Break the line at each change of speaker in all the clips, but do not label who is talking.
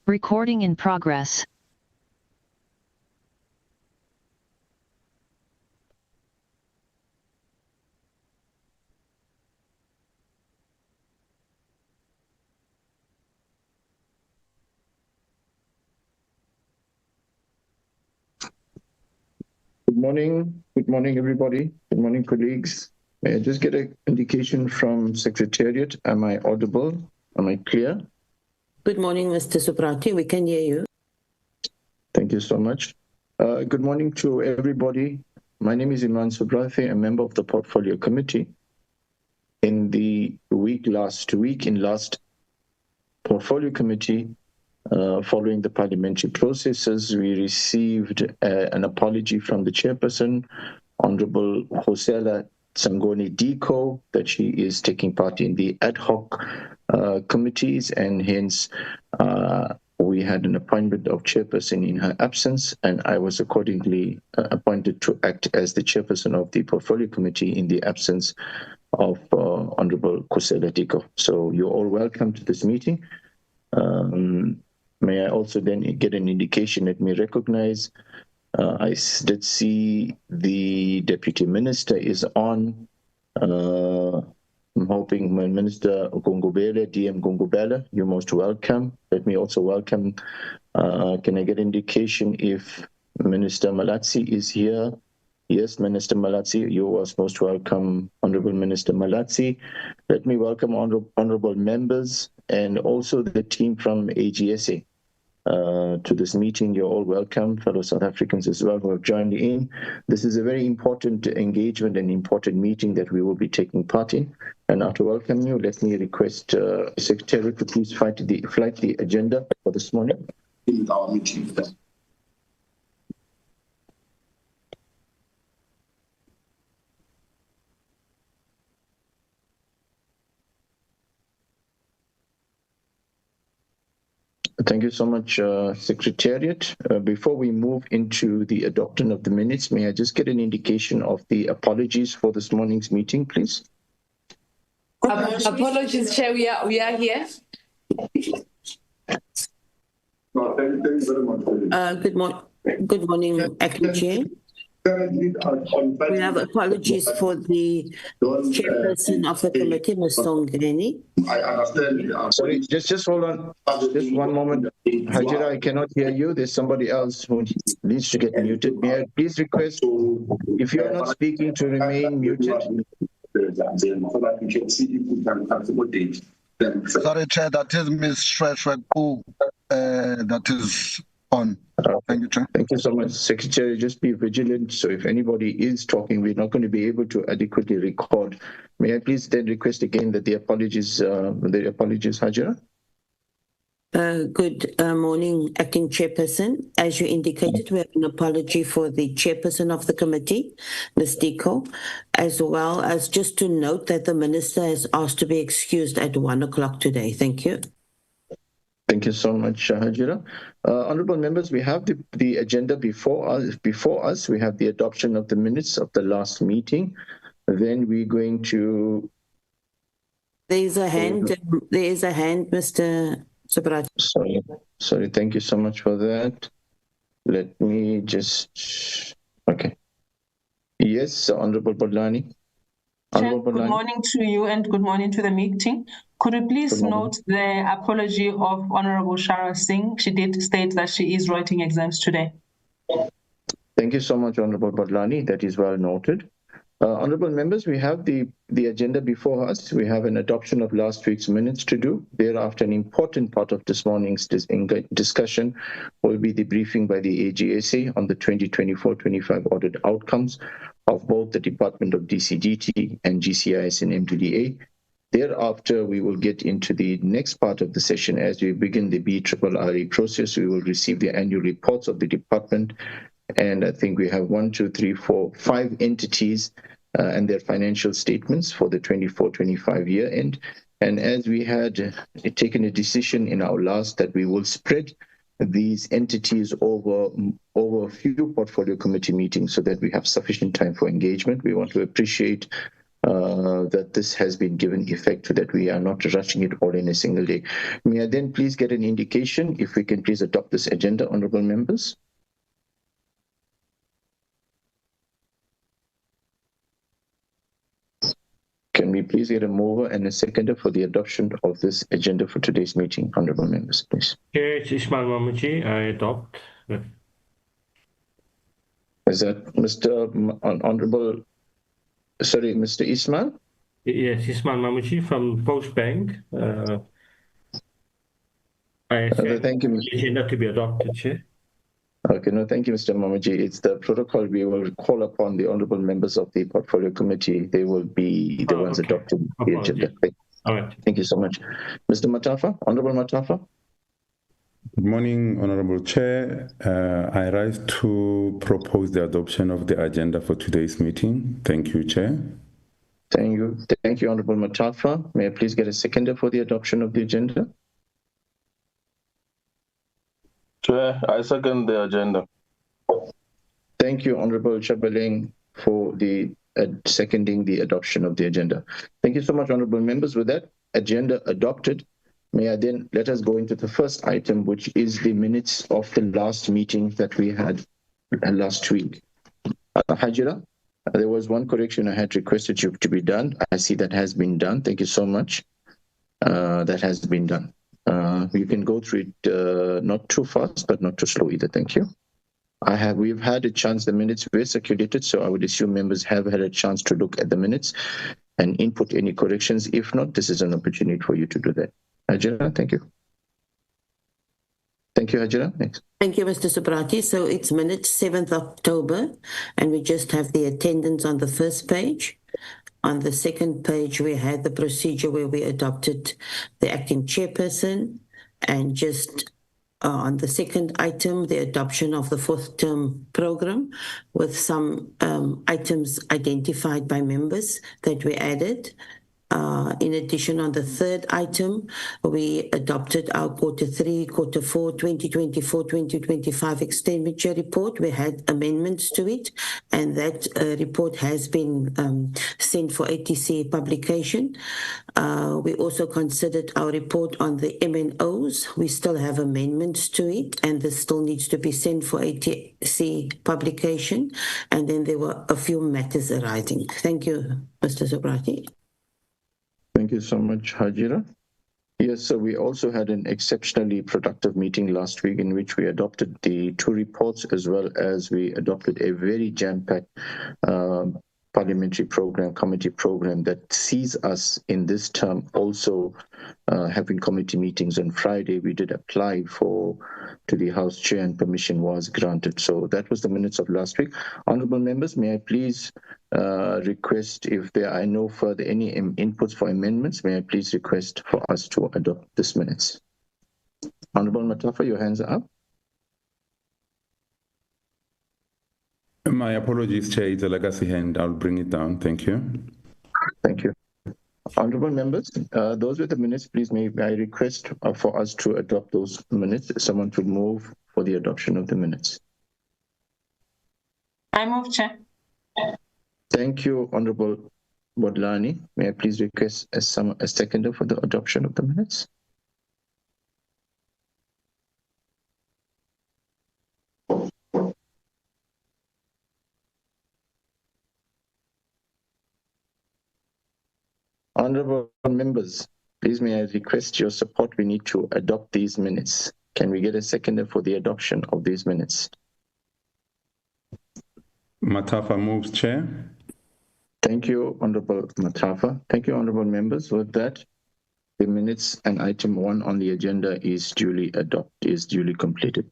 Recording in progress.
Good morning, everybody. Good morning, colleagues. May I just get an indication from Secretariat? Am I audible? Am I clear?
Good morning, Mr. Subrati. We can hear you.
Thank you so much. Good morning to everybody. My name is Imran Subrati, a member of the Portfolio Committee. In the last Portfolio Committee, following the parliamentary processes, we received an apology from the chairperson, Honorable Hosela Sangoni Diko, that she is taking part in the ad hoc committees, and hence we had an appointment of chairperson in her absence, and I was accordingly appointed to act as the chairperson of the Portfolio Committee in the absence of Honorable Hosela Diko. So you're all welcome to this meeting. May I also then get an indication? Let me recognize. I did see the Deputy Minister is on. I'm hoping my Minister Gongobele, DM Gongobele, you're most welcome. Let me also welcome, can I get indication if Minister Malatsi is here? Yes, Minister Malatsi, you are most welcome, Honorable Minister Malatsi. Let me welcome honorable members and also the team from AGSA. To this meeting. You're all welcome, fellow South Africans as well who have joined in. This is a very important engagement and important meeting that we will be taking part in. And now to welcome you, let me request Secretary to please flight the agenda for this morning. In our meeting. Thank you so much, Secretariat. Before we move into the adoption of the minutes, may I just get an indication of the apologies for this morning's meeting, please?
Apologies, Chair, we are here.
No, thank you very much. Good morning, Acting Chair. We have apologies for the chairperson of the committee, Ms. Songeni.
I understand. Sorry, just hold on. Just one moment. Hajira, I cannot hear you. There's somebody else who needs to get muted. May I please request, if you are not speaking, to remain muted?
Sorry, Chair, that is Ms. Shweshweku that is on. Thank you, Chair.
Thank you so much, Secretary. Just be vigilant. So if anybody is talking, we're not going to be able to adequately record. May I please then request again that the apologies, Hajira?
Good morning, Acting Chairperson. As you indicated, we have an apology for the chairperson of the committee, Ms. Diko, as well as just to note that the Minister has asked to be excused at 1 o'clock today. Thank you.
Thank you so much, Hajira. Honorable members, we have the agenda before us. We have the adoption of the minutes of the last meeting. Then we're going to...
There is a hand, Mr. Subrati.
Sorry, thank you so much for that. Let me just... Okay. Yes, Honorable Bodlani.
Chair, good morning to you and good morning to the meeting. Could you please note the apology of Honorable Shara Singh? She did state that she is writing exams today.
Thank you so much, Honorable Bodlani. That is well noted. Honorable members, we have the agenda before us. We have an adoption of last week's minutes to do. Thereafter, an important part of this morning's discussion will be the briefing by the AGSA on the 2024-25 audit outcomes of both the Department of DCDT and GCIS and MDDA. Thereafter, we will get into the next part of the session. As we begin the BRRRE process, we will receive the annual reports of the department. And I think we have 5 entities and their financial statements for the 24-25 year end. And as we had taken a decision in our last that we will spread these entities over a few portfolio committee meetings so that we have sufficient time for engagement. We want to appreciate that this has been given effect to, that we are not rushing it all in a single day. May I then please get an indication if we can please adopt this agenda, honorable members? Can we please get a mover and a seconder for the adoption of this agenda for today's meeting, honorable members, please?
Chair, it's Ismail Mamuchi. I adopt.
Is that Mr. Honorable, sorry, Mr. Ismail?
Yes, Ismail Mamuchi from Post Bank. I
thank you,
the agenda to be adopted, Chair.
Okay, no, thank you, Mr. Mamaji. It's the protocol. We will call upon the honorable members of the portfolio committee. They will be the ones adopting the agenda.
All right.
Thank you so much. Mr. Matafa, Honorable Matafa.
Good morning, Honorable Chair. I rise to propose the adoption of the agenda for today's meeting. Thank you, Chair.
Thank you. Thank you, Honorable Matafa. May I please get a seconder for the adoption of the agenda?
Chair, I second the agenda.
Thank you, Honorable Chabaleng, for the seconding the adoption of the agenda. Thank you so much, honorable members. With that agenda adopted, may I then let us go into the first item, which is the minutes of the last meeting that we had last week. Hajira, there was one correction I had requested you to be done. I see that has been done. Thank you so much. That has been done. You can go through it not too fast, but not too slow either. Thank you. We've had a chance, the minutes were circulated, so I would assume members have had a chance to look at the minutes and input any corrections. If not, this is an opportunity for you to do that. Hajira, thank you. Thank you, Hajira. Next.
Thank you, Mr. Subrati. So it's minutes 7th October, and we just have the attendance on the first page. On the second page, we had the procedure where we adopted the acting chairperson, and just on the second item, the adoption of the fourth term program with some items identified by members that we added. In addition, on the third item, we adopted our Q3, Q4, 2024-2025 expenditure report. We had amendments to it, and that report has been sent for ATC publication. We also considered our report on the MNOs. We still have amendments to it, and this still needs to be sent for ATC publication. And then there were a few matters arising. Thank you, Mr. Subrati.
Thank you so much, Hajira. Yes, so we also had an exceptionally productive meeting last week in which we adopted the 2 reports, as well as we adopted a very jam-packed parliamentary program, committee program that sees us in this term also having committee meetings on Friday. We did apply to the House Chair and permission was granted. So that was the minutes of last week. Honorable members, may I please request, if there are no further any inputs for amendments, may I please request for us to adopt this minutes. Honorable Matafa, your hands are up.
My apologies, Chair. It's a legacy hand. I'll bring it down. Thank you.
Thank you. Honorable members, those with the minutes, please may I request for us to adopt those minutes. Someone to move for the adoption of the minutes.
I move, Chair.
Thank you, Honorable Bodlani. May I please request a seconder for the adoption of the minutes? Honorable members, please may I request your support. We need to adopt these minutes. Can we get a seconder for the adoption of these minutes?
Matafa moves, Chair.
Thank you, Honorable Matafa. Thank you, honorable members. With that, the minutes and item 1 on the agenda is duly completed.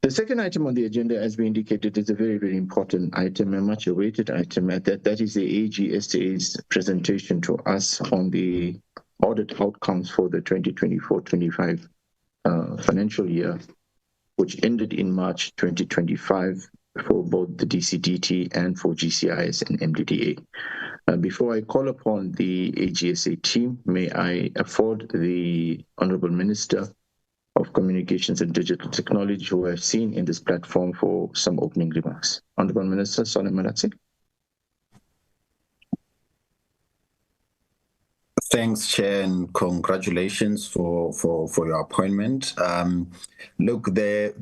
The second item on the agenda, as we indicated, is a very, very important item, a much awaited item. That is the AGSA's presentation to us on the audit outcomes for the 2024-25 financial year, which ended in March 2025 for both the DCDT and for GCIS and MDDA. Before I call upon the AGSA team, may I afford the Honorable Minister of Communications and Digital Technology, who I've seen in this platform, for some opening remarks. Honorable Minister Sonia Malatsi.
Thanks, Chair, and congratulations for your appointment. Look, the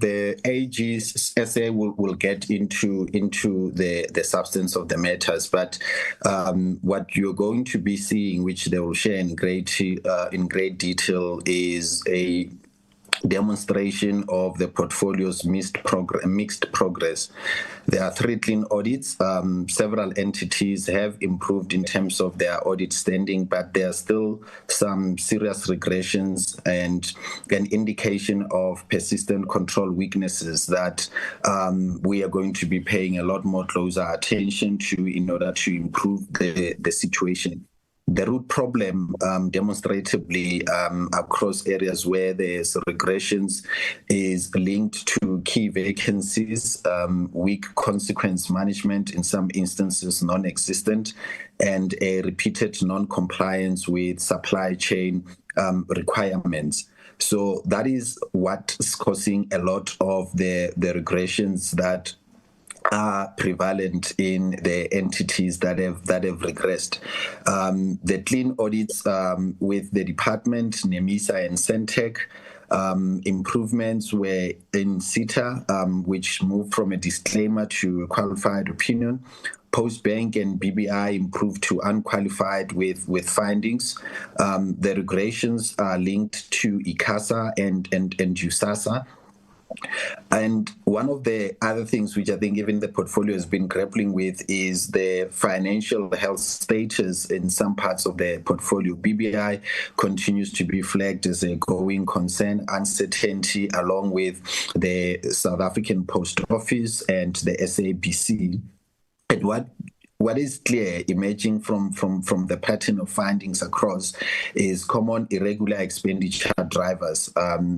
AGSA will get into the substance of the matters, but what you're going to be seeing, which they will share in great detail, is a demonstration of the portfolio's mixed progress. There are 3 clean audits. Several entities have improved in terms of their audit standing, but there are still some serious regressions and an indication of persistent control weaknesses that we are going to be paying a lot more closer attention to in order to improve the situation. The root problem demonstratively across areas where there's regressions is linked to key vacancies, weak consequence management, in some instances non-existent, and a repeated non-compliance with supply chain requirements. So that is what is causing a lot of the regressions that are prevalent in the entities that have regressed. The clean audits with the department, NEMISA and SENTECH, improvements were in SITA, which moved from a disclaimer to a qualified opinion. Postbank and BBI improved to unqualified with findings. The regressions are linked to AGSA and USAASA. And one of the other things which I think even the portfolio has been grappling with is the financial health status in some parts of the portfolio. BBI continues to be flagged as a growing concern, uncertainty along with the South African Post Office and the SABC. And what is clear emerging from the pattern of findings across is common irregular expenditure drivers,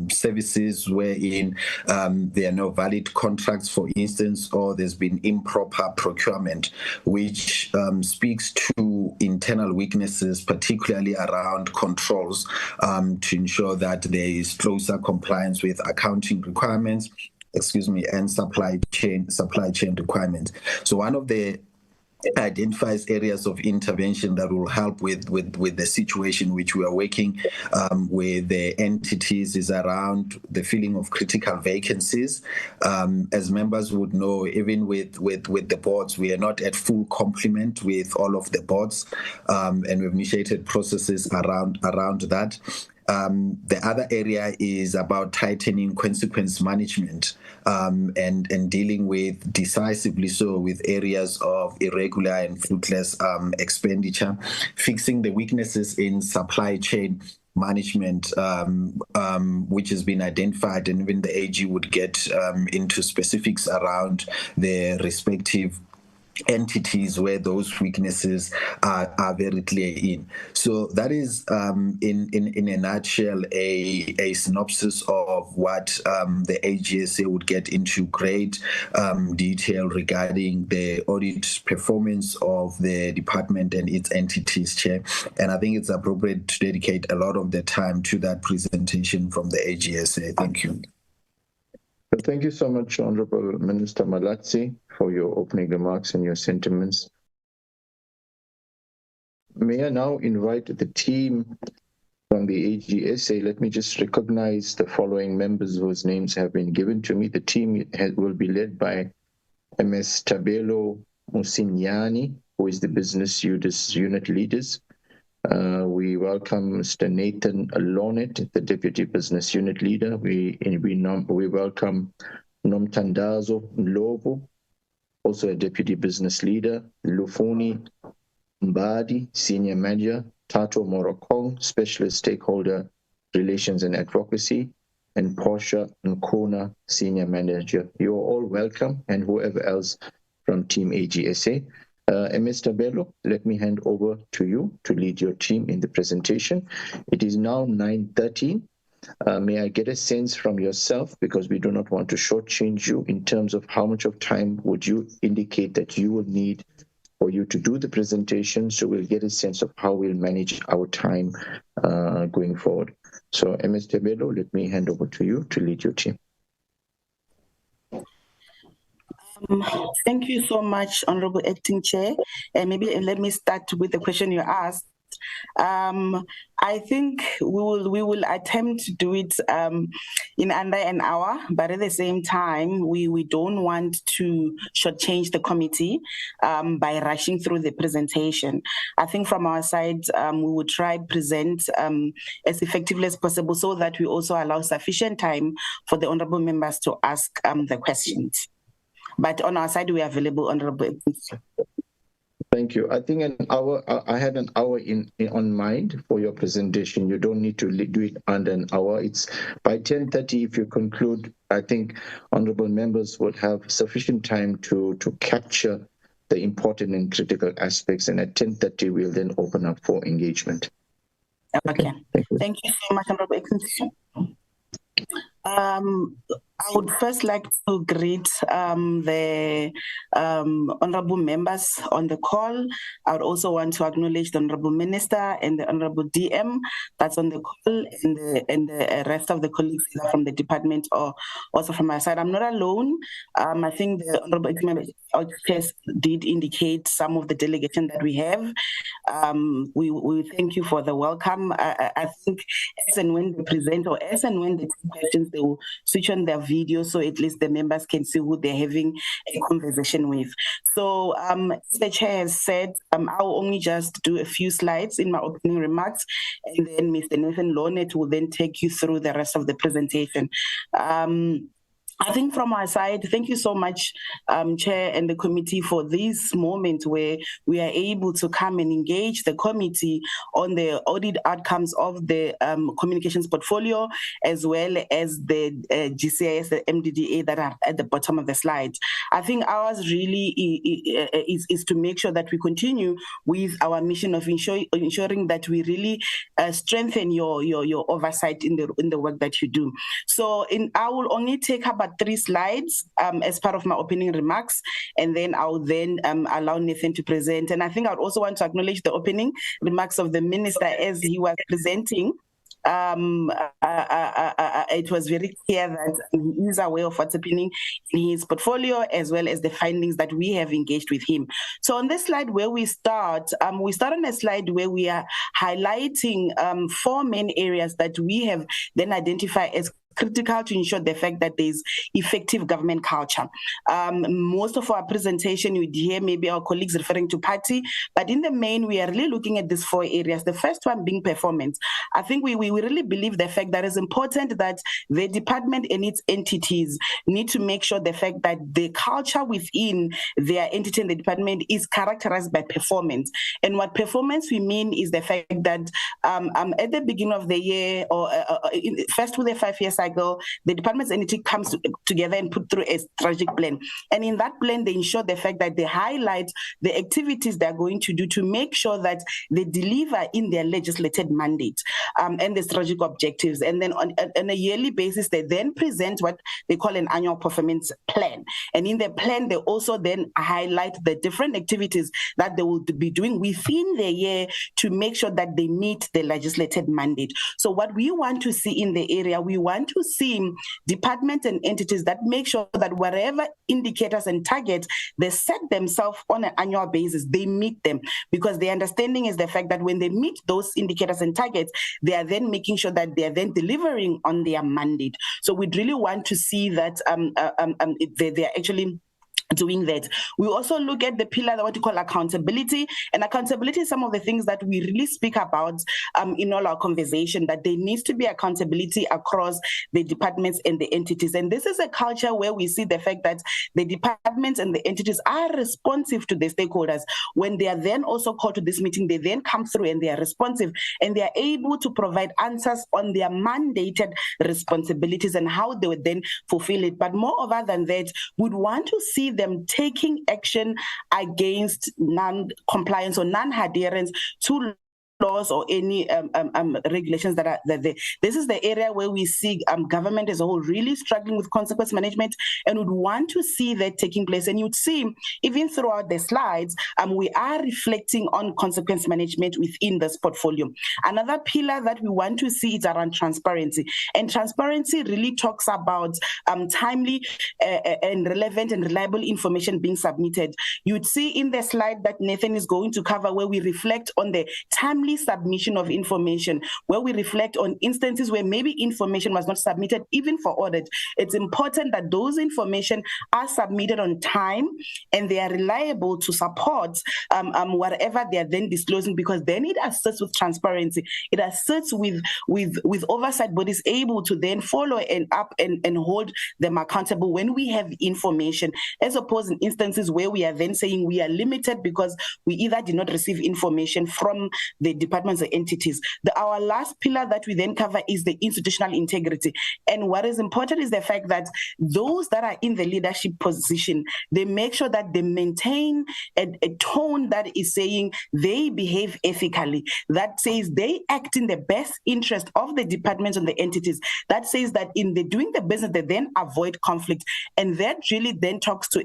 services wherein there are no valid contracts, for instance, or there's been improper procurement, which speaks to internal weaknesses, particularly around controls, to ensure that there is closer compliance with accounting requirements, and supply chain requirements. So one of the identifies areas of intervention that will help with the situation which we are working with the entities is around the filling of critical vacancies. As members would know, even with the boards, we are not at full complement with all of the boards, and we've initiated processes around that. The other area is about tightening consequence management and dealing with decisively so with areas of irregular and fruitless expenditure, fixing the weaknesses in supply chain management, which has been identified, and even the AG would get into specifics around the respective entities where those weaknesses are very clear in. So that is in a nutshell a synopsis of what the AGSA would get into great detail regarding the audit performance of the department and its entities, Chair. And I think it's appropriate to dedicate a lot of the time to that presentation from the AGSA. Thank you.
Well, thank you so much, Honorable Minister Malatsi, for your opening remarks and your sentiments. May I now invite the team from the AGSA. Let me just recognize the following members whose names have been given to me. The team will be led by Ms. Tabelo Musinyani, who is the business unit leaders. We welcome Mr. Nathan Lonet, the Deputy Business Unit Leader. We welcome Nomtandazo Ndlovu, also a Deputy Business Leader. Lufuni Mbadi, Senior Manager. Tato Morokong, Specialist Stakeholder Relations and Advocacy. And Portia Nkona, Senior Manager. You're all welcome, and whoever else from Team AGSA. Mr. Bello, let me hand over to you to lead your team in the presentation. It is now 9:30. May I get a sense from yourself, because we do not want to shortchange you, in terms of how much of time would you indicate that you will need for you to do the presentation, so we'll get a sense of how we'll manage our time going forward. So, Mr. Bello, let me hand over to you to lead your team.
Thank you so much, Honorable Acting Chair. And maybe let me start with the question you asked I think we will attempt to do it in under an hour, but at the same time, we don't want to shortchange the committee by rushing through the presentation. I think from our side, we will try present as effectively as possible so that we also allow sufficient time for the honourable members to ask the questions. But on our side, we are available, Honourable.
Thank you. I think an hour, I had an hour on mind for your presentation. You don't need to do it under an hour. It's by 10:30, if you conclude, I think honorable members would have sufficient time to capture the important and critical aspects. And at 10:30, we'll then open up for engagement.
Okay. Thank you so much, Honorable. I would first like to greet the honourable members on the call. I would also want to acknowledge the Honourable Minister and the Honourable DM that's on the call, and the rest of the colleagues from the department or also from my side. I'm not alone. I think the Honourable did indicate some of the delegation that we have. We thank you for the welcome. I think as and when they present or as and when they take questions, they will switch on their video so at least the members can see who they're having a conversation with. So as the chair has said, I'll only just do a few slides in my opening remarks, and then Mr. Nathan Lonet will then take you through the rest of the presentation. I think from our side, thank you so much, Chair and the committee, for this moment where we are able to come and engage the committee on the audit outcomes of the communications portfolio, as well as the GCIS, the MDDA that are at the bottom of the slide. I think ours really is to make sure that we continue with our mission of ensuring that we really strengthen your oversight in the work that you do. So I will only take about 3 slides as part of my opening remarks, and then I'll allow Nathan to present. And I think I would also want to acknowledge the opening remarks of the minister as he was presenting. It was very clear that he is aware of what's happening in his portfolio, as well as the findings that we have engaged with him. So on this slide where we start on a slide where we are highlighting 4 main areas that we have then identified as critical to ensure the fact that there's effective government culture. Most of our presentation, you'd hear maybe our colleagues referring to party, but in the main, we are really looking at these 4 areas. The first one being performance. I think we really believe the fact that it's important that the department and its entities need to make sure the fact that the culture within their entity and the department is characterized by performance. And what performance we mean is the fact that at the beginning of the year, or first with the 5-year cycle, the department's entity comes together and put through a strategic plan. And in that plan, they ensure the fact that they highlight the activities they're going to do to make sure that they deliver in their legislated mandate and the strategic objectives. And then on a yearly basis, they then present what they call an annual performance plan. And in the plan, they also then highlight the different activities that they will be doing within the year to make sure that they meet the legislated mandate. So what we want to see in the area, we want to see departments and entities that make sure that whatever indicators and targets they set themselves on an annual basis, they meet them, because the understanding is the fact that when they meet those indicators and targets, they are then making sure that they are then delivering on their mandate. So we'd really want to see that they are actually doing that. We also look at the pillar that what we call accountability, and accountability is some of the things that we really speak about in all our conversation, that there needs to be accountability across the departments and the entities. And this is a culture where we see the fact that the departments and the entities are responsive to the stakeholders. When they are then also called to this meeting, they then come through and they are responsive and they are able to provide answers on their mandated responsibilities and how they would then fulfill it. But moreover than that, we'd want to see them taking action against non-compliance or non-adherence to laws or any regulations that are there. This is the area where we see government as a whole really struggling with consequence management, and would want to see that taking place. And you'd see, even throughout the slides, we are reflecting on consequence management within this portfolio. Another pillar that we want to see is around transparency. And transparency really talks about timely and relevant and reliable information being submitted. You'd see in the slide that Nathan is going to cover, where we reflect on the timely timely submission of information, where we reflect on instances where maybe information was not submitted even for audit. It's important that those information are submitted on time and they are reliable to support whatever they are then disclosing, because then it assists with transparency. It assists with oversight bodies able to then follow and hold them accountable when we have information, as opposed in instances where we are then saying we are limited because we either did not receive information from the departments or entities. Our last pillar that we then cover is the institutional integrity. And what is important is the fact that those that are in the leadership position, they make sure that they maintain a tone that is saying they behave ethically, that says they act in the best interest of the departments and the entities, that says that in the doing the business, they then avoid conflict. And that really then talks to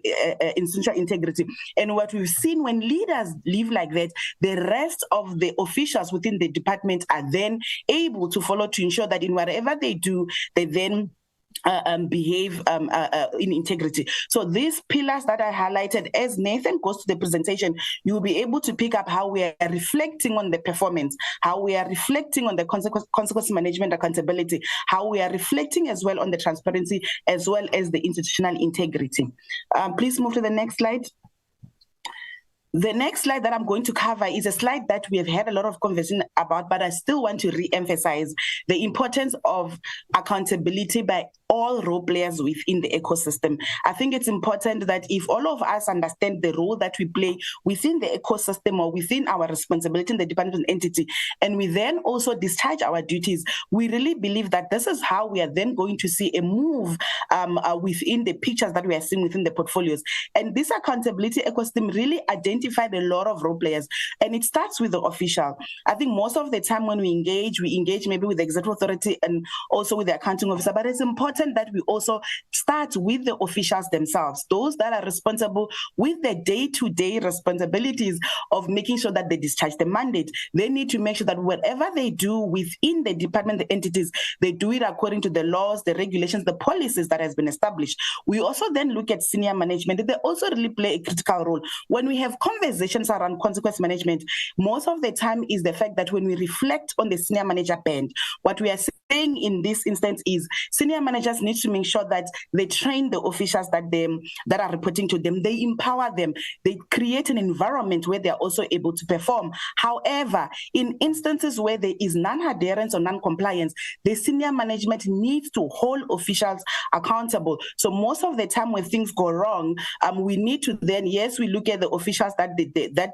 institutional integrity. And what we've seen when leaders live like that, the rest of the officials within the department are then able to follow to ensure that in whatever they do, they then behave in integrity. So these pillars that I highlighted, as Nathan goes to the presentation, you'll be able to pick up how we are reflecting on the performance, how we are reflecting on the consequence management accountability, how we are reflecting as well on the transparency, as well as the institutional integrity. Please move to the next slide. The next slide that I'm going to cover is a slide that we have had a lot of conversation about, but I still want to re-emphasize the importance of accountability by all role players within the ecosystem. I think it's important that if all of us understand the role that we play within the ecosystem or within our responsibility in the department entity, and we then also discharge our duties, we really believe that this is how we are then going to see a move within the pictures that we are seeing within the portfolios. And this accountability ecosystem really identified a lot of role players, and it starts with the official. I think most of the time when we engage maybe with the executive authority and also with the accounting officer, but it's important that we also start with the officials themselves, those that are responsible with the day-to-day responsibilities of making sure that they discharge the mandate. They need to make sure that whatever they do within the department, the entities, they do it according to the laws, the regulations, the policies that has been established. We also then look at senior management. They also really play a critical role. When we have conversations around consequence management, most of the time is the fact that when we reflect on the senior manager band, what we are saying in this instance is senior managers need to make sure that they train the officials that are reporting to them, they empower them, they create an environment where they are also able to perform. However, in instances where there is non-adherence or non-compliance, the senior management needs to hold officials accountable. So most of the time when things go wrong, we need to then, yes, we look at the officials that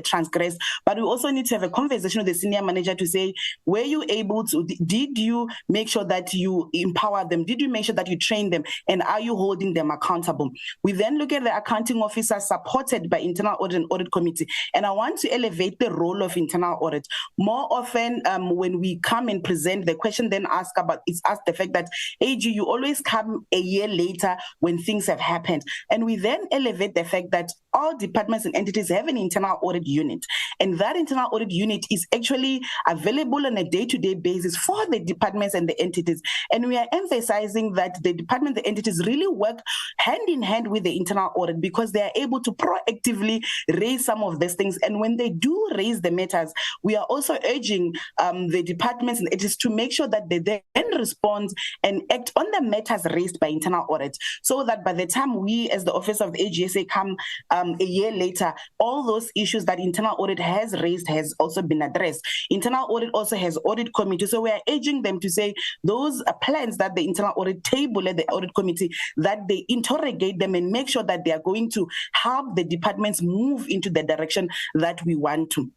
transgress, but we also need to have a conversation with the senior manager to say, were you able to, did you make sure that you empower them? Did you make sure that you train them? And are you holding them accountable? We then look at the accounting officer supported by internal audit and audit committee. And I want to elevate the role of internal audit. More often when we come and present, the question then asked the fact that, AG, you always come a year later when things have happened. And we then elevate the fact that all departments and entities have an internal audit unit. And that internal audit unit is actually available on a day-to-day basis for the departments and the entities. And we are emphasizing that the department, the entities really work hand in hand with the internal audit because they are able to proactively raise some of these things. And when they do raise the matters, we are also urging the departments and entities to make sure that they then respond and act on the matters raised by internal audit, so that by the time we as the Office of the AGSA come a year later, all those issues that internal audit has raised has also been addressed. Internal audit also has audit committee, so we are urging them to say those plans that the internal audit table at the audit committee, that they interrogate them and make sure that they are going to help the departments move into the direction that we want to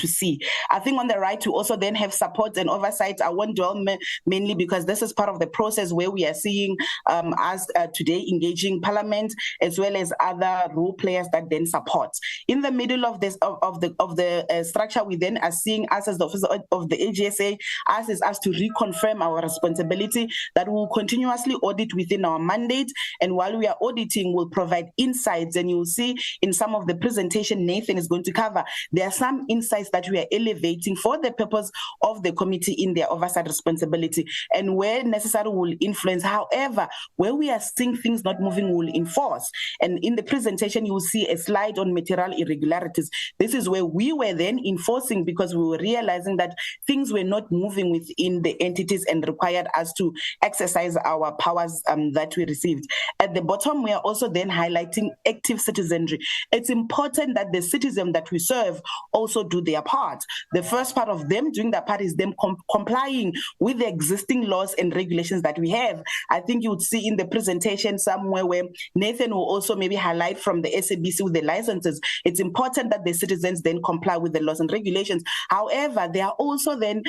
see. I think on the right to also then have support and oversight. I won't dwell mainly because this is part of the process where we are seeing us today engaging Parliament as well as other role players that then support. In the middle of this of the structure, we then are seeing us as the Office of the AGSA, us to reconfirm our responsibility that we will continuously audit within our mandate, and while we are auditing, we'll provide insights. And you'll see in some of the presentation Nathan is going to cover, there are some insights that we are elevating for the purpose of the committee in their oversight responsibility, and where necessary will influence. However, where we are seeing things not moving, will enforce. And in the presentation, you will see a slide on material irregularities. This is where we were then enforcing, because we were realizing that things were not moving within the entities and required us to exercise our powers that we received. At the bottom, we are also then highlighting active citizenry. It's important that the citizen that we serve also do their part. The first part of them doing their part is them complying with the existing laws and regulations that we have. I think you would see in the presentation somewhere where Nathan will also maybe highlight from the SABC with the licenses. It's important that the citizens then comply with the laws and regulations. However, they are also then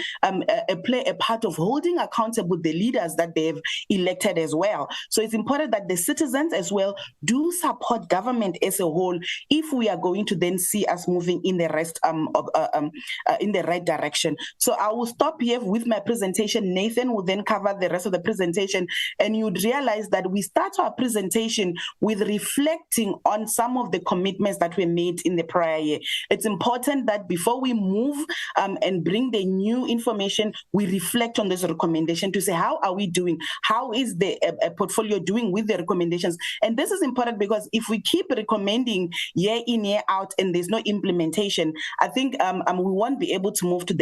play a part of holding accountable the leaders that they've elected as well. So it's important that the citizens as well do support government as a whole if we are going to then see us moving in the rest in the right direction. So I will stop here with my presentation. Nathan will then cover the rest of the presentation, and you'd realize that we start our presentation with reflecting on some of the commitments that were made in the prior year. It's important that before we move and bring the new information, we reflect on this recommendation to say, how are we doing? How is the portfolio doing with the recommendations? And this is important because if we keep recommending year in, year out, and there's no implementation, I think we won't be able to move in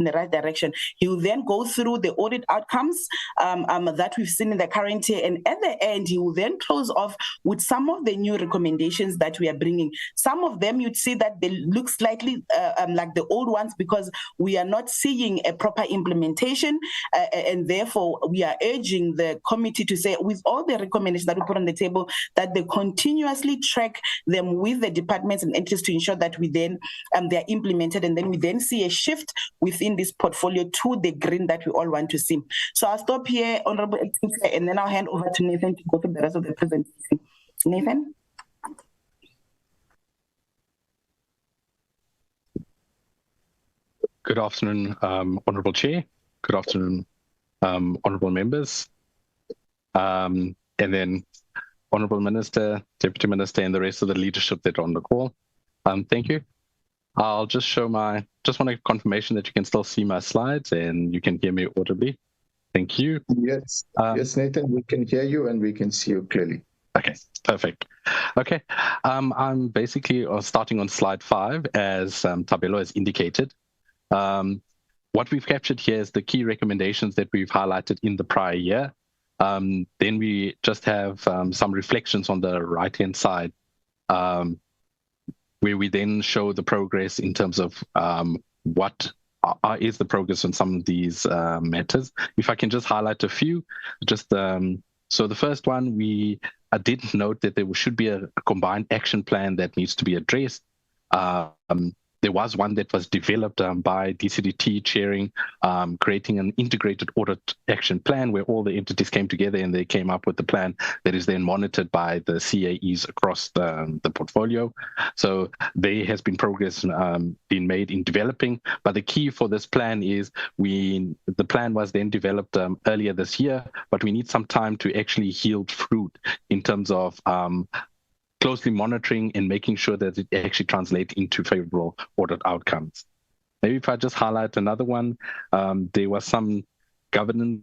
the right direction. He will then go through the audit outcomes that we've seen in the current year, and at the end, he will then close off with some of the new recommendations that we are bringing. Some of them you'd see that they look slightly like the old ones because we are not seeing a proper implementation, and therefore we are urging the committee to say, with all the recommendations that we put on the table, that they continuously track them with the departments and entities to ensure that we then they are implemented, and then we then see a shift within this portfolio to the green that we all want to see. So I'll stop here, Honorable Acting Chair, and then I'll hand over to Nathan to go through the rest of the presentation. Nathan?
Good afternoon, Honourable Chair. Good afternoon, Honourable members. And then Honourable Minister, Deputy Minister, and the rest of the leadership that are on the call. Thank you. I'll just show just want a confirmation that you can still see my slides and you can hear me audibly. Thank you.
Yes, yes, Nathan, we can hear you and we can see you clearly.
Okay, perfect. Okay, I'm basically starting on slide 5, as Tabelo has indicated. What we've captured here is the key recommendations that we've highlighted in the prior year. Then we just have some reflections on the right-hand side, where we then show the progress in terms of what is the progress on some of these matters. If I can just highlight a few, so the first one, we did note that there should be a combined action plan that needs to be addressed. There was one that was developed by DCDT chairing, creating an integrated audit action plan where all the entities came together and they came up with the plan that is then monitored by the CAEs across the portfolio. So there has been progress being made in developing, but the key for this plan is the plan was then developed earlier this year, but we need some time to actually yield fruit in terms of closely monitoring and making sure that it actually translates into favorable audit outcomes. Maybe if I just highlight another one, there was some governance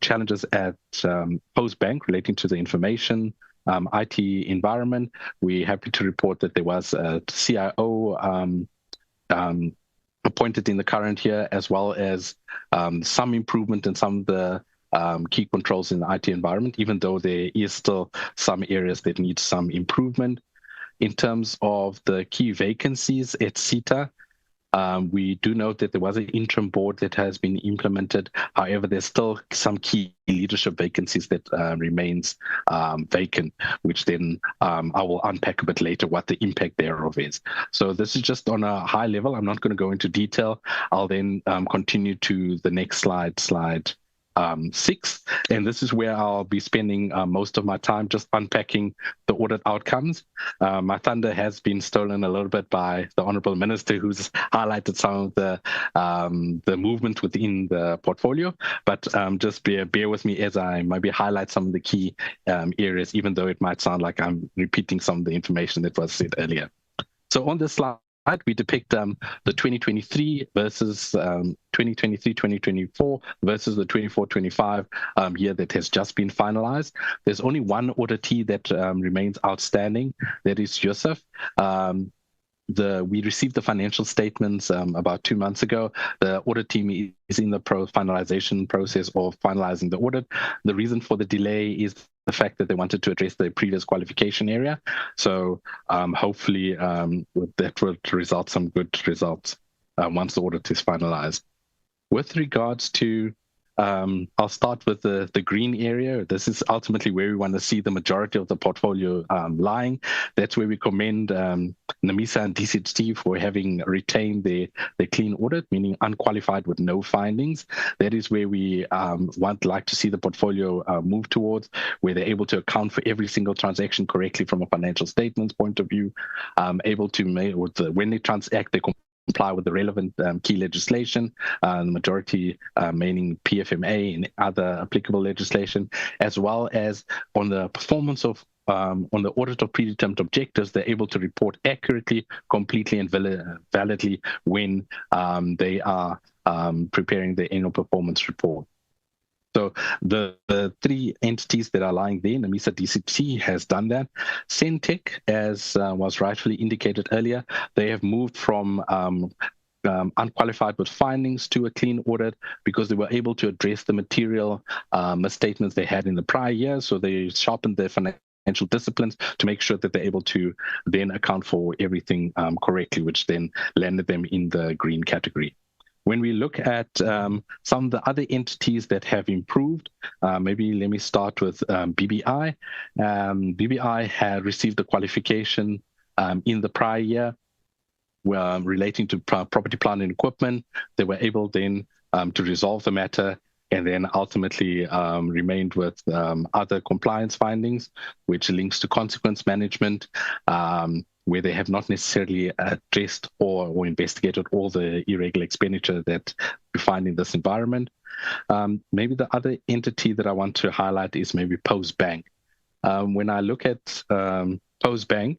challenges at Postbank relating to the information IT environment. We're happy to report that there was a CIO appointed in the current year, as well as some improvement in some of the key controls in the IT environment, even though there is still some areas that need some improvement. In terms of the key vacancies at SITA, we do note that there was an interim board that has been implemented. However, there's still some key leadership vacancies that remains vacant, which then I will unpack a bit later what the impact thereof is. So this is just on a high level. I'm not going to go into detail. I'll then continue to the next slide 6, and this is where I'll be spending most of my time just unpacking the audit outcomes. My thunder has been stolen a little bit by the Honourable Minister, who's highlighted some of the movement within the portfolio, but just bear with me as I maybe highlight some of the key areas, even though it might sound like I'm repeating some of the information that was said earlier. So on this slide, we depict the 2023 versus 2023-2024 versus the 24-25 year that has just been finalized. There's only one auditee that remains outstanding, that is USAF. We received the financial statements about 2 months ago. The audit team is in the finalization process of finalizing the audit. The reason for the delay is the fact that they wanted to address the previous qualification area. So hopefully that will result some good results once the audit is finalized. With regards to I'll start with the green area. This is ultimately where we want to see the majority of the portfolio lying. That's where we commend NAMISA and DCDT for having retained their clean audit, meaning unqualified with no findings. That is where we like to see the portfolio move towards, where they're able to account for every single transaction correctly from a financial statements point of view, able to make, when they transact, they comply with the relevant key legislation, the majority meaning PFMA and other applicable legislation, as well as on the performance of on the audit of predetermined objectives. They're able to report accurately, completely, and validly when they are preparing the annual performance report. So the three entities that are lying there, NAMISA DCDT has done that. SENTECH, as was rightfully indicated earlier, they have moved from unqualified with findings to a clean audit because they were able to address the material misstatements they had in the prior year. So they sharpened their financial disciplines to make sure that they're able to then account for everything correctly, which then landed them in the green category. When we look at some of the other entities that have improved, maybe let me start with BBI. BBI had received a qualification in the prior year relating to property, plant, and equipment. They were able then to resolve the matter and then ultimately remained with other compliance findings, which links to consequence management, where they have not necessarily addressed or investigated all the irregular expenditure that we find in this environment. Maybe the other entity that I want to highlight is maybe Postbank. When I look at Postbank,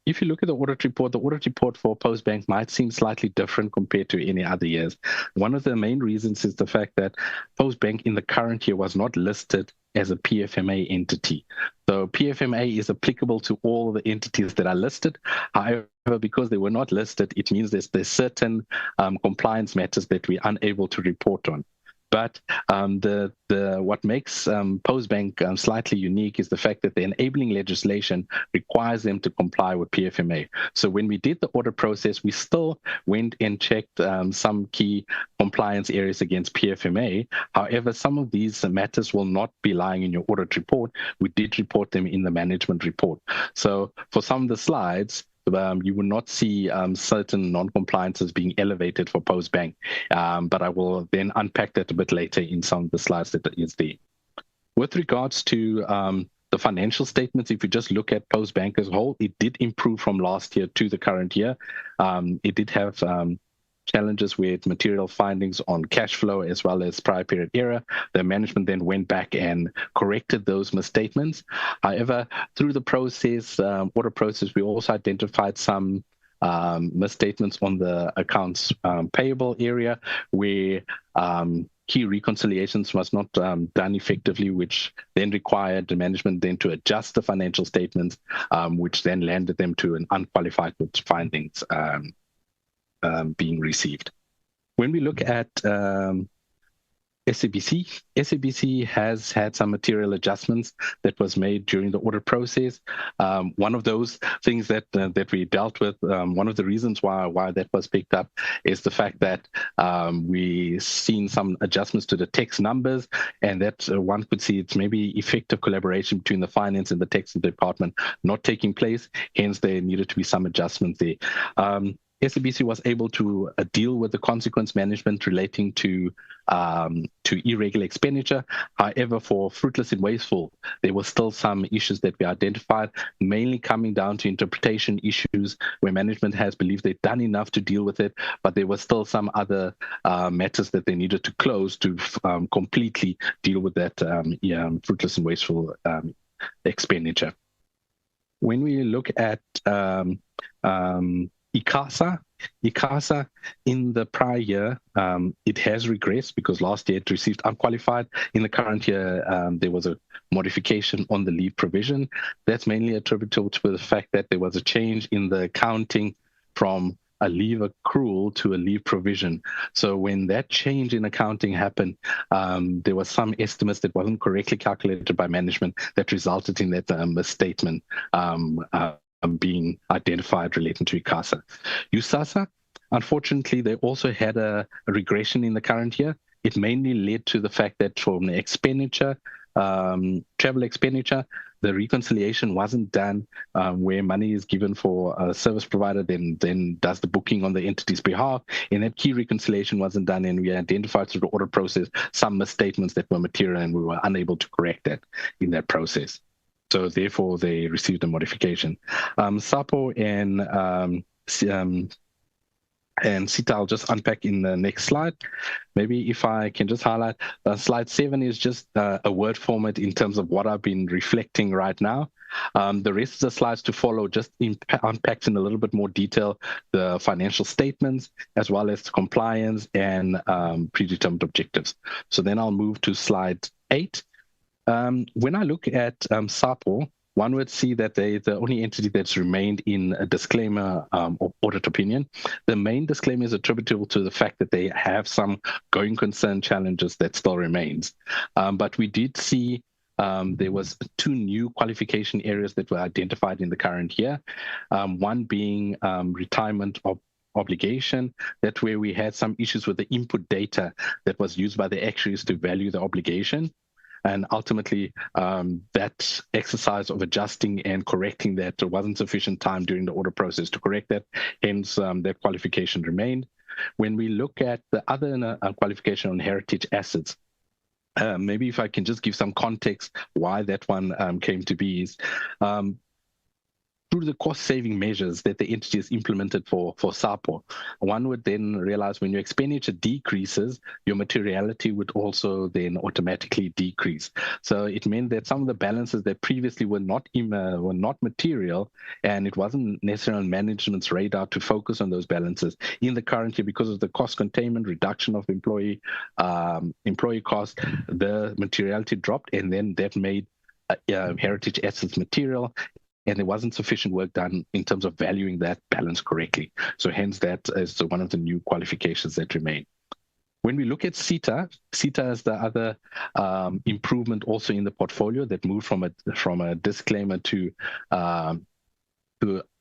if you look at the audit report for Postbank might seem slightly different compared to any other years. One of the main reasons is the fact that Postbank in the current year was not listed as a PFMA entity. So PFMA is applicable to all the entities that are listed. However, because they were not listed, it means there's certain compliance matters that we're unable to report on. But what makes Postbank slightly unique is the fact that the enabling legislation requires them to comply with PFMA. So when we did the audit process, we still went and checked some key compliance areas against PFMA. However, some of these matters will not be lying in your audit report. We did report them in the management report. So for some of the slides, you will not see certain non-compliances being elevated for Postbank, but I will then unpack that a bit later in some of the slides that is there. With regards to the financial statements, if you just look at Postbank as a whole, it did improve from last year to the current year. It did have challenges with material findings on cash flow as well as prior period error. The management then went back and corrected those misstatements. However, through the process, audit process, we also identified some misstatements on the accounts payable area where key reconciliations was not done effectively, which then required the management then to adjust the financial statements, which then landed them to an unqualified with findings being received. When we look at SABC has had some material adjustments that was made during the audit process. One of those things that we dealt with, one of the reasons why that was picked up is the fact that we seen some adjustments to the text numbers, and that one could see it's maybe effective collaboration between the finance and the text department not taking place. Hence, there needed to be some adjustments there. SABC was able to deal with the consequence management relating to irregular expenditure. However, for fruitless and wasteful, there were still some issues that we identified, mainly coming down to interpretation issues where management has believed they've done enough to deal with it, but there were still some other matters that they needed to close to completely deal with that fruitless and wasteful expenditure. When we look at IGSA in the prior year, it has regressed because last year it received unqualified. In the current year, there was a modification on the leave provision. That's mainly attributable to the fact that there was a change in the accounting from a leave accrual to a leave provision. So when that change in accounting happened, there was some estimates that wasn't correctly calculated by management that resulted in that misstatement being identified relating to IGSA. USAASA, unfortunately, they also had a regression in the current year. It mainly led to the fact that from the expenditure, travel expenditure, the reconciliation wasn't done where money is given for a service provider, then does the booking on the entity's behalf, and that key reconciliation wasn't done, and we identified through the audit process some misstatements that were material, and we were unable to correct that in that process. So therefore, they received a modification. SAPO and SITA, I'll just unpack in the next slide. Maybe if I can just highlight, slide 7 is just a word format in terms of what I've been reflecting right now. The rest of the slides to follow just unpacks in a little bit more detail the financial statements, as well as compliance and predetermined objectives. So then I'll move to slide 8. When I look at SAPO, one would see that they're the only entity that's remained in a disclaimer or audit opinion. The main disclaimer is attributable to the fact that they have some going concern challenges that still remains. But we did see there was 2 new qualification areas that were identified in the current year. One being retirement obligation. That's where we had some issues with the input data that was used by the actuaries to value the obligation. And ultimately, that exercise of adjusting and correcting that, there wasn't sufficient time during the audit process to correct that, hence that qualification remained. When we look at the other qualification on heritage assets, maybe if I can just give some context why that one came to be is, through the cost-saving measures that the entity has implemented for SAPO, one would then realize when your expenditure decreases, your materiality would also then automatically decrease. So it meant that some of the balances that previously were not material, and it wasn't necessarily on management's radar to focus on those balances. In the current year, because of the cost containment, reduction of employee cost, the materiality dropped, and then that made heritage assets material. And there wasn't sufficient work done in terms of valuing that balance correctly. So hence that is one of the new qualifications that remain. When we look at SITA is the other improvement also in the portfolio that moved from a disclaimer to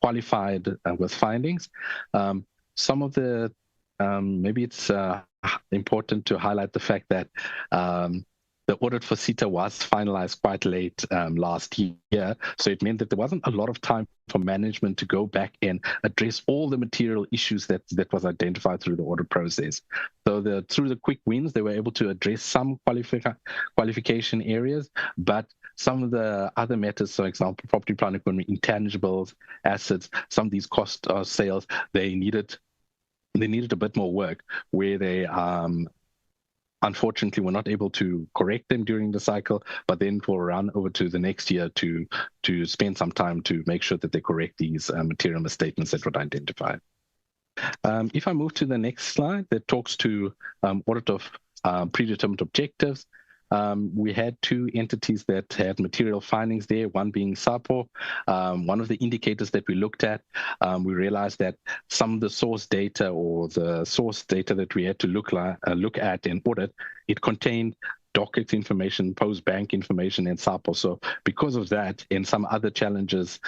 qualified with findings. Some of the, maybe it's important to highlight the fact that the audit for SITA was finalized quite late last year. So it meant that there wasn't a lot of time for management to go back and address all the material issues that was identified through the audit process. So through the quick wins, they were able to address some qualification areas, but some of the other matters, for example, property, plant, equipment, intangibles, assets, some of these cost of sales, they needed a bit more work where they unfortunately, we're not able to correct them during the cycle, but then we'll run over to the next year to spend some time to make sure that they correct these material misstatements that were identified. If I move to the next slide that talks to audit of predetermined objectives, we had 2 entities that had material findings there, one being SAPO. One of the indicators that we looked at, we realized that some of the source data or the source data that we had to look at and audit, it contained docket information, post-bank information, and SAPO. So because of that and some other challenges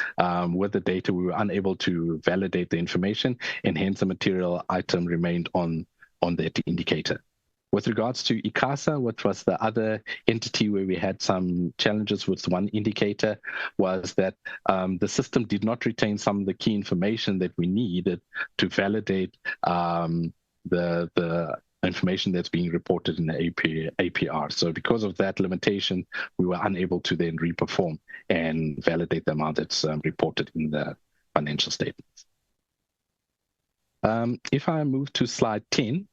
with the data, we were unable to validate the information, and hence the material item remained on that indicator. With regards to IGSA, which was the other entity where we had some challenges with one indicator, was that the system did not retain some of the key information that we needed to validate the information that's being reported in the APR. So because of that limitation, we were unable to then reperform and validate the amount that's reported in the financial statements. If I move to slide 10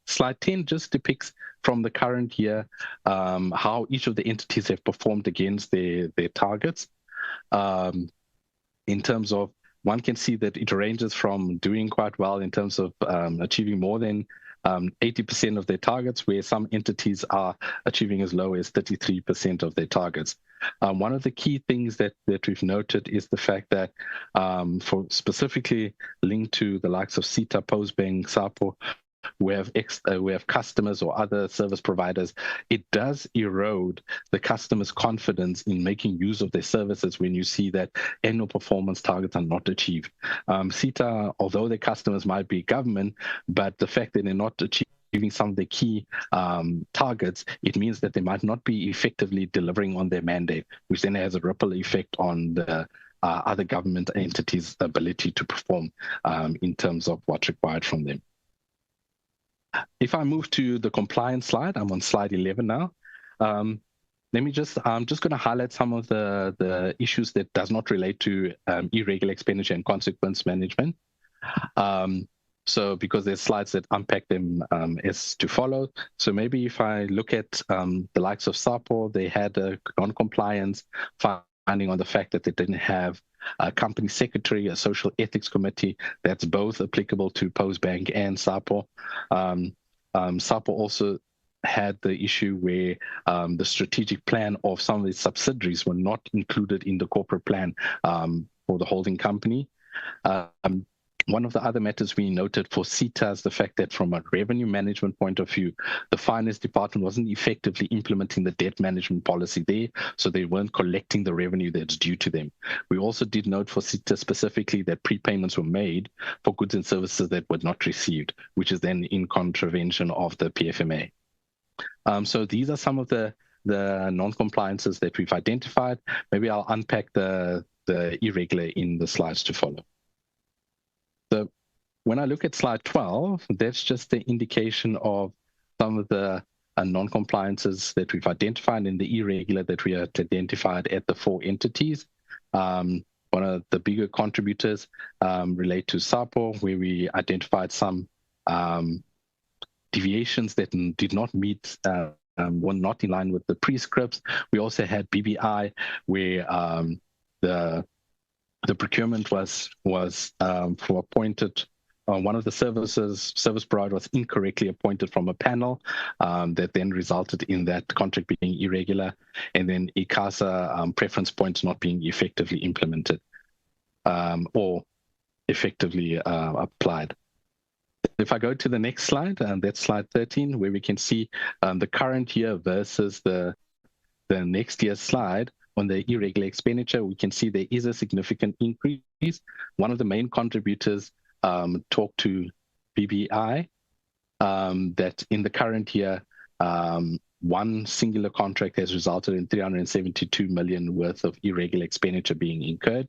just depicts from the current year how each of the entities have performed against their targets in terms of one can see that it ranges from doing quite well in terms of achieving more than 80% of their targets, where some entities are achieving as low as 33% of their targets. One of the key things that we've noted is the fact that for specifically linked to the likes of SITA, Postbank, SAPO, we have customers or other service providers, it does erode the customer's confidence in making use of their services when you see that annual performance targets are not achieved. SITA, although their customers might be government, but the fact that they're not achieving some of the key targets, it means that they might not be effectively delivering on their mandate, which then has a ripple effect on the other government entities' ability to perform in terms of what's required from them. If I move to the compliance slide, I'm on slide 11 now. I'm just going to highlight some of the issues that does not relate to irregular expenditure and consequence management. So because there's slides that unpack them as to follow. So maybe if I look at the likes of SAPO, they had a non-compliance finding on the fact that they didn't have a company secretary, a social ethics committee that's both applicable to Postbank and SAPO. SAPO also had the issue where the strategic plan of some of its subsidiaries were not included in the corporate plan for the holding company. One of the other matters we noted for SITA is the fact that from a revenue management point of view, the finance department wasn't effectively implementing the debt management policy there, so they weren't collecting the revenue that's due to them. We also did note for SITA specifically that prepayments were made for goods and services that were not received, which is then in contravention of the PFMA. So these are some of the non-compliances that we've identified. Maybe I'll unpack the irregular in the slides to follow. So when I look at slide 12, that's just the indication of some of the non-compliances that we've identified in the irregular that we had identified at the 4 entities. One of the bigger contributors relate to SAPO, where we identified some deviations that did not meet, were not in line with the prescripts. We also had BBI, where the procurement was for appointed, one of the service provider was incorrectly appointed from a panel that then resulted in that contract being irregular, and then AGSA preference points not being effectively implemented or effectively applied. If I go to the next slide, and that's slide 13, where we can see the current year versus the next year's slide. On the irregular expenditure, we can see there is a significant increase. One of the main contributors talked to BBI, that in the current year, one singular contract has resulted in 372 million worth of irregular expenditure being incurred.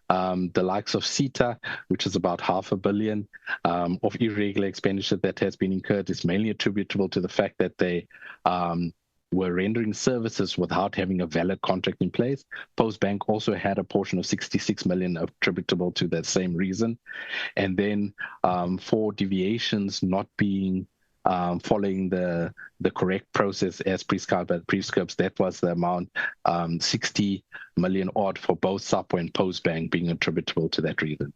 The likes of SITA, which is about $500 million of irregular expenditure that has been incurred, is mainly attributable to the fact that they were rendering services without having a valid contract in place. Postbank also had a portion of 66 million attributable to that same reason. And then for deviations not being following the correct process as prescribed by prescripts, that was the amount 60 million odd for both SAPO and Postbank being attributable to that reason.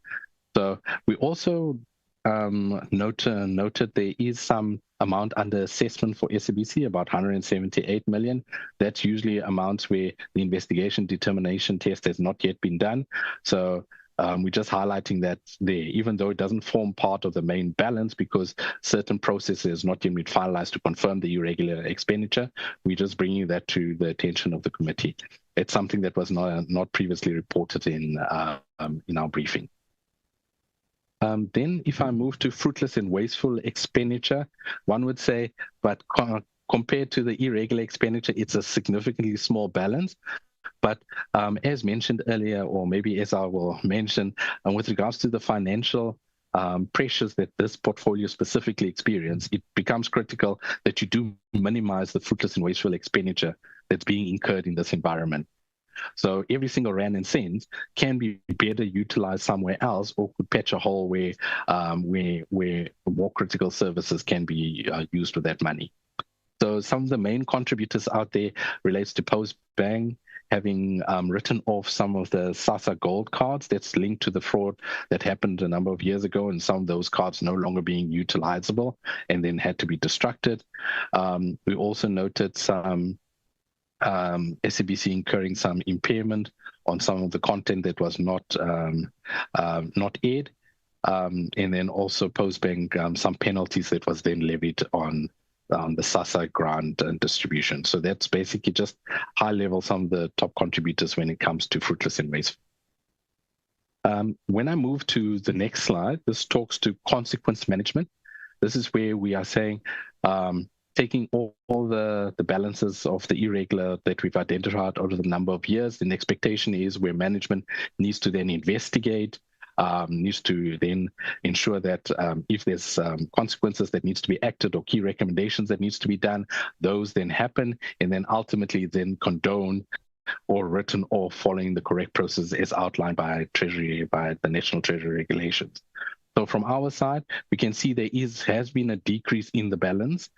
So we also noted there is some amount under assessment for SABC, about 178 million. That's usually amounts where the investigation determination test has not yet been done. So we're just highlighting that there, even though it doesn't form part of the main balance because certain processes not yet been finalized to confirm the irregular expenditure, we're just bringing that to the attention of the committee. It's something that was not previously reported in our briefing. Then if I move to fruitless and wasteful expenditure, one would say, but compared to the irregular expenditure, it's a significantly small balance. But as mentioned earlier, or maybe as I will mention, with regards to the financial pressures that this portfolio specifically experience, it becomes critical that you do minimize the fruitless and wasteful expenditure that's being incurred in this environment. So every single rand and cents can be better utilized somewhere else, or could patch a hole where more critical services can be used with that money. So some of the main contributors out there relates to Postbank having written off some of the SASA gold cards that's linked to the fraud that happened a number of years ago, and some of those cards no longer being utilizable and then had to be destructed. We also noted some SABC incurring some impairment on some of the content that was not aired, and then also Postbank some penalties that was then levied on the SASA grant and distribution. So that's basically just high level some of the top contributors when it comes to fruitless and wasteful. When I move to the next slide, this talks to consequence management. This is where we are saying, taking all the balances of the irregular that we've identified over the number of years, then the expectation is where management needs to then investigate, needs to then ensure that if there's consequences that needs to be acted or key recommendations that needs to be done, those then happen, and then ultimately then condone or written off following the correct process as outlined by Treasury, by the National Treasury regulations. So from our side, we can see there has been a decrease in the balance.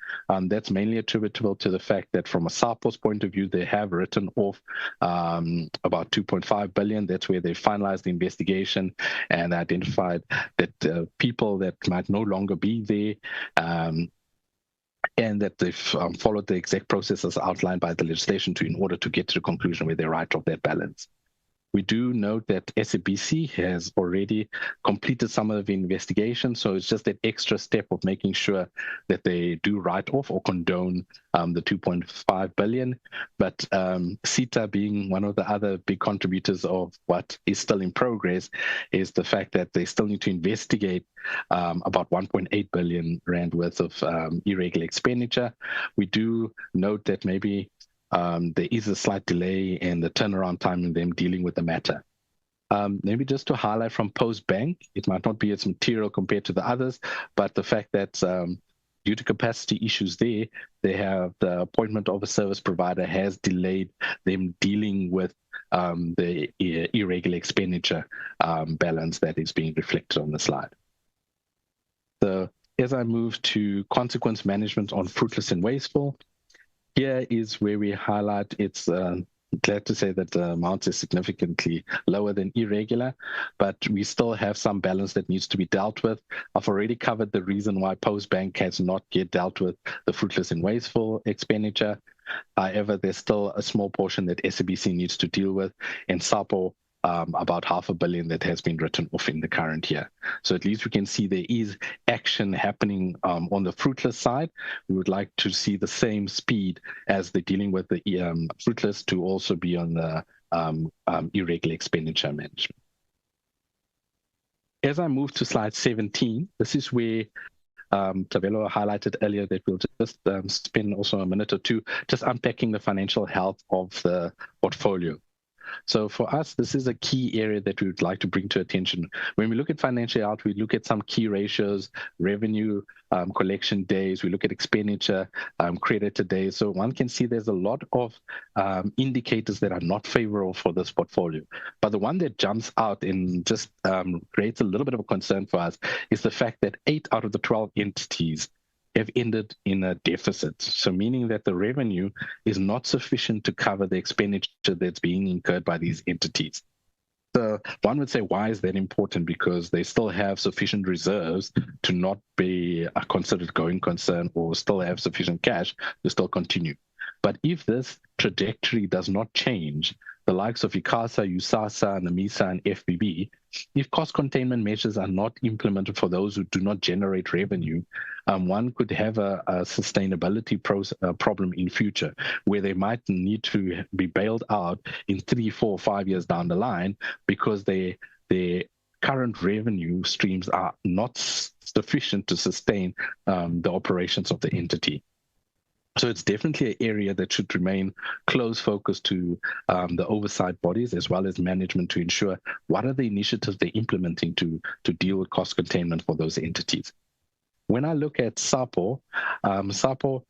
That's mainly attributable to the fact that from a SAPO's point of view, they have written off about 2.5 billion. That's where they finalized the investigation and identified that people that might no longer be there, and that they've followed the exact processes outlined by the legislation in order to get to the conclusion where they write off that balance. We do note that SABC has already completed some of the investigation, so it's just that extra step of making sure that they do write off or condone the 2.5 billion. But SITA, being one of the other big contributors of what is still in progress, is the fact that they still need to investigate about 1.8 billion rand worth of irregular expenditure. We do note that maybe there is a slight delay in the turnaround time in them dealing with the matter. Maybe just to highlight from Postbank, it might not be as material compared to the others, but the fact that due to capacity issues there, they have the appointment of a service provider has delayed them dealing with the irregular expenditure balance that is being reflected on the slide. So as I move to consequence management on fruitless and wasteful, here is where we highlight it's glad to say that the amount is significantly lower than irregular, but we still have some balance that needs to be dealt with. I've already covered the reason why Postbank has not yet dealt with the fruitless and wasteful expenditure. However, there's still a small portion that SABC needs to deal with, and SAPO about 500 million that has been written off in the current year. So at least we can see there is action happening on the fruitless side. We would like to see the same speed as they're dealing with the fruitless to also be on the irregular expenditure management. As I move to slide 17, this is where Tabelo highlighted earlier that we'll just spend also a minute or two just unpacking the financial health of the portfolio. So for us, this is a key area that we would like to bring to attention. When we look at financial health, we look at some key ratios, revenue, collection days, we look at expenditure, creditor days. So one can see there's a lot of indicators that are not favorable for this portfolio. But the one that jumps out and just creates a little bit of a concern for us is the fact that 8 out of the 12 entities have ended in a deficit. So meaning that the revenue is not sufficient to cover the expenditure that's being incurred by these entities. So one would say, why is that important? Because they still have sufficient reserves to not be considered going concern or still have sufficient cash to still continue. But if this trajectory does not change, the likes of ICASA, USAASA, NAMISA, and FBB, if cost containment measures are not implemented for those who do not generate revenue, one could have a sustainability problem in future where they might need to be bailed out in 3, 4, 5 years down the line because their current revenue streams are not sufficient to sustain the operations of the entity. So it's definitely an area that should remain close focus to the oversight bodies as well as management to ensure what are the initiatives they're implementing to deal with cost containment for those entities. When I look at SAPO, SAPO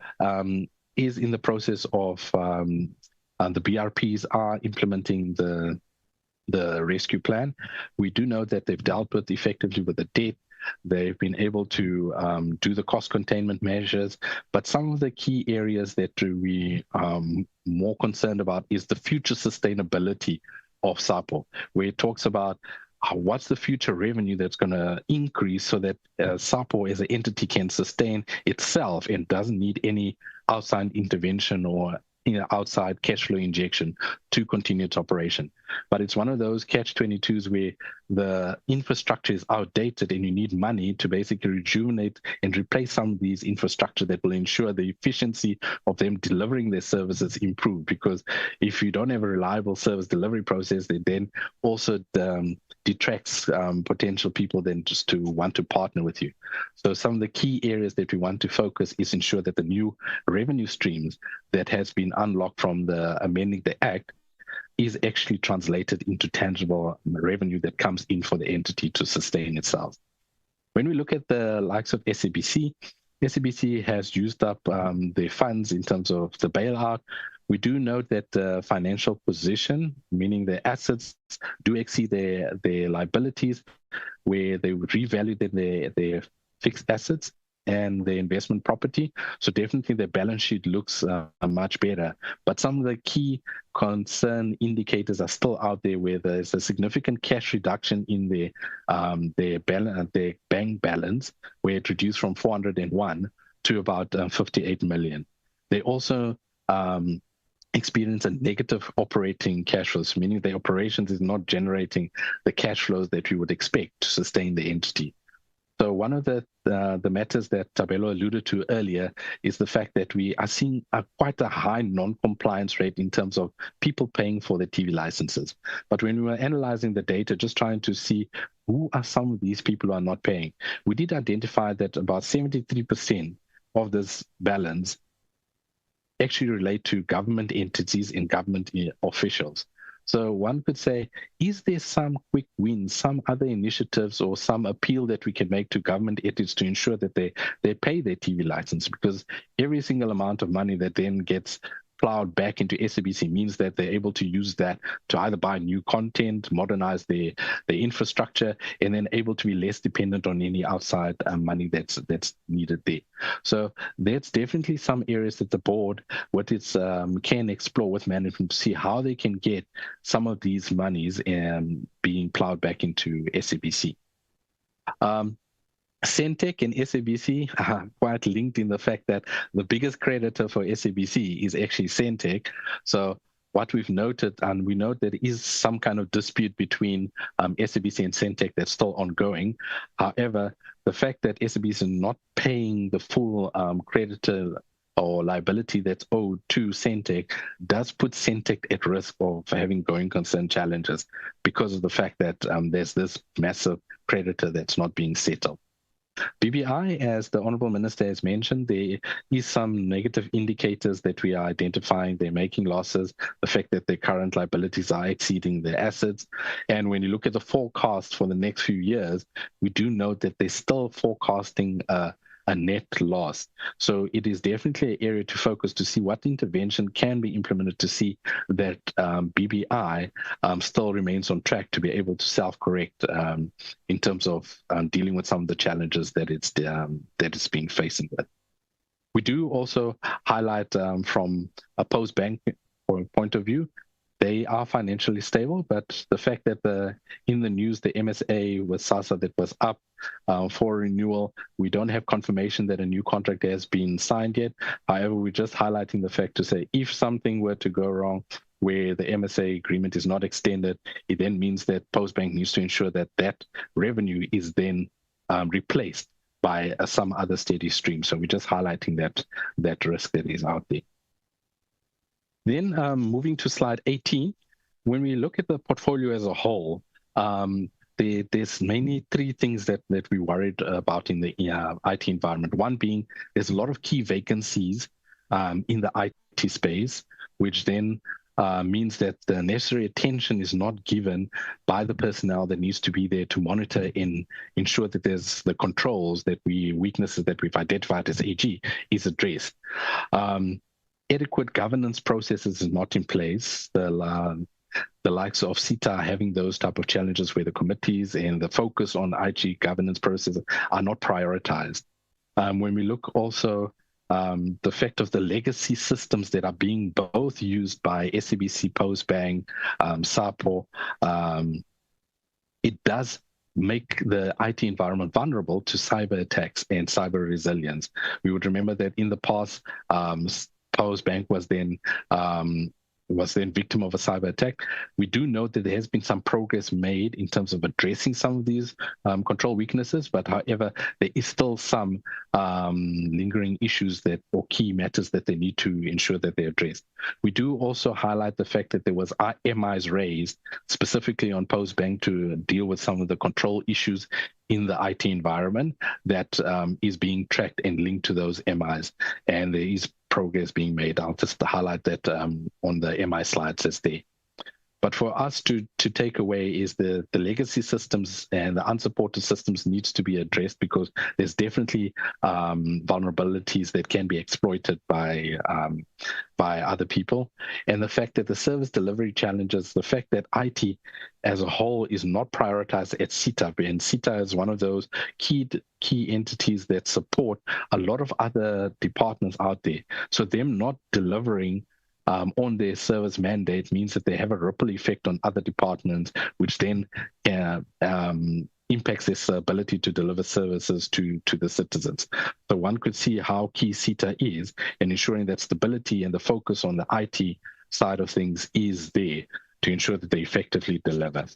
is in the process of the BRPs are implementing the rescue plan. We do know that they've dealt with effectively with the debt They've been able to do the cost containment measures. But some of the key areas that we are more concerned about is the future sustainability of SAPO, where it talks about what's the future revenue that's going to increase so that SAPO as an entity can sustain itself and doesn't need any outside intervention or outside cash flow injection to continue its operation. But it's one of those catch-22s where the infrastructure is outdated and you need money to basically rejuvenate and replace some of these infrastructure that will ensure the efficiency of them delivering their services improve. Because if you don't have a reliable service delivery process, it then also detracts potential people then just to want to partner with you. So some of the key areas that we want to focus is ensure that the new revenue streams that has been unlocked from the amending the Act is actually translated into tangible revenue that comes in for the entity to sustain itself. When we look at the likes of SABC, SABC has used up their funds in terms of the bailout. We do note that the financial position, meaning their assets, do exceed their liabilities, where they would revalue their fixed assets and the investment property. So definitely the balance sheet looks much better. But some of the key concern indicators are still out there, where there's a significant cash reduction in their bank balance, where it reduced from 401 to about 58 million. They also experience a negative operating cash flows, meaning the operations is not generating the cash flows that we would expect to sustain the entity. So one of the matters that Tabelo alluded to earlier is the fact that we are seeing quite a high non-compliance rate in terms of people paying for the TV licenses. But when we were analyzing the data, just trying to see who are some of these people who are not paying, we did identify that about 73% of this balance actually relate to government entities and government officials. So one could say, is there some quick wins, some other initiatives or some appeal that we can make to government entities to ensure that they pay their TV license? Because every single amount of money that then gets plowed back into SABC means that they're able to use that to either buy new content, modernize their infrastructure, and then able to be less dependent on any outside money that's needed there. So that's definitely some areas that the board, what it's can explore with management to see how they can get some of these monies being plowed back into SABC. SENTECH and SABC are quite linked in the fact that the biggest creditor for SABC is actually SENTECH. So what we've noted, and we note that there is some kind of dispute between SABC and SENTECH that's still ongoing. However, the fact that SABC is not paying the full creditor or liability that's owed to SENTECH does put SENTECH at risk of having going concern challenges because of the fact that there's this massive creditor that's not being settled. BBI, as the Honourable Minister has mentioned, there is some negative indicators that we are identifying. They're making losses, the fact that their current liabilities are exceeding their assets. And when you look at the forecast for the next few years, we do note that they're still forecasting a net loss. So it is definitely an area to focus to see what intervention can be implemented to see that BBI still remains on track to be able to self-correct in terms of dealing with some of the challenges that it's been facing with. We do also highlight from a post-bank point of view, they are financially stable, but the fact that in the news, the MSA with SASA that was up for renewal, we don't have confirmation that a new contract has been signed yet. However, we're just highlighting the fact to say if something were to go wrong where the MSA agreement is not extended, it then means that Postbank needs to ensure that that revenue is then replaced by some other steady stream. So we're just highlighting that risk that is out there. Then moving to slide 18, when we look at the portfolio as a whole, there's mainly three things that we worried about in the IT environment. One being there's a lot of key vacancies in the IT space, which then means that the necessary attention is not given by the personnel that needs to be there to monitor and ensure that there's the controls weaknesses that we've identified as AG is addressed. Adequate governance processes is not in place. The the likes of SITA having those type of challenges where the committees and the focus on IT governance processes are not prioritized. When we look also the effect of the legacy systems that are being both used by SABC, Postbank, SAPO, it does make the IT environment vulnerable to cyber attacks and cyber resilience. We would remember that in the past, Postbank was then victim of a cyber attack. We do note that there has been some progress made in terms of addressing some of these control weaknesses, but however, there is still some lingering issues or key matters that they need to ensure that they're addressed. We do also highlight the fact that there was MIs raised specifically on Postbank to deal with some of the control issues in the IT environment that is being tracked and linked to those MIs, and there is progress being made. I'll just highlight that on the MI slide says there. But for us to take away is the legacy systems and the unsupported systems needs to be addressed, because there's definitely vulnerabilities that can be exploited by other people. And the fact that the service delivery challenges, the fact that IT as a whole is not prioritized at SITA, and SITA is one of those key entities that support a lot of other departments out there. So them not delivering on their service mandate means that they have a ripple effect on other departments, which then impacts this ability to deliver services to the citizens. So one could see how key SITA is in ensuring that stability and the focus on the IT side of things is there to ensure that they effectively deliver.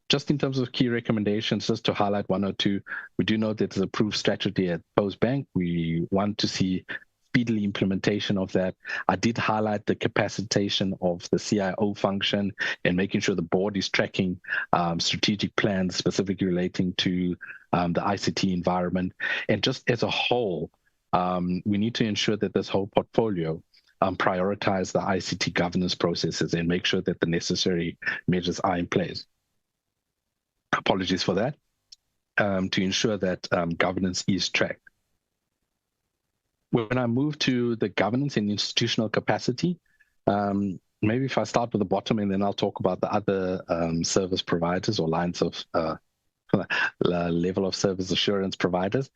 Just in terms of key recommendations, just to highlight one or two, we do know that there's approved strategy at Postbank. We want to see speedily implementation of that. I did highlight the capacitation of the CIO function and making sure the board is tracking strategic plans specifically relating to the ICT environment. And just as a whole, we need to ensure that this whole portfolio prioritize the ICT governance processes and make sure that the necessary measures are in place. Apologies for that, to ensure that governance is tracked. When I move to the governance and institutional capacity, maybe if I start with the bottom and then I'll talk about the other service providers or lines of level of service assurance providers,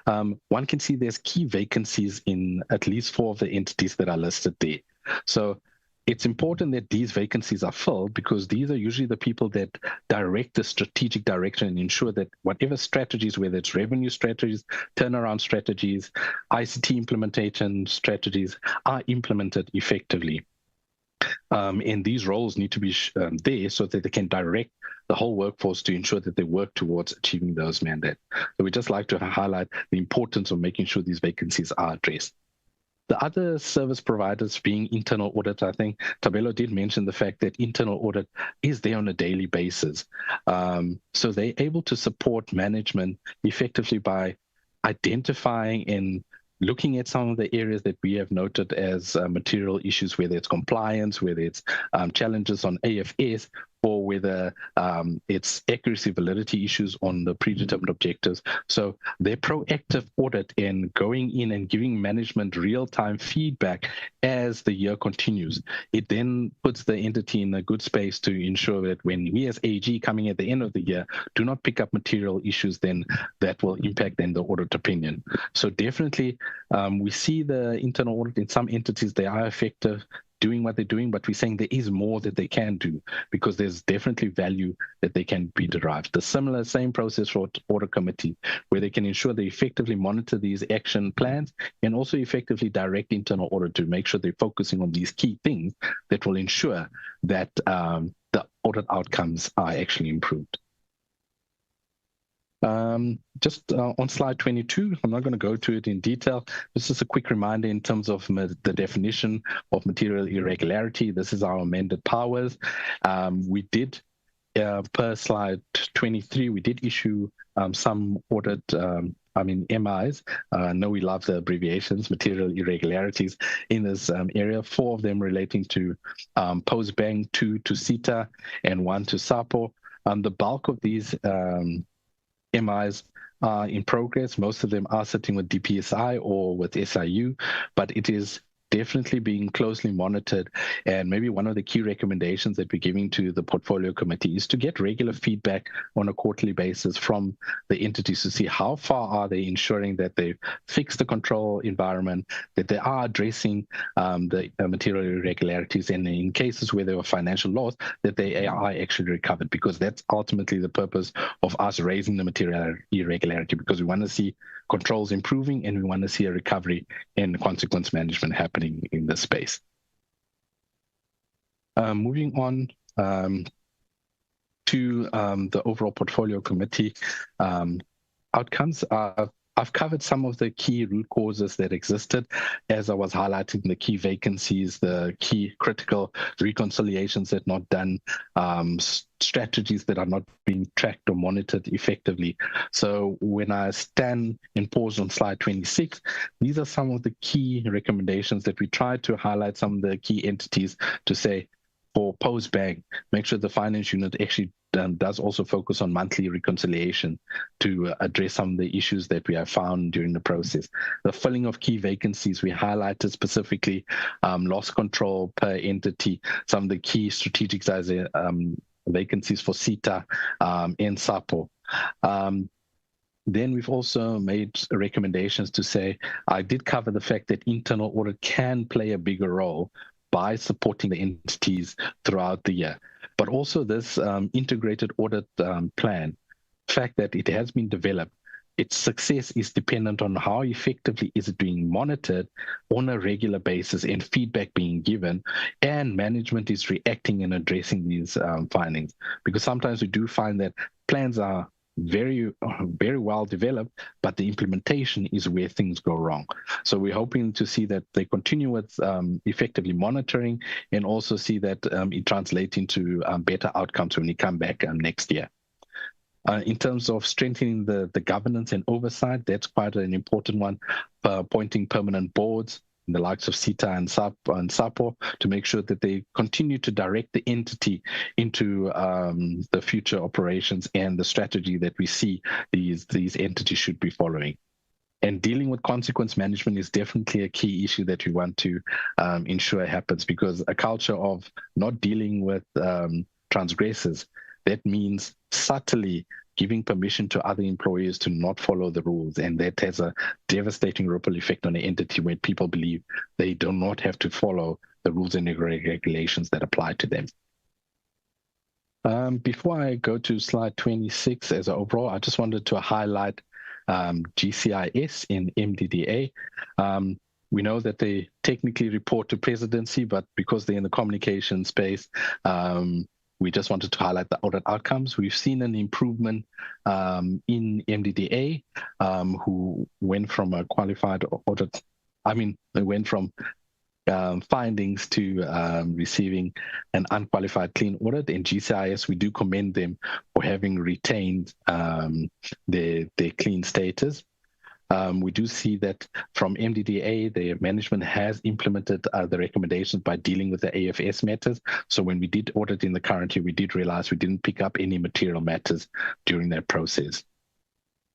one can see there's key vacancies in at least 4 of the entities that are listed there. So it's important that these vacancies are filled, because these are usually the people that direct the strategic direction and ensure that whatever strategies, whether it's revenue strategies, turnaround strategies, ICT implementation strategies, are implemented effectively. And these roles need to be there so that they can direct the whole workforce to ensure that they work towards achieving those mandates. So we just like to highlight the importance of making sure these vacancies are addressed. The other service providers being internal audit, I think Tabelo did mention the fact that internal audit is there on a daily basis. So they're able to support management effectively by identifying and looking at some of the areas that we have noted as material issues, whether it's compliance, whether it's challenges on AFS, or whether it's accuracy validity issues on the predetermined objectives. So their proactive audit and going in and giving management real-time feedback as the year continues, it then puts the entity in a good space to ensure that when we as AG coming at the end of the year do not pick up material issues, then that will impact then the audit opinion. So definitely we see the internal audit in some entities, they are effective, doing what they're doing, but we're saying there is more that they can do, because there's definitely value that they can be derived. The same process for audit committee, where they can ensure they effectively monitor these action plans and also effectively direct internal audit to make sure they're focusing on these key things that will ensure that the audit outcomes are actually improved. Just on slide 22, I'm not going to go to it in detail. This is a quick reminder in terms of the definition of material irregularity. This is our amended powers. We did, per slide 23, we did issue some audit, MIs. I know we love the abbreviations, material irregularities in this area, 4 of them relating to Postbank, 2 to SITA, and 1 to SAPO. The bulk of these MIs are in progress. Most of them are sitting with DPSI or with SIU, but it is definitely being closely monitored. And maybe one of the key recommendations that we're giving to the portfolio committee is to get regular feedback on a quarterly basis from the entities to see how far are they ensuring that they've fixed the control environment, that they are addressing the material irregularities, and in cases where there were financial loss, that they are actually recovered, because that's ultimately the purpose of us raising the material irregularity, because we want to see controls improving and we want to see a recovery and consequence management happening in this space. Moving on to the overall portfolio committee outcomes. I've covered some of the key root causes that existed as I was highlighting the key vacancies, the key critical reconciliations that not done, strategies that are not being tracked or monitored effectively. So when I stand and pause on slide 26, these are some of the key recommendations that we tried to highlight some of the key entities to say, for post-bank, make sure the finance unit actually does also focus on monthly reconciliation to address some of the issues that we have found during the process. The filling of key vacancies, we highlighted specifically loss control per entity, some of the key strategic vacancies for SITA and SAPO. Then we've also made recommendations to say, I did cover the fact that internal audit can play a bigger role by supporting the entities throughout the year. But also this integrated audit plan, the fact that it has been developed, its success is dependent on how effectively is it being monitored on a regular basis and feedback being given, and management is reacting and addressing these findings. Because sometimes we do find that plans are very well developed, but the implementation is where things go wrong. So we're hoping to see that they continue with effectively monitoring, and also see that it translates into better outcomes when we come back next year. In terms of strengthening the governance and oversight, that's quite an important one, appointing permanent boards, the likes of SITA and SAPO, to make sure that they continue to direct the entity into the future operations and the strategy that we see these entities should be following. And dealing with consequence management is definitely a key issue that we want to ensure happens, because a culture of not dealing with transgressors, that means subtly giving permission to other employees to not follow the rules, and that has a devastating ripple effect on the entity when people believe they do not have to follow the rules and regulations that apply to them. Before I go to slide 26 as an overall, I just wanted to highlight GCIS in MDDA. We know that they technically report to presidency, but because they're in the communication space, we just wanted to highlight the audit outcomes. We've seen an improvement in MDDA, who went from a qualified audit. They went from findings to receiving an unqualified clean audit. In GCIS, we do commend them for having retained their clean status. We do see that from MDDA, the management has implemented the recommendations by dealing with the AFS matters. So when we did audit in the current year, we did realize we didn't pick up any material matters during that process.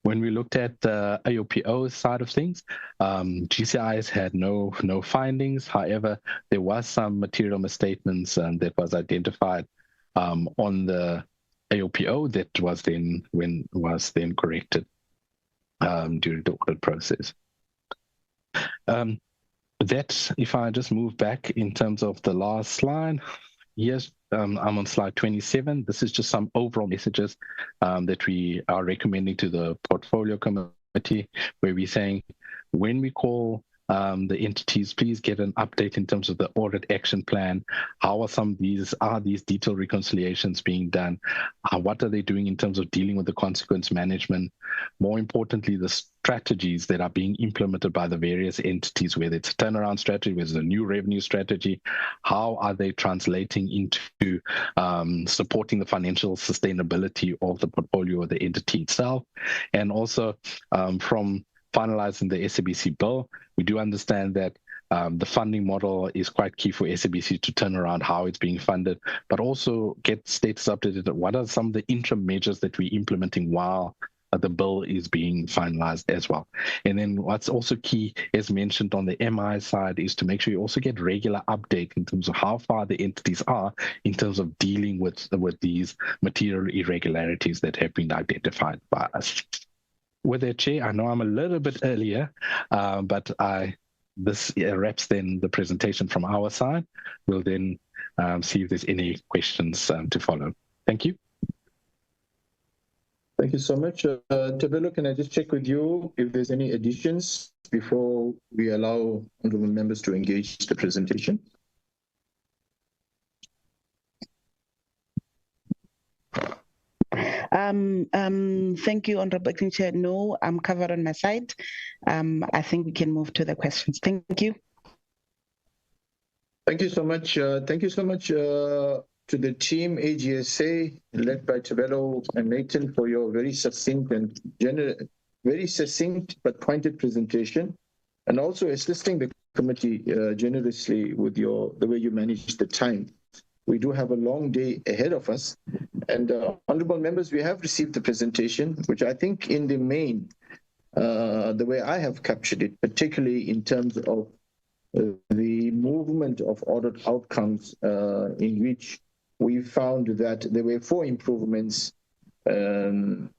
When we looked at the AOPO side of things, GCIS had no findings. However, there was some material misstatements that was identified on the AOPO that was then corrected during the audit process. That, if I just move back in terms of the last slide, yes, I'm on slide 27. This is just some overall messages that we are recommending to the portfolio committee, where we're saying, when we call the entities, please get an update in terms of the audit action plan. How are these detailed reconciliations being done? What are they doing in terms of dealing with the consequence management? More importantly, the strategies that are being implemented by the various entities, whether it's a turnaround strategy, whether it's a new revenue strategy, how are they translating into supporting the financial sustainability of the portfolio of the entity itself? And also from finalizing the SABC bill, we do understand that the funding model is quite key for SABC to turn around how it's being funded, but also get status updated. What are some of the interim measures that we're implementing while the bill is being finalized as well. And then what's also key, as mentioned on the MI side, is to make sure you also get regular update in terms of how far the entities are in terms of dealing with these material irregularities that have been identified by us. With that, Chair, I know I'm a little bit earlier, but this wraps then the presentation from our side. We'll then see if there's any questions to follow. Thank you.
Thank you so much. Tabelo, can I just check with you if there's any additions before we allow honorable members to engage the presentation?
Thank you, Honorable Acting Chair. No, I'm covered on my side. I think we can move to the questions. Thank you.
Thank you so much. Thank you so much to the team AGSA led by Tabelo and Nathan for your very succinct but pointed presentation, and also assisting the committee generously with the way you manage the time. We do have a long day ahead of us, and honorable members, we have received the presentation, which I think in the main, the way I have captured it, particularly in terms of the movement of audit outcomes, in which we found that there were 4 improvements and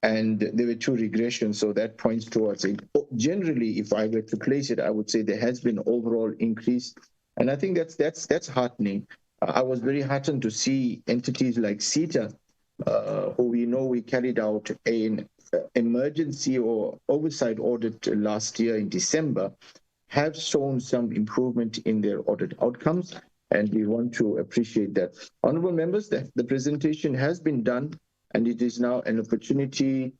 there were 2 regressions, so that points towards it. Generally, if I were to place it, I would say there has been overall increase, and I think that's heartening. I was very heartened to see entities like SITA, who we know we carried out an emergency or oversight audit last year in December, have shown some improvement in their audit outcomes, and we want to appreciate that. Honorable members, the presentation has been done, and it is now an opportunity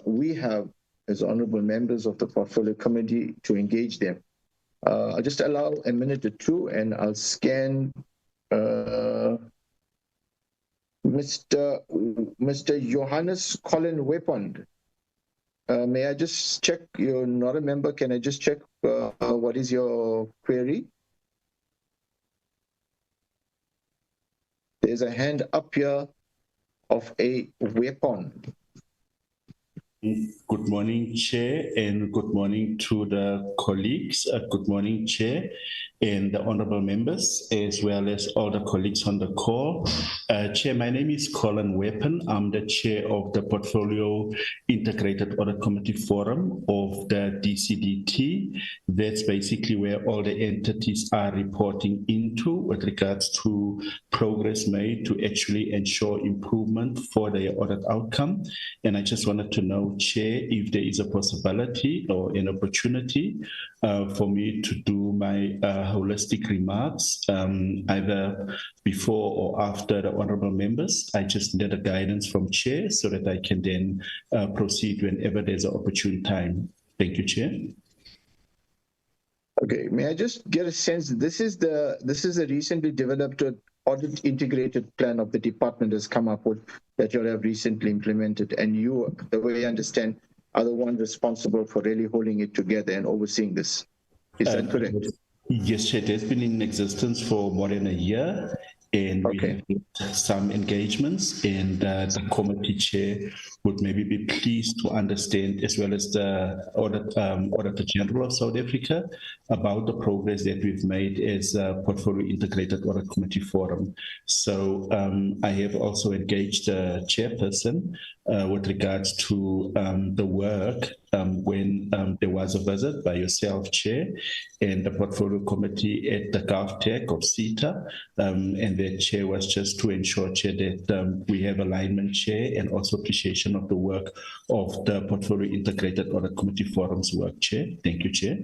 we have as honorable members of the Portfolio Committee to engage them. I'll just allow a minute or two, and I'll scan Mr. Johannes Colin Weapon. May I just check, you're not a member, can I just check what is your query? There's a hand up here of a weapon.
Good morning, Chair, and good morning to the colleagues. Good morning, Chair, and the honorable members, as well as all the colleagues on the call. Chair, my name is Colin Weapon. I'm the chair of the Portfolio Integrated Audit Committee Forum of the DCDT. That's basically where all the entities are reporting into with regards to progress made to actually ensure improvement for their audit outcome. And I just wanted to know, Chair, if there is a possibility or an opportunity for me to do my holistic remarks either before or after the honorable members. I just need a guidance from Chair so that I can then proceed whenever there's an opportune time. Thank you, Chair.
Okay, may I just get a sense, this is a recently developed audit integrated plan of the department has come up with that you have recently implemented, and you, the way I understand, are the one responsible for really holding it together and overseeing this. Is that correct?
Yes, it has been in existence for more than a year, and we have some engagements, and the committee chair would maybe be pleased to understand, as well as the Auditor-General of South Africa, about the progress that we've made as a Portfolio Integrated Audit Committee Forum. So I have also engaged the chairperson with regards to the work when there was a visit by yourself, Chair, and the Portfolio Committee at the GovTech of SITA, and the Chair was just to ensure, Chair, that we have alignment, Chair, and also appreciation of the work of the Portfolio Integrated Audit Committee Forum's work, Chair. Thank you, Chair.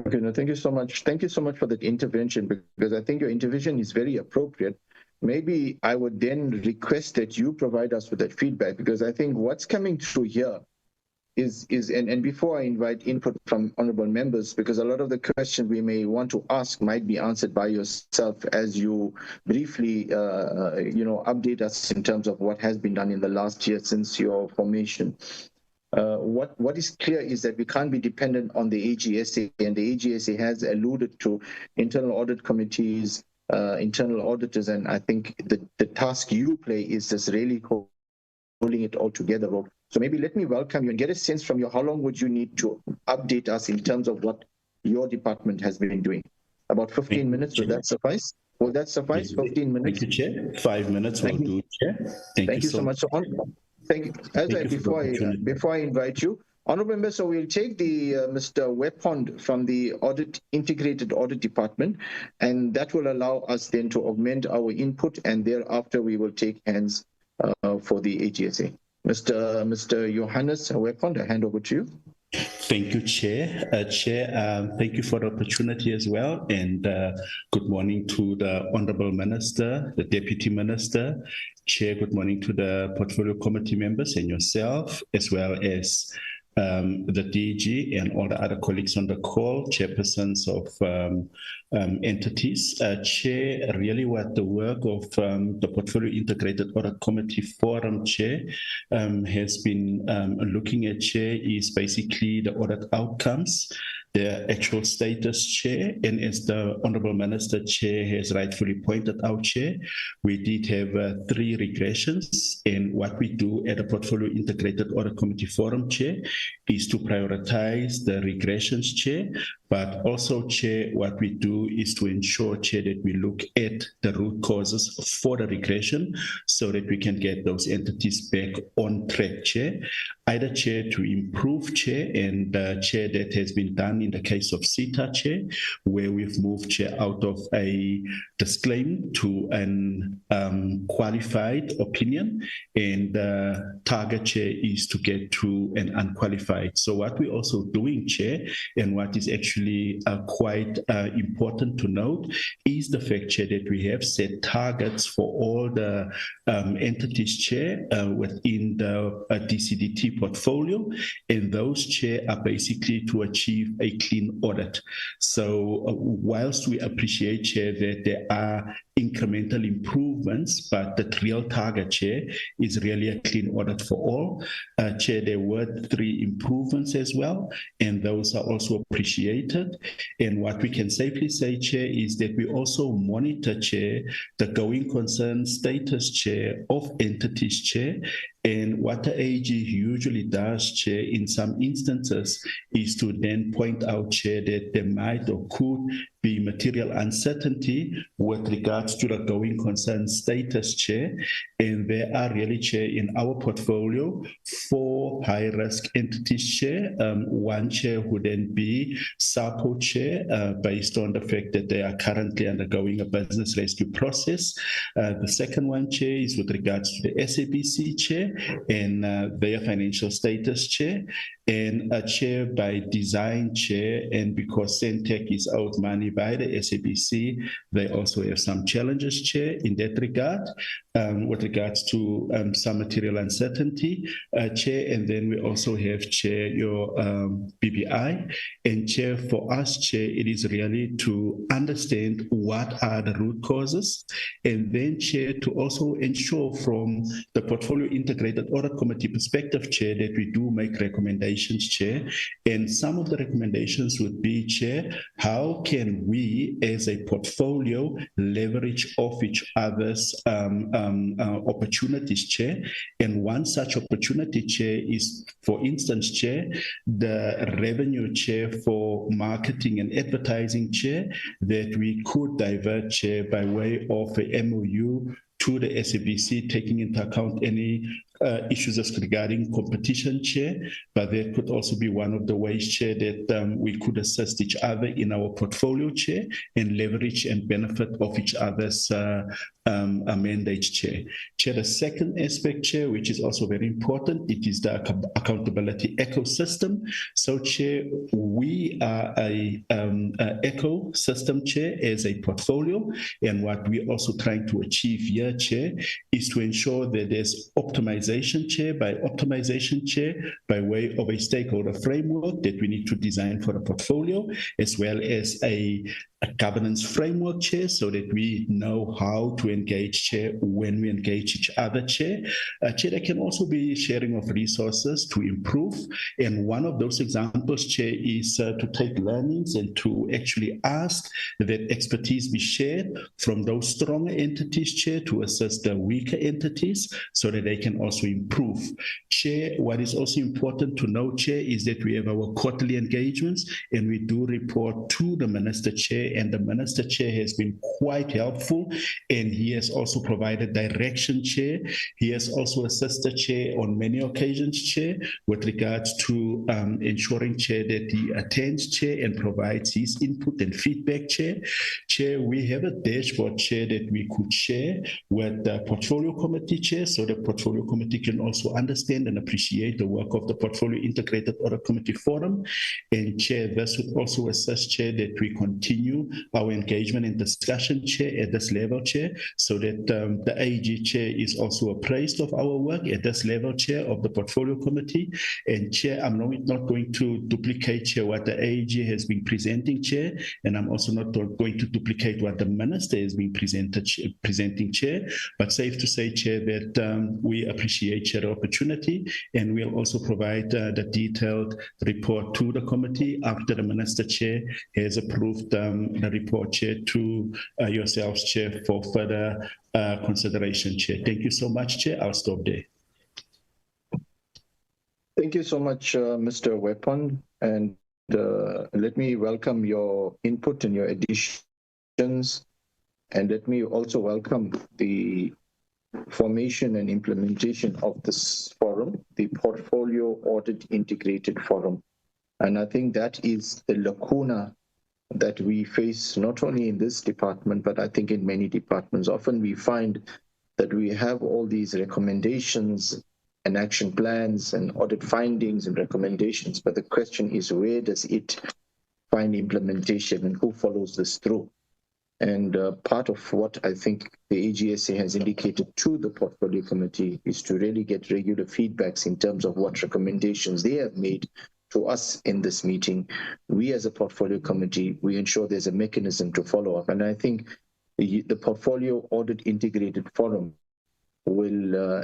Okay, no, thank you so much. Thank you so much for that intervention, because I think your intervention is very appropriate. Maybe I would then request that you provide us with that feedback, because I think what's coming through here is and before I invite input from honorable members, because a lot of the questions we may want to ask might be answered by yourself as you briefly update us in terms of what has been done in the last year since your formation. What is clear is that we can't be dependent on the AGSA, and the AGSA has alluded to internal audit committees, internal auditors, and I think the task you play is just really rolling it all together. So maybe let me welcome you and get a sense from you, how long would you need to update us in terms of what your department has been doing? About 15 minutes, would that suffice? Will that suffice, 15 minutes?
Thank you, Chair. 5 minutes will do, Chair. Thank you so much.
Thank you. Before I invite you, Honourable Members, so we'll take the Mr. Wepond from the Integrated Audit Department, and that will allow us then to augment our input, and thereafter we will take hands for the AGSA. Mr. Johannes Wepond, I hand over to you.
Thank you, Chair. Chair, thank you for the opportunity as well, and good morning to the Honourable Minister, the Deputy Minister. Chair, good morning to the Portfolio Committee members and yourself, as well as the DG and all the other colleagues on the call, chairpersons of entities. Chair, really what the work of the Portfolio Integrated Audit Committee Forum, Chair, has been looking at, Chair, is basically the audit outcomes, the actual status, Chair, and as the Honourable Minister, Chair, has rightfully pointed out, Chair, we did have 3 regressions, and what we do at the Portfolio Integrated Audit Committee Forum, Chair, is to prioritize the regressions, Chair, but also, Chair, what we do is to ensure, Chair, that we look at the root causes for the regression so that we can get those entities back on track, Chair. Either, Chair, to improve, Chair, and Chair, that has been done in the case of SITA, Chair, where we've moved, Chair, out of a disclaim to an qualified opinion, and target, Chair, is to get to an unqualified. So what we're also doing, Chair, and what is actually quite important to note is the fact, Chair, that we have set targets for all the entities, Chair, within the DCDT portfolio, and those, Chair, are basically to achieve a clean audit. So whilst we appreciate, Chair, that there are incremental improvements, but the real target, Chair, is really a clean audit for all. Chair, there were 3 improvements as well, and those are also appreciated. And what we can safely say, Chair, is that we also monitor, Chair, the going concern status, Chair, of entities, Chair. And what the AG usually does, Chair, in some instances, is to then point out, Chair, that there might or could be material uncertainty with regards to the going concern status, Chair. And there are really, Chair, in our portfolio, 4 high-risk entities, Chair. 1, Chair, would then be SAPO, Chair, based on the fact that they are currently undergoing a business rescue process. The second one, Chair, is with regards to the SABC, Chair, and their financial status, Chair. And Chair, by design, Chair, and because SENTECH is out money by the SABC, they also have some challenges, Chair, in that regard, with regards to some material uncertainty, Chair. And then we also have, Chair, your BBI. And Chair, for us, Chair, it is really to understand what are the root causes, and then, Chair, to also ensure from the Portfolio Integrated Audit Committee perspective, Chair, that we do make recommendations, Chair. And some of the recommendations would be, Chair, how can we as a portfolio leverage off each other's opportunities, Chair? And one such opportunity, Chair, is, for instance, Chair, the revenue, Chair, for marketing and advertising, Chair, that we could divert, Chair, by way of a MOU to the SABC, taking into account any issues as regarding competition, Chair, but that could also be one of the ways, Chair, that we could assist each other in our portfolio, Chair, and leverage and benefit of each other's mandates, Chair. Chair, the second aspect, Chair, which is also very important, it is the accountability ecosystem. So, Chair, we are a ecosystem, Chair, as a portfolio, and what we're also trying to achieve here, Chair, is to ensure that there's optimization, Chair, by optimization, Chair, by way of a stakeholder framework that we need to design for the portfolio, as well as a a governance framework, Chair, so that we know how to engage, Chair, when we engage each other, Chair. Chair, there can also be sharing of resources to improve. And one of those examples, Chair, is to take learnings and to actually ask that expertise be shared from those stronger entities, Chair, to assist the weaker entities so that they can also improve. Chair, what is also important to know, Chair, is that we have our quarterly engagements and we do report to the Minister, Chair, and the Minister, Chair, has been quite helpful, and he has also provided direction, Chair. He has also assisted, Chair, on many occasions, Chair, with regards to ensuring, Chair, that he attends, Chair, and provides his input and feedback, Chair. Chair, we have a dashboard, Chair, that we could share with the Portfolio Committee, Chair, so the Portfolio Committee can also understand and appreciate the work of the Portfolio Integrated Audit Committee Forum. And Chair, this would also assist, Chair, that we continue our engagement and discussion, Chair, at this level, Chair, so that the AG, Chair, is also appraised of our work at this level, Chair, of the Portfolio Committee. And Chair, I'm not going to duplicate, Chair, what the AG has been presenting, Chair, and I'm also not going to duplicate what the Minister has been presenting, Chair, but safe to say, Chair, that we appreciate, Chair, the opportunity, and we'll also provide the detailed report to the committee after the Minister, Chair, has approved the report, Chair, to yourselves, Chair, for further consideration, Chair. Thank you so much, Chair. I'll stop there.
Thank you so much, Mr. Weapon, and let me welcome your input and your additions, and let me also welcome the formation and implementation of this forum, the Portfolio Audit Integrated Forum. And I think that is the lacuna that we face not only in this department, but I think in many departments. Often we find that we have all these recommendations and action plans and audit findings and recommendations, but the question is, where does it find implementation and who follows this through? And part of what I think the AGSA has indicated to the Portfolio Committee is to really get regular feedbacks in terms of what recommendations they have made to us in this meeting. We as a Portfolio Committee, we ensure there's a mechanism to follow up. And I think the Portfolio Audit Integrated Forum will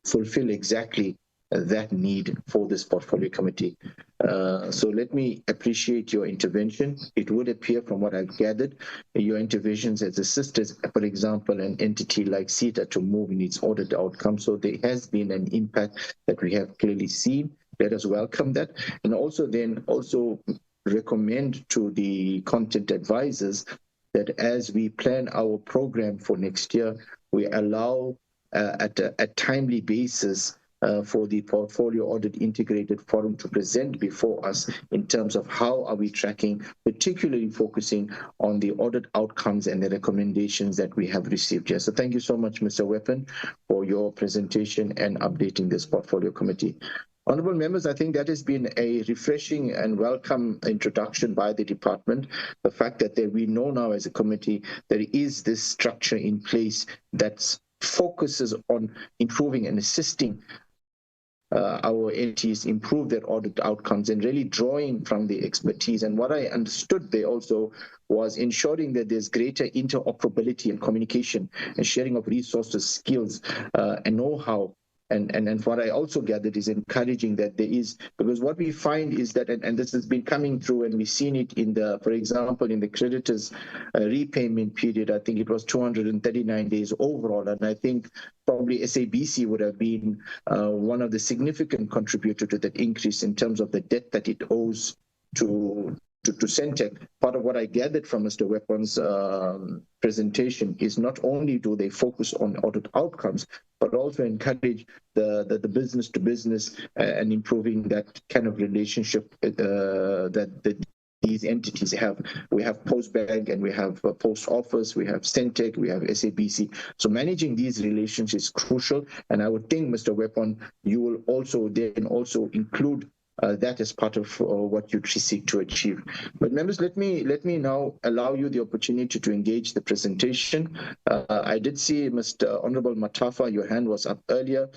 fulfill exactly that need for this Portfolio Committee. So let me appreciate your intervention. It would appear from what I've gathered, your interventions has assisted, for example, an entity like SITA to move in its audit outcome. So there has been an impact that we have clearly seen. Let us welcome that. And also then recommend to the content advisors that as we plan our program for next year, we allow at a timely basis for the Portfolio Audit Integrated Forum to present before us in terms of how are we tracking, particularly focusing on the audit outcomes and the recommendations that we have received here. So thank you so much, Mr. Weapon, for your presentation and updating this Portfolio Committee. Honourable members, I think that has been a refreshing and welcome introduction by the department. The fact that we know now as a committee there is this structure in place that focuses on improving and assisting our entities improve their audit outcomes and really drawing from the expertise. And what I understood there also was ensuring that there's greater interoperability and communication and sharing of resources, skills, and know-how. And what I also gathered is encouraging that there is, because what we find is that, and this has been coming through, and we've seen it in the, for example, in the creditors' repayment period, I think it was 239 days overall, and I think probably SABC would have been one of the significant contributors to that increase in terms of the debt that it owes to SENTECH. Part of what I gathered from Mr. Weapon's presentation is not only do they focus on audit outcomes, but also encourage the business to business and improving that kind of relationship that these entities have. We have Post Bank and we have Post Office, we have SENTECH, we have SABC. So managing these relations is crucial. And I would think, Mr. Weapon, you will also then also include that as part of what you seek to achieve. But members, let me now allow you the opportunity to engage the presentation. I did see Mr. Honorable Matafa, your hand was up earlier.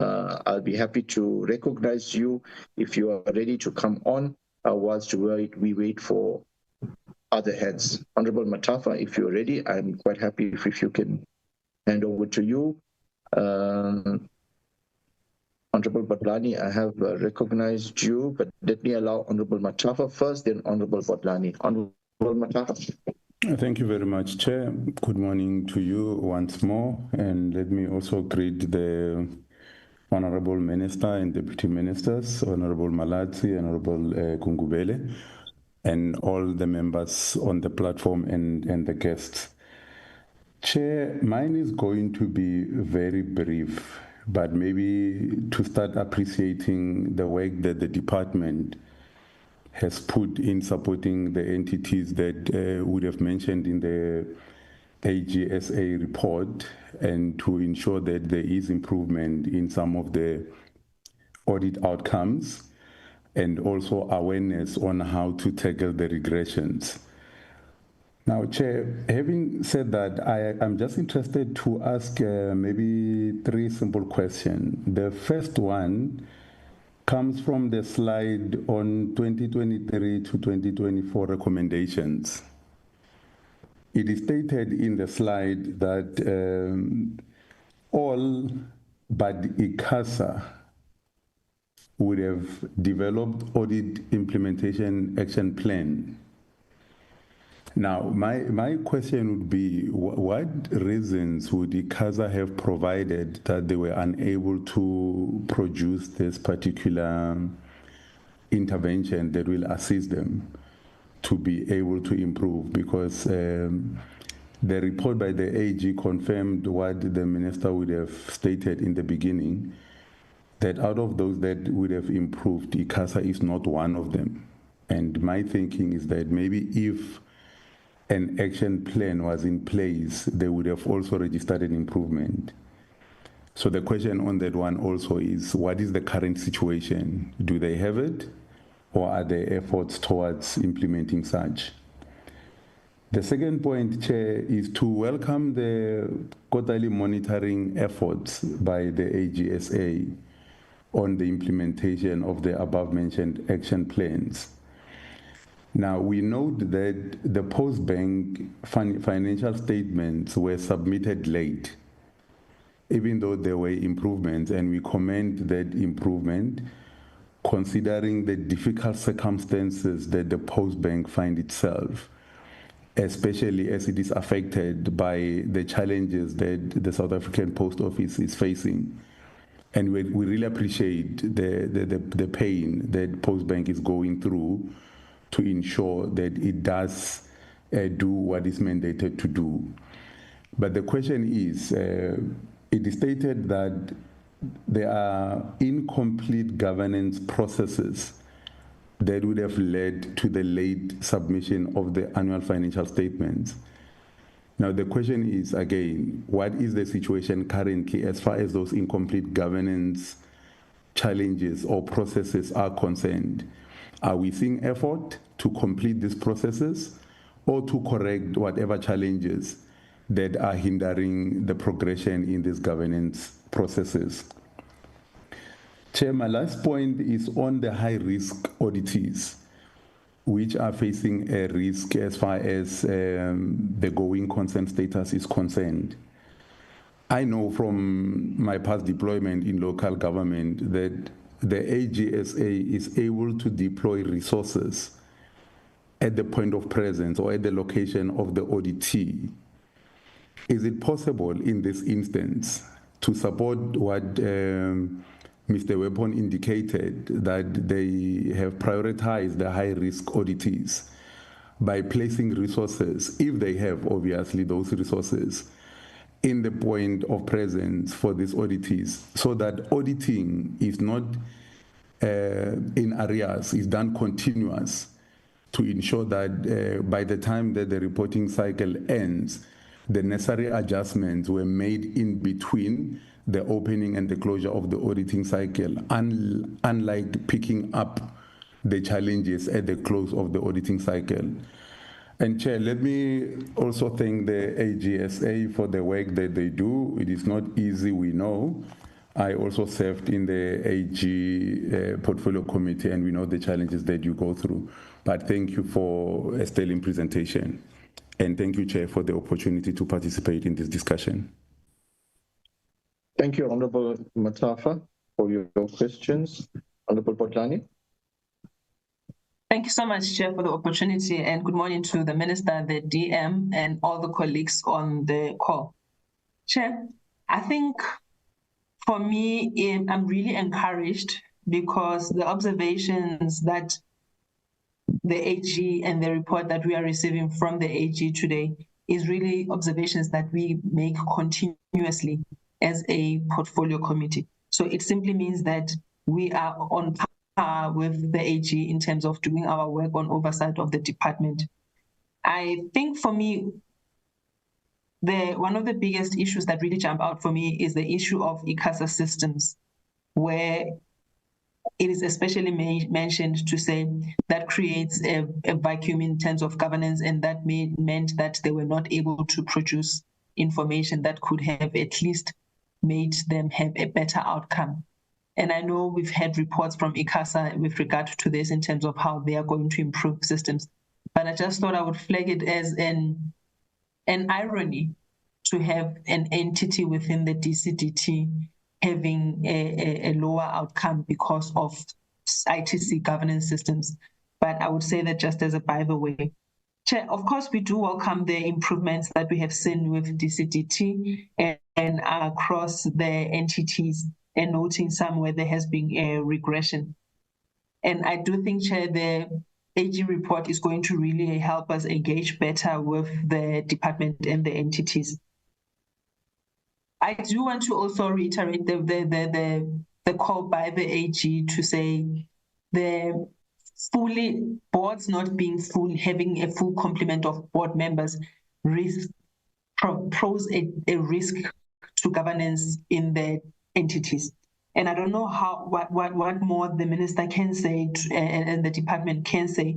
I'll be happy to recognize you if you are ready to come on whilst we wait for other hands. Honorable Matafa, if you're ready, I'm quite happy if you can hand over to you. Honorable Badlani, I have recognized you, but let me allow Honorable Matafa first, then Honorable Badlani. Honorable Matafa.
Thank you very much, Chair. Good morning to you once more, and let me also greet the Honorable Minister and Deputy Ministers, Honorable Malatsi, Honorable Kungubele, and all the members on the platform and the guests. Chair, mine is going to be very brief, but maybe to start appreciating the work that the department has put in supporting the entities that would have mentioned in the AGSA report, and to ensure that there is improvement in some of the audit outcomes, and also awareness on how to tackle the regressions. Now, Chair, having said that, I'm just interested to ask maybe three simple questions. The first one comes from the slide on 2023 to 2024 recommendations. It is stated in the slide that all but ICASA would have developed audit implementation action plan. Now, my question would be, what reasons would ICASA have provided that they were unable to produce this particular intervention that will assist them to be able to improve? Because the report by the AG confirmed what the minister would have stated in the beginning, that out of those that would have improved, ICASA is not one of them. And my thinking is that maybe if an action plan was in place, they would have also registered an improvement. So the question on that one also is, what is the current situation? Do they have it, or are there efforts towards implementing such? The second point, Chair, is to welcome the quarterly monitoring efforts by the AGSA on the implementation of the above-mentioned action plans. Now, we note that the post-bank financial statements were submitted late, even though there were improvements, and we commend that improvement, considering the difficult circumstances that the post-bank find itself, especially as it is affected by the challenges that the South African Post Office is facing. And we really appreciate the pain that Postbank is going through to ensure that it does do what is mandated to do. But the question is, it is stated that there are incomplete governance processes that would have led to the late submission of the annual financial statements. Now, the question is, again, what is the situation currently as far as those incomplete governance challenges or processes are concerned? Are we seeing effort to complete these processes or to correct whatever challenges that are hindering the progression in these governance processes? Chair, my last point is on the high-risk auditees, which are facing a risk as far as the going concern status is concerned. I know from my past deployment in local government that the AGSA is able to deploy resources at the point of presence or at the location of the auditee. Is it possible in this instance to support what Mr. Weapon indicated, that they have prioritized the high-risk auditees by placing resources, if they have obviously those resources, in the point of presence for these auditees, so that auditing is not in arrears, is done continuous, to ensure that by the time that the reporting cycle ends, the necessary adjustments were made in between the opening and the closure of the auditing cycle, unlike picking up the challenges at the close of the auditing cycle. And Chair, let me also thank the AGSA for the work that they do. It is not easy, we know, I also served in the AG portfolio committee, and we know the challenges that you go through. But thank you for a sterling presentation. And thank you, Chair, for the opportunity to participate in this discussion.
Thank you, Honorable Matafa, for your questions. Honorable Potlani.
Thank you so much, Chair, for the opportunity, and good morning to the Minister, the DM, and all the colleagues on the call. Chair, I think for me, I'm really encouraged because the observations that the AG and the report that we are receiving from the AG today is really observations that we make continuously as a portfolio committee. So it simply means that we are on par with the AG in terms of doing our work on oversight of the department. I think for me, one of the biggest issues that really jump out for me is the issue of AGSA systems, where it is especially mentioned to say that creates a vacuum in terms of governance, and that meant that they were not able to produce information that could have at least made them have a better outcome. And I know we've had reports from AGSA with regard to this in terms of how they are going to improve systems. But I just thought I would flag it as an irony to have an entity within the DCDT having a lower outcome because of ITC governance systems. But I would say that just as a by the way. Chair, of course, we do welcome the improvements that we have seen with DCDT and across the entities, and noting some where there has been a regression. And I do think, Chair, the AG report is going to really help us engage better with the department and the entities. I do want to also reiterate the call by the AG to say the boards not being having a full complement of board members pose a risk to governance in the entities. And I don't know what more the minister can say and the department can say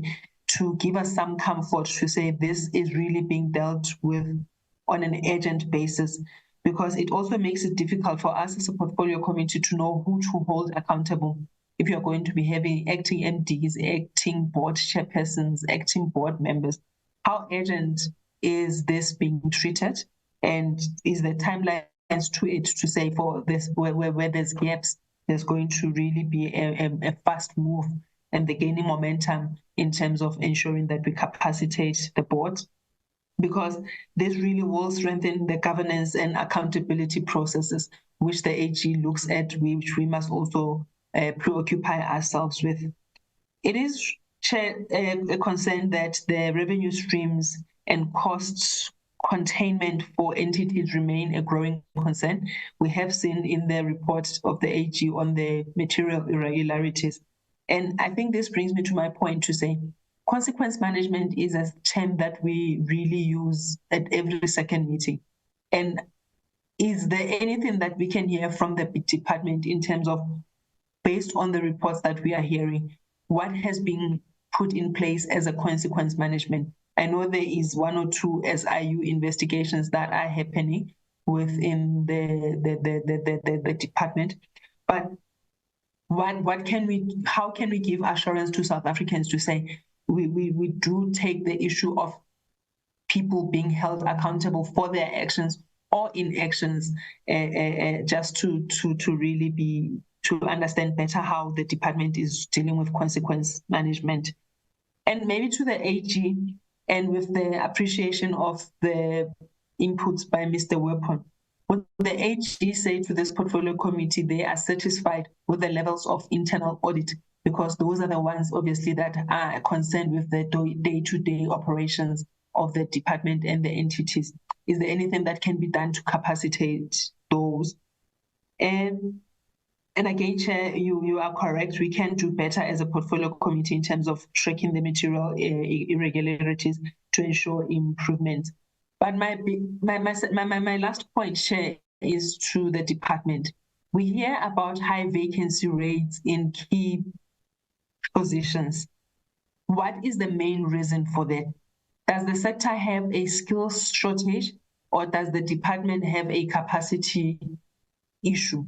to give us some comfort to say this is really being dealt with on an urgent basis, because it also makes it difficult for us as a portfolio committee to know who to hold accountable. If you're going to be having acting MDs, acting board chairpersons, acting board members, how urgent is this being treated? And is the timelines to it to say for this, where there's gaps, there's going to really be a fast move and the gaining momentum in terms of ensuring that we capacitate the board? Because this really will strengthen the governance and accountability processes, which the AG looks at, which we must also preoccupy ourselves with. It is, Chair, a concern that the revenue streams and costs containment for entities remain a growing concern. We have seen in the report of the AG on the material irregularities. And I think this brings me to my point to say, consequence management is a term that we really use at every second meeting. And is there anything that we can hear from the department in terms of, based on the reports that we are hearing, what has been put in place as a consequence management? I know there is one or two SIU investigations that are happening within the department, but how can we give assurance to South Africans to say we do take the issue of people being held accountable for their actions or inactions, just to really be to understand better how the department is dealing with consequence management. And maybe to the AG, and with the appreciation of the inputs by Mr. Weapon, would the AG say to this portfolio committee they are satisfied with the levels of internal audit? Because those are the ones, obviously, that are concerned with the day-to-day operations of the department and the entities. Is there anything that can be done to capacitate those? And again, Chair, you are correct. We can do better as a portfolio committee in terms of tracking the material irregularities to ensure improvement. But my last point, Chair, is to the department. We hear about high vacancy rates in key positions. What is the main reason for that? Does the sector have a skills shortage, or does the department have a capacity issue?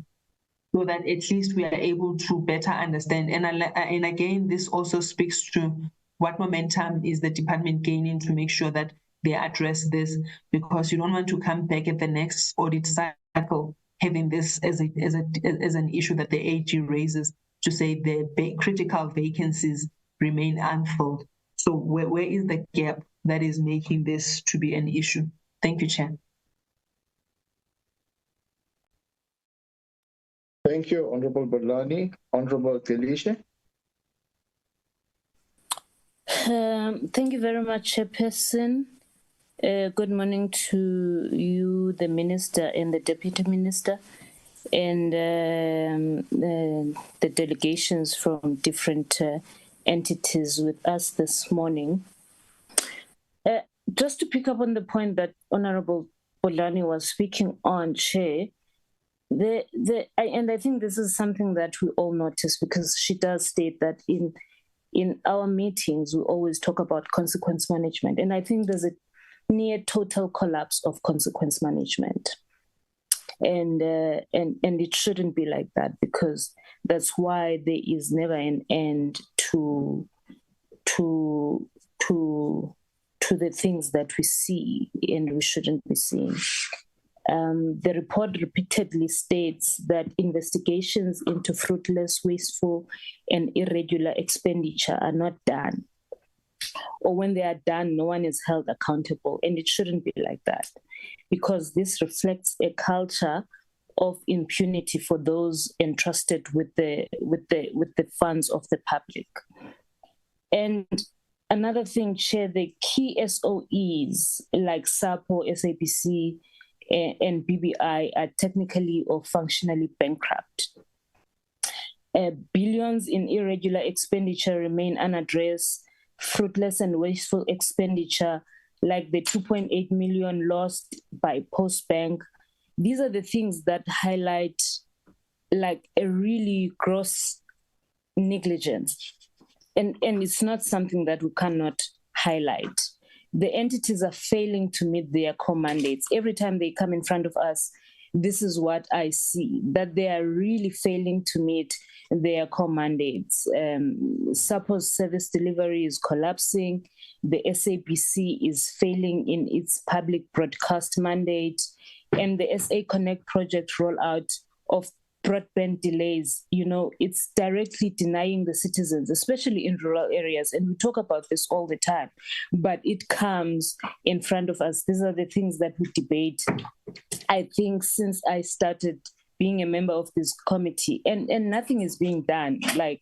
so that at least we are able to better understand. And again, this also speaks to what momentum is the department gaining to make sure that they address this, because you don't want to come back at the next audit cycle having this as an issue that the AG raises, to say the critical vacancies remain unfilled. So where is the gap that is making this to be an issue? Thank you, Chair.
Thank you, Honorable Bolani. Honorable Delisha.
Thank you very much, Chairperson. Good morning to you, the Minister and the Deputy Minister, and the delegations from different entities with us this morning. Just to pick up on the point that Honorable Bolani was speaking on, Chair, and I think this is something that we all notice, because she does state that in our meetings, we always talk about consequence management. And I think there's a near total collapse of consequence management. And it shouldn't be like that, because that's why there is never an end to the things that we see and we shouldn't be seeing. The report repeatedly states that investigations into fruitless, wasteful, and irregular expenditure are not done. Or when they are done, no one is held accountable. And it shouldn't be like that, because this reflects a culture of impunity for those entrusted with the funds of the public. And another thing, Chair, the key SOEs like SAPO, SABC, and BBI are technically or functionally bankrupt. Billions in irregular expenditure remain unaddressed. Fruitless and wasteful expenditure, like the 2.8 million lost by Postbank. These are the things that highlight like a really gross negligence. And it's not something that we cannot highlight. The entities are failing to meet their core mandates. Every time they come in front of us, this is what I see, that they are really failing to meet their core mandates. SAPO's service delivery is collapsing. The SABC is failing in its public broadcast mandate. And the SA Connect project rollout of broadband delays, it's directly denying the citizens, especially in rural areas. And we talk about this all the time, but it comes in front of us. These are the things that we debate, I think, since I started being a member of this committee, and nothing is being done. Like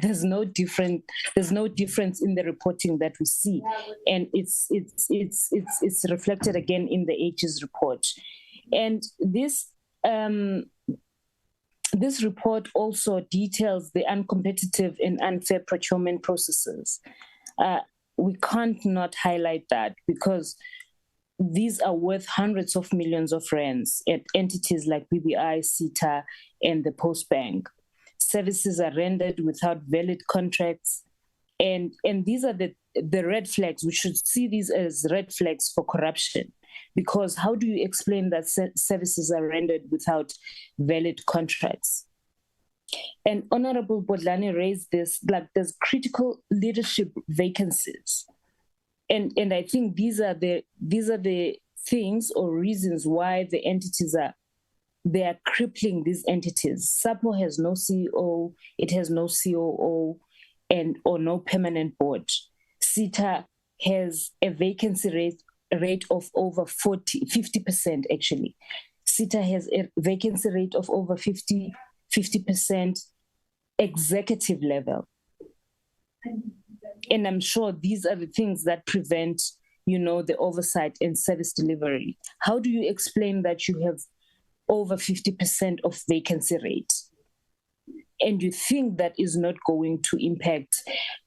there's no difference in the reporting that we see, and it's reflected again in the AG's report. And this report also details the uncompetitive and unfair procurement processes. We can't not highlight that, because these are worth hundreds of millions of rands at entities like BBI, SITA, and the Postbank. Services are rendered without valid contracts. And these are the red flags. We should see these as red flags for corruption, because how do you explain that services are rendered without valid contracts? And Honorable Bodlani raised this, like there's critical leadership vacancies. And I think these are the things or reasons why the entities are crippling these entities. SAPO has no CEO, it has no COO, or no permanent board. SITA has a vacancy rate of over 50% actually. SITA has a vacancy rate of over 50% executive level. And I'm sure these are the things that prevent, the oversight and service delivery. How do you explain that you have over 50% of vacancy rate, and you think that is not going to impact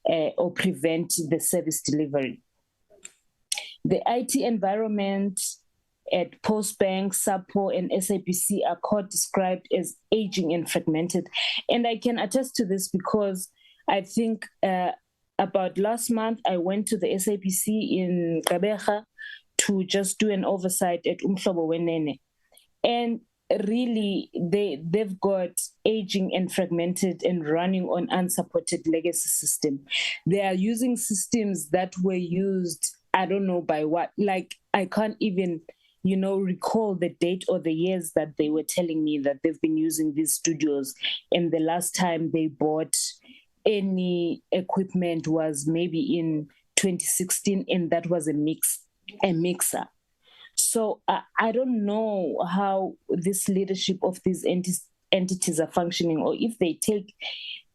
or prevent the service delivery? The IT environment at Postbank, SAPO, and SABC are described as aging and fragmented. And I can attest to this because I think about last month, I went to the SABC in Gqeberha to just do an oversight at Umhlobo Wenene. And really they've got aging and fragmented and running on unsupported legacy system. They are using systems that were used, I don't know by what, like I can't even, recall the date or the years that they were telling me that they've been using these studios. And the last time they bought any equipment was maybe in 2016, and that was a mixer. So I don't know how this leadership of these entities are functioning, or if they take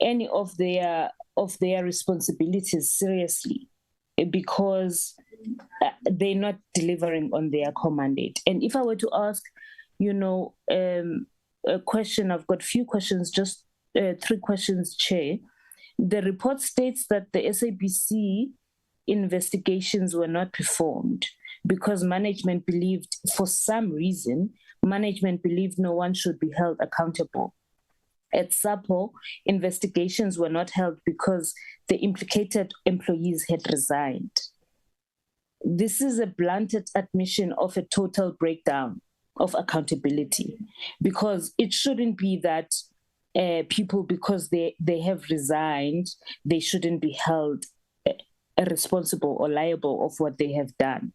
any of their responsibilities seriously, because they're not delivering on their core mandate. And if I were to ask, a question, I've got a few questions, just 3 questions, Chair. The report states that the SABC investigations were not performed because management believed, for some reason, no one should be held accountable. At SAPO, investigations were not held because the implicated employees had resigned. This is a blunted admission of a total breakdown of accountability, because it shouldn't be that people, because they have resigned, they shouldn't be held responsible or liable of what they have done.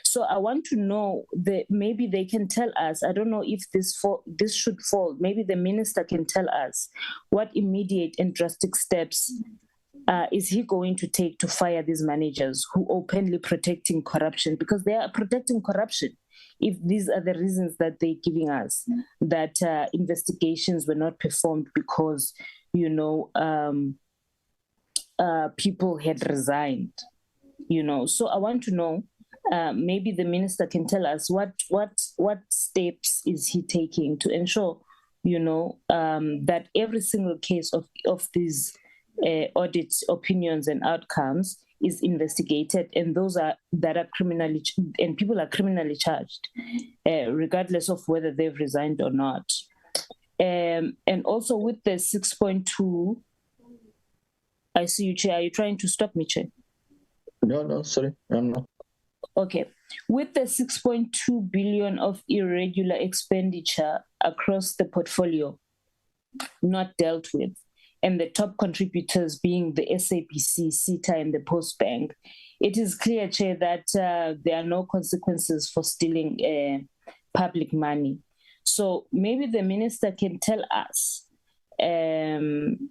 So I want to know that maybe they can tell us, I don't know if this should fall, maybe the minister can tell us what immediate and drastic steps is he going to take to fire these managers who openly protecting corruption, because they are protecting corruption. If these are the reasons that they're giving us, that investigations were not performed because, people had resigned, So I want to know, maybe the minister can tell us what steps is he taking to ensure, that every single case of these audit opinions and outcomes is investigated, and those that are criminally, and people are criminally charged, regardless of whether they've resigned or not. And also with the 6.2, I see you, Chair. Are you trying to stop me, Chair?
No, sorry, I'm not.
Okay. With the 6.2 billion of irregular expenditure across the portfolio not dealt with, and the top contributors being the SABC, SITA, and the Post Bank, it is clear, Chair, that there are no consequences for stealing public money. So maybe the minister can tell us, can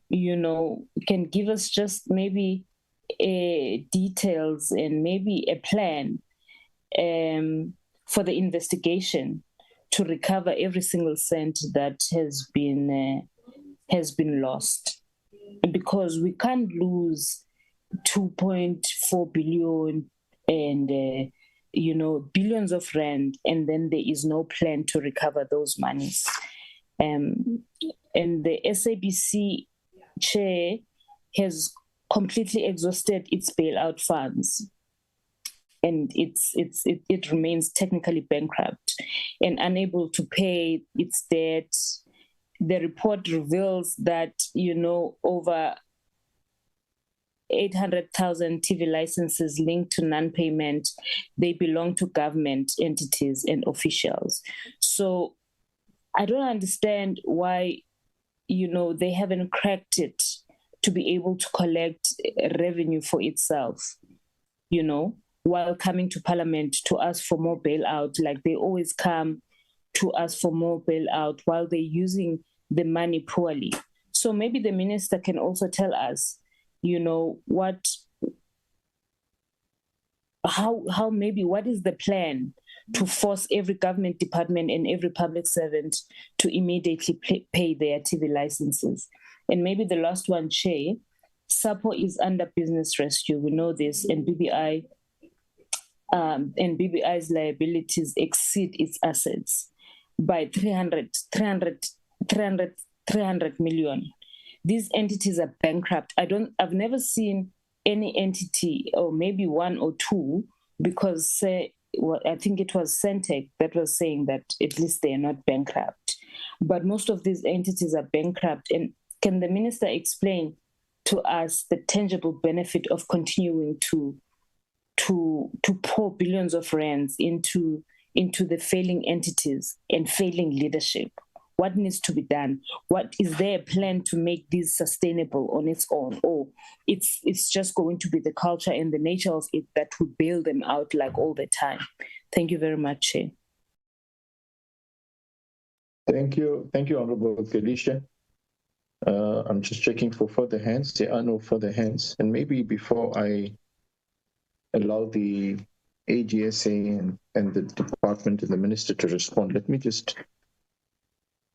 give us just maybe details and maybe a plan for the investigation to recover every single cent that has been lost, because we can't lose 2.4 billion and billions of rand, and then there is no plan to recover those monies. And the SABC Chair has completely exhausted its bailout funds, and it remains technically bankrupt and unable to pay its debt. The report reveals that, over 800,000 TV licenses linked to non-payment, they belong to government entities and officials. So I don't understand why, they haven't cracked it to be able to collect revenue for itself, while coming to Parliament to ask for more bailout. Like they always come to ask for more bailout while they're using the money poorly. So maybe the minister can also tell us, what is the plan to force every government department and every public servant to immediately pay their TV licenses. And maybe the last one, Chair, SAPO is under business rescue. We know this, and BBI's liabilities exceed its assets by 300 million. These entities are bankrupt. I've never seen any entity, or maybe one or two, because I think it was SENTECH that was saying that at least they are not bankrupt. But most of these entities are bankrupt. And can the minister explain to us the tangible benefit of continuing to pour billions of rands into into the failing entities and failing leadership. What needs to be done? What is there a plan to make this sustainable on its own? Or it's just going to be the culture and the nature of it that will bail them out like all the time? Thank you very much, Chair.
Thank you, Honorable Felicia. I'm just checking for further hands. There are no further hands. And maybe before I allow the AGSA and the department and the minister to respond, let me just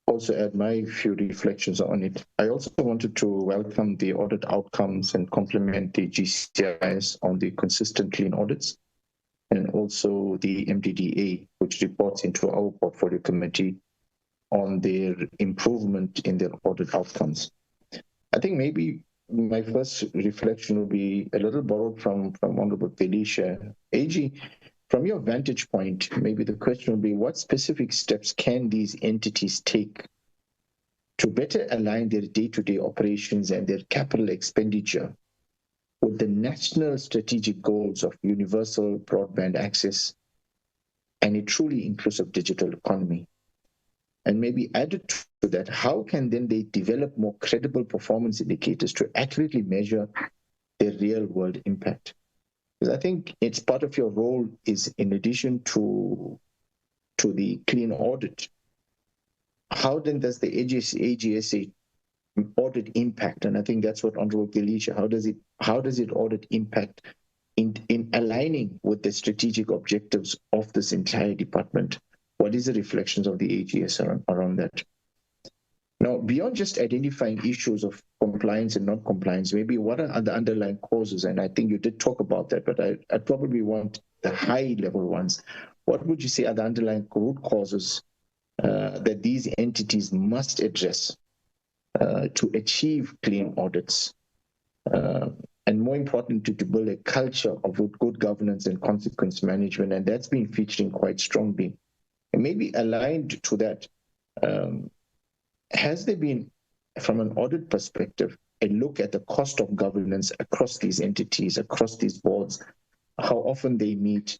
also add my few reflections on it. I also wanted to welcome the audit outcomes and compliment the GCIS on the consistent clean audits, and also the MDDA, which reports into our portfolio committee on their improvement in their audit outcomes. I think maybe my first reflection will be a little borrowed from Honorable Felicia. AG, from your vantage point, maybe the question will be, what specific steps can these entities take to better align their day-to-day operations and their capital expenditure with the national strategic goals of universal broadband access and a truly inclusive digital economy? And maybe added to that, how can then they develop more credible performance indicators to accurately measure their real-world impact? Because I think it's part of your role is, in addition to the clean audit, how then does the AGSA audit impact? And I think that's what Honorable Felicia, how does it audit impact in aligning with the strategic objectives of this entire department? What is the reflections of the AGS around that? Now, beyond just identifying issues of compliance and non-compliance, maybe what are the underlying causes? And I think you did talk about that, but I probably want the high-level ones. What would you say are the underlying root causes that these entities must address to achieve clean audits? And more important, to build a culture of good governance and consequence management, and that's been featuring quite strongly. And maybe aligned to that, has there been, from an audit perspective, a look at the cost of governance across these entities, across these boards, how often they meet?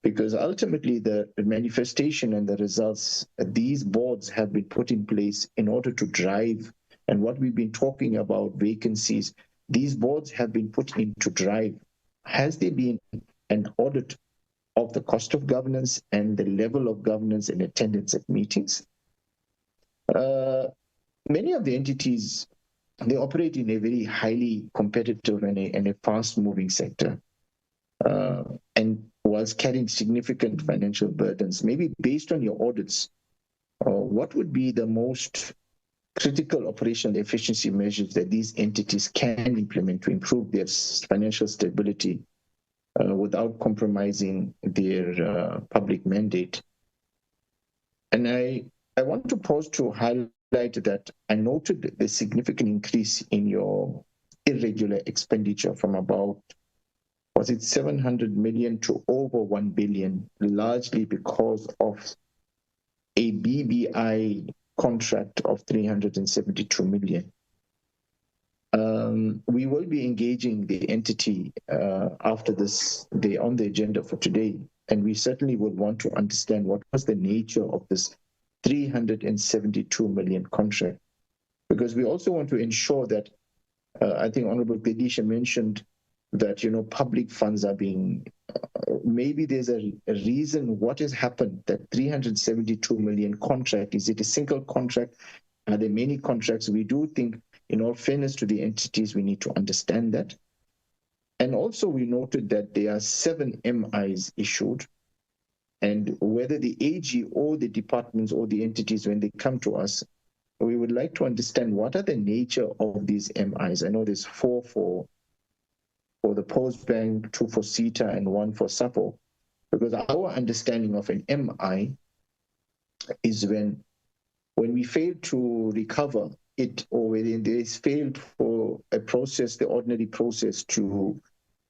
Because ultimately the manifestation and the results, these boards have been put in place in order to drive, and what we've been talking about, vacancies, these boards have been put in to drive. Has there been an audit of the cost of governance and the level of governance and attendance at meetings? Many of the entities, they operate in a very highly competitive and a fast-moving sector, and whilst carrying significant financial burdens. Maybe based on your audits, what would be the most critical operational efficiency measures that these entities can implement to improve their financial stability without compromising their public mandate? And I want to pause to highlight that I noted the significant increase in your irregular expenditure from about, was it 700 million to over 1 billion, largely because of a BBI contract of 372 million. We will be engaging the entity after this, on the agenda for today, and we certainly would want to understand what was the nature of this 372 million contract, because we also want to ensure that, I think Honorable Felicia mentioned that, public funds are being, maybe there's a reason what has happened, that 372 million contract, is it a single contract? Are there many contracts? We do think, in all fairness to the entities, we need to understand that. And also we noted that there are 7 MIs issued, and whether the AG or the departments or the entities, when they come to us, we would like to understand what are the nature of these MIs. I know there's 4 for the Post Bank, 2 for SITA, and 1 for SAPO, because our understanding of an MI is when we fail to recover it, or when there is failed for a process, the ordinary process, to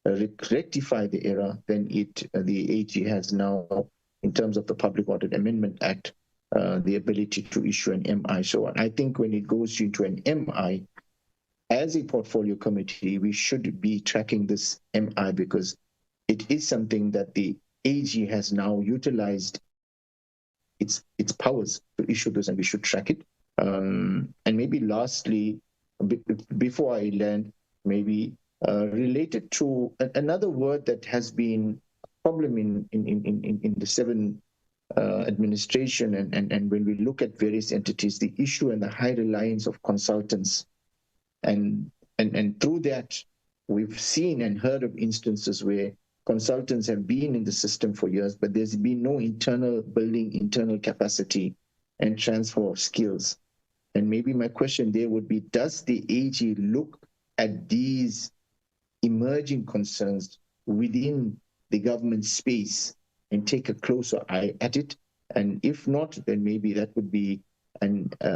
rectify the error, then the AG has now, in terms of the Public Audit Amendment Act, the ability to issue an MI. So I think when it goes into an MI, as a portfolio committee, we should be tracking this MI, because it is something that the AG has now utilized its powers to issue those, and we should track it. And maybe lastly, before I land, maybe related to another word that has been a problem in the 7 administration, and when we look at various entities, the issue and the high reliance of consultants. And through that, we've seen and heard of instances where consultants have been in the system for years, but there's been no building internal capacity and transfer of skills. And maybe my question there would be, does the AG look at these emerging concerns within the government space and take a closer eye at it? And if not, then maybe that would be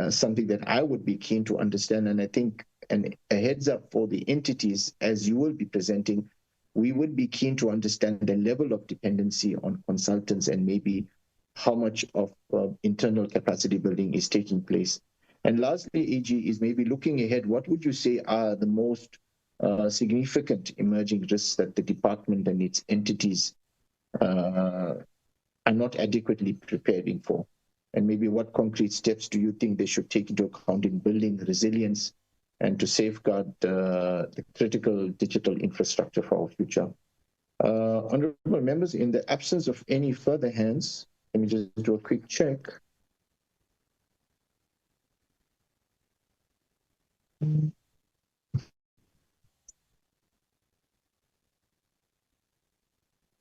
something that I would be keen to understand. And I think, and a heads up for the entities, as you will be presenting, we would be keen to understand the level of dependency on consultants and maybe how much of internal capacity building is taking place. And lastly, AG, is maybe looking ahead, what would you say are the most significant emerging risks that the department and its entities are not adequately preparing for? And maybe what concrete steps do you think they should take into account in building resilience and to safeguard the critical digital infrastructure for our future? Honorable members, in the absence of any further hands, let me just do a quick check.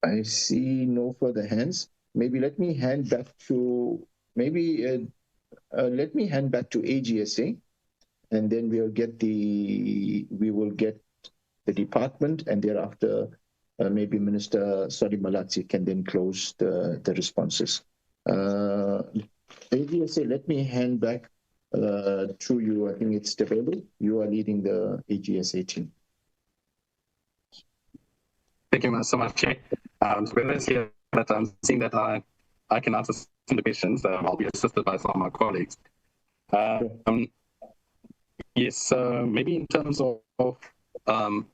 I see no further hands. Maybe let me hand back to AGSA, and then we will get the department, and thereafter maybe Minister Sodi Malatsi can then close the responses. AGSA, let me hand back to you. I think it's Tebelo. You are leading the AGSA team.
Thank you so much, Chair. Here, but I'm seeing that I can answer some of the questions. I'll be assisted by some of my colleagues. Yes, maybe in terms of when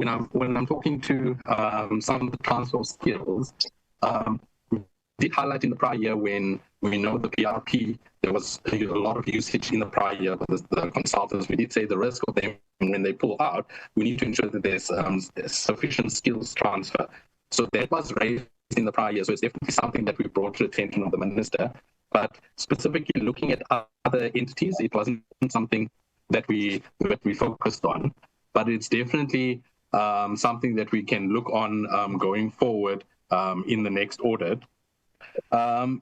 I'm talking to some of the transfer of skills, we did highlight in the prior year when we know the PRP, there was a lot of usage in the prior year with the consultants. We did say the risk of them when they pull out, we need to ensure that there's sufficient skills transfer. So that was raised in the prior year. So it's definitely something that we brought to the attention of the minister. But specifically looking at other entities, it wasn't something that we focused on. But it's definitely something that we can look on going forward in the next audit.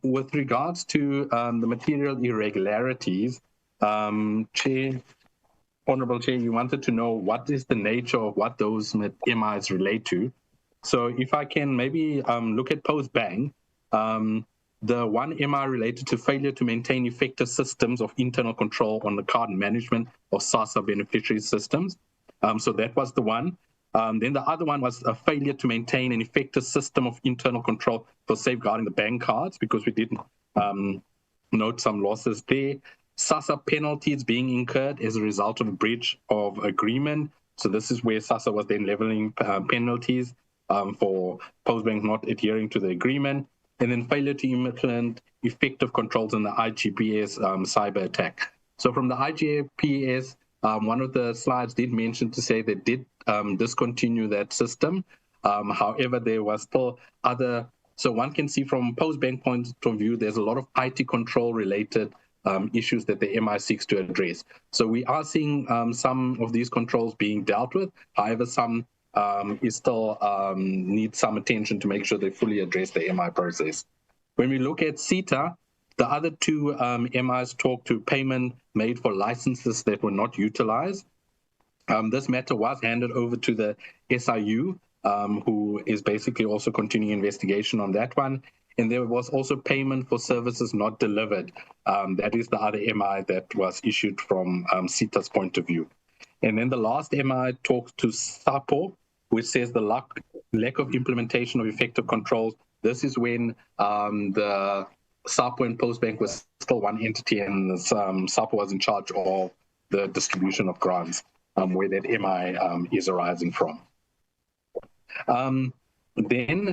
With regards to the material irregularities, Honorable Chair, you wanted to know what is the nature of what those MIs relate to. So if I can maybe look at Postbank, the one MI related to failure to maintain effective systems of internal control on the card management of SASA beneficiary systems. So that was the one. Then the other one was a failure to maintain an effective system of internal control for safeguarding the bank cards, because we didn't note some losses there. SASA penalties being incurred as a result of a breach of agreement. So this is where SASA was then leveling penalties for Postbank not adhering to the agreement. And then failure to implement effective controls on the IGPS cyber attack. So from the IGPS, one of the slides did mention to say they did discontinue that system. However, there was still other, so one can see from Postbank point of view, there's a lot of IT control related issues that the MI seeks to address. So we are seeing some of these controls being dealt with. However, some is still need some attention to make sure they fully address the MI process. When we look at SITA, the other two MIs talk to payment made for licenses that were not utilized. This matter was handed over to the SIU, who is basically also continuing investigation on that one. And there was also payment for services not delivered. That is the other MI that was issued from SITA's point of view. And then the last MI talks to SAPO, which says the lack of implementation of effective controls. This is when the SAPO and Postbank was still one entity, and the SAPO was in charge of the distribution of grants, where that MI is arising from. Then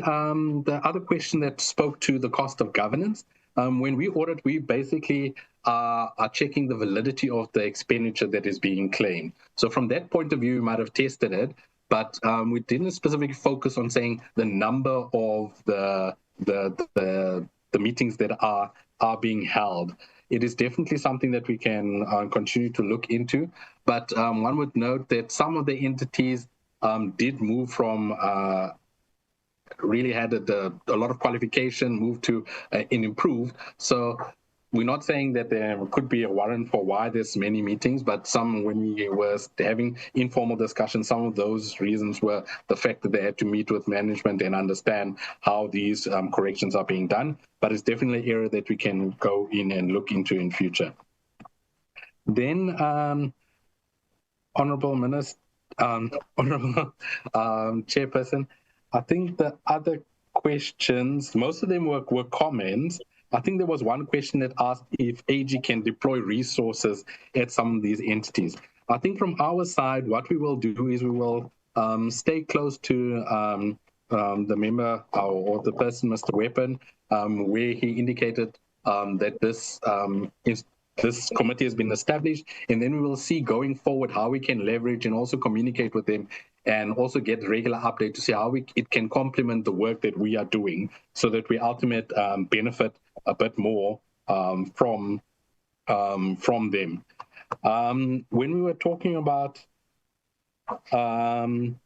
the other question that spoke to the cost of governance. When we audit, we basically are checking the validity of the expenditure that is being claimed. So from that point of view, we might have tested it, but we didn't specifically focus on saying the number of the meetings that are being held. It is definitely something that we can continue to look into, but one would note that some of the entities did move from really had a lot of qualification, moved to an improved. So we're not saying that there could be a warrant for why there's many meetings, but some, when we were having informal discussions, some of those reasons were the fact that they had to meet with management and understand how these corrections are being done. But it's definitely an area that we can go in and look into in future. Then, Honorable Minister, Honorable Chairperson, I think the other questions, most of them were comments. I think there was one question that asked if AG can deploy resources at some of these entities. I think from our side, what we will do is we will stay close to the member or the person, Mr. Weapon, where he indicated that this committee has been established, and then we will see going forward how we can leverage and also communicate with them and also get regular update to see how it can complement the work that we are doing so that we ultimately benefit a bit more from them. When we were talking about, I'm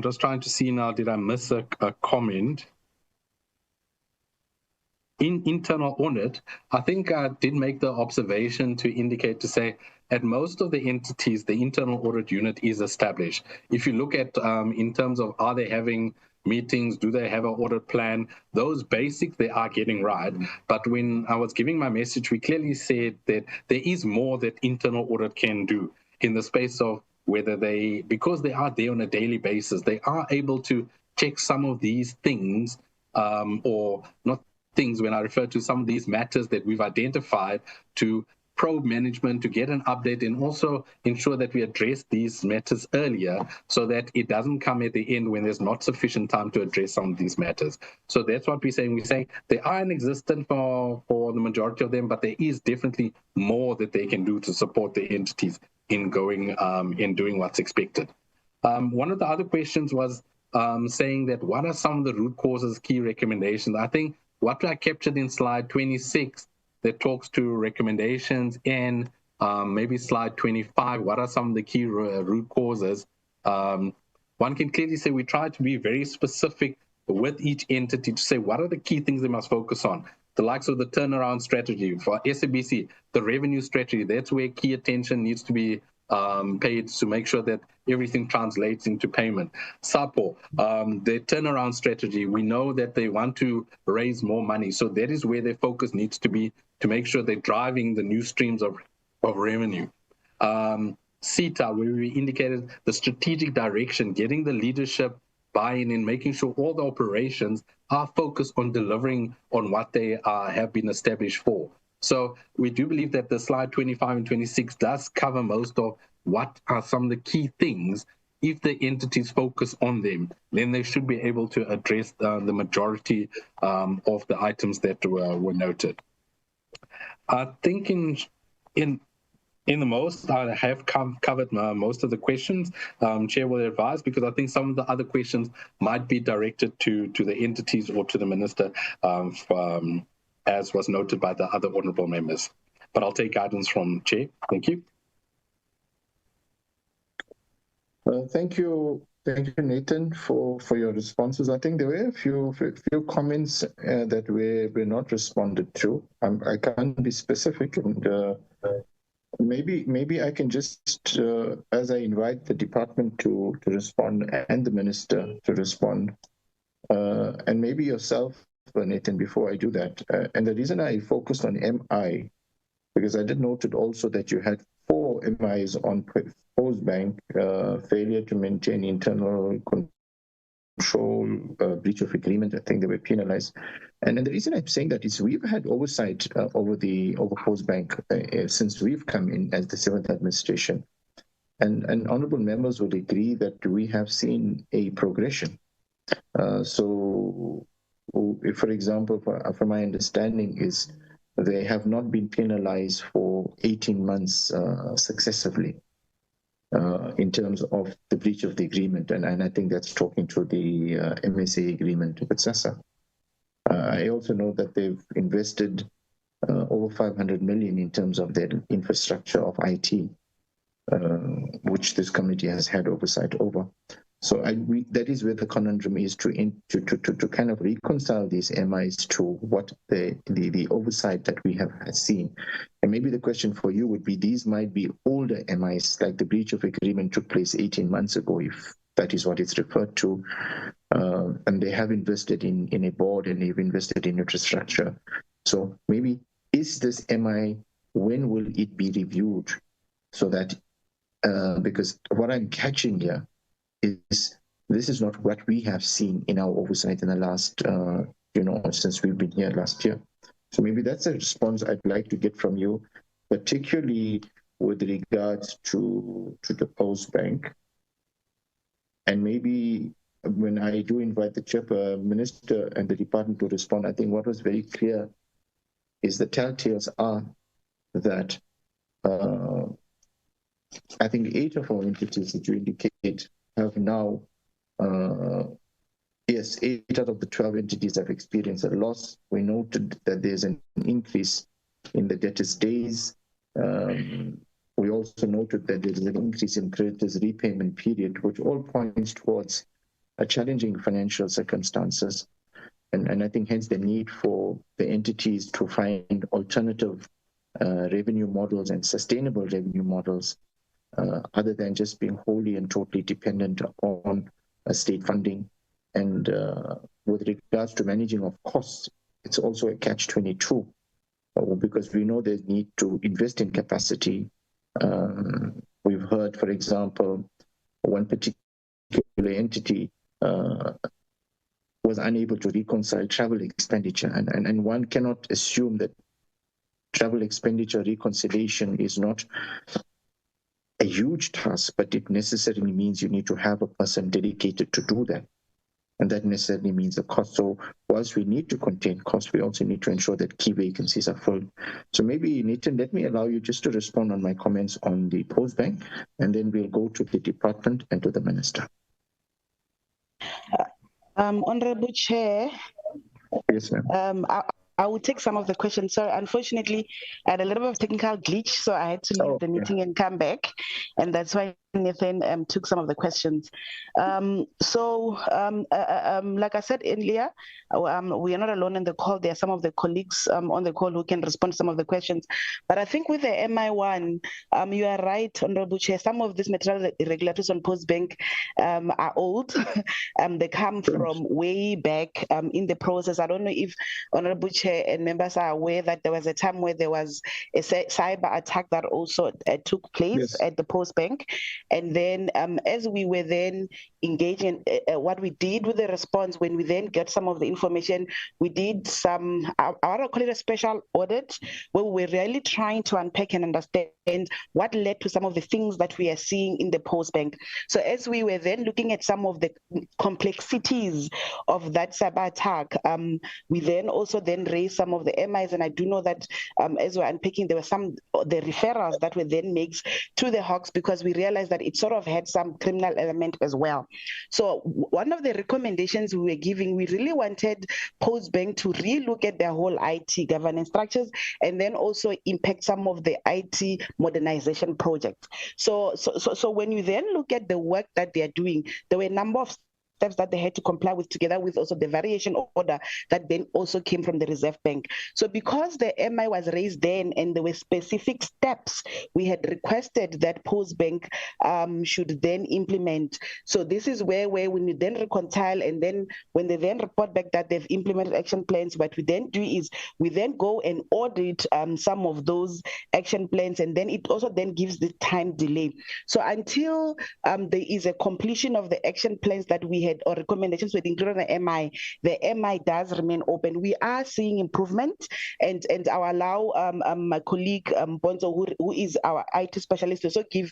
just trying to see now, did I miss a comment? In internal audit, I think I did make the observation to indicate to say at most of the entities, the internal audit unit is established. If you look at in terms of are they having meetings, do they have an audit plan, those basics they are getting right. But when I was giving my message, we clearly said that there is more that internal audit can do in the space of whether they, because they are there on a daily basis, they are able to check some of these things or not things when I refer to some of these matters that we've identified to probe management to get an update and also ensure that we address these matters earlier so that it doesn't come at the end when there's not sufficient time to address some of these matters. So that's what we're saying. We're saying they are in existence for the majority of them, but there is definitely more that they can do to support the entities in going in doing what's expected. One of the other questions was saying that what are some of the root causes, key recommendations? I think what I captured in slide 26 that talks to recommendations and maybe slide 25, what are some of the key root causes? One can clearly say we try to be very specific with each entity to say what are the key things they must focus on. The likes of the turnaround strategy for SABC, the revenue strategy, that's where key attention needs to be paid to make sure that everything translates into payment. SAPO, their turnaround strategy, we know that they want to raise more money. So that is where their focus needs to be to make sure they're driving the new streams of revenue. SITA, where we indicated the strategic direction, getting the leadership buy-in and making sure all the operations are focused on delivering on what they have been established for. So we do believe that the slide 25 and 26 does cover most of what are some of the key things. If the entities focus on them, then they should be able to address the majority of the items that were noted. I think in the most, I have covered most of the questions. Chair will advise because I think some of the other questions might be directed to the entities or to the minister, as was noted by the other honourable members. But I'll take guidance from Chair. Thank you.
Thank you, Nathan, for your responses. I think there were a few comments that were not responded to. I can't be specific, and maybe I can just, as I invite the department to respond and the minister to respond, and maybe yourself, Nathan, before I do that. And the reason I focused on MI, because I did note it also that you had 4 MIs on post-bank, failure to maintain internal control, breach of agreement. I think they were penalized. And the reason I'm saying that is we've had oversight over post-bank since we've come in as the 7th administration. And honourable members would agree that we have seen a progression So, if, for example, from my understanding is they have not been penalized for 18 months successively in terms of the breach of the agreement. And I think that's talking to the MSA agreement with SASA. I also know that they've invested over 500 million in terms of their infrastructure of IT, which this committee has had oversight over. So that is where the conundrum is to kind of reconcile these MIs to what the oversight that we have seen. And maybe the question for you would be, these might be older MIs, like the breach of agreement took place 18 months ago, if that is what it's referred to. And they have invested in a board and they've invested in infrastructure. So maybe, is this MI, when will it be reviewed? So that, because what I'm catching here is this is not what we have seen in our oversight in the last, since we've been here last year. So maybe that's a response I'd like to get from you, particularly with regards to the Post Bank. And maybe when I do invite the Minister and the department to respond, I think what was very clear is the telltales are that I think 8 of our entities that you indicate have now, 8 out of the 12 entities have experienced a loss. We noted that there's an increase in the debtors' days. We also noted that there is an increase in creditors' repayment period, which all points towards a challenging financial circumstances. And I think hence the need for the entities to find alternative revenue models and sustainable revenue models, other than just being wholly and totally dependent on state funding. And with regards to managing of costs, it's also a catch-22, because we know there's need to invest in capacity. We've heard, for example, one particular entity was unable to reconcile travel expenditure. And one cannot assume that travel expenditure reconciliation is not a huge task, but it necessarily means you need to have a person dedicated to do that. And that necessarily means a cost. So whilst we need to contain costs, we also need to ensure that key vacancies are filled. So maybe, Nathan, let me allow you just to respond on my comments on the Post Bank, and then we'll go to the department and to the Minister.
Honorable Chair.
Yes, ma'am.
I will take some of the questions. So unfortunately, I had a little bit of technical glitch, so I had to leave the meeting and come back. And that's why Nathan took some of the questions. Like I said earlier, we are not alone in the call. There are some of the colleagues on the call who can respond to some of the questions. But I think with the MI1, you are right, Honorable Chair, some of these material irregularities on Post Bank are old. They come from way back in the process. I don't know if Honorable Chair and members are aware that there was a time where there was a cyber attack that also took place at the Post Bank. And then as we were then engaging, what we did with the response, when we then get some of the information, we did some, I want to call it a special audit, where we were really trying to unpack and understand what led to some of the things that we are seeing in the Post Bank. So as we were then looking at some of the complexities of that cyber attack, we then also then raised some of the MIs, and I do know that as we're unpacking, there were the referrals that were then made to the Hawks, because we realized that it sort of had some criminal element as well. So one of the recommendations we were giving, we really wanted Post Bank to relook at their whole IT governance structures, and then also impact some of the IT modernization projects. So when you then look at the work that they are doing, there were a number of steps that they had to comply with, together with also the variation order that then also came from the Reserve Bank. So because the MI was raised then and there were specific steps we had requested that Post Bank should then implement. So this is where when you then reconcile, and then when they then report back that they've implemented action plans, what we then do is we then go and audit some of those action plans, and then it also then gives the time delay. So until there is a completion of the action plans that we had, or recommendations were included on the MI does remain open. We are seeing improvement, and I'll allow my colleague Bonzo, who is our IT specialist, to also give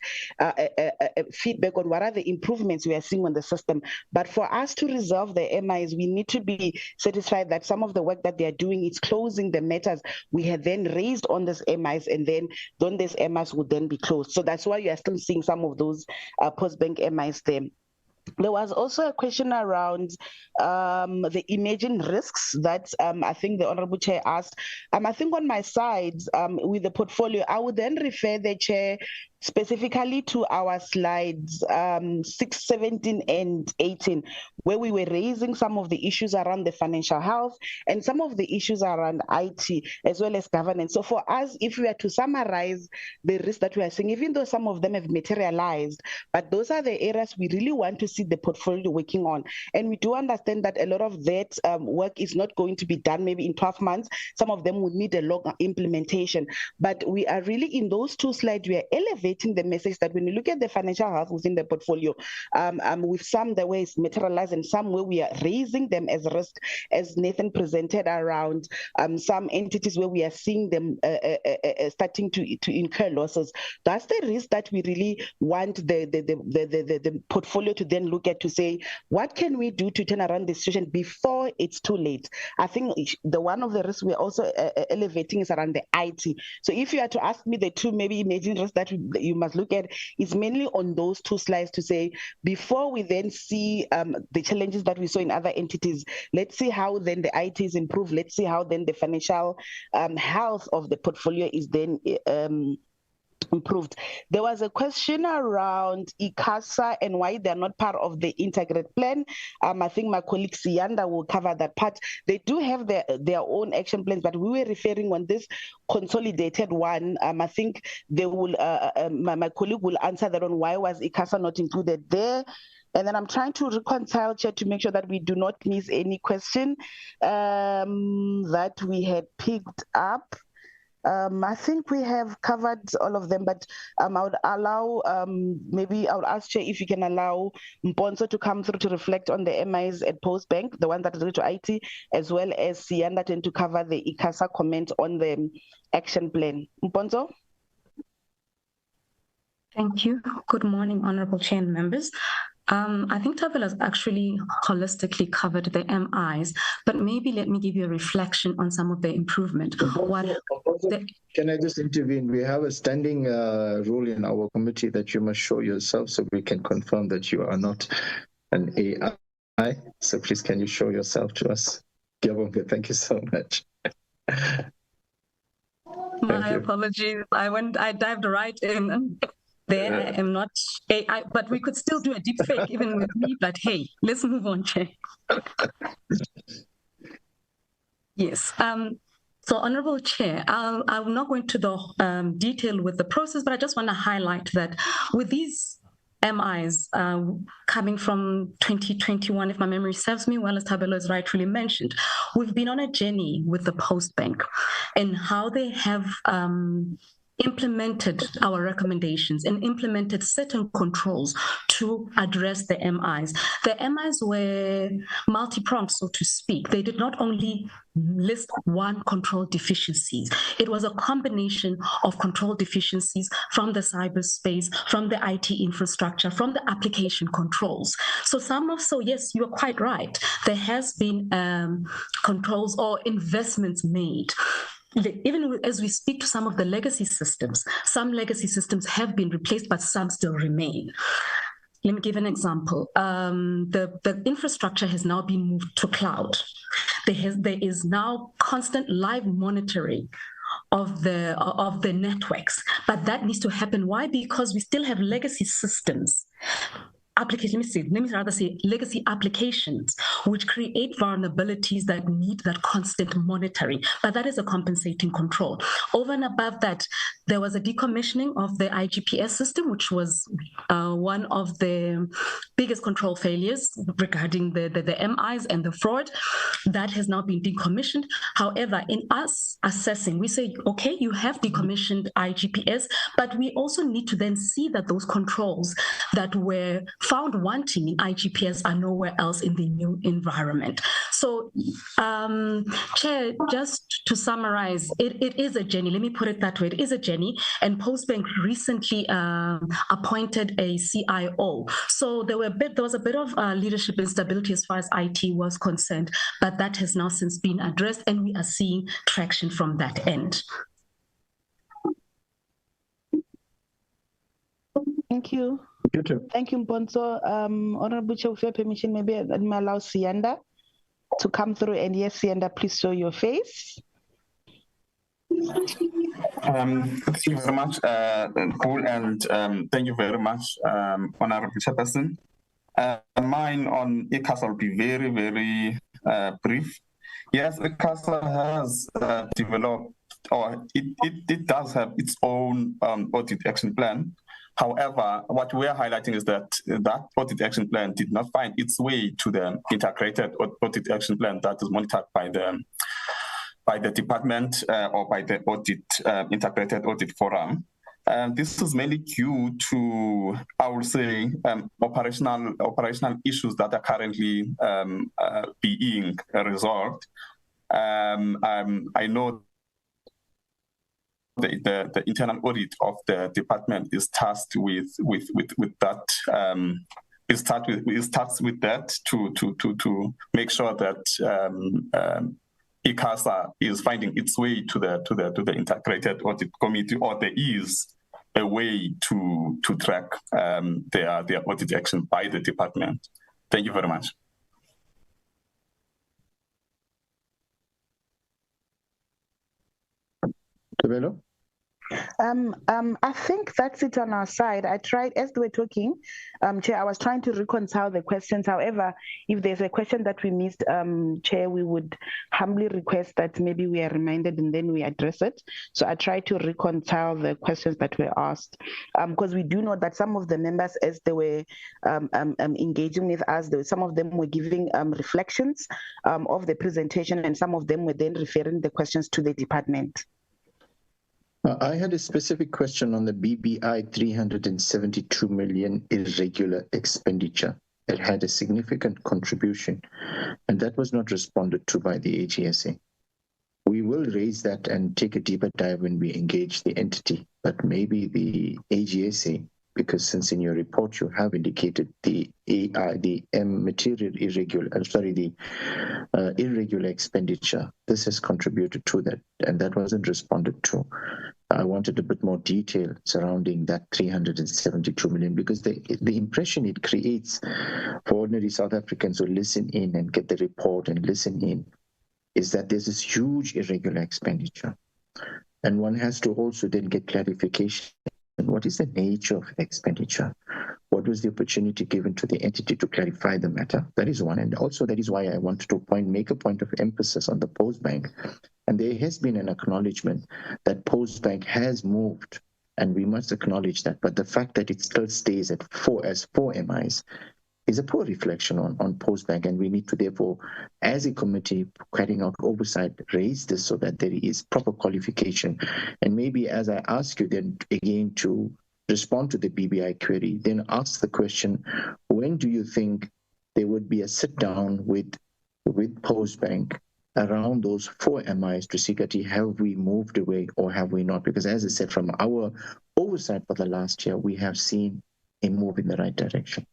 feedback on what are the improvements we are seeing on the system. But for us to resolve the MIs, we need to be satisfied that some of the work that they are doing is closing the matters we had then raised on these MIs, and then these MIs would then be closed. So that's why you are still seeing some of those post-bank MIs there. There was also a question around the emerging risks that I think the Honorable Chair asked. I think on my side, with the portfolio, I would then refer the Chair specifically to our slides 6, 17, and 18, where we were raising some of the issues around the financial health and some of the issues around IT as well as governance. So for us, if we are to summarize the risks that we are seeing, even though some of them have materialized, but those are the areas we really want to see the portfolio working on. And we do understand that a lot of that work is not going to be done maybe in 12 months. Some of them would need a long implementation. But we are really, in those two slides, we are elevating the message that when you look at the financial health within the portfolio, with some the way it's materialized and some where we are raising them as risk, as Nathan presented around some entities where we are seeing them starting to incur losses. That's the risk that we really want the portfolio to then look at, to say, what can we do to turn around the situation before it's too late? I think the one of the risks we're also elevating is around the IT. So if you are to ask me the two maybe emerging risks that you must look at, is mainly on those two slides, to say, before we then see the challenges that we saw in other entities, let's see how then the IT is improved. Let's see how then the financial health of the portfolio is then improved. There was a question around ICASA and why they're not part of the integrated plan. I think my colleague Siyanda will cover that part. They do have their own action plans, but we were referring on this consolidated one. I think they will. My colleague will answer that on why was ICASA not included there. And then I'm trying to reconcile, Chair, to make sure that we do not miss any question that we had picked up. I think we have covered all of them, but I would allow, maybe I would ask Chair if you can allow Mponso to come through to reflect on the MIs at Post Bank, the one that is related to IT, as well as Siyanda to cover the ICASA comment on the action plan. Mponso?
Thank you. Good morning, Honorable Chair and members. I think Tabela has actually holistically covered the MIs, but maybe let me give you a reflection on some of the improvement.
Can I just intervene? We have a standing rule in our committee that you must show yourself so we can confirm that you are not an AI. So please, can you show yourself to us? Thank you so much.
My apologies. I dived right in. There, I am not AI, but we could still do a deep fake even with me, but hey, let's move on, Chair. Yes. So, Honorable Chair, I'm not going to the detail with the process, but I just want to highlight that with these MIs coming from 2021, if my memory serves me well, as Tabelo has rightfully mentioned, we've been on a journey with the Post Bank and how they have implemented our recommendations and implemented certain controls to address the MIs. The MIs were multi-pronged, so to speak. They did not only list one control deficiencies. It was a combination of control deficiencies from the cyberspace, from the IT infrastructure, from the application controls. So yes, you're quite right. There has been controls or investments made. Even as we speak to some of the legacy systems, some legacy systems have been replaced, but some still remain. Let me give an example. The infrastructure has now been moved to cloud. There is now constant live monitoring of the networks, but that needs to happen. Why? Because we still have legacy systems. Let me rather say legacy applications, which create vulnerabilities that need that constant monitoring, but that is a compensating control. Over and above that, there was a decommissioning of the IGPS system, which was one of the biggest control failures regarding the MIs and the fraud. That has now been decommissioned. However, in us assessing, we say, okay, you have decommissioned IGPS, but we also need to then see that those controls that were found wanting in IGPS are nowhere else in the new environment. So, Chair, just to summarize, it is a journey. Let me put it that way. It is a journey, and Postbank recently appointed a CIO. So there was a bit of leadership instability as far as IT was concerned, but that has now since been addressed, and we are seeing traction from that end.
Thank you.
You too.
Thank you, Mponso. Honorable Chair, with your permission, maybe let me allow Sianda to come through. And yes, Sianda, please show your face.
Thank you very much, Paul, and thank you very much, Honorable Chairperson. Mine on AGSA will be very, very brief. Yes, AGSA has developed, or it does have its own audit action plan. However, what we are highlighting is that that audit action plan did not find its way to the integrated audit action plan that is monitored by the department or by the integrated audit forum. This is mainly due to, I would say, operational issues that are currently being resolved. I know the internal audit of the department is tasked with that. It starts with that to make sure that AGSA is finding its way to the integrated audit committee, or there is a way to track their audit action by the department. Thank you very much.
Tabelo?
I think that's it on our side. I tried, as we were talking, Chair, I was trying to reconcile the questions. However, if there's a question that we missed, Chair, we would humbly request that maybe we are reminded and then we address it. So I tried to reconcile the questions that were asked, because we do know that some of the members, as they were engaging with us, some of them were giving reflections of the presentation, and some of them were then referring the questions to the department.
I had a specific question on the BBI 372 million irregular expenditure. It had a significant contribution, and that was not responded to by the AGSA. We will raise that and take a deeper dive when we engage the entity, but maybe the AGSA, because since in your report you have indicated the irregular expenditure, this has contributed to that, and that wasn't responded to. I wanted a bit more detail surrounding that 372 million, because the impression it creates for ordinary South Africans who listen in and get the report and listen in is that there's this huge irregular expenditure. And one has to also then get clarification. What is the nature of expenditure? What was the opportunity given to the entity to clarify the matter? That is one. And also that is why I wanted to make a point of emphasis on the Postbank. And there has been an acknowledgement that Postbank has moved, and we must acknowledge that. But the fact that it still stays at four MIs is a poor reflection on Postbank, and we need to therefore, as a committee carrying out oversight, raise this so that there is proper qualification. And maybe as I ask you then again to respond to the BBI query, then ask the question, when do you think there would be a sit down with Postbank around those four MIs to see that have we moved away or have we not? Because as I said, from our oversight for the last year, we have seen a move in the right direction.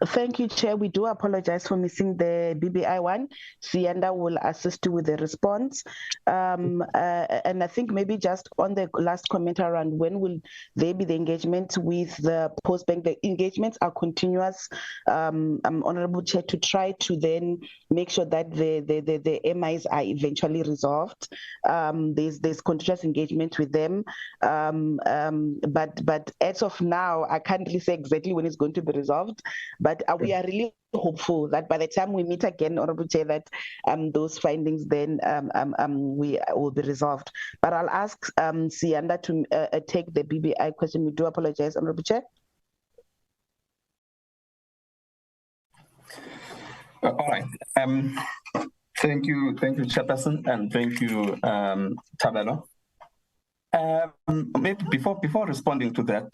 Thank you, Chair. We do apologize for missing the BBI one. Sianda will assist you with the response. And I think maybe just on the last comment around when will there be the engagement with the Postbank, the engagements are continuous, Honorable Chair, to try to then make sure that the MIs are eventually resolved. There's continuous engagement with them. But as of now, I can't really say exactly when it's going to be resolved. But we are really hopeful that by the time we meet again, Honorable Chair, that those findings then we will be resolved. But I'll ask Sianda to take the BBI question. We do apologize, Honorable Chair.
All right. Thank you, Chairperson, and thank you, Tabelo. Maybe before responding to that,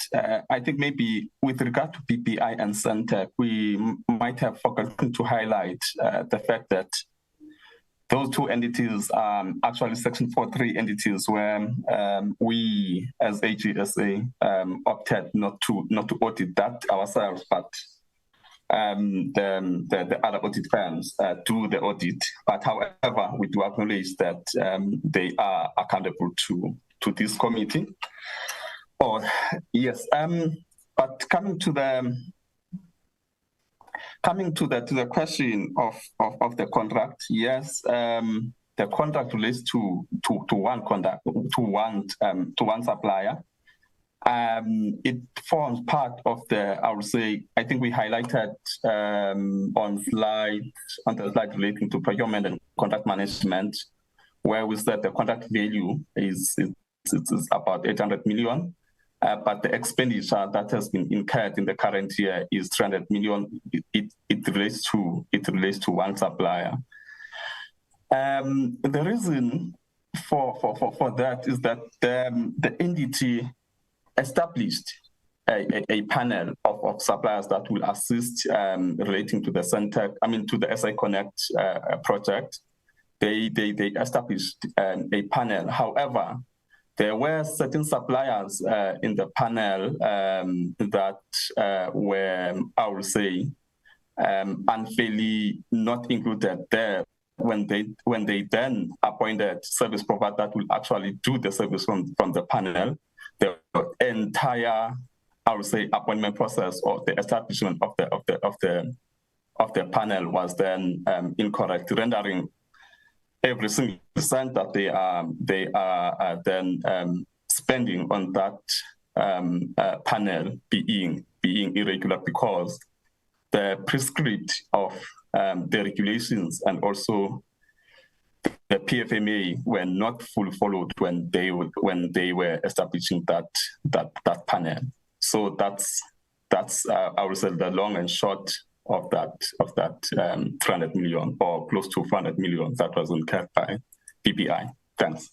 I think maybe with regard to PPI and SENTECH, we might have forgotten to highlight the fact that those two entities are actually Section 4.3 entities where we as AGSA opted not to audit that ourselves, but the other audit firms do the audit. But however, we do acknowledge that they are accountable to this committee. Yes, but coming to the question of the contract, yes, the contract relates to one supplier. It forms part of the, I would say, I think we highlighted on the slide relating to procurement and contract management, where we said the contract value is about 800 million. But the expenditure that has been incurred in the current year is 300 million. It relates to one supplier. The reason for that is that the entity established a panel of suppliers that will assist relating to the SENTECH, to the SI Connect project. They established a panel. However, there were certain suppliers in the panel that were, I would say, unfairly not included there when they then appointed service provider that will actually do the service from the panel. The entire, I would say, appointment process or the establishment of the panel was then incorrect, rendering every single cent that they are then spending on that panel being irregular, because the prescript of the regulations and also the PFMA were not fully followed when they were establishing that panel. So that's I would say the long and short of that 300 million or close to 400 million that was incurred by PPI. Thanks.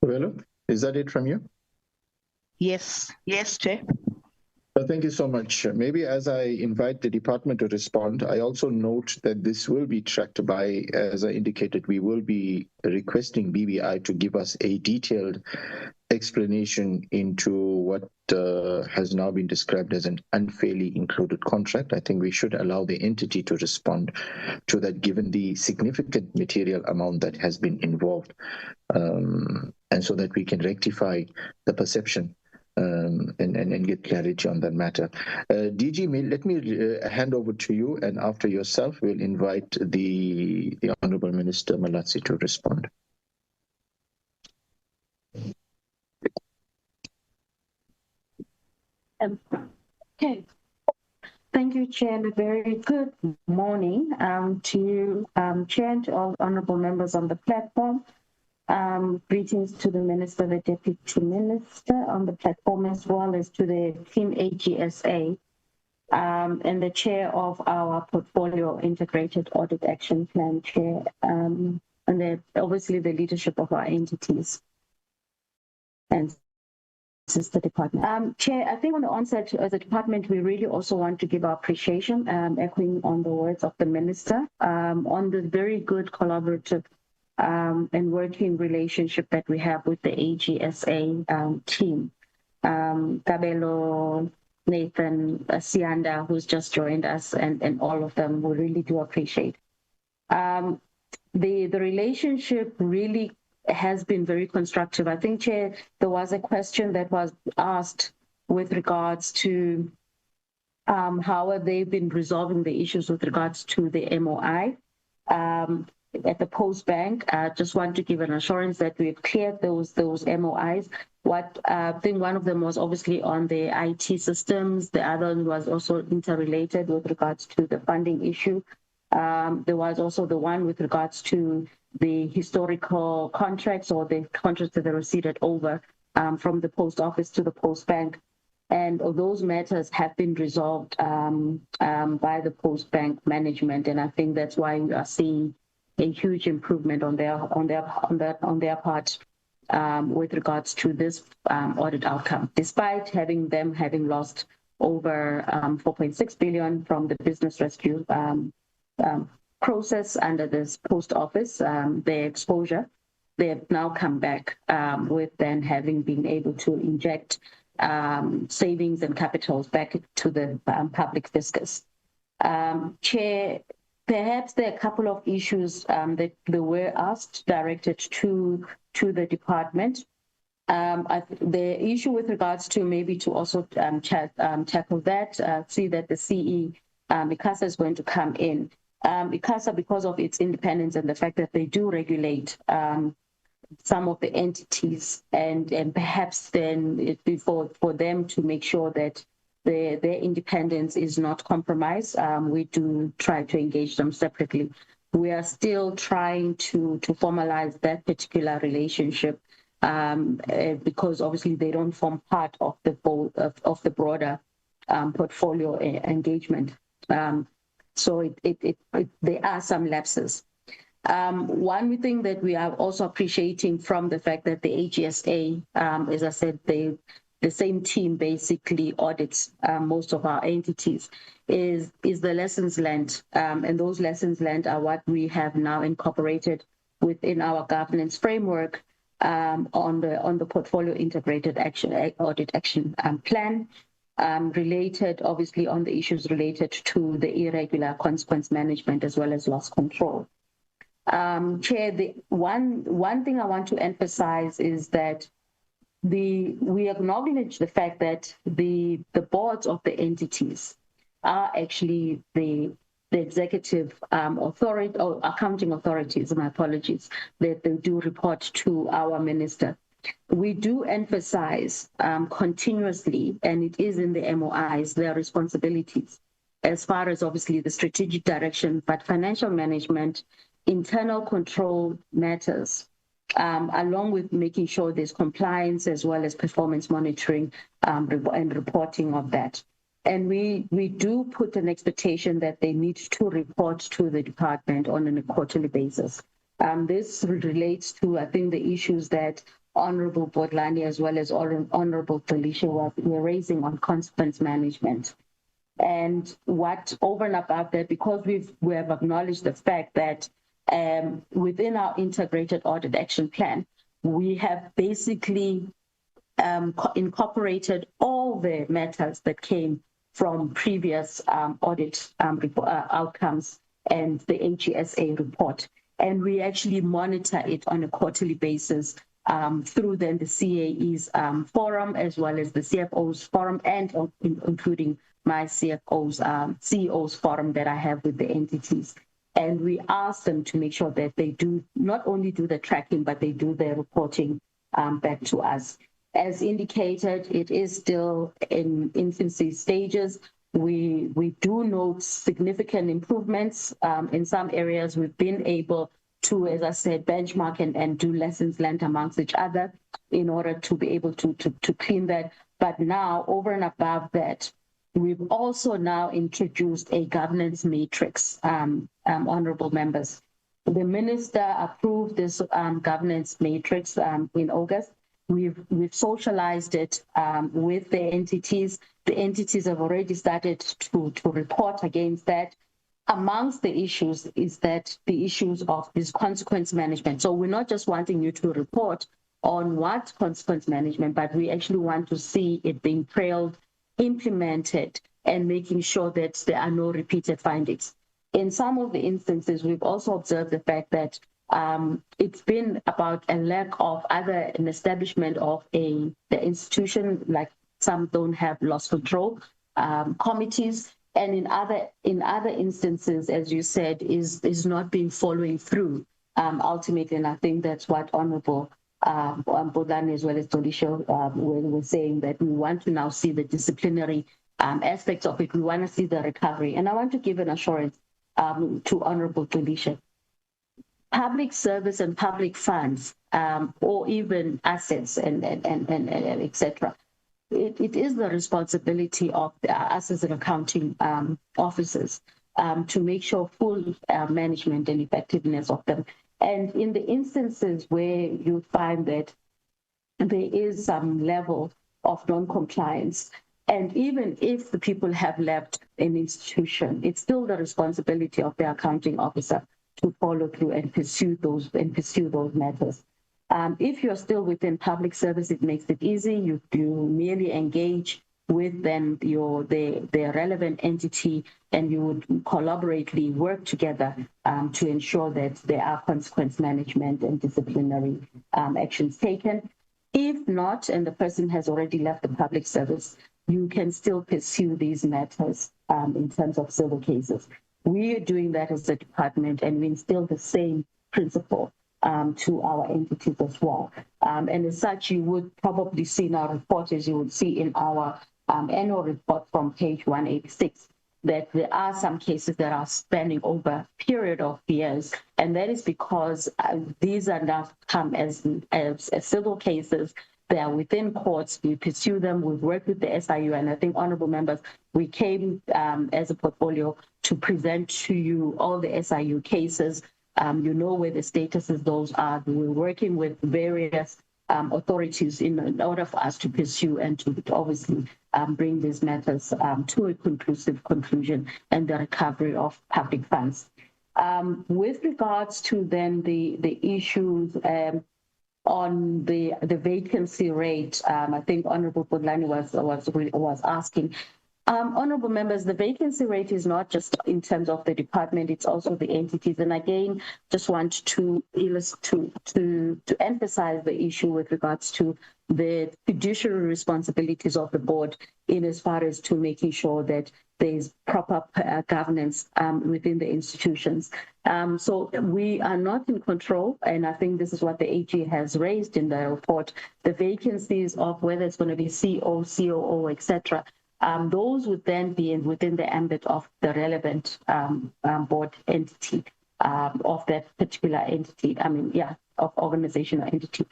Well, is that it from you?
Yes, Chair.
Thank you so much. Maybe as I invite the department to respond, I also note that this will be tracked by, as I indicated, we will be requesting BBI to give us a detailed explanation into what has now been described as an unfairly included contract. I think we should allow the entity to respond to that, given the significant material amount that has been involved, and so that we can rectify the perception and get clarity on that matter. DG, let me hand over to you, and after yourself, we'll invite the Honorable Minister Malatsi to respond.
Okay. Thank you, Chair, and a very good morning to you, Chair, and to all honourable members on the platform. Greetings to the Minister, the Deputy Minister on the platform, as well as to the team AGSA and the Chair of our Portfolio Integrated Audit Action Plan, Chair, and obviously the leadership of our entities and sister department. Chair, I think on the onset, as a department, we really also want to give our appreciation, echoing on the words of the Minister, on the very good collaborative and working relationship that we have with the AGSA team. Kabelo, Nathan, Sianda, who's just joined us, and all of them, we really do appreciate. The relationship really has been very constructive. I think, Chair, there was a question that was asked with regards to how have they been resolving the issues with regards to the MOI. At the Post Bank, I just want to give an assurance that we've cleared those MOIs. I think one of them was obviously on the IT systems. The other one was also interrelated with regards to the funding issue. There was also the one with regards to the historical contracts or the contracts that are receded over from the post office to the Post Bank. And those matters have been resolved by the Post Bank management. And I think that's why we are seeing a huge improvement on their part with regards to this audit outcome, despite them having lost over 4.6 billion from the business rescue process under this post office, their exposure. They have now come back with then having been able to inject savings and capitals back to the public fiscus. Chair, perhaps there are a couple of issues that they were asked directed to the department. The issue with regards to maybe to also tackle that, see that the CE, ICASA is going to come in. ICASA, because of its independence and the fact that they do regulate some of the entities, and perhaps then it be for them to make sure that their independence is not compromised, we do try to engage them separately. We are still trying to formalize that particular relationship because obviously they don't form part of the broader portfolio engagement. So there are some lapses. One thing that we are also appreciating from the fact that the AGSA, as I said, the same team basically audits most of our entities, is the lessons learned. And those lessons learned are what we have now incorporated within our governance framework on the portfolio integrated audit action plan, related obviously on the issues related to the irregular consequence management as well as loss control. Chair, the one thing I want to emphasize is that we acknowledge the fact that the boards of the entities are actually the executive authority or accounting authorities, my apologies, that they do report to our minister. We do emphasize continuously, and it is in the MOIs, their responsibilities as far as obviously the strategic direction, but financial management, internal control matters, along with making sure there's compliance as well as performance monitoring and reporting of that. And we do put an expectation that they need to report to the department on a quarterly basis. This relates to, I think, the issues that Honorable Bodlani as well as Honorable Felicia were raising on consequence management. And what over and above that, because we have acknowledged the fact that within our integrated audit action plan, we have basically incorporated all the matters that came from previous audit outcomes and the AGSA report. And we actually monitor it on a quarterly basis through then the CAE's forum as well as the CFO's forum and including my CEO's forum that I have with the entities. And we ask them to make sure that they do not only do the tracking, but they do their reporting back to us. As indicated, it is still in infancy stages. We do note significant improvements. In some areas, we've been able to, as I said, benchmark and do lessons learned amongst each other in order to be able to clean that. But now, over and above that, we've also now introduced a governance matrix, honorable members. The minister approved this governance matrix in August. We've socialized it with the entities. The entities have already started to report against that. Amongst the issues is that the issues of this consequence management. So we're not just wanting you to report on what consequence management, but we actually want to see it being trailed, implemented, and making sure that there are no repeated findings. In some of the instances, we've also observed the fact that it's been about a lack of either an establishment of the institution, like some don't have loss control committees, and in other instances, as you said, is not being following through ultimately. And I think that's what Honorable Bodlani as well as Tolisho were saying, that we want to now see the disciplinary aspects of it. We want to see the recovery. And I want to give an assurance to Honorable Tolisho. Public service and public funds, or even assets and etc. It is the responsibility of us as an accounting officers to make sure full management and effectiveness of them. And in the instances where you find that there is some level of non-compliance, and even if the people have left an institution, it's still the responsibility of the accounting officer to follow through and pursue those matters. If you're still within public service, it makes it easy. You merely engage with then the relevant entity, and you would collaboratively work together to ensure that there are consequence management and disciplinary actions taken. If not, and the person has already left the public service, you can still pursue these matters in terms of civil cases. We are doing that as a department, and we instill the same principle to our entities as well. And as such, you would probably see in our report, as you would see in our annual report from page 186, that there are some cases that are spanning over a period of years. And that is because these are now come as civil cases. They are within courts. We pursue them. We've worked with the SIU, and I think, honorable members, we came as a portfolio to present to you all the SIU cases. You know where the statuses those are. We're working with various authorities in order for us to pursue and to obviously bring these matters to a conclusive conclusion and the recovery of public funds. With regards to then the issues on the vacancy rate, I think Honorable Budlani was asking. Honorable members, the vacancy rate is not just in terms of the department, it's also the entities. And again, just want to emphasize the issue with regards to the fiduciary responsibilities of the board in as far as to making sure that there is proper governance within the institutions. So we are not in control, and I think this is what the AG has raised in the report, the vacancies of whether it's going to be CO, COO, etc. Those would then be within the ambit of the relevant board entity of that particular entity, of organizational entity.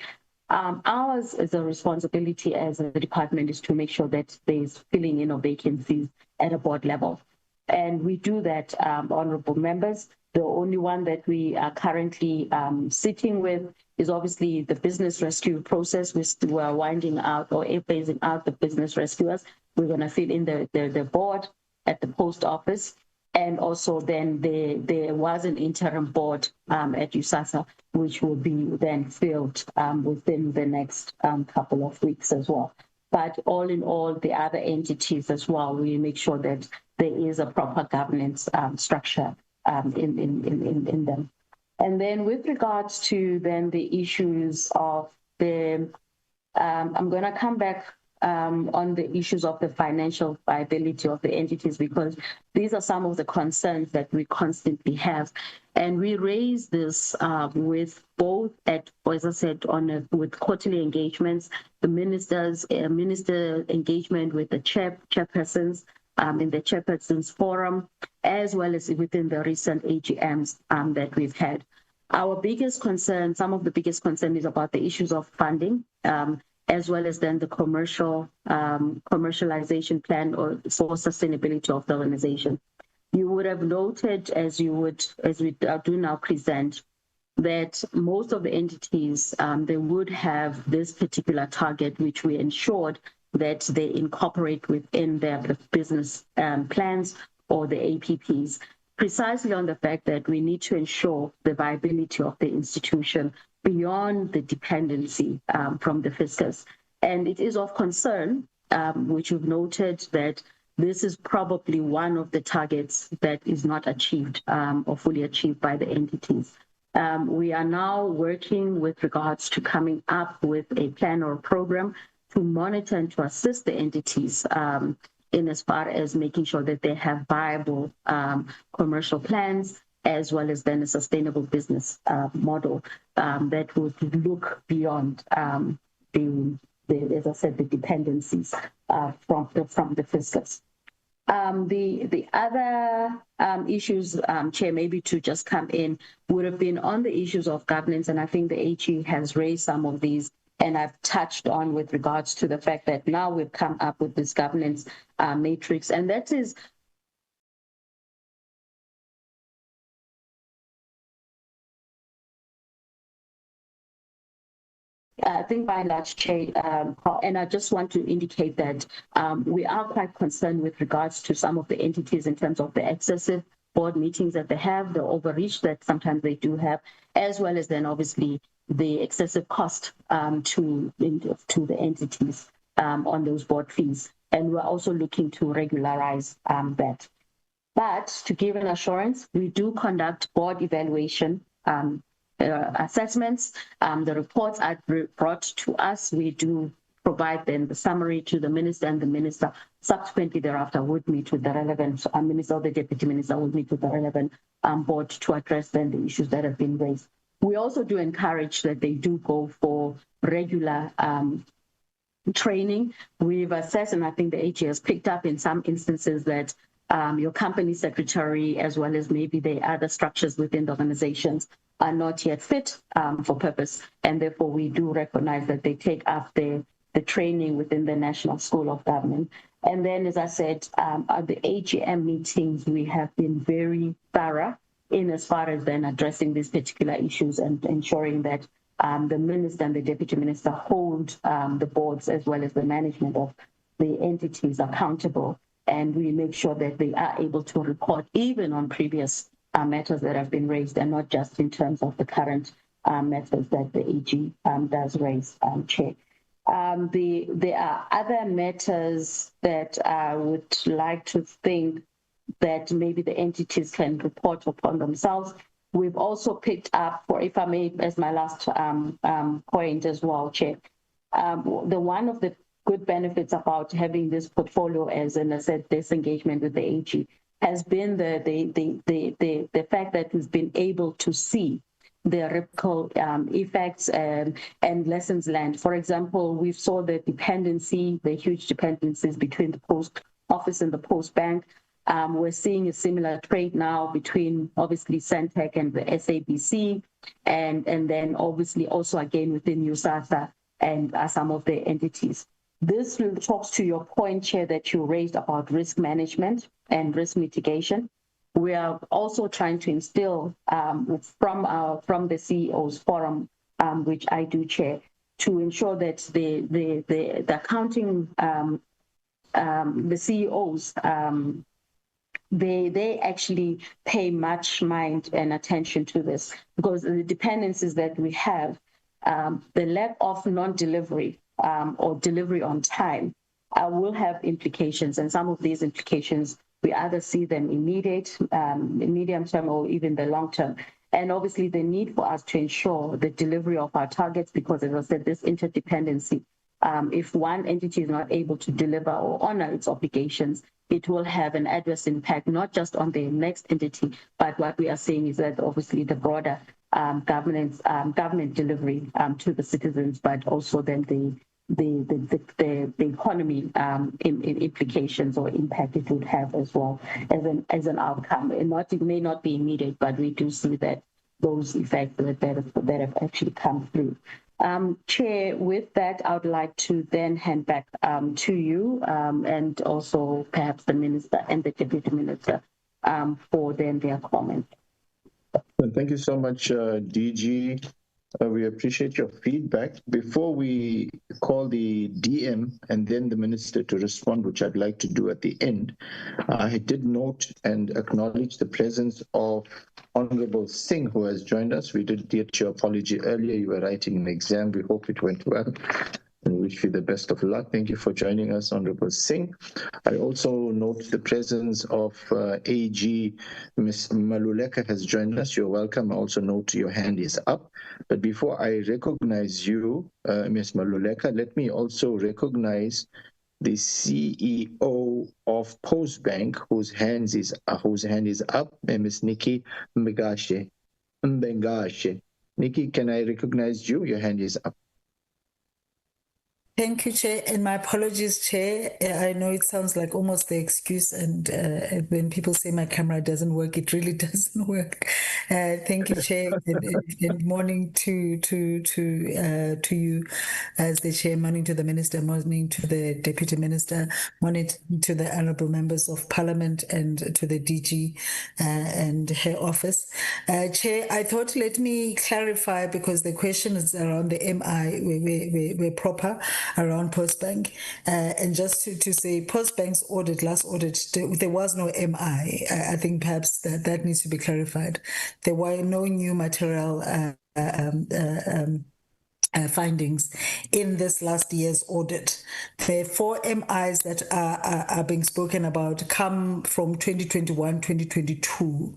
Ours is a responsibility as a department is to make sure that there's filling in of vacancies at a board level. And we do that, honorable members. The only one that we are currently sitting with is obviously the business rescue process. We are winding out or phasing out the business rescuers. We're going to fill in the board at the post office. And also then there was an interim board at USAASA, which will be then filled within the next couple of weeks as well. But all in all, the other entities as well, we make sure that there is a proper governance structure in them. And then with regards to then the issues of the, I'm going to come back on the issues of the financial viability of the entities, because these are some of the concerns that we constantly have. And we raise this with both as I said, with quarterly engagements, the minister engagement with the chairpersons in the chairpersons forum, as well as within the recent AGMs that we've had. Our biggest concern, some of the biggest concern is about the issues of funding, as well as then the commercialization plan or for sustainability of the organization. You would have noted, as we do now present, that most of the entities, they would have this particular target, which we ensured that they incorporate within their business plans or the APPs, precisely on the fact that we need to ensure the viability of the institution beyond the dependency from the fiscus. And it is of concern, which you've noted, that this is probably one of the targets that is not achieved or fully achieved by the entities. We are now working with regards to coming up with a plan or a program to monitor and to assist the entities in as far as making sure that they have viable commercial plans, as well as then a sustainable business model that would look beyond as I said, the dependencies from the fiscus. The other issues, Chair, maybe to just come in, would have been on the issues of governance, and I think the AG has raised some of these, and I've touched on with regards to the fact that now we've come up with this governance matrix, and that is I think by and large, Chair, and I just want to indicate that we are quite concerned with regards to some of the entities in terms of the excessive board meetings that they have, the overreach that sometimes they do have, as well as then obviously the excessive cost to the entities on those board fees. And we're also looking to regularize that. But to give an assurance, we do conduct board evaluation assessments. The reports are brought to us. We do provide then the summary to the minister, and the minister subsequently thereafter would meet with the relevant minister or the deputy minister would meet with the relevant board to address then the issues that have been raised. We also do encourage that they do go for regular training. We've assessed, and I think the AG has picked up in some instances that your company secretary, as well as maybe the other structures within the organizations, are not yet fit for purpose. And therefore, we do recognize that they take up the training within the National School of Government. And then, as I said, at the AGM meetings, we have been very thorough in as far as then addressing these particular issues and ensuring that the minister and the deputy minister hold the boards as well as the management of the entities accountable. And we make sure that they are able to report even on previous matters that have been raised, and not just in terms of the current matters that the AG does raise, Chair. There are other matters that I would like to think that maybe the entities can report upon themselves. We've also picked up, for if I may, as my last point as well, Chair, the one of the good benefits about having this portfolio as an asset disengagement with the AG has been the fact that we've been able to see the ripple effects and lessons learned. For example, we saw the dependency, the huge dependencies between the post office and the post bank. We're seeing a similar trade now between obviously SENTECH and the SABC, and then obviously also again within USAASA and some of the entities. This talks to your point, Chair, that you raised about risk management and risk mitigation. We are also trying to instill from the CEOs forum, which I do chair, to ensure that the accounting, the CEOs, they actually pay much mind and attention to this, because the dependencies that we have, the lack of non-delivery or delivery on time will have implications, and some of these implications we either see them immediate, medium term, or even the long term. And obviously the need for us to ensure the delivery of our targets, because as I said, this interdependency, if one entity is not able to deliver or honor its obligations, it will have an adverse impact, not just on the next entity, but what we are seeing is that obviously the broader government delivery to the citizens, but also then the economy implications or impact it would have as well as an outcome. It may not be immediate, but we do see that those effects that have actually come through. Chair, with that, I would like to then hand back to you and also perhaps the minister and the deputy minister for then their comment.
Thank you so much, DG. We appreciate your feedback. Before we call the DM and then the minister to respond, which I'd like to do at the end, I did note and acknowledge the presence of Honorable Singh, who has joined us. We did get your apology earlier. You were writing an exam. We hope it went well. And wish you the best of luck. Thank you for joining us, Honorable Singh. I also note the presence of AG Ms. Maluleka has joined us. You're welcome. I also note your hand is up. But before I recognize you, Ms. Maluleka, let me also recognize the CEO of Postbank, whose hand is up, Ms. Nikki Mbengashe. Nikki, can I recognize you? Your hand is up.
Thank you, Chair, and my apologies, Chair. I know it sounds like almost the excuse, and when people say my camera doesn't work, it really doesn't work. Thank you, Chair, and morning to you as the Chair, morning to the Minister, morning to the Deputy Minister, morning to the honourable members of Parliament, and to the DG and her office. Chair, I thought let me clarify, because the question is around the MI, we're proper around Postbank, and just to say Postbank's last audit, there was no MI. I think perhaps that needs to be clarified. There were no new material findings in this last year's audit. The 4 MIs that are being spoken about come from 2021, 2022.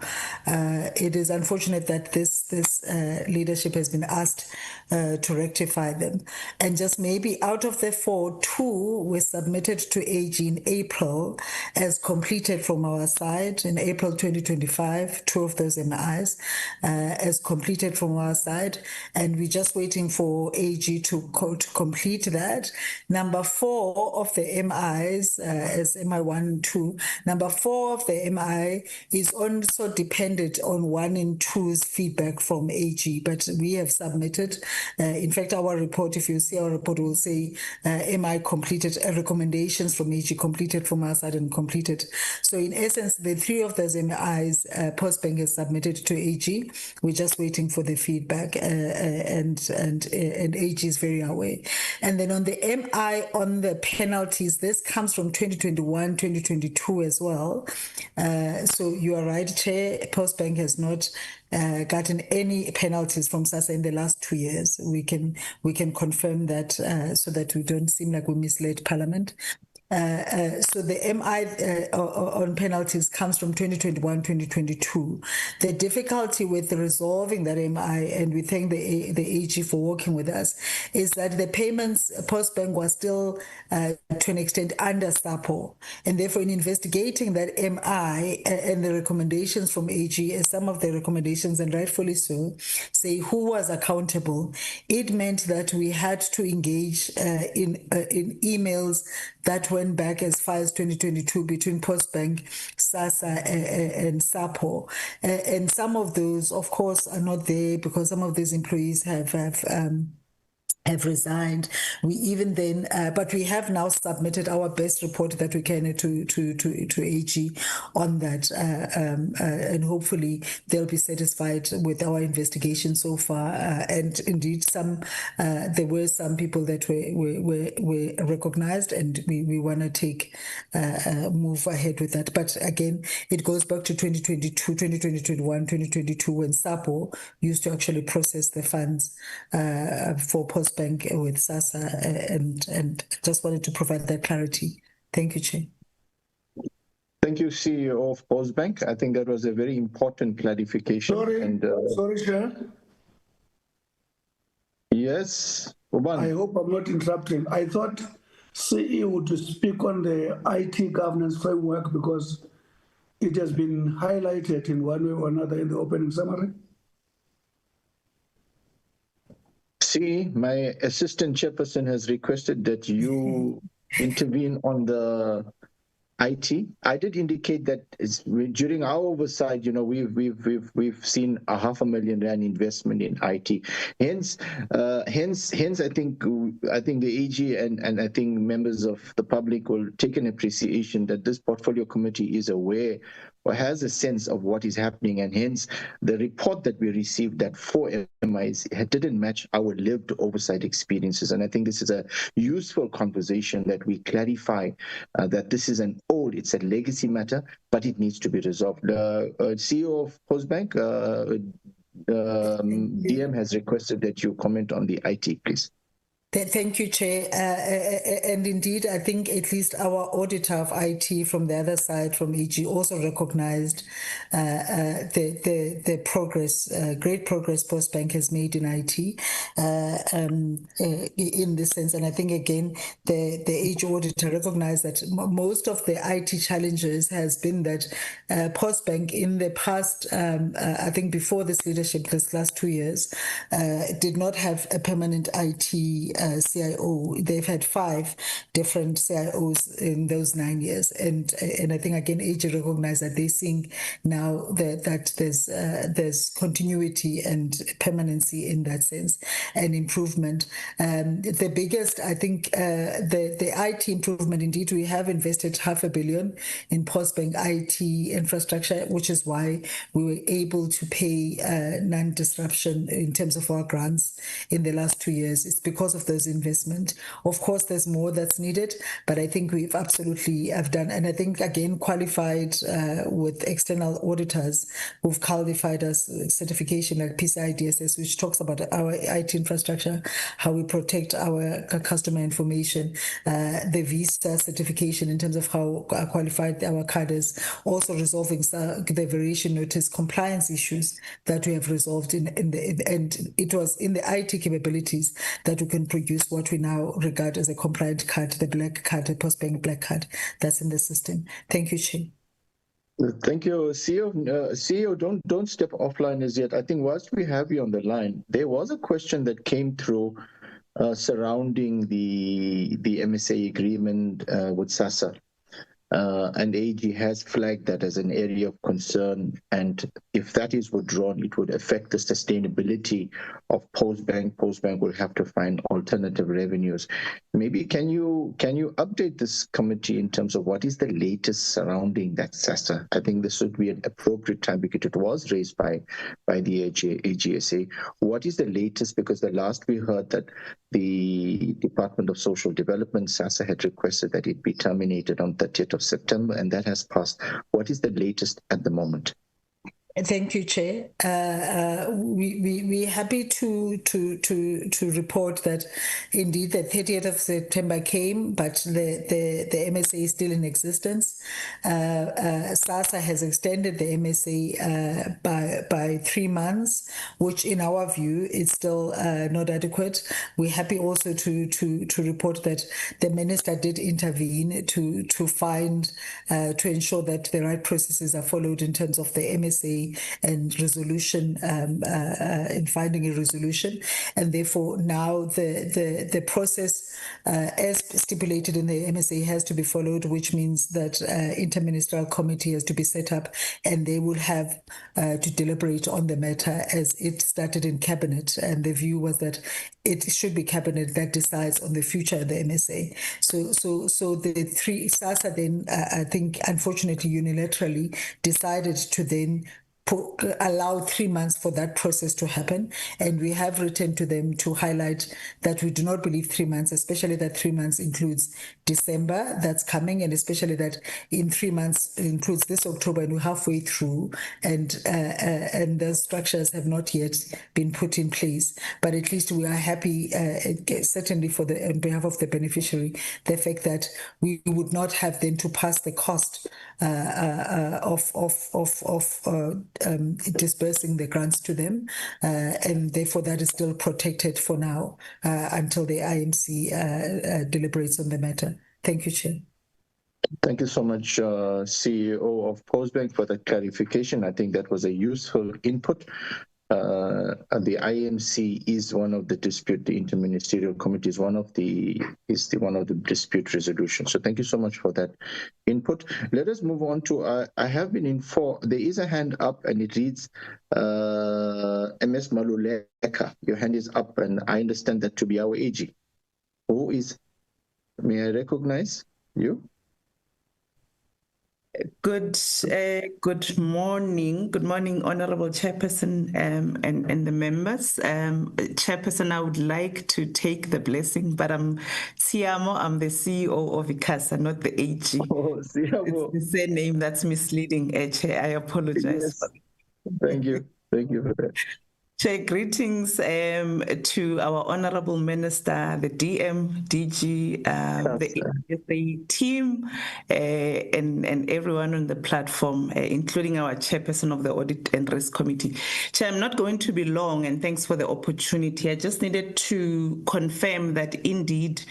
It is unfortunate that this leadership has been asked to rectify them. And just maybe out of the 4, 2 were submitted to AG in April as completed from our side. In April 2025, 2 of those MIs as completed from our side. And we're just waiting for AG to complete that. Number 4 of the MIs, as MI1, 2, number 4 of the MI is also dependent on 1 and 2's feedback from AG, but we have submitted. In fact, our report, if you see our report, will say MI completed, recommendations from AG completed from our side and completed. So in essence, the 3 of those MIs, Postbank has submitted to AG. We're just waiting for the feedback, and AG is very aware. And then on the MI on the penalties, this comes from 2021, 2022 as well. So you are right, Chair, Postbank has not gotten any penalties from SASSA in the last 2 years. We can confirm that, so that we don't seem like we misled Parliament. So the MI on penalties comes from 2021, 2022. The difficulty with resolving that MI, and we thank the AG for working with us, is that the payments, Postbank was still to an extent under SAPO. And therefore, in investigating that MI and the recommendations from AG, as some of the recommendations, and rightfully so, say who was accountable, it meant that we had to engage in emails that went back as far as 2022 between Postbank, SASSA, and SAPO. And some of those, of course, are not there because some of these employees have resigned. We even then, but we have now submitted our best report that we can to AG on that, and hopefully they'll be satisfied with our investigation so far. And indeed, there were some people that were recognized, and we want to take move ahead with that. But again, it goes back to 2022, 2021, 2022, when SAPO used to actually process the funds for Postbank with SASSA, and just wanted to provide that clarity. Thank you, Chair.
Thank you, CEO of Postbank. I think that was a very important clarification.
Sorry, Chair.
Yes, Uban.
I hope I'm not interrupting. I thought CE would speak on the IT governance framework because it has been highlighted in one way or another in the opening summary.
See, my assistant chairperson has requested that you intervene on the IT. I did indicate that during our oversight, we've seen a R500,000 investment in IT. Hence, I think the AG and I think members of the public will take an appreciation that this portfolio committee is aware or has a sense of what is happening, and hence the report that we received that 4 MIs didn't match our lived oversight experiences. And I think this is a useful conversation that we clarify that this is it's a legacy matter, but it needs to be resolved. CEO of Postbank, DM has requested that you comment on the IT, please.
Thank you, Chair. And indeed, I think at least our auditor of IT from the other side, from AG, also recognized the progress, great progress Postbank has made in IT in this sense. And I think, again, the AG auditor recognized that most of the IT challenges has been that Postbank in the past, I think before this leadership, this last 2 years, did not have a permanent IT CIO. They've had 5 different CIOs in those 9 years, and I think again AG recognized that they're seeing now that there's continuity and permanency in that sense and improvement. The biggest, I think, the IT improvement. Indeed, we have invested $500 million in Postbank IT infrastructure, which is why we were able to pay non-disruption in terms of our grants in the last 2 years. It's because of those investments. Of course, there's more that's needed, but I think we've absolutely have done, and I think again qualified with external auditors who've qualified us certification like PCI DSS, which talks about our IT infrastructure, how we protect our customer information, the Visa certification in terms of how qualified our card is, also resolving the variation notice compliance issues that we have resolved and it was in the IT capabilities that we can produce what we now regard as a compliant card, the black card, the Postbank black card that's in the system. Thank you, Chair.
Thank you, CEO. CEO, don't step offline as yet. I think whilst we have you on the line, there was a question that came through surrounding the MSA agreement with SASA. And AG has flagged that as an area of concern, and if that is withdrawn, it would affect the sustainability of Postbank. Postbank will have to find alternative revenues. Maybe can you update this committee in terms of what is the latest surrounding that SASA? I think this would be an appropriate time because it was raised by the AGSA. What is the latest? Because the last we heard that the Department of Social Development, SASA, had requested that it be terminated on 30th of September, and that has passed. What is the latest at the moment?
Thank you, Chair. We're happy to report that indeed the 30th of September came, but the MSA is still in existence. SASA has extended the MSA by 3 months, which in our view is still not adequate. We're happy also to report that the Minister did intervene to ensure that the right processes are followed in terms of the MSA and resolution, in finding a resolution, and therefore now the process as stipulated in the MSA has to be followed, which means that interministerial committee has to be set up, and they will have to deliberate on the matter as it started in cabinet, and the view was that it should be cabinet that decides on the future of the MSA. So the three SASA then I think unfortunately unilaterally decided to then allow 3 months for that process to happen, and we have written to them to highlight that we do not believe 3 months, especially that 3 months includes December that's coming, and especially that in 3 months includes this October and we're halfway through, and the structures have not yet been put in place. But at least we are happy, certainly on behalf of the beneficiary, the fact that we would not have then to pass the cost of dispersing the grants to them, and therefore that is still protected for now until the IMC deliberates on the matter. Thank you, Chair.
Thank you so much, CEO of Postbank, for that clarification. I think that was a useful input. The IMC is one of the dispute. The interministerial committee is one of the dispute resolution. So thank you so much for that input. Let us move on to. I have been informed there is a hand up, and it reads MS Maluleka. Your hand is up, and I understand that to be our AG. Who is? May I recognize you?
Good morning, Honorable Chairperson and the members. Chairperson, I would like to take the blessing, but I'm Siamo. I'm the CEO of ICASA, not the AG.
Oh, Siamo.
It's the same name that's misleading, Chair. I apologize.
Yes. Thank you for that.
Chair, greetings to our Honorable Minister, the DM, DG, the AGSA team, and everyone on the platform, including our chairperson of the Audit and Risk Committee. Chair, I'm not going to be long, and thanks for the opportunity. I just needed to confirm that indeed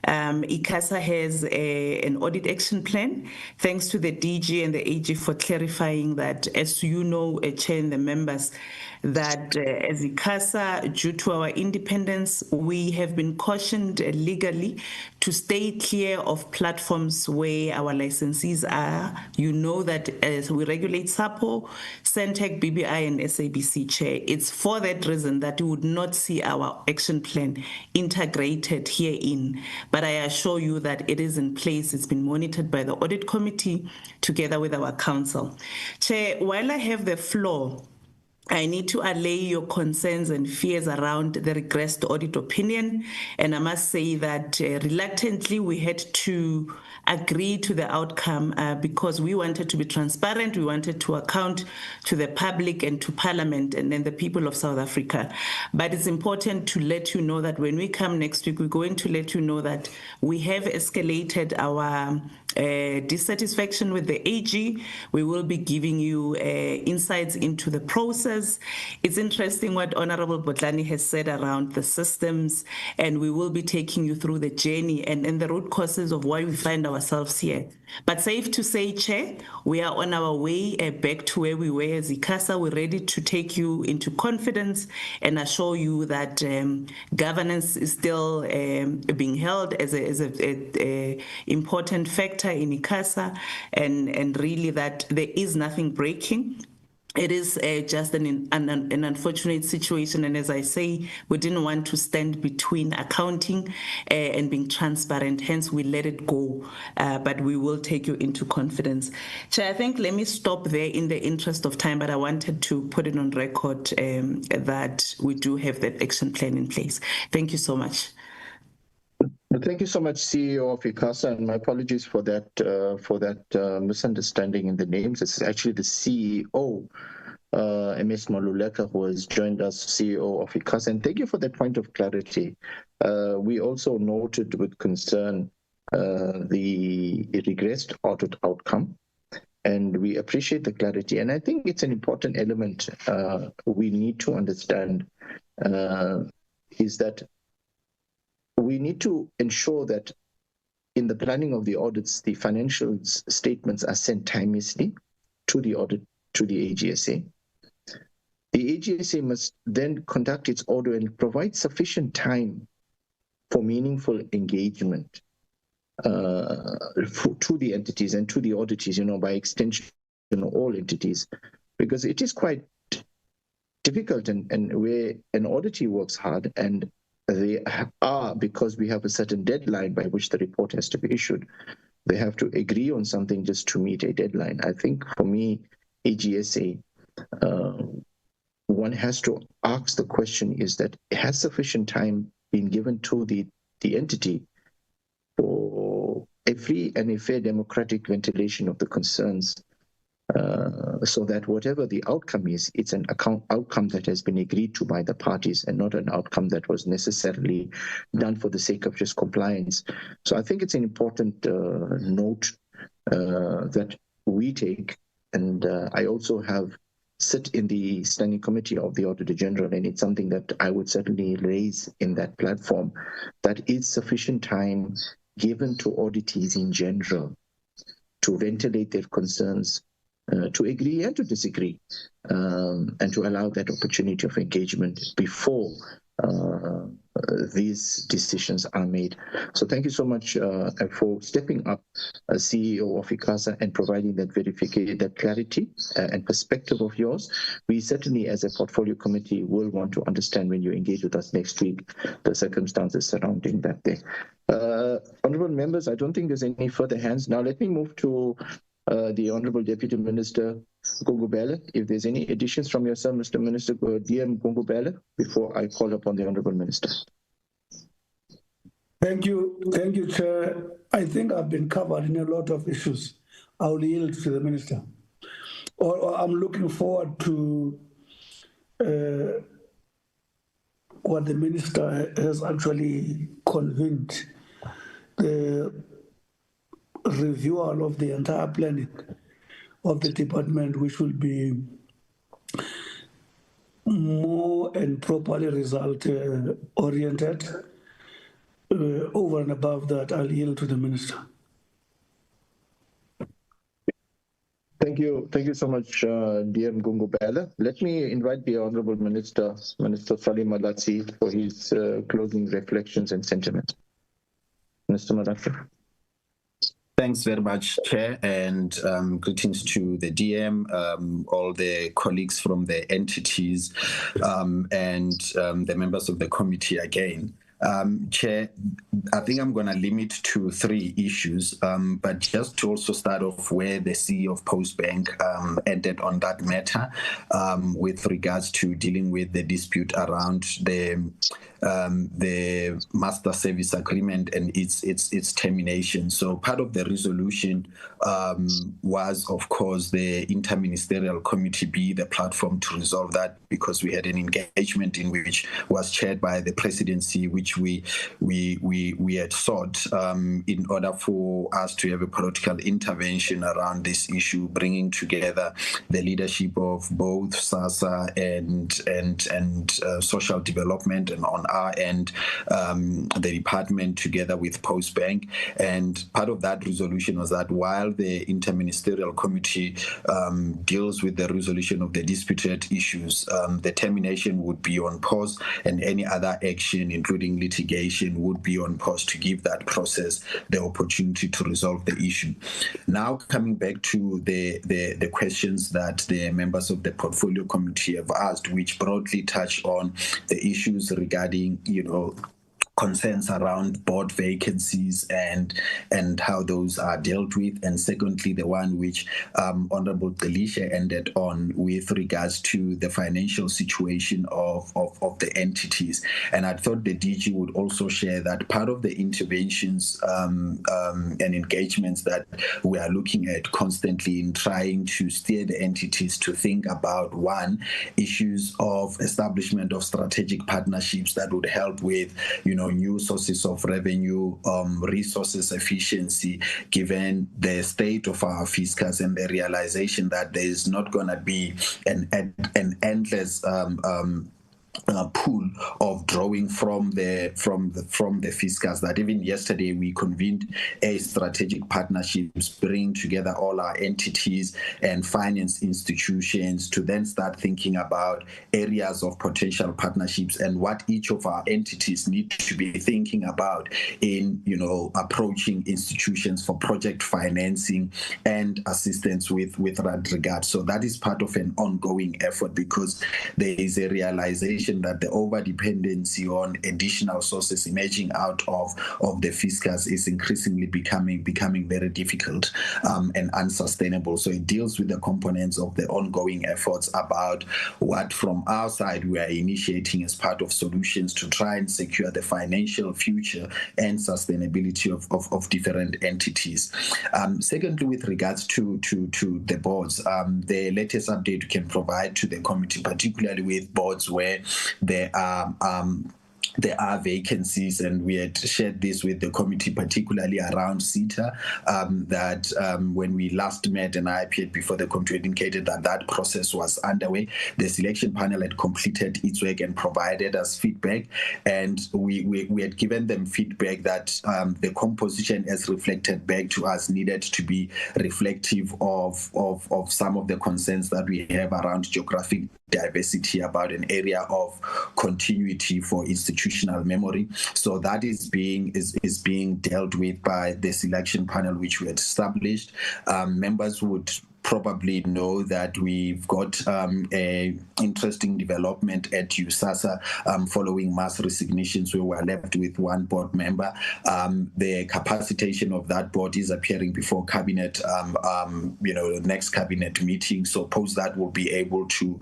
ICASA has an audit action plan. Thanks to the DG and the AG for clarifying that. As you know, Chair and the members, that as ICASA, due to our independence, we have been cautioned legally to stay clear of platforms where our licensees are. You know that as we regulate SAPO, SENTECH, BBI, and SABC, Chair. It's for that reason that we would not see our action plan integrated herein. But I assure you that it is in place. It's been monitored by the Audit Committee together with our council. Chair, while I have the floor, I need to allay your concerns and fears around the regressed audit opinion. And I must say that reluctantly we had to agree to the outcome because we wanted to be transparent. We wanted to account to the public and to Parliament and then the people of South Africa. But it's important to let you know that when we come next week, we're going to let you know that we have escalated our dissatisfaction with the AG. We will be giving you insights into the process. It's interesting what Honorable Botlani has said around the systems, and we will be taking you through the journey and the root causes of why we find ourselves here. But safe to say, Chair, we are on our way back to where we were as ICASA. We're ready to take you into confidence and assure you that governance is still being held as a important factor in ICASA, and really that there is nothing breaking. It is just an unfortunate situation, and as I say, we didn't want to stand between accounting and being transparent, hence we let it go, but we will take you into confidence. Chair, I think let me stop there in the interest of time, but I wanted to put it on record that we do have that action plan in place. Thank you so much.
Thank you so much, CEO of ICASA, and my apologies for that misunderstanding in the names. It's actually the CEO, MS Maluleka, who has joined us, CEO of ICASA, and thank you for that point of clarity. We also noted with concern the regressed audit outcome, and we appreciate the clarity. And I think it's an important element we need to understand is that we need to ensure that in the planning of the audits, the financial statements are sent timeously to the audit, to the AGSA. The AGSA must then conduct its audit and provide sufficient time for meaningful engagement to the entities and to the auditees, by extension, all entities, because it is quite difficult and where an auditee works hard and they are, because we have a certain deadline by which the report has to be issued, they have to agree on something just to meet a deadline. I think for me, AGSA, one has to ask the question is that has sufficient time been given to the entity for a free and a fair democratic ventilation of the concerns, so that whatever the outcome is, it's an outcome that has been agreed to by the parties and not an outcome that was necessarily done for the sake of just compliance. So I think it's an important note that we take, and I also sit in the standing committee of the Auditor-General, and it's something that I would certainly raise in that platform, that is sufficient time given to auditees in general to ventilate their concerns, to agree and to disagree, and to allow that opportunity of engagement before these decisions are made. So thank you so much for stepping up, CEO of ICASA, and providing that verification, that clarity and perspective of yours. We certainly, as a portfolio committee, will want to understand when you engage with us next week, the circumstances surrounding that day. Honourable members, I don't think there's any further hands. Now let me move to the Honourable Deputy Minister Gungubele. If there's any additions from yourself, Mr. Minister DM Gungubele, before I call upon the Honourable Minister.
Thank you, Chair. I think I've been covered in a lot of issues. I'll yield to the Minister. I'm looking forward to what the Minister has actually convened, the review of the entire planning of the department, which will be more and properly result-oriented. Over and above that, I'll yield to the Minister.
Thank Thank you so much, DM Gungubela. Let me invite the Honourable Minister Salim Malatsi, for his closing reflections and sentiments. Mr. Malatsi.
Thanks very much, Chair, and greetings to the DM, all the colleagues from the entities, and the members of the committee again. Chair, I think I'm going to limit to 3 issues, but just to also start off where the CEO of Postbank ended on that matter, with regards to dealing with the dispute around the master service agreement and its termination. So part of the resolution was, of course, the interministerial committee be the platform to resolve that, because we had an engagement in which was chaired by the presidency, which we had sought in order for us to have a political intervention around this issue, bringing together the leadership of both SASA and social development, and on our end, the department together with Postbank. And part of that resolution was that while the interministerial committee deals with the resolution of the disputed issues, the termination would be on pause, and any other action, including litigation, would be on pause to give that process the opportunity to resolve the issue. Now, coming back to the questions that the members of the portfolio committee have asked, which broadly touch on the issues regarding, concerns around board vacancies and how those are dealt with, and secondly, the one which Honorable Delisha ended on with regards to the financial situation of the entities. And I thought the DG would also share that part of the interventions and engagements that we are looking at constantly in trying to steer the entities to think about, one, issues of establishment of strategic partnerships that would help with, new sources of revenue, resources efficiency, given the state of our fiscus and the realization that there is not going to be an endless pool of drawing from the fiscus. That even yesterday we convened a strategic partnerships, bringing together all our entities and finance institutions to then start thinking about areas of potential partnerships and what each of our entities need to be thinking about in approaching institutions for project financing and assistance with that regard. So that is part of an ongoing effort, because there is a realization that the over-dependency on additional sources emerging out of the fiscus is increasingly becoming very difficult and unsustainable. So it deals with the components of the ongoing efforts about what from our side we are initiating as part of solutions to try and secure the financial future and sustainability of different entities. Secondly, with regards to the boards, the latest update we can provide to the committee, particularly with boards where there are vacancies, and we had shared this with the committee, particularly around SITA, that when we last met and I appeared before the committee, indicated that process was underway. The selection panel had completed its work and provided us feedback, and we had given them feedback that the composition as reflected back to us needed to be reflective of some of the concerns that we have around geographic diversity, about an area of continuity for institutional memory. So that is being dealt with by the selection panel, which we had established. Members would probably know that we've got a interesting development at USAASA following mass resignations, where we're left with one board member. The capacitation of that board is appearing before cabinet, the next cabinet meeting. So post that we'll be able to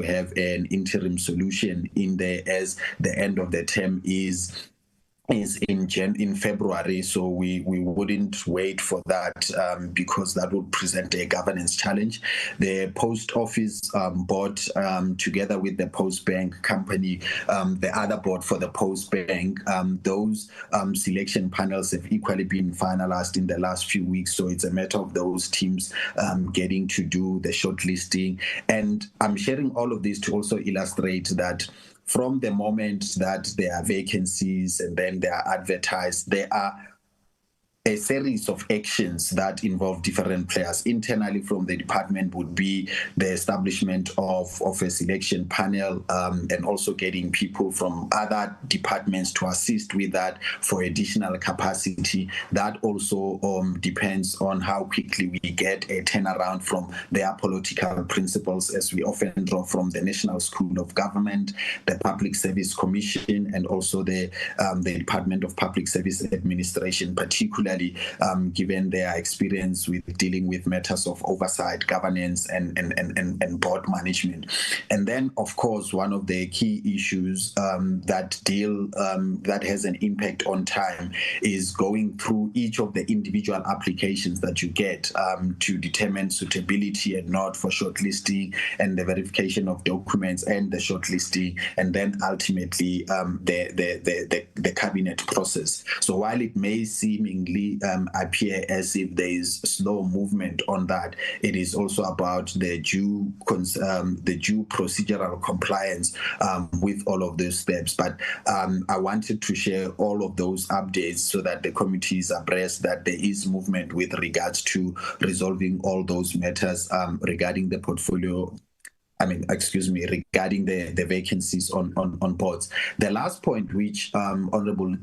have an interim solution in there, as the end of the term is in February, so we wouldn't wait for that because that would present a governance challenge. The post office board, together with the post bank company, the other board for the post bank, those selection panels have equally been finalized in the last few weeks. So it's a matter of those teams getting to do the shortlisting. And I'm sharing all of this to also illustrate that from the moment that there are vacancies and then they are advertised, there are a series of actions that involve different players. Internally from the department would be the establishment of a selection panel, and also getting people from other departments to assist with that for additional capacity. That also depends on how quickly we get a turnaround from their political principles, as we often draw from the National School of Government, the Public Service Commission, and also the Department of Public Service Administration, particularly given their experience with dealing with matters of oversight, governance, and board management. And then, of course, one of the key issues that has an impact on time is going through each of the individual applications that you get to determine suitability and not for shortlisting, and the verification of documents and the shortlisting, and then ultimately the cabinet process. So while it may seemingly appear as if there is slow movement on that, it is also about the due procedural compliance with all of those steps. But I wanted to share all of those updates so that the committee is abreast that there is movement with regards to resolving all those matters regarding the portfolio. Regarding the vacancies on boards. The last point, which Honorable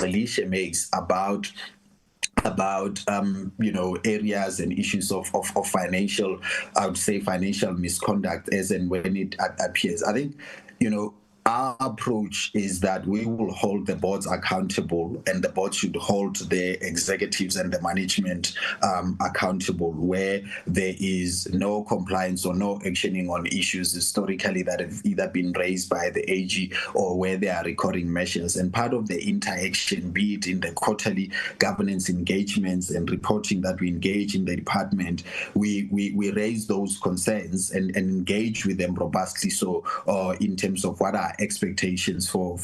Alicia makes about areas and issues of financial, I would say financial misconduct as and when it appears. I think, our approach is that we will hold the boards accountable, and the board should hold the executives and the management accountable where there is no compliance or no actioning on issues historically that have either been raised by the AG or where there are recurring measures. And part of the interaction, be it in the quarterly governance engagements and reporting that we engage in the department, we raise those concerns and engage with them robustly. So in terms of what our expectations for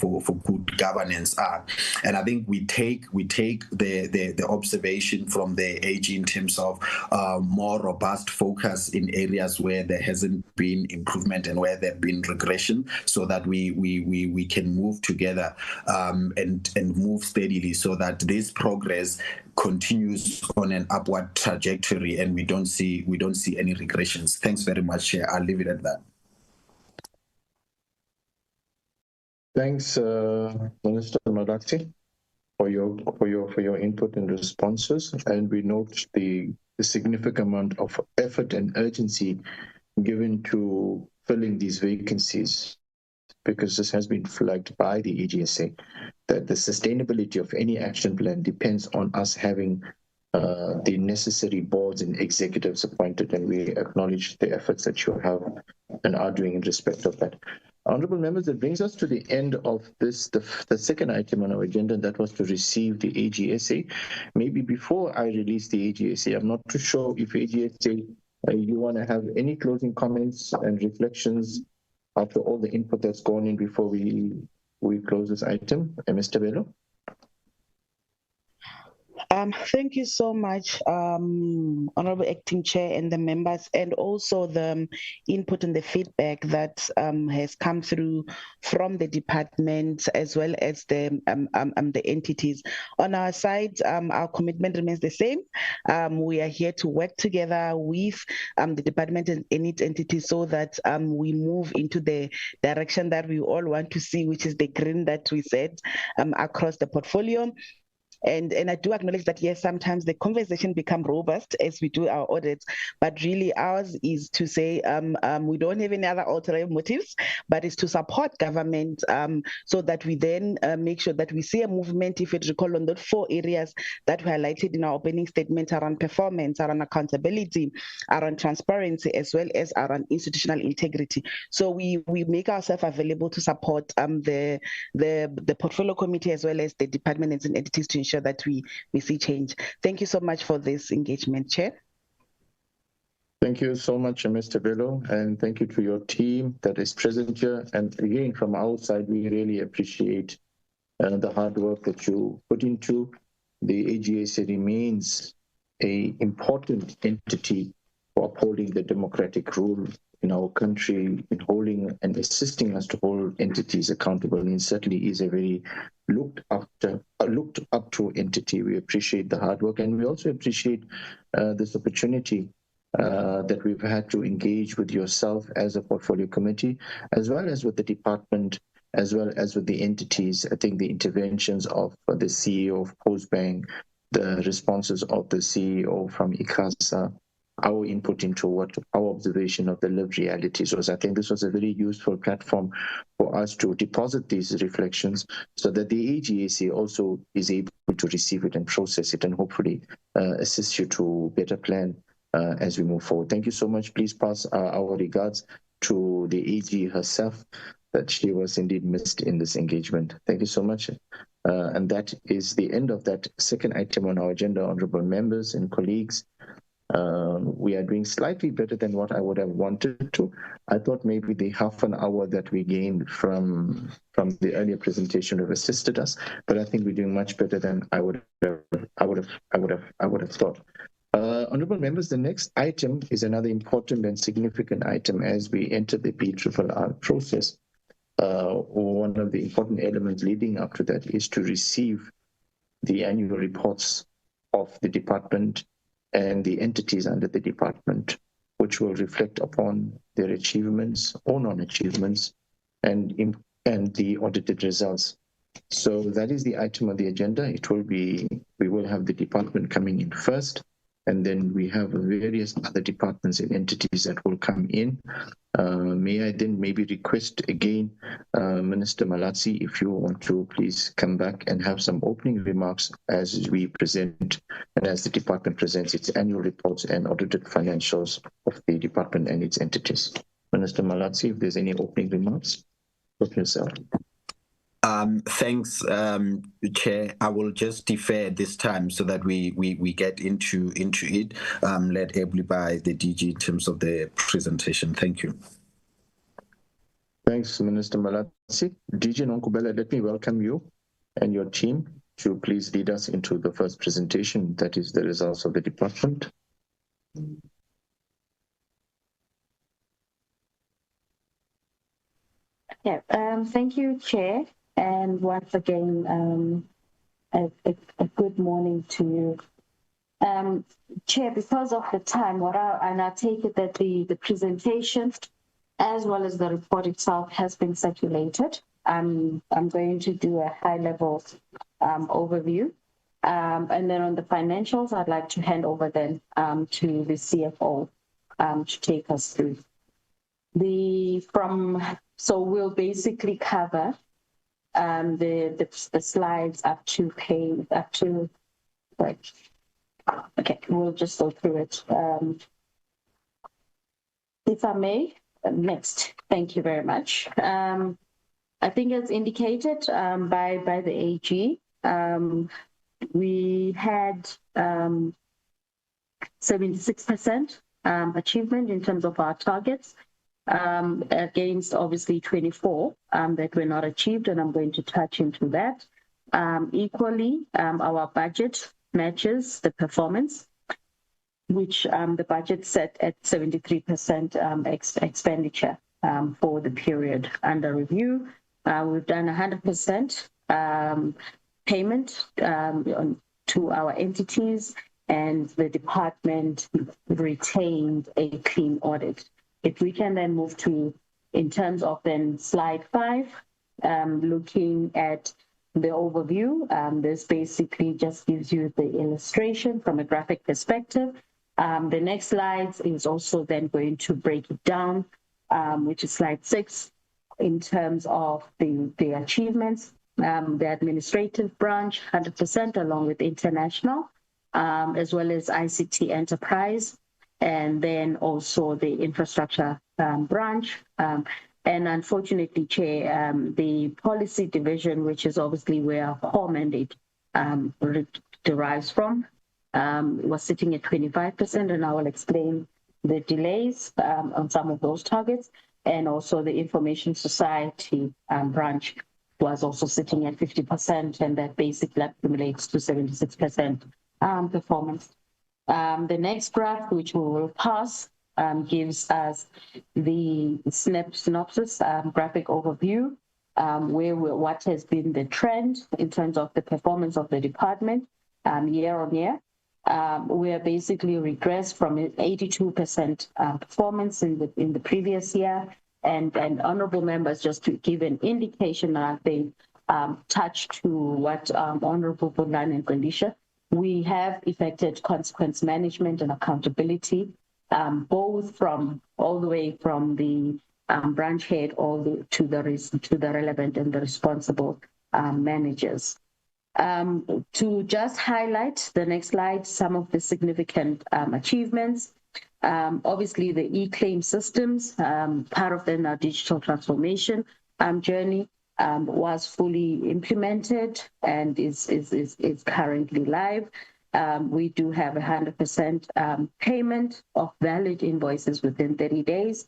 good governance are. And I think we take the observation from the AG in terms of more robust focus in areas where there hasn't been improvement and where there have been regression, so that we can move together and move steadily, so that this progress continues on an upward trajectory and we don't see any regressions. Thanks very much, Chair. I'll leave it at that.
Thanks, Minister Madaki, for your input and responses, and we note the significant amount of effort and urgency given to filling these vacancies, because this has been flagged by the AGSA that the sustainability of any action plan depends on us having the necessary boards and executives appointed, and we acknowledge the efforts that you have and are doing in respect of that. Honourable members, that brings us to the end of this, the second item on our agenda, and that was to receive the AGSA. Maybe before I release the AGSA, I'm not too sure if AGSA, you want to have any closing comments and reflections after all the input that's gone in before we close this item. Mr. Bello?
Thank you so much, Honorable Acting Chair and the members, and also the input and the feedback that has come through from the department as well as the entities. On our side, our commitment remains the same. We are here to work together with the department and its entities so that we move into the direction that we all want to see, which is the green that we set across the portfolio. And I do acknowledge that, yes, sometimes the conversation becomes robust as we do our audits, but really ours is to say we don't have any other ulterior motives, but it's to support government so that we then make sure that we see a movement, if you recall, on those 4 areas that were highlighted in our opening statement around performance, around accountability, around transparency, as well as around institutional integrity. So we make ourselves available to support the portfolio committee as well as the departments and entities to ensure that we see change. Thank you so much for this engagement, Chair.
Thank you so much, Mr. Bello, and thank you to your team that is present here. And again, from our side, we really appreciate the hard work that you put into. The AGSA remains an important entity for upholding the democratic rule in our country, in holding and assisting us to hold entities accountable, and it certainly is a very looked up to entity. We appreciate the hard work, and we also appreciate this opportunity that we've had to engage with yourself as a portfolio committee, as well as with the department, as well as with the entities. I think the interventions of the CEO of Postbank, the responses of the CEO from AGSA, our input into what our observation of the lived realities was. I think this was a very useful platform for us to deposit these reflections so that the AGSA also is able to receive it and process it and hopefully assist you to better plan as we move forward. Thank you so much. Please pass our regards to the AG herself, that she was indeed missed in this engagement. Thank you so much. And that is the end of that second item on our agenda, honorable members and colleagues. We are doing slightly better than what I would have wanted to. I thought maybe the half an hour that we gained from the earlier presentation would have assisted us, but I think we're doing much better than I would have thought. Honorable members, the next item is another important and significant item as we enter the BRRR process. One of the important elements leading up to that is to receive the annual reports of the department and the entities under the department, which will reflect upon their achievements or non-achievements and the audited results. So that is the item on the agenda. We will have the department coming in first, and then we have various other departments and entities that will come in. May I then maybe request again, Minister Malatsi, if you want to please come back and have some opening remarks as we present and as the department presents its annual reports and audited financials of the department and its entities. Minister Malatsi, if there's any opening remarks, put yourself.
Thanks, Chair. I will just defer this time so that we get into it, led ably by the DG in terms of the presentation. Thank you.
Thanks, Minister Malatsi. DG Nonkubela, let me welcome you and your team to please lead us into the first presentation, that is the results of the department.
Yeah, thank you, Chair. And once again, a good morning to you. Chair, because of the time, and I take it that the presentation as well as the report itself has been circulated. I'm going to do a high-level overview. And then on the financials, I'd like to hand over then to the CFO to take us through. So we'll basically cover the slides up to right. Okay, we'll just go through it. If I may, next. Thank you very much. I think as indicated by the AG, we had 76% achievement in terms of our targets. Against obviously 24 that were not achieved, and I'm going to touch into that. Equally, our budget matches the performance, which the budget set at 73% expenditure for the period under review. We've done 100% payment to our entities, and the department retained a clean audit. If we can then move to, in terms of then slide 5, looking at the overview, this basically just gives you the illustration from a graphic perspective. The next slide is also then going to break it down, which is slide 6, in terms of the achievements. The administrative branch, 100%, along with international, as well as ICT enterprise, and then also the infrastructure branch. And unfortunately, Chair, the policy division, which is obviously where our core mandate derives from, was sitting at 25%, and I will explain the delays on some of those targets. And also the information society branch was also sitting at 50%, and that basically accumulates to 76% performance. The next graph, which we will pass, gives us the synopsis graphic overview what has been the trend in terms of the performance of the department year on year. We are basically regressed from 82% performance in the previous year. And honorable members, just to give an indication, I think, touched to what Honorable Bonani and Gondisha, we have effected consequence management and accountability, both all the way from the branch head to the relevant and the responsible managers. To just highlight the next slide, some of the significant achievements. Obviously, the e-claim systems, part of our digital transformation journey, was fully implemented and is currently live. We do have 100% payment of valid invoices within 30 days.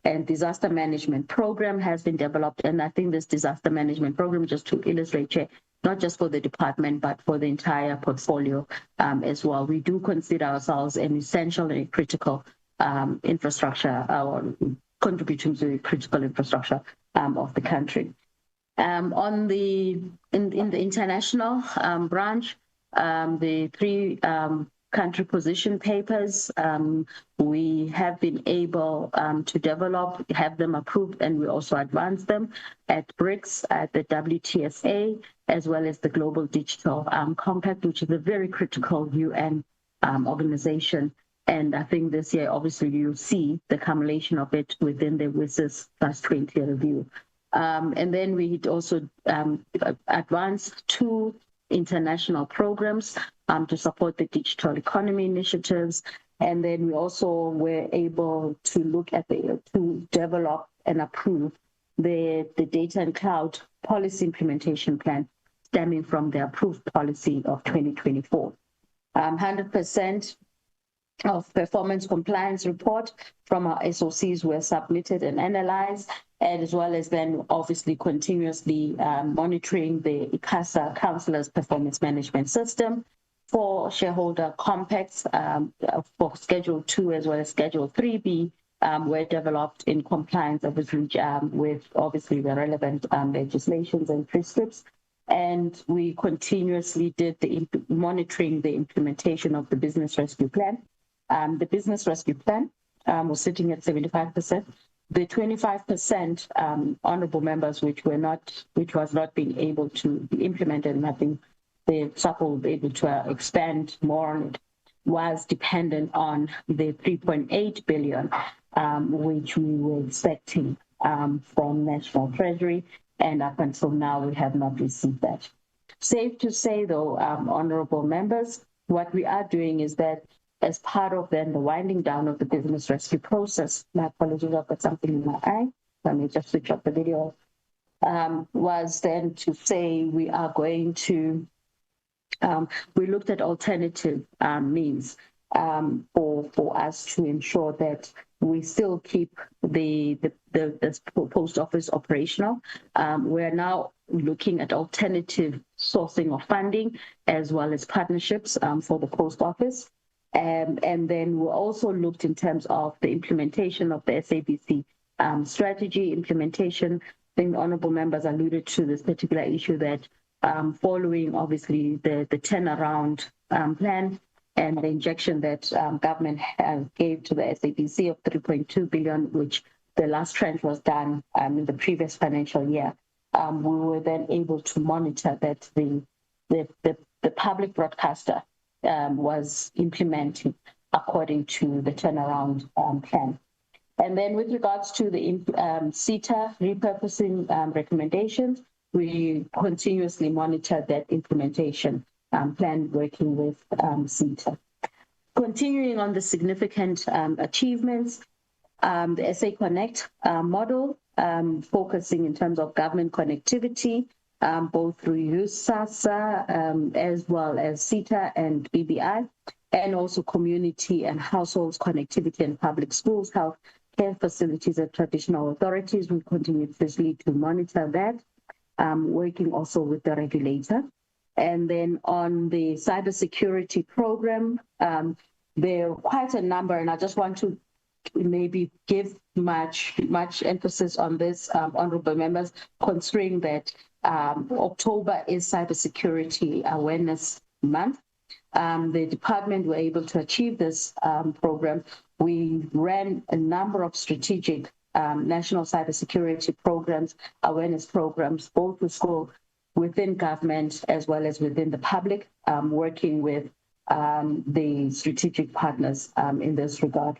And disaster management program has been developed. And I think this disaster management program, just to illustrate, Chair, not just for the department, but for the entire portfolio as well. We do consider ourselves an essential and critical infrastructure, or contributing to the critical infrastructure of the country. In the international branch, the 3 country position papers, we have been able to develop, have them approved, and we also advance them at BRICS, at the WTSA, as well as the Global Digital Compact, which is a very critical UN organization. And I think this year, obviously, you'll see the accumulation of it within the WSIS plus 20 review. And then we also advanced 2 international programs to support the digital economy initiatives. And then we also were able to look at to develop and approve the data and cloud policy implementation plan stemming from the approved policy of 2024. 100% of performance compliance report from our SOCs were submitted and analyzed, as well as then obviously continuously monitoring the AGSA Councillors Performance Management System for shareholder compacts for Schedule 2 as well as Schedule 3B were developed in compliance with obviously the relevant legislations and prescripts. And we continuously did monitoring the implementation of the business rescue plan. The business rescue plan was sitting at 75%. The 25% honourable members, which was not being able to be implemented, and I think the SAP will be able to expand more on it, was dependent on the 3.8 billion, which we were expecting from National Treasury, and up until now we have not received that. Safe to say, though, honourable members, what we are doing is that as part of then the winding down of the business rescue process, my apologies, I've got something in my eye, let me just switch up the video, was then to say we are going to, we looked at alternative means for us to ensure that we still keep the post office operational. We're now looking at alternative sourcing of funding as well as partnerships for the post office. And then we also looked in terms of the implementation of the SABC strategy implementation. I think the honourable members alluded to this particular issue that following obviously the turnaround plan and the injection that government gave to the SABC of 3.2 billion, which the last tranche was done in the previous financial year, we were then able to monitor that the public broadcaster was implementing according to the turnaround plan. And then with regards to the SITA repurposing recommendations, we continuously monitor that implementation plan working with SITA. Continuing on the significant achievements, the SA Connect model, focusing in terms of government connectivity, both through USAASA as well as SITA and BBI, and also community and households connectivity in public schools, health care facilities and traditional authorities. We continue to monitor that, working also with the regulator. And then on the cybersecurity program, there are quite a number, and I just want to maybe give much emphasis on this, honorable members, considering that October is Cybersecurity Awareness Month. The department were able to achieve this program. We ran a number of strategic national cybersecurity programs, awareness programs, both within government as well as within the public, working with the strategic partners in this regard.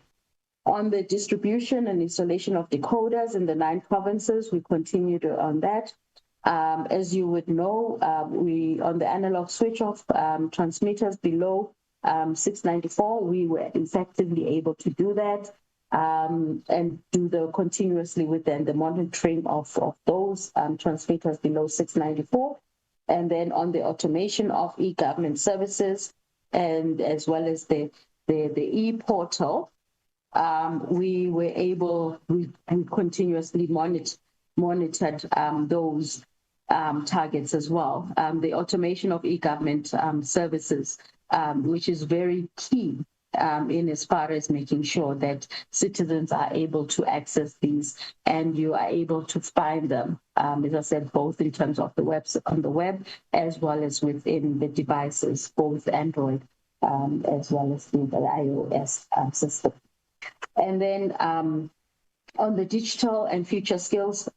On the distribution and installation of decoders in the 9 provinces, we continued on that. As you would know, we on the analog switch-off transmitters below 694, we were effectively able to do that and do the continuously within the monitoring of those transmitters below 694. And then on the automation of e-government services and as well as the e-portal, we were able, we continuously monitored those targets as well. The automation of e-government services, which is very key in as far as making sure that citizens are able to access these and you are able to find them, as I said, both in terms of the on the web as well as within the devices, both Android as well as the iOS system. And then on the digital and future skills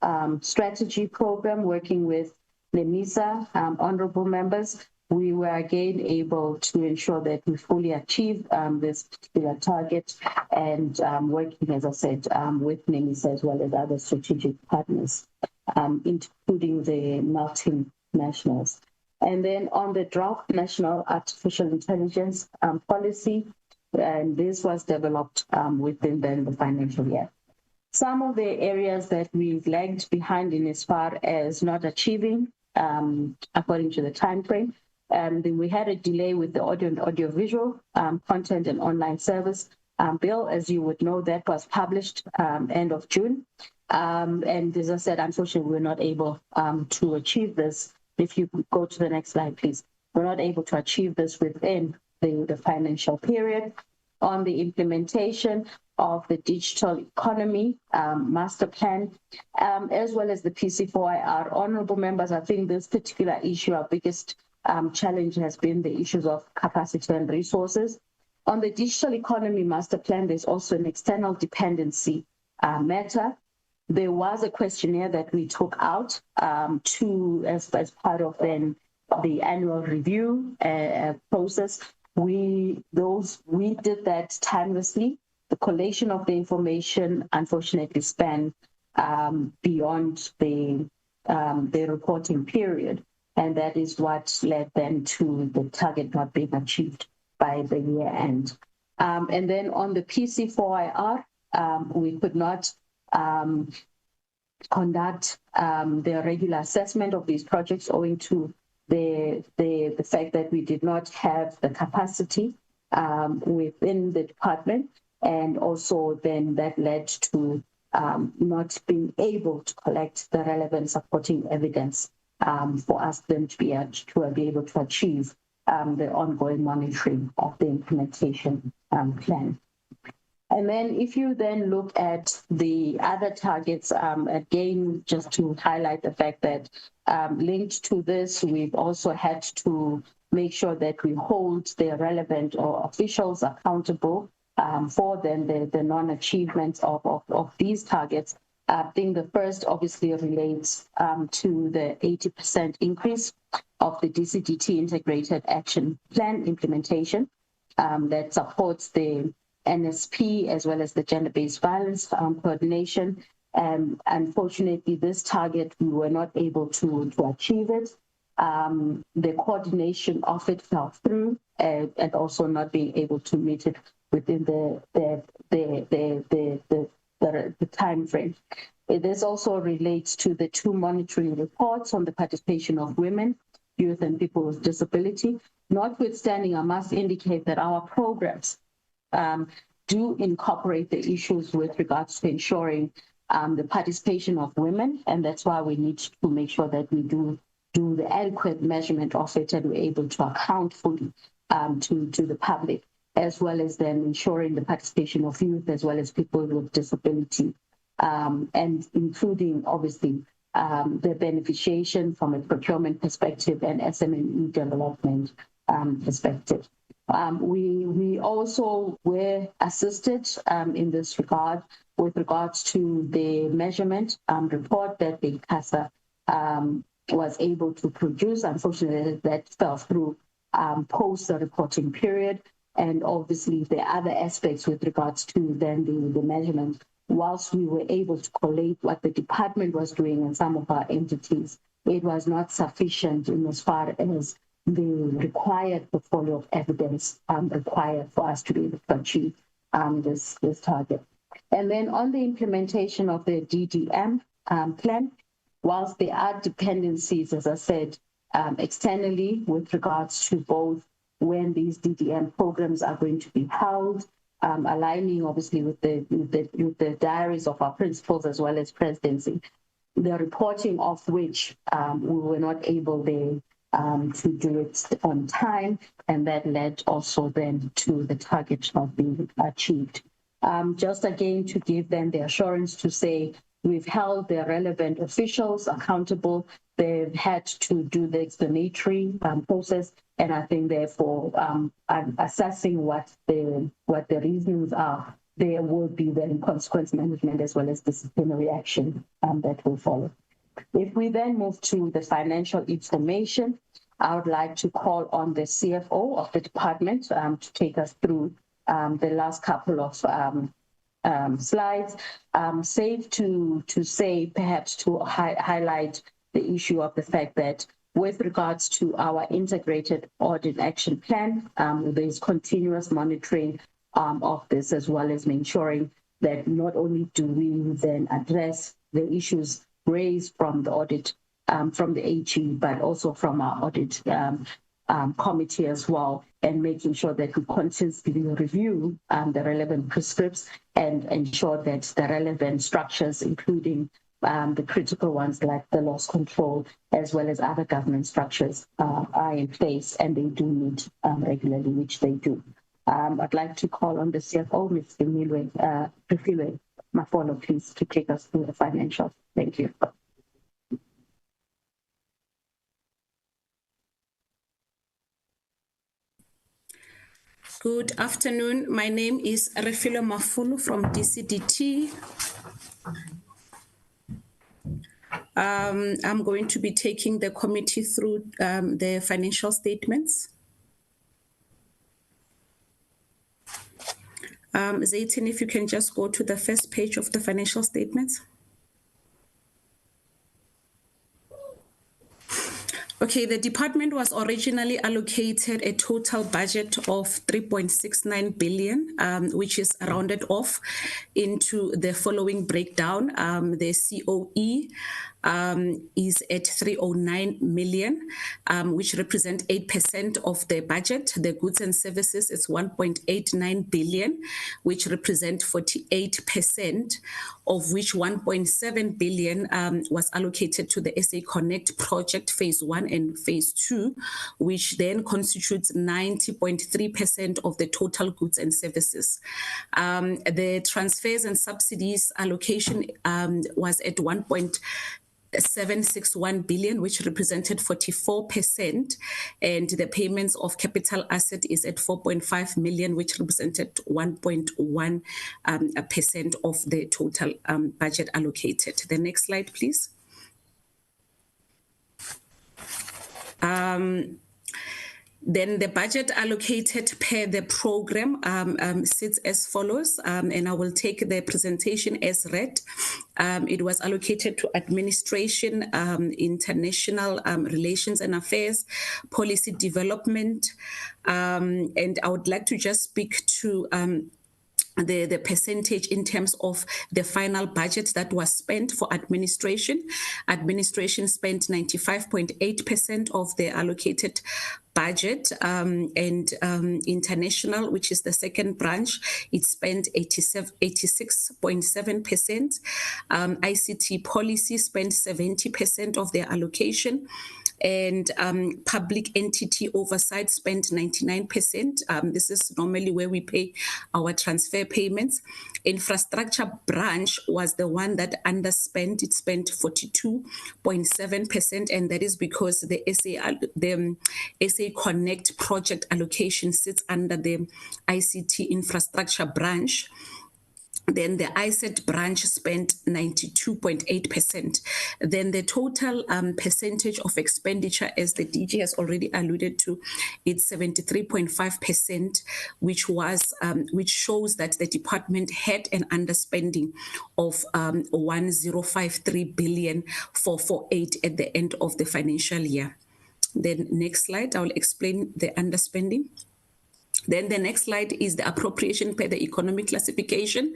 strategy program, working with NEMISA, honorable members, we were again able to ensure that we fully achieve this particular target and working, as I said, with NEMISA as well as other strategic partners, including the multinationals. And then on the draft National Artificial Intelligence policy, and this was developed within the financial year. Some of the areas that we've lagged behind in as far as not achieving according to the time frame, then we had a delay with the audio and audiovisual content and online service bill. As you would know, that was published end of June. And as I said, unfortunately, we're not able to achieve this. If you could go to the next slide, please. We're not able to achieve this within the financial period. On the implementation of the digital economy master plan, as well as the PC4IR. Honorable members, I think this particular issue, our biggest challenge has been the issues of capacity and resources. On the digital economy master plan, there's also an external dependency matter. There was a questionnaire that we took out as part of then the annual review process. We did that timelessly. The collation of the information unfortunately spanned beyond the reporting period, and that is what led then to the target not being achieved by the year end. And then on the PC4IR, we could not conduct the regular assessment of these projects owing to the fact that we did not have the capacity within the department, and also then that led to not being able to collect the relevant supporting evidence for us then to be able to achieve the ongoing monitoring of the implementation plan. And then if you then look at the other targets, again, just to highlight the fact that linked to this, we've also had to make sure that we hold the relevant or officials accountable for then the non-achievement of these targets. I think the first obviously relates to the 80% increase of the DCDT Integrated Action Plan implementation that supports the NSP as well as the gender-based violence coordination. Unfortunately, this target, we were not able to achieve it. The coordination of it fell through and also not being able to meet it within the time frame. This also relates to the 2 monitoring reports on the participation of women, youth, and people with disability. Notwithstanding, I must indicate that our programs do incorporate the issues with regards to ensuring the participation of women, and that's why we need to make sure that we do the adequate measurement of it and we're able to account fully to the public. as well as then ensuring the participation of youth as well as people with disability, and including obviously the beneficiation from a procurement perspective and SME development perspective. We also were assisted in this regard with regards to the measurement report that the AGSA was able to produce. Unfortunately, that fell through post the reporting period. And obviously, the other aspects with regards to then the measurement, whilst we were able to collate what the department was doing in some of our entities, it was not sufficient in as far as the required portfolio of evidence required for us to be able to achieve this target. And then on the implementation of the DDM plan, whilst there are dependencies, as I said, externally with regards to both when these DDM programs are going to be held, aligning obviously with the diaries of our principals as well as presidency, the reporting of which we were not able to do it on time, and that led also then to the target not being achieved. Just again to give them the assurance to say we've held the relevant officials accountable. They've had to do the explanatory process, and I think therefore assessing what the reasons are, there will be then consequence management as well as disciplinary action that will follow. If we then move to the financial information, I would like to call on the CFO of the department to take us through the last couple of slides. Safe to say, perhaps to highlight the issue of the fact that with regards to our integrated audit action plan, there is continuous monitoring of this, as well as ensuring that not only do we then address the issues raised from the audit, from the AG, but also from our audit committee as well, and making sure that we continuously review the relevant prescripts and ensure that the relevant structures, including the critical ones like the loss control, as well as other governance structures, are in place, and they do meet regularly, which they do. I'd like to call on the CFO, Ms. Refilwe Mafolo, please, to take us through the financials. Thank you.
Good afternoon. My name is Refilwe Mafolo from DCDT. I'm going to be taking the committee through the financial statements. Zaytin, if you can just go to the first page of the financial statements. Okay, the department was originally allocated a total budget of 3.69 billion, which is rounded off into the following breakdown. The COE is at 309 million, which represent 8% of the budget. The goods and services is 1.89 billion, which represent 48%, of which 1.7 billion was allocated to the SA Connect project phase 1 and phase 2, which then constitutes 90.3% of the total goods and services. The transfers and subsidies allocation was at 1.761 billion, which represented 44%, and the payments of capital asset is at 4.5 million, which represented 1.1% of the total budget allocated. The next slide, please. Then the budget allocated per the program sits as follows, and I will take the presentation as read. It was allocated to administration, international relations and affairs, policy development, and I would like to just speak to the percentage in terms of the final budget that was spent for administration. Administration spent 95.8% of the allocated budget, and international, which is the second branch, it spent 86.7%. ICT policy spent 70% of their allocation. and public entity oversight spent 99%. This is normally where we pay our transfer payments. Infrastructure branch was the one that underspent. It spent 42.7%, and that is because the SA Connect project allocation sits under the ICT infrastructure branch. Then the ISET branch spent 92.8%. Then the total percentage of expenditure, as the DG has already alluded to, it's 73.5%, which shows that the department had an underspending of 1053 billion 448 at the end of the financial year. Then next slide, I will explain the underspending. Then the next slide is the appropriation per the economic classification.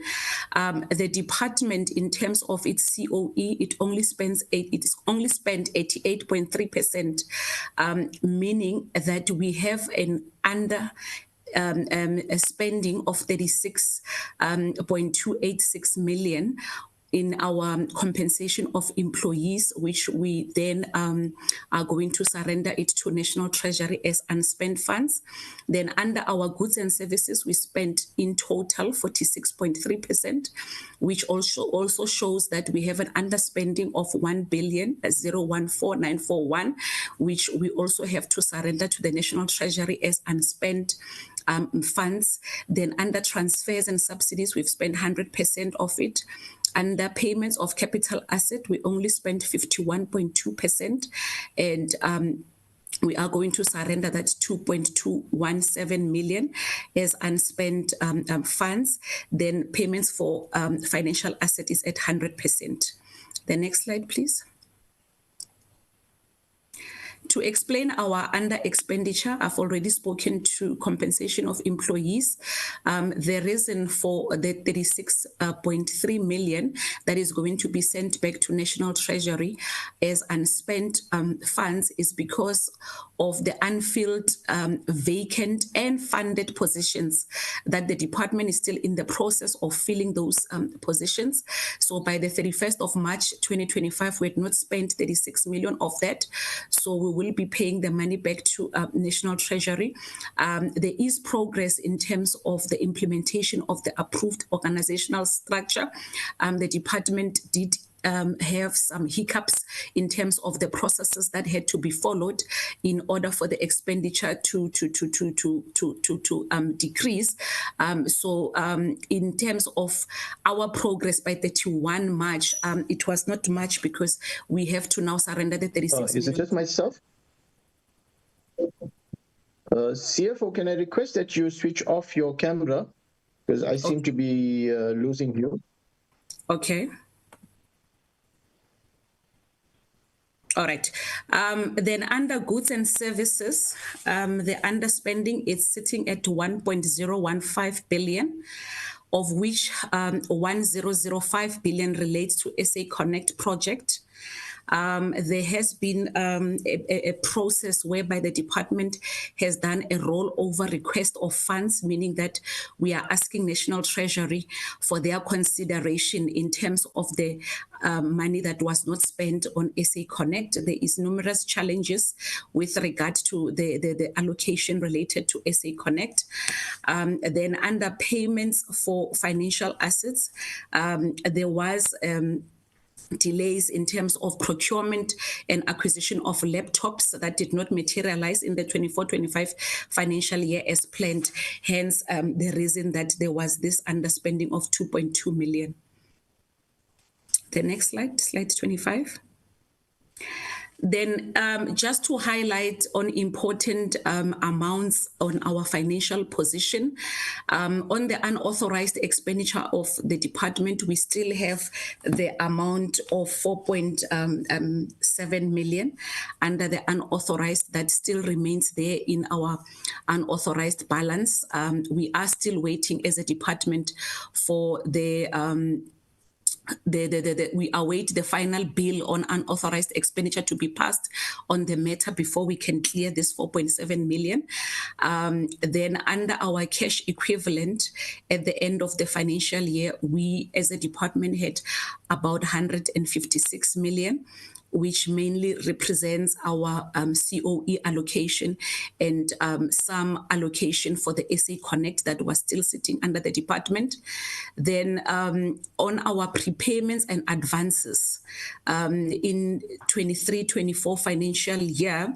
The department, in terms of its COE, it is only spent 88.3%, meaning that we have an under a spending of 36.286 million in our compensation of employees, which we then are going to surrender it to National Treasury as unspent funds. Then under our goods and services, we spent in total 46.3%, which also shows that we have an underspending of 1,014,941, which we also have to surrender to the National Treasury as unspent funds. Then under transfers and subsidies, we've spent 100% of it. Under payments of capital asset, we only spent 51.2%, and we are going to surrender that 2.217 million as unspent funds. Then payments for financial asset is at 100%. The next slide, please. To explain our under expenditure, I've already spoken to compensation of employees. The reason for the 36.3 million that is going to be sent back to National Treasury as unspent funds is because of the unfilled, vacant and funded positions that the department is still in the process of filling those positions. So by the 31st of March 2025, we had not spent 36 million of that. So we will be paying the money back to National Treasury. There is progress in terms of the implementation of the approved organizational structure. The department did have some hiccups in terms of the processes that had to be followed in order for the expenditure to decrease. So in terms of our progress by 31 March, it was not much because we have to now surrender the 36
Is it just myself? CFO, can I request that you switch off your camera because I seem to be losing you.
Okay. All right. Then under goods and services, the underspending is sitting at 1.015 billion, of which 1.005 billion relates to SA Connect project. There has been a process whereby the department has done a rollover request of funds, meaning that we are asking National Treasury for their consideration in terms of the money that was not spent on SA Connect. There is numerous challenges with regard to the allocation related to SA Connect. Then under payments for financial assets, there was delays in terms of procurement and acquisition of laptops that did not materialize in the 24-25 financial year as planned. Hence, the reason that there was this underspending of 2.2 million. The next slide, slide 25. Then just to highlight on important amounts on our financial position, on the unauthorized expenditure of the department, we still have the amount of 4.7 million under the unauthorized that still remains there in our unauthorized balance. We are still waiting as a department for we await the final bill on unauthorized expenditure to be passed on the matter before we can clear this 4.7 million. Then under our cash equivalent at the end of the financial year, we as a department had about 156 million. which mainly represents our COE allocation and some allocation for the SA Connect that was still sitting under the department. Then on our prepayments and advances in 23-24 financial year,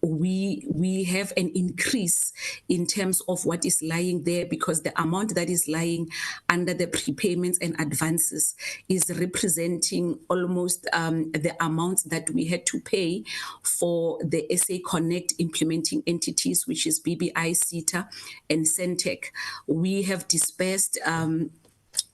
we have an increase in terms of what is lying there, because the amount that is lying under the prepayments and advances is representing almost the amount that we had to pay for the SA Connect implementing entities, which is BBI, SITA, and SENTECH. We have dispersed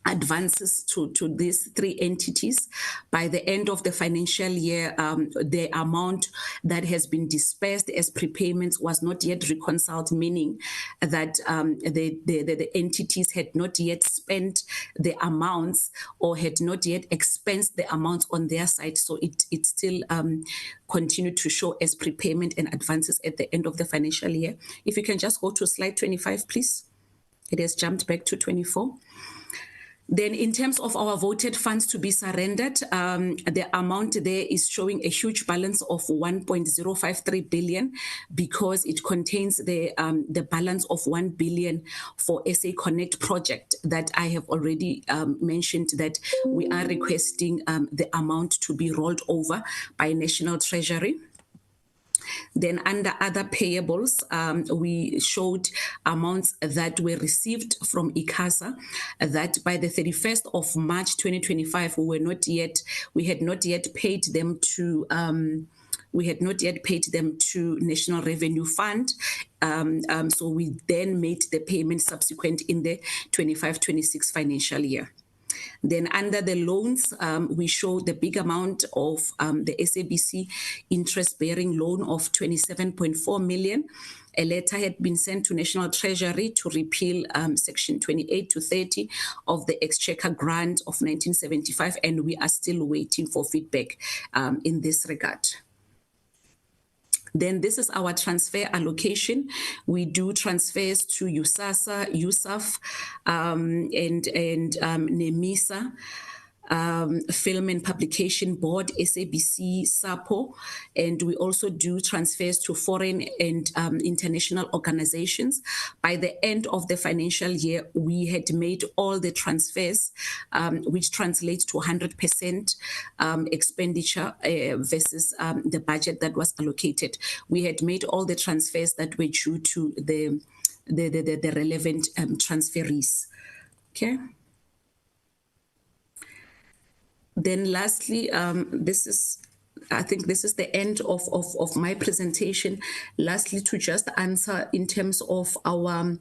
advances to these three entities. By the end of the financial year, the amount that has been dispersed as prepayments was not yet reconciled, meaning that the entities had not yet spent the amounts or had not yet expensed the amounts on their side. So it still continued to show as prepayment and advances at the end of the financial year. If you can just go to slide 25, please. It has jumped back to 24. Then in terms of our voted funds to be surrendered, the amount there is showing a huge balance of 1.053 billion, because it contains the balance of 1 billion for SA Connect project that I have already mentioned, that we are requesting the amount to be rolled over by National Treasury. Then under other payables, we showed amounts that were received from AGSA that by the 31st of March 2025, we had not yet paid them to National Revenue Fund. So we then made the payment subsequent in the 25-26 financial year. Then under the loans, we show the big amount of the SABC interest-bearing loan of 27.4 million. A letter had been sent to National Treasury to repeal Section 28 to 30 of the Exchequer Grant of 1975, and we are still waiting for feedback in this regard. Then this is our transfer allocation. We do transfers to USAASA, USAF, and NEMISA, Film and Publication Board, SABC, SAPO, and we also do transfers to foreign and international organizations. By the end of the financial year, we had made all the transfers, which translates to 100% expenditure versus the budget that was allocated. We had made all the transfers that were due to the relevant transferees. Okay. Then lastly, I think this is the end of my presentation. Lastly, to just answer in terms of our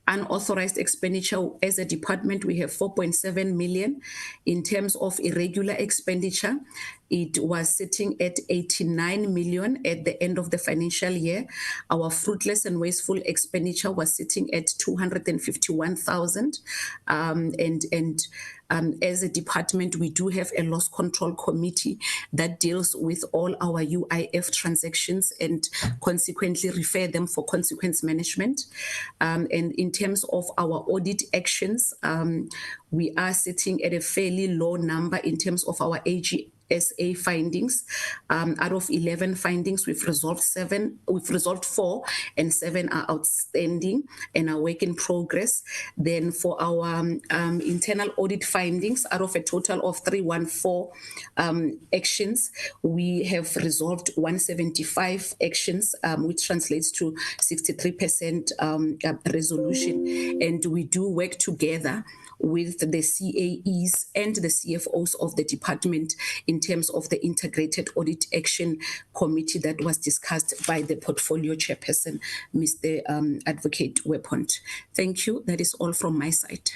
unauthorized expenditure as a department, we have 4.7 million. In terms of irregular expenditure, it was sitting at 89 million at the end of the financial year. Our fruitless and wasteful expenditure was sitting at 251,000. As a department, we do have a loss control committee that deals with all our UIF transactions and consequently refer them for consequence management. And in terms of our audit actions, we are sitting at a fairly low number in terms of our AGSA findings. Out of 11 findings, we've resolved 4, and 7 are outstanding and are work in progress. Then for our internal audit findings, out of a total of 314 actions, we have resolved 175 actions, which translates to 63% resolution. And we do work together with the CAEs and the CFOs of the department in terms of the Integrated Audit Action Committee that was discussed by the portfolio chairperson, Mr. Advocate Wepont. Thank you. That is all from my side.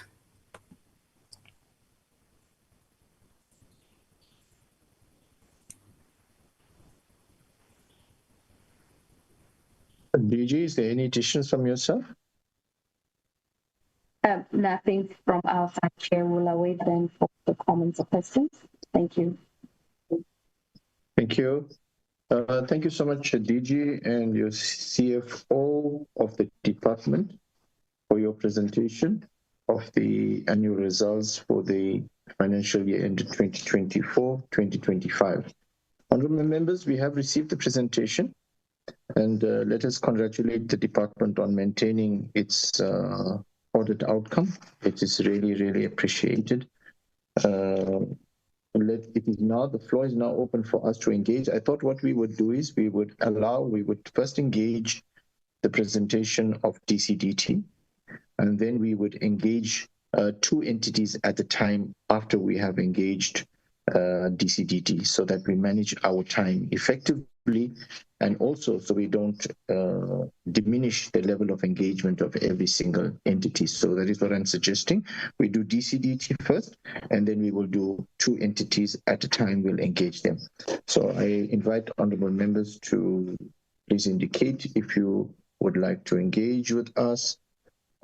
DG, is there any additions from yourself?
Nothing from our side, Chair. We'll await then for the comments or questions. Thank you.
Thank you. Thank you so much, DG and your CFO of the department, for your presentation of the annual results for the financial year ended 2024-2025. Honorable members, we have received the presentation, and let us congratulate the department on maintaining its audit outcome. It is really, really appreciated. The floor is now open for us to engage. I thought what we would do is we would first engage the presentation of DCDT, and then we would engage two entities at a time after we have engaged DCDT, so that we manage our time effectively, and also so we don't diminish the level of engagement of every single entity. So that is what I'm suggesting. We do DCDT first, and then we will do two entities at a time. We'll engage them. So I invite honorable members to please indicate if you would like to engage with us.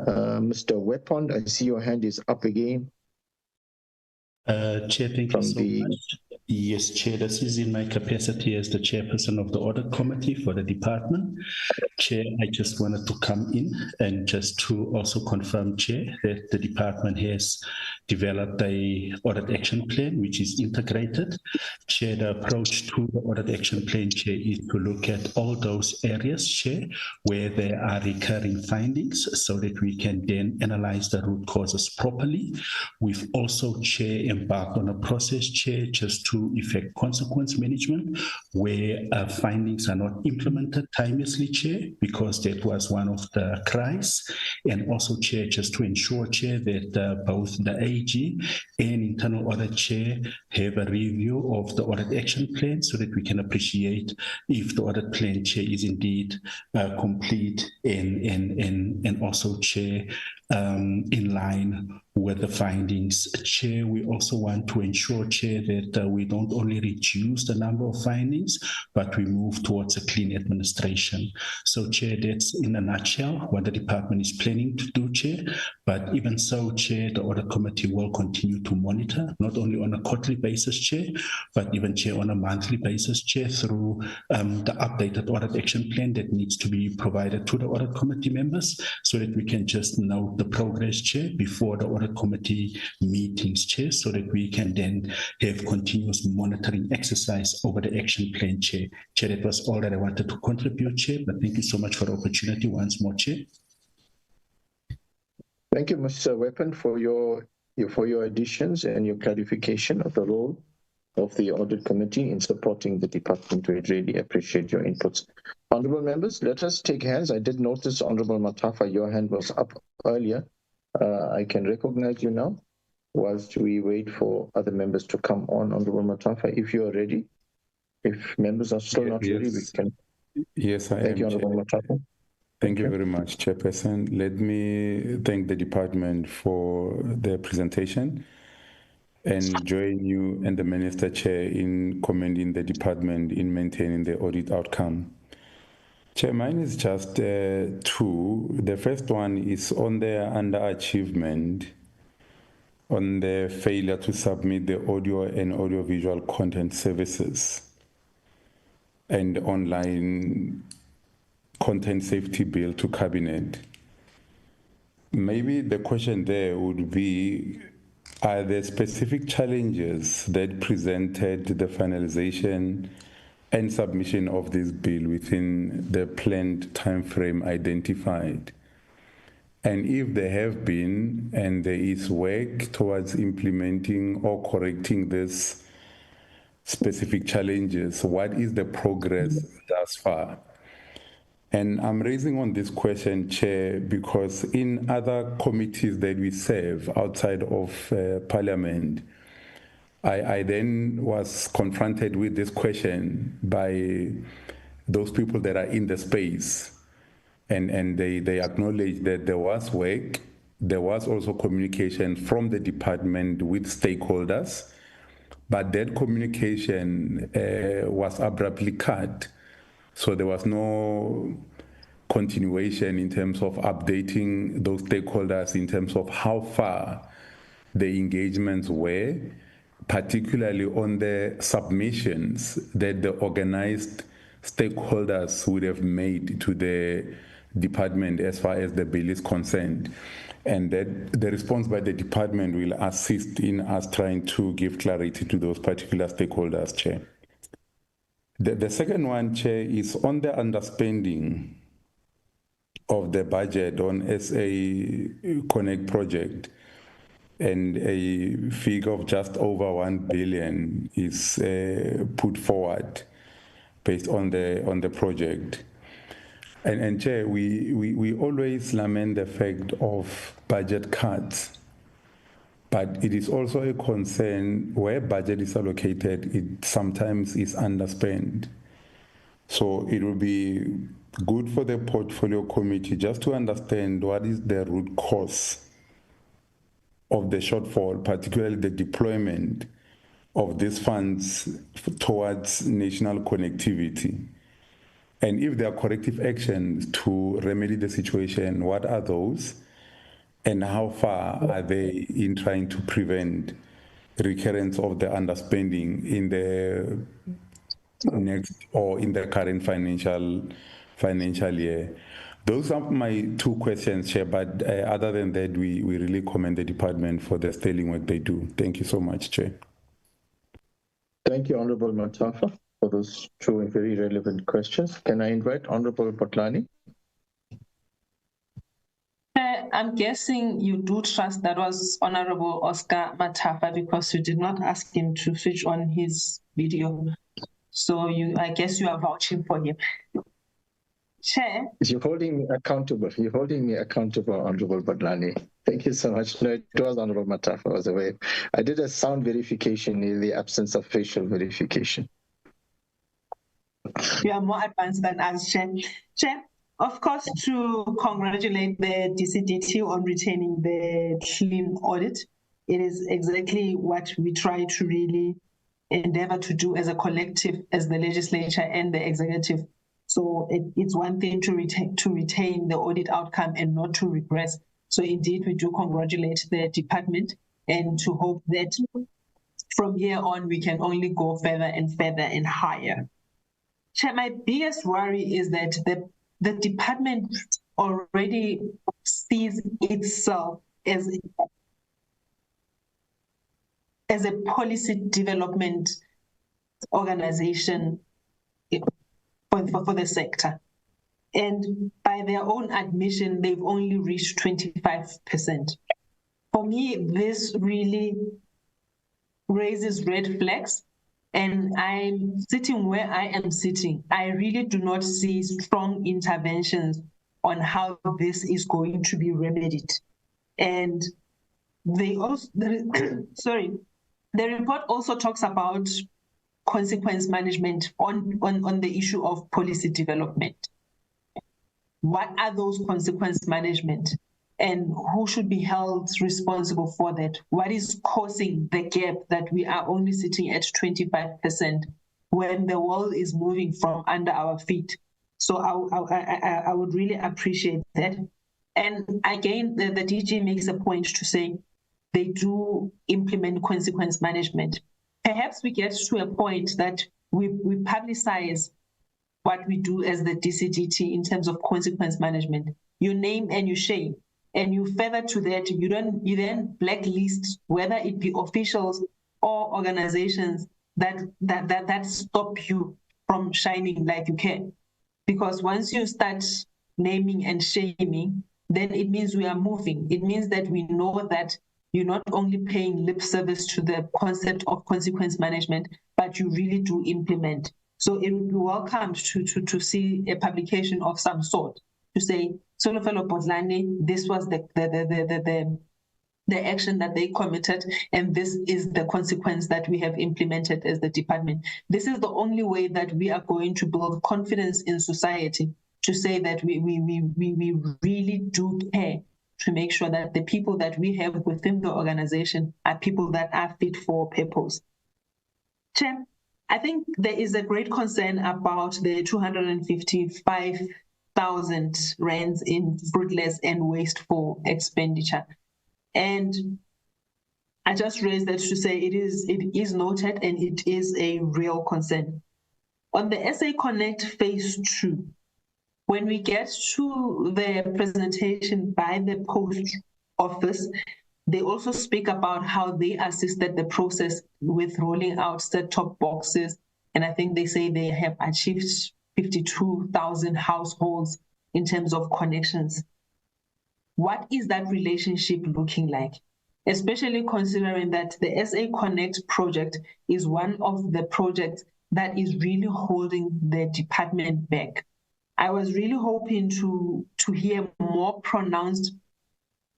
Mr. Wepond, I see your hand is up again.
Chair, thank you so much. Yes, Chair, this is in my capacity as the chairperson of the audit committee for the department. Chair, I just wanted to come in and just to also confirm, Chair, that the department has developed a audit action plan which is integrated. Chair, the approach to the audit action plan, Chair, is to look at all those areas, Chair, where there are recurring findings so that we can then analyze the root causes properly. We've also, Chair, embarked on a process, Chair, just to effect consequence management where findings are not implemented timelessly, Chair, because that was one of the cries. And also, Chair, just to ensure, Chair, that both the AG and internal audit, Chair, have a review of the audit action plan so that we can appreciate if the audit plan, Chair, is indeed complete and also, Chair, in line with the findings. Chair, we also want to ensure, Chair, that we don't only reduce the number of findings, but we move towards a clean administration. So, Chair, that's in a nutshell what the department is planning to do, Chair. But even so, Chair, the audit committee will continue to monitor, not only on a quarterly basis, Chair, but even, Chair, on a monthly basis, Chair, through the updated audit action plan that needs to be provided to the audit committee members so that we can just note the progress, Chair, before the audit committee meetings, Chair, so that we can then have continuous monitoring exercise over the action plan, Chair. Chair, that was all that I wanted to contribute, Chair, but thank you so much for the opportunity once more, Chair.
Thank you, Mr. Weapon, for your additions and your clarification of the role of the audit committee in supporting the department. We really appreciate your inputs. Honorable members, let us take hands. I did notice, Honorable Matafa, your hand was up earlier. I can recognize you now whilst we wait for other members to come on. Honorable Matafa, if you are ready. If members are still not ready, we can.
Yes, I am.
Thank you, Honorable Matafa.
Thank you very much, Chairperson. Let me thank the department for their presentation and join you and the Minister, Chair, in commending the department in maintaining the audit outcome. Chair, mine is just two. The first one is on the underachievement, on the failure to submit the audio and audiovisual content services and online content safety bill to Cabinet. Maybe the question there would be, are there specific challenges that presented the finalization and submission of this bill within the planned timeframe identified? And if there have been, and there is work towards implementing or correcting this specific challenges, what is the progress thus far? And I'm raising on this question, Chair, because in other committees that we serve outside of Parliament, I then was confronted with this question by those people that are in the space, and they acknowledge that there was work, there was also communication from the department with stakeholders, but that communication was abruptly cut. So there was no continuation in terms of updating those stakeholders in terms of how far the engagements were, particularly on the submissions that the organized stakeholders would have made to the department as far as the bill is concerned. And that the response by the department will assist in us trying to give clarity to those particular stakeholders, Chair. The second one, Chair, is on the underspending of the budget on SA Connect project, and a figure of just over 1 billion is put forward based on the project. And Chair, we always lament the fact of budget cuts, but it is also a concern where budget is allocated, it sometimes is underspent. So it will be good for the portfolio committee just to understand what is the root cause of the shortfall, particularly the deployment of these funds towards national connectivity. And if there are corrective actions to remedy the situation, what are those? And how far are they in trying to prevent recurrence of the underspending in the next or in the current financial year? Those are my two questions, Chair, but other than that, we really commend the department for the sterling work they do. Thank you so much, Chair.
Thank you, Honorable Matafa, for those two very relevant questions. Can I invite Honorable Potlani?
I'm guessing you do trust that was Honorable Oscar Matafa because you did not ask him to switch on his video. So I guess you are vouching for him. Chair.
You're holding me accountable. You're holding me accountable, Honorable Potlani. Thank you so much. No, it was Honorable Matafa, I was away. I did a sound verification in the absence of facial verification.
You are more advanced than us, Chair. Chair, of course, to congratulate the DCDT on retaining the clean audit. It is exactly what we try to really endeavor to do as a collective, as the legislature and the executive. So it's one thing to retain the audit outcome and not to regress. So indeed, we do congratulate the department and to hope that from here on, we can only go further and higher. Chair, my biggest worry is that the department already sees itself as a policy development organization for the sector. And by their own admission, they've only reached 25%. For me, this really raises red flags. And I'm sitting where I am sitting. I really do not see strong interventions on how this is going to be remedied. And they also, the report also talks about consequence management on the issue of policy development. What are those consequence management and who should be held responsible for that? What is causing the gap that we are only sitting at 25% when the world is moving from under our feet? So I would really appreciate that. And again, the DG makes a point to say they do implement consequence management. Perhaps we get to a point that we publicize what we do as the DCDT in terms of consequence management. You name and you shame. And you further to that, you then blacklist whether it be officials or organizations that stop you from shining like you can. Because once you start naming and shaming, then it means we are moving. It means that we know that you're not only paying lip service to the concept of consequence management, but you really do implement. So it would be welcomed to see a publication of some sort to say, Solofelo Potlani, this was the action that they committed, and this is the consequence that we have implemented as the department. This is the only way that we are going to build confidence in society to say that we really do care to make sure that the people that we have within the organization are people that are fit for purpose. Chair, I think there is a great concern about the 255,000 rands in fruitless and wasteful expenditure. And I just raised that to say it is noted and it is a real concern. On the SA Connect Phase 2, when we get to the presentation by the Post Office, they also speak about how they assisted the process with rolling out set-top boxes and I think they say they have achieved 52,000 households in terms of connections. What is that relationship looking like? Especially considering that the SA Connect project is one of the projects that is really holding the department back. I was really hoping to hear more pronounced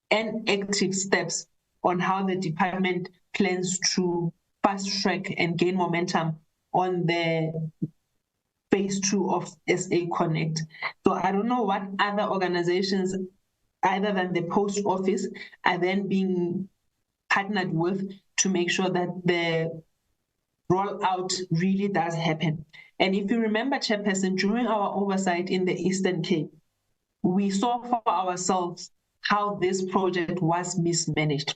and active steps on how the department plans to fast track and gain momentum on the phase 2 of SA Connect. So I don't know what other organizations, other than the post office, are then being partnered with to make sure that the rollout really does happen. And if you remember, Chairperson, during our oversight in the Eastern Cape, we saw for ourselves how this project was mismanaged.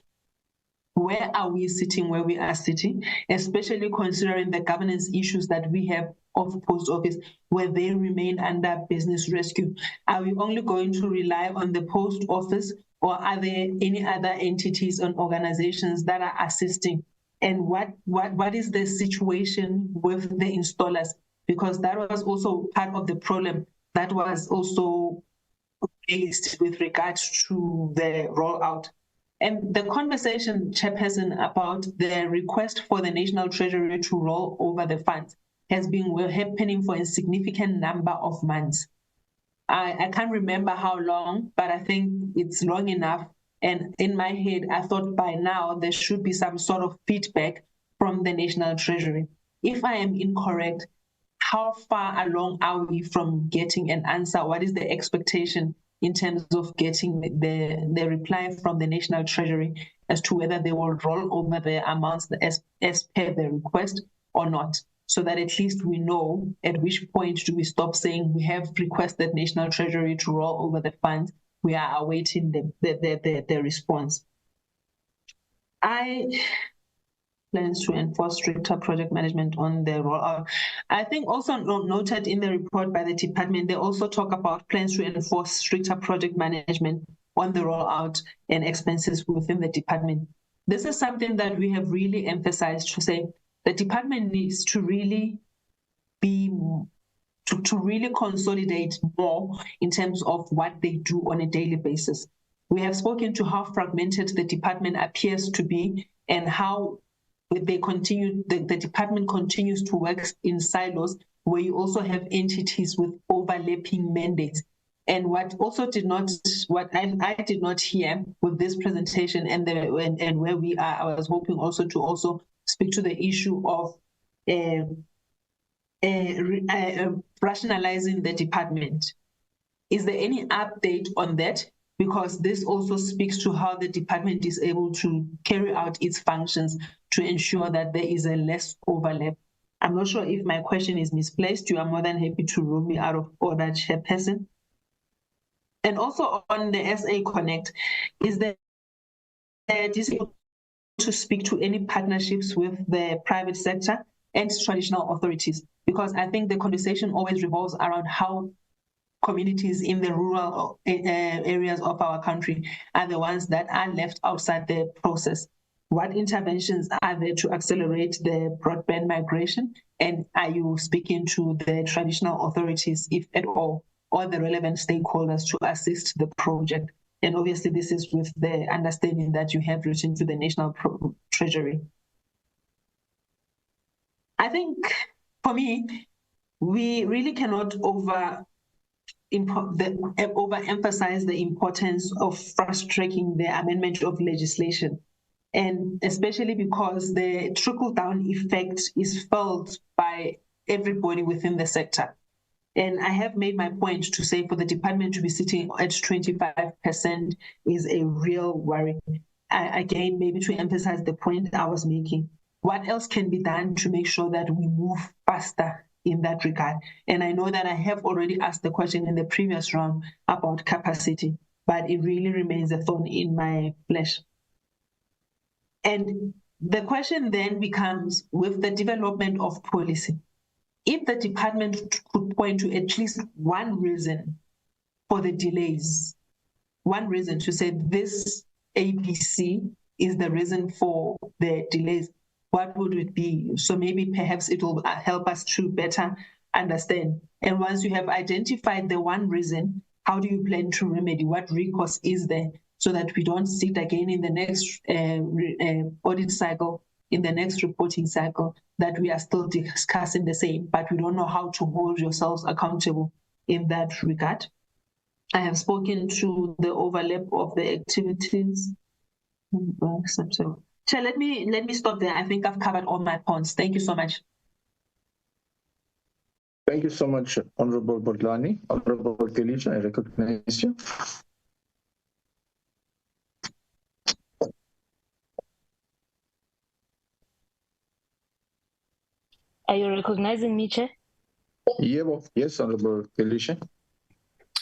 Where are we sitting where we are sitting, especially considering the governance issues that we have of post office, where they remain under business rescue? Are we only going to rely on the post office, or are there any other entities and organizations that are assisting? And what is the situation with the installers? Because that was also part of the problem that was also raised with regards to the rollout. And the conversation, Chairperson, about the request for the National Treasury to roll over the funds has been happening for a significant number of months. I can't remember how long, but I think it's long enough. And in my head, I thought by now there should be some sort of feedback from the National Treasury. If I am incorrect, how far along are we from getting an answer? What is the expectation in terms of getting the reply from the National Treasury as to whether they will roll over the amounts as per the request or not, so that at least we know at which point do we stop saying we have requested National Treasury to roll over the funds. We are awaiting the response. Plans to enforce stricter project management on the rollout. I think also noted in the report by the department, they also talk about plans to enforce stricter project management on the rollout and expenses within the department. This is something that we have really emphasized to say the department needs to really to really consolidate more in terms of what they do on a daily basis. We have spoken to how fragmented the department appears to be and how the department continues to work in silos, where you also have entities with overlapping mandates. And what I did not hear with this presentation and where we are, I was hoping also to speak to the issue of rationalizing the department. Is there any update on that? Because this also speaks to how the department is able to carry out its functions to ensure that there is a less overlap. I'm not sure if my question is misplaced. You are more than happy to rule me out of order, Chairperson. And also on the SA Connect, is there to speak to any partnerships with the private sector and traditional authorities? Because I think the conversation always revolves around how communities in the rural areas of our country are the ones that are left outside the process. What interventions are there to accelerate the broadband migration? And are you speaking to the traditional authorities, if at all, or the relevant stakeholders to assist the project? And obviously this is with the understanding that you have written to the National Treasury. I think for me, we really cannot overemphasize the importance of fast-tracking the amendment of legislation, and especially because the trickle-down effect is felt by everybody within the sector. And I have made my point to say for the department to be sitting at 25% is a real worry. Again, maybe to emphasize the point I was making, what else can be done to make sure that we move faster in that regard? And I know that I have already asked the question in the previous round about capacity, but it really remains a thorn in my flesh. And the question then becomes, with the development of policy, if the department could point to at least one reason for the delays, one reason to say this ABC is the reason for the delays, what would it be? So maybe perhaps it will help us to better understand. And once you have identified the one reason, how do you plan to remedy? What recourse is there so that we don't sit again in the next audit cycle, in the next reporting cycle, that we are still discussing the same, but we don't know how to hold yourselves accountable in that regard. I have spoken to the overlap of the activities. So let me stop there. I think I've covered all my points. Thank you so much.
Thank you so much, Honorable Bodlani. Honorable Felicia, I recognize you.
Are you recognizing me, Chair?
Yeah, well, yes, Honorable Felicia.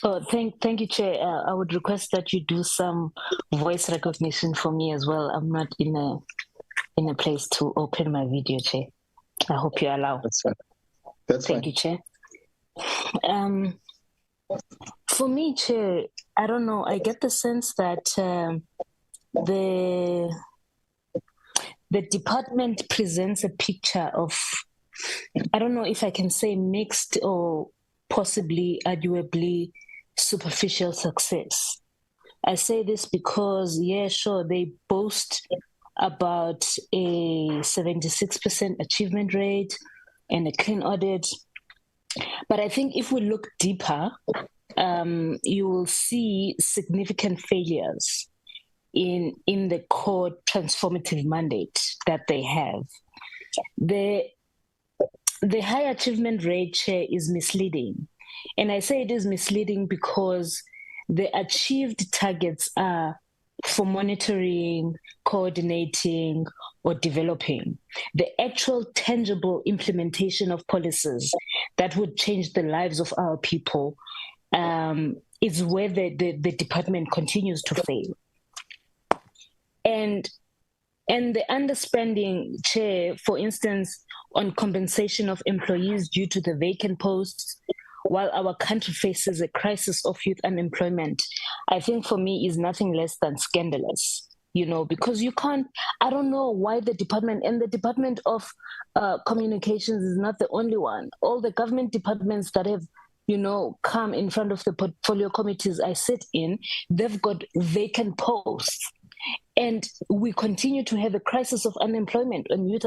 Oh, thank you, Chair. I would request that you do some voice recognition for me as well. I'm not in a place to open my video, Chair. I hope you allow.
That's fine. That's
Thank you, Chair. For me, Chair, I don't know. I get the sense that the department presents a picture of, I don't know if I can say mixed or possibly, arguably, superficial success. I say this because, yeah, sure, they boast about a 76% achievement rate and a clean audit. But I think if we look deeper, you will see significant failures in the core transformative mandate that they have. The high achievement rate, Chair, is misleading. And I say it is misleading because the achieved targets are for monitoring, coordinating, or developing. The actual tangible implementation of policies that would change the lives of our people is where the department continues to fail. And the underspending, Chair, for instance, on compensation of employees due to the vacant posts, while our country faces a crisis of youth unemployment, I think for me is nothing less than scandalous, because you can't, I don't know why the department, and the Department of Communications is not the only one. All the government departments that have, come in front of the portfolio committees I sit in, they've got vacant posts. And we continue to have a crisis of unemployment and youth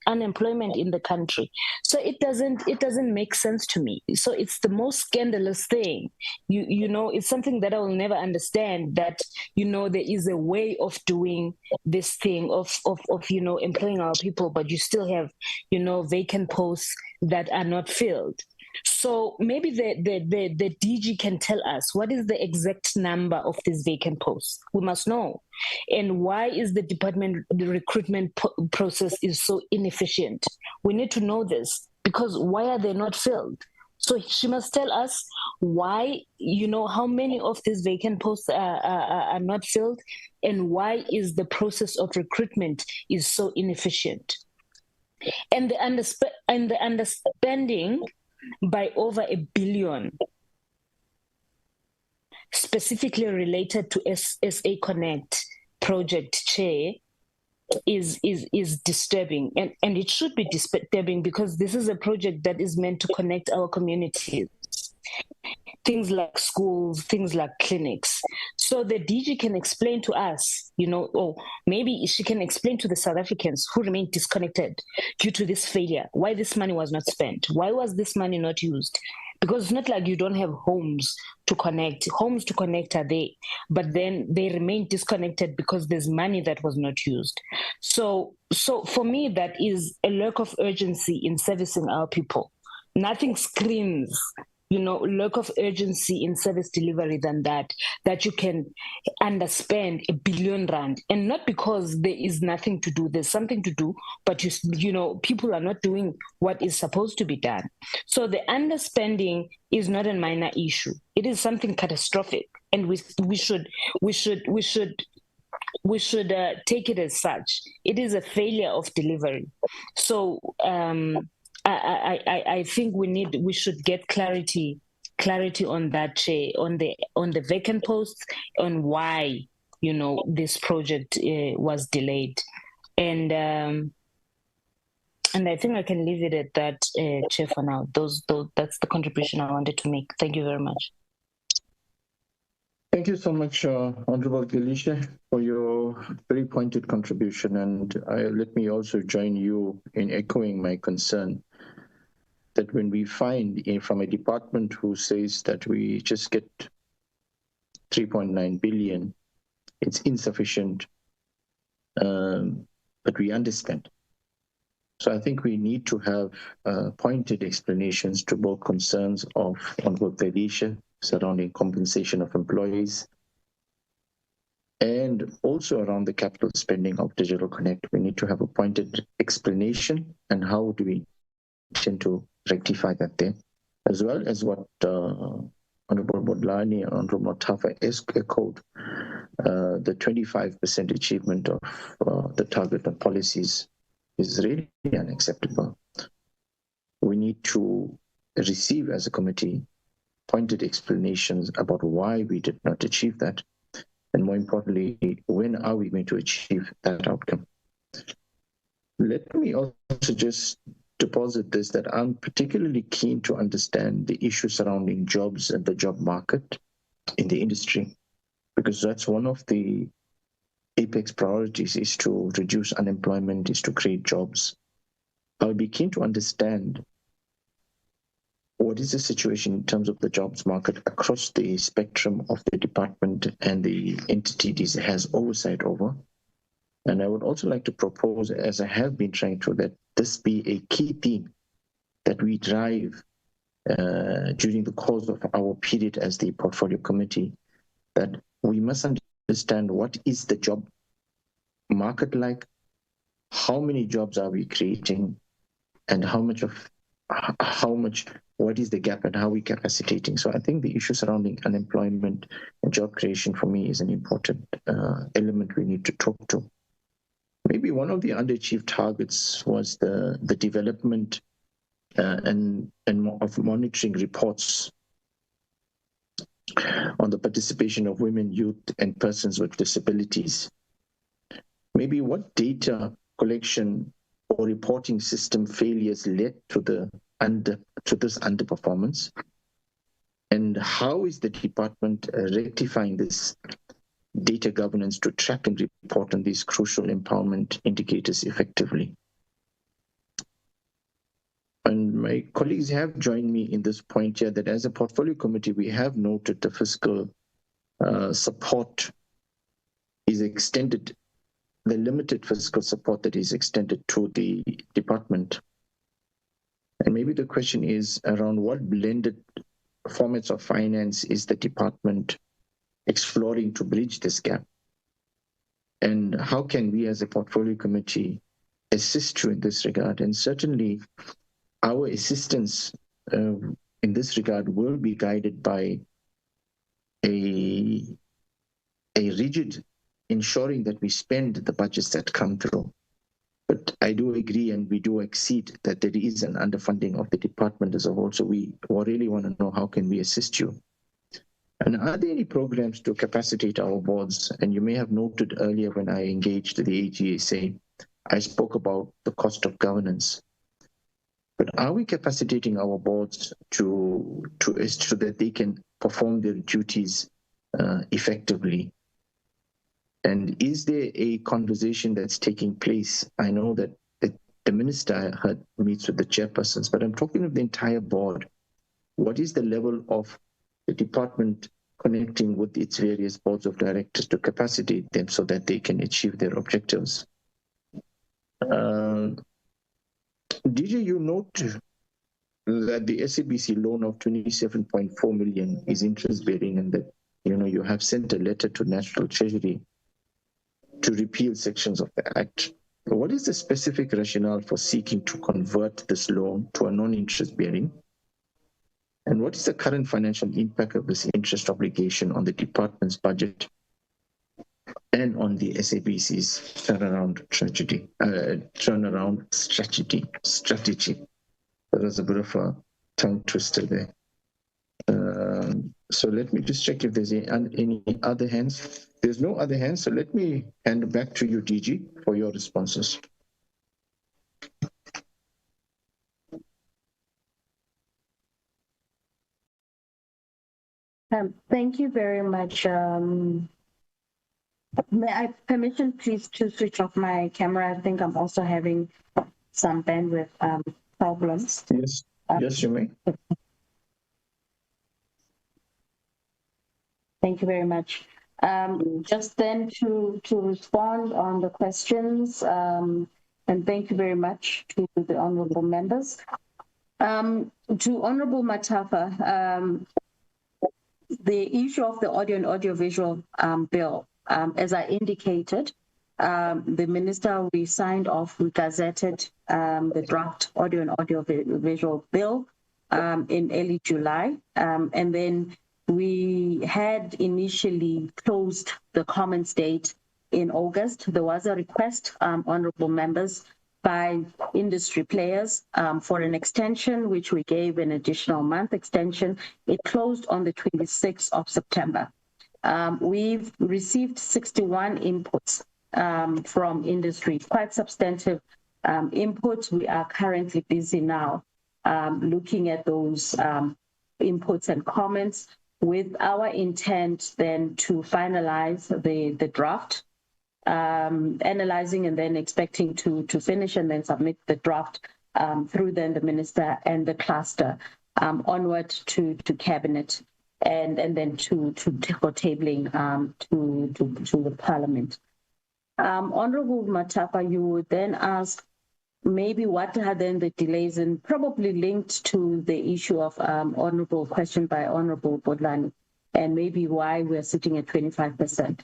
unemployment in the country. So it doesn't make sense to me. So it's the most scandalous thing. It's something that I will never understand, that, there is a way of doing this thing of employing our people, but you still have, vacant posts that are not filled. So maybe the DG can tell us what is the exact number of these vacant posts. We must know. And why is the department, the recruitment process is so inefficient? We need to know this, because why are they not filled? So she must tell us why, how many of these vacant posts are not filled, and why is the process of recruitment is so inefficient. And the underspending by over $1 billion, specifically related to SA Connect project, Chair, is disturbing. And it should be disturbing because this is a project that is meant to connect our communities. Things like schools, things like clinics. So the DG can explain to us, or maybe she can explain to the South Africans who remain disconnected due to this failure, why this money was not spent. Why was this money not used? Because it's not like you don't have homes to connect. Homes to connect are there, but then they remain disconnected because there's money that was not used. So for me, that is a lack of urgency in servicing our people. Nothing screams lack of urgency in service delivery than that you can underspend R1 billion, and not because there is nothing to do. There's something to do, but people are not doing what is supposed to be done. So the underspending is not a minor issue. It is something catastrophic, and we should take it as such. It is a failure of delivery. So I think we should get clarity on that, Chair, on the vacant posts, on why this project was delayed. And And I think I can leave it at that, Chair, for now. That's the contribution I wanted to make. Thank you very much.
Thank you so much, Honorable Gilisha, for your very pointed contribution. And let me also join you in echoing my concern that when we find from a department who says that we just get 3.9 billion, it's insufficient, but we understand. So I think we need to have pointed explanations to both concerns of Honorable Gilisha surrounding compensation of employees, and also around the capital spending of Digital Connect. We need to have a pointed explanation, and how do we intend to rectify that there, as well as what Honorable Bodlani and Honorable Motafa echoed, the 25% achievement of the target on policies is really unacceptable. We need to receive as a committee pointed explanations about why we did not achieve that, and more importantly, when are we going to achieve that outcome. Let me also just deposit this, that I'm particularly keen to understand the issue surrounding jobs and the job market in the industry, because that's one of the apex priorities, is to reduce unemployment, is to create jobs. I'll be keen to understand what is the situation in terms of the jobs market across the spectrum of the department and the entity this has oversight over. And I would also like to propose, as I have been trying to, that this be a key theme that we drive during the course of our period as the portfolio committee, that we must understand what is the job market like, how many jobs are we creating, and what is the gap, and how are we capacitating. So I think the issue surrounding unemployment and job creation for me is an important element we need to talk to. Maybe one of the underachieved targets was the development and of monitoring reports on the participation of women, youth, and persons with disabilities. Maybe what data collection or reporting system failures led to this underperformance, and how is the department rectifying this data governance to track and report on these crucial empowerment indicators effectively. And my colleagues have joined me in this point here, that as a portfolio committee, we have noted the fiscal support is extended, the limited fiscal support that is extended to the department. And maybe the question is around what blended formats of finance is the department exploring to bridge this gap? And how can we as a portfolio committee assist you in this regard? And certainly our assistance in this regard will be guided by a rigid ensuring that we spend the budgets that come through. But I do agree, and we do exceed that there is an underfunding of the department as a whole. So we really want to know how can we assist you. And are there any programs to capacitate our boards? And you may have noted earlier when I engaged the AGSA, I spoke about the cost of governance. But are we capacitating our boards so that they can perform their duties effectively? And is there a conversation that's taking place? I know that the minister meets with the chairpersons, but I'm talking of the entire board. What is the level of the department connecting with its various boards of directors to capacitate them so that they can achieve their objectives? DJ, you note that the SABC loan of 27.4 million is interest bearing, and that you have sent a letter to National Treasury to repeal sections of the Act. What is the specific rationale for seeking to convert this loan to a non-interest bearing? And what is the current financial impact of this interest obligation on the department's budget and on the SABC's turnaround strategy? There was a bit of a tongue twister there. So let me just check if there's any other hands. There's no other hands, so let me hand it back to you, DG, for your responses.
Thank you very much. May I have permission, please, to switch off my camera? I think I'm also having some bandwidth problems.
Yes, yes, you may.
Thank you very much. Just then to respond on the questions, and thank you very much to the honorable members. To Honorable Matafa, the issue of the audio and audiovisual bill, as I indicated, the minister, we signed off, we gazetted the draft audio and audiovisual bill in early July, and then we had initially closed the comments date in August. There was a request, honorable members, by industry players for an extension, which we gave an additional month extension. It closed on the 26th of September. We've received 61 inputs from industry, quite substantive inputs. We are currently busy now looking at those inputs and comments with our intent then to finalize the draft, analyzing and then expecting to finish and then submit the draft through then the minister and the cluster onward to cabinet and then for tabling to the parliament. Honorable Matafa, you would then ask maybe what are then the delays, and probably linked to the issue of honorable question by Honorable Bodlani, and maybe why we're sitting at 25%.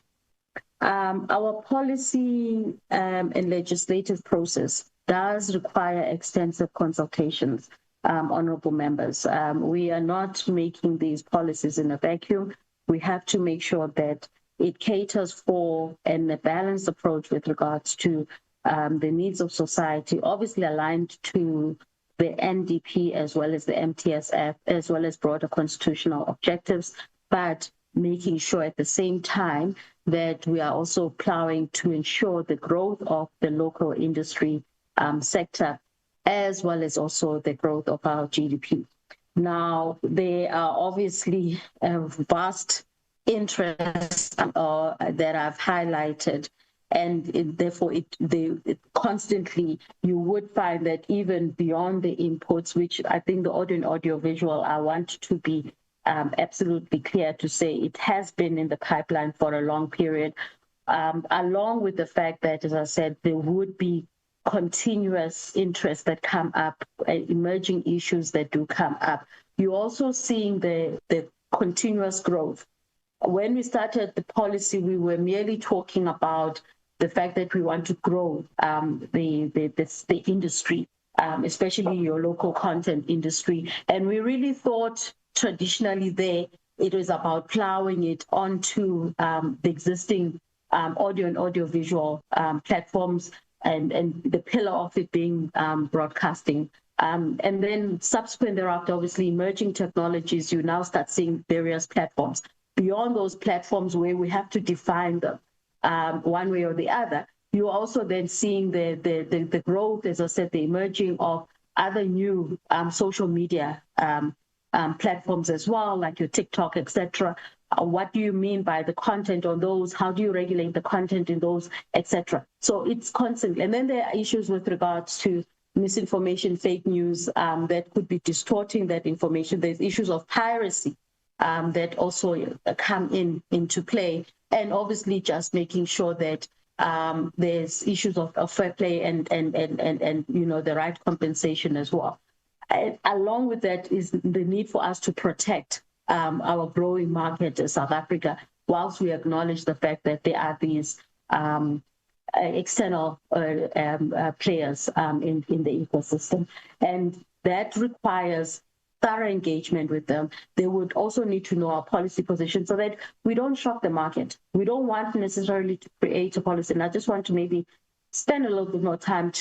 Our policy and legislative process does require extensive consultations, honorable members. We are not making these policies in a vacuum. We have to make sure that it caters for and a balanced approach with regards to the needs of society, obviously aligned to the NDP as well as the MTSF, as well as broader constitutional objectives, but making sure at the same time that we are also plowing to ensure the growth of the local industry sector, as well as also the growth of our GDP. Now, there are obviously vast interests that I've highlighted, and therefore constantly you would find that even beyond the inputs, which I think the audio and audiovisual, I want to be absolutely clear to say it has been in the pipeline for a long period, along with the fact that, as I said, there would be continuous interests that come up, emerging issues that do come up. You're also seeing the continuous growth. When we started the policy, we were merely talking about the fact that we want to grow the industry, especially your local content industry. And we really thought traditionally there, it was about plowing it onto the existing audio and audiovisual platforms, and the pillar of it being broadcasting. And then subsequent thereafter, obviously emerging technologies, you now start seeing various platforms. Beyond those platforms where we have to define them one way or the other, you're also then seeing the growth, as I said, the emerging of other new social media platforms as well, like your TikTok, etc. What do you mean by the content on those? How do you regulate the content in those, etc.? So it's constant. And then there are issues with regards to misinformation, fake news that could be distorting that information. There's issues of piracy that also come into play, and obviously just making sure that there's issues of fair play and the right compensation as well. And along with that is the need for us to protect our growing market in South Africa, whilst we acknowledge the fact that there are these external players in the ecosystem, and that requires thorough engagement with them. They would also need to know our policy position so that we don't shock the market. We don't want necessarily to create a policy, and I just want to maybe spend a little bit more time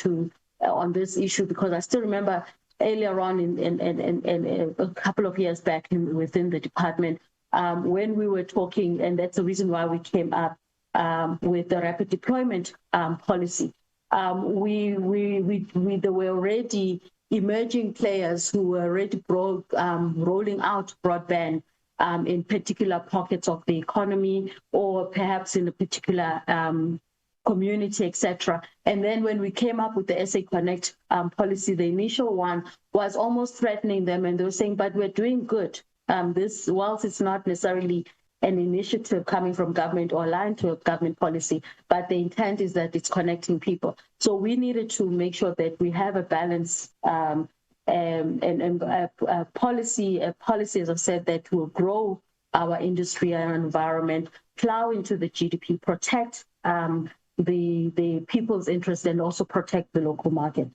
on this issue, because I still remember earlier on in a couple of years back within the department, when we were talking, and that's the reason why we came up with the rapid deployment policy. There were already emerging players who were already rolling out broadband in particular pockets of the economy or perhaps in a particular community, etc. And then when we came up with the SA Connect policy, the initial one was almost threatening them, and they were saying, but we're doing good. This, whilst it's not necessarily an initiative coming from government or aligned to a government policy, but the intent is that it's connecting people. So we needed to make sure that we have a balance and a policy, as I've said, that will grow our industry and environment, plow into the GDP, protect the people's interest, and also protect the local market.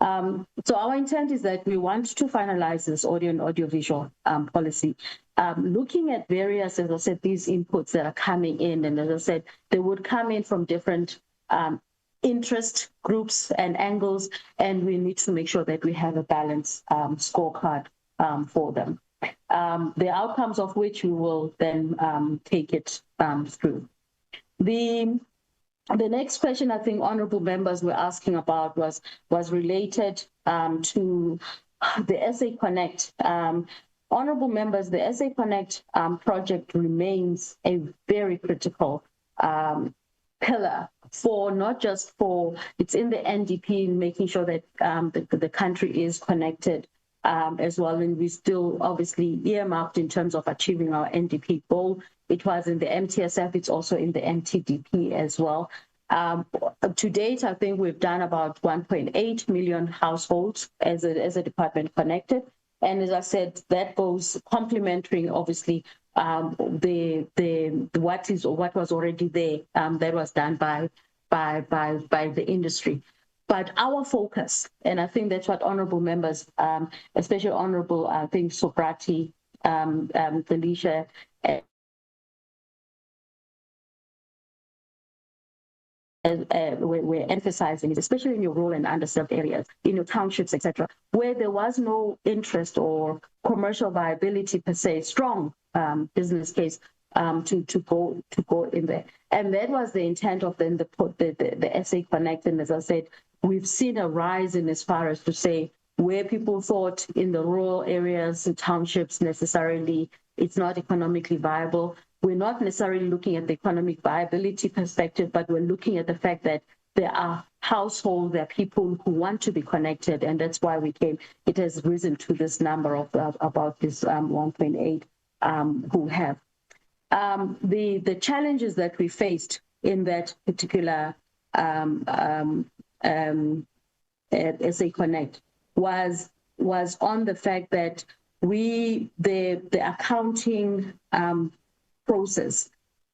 So our intent is that we want to finalize this audio and audiovisual policy, looking at various, as I said, these inputs that are coming in. And as I said, they would come in from different interest groups and angles, and we need to make sure that we have a balanced scorecard for them. The outcomes of which we will then take it through. The next question I think honorable members were asking about was related to the SA Connect. Honorable members, the SA Connect project remains a very critical pillar for not just for, it's in the NDP, making sure that the country is connected as well. And we still obviously earmarked in terms of achieving our NDP goal. It was in the MTSF, it's also in the MTDP as well. To date, I think we've done about 1.8 million households as a department connected. And as I said, that goes complementary, obviously, what was already there that was done by the industry. But our focus, and I think that's what honorable members, especially honorable, I think Sobrati, Felicia, we're emphasizing is, especially in your rural and underserved areas, in your townships, etc., where there was no interest or commercial viability per se, strong business case to go in there. And that was the intent of then the SA Connect. And as I said, we've seen a rise in as far as to say where people thought in the rural areas and townships necessarily it's not economically viable. We're not necessarily looking at the economic viability perspective, but we're looking at the fact that there are households, there are people who want to be connected, and that's why we came. It has risen to this number of about this 1.8 who have. The challenges that we faced in that particular SA Connect was on the fact that the accounting process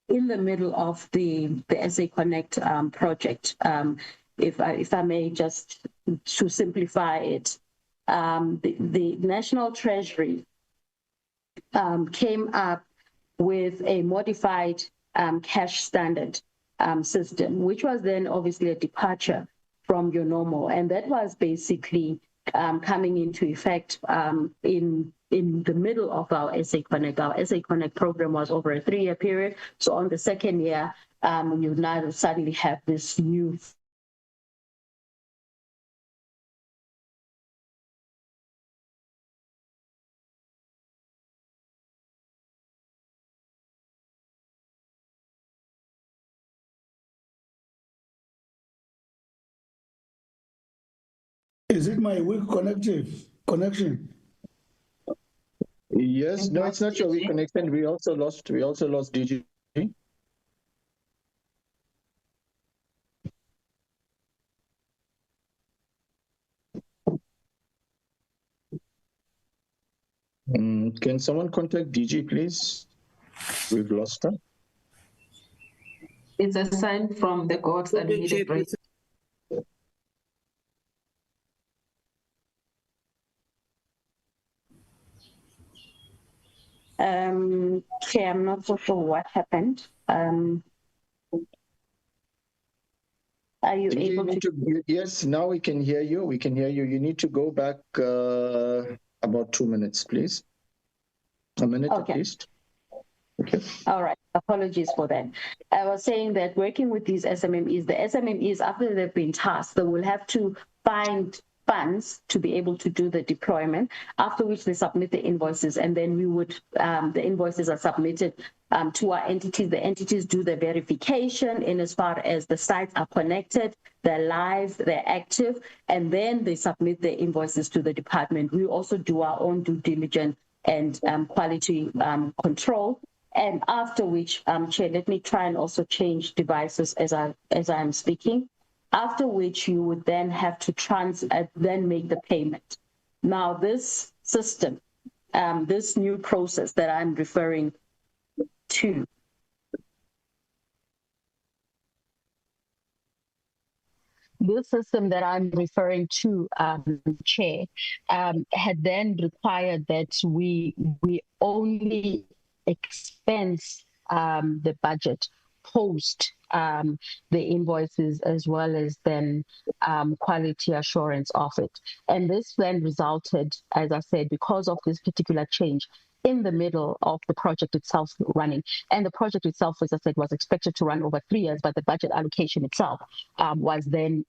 in the middle of the SA Connect project, if I may just to simplify it, the National Treasury came up with a modified cash standard system, which was then obviously a departure from your normal, and that was basically coming into effect in the middle of our SA Connect. Our SA Connect program was over a 3-year period. So on the second year, you now suddenly have this new
Is it my weak connection?
Yes, no, it's not your weak connection. We also lost DG. Can someone contact DG, please? We've lost her.
It's a sign from the gods that we need a break.
Okay, I'm not so sure what happened. Are you able to?
Yes, now we can hear you. We can hear you. You need to go back about 2 minutes, please. A minute at least. Okay.
All right. Apologies for that. I was saying that working with these SMMEs, the SMMEs, after they've been tasked, they will have to find funds to be able to do the deployment, after which they submit the invoices, and then we would, the invoices are submitted to our entities. The entities do the verification in as far as the sites are connected, they're live, they're active, and then they submit the invoices to the department. We also do our own due diligence and quality control. And after which, Chair, let me try and also change devices as I'm speaking. After which you would then have to then make the payment. Now this system, this new process that I'm referring to, this system that I'm referring to, Chair, had then required that we only expense the budget post the invoices, as well as then quality assurance of it. And this then resulted, as I said, because of this particular change in the middle of the project itself running. And the project itself, as I said, was expected to run over 3 years, but the budget allocation itself was then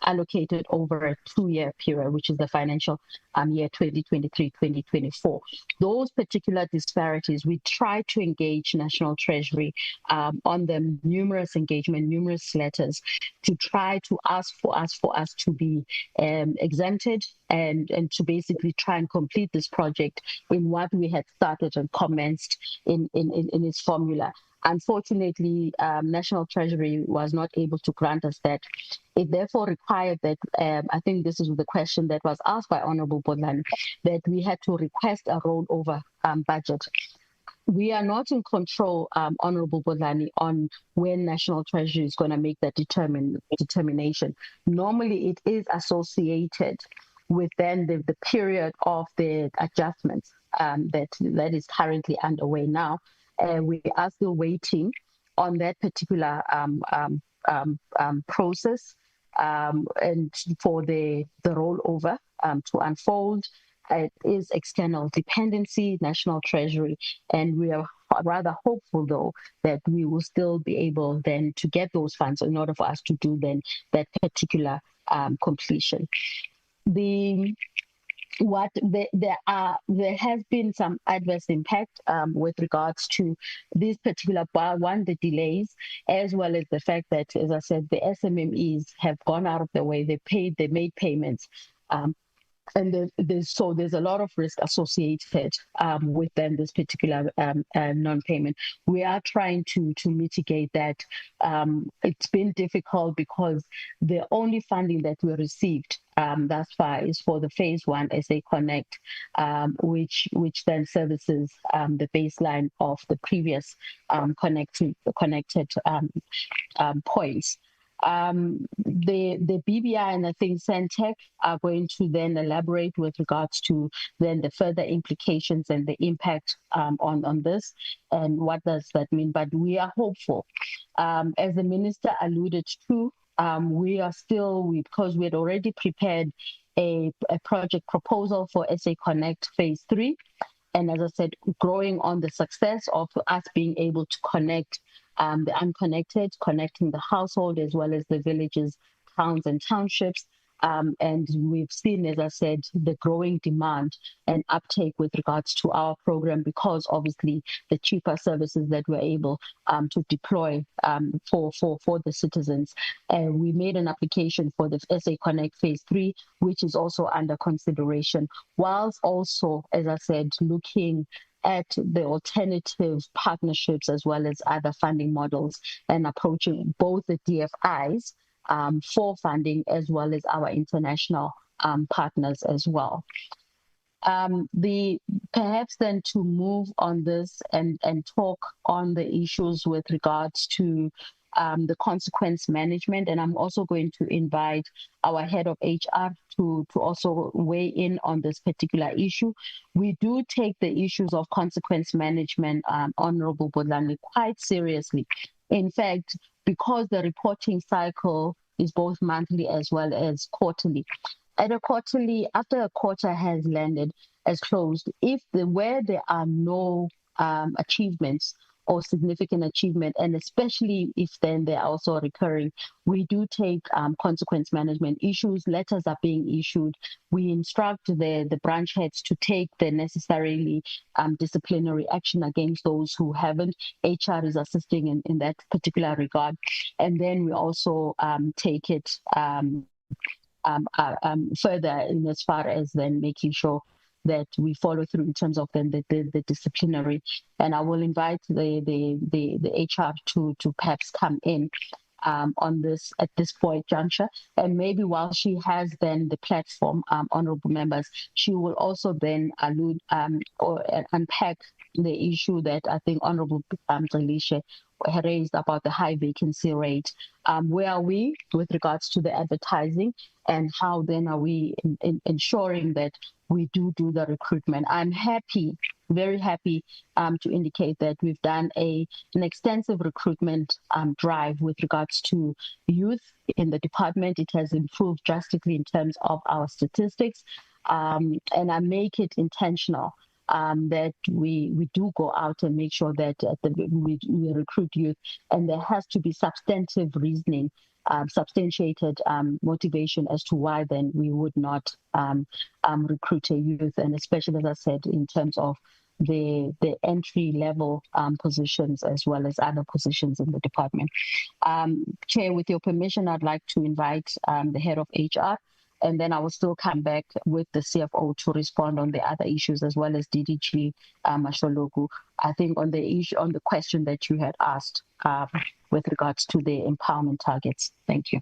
allocated over a 2-year period, which is the financial year 2023-2024. Those particular disparities, we tried to engage National Treasury on them, numerous letters to try to ask for us to be exempted and to basically try and complete this project in what we had started and commenced in its formula. Unfortunately, National Treasury was not able to grant us that. It therefore required that, I think this is the question that was asked by Honorable Bodlani, that we had to request a rollover budget. We are not in control, Honorable Bodlani, on when National Treasury is going to make that determination. Normally, it is associated with then the period of the adjustments that is currently underway now. We are still waiting on that particular process and for the rollover to unfold. It is external dependency, National Treasury, and we are rather hopeful, though, that we will still be able then to get those funds in order for us to do then that particular completion. There has been some adverse impact with regards to this particular one, the delays, as well as the fact that, as I said, the SMMEs have gone out of their way. They made payments. And there's a lot of risk associated with then this particular non-payment. We are trying to mitigate that. It's been difficult because the only funding that we received thus far is for the phase 1 SA Connect, which then services the baseline of the previous connected points. The BBI and I think SENTECH are going to then elaborate with regards to then the further implications and the impact on this and what does that mean. But we are hopeful. As the Minister alluded to, we are still, because we had already prepared a project proposal for SA Connect Phase 3. And as I said, growing on the success of us being able to connect the unconnected, connecting the household as well as the villages, towns and townships. And we've seen, as I said, the growing demand and uptake with regards to our program because obviously the cheaper services that we're able to deploy for the citizens. We made an application for the SA Connect Phase 3, which is also under consideration, whilst also, as I said, looking at the alternative partnerships as well as other funding models and approaching both the DFIs for funding as well as our international partners as well. Perhaps then to move on this and talk on the issues with regards to the consequence management, and I'm also going to invite our head of HR to also weigh in on this particular issue. We do take the issues of consequence management, Honorable Bodlani, quite seriously. In fact, because the reporting cycle is both monthly as well as quarterly. At a quarterly, after a quarter has landed as closed, where there are no achievements or significant achievement, and especially if then they're also recurring, we do take consequence management issues. Letters are being issued. We instruct the branch heads to take the necessarily disciplinary action against those who haven't. HR is assisting in that particular regard. And then we also take it further in as far as then making sure that we follow through in terms of then the disciplinary. And I will invite the HR to perhaps come in on this at this point juncture, and maybe while she has then the platform, honorable members, she will also then allude or unpack the issue that I think Honorable Delisha raised about the high vacancy rate. Where are we with regards to the advertising, and how then are we ensuring that we do the recruitment? I'm happy, very happy to indicate that we've done an extensive recruitment drive with regards to youth in the department. It has improved drastically in terms of our statistics, and I make it intentional that we do go out and make sure that we recruit youth, and there has to be substantive reasoning, substantiated motivation as to why then we would not recruit a youth, and especially, as I said, in terms of the entry level positions as well as other positions in the department. Chair, with your permission, I'd like to invite the head of HR, and then I will still come back with the CFO to respond on the other issues, as well as DDG Mashologu. I think on the issue, on the question that you had asked with regards to the empowerment targets. Thank you.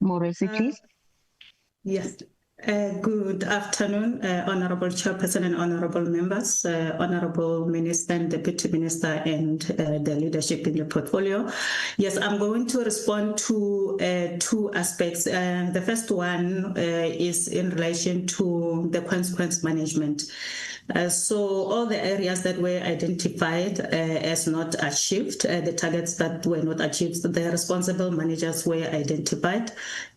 Moresi, please.
Yes. Good afternoon, Honorable Chairperson and Honorable members, Honorable Minister and Deputy Minister, and the leadership in the portfolio. Yes, I'm going to respond to two aspects. The first one is in relation to the consequence management. So all the areas that were identified as not achieved, the targets that were not achieved, the responsible managers were identified.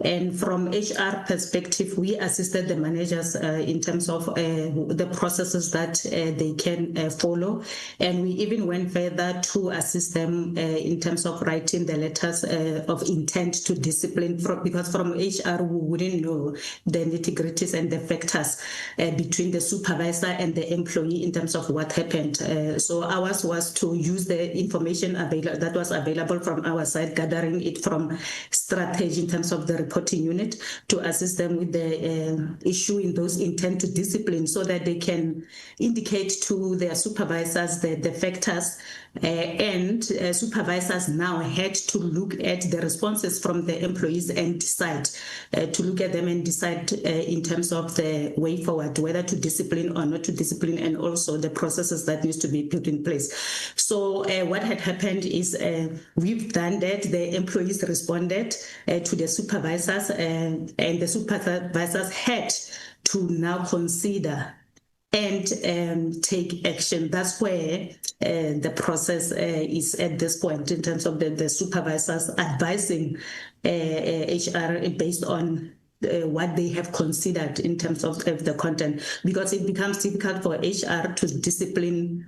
And from HR perspective, we assisted the managers in terms of the processes that they can follow. And we even went further to assist them in terms of writing the letters of intent to discipline, because from HR, we wouldn't know the nitty-gritties and the factors between the supervisor and the employee in terms of what happened. So ours was to use the information that was available from our side, gathering it from strategy in terms of the reporting unit, to assist them with the issuing those intent to discipline, so that they can indicate to their supervisors the factors, and supervisors now had to look at the responses from the employees and decide to look at them and decide in terms of the way forward, whether to discipline or not to discipline, and also the processes that needs to be put in place. So what had happened is we've done that. The employees responded to the supervisors, and the supervisors had to now consider and take action. That's where the process is at this point in terms of the supervisors advising HR based on what they have considered in terms of the content, because it becomes difficult for HR to discipline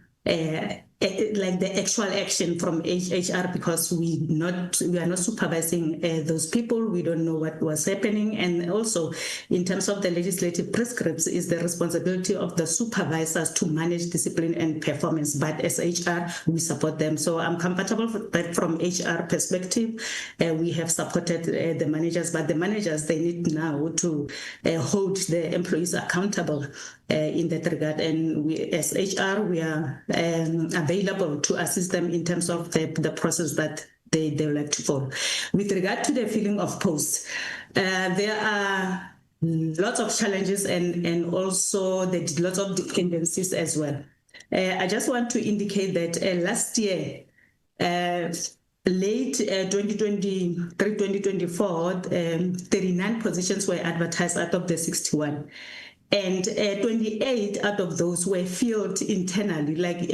like the actual action from HR, because we are not supervising those people. We don't know what was happening. And also in terms of the legislative prescripts, is the responsibility of the supervisors to manage discipline and performance, but as HR we support them. So I'm comfortable that from HR perspective we have supported the managers, but the managers, they need now to hold the employees accountable in that regard, and we as HR we are available to assist them in terms of the process that they would like to follow. With regard to the filling of posts, there are lots of challenges and also lots of dependencies as well. I just want to indicate that last year, late 2023-2024, 39 positions were advertised out of the 61. And 28 out of those were filled internally, like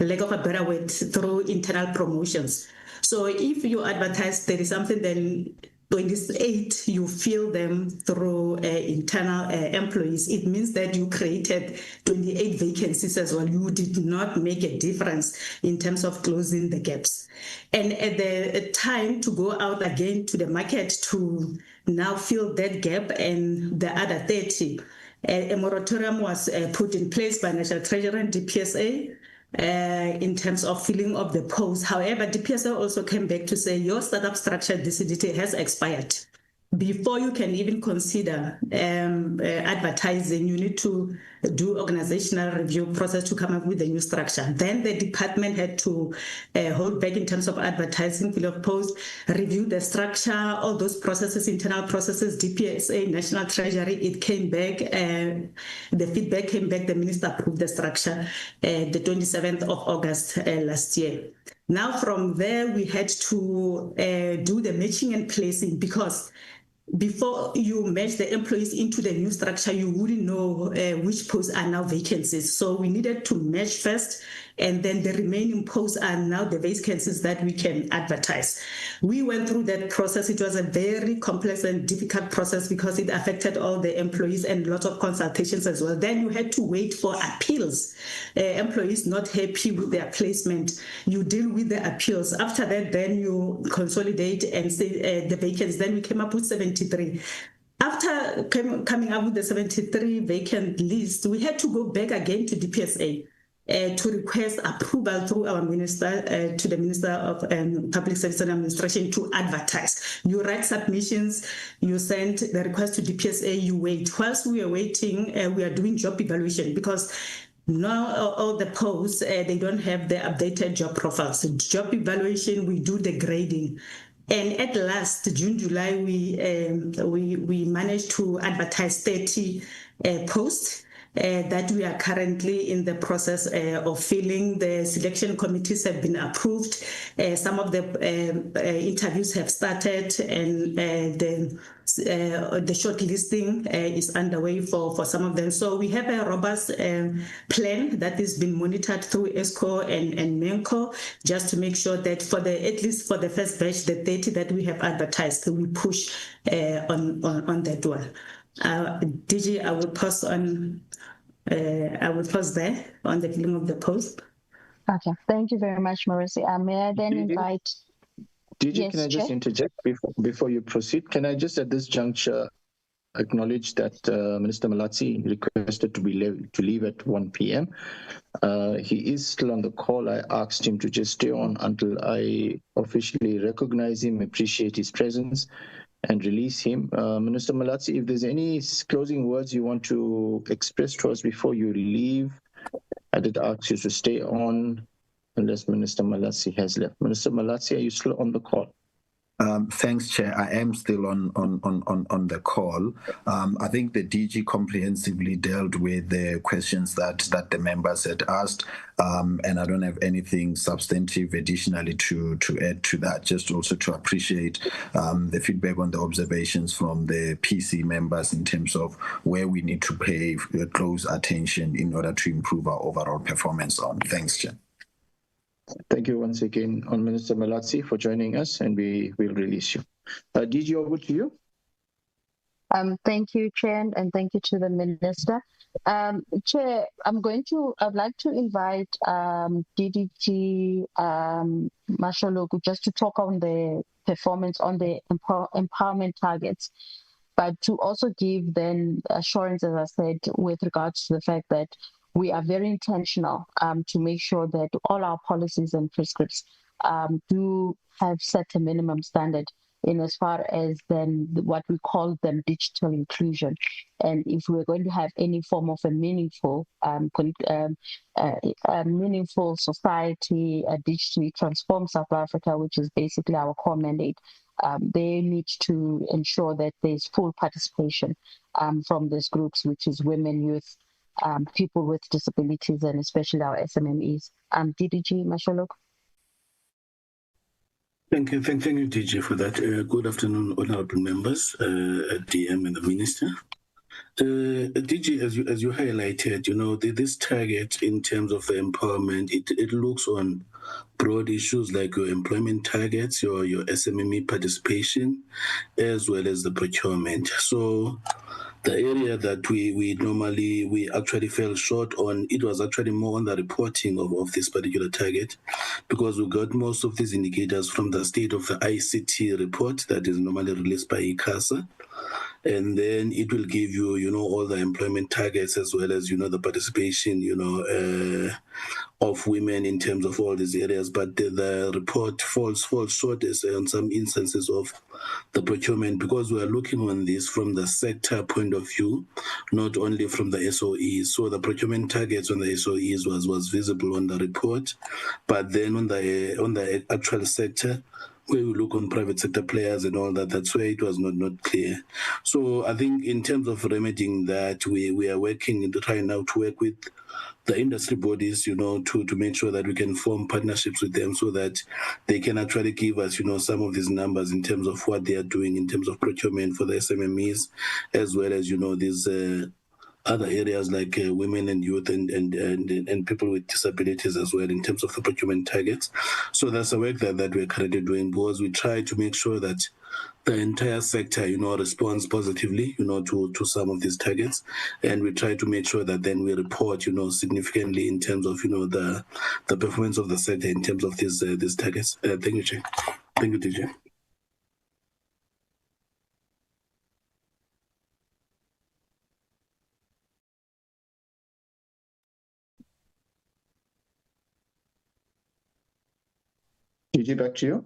lack of a better word, through internal promotions. So if you advertise 30 something, then 28, you fill them through internal employees. It means that you created 28 vacancies as well. You did not make a difference in terms of closing the gaps. And at the time to go out again to the market to now fill that gap and the other 30, a moratorium was put in place by National Treasury and DPSA in terms of filling of the posts. However, DPSA also came back to say your startup structure DCDT has expired. Before you can even consider advertising, you need to do organizational review process to come up with a new structure. Then the department had to hold back in terms of advertising, fill of posts, review the structure, all those processes, internal processes, DPSA, National Treasury, it came back, the feedback came back, the minister approved the structure the 27th of August last year. Now from there, we had to do the matching and placing, because before you match the employees into the new structure, you wouldn't know which posts are now vacancies. So we needed to match first, and then the remaining posts are now the vacancies that we can advertise. We went through that process. It was a very complex and difficult process because it affected all the employees and lots of consultations as well. Then you had to wait for appeals. Employees not happy with their placement, you deal with the appeals. After that, then you consolidate and say the vacancies. Then we came up with 73. After coming up with the 73 vacant list, we had to go back again to DPSA to request approval through our minister to the Minister of Public Service and Administration to advertise. You write submissions, you send the request to DPSA, you wait. Whilst we are waiting, we are doing job evaluation, because now all the posts, they don't have the updated job profiles. So job evaluation, we do the grading. And at last, June, July, we managed to advertise 30 posts that we are currently in the process of filling. The selection committees have been approved. Some of the interviews have started, and the shortlisting is underway for some of them. So we have a robust plan that is being monitored through ESCO and MENCO, just to make sure that at least for the first batch, the 30 that we have advertised, we push on that one. DG, I will pause on. I will pause there on the filling of the post.
Okay, thank you very much, Marisi. May I then invite?
DG,
yes,
can I just interject before you proceed? Can I just at this juncture acknowledge that Minister Malatsi requested to leave at 1 p.m. He is still on the call. I asked him to just stay on until I officially recognize him, appreciate his presence, and release him. Minister Malatsi, if there's any closing words you want to express to us before you leave, I did ask you to stay on unless Minister Malatsi has left. Minister Malatsi, are you still on the call?
Thanks, Chair. I am still on the call. I think the DG comprehensively dealt with the questions that the members had asked, and I don't have anything substantive additionally to add to that. Just also to appreciate the feedback on the observations from the PC members in terms of where we need to pay close attention in order to improve our overall performance on. Thanks, Chair.
Thank you once again, Minister Malatsi, for joining us, and we will release you. DG, over to you.
Thank you, Chair, and thank you to the Minister. Chair, I'd like to invite DDG Masholoku just to talk on the performance on the empowerment targets, but to also give then assurance, as I said, with regards to the fact that we are very intentional to make sure that all our policies and prescripts do have set a minimum standard in as far as then what we call them digital inclusion. And if we're going to have any form of a meaningful society, digitally transform South Africa, which is basically our core mandate, they need to ensure that there's full participation from these groups, which is women, youth, people with disabilities, and especially our SMMEs. DDG Masholoku.
Thank you, DG, for that. Good afternoon, honorable members, DM and the Minister. DG, as you highlighted, this target in terms of the empowerment, it looks on broad issues like your employment targets, your SMME participation, as well as the procurement. So the area that we actually fell short on, it was actually more on the reporting of this particular target, because we got most of these indicators from the state of the ICT report that is normally released by AGSA. And then it will give you, all the employment targets as well as, the participation, of women in terms of all these areas. But the report falls short on some instances of the procurement, because we are looking on this from the sector point of view, not only from the SOEs. So the procurement targets on the SOEs was visible on the report, but then on the actual sector, where we look on private sector players and all that, that's where it was not clear. So I think in terms of remedying that, we are working, trying now to work with the industry bodies, to make sure that we can form partnerships with them so that they can actually give us, some of these numbers in terms of what they are doing in terms of procurement for the SMMEs, as well as, these other areas like women and youth and people with disabilities as well in terms of the procurement targets. So that's the work that we're currently doing, because we try to make sure that the entire sector, responds positively, to some of these targets. And we try to make sure that then we report, significantly in terms of, the performance of the sector in terms of these targets. Thank you, Chair. Thank you, DJ.
DG, back to you.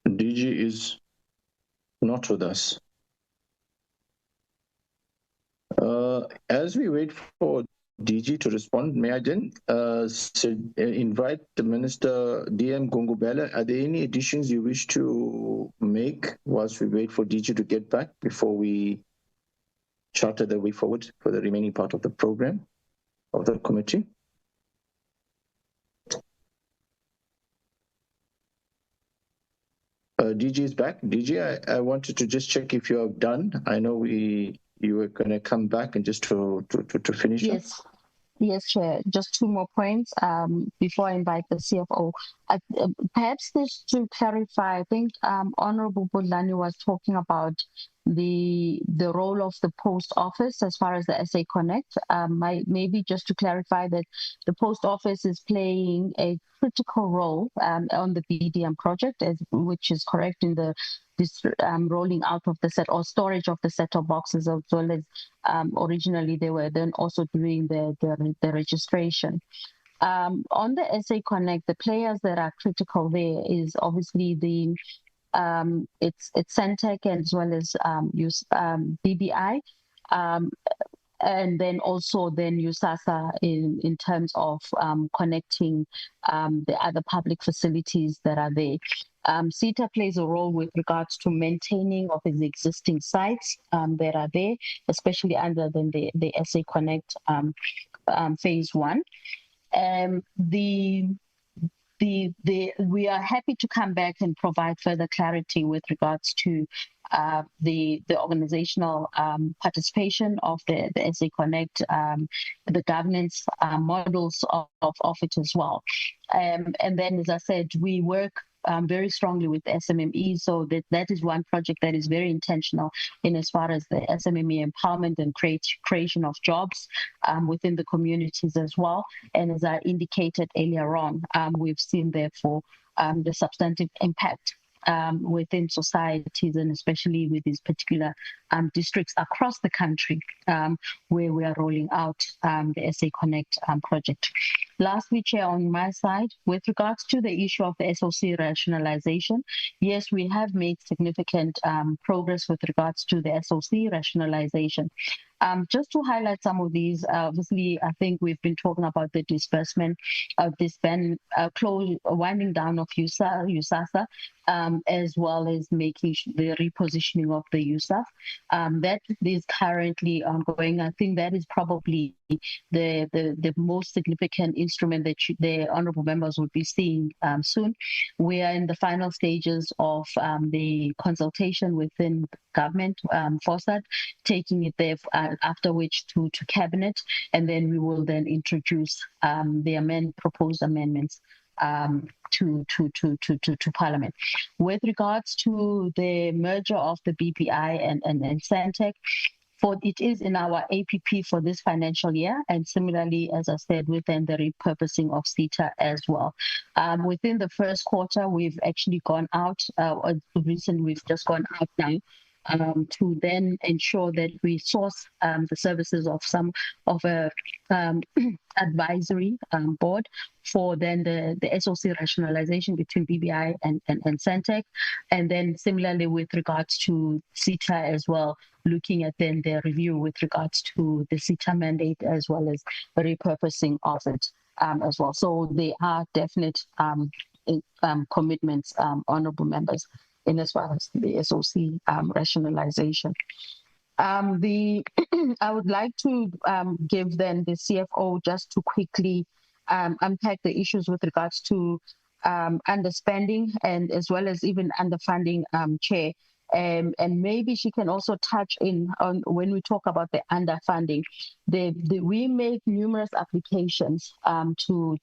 DG is not with us. As we wait for DG to respond, may I then invite the Minister DM Gungubela. Are there any additions you wish to make whilst we wait for DG to get back before we charter the way forward for the remaining part of the program of the committee? DG is back. DG, I wanted to just check if you are done. I know you were going to come back and just to finish.
Yes. Up. Yes, Chair. Just two more points before I invite the CFO. Perhaps just to clarify, I think Honorable Budlani was talking about the role of the post office as far as the SA Connect. Maybe just to clarify that the post office is playing a critical role on the BDM project, which is correct in this rolling out of the set or storage of the set-top boxes, as well as originally they were then also doing the registration. On the SA Connect, the players that are critical there is obviously it's SENTECH as well as BBI. And then also USAASA in terms of connecting the other public facilities that are there. SITA plays a role with regards to maintaining of its existing sites that are there, especially under the SA Connect phase 1. We are happy to come back and provide further clarity with regards to the organizational participation of the SA Connect, the governance models of it as well. And then, as I said, we work very strongly with SMME, so that is one project that is very intentional in as far as the SMME empowerment and creation of jobs within the communities as well. And as I indicated earlier on, we've seen therefore the substantive impact within societies, and especially with these particular districts across the country where we are rolling out the SA Connect project. Lastly, Chair, on my side, with regards to the issue of the SOC rationalization, yes, we have made significant progress with regards to the SOC rationalization. Just to highlight some of these, obviously, I think we've been talking about the disbursement of this winding down of USAASA, as well as making the repositioning of the USAF. That is currently ongoing. I think that is probably the most significant instrument that the honourable members will be seeing soon. We are in the final stages of the consultation within government for that, taking it there after which to cabinet, and then we will then introduce the proposed amendments to Parliament. With regards to the merger of the BPI and SENTECH, it is in our APP for this financial year, and similarly, as I said, within the repurposing of SITA as well. Within the first quarter, we've actually gone out, we've just gone out now, to then ensure that we source the services of some of a advisory board for then the SOC rationalization between BBI and SENTECH, and then similarly with regards to SITA as well, looking at then the review with regards to the SITA mandate as well as the repurposing of it as well. So they are definite commitments, honourable members, in as far as the SOC rationalization. I would like to give then the CFO just to quickly unpack the issues with regards to underspending and as well as even underfunding, Chair. And maybe she can also touch on when we talk about the underfunding. We make numerous applications to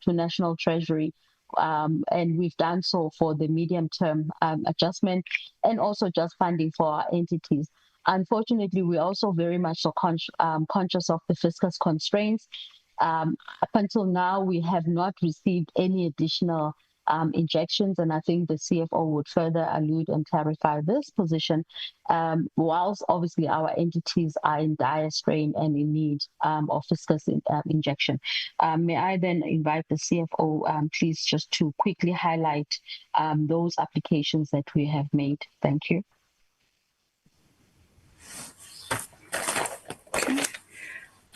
National Treasury. And we've done so for the medium-term adjustment and also just funding for our entities. Unfortunately, we're also very much so conscious of the fiscal constraints. Up until now, we have not received any additional injections, and I think the CFO would further allude and clarify this position, whilst obviously our entities are in dire strain and in need of fiscal injection. May I then invite the CFO, please, just to quickly highlight those applications that we have made. Thank you.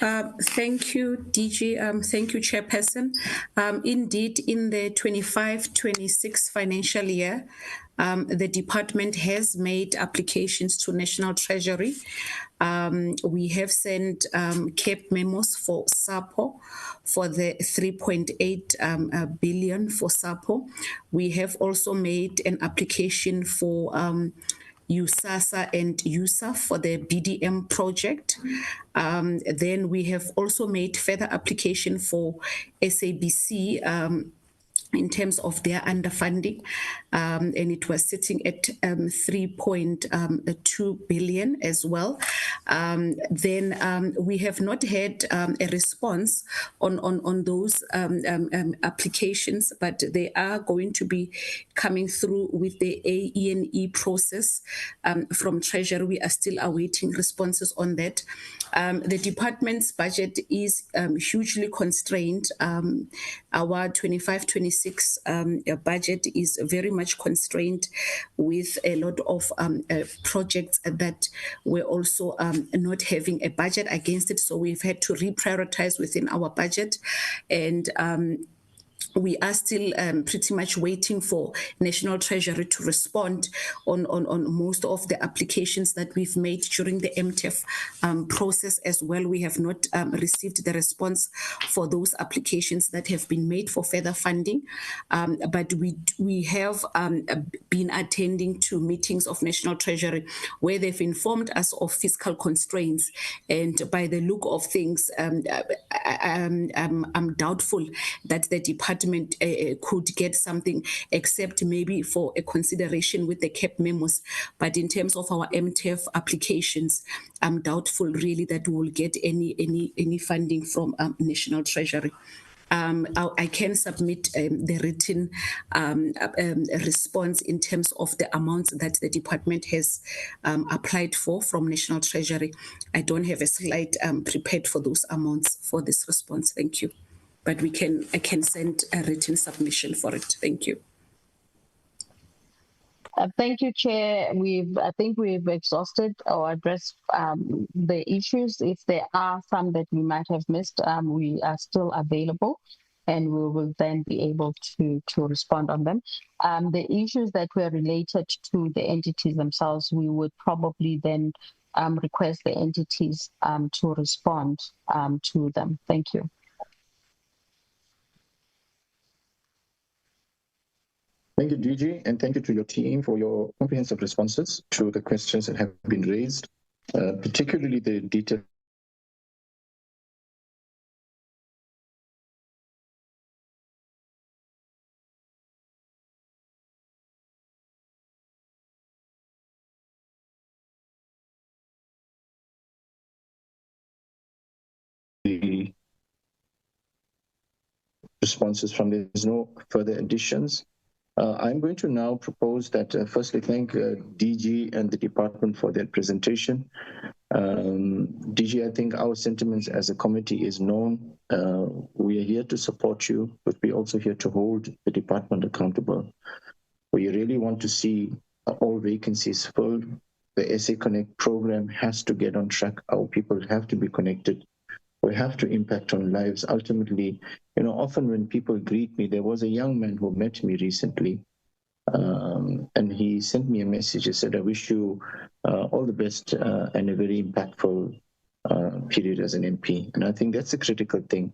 Thank you, DG. Thank you, Chairperson. Indeed, in the 25-26 financial year, the department has made applications to National Treasury. We have sent CAP memos for SAPO for the 3.8 billion for SAPO. We have also made an application for USAASA and USAF for the BDM project. Then we have also made further application for SABC in terms of their underfunding, and it was sitting at 3.2 billion as well. Then we have not had a response on those applications, but they are going to be coming through with the AE&E process from Treasury. We are still awaiting responses on that. The department's budget is hugely constrained. Our 25-26 budget is very much constrained with a lot of projects that we're also not having a budget against it. So we've had to reprioritize within our budget, and we are still pretty much waiting for National Treasury to respond on most of the applications that we've made during the MTEF process as well. We have not received the response for those applications that have been made for further funding, but we have been attending to meetings of National Treasury where they've informed us of fiscal constraints, and by the look of things, I'm doubtful that the department could get something except maybe for a consideration with the CAP memos. But in terms of our MTEF applications, I'm doubtful really that we will get any funding from National Treasury. I can submit the written response in terms of the amounts that the department has applied for from National Treasury. I don't have a slide prepared for those amounts for this response. Thank you. But I can send a written submission for it. Thank you.
Thank you, Chair. I think we've exhausted or addressed the issues. If there are some that we might have missed, we are still available, and we will then be able to respond on them. The issues that were related to the entities themselves, we would probably then request the entities to respond to them. Thank you.
Thank you, DG, and thank you to your team for your comprehensive responses to the questions that have been raised, particularly the detailed responses from there. There's no further additions. I'm going to now propose that firstly thank DG and the department for their presentation. DG, I think our sentiments as a committee is known. We are here to support you, but we're also here to hold the department accountable. We really want to see all vacancies filled. The SA Connect program has to get on track. Our people have to be connected. We have to impact on lives. Ultimately, you know, often when people greet me, there was a young man who met me recently, and he sent me a message. He said, I wish you all the best and a very impactful period as an MP. And I think that's a critical thing.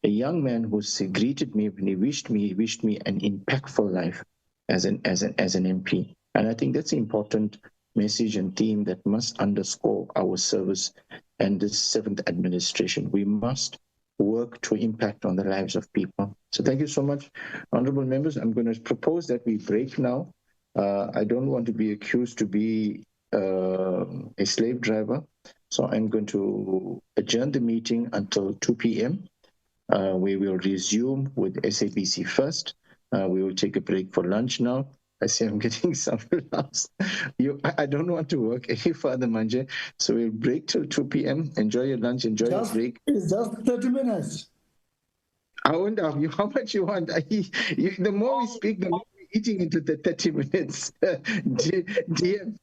A young man who greeted me, when he wished me an impactful life as an MP. And I think that's an important message and theme that must underscore our service and this seventh administration. We must work to impact on the lives of people. So thank you so much, honorable members. I'm going to propose that we break now. I don't want to be accused to be a slave driver. So I'm going to adjourn the meeting until 2 p.m. We will resume with SABC first. We will take a break for lunch now. I see I'm getting some laughs. I don't want to work any further, Manje. So we'll break till 2 p.m. Enjoy your lunch, enjoy your break.
It's just 30 minutes.
I wonder how much you want. The more we speak, the more we're eating into the 30 minutes. DM.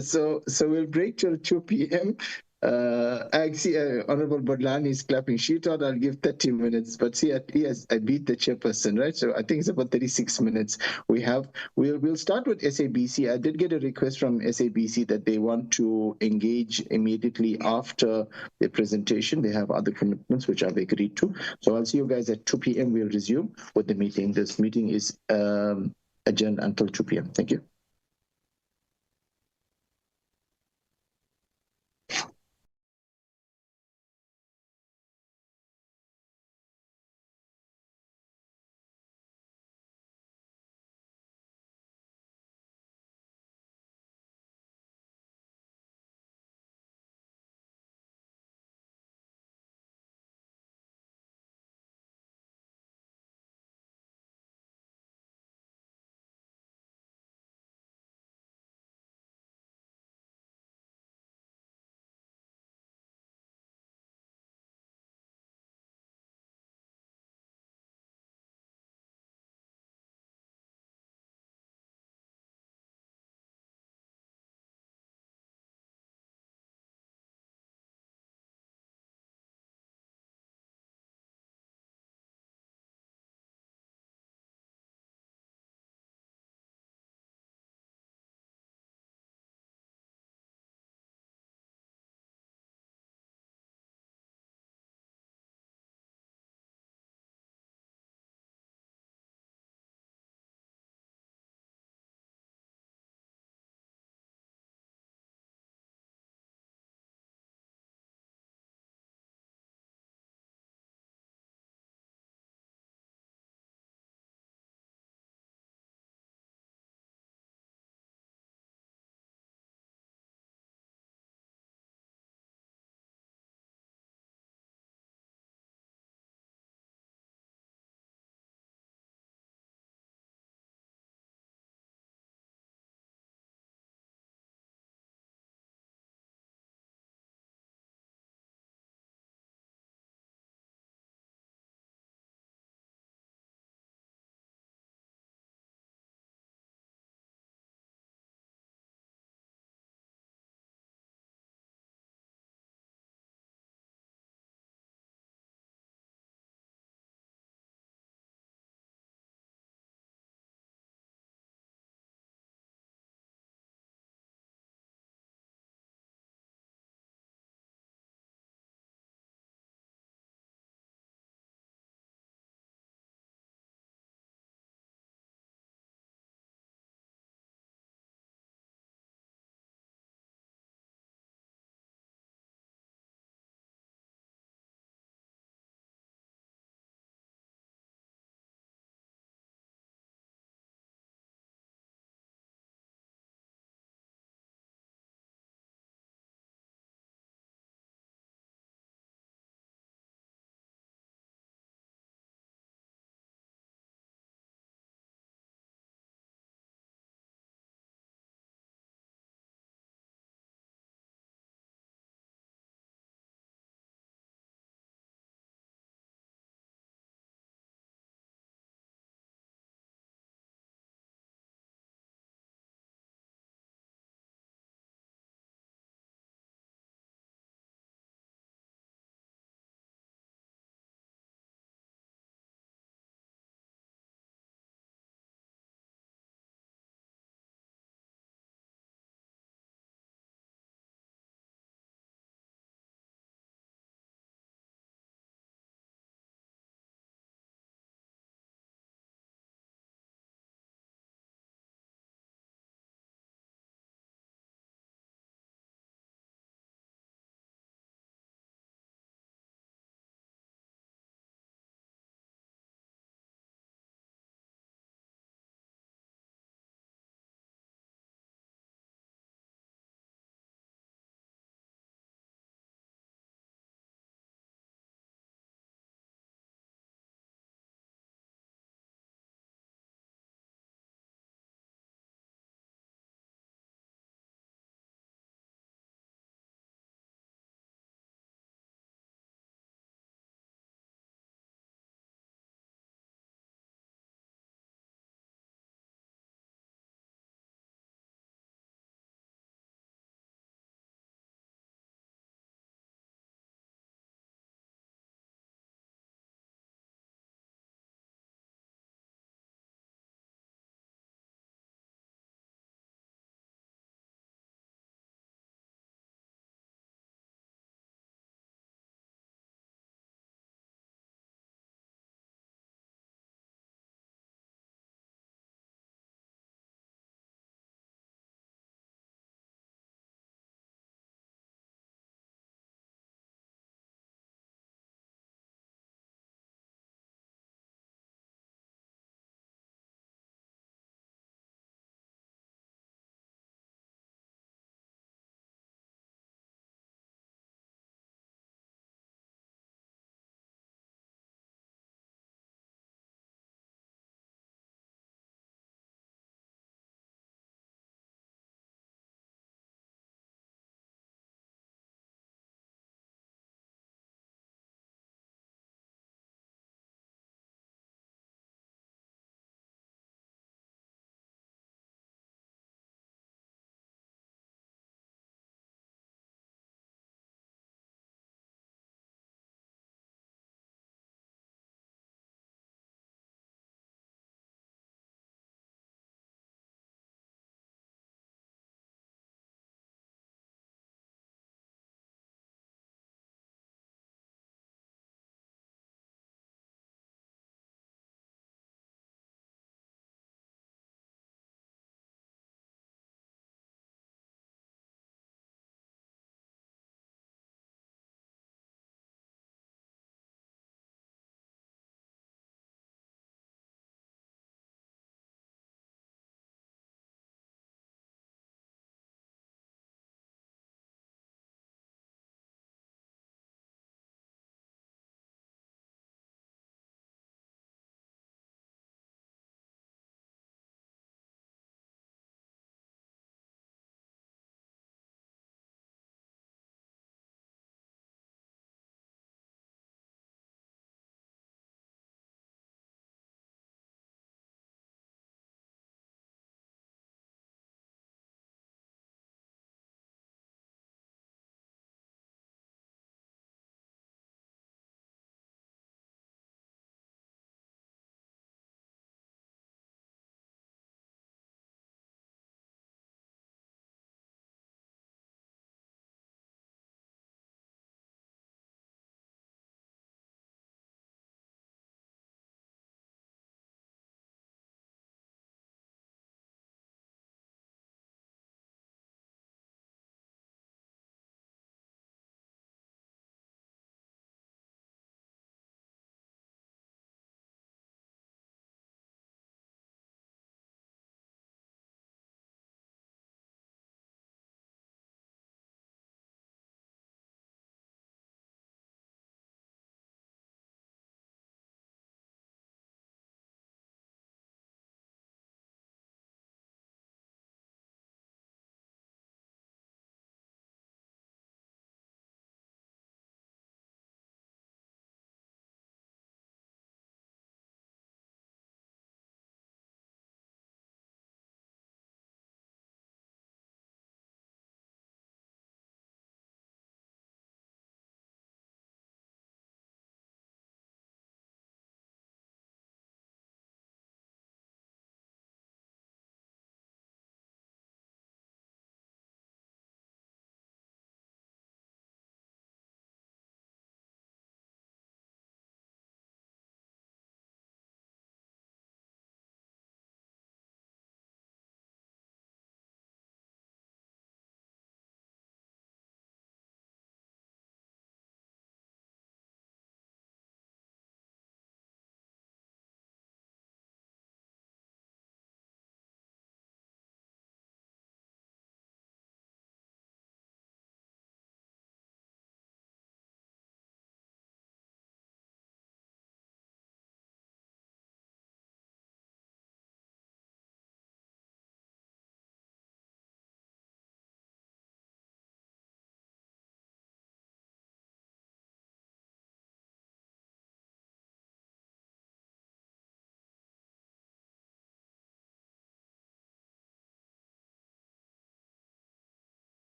So we'll break till 2 p.m. I see Honorable Bodlani is clapping. She thought I'll give 30 minutes, but see, yes, I beat the chairperson, right? So I think it's about 36 minutes. We'll start with SABC. I did get a request from SABC that they want to engage immediately after the presentation. They have other commitments which I've agreed to. So I'll see you guys at 2 p.m. We'll resume with the meeting. This meeting is adjourned until 2 p.m. Thank you.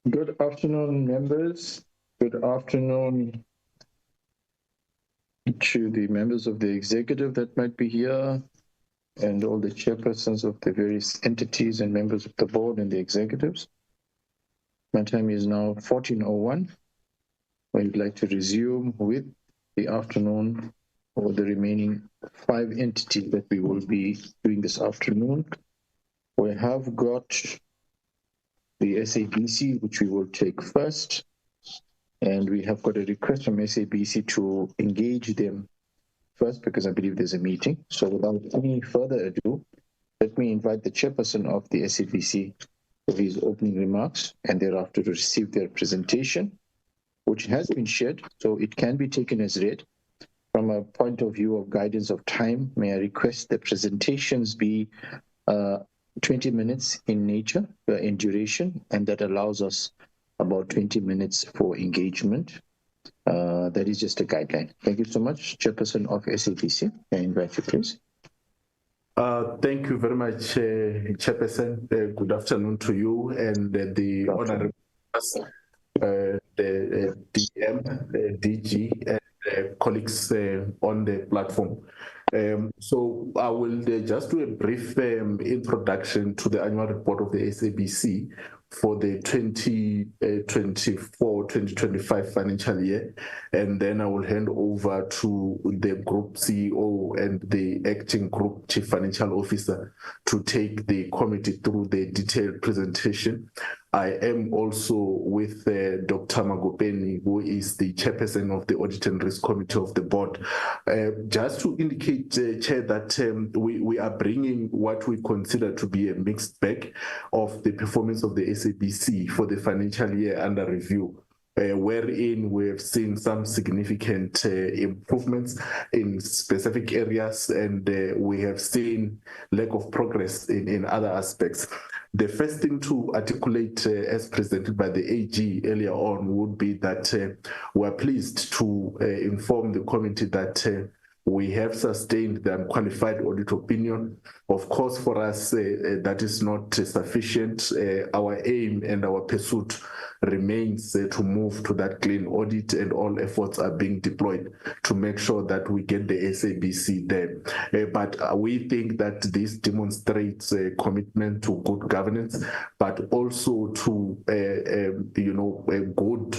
Good afternoon, members. Good afternoon to the members of the executive that might be here and all the chairpersons of the various entities and members of the board and the executives. My time is now 14:01. We'd like to resume with the afternoon or the remaining 5 entities that we will be doing this afternoon. We have got the SABC, which we will take first. And we have got a request from SABC to engage them first because I believe there's a meeting. So without any further ado, let me invite the chairperson of the SABC for his opening remarks and thereafter to receive their presentation, which has been shared, so it can be taken as read. From a point of view of guidance of time, may I request the presentations be 20 minutes in nature, in duration, and that allows us about 20 minutes for engagement. That is just a guideline. Thank you so much, Chairperson of SABC. I invite you, please.
Thank you very much, Chairperson. Good afternoon to you and the honorable the DM, DG, and colleagues on the platform. So I will just do a brief introduction to the annual report of the SABC for the 2024-2025 financial year, and then I will hand over to the Group CEO and the Acting Group Chief Financial Officer to take the committee through the detailed presentation. I am also with Dr. Magopeni, who is the chairperson of the Audit and Risk Committee of the board. Just to indicate, Chair, that we are bringing what we consider to be a mixed bag of the performance of the SABC for the financial year under review. Wherein we have seen some significant improvements in specific areas, and we have seen lack of progress in other aspects. The first thing to articulate as presented by the AG earlier on would be that we're pleased to inform the committee that we have sustained the unqualified audit opinion. Of course, for us, that is not sufficient. Our aim and our pursuit remains to move to that clean audit, and all efforts are being deployed to make sure that we get the SABC there. But we think that this demonstrates a commitment to good governance, but also to a good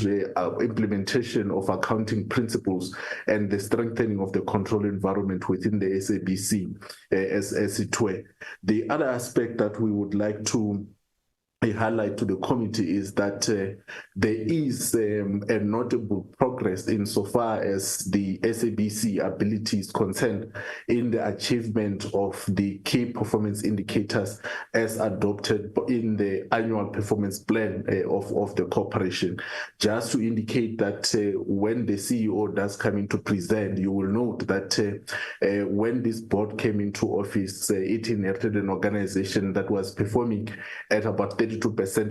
implementation of accounting principles and the strengthening of the control environment within the SABC as it were. The other aspect that we would like to highlight to the committee is that there is a notable progress insofar as the SABC ability is concerned in the achievement of the key performance indicators as adopted in the annual performance plan of the corporation. Just to indicate that when the CEO does come in to present, you will note that when this board came into office, it inherited an organization that was performing at about 32%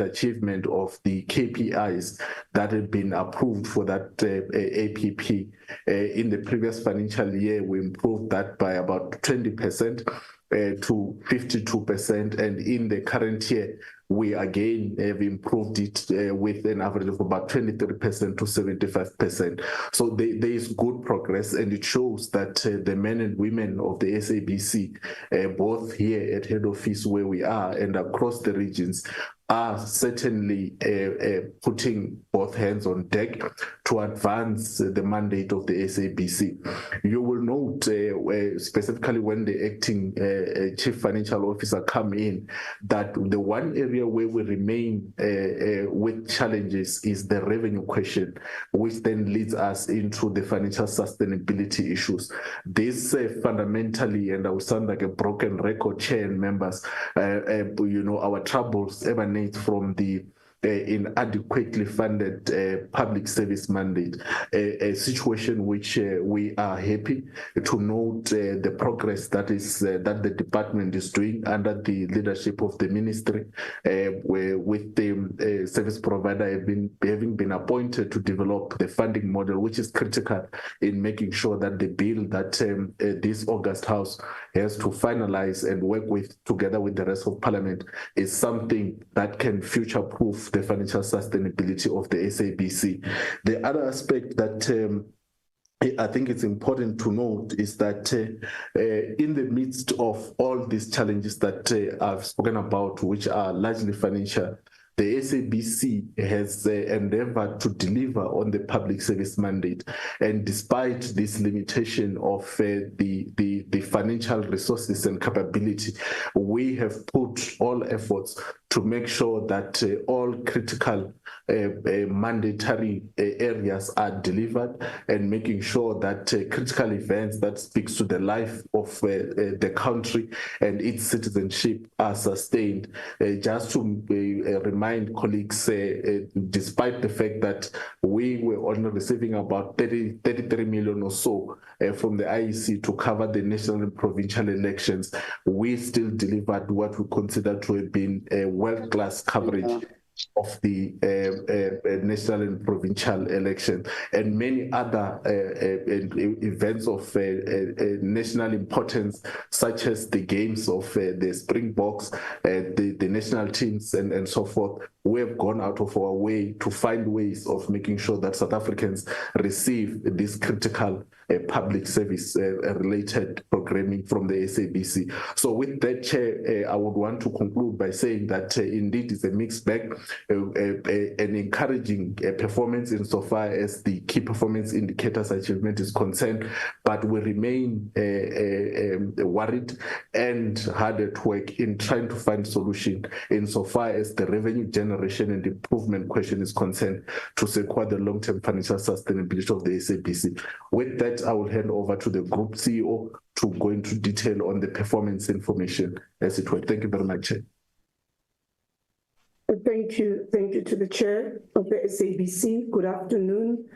achievement of the KPIs that had been approved for that APP. In the previous financial year, we improved that by about 20% to 52%, and in the current year, we again have improved it with an average of about 23% to 75%. So there is good progress, and it shows that the men and women of the SABC, both here at head office where we are and across the regions, are certainly putting both hands on deck to advance the mandate of the SABC. You will note, specifically when the acting chief financial officer come in, that the one area where we remain with challenges is the revenue question, which then leads us into the financial sustainability issues. This fundamentally, and I will sound like a broken record, Chair and members, our troubles emanate from the inadequately funded public service mandate, a situation which we are happy to note the progress that the department is doing under the leadership of the ministry, with the service provider having been appointed to develop the funding model, which is critical in making sure that the bill that this August House has to finalize and work with together with the rest of Parliament is something that can future-proof improve the financial sustainability of the SABC. The other aspect that I think it's important to note is that in the midst of all these challenges that I've spoken about, which are largely financial, the SABC has endeavored to deliver on the public service mandate. And despite this limitation of the financial resources and capability, we have put all efforts to make sure that all critical mandatory areas are delivered, and making sure that critical events that speaks to the life of the country and its citizenship are sustained. Just to remind colleagues, despite the fact that we were only receiving about 33 million or so from the IEC to cover the national and provincial elections, we still delivered what we consider to have been a world-class coverage of the national and provincial election, and many other events of national importance, such as the games of the Springboks, the national teams, and so forth. We have gone out of our way to find ways of making sure that South Africans receive this critical public service related programming from the SABC. So with that, Chair, I would want to conclude by saying that indeed it's a mixed bag, an encouraging performance insofar as the key performance indicators achievement is concerned, but we remain worried and hard at work in trying to find solution insofar as the revenue generation and improvement question is concerned to secure the long-term financial sustainability of the SABC. With that, I will hand over to the Group CEO to go into detail on the performance information as it were. Thank you very much, Chair.
Thank you to the Chair of the SABC. Good afternoon,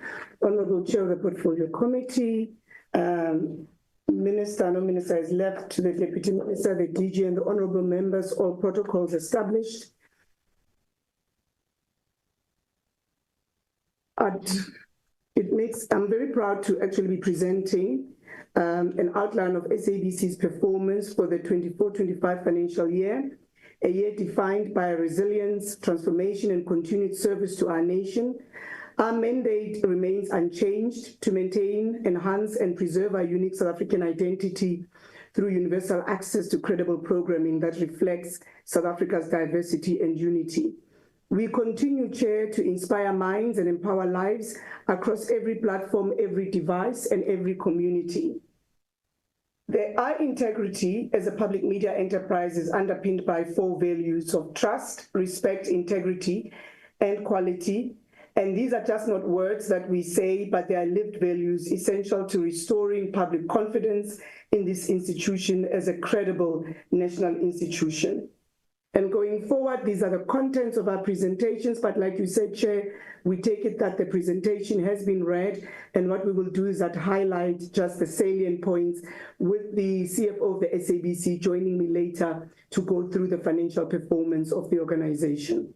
Honourable Chair of the Portfolio Committee. Minister, no minister is left, to the Deputy Minister, the DG, and the Honourable members, all protocols established. I'm very proud to actually be presenting an outline of SABC's performance for the 24-25 financial year, a year defined by resilience, transformation, and continued service to our nation. Our mandate remains unchanged: to maintain, enhance, and preserve our unique South African identity through universal access to credible programming that reflects South Africa's diversity and unity. We continue, Chair, to inspire minds and empower lives across every platform, every device, and every community. Our integrity as a public media enterprise is underpinned by 4 values of trust, respect, integrity, and quality. And these are just not words that we say, but they are lived values essential to restoring public confidence in this institution as a credible national institution. And going forward, these are the contents of our presentations, but like you said, Chair, we take it that the presentation has been read, and what we will do is that highlight just the salient points, with the CFO of the SABC joining me later to go through the financial performance of the organization.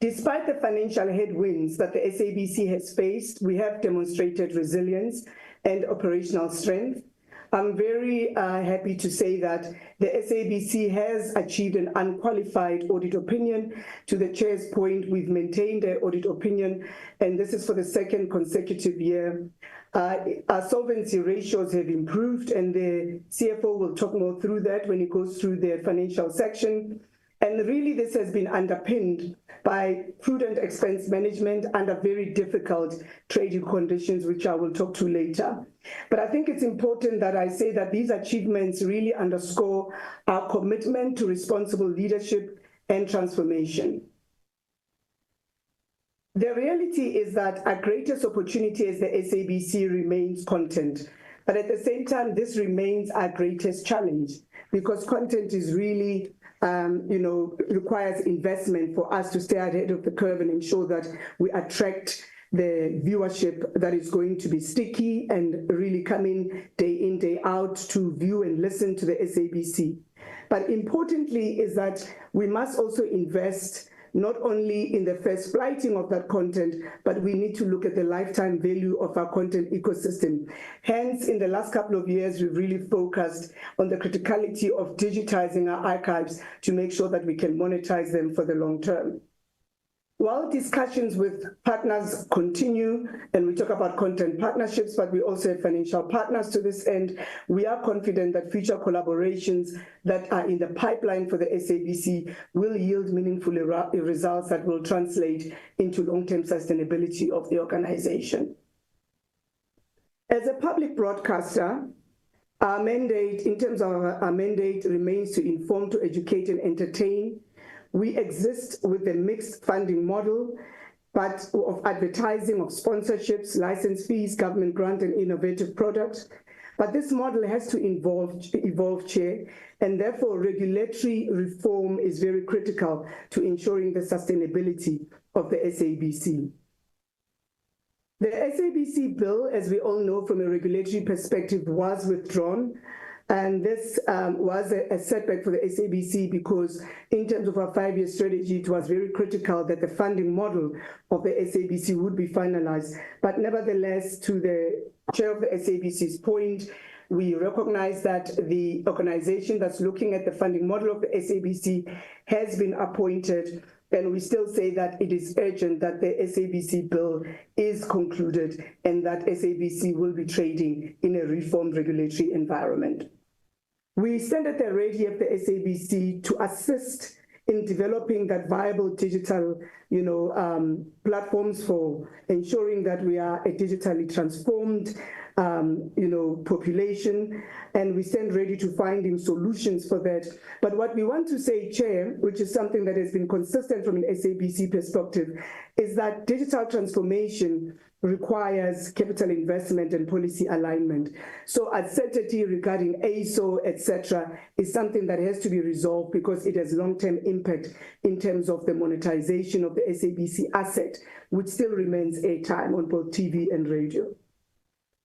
Despite the financial headwinds that the SABC has faced, we have demonstrated resilience and operational strength. I'm very happy to say that the SABC has achieved an unqualified audit opinion. To the Chair's point, we've maintained an audit opinion, and this is for the 2nd consecutive year. Our solvency ratios have improved, and the CFO will talk more through that when he goes through the financial section. And really, this has been underpinned by prudent expense management under very difficult trading conditions, which I will talk to later. But I think it's important that I say that these achievements really underscore our commitment to responsible leadership and transformation. The reality is that our greatest opportunity as the SABC remains content. But at the same time, this remains our greatest challenge, because content is really requires investment for us to stay ahead of the curve and ensure that we attract the viewership that is going to be sticky and really coming day in, day out to view and listen to the SABC. But importantly is that we must also invest not only in the first flighting of that content, but we need to look at the lifetime value of our content ecosystem. Hence, in the last couple of years, we've really focused on the criticality of digitizing our archives to make sure that we can monetize them for the long term. While discussions with partners continue, and we talk about content partnerships, but we also have financial partners to this end, we are confident that future collaborations that are in the pipeline for the SABC will yield meaningful results that will translate into long-term sustainability of the organization. As a public broadcaster, our mandate, in terms of our mandate, remains to inform, to educate, and entertain. We exist with a mixed funding model, but of advertising, of sponsorships, license fees, government grant, and innovative products. But this model has to evolve, Chair, and therefore regulatory reform is very critical to ensuring the sustainability of the SABC. The SABC bill, as we all know from a regulatory perspective, was withdrawn. And this was a setback for the SABC because in terms of our 5-year strategy, it was very critical that the funding model of the SABC would be finalized. But nevertheless, to the chair of the SABC's point, we recognize that the organization that's looking at the funding model of the SABC has been appointed, and we still say that it is urgent that the SABC bill is concluded and that SABC will be trading in a reformed regulatory environment. We stand at the ready of the SABC to assist in developing that viable digital, platforms for ensuring that we are a digitally transformed, population, and we stand ready to finding solutions for that. But what we want to say, Chair, which is something that has been consistent from an SABC perspective, is that digital transformation requires capital investment and policy alignment. So uncertainty regarding ASO, etc., is something that has to be resolved because it has long-term impact in terms of the monetization of the SABC asset, which still remains airtime on both TV and radio.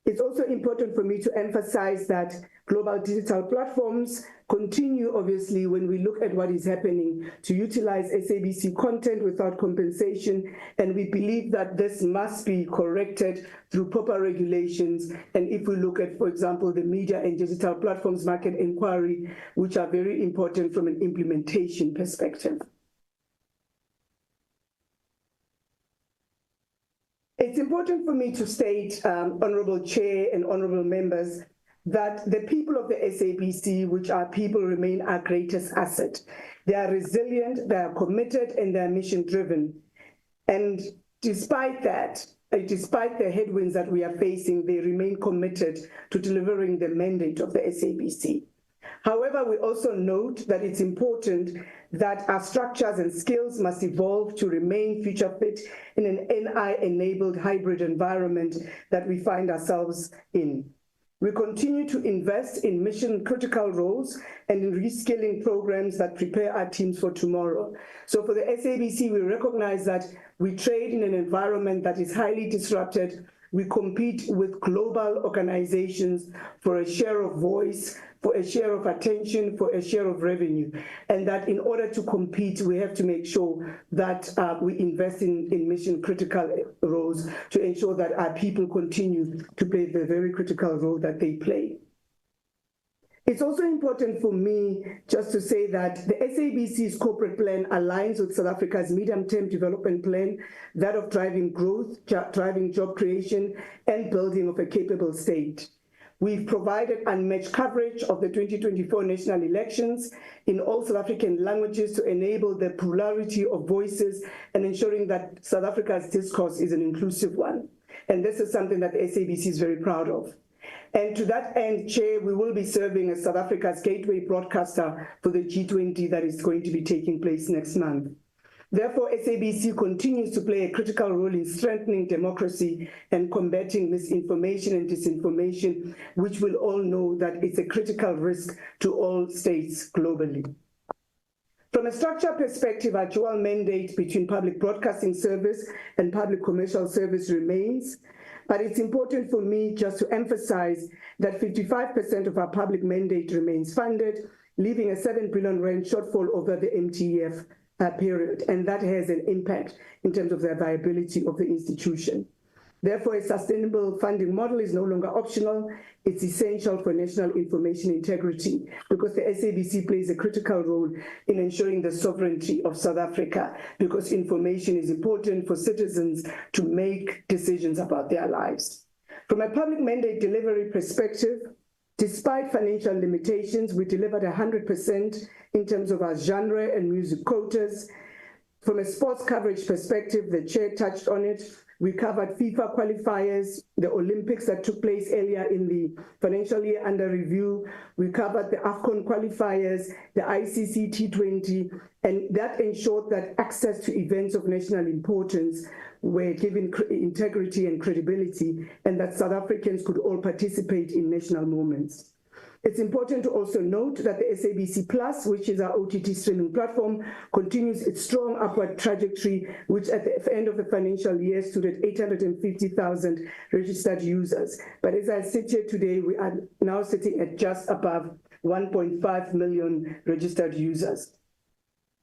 It's also important for me to emphasize that global digital platforms continue, obviously, when we look at what is happening, to utilize SABC content without compensation, and we believe that this must be corrected through proper regulations. And if we look at, for example, the Media and Digital Platforms Market Inquiry, which are very important from an implementation perspective. It's important for me to state, Honorable Chair and Honorable Members, that the people of the SABC, which our people, remain our greatest asset. They are resilient, they are committed, and they are mission-driven. And despite that, despite the headwinds that we are facing, they remain committed to delivering the mandate of the SABC. However, we also note that it's important that our structures and skills must evolve to remain future fit in an NI-enabled hybrid environment that we find ourselves in. We continue to invest in mission-critical roles and in reskilling programs that prepare our teams for tomorrow. So for the SABC, we recognize that we trade in an environment that is highly disrupted. We compete with global organizations for a share of voice, for a share of attention, for a share of revenue. And that in order to compete, we have to make sure that we invest in mission-critical roles to ensure that our people continue to play the very critical role that they play. It's also important for me just to say that the SABC's corporate plan aligns with South Africa's medium-term development plan, that of driving growth, driving job creation, and building of a capable state. We've provided unmatched coverage of the 2024 national elections in all South African languages to enable the plurality of voices and ensuring that South Africa's discourse is an inclusive one. And this is something that the SABC is very proud of. And to that end, Chair, we will be serving as South Africa's gateway broadcaster for the G20 that is going to be taking place next month. Therefore, SABC continues to play a critical role in strengthening democracy and combating misinformation and disinformation, which we'll all know that it's a critical risk to all states globally. From a structure perspective, our dual mandate between public broadcasting service and public commercial service remains, but it's important for me just to emphasize that 55% of our public mandate remains funded, leaving a 7 billion rand shortfall over the MTEF period, and that has an impact in terms of the viability of the institution. Therefore, a sustainable funding model is no longer optional. It's essential for national information integrity because the SABC plays a critical role in ensuring the sovereignty of South Africa, because information is important for citizens to make decisions about their lives. From a public mandate delivery perspective, despite financial limitations, we delivered 100% in terms of our genre and music quotas. From a sports coverage perspective, the chair touched on it. We covered FIFA qualifiers, the Olympics that took place earlier in the financial year under review. We covered the AFCON qualifiers, the ICC T20, and that ensured that access to events of national importance were given integrity and credibility, and that South Africans could all participate in national moments. It's important to also note that the SABC Plus, which is our OTT streaming platform, continues its strong upward trajectory, which at the end of the financial year stood at 850,000 registered users. But as I sit here today, we are now sitting at just above 1.5 million registered users.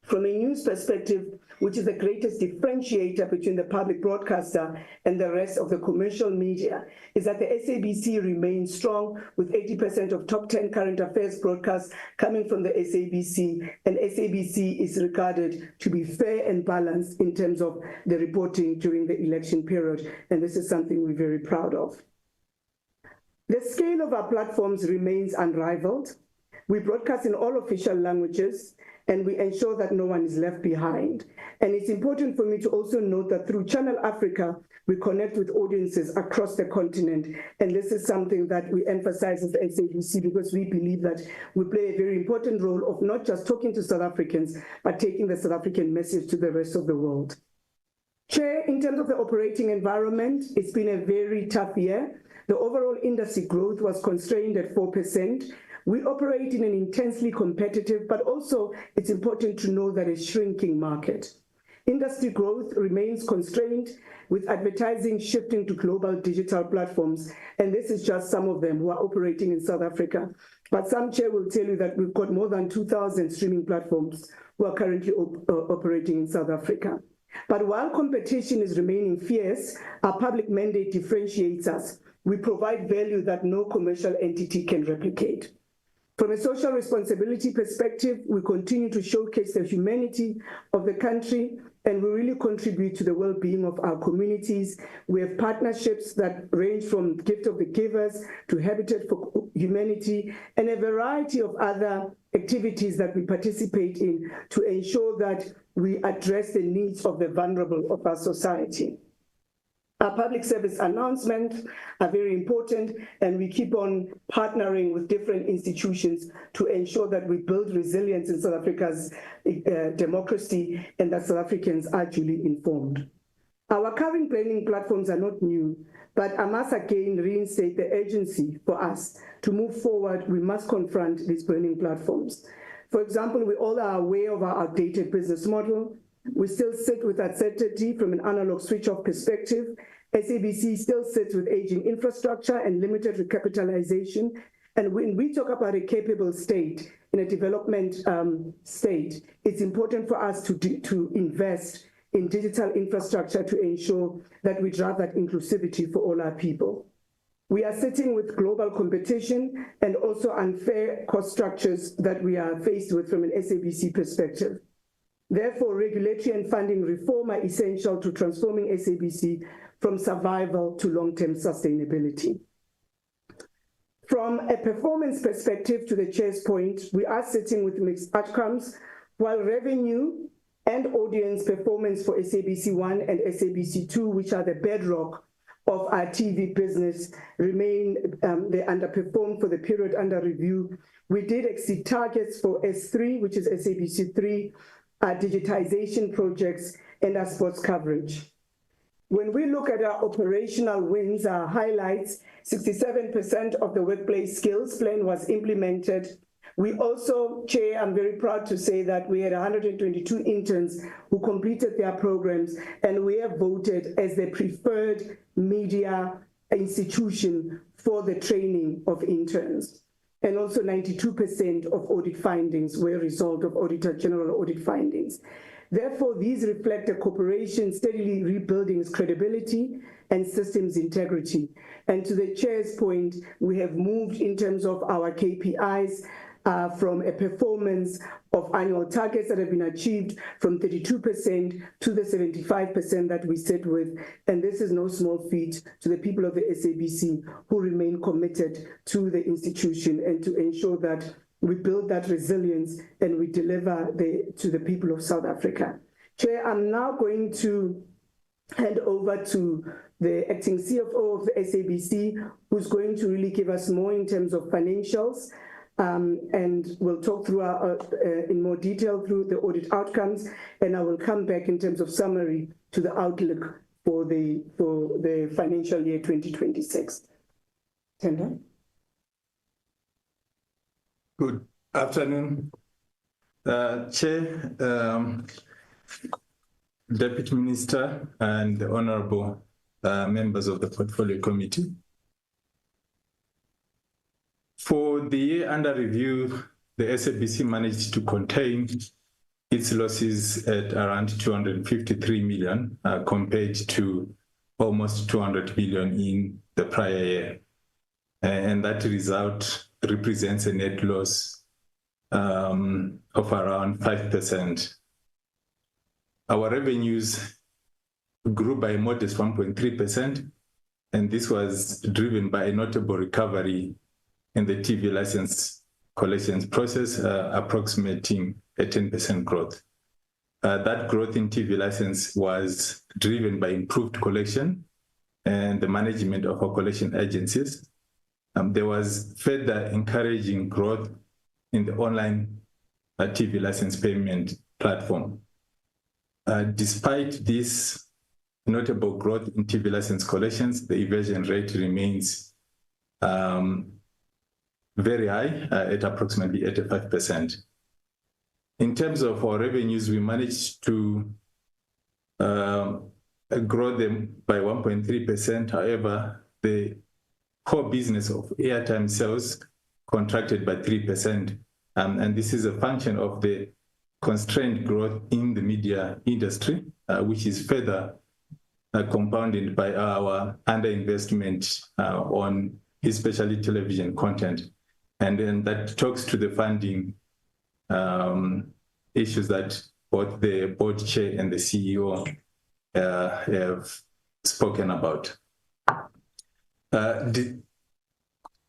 From a news perspective, which is the greatest differentiator between the public broadcaster and the rest of the commercial media, is that the SABC remains strong, with 80% of top 10 current affairs broadcasts coming from the SABC, and SABC is regarded to be fair and balanced in terms of the reporting during the election period, and this is something we're very proud of. The scale of our platforms remains unrivaled. We broadcast in all official languages, and we ensure that no one is left behind. And it's important for me to also note that through Channel Africa, we connect with audiences across the continent. And this is something that we emphasize as the SABC, because we believe that we play a very important role of not just talking to South Africans, but taking the South African message to the rest of the world. Chair, in terms of the operating environment, it's been a very tough year. The overall industry growth was constrained at 4%. We operate in an intensely competitive, but also it's important to know that a shrinking market. Industry growth remains constrained, with advertising shifting to global digital platforms, and this is just some of them who are operating in South Africa. But some chair will tell you that we've got more than 2,000 streaming platforms who are currently operating in South Africa. But while competition is remaining fierce, our public mandate differentiates us. We provide value that no commercial entity can replicate. From a social responsibility perspective, we continue to showcase the humanity of the country, and we really contribute to the well-being of our communities. We have partnerships that range from Gift of the Givers to Habitat for Humanity, and a variety of other activities that we participate in to ensure that we address the needs of the vulnerable of our society. Our public service announcements are very important, and we keep on partnering with different institutions to ensure that we build resilience in South Africa's democracy and that South Africans are duly informed. Our current planning platforms are not new, but I must again reinstate the urgency for us to move forward. We must confront these planning platforms. For example, we all are aware of our outdated business model. We still sit with uncertainty from an analog switch-off perspective. SABC still sits with aging infrastructure and limited recapitalization. And when we talk about a capable state in a development state, it's important for us to invest in digital infrastructure to ensure that we drive that inclusivity for all our people. We are sitting with global competition and also unfair cost structures that we are faced with from an SABC perspective. Therefore, regulatory and funding reform are essential to transforming SABC from survival to long-term sustainability. From a performance perspective, to the chair's point, we are sitting with mixed outcomes. While revenue and audience performance for SABC1 and SABC2, which are the bedrock of our TV business, remain, they underperformed for the period under review. We did exceed targets for S3, which is SABC3, our digitization projects, and our sports coverage. When we look at our operational wins, our highlights, 67% of the workplace skills plan was implemented. We also, Chair, I'm very proud to say that we had 122 interns who completed their programs, and we have voted as the preferred media institution for the training of interns. And also 92% of audit findings were a result of Auditor-General audit findings. Therefore, these reflect a corporation steadily rebuilding its credibility and systems integrity. And to the chair's point, we have moved in terms of our KPIs from a performance of annual targets that have been achieved from 32% to the 75% that we sit with. And this is no small feat to the people of the SABC who remain committed to the institution and to ensure that we build that resilience and we deliver to the people of South Africa. Chair, I'm now going to hand over to the acting CFO of the SABC, who's going to really give us more in terms of financials. And we'll talk through in more detail through the audit outcomes, and I will come back in terms of summary to the outlook for the financial year 2026. Tender.
Good afternoon, Chair, Deputy Minister, and the Honourable members of the Portfolio Committee. For the year under review, the SABC managed to contain its losses at around 253 million compared to almost 200 million in the prior year. And that result represents a net loss of around 5%. Our revenues grew by a modest 1.3%, and this was driven by a notable recovery in the TV license collections process, approximating a 10% growth. That growth in TV license was driven by improved collection and the management of our collection agencies. There was further encouraging growth in the online TV license payment platform. Despite this notable growth in TV license collections, the evasion rate remains very high at approximately 85%. In terms of our revenues, we managed to grow them by 1.3%. However, the core business of airtime sales contracted by 3%. And this is a function of the constrained growth in the media industry, which is further compounded by our underinvestment on especially television content. And then that talks to the funding issues that both the board chair and the CEO have spoken about.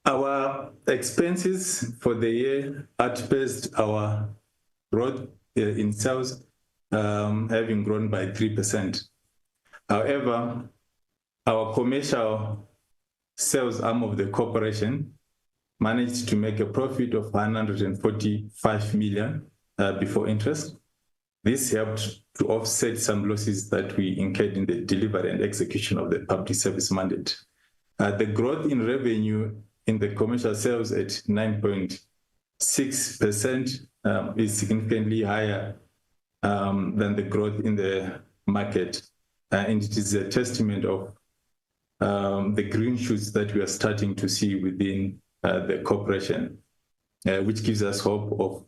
Our expenses for the year outpaced our growth in sales, having grown by 3%. However, our commercial sales arm of the corporation managed to make a profit of 145 million before interest. This helped to offset some losses that we incurred in the delivery and execution of the public service mandate. The growth in revenue in the commercial sales at 9.6% is significantly higher than the growth in the market. And it is a testament of the green shoots that we are starting to see within the corporation, which gives us hope of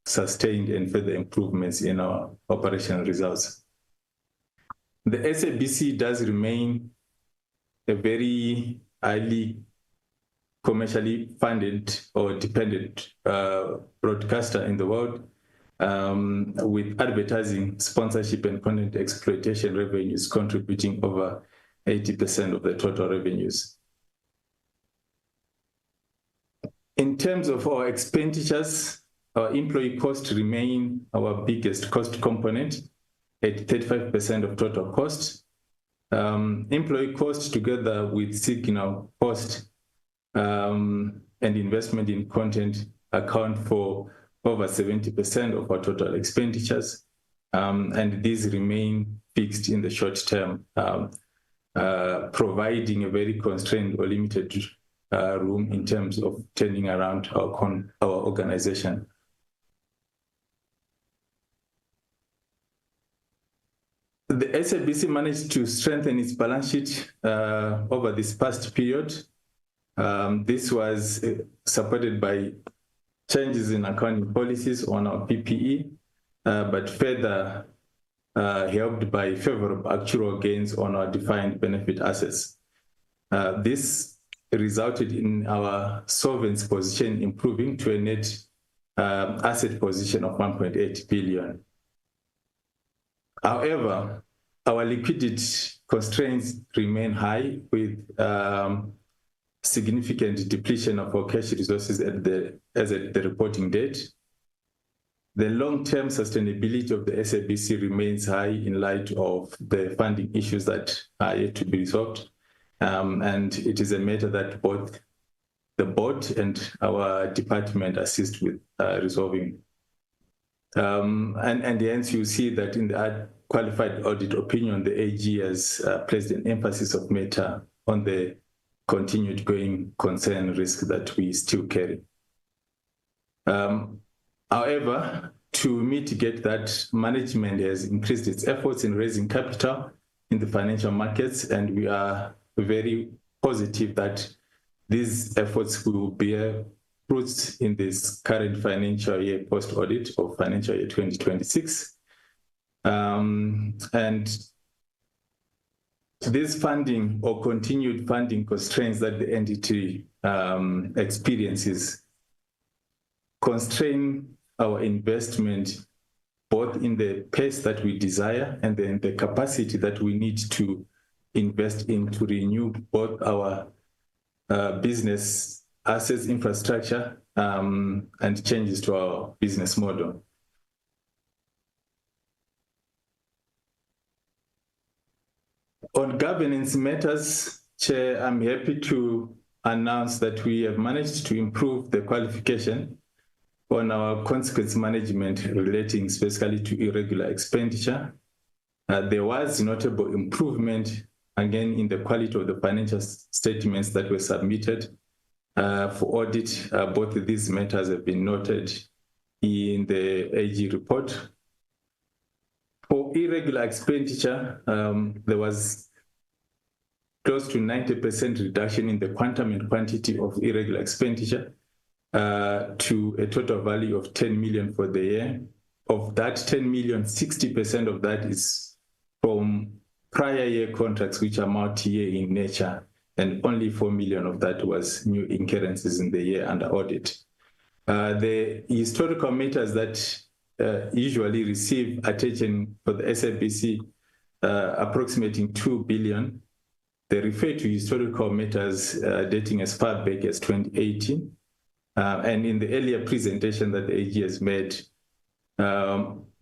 sustained and further improvements in our operational results. The SABC does remain a very highly commercially funded or dependent broadcaster in the world, with advertising, sponsorship, and content exploitation revenues contributing over 80% of the total revenues. In terms of our expenditures, our employee costs remain our biggest cost component at 35% of total cost. Employee costs together with signal cost and investment in content account for over 70% of our total expenditures, and these remain fixed in the short term, providing a very constrained or limited room in terms of turning around our organization. The SABC managed to strengthen its balance sheet over this past period. This was supported by changes in accounting policies on our PPE, but further helped by favorable actual gains on our defined benefit assets. This resulted in our solvency position improving to a net asset position of 1.8 billion. However, our liquidity constraints remain high with significant depletion of our cash resources as at the reporting date. The long-term sustainability of the SABC remains high in light of the funding issues that are yet to be resolved. And it is a matter that both the board and our department assist with resolving. And hence you see that in the qualified audit opinion, the AG has placed an emphasis of matter on the continued going concern risk that we still carry. However, to mitigate that, management has increased its efforts in raising capital in the financial markets, and we are very positive that these efforts will bear fruits in this current financial year post-audit of financial year 2026. And this funding or continued funding constraints that the entity experiences constrain our investment both in the pace that we desire and then the capacity that we need to invest in to renew both our business assets, infrastructure, and changes to our business model. On governance matters, Chair, I'm happy to announce that we have managed to improve the qualification on our consequence management relating specifically to irregular expenditure. There was notable improvement, again, in the quality of the financial statements that were submitted for audit. Both of these matters have been noted in the AG report. For irregular expenditure, there was close to 90% reduction in the quantum and quantity of irregular expenditure to a total value of 10 million for the year. Of that 10 million, 60% of that is from prior year contracts, which are multi-year in nature, and only 4 million of that was new incurrences in the year under audit. The historical matters that usually receive attention for the SABC, approximating 2 billion. They refer to historical matters dating as far back as 2018. And in the earlier presentation that the AG has made,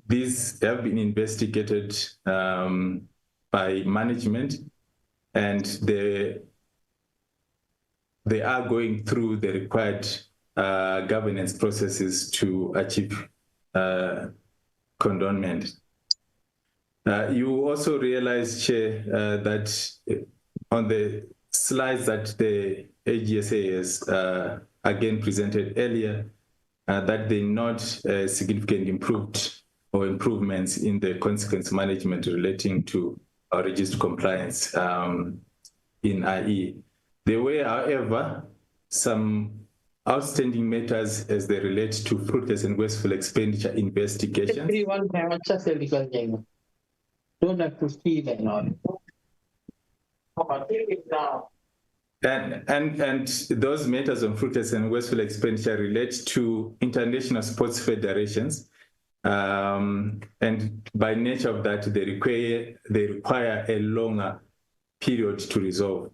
these have been investigated by management, and they are going through the required governance processes to achieve condonment. You also realize, Chair, that on the slides that the AGSA has again presented earlier, that they note significant improvements in the consequence management relating to our registered compliance in IE. There were, however, some outstanding matters as they relate to fruitless and wasteful expenditure investigations.
Everyone don't have to see that on.
And those matters on fruitless and wasteful expenditure relate to international sports federations. And by nature of that, they require a longer period to resolve.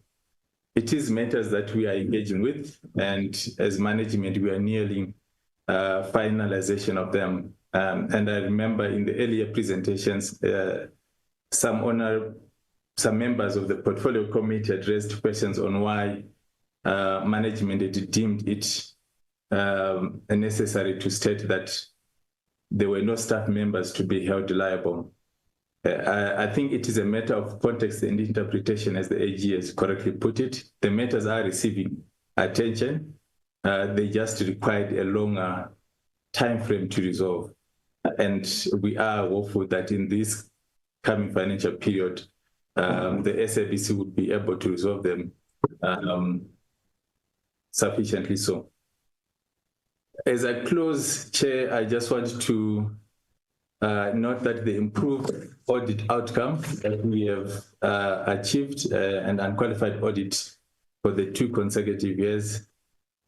It is matters that we are engaging with, and as management, we are nearing finalization of them. And I remember in the earlier presentations, some members of the portfolio committee addressed questions on why management had deemed it necessary to state that there were no staff members to be held liable. I think it is a matter of context and interpretation, as the AG has correctly put it. The matters are receiving attention. They just required a longer time frame to resolve. And we are hopeful that in this coming financial period, the SABC would be able to resolve them sufficiently so. As I close, Chair, I just want to note that the improved audit outcome that we have achieved, an unqualified audit for the 2 consecutive years,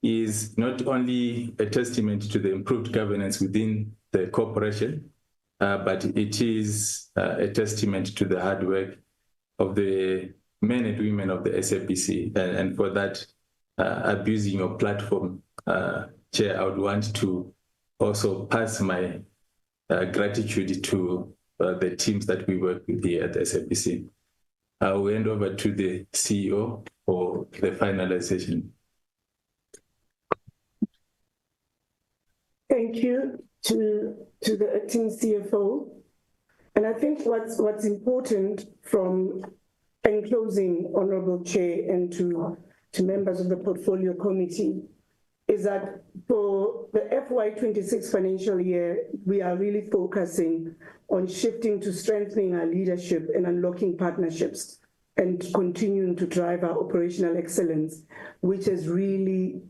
is not only a testament to the improved governance within the corporation, but it is a testament to the hard work of the men and women of the SABC. And for that, abusing your platform, Chair, I would want to also pass my gratitude to the teams that we work with here at the SABC. I will hand over to the CEO for the finalization.
Thank you to the acting CFO. And I think what's important from, in closing, Honorable Chair, and to members of the Portfolio Committee, is that for the FY26 financial year, we are really focusing on shifting to strengthening our leadership and unlocking partnerships and continuing to drive our operational excellence, which has really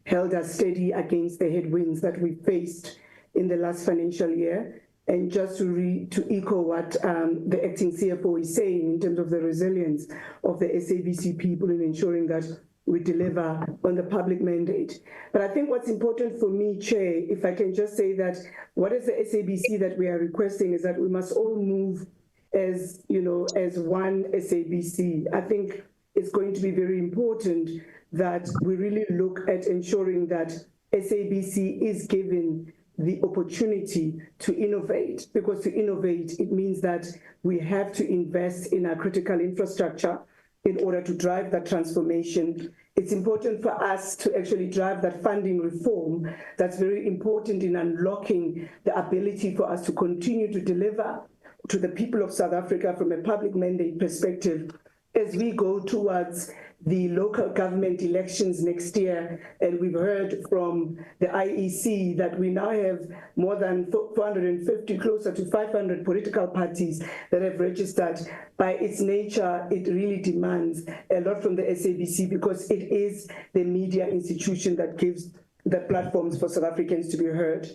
held us steady against the headwinds that we faced in the last financial year. And just to echo what the acting CFO is saying in terms of the resilience of the SABC people in ensuring that we deliver on the public mandate. But I think what's important for me, Chair, if I can just say that what is the SABC that we are requesting is that we must all move as, you know, as one SABC. I think it's going to be very important that we really look at ensuring that SABC is given the opportunity to innovate, because to innovate, it means that we have to invest in our critical infrastructure in order to drive that transformation. It's important for us to actually drive that funding reform that's very important in unlocking the ability for us to continue to deliver to the people of South Africa from a public mandate perspective as we go towards the local government elections next year. And we've heard from the IEC that we now have more than 450, closer to 500 political parties that have registered. By its nature, it really demands a lot from the SABC, because it is the media institution that gives the platforms for South Africans to be heard.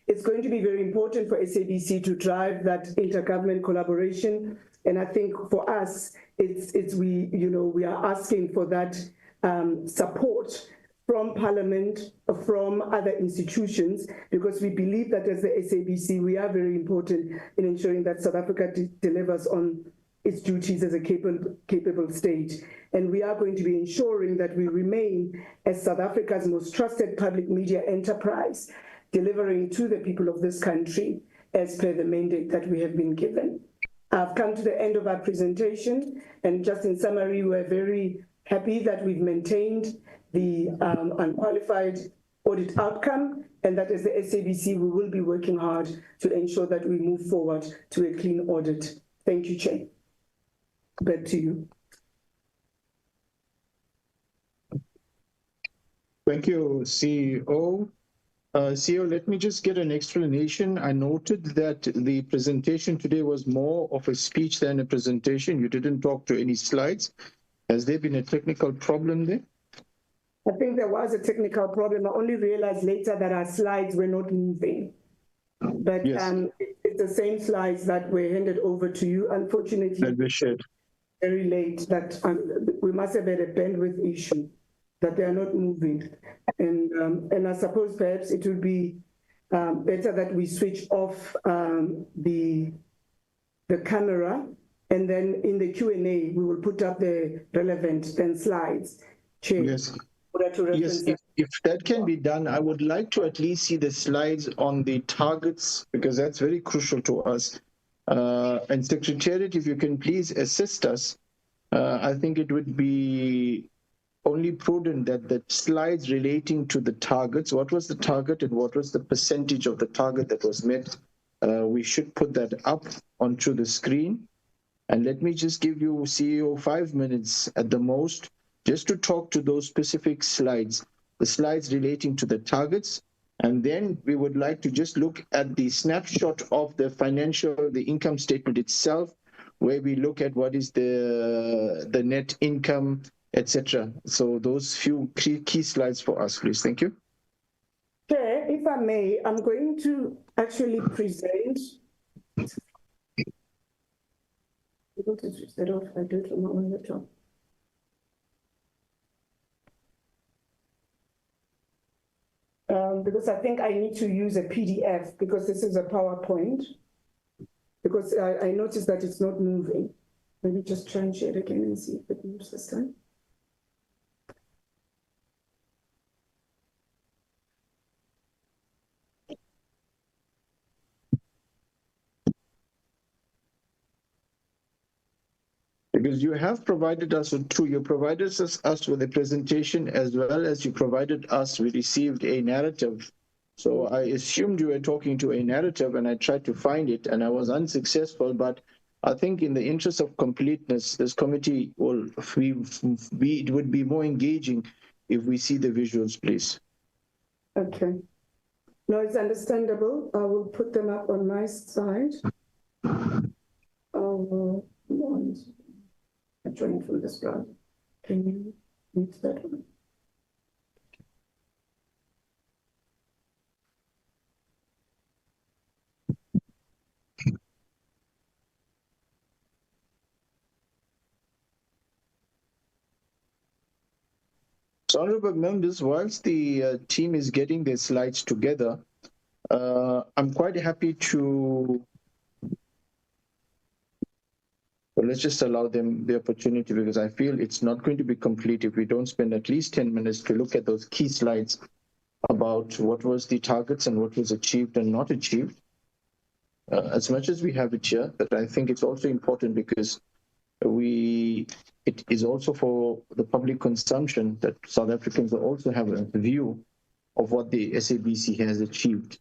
It's going to be very important for SABC to drive that intergovernment collaboration. And I think for us, we are asking for that support from Parliament, from other institutions, because we believe that as the SABC, we are very important in ensuring that South Africa delivers on its duties as a capable state. And we are going to be ensuring that we remain as South Africa's most trusted public media enterprise, delivering to the people of this country as per the mandate that we have been given. I've come to the end of our presentation, and just in summary, we're very happy that we've maintained the unqualified audit outcome, and that as the SABC, we will be working hard to ensure that we move forward to a clean audit. Thank you, Chair. Back to you.
Thank you, CEO. CEO, let me just get an explanation. I noted that the presentation today was more of a speech than a presentation. You didn't talk to any slides. Has there been a technical problem there?
I think there was a technical problem. I only realized later that our slides were not moving. But yes, it's the same slides that were handed over to you. Unfortunately, very late, that we must have had a bandwidth issue, that they are not moving. And I suppose perhaps it would be better that we switch off the camera, and then in the Q&A, we will put up the relevant slides. Chair.
Yes. Yes, if that can be done, I would like to at least see the slides on the targets, because that's very crucial to us. And Secretariat, if you can please assist us, I think it would be only prudent that the slides relating to the targets, what was the target and what was the percentage of the target that was met, we should put that up onto the screen. And let me just give you, CEO, 5 minutes at the most, just to talk to those specific slides, the slides relating to the targets. And then we would like to just look at the snapshot of the the income statement itself, where we look at what is the net income, etc. So those few key slides for us, please. Thank you.
Chair, if I may, I'm going to actually present Able to switch that off. I do it from my own laptop. Because I think I need to use a PDF because this is a PowerPoint. Because I noticed that it's not moving. Maybe just try and share it again and see if it moves this time.
Because you have provided us with two. You provided us with a presentation as well as you provided us, we received a narrative. So I assumed you were talking to a narrative and I tried to find it and I was unsuccessful, but I think in the interest of completeness, this committee it would be more engaging if we see the visuals, please.
Okay. No, it's understandable. I will put them up on my side. I joined from this browser. Can you mute that one?
So, honorable members, whilst the team is getting their slides together, I'm quite happy to, well, let's just allow them the opportunity because I feel it's not going to be complete if we don't spend at least 10 minutes to look at those key slides about what was the targets and what was achieved and not achieved. As much as we have it here, but I think it's also important because it is also for the public consumption that South Africans also have a view of what the SABC has achieved.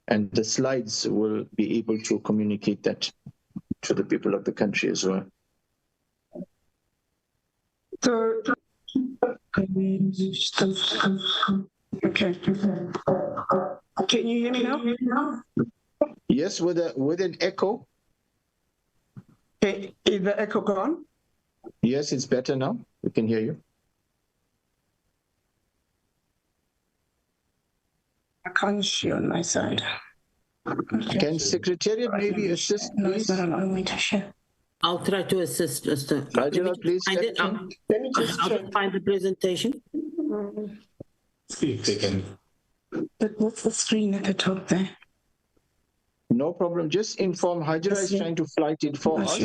And the slides will be able to communicate that to the people of the country as well.
So, okay. Can you hear me now?
Yes, with an echo.
Okay, is the echo gone?
Yes, it's better now. We can hear you.
I can't share on my side.
Okay. Can Secretariat maybe assist, please?
No, it's not allowing me to share.
I'll try to assist, Mr.
Angela, please step in.
Let me just
I'll find the presentation.
See if they can.
But what's the screen at the top there?
No problem. Just inform Hajra is trying to flight it for us.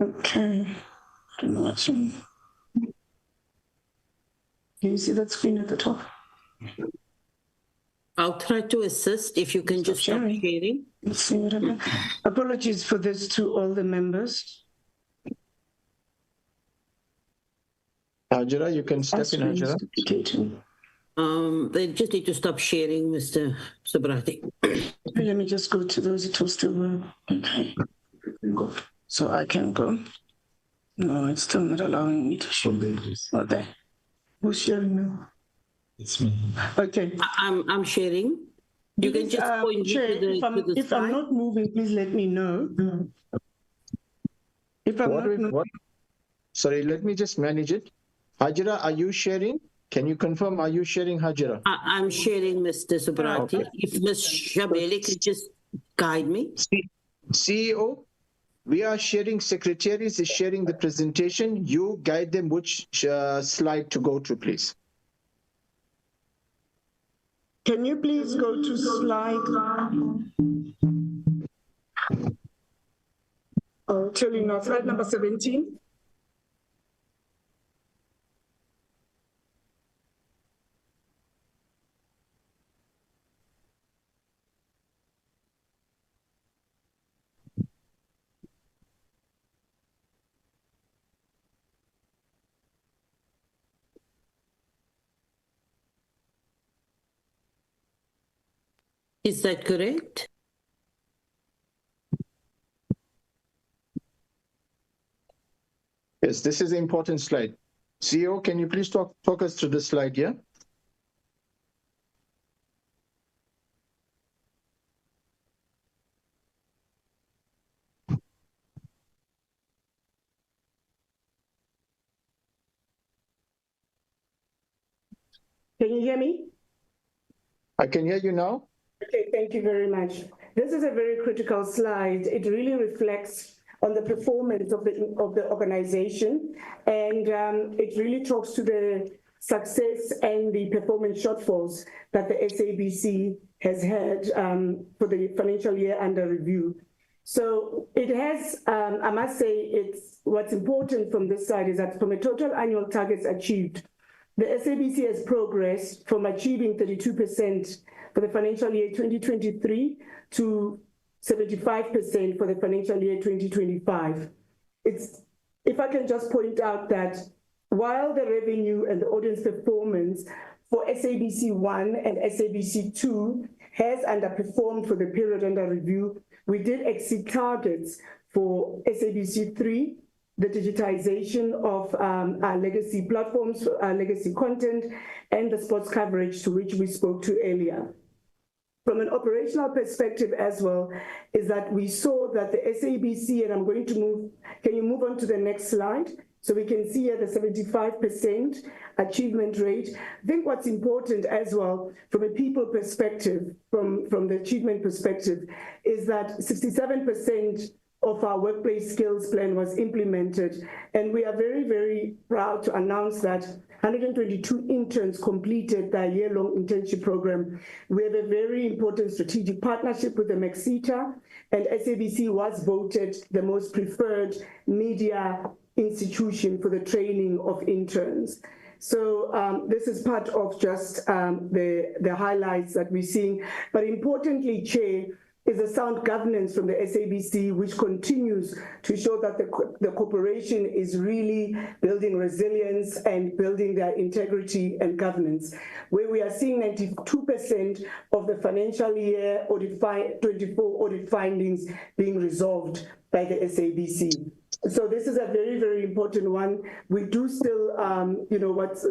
Okay. I don't know what's wrong. Can you see that screen at the top?
I'll try to assist if you can just stop sharing.
Let's see what happened. Apologies for this to all the members.
Hajra, you can step in, Hajra.
They just need to stop sharing, Mr. Subrati.
Let me just go to those it will still work. Okay. So I can go. No, it's still not allowing me to share. Oh, there. Who's sharing now?
It's me.
Okay.
I'm sharing. You can just point
Chair,
to the
if I'm not moving, please let me know. If I'm not moving.
Sorry, let me just manage it. Hajra, are you sharing? Can you confirm, are you sharing, Hajra?
I'm sharing, Mr. Subrati.
Okay.
If Ms. Shabeli could just guide me.
CEO, we are sharing, secretaries is sharing the presentation. You guide them which slide to go to, please.
Can you please go to slide? I'll tell you now, slide number 17.
Is that correct?
Yes, this is an important slide. CEO, can you please talk us through the slide here?
Can you hear me?
I can hear you now.
Okay, thank you very much. This is a very critical slide. It really reflects on the performance of the organization, and it really talks to the success and the performance shortfalls that the SABC has had for the financial year under review. So it has, I must say, what's important from this side is that from a total annual targets achieved, the SABC has progressed from achieving 32% for the financial year 2023 to 75% for the financial year 2025. If I can just point out that while the revenue and the audience performance for SABC 1 and SABC 2 has underperformed for the period under review, we did exceed targets for SABC 3, the digitization of our legacy platforms, our legacy content, and the sports coverage to which we spoke to earlier. From an operational perspective as well, is that we saw that the SABC, and I'm going to move, can you move on to the next slide? So we can see here the 75% achievement rate. I think what's important as well from a people perspective, from the achievement perspective, is that 67% of our workplace skills plan was implemented. And we are very, very proud to announce that 122 interns completed their year-long internship program. We have a very important strategic partnership with the SITA, and SABC was voted the most preferred media institution for the training of interns. So this is part of just the highlights that we're seeing. But importantly, Chair, is a sound governance from the SABC, which continues to show that the corporation is really building resilience and building their integrity and governance, where we are seeing 92% of the financial year 24 audit findings being resolved by the SABC. So this is a very, very important one. We do still,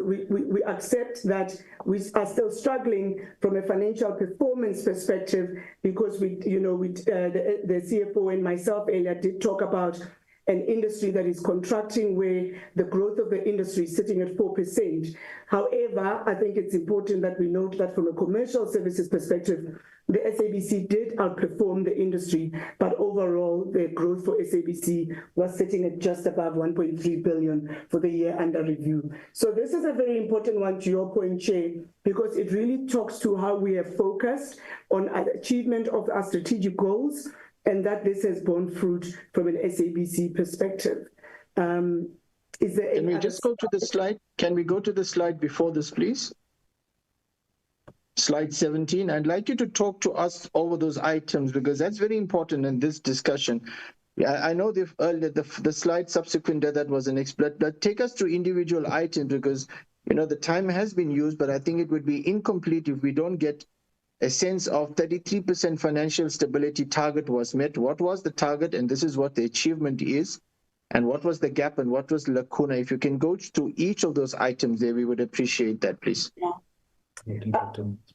we accept that we are still struggling from a financial performance perspective because the CFO and myself earlier did talk about an industry that is contracting where the growth of the industry is sitting at 4%. However, I think it's important that we note that from a commercial services perspective, the SABC did outperform the industry, but overall the growth for SABC was sitting at just above 1.3 billion for the year under review. So this is a very important one to your point, Chair, because it really talks to how we are focused on achievement of our strategic goals, and that this has borne fruit from an SABC perspective. Is there
Can we just go to the slide? Can we go to the slide before this, please? Slide 17. I'd like you to talk to us over those items because that's very important in this discussion. I know the slide subsequent to that was an expert, but take us through individual items because the time has been used, but I think it would be incomplete if we don't get a sense of 33% financial stability target was met. What was the target? And this is what the achievement is. And what was the gap and what was the lacuna? If you can go to each of those items there, we would appreciate that, please.
Yeah.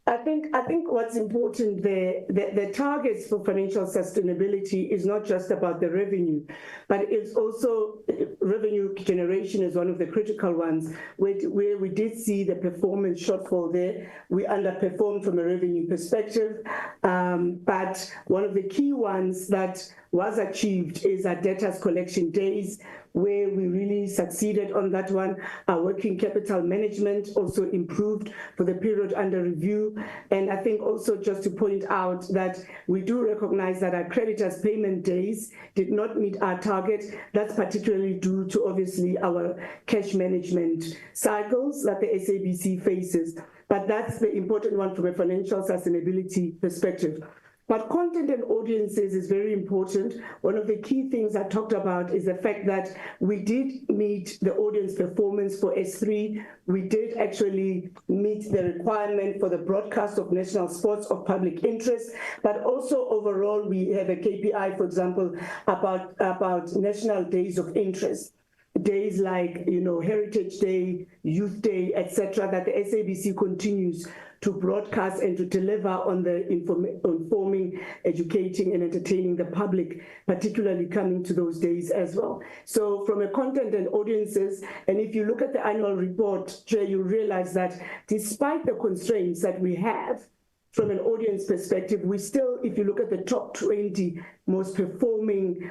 I think what's important there, the targets for financial sustainability is not just about the revenue, but it's also revenue generation is one of the critical ones where we did see the performance shortfall there. We underperformed from a revenue perspective, but one of the key ones that was achieved is our debtors collection days, where we really succeeded on that one. Our working capital management also improved for the period under review. And I think also just to point out that we do recognize that our creditors' payment days did not meet our target. That's particularly due to obviously our cash management cycles that the SABC faces. But that's the important one from a financial sustainability perspective. But content and audiences is very important. One of the key things I talked about is the fact that we did meet the audience performance for S3. We did actually meet the requirement for the broadcast of national sports of public interest, but also overall we have a KPI, for example, about national days of interest. Days like, Heritage Day, Youth Day, etc., that the SABC continues to broadcast and to deliver on the informing, educating, and entertaining the public, particularly coming to those days as well. So from a content and audiences, and if you look at the annual report, Jay, you realize that despite the constraints that we have, from an audience perspective, we still, if you look at the top 20 most performing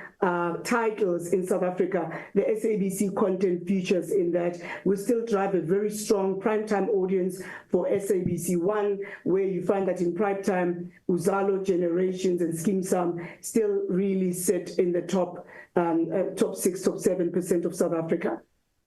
titles in South Africa, the SABC content features in that. We still drive a very strong primetime audience for SABC1, where you find that in primetime, Uzalo, Generations, and Scheme Sum still really sit in the top 6, top 7% of South Africa.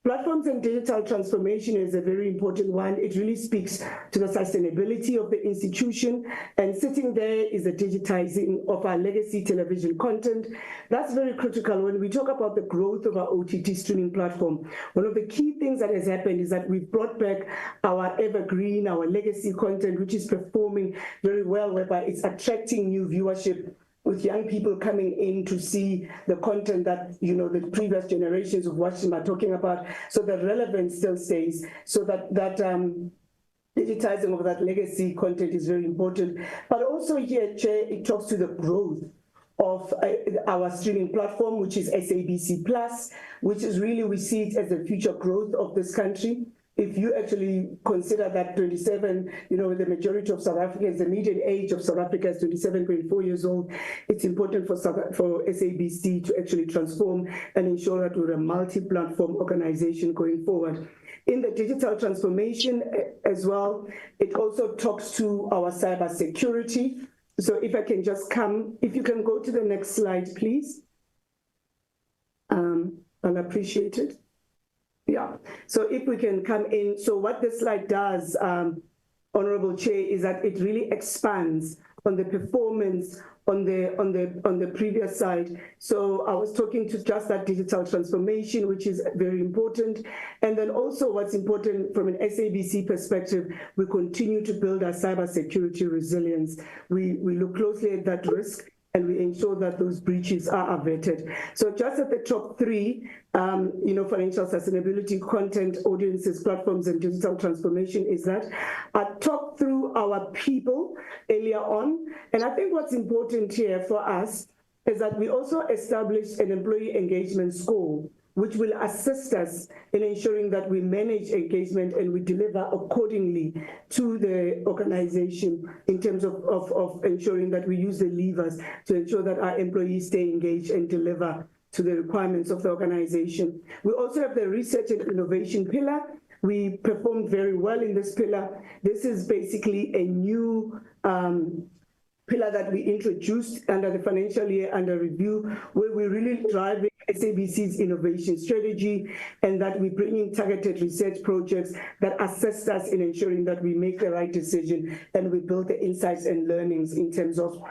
Platforms and digital transformation is a very important one. It really speaks to the sustainability of the institution, and sitting there is the digitizing of our legacy television content. That's very critical when we talk about the growth of our OTT streaming platform. One of the key things that has happened is that we've brought back our evergreen, our legacy content, which is performing very well, whereby it's attracting new viewership, with young people coming in to see the content that, you know, the previous generations of watching are talking about. So the relevance still stays. So that digitizing of that legacy content is very important. But also here, Chair, it talks to the growth of our streaming platform, which is SABC Plus, which is really, we see it as the future growth of this country. If you actually consider that 27, you know, the majority of South Africans, the median age of South Africa is 27.4 years old, it's important for SABC to actually transform and ensure that we're a multi-platform organization going forward. In the digital transformation as well, it also talks to our cybersecurity. So if I can just if you can go to the next slide, please. I'll appreciate it. Yeah, so if we can come in. So what this slide does, Honorable Chair, is that it really expands on the performance on the previous side. So I was talking to just that digital transformation, which is very important. And then also what's important from an SABC perspective, we continue to build our cybersecurity resilience. We look closely at that risk, and we ensure that those breaches are averted. So just at the top three, you know, financial sustainability, content, audiences, platforms, and digital transformation is that. I talked through our people earlier on, and I think what's important here for us is that we also established an employee engagement score, which will assist us in ensuring that we manage engagement and we deliver accordingly to the organization in terms of ensuring that we use the levers to ensure that our employees stay engaged and deliver to the requirements of the organization. We also have the research and innovation pillar. We performed very well in this pillar. This is basically a new pillar that we introduced under the financial year under review, where we're really driving SABC's innovation strategy, and that we bring in targeted research projects that assist us in ensuring that we make the right decision and we build the insights and learnings in terms of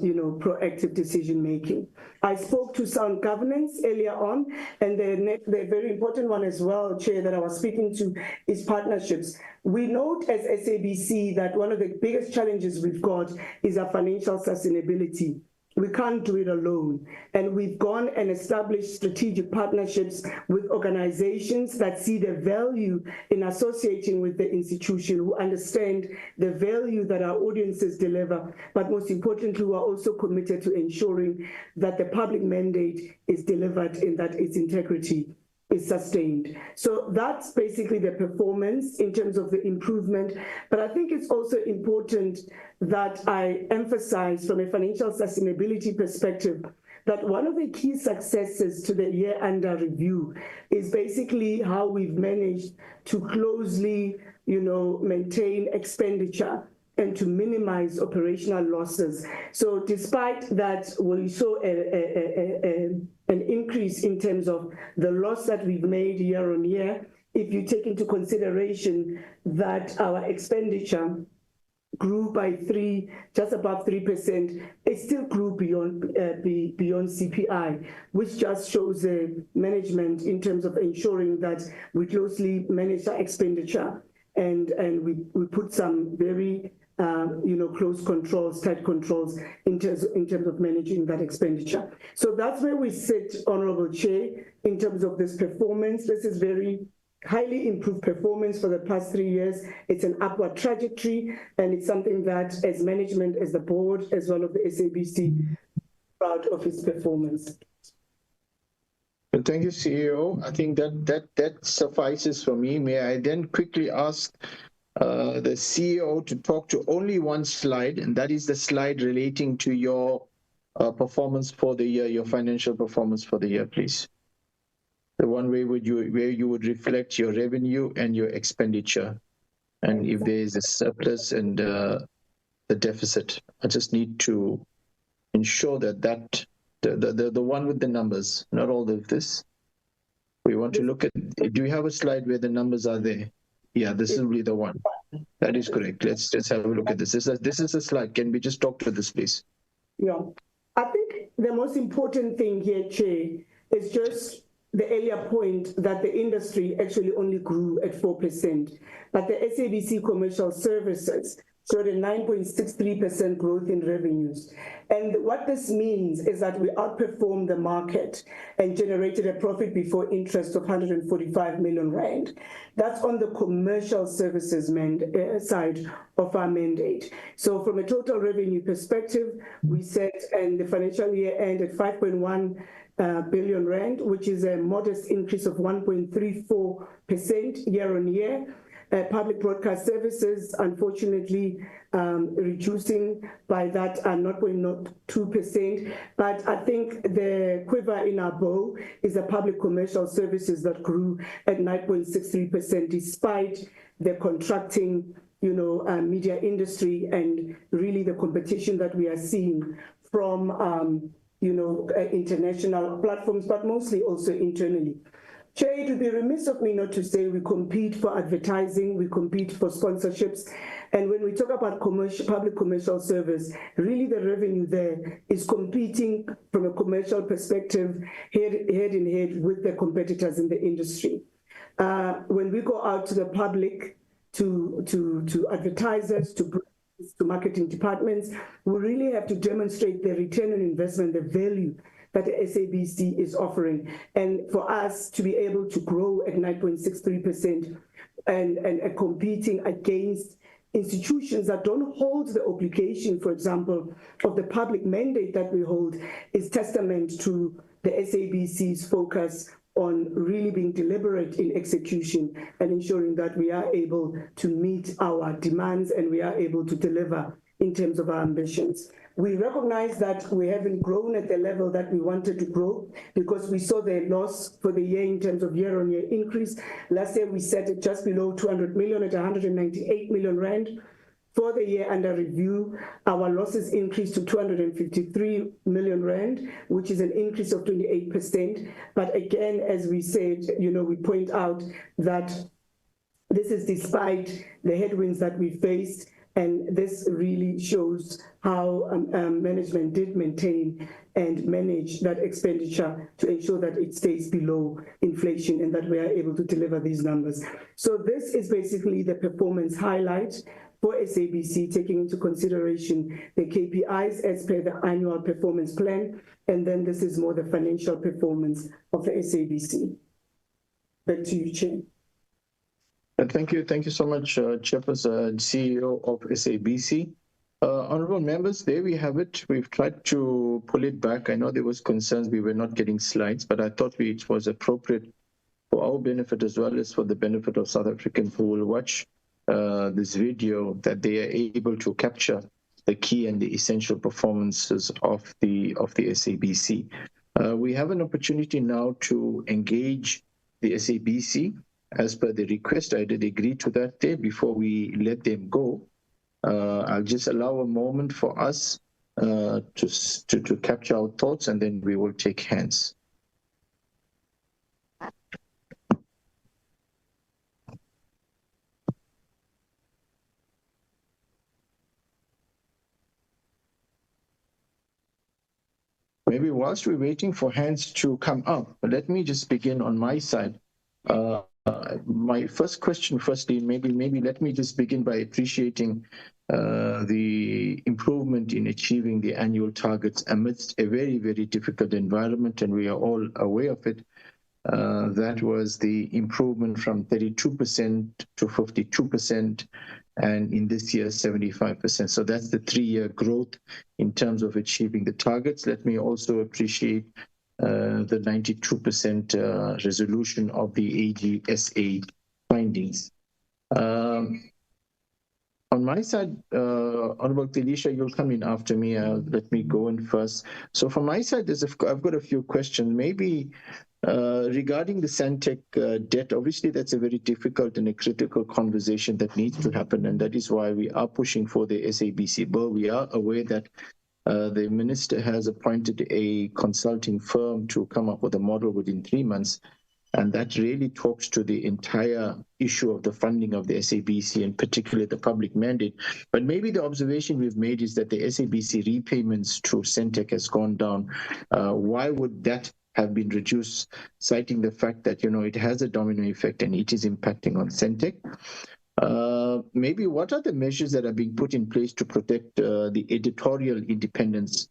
you know, proactive decision making. I spoke to sound governance earlier on, and the very important one as well, Chair, that I was speaking to is partnerships. We note as SABC that one of the biggest challenges we've got is our financial sustainability. We can't do it alone. And we've gone and established strategic partnerships with organizations that see the value in associating with the institution, who understand the value that our audiences deliver, but most importantly, who are also committed to ensuring that the public mandate is delivered and that its integrity is sustained. So that's basically the performance in terms of the improvement. But I think it's also important that I emphasize from a financial sustainability perspective that one of the key successes to the year under review is basically how we've managed to closely, you know, maintain expenditure and to minimize operational losses. So despite that, we saw an increase in terms of the loss that we've made year on year. If you take into consideration that our expenditure grew by just above 3%, it still grew beyond CPI, which just shows the management in terms of ensuring that we closely manage our expenditure and we put some very you know, close controls, tight controls in terms of managing that expenditure. So that's where we sit, Honorable Chair, in terms of this performance. This is very highly improved performance for the past 3 years. It's an upward trajectory, and it's something that as management, as the board, as well as the SABC, proud of its performance.
Thank you, CEO. I think that suffices for me. May I then quickly ask the CEO to talk to only one slide, and that is the slide relating to your performance for the year, your financial performance for the year, please. The one where you would reflect your revenue and your expenditure, and if there is a surplus and the deficit. I just need to ensure that the one with the numbers, not all of this. We want to look at. Do you have a slide where the numbers are there? Yeah, this will be the one. That is correct. Let's have a look at this. This is a slide. Can we just talk to this, please?
Yeah, I think the most important thing here, Chair, is just the earlier point that the industry actually only grew at 4%, but the SABC commercial services showed a 9.63% growth in revenues. And what this means is that we outperformed the market and generated a profit before interest of 145 million rand. That's on the commercial services side of our mandate. So from a total revenue perspective, we set and the financial year ended 5.1 billion rand, which is a modest increase of 1.34% year on year. Public broadcast services, unfortunately, reducing by that 0.02%. But I think the quiver in our bow is the public commercial services that grew at 9.63%, despite the contracting, media industry and really the competition that we are seeing from, international platforms, but mostly also internally. Chair, it would be remiss of me not to say we compete for advertising, we compete for sponsorships, and when we talk about public commercial service, really the revenue there is competing from a commercial perspective head in head with the competitors in the industry. When we go out to the public, to advertisers, to marketing departments, we really have to demonstrate the return on investment, the value that the SABC is offering. And for us to be able to grow at 9.63% and competing against institutions that don't hold the obligation, for example, of the public mandate that we hold, is testament to the SABC's focus on really being deliberate in execution and ensuring that we are able to meet our demands and we are able to deliver in terms of our ambitions. We recognize that we haven't grown at the level that we wanted to grow because we saw the loss for the year in terms of year-on-year increase. Last year, we set it just below 200 million at 198 million rand. For the year under review, our losses increased to 253 million rand, which is an increase of 28%. But again, as we said, we point out that this is despite the headwinds that we faced. And this really shows how management did maintain and manage that expenditure to ensure that it stays below inflation and that we are able to deliver these numbers. So this is basically the performance highlight for SABC, taking into consideration the KPIs as per the annual performance plan. And then this is more the financial performance of the SABC. Back to you, Chair.
Thank you so much, Chairperson, CEO of SABC. Honourable members, there we have it. We've tried to pull it back. I know there was concerns we were not getting slides, but I thought it was appropriate for our benefit as well as for the benefit of South Africans who will watch this video, that they are able to capture the key and the essential performances of the SABC. We have an opportunity now to engage the SABC. As per the request, I did agree to that day before we let them go. I'll just allow a moment for us to capture our thoughts, and then we will take hands. Maybe whilst we're waiting for hands to come up, let me just begin on my side. My first question, firstly, maybe let me just begin by appreciating the improvement in achieving the annual targets amidst a very, very difficult environment, and we are all aware of it. That was the improvement from 32% to 52%, and in this year, 75%. So that's the 3-year growth in terms of achieving the targets. Let me also appreciate the 92% resolution of the AGSA findings. On my side, Honorable Delisha, you'll come in after me. Let me go in first. So from my side, I've got a few questions. Maybe regarding the SENTECH debt, obviously that's a very difficult and a critical conversation that needs to happen, and that is why we are pushing for the SABC bill. We are aware that the minister has appointed a consulting firm to come up with a model within 3 months, and that really talks to the entire issue of the funding of the SABC, and particularly the public mandate. But maybe the observation we've made is that the SABC repayments to SENTECH has gone down. Why would that have been reduced, citing the fact that, it has a domino effect and it is impacting on SENTECH? Maybe what are the measures that are being put in place to protect the editorial independence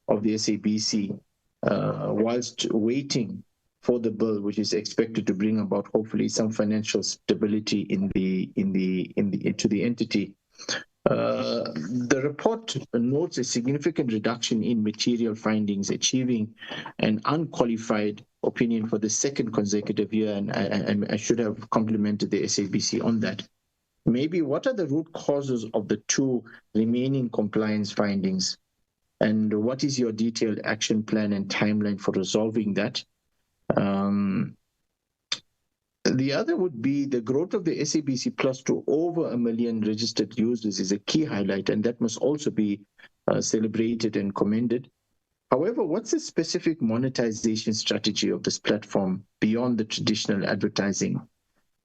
of the SABC whilst waiting for the bill, which is expected to bring about hopefully some financial stability to the entity? The report notes a significant reduction in material findings, achieving an unqualified opinion for the second consecutive year, and I should have complimented the SABC on that. Maybe what are the root causes of the 2 remaining compliance findings, and what is your detailed action plan and timeline for resolving that? The other would be the growth of the SABC Plus to over 1 million registered users is a key highlight, and that must also be celebrated and commended. However, what's the specific monetization strategy of this platform beyond the traditional advertising?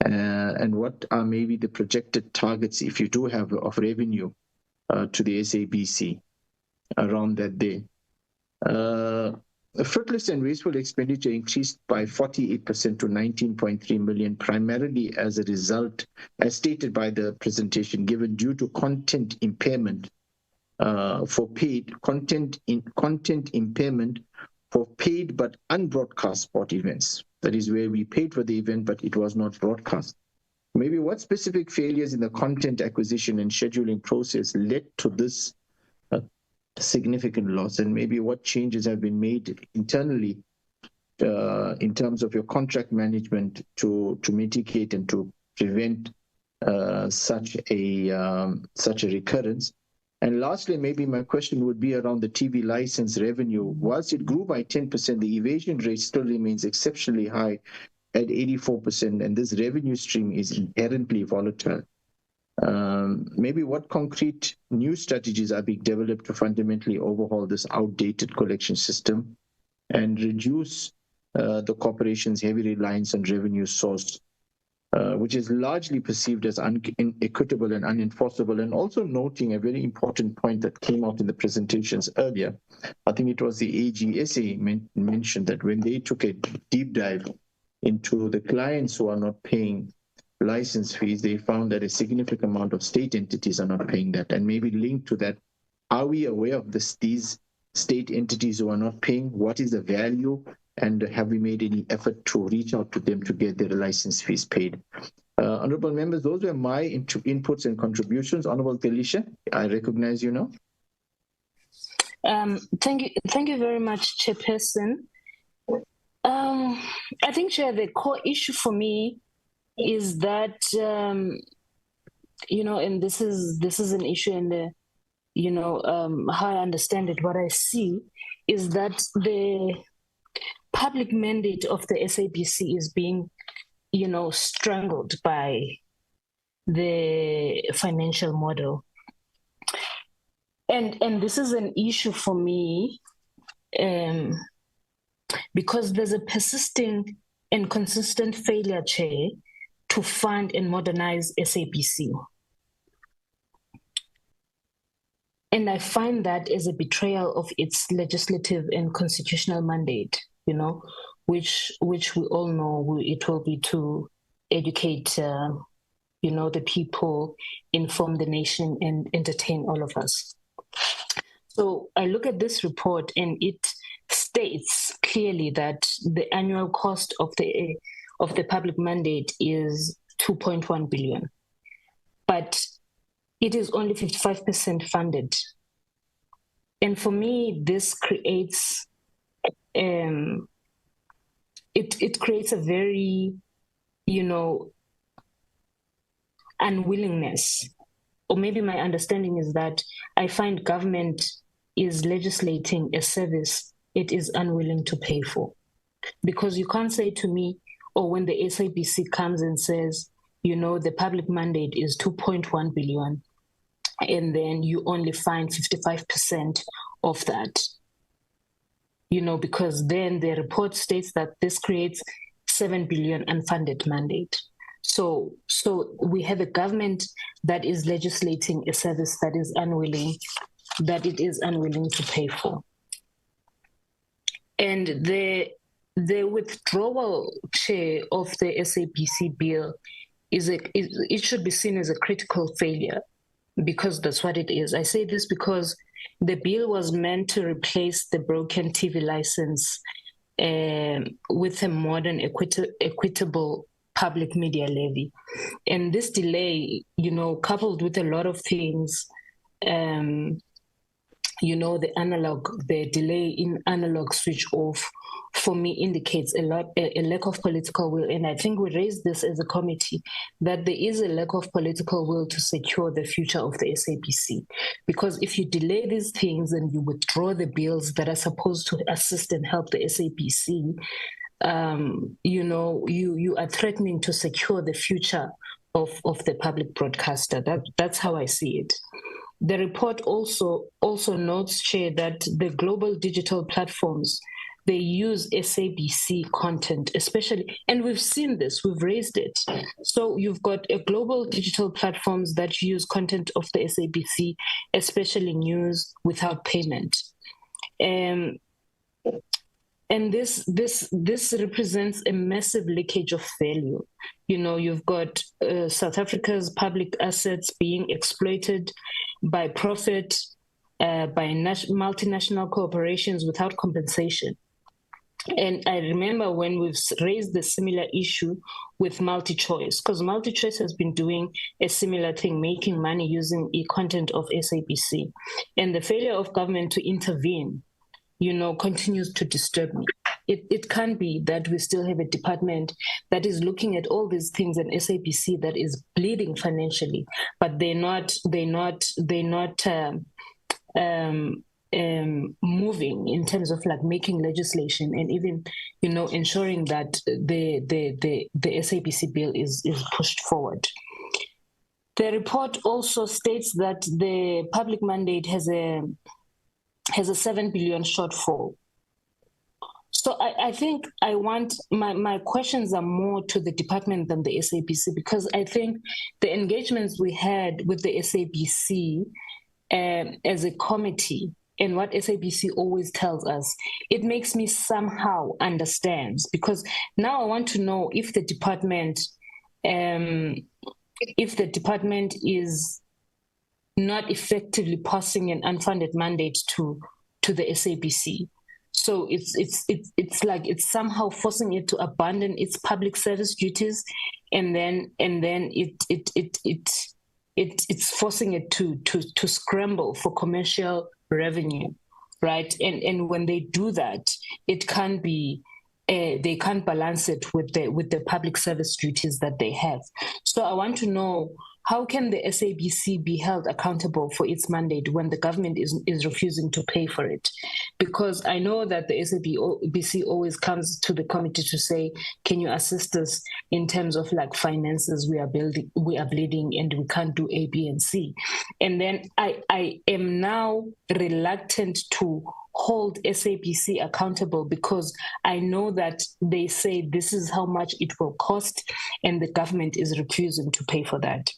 And what are maybe the projected targets, if you do have, of revenue to the SABC around that day? Fruitless and wasteful expenditure increased by 48% to 19.3 million, primarily as a result, as stated by the presentation given, due to content impairment for paid impairment for paid but unbroadcast sport events. That is where we paid for the event, but it was not broadcast. Maybe what specific failures in the content acquisition and scheduling process led to this significant loss, and maybe what changes have been made internally in terms of your contract management to mitigate and to prevent such a recurrence? And lastly, maybe my question would be around the TV license revenue. Whilst it grew by 10%, the evasion rate still remains exceptionally high at 84%, and this revenue stream is inherently volatile. Maybe what concrete new strategies are being developed to fundamentally overhaul this outdated collection system and reduce the corporation's heavy reliance on revenue source, which is largely perceived as inequitable and unenforceable? And also noting a very important point that came out in the presentations earlier. I think it was the AGSA mentioned that when they took a deep dive into the clients who are not paying license fees, they found that a significant amount of state entities are not paying that. And maybe linked to that, are we aware of these state entities who are not paying? What is the value? And have we made any effort to reach out to them to get their license fees paid? Honorable members, those were my inputs and contributions. Honorable Delisha, I recognize you now.
Thank you very much, Chairperson. I think, Chair, the core issue for me is that, and this is an issue in the, how I understand it, what I see is that the public mandate of the SABC is being, strangled by the financial model. And this is an issue for me because there's a persisting and consistent failure, Chair, to fund and modernize SABC. And I find that as a betrayal of its legislative and constitutional mandate, which we all know it will be to educate, the people, inform the nation, and entertain all of us. So I look at this report and it states clearly that the annual cost of the public mandate is 2.1 billion, but it is only 55% funded. And for me, this creates it creates a very, unwillingness or maybe my understanding is that I find government is legislating a service it is unwilling to pay for. Because you can't say to me, or when the SABC comes and says, the public mandate is 2.1 billion, and then you only find 55% of that, because then the report states that this creates 7 billion unfunded mandate. So we have a government that is legislating a service that it is unwilling to pay for. And the withdrawal, Chair, of the SABC bill it should be seen as a critical failure, because that's what it is. I say this because the bill was meant to replace the broken TV license with a modern, equitable public media levy. And this delay, coupled with a lot of things, the delay in analog switch off, for me, indicates a lack of political will. And I think we raised this as a committee, that there is a lack of political will to secure the future of the SABC. Because if you delay these things and you withdraw the bills that are supposed to assist and help the SABC, you are threatening to secure the future of the public broadcaster. That's how I see it. The report also notes, Chair, that the global digital platforms, they use SABC content, especially, and we've seen this, we've raised it. So you've got a global digital platforms that use content of the SABC, especially news, without payment. And this represents a massive leakage of value. You've got South Africa's public assets being exploited by profit, by multinational corporations without compensation. And I remember when we've raised the similar issue with MultiChoice, because MultiChoice has been doing a similar thing, making money using e-content of SABC. And the failure of government to intervene, continues to disturb me. It can't be that we still have a department that is looking at all these things, and SABC that is bleeding financially, but they're not moving in terms of making legislation and even ensuring that the SABC bill is pushed forward. The report also states that the public mandate has a 7 billion shortfall. So I think my questions are more to the department than the SABC, because I think the engagements we had with the SABC as a committee, and what SABC always tells us, it makes me somehow understand, because now I want to know if the department is not effectively passing an unfunded mandate to the SABC. So it's like it's somehow forcing it to abandon its public service duties, and then it's forcing it to scramble for commercial revenue, right? And when they do that, it can't be they can't balance it with the public service duties that they have. So I want to know, how can the SABC be held accountable for its mandate when the government is refusing to pay for it? Because I know that the SABC always comes to the committee to say, can you assist us in terms of finances, we are bleeding and we can't do A, B, and C. And then I am now reluctant to hold SABC accountable, because I know that they say this is how much it will cost, and the government is refusing to pay for that.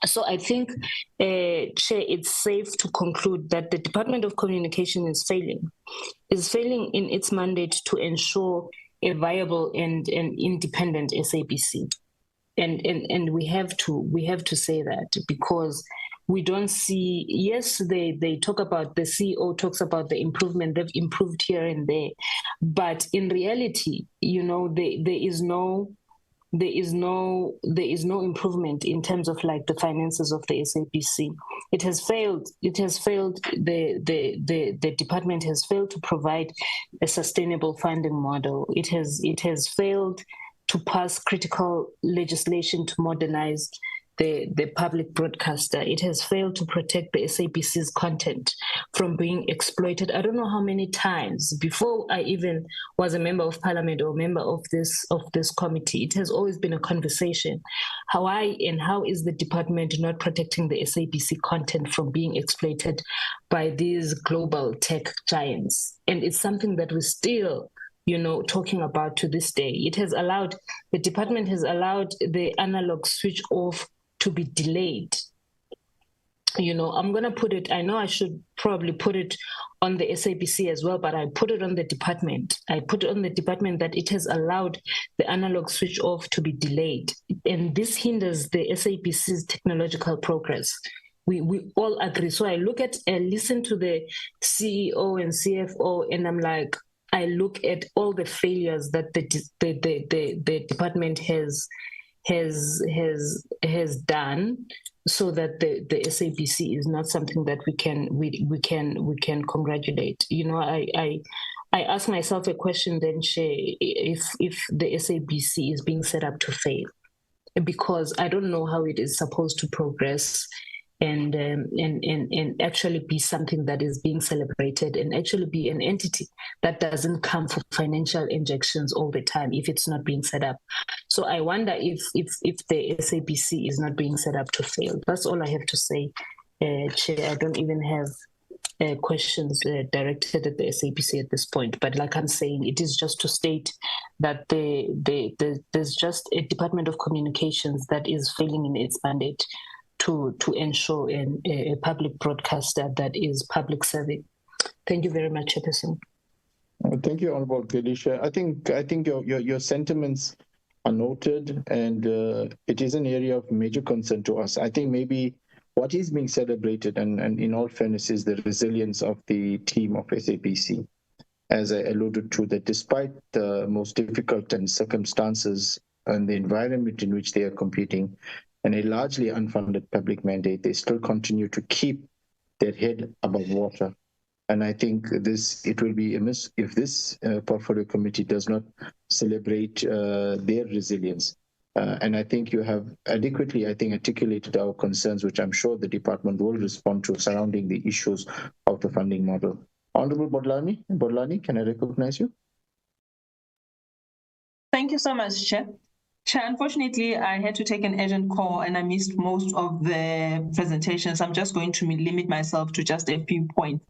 So I think, Chair, it's safe to conclude that the Department of Communication is failing in its mandate to ensure a viable and independent SABC. And we have to say that, because we don't see, yes, they talk about, the CEO talks about the improvement, they've improved here and there, but in reality, there is no improvement in terms of the finances of the SABC. It has failed. The department has failed to provide a sustainable funding model. It has failed to pass critical legislation to modernize the public broadcaster. It has failed to protect the SABC's content from being exploited. I don't know how many times before I even was a member of parliament or member of this committee, it has always been a conversation. How is the department not protecting the SABC content from being exploited by these global tech giants? And it's something that we still talking about to this day. The department has allowed the analog switch off to be delayed. I'm going to put it, I know I should probably put it on the SABC as well, but I put it on the department. I put it on the department that it has allowed the analog switch off to be delayed. And this hinders the SABC's technological progress. We all agree. So I listen to the CEO and CFO, and I'm like, I look at all the failures that the department has done, so that the SABC is not something that we can congratulate. I ask myself a question then, Shay, if the SABC is being set up to fail, because I don't know how it is supposed to progress and actually be something that is being celebrated and actually be an entity that doesn't come for financial injections all the time if it's not being set up. So I wonder if the SABC is not being set up to fail. That's all I have to say, Chair. I don't even have questions directed at the SABC at this point. But like I'm saying, it is just to state that there's just a Department of Communications that is failing in its mandate to ensure a public broadcaster that is public serving. Thank you very much, Chairperson.
Thank you, Honourable Gadisha. I think your sentiments are noted, and it is an area of major concern to us. I think maybe what is being celebrated, and in all fairness, is the resilience of the team of SABC. As I alluded to, that despite the most difficult and circumstances and the environment in which they are competing, and a largely unfunded public mandate, they still continue to keep their head above water. And I think it will be amiss if this portfolio committee does not celebrate their resilience. And I think you have adequately, articulated our concerns, which I'm sure the department will respond to, surrounding the issues of the funding model. Honorable Bodlani, can I recognize you?
Thank you so much, Chair. Chair, unfortunately, I had to take an urgent call and I missed most of the presentations. I'm just going to limit myself to just a few points.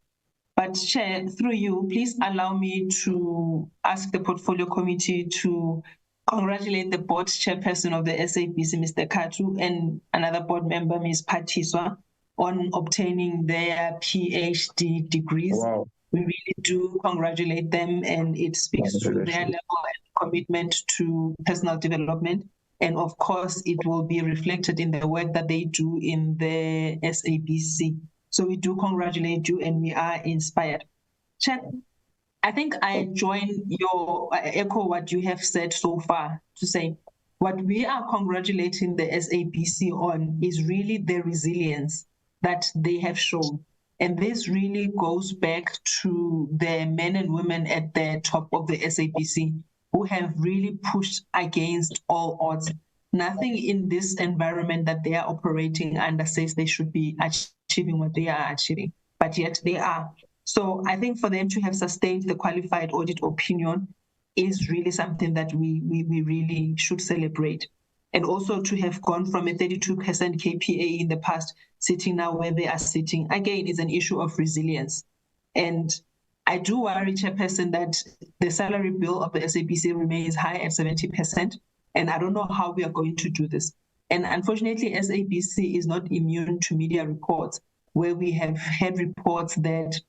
But Chair, through you, please allow me to ask the Portfolio Committee to congratulate the board chairperson of the SABC, Mr. Katu, and another board member, Ms. Patiswa, on obtaining their PhD degrees.
Wow.
We really do congratulate them, and it speaks to their level and commitment to personal development. And of course, it will be reflected in the work that they do in the SABC. So we do congratulate you, and we are inspired. Chair, I think I echo what you have said so far, to say what we are congratulating the SABC on is really the resilience that they have shown. And this really goes back to the men and women at the top of the SABC who have really pushed against all odds. Nothing in this environment that they are operating under says they should be achieving what they are achieving, but yet they are. So I think for them to have sustained the qualified audit opinion is really something that we really should celebrate. And also to have gone from a 32% KPA in the past, sitting now where they are sitting, again, is an issue of resilience. And I do worry, Chairperson, that the salary bill of the SABC remains high at 70%, and I don't know how we are going to do this. And unfortunately, SABC is not immune to media reports, where we have had reports that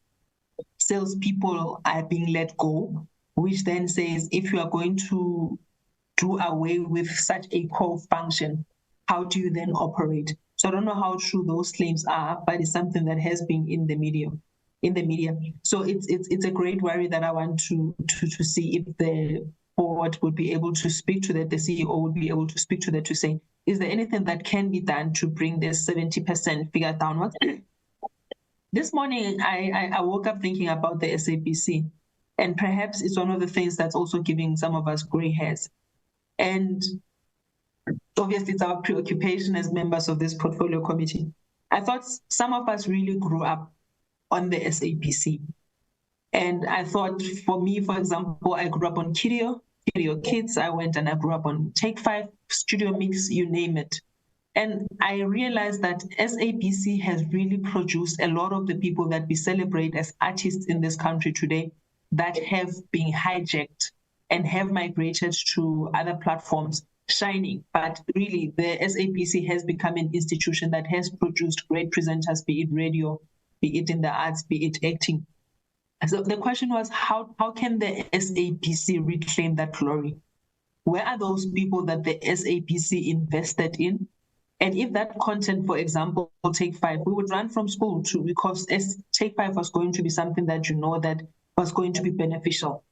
salespeople are being let go, which then says, if you are going to do away with such a core function, how do you then operate? So I don't know how true those claims are, but it's something that has been in the media. So it's a great worry that I want to see if the board would be able to speak to that, the CEO would be able to speak to that, to say, is there anything that can be done to bring this 70% figure downwards? This morning, I woke up thinking about the SABC, and perhaps it's one of the things that's also giving some of us gray hairs. And obviously it's our preoccupation as members of this portfolio committee. I thought some of us really grew up on the SABC. And I thought, for me, for example, I grew up on Kirio Kids. I went and I grew up on Take 5, Studio Mix, you name it. And I realized that SABC has really produced a lot of the people that we celebrate as artists in this country today that have been hijacked and have migrated to other platforms, shining. But really, the SABC has become an institution that has produced great presenters, be it radio, be it in the arts, be it acting. So the question was, how can the SABC reclaim that glory? Where are those people that the SABC invested in? And if that content, for example, Take 5, we would run from school too, because Take 5 was going to be something that that was going to be beneficial.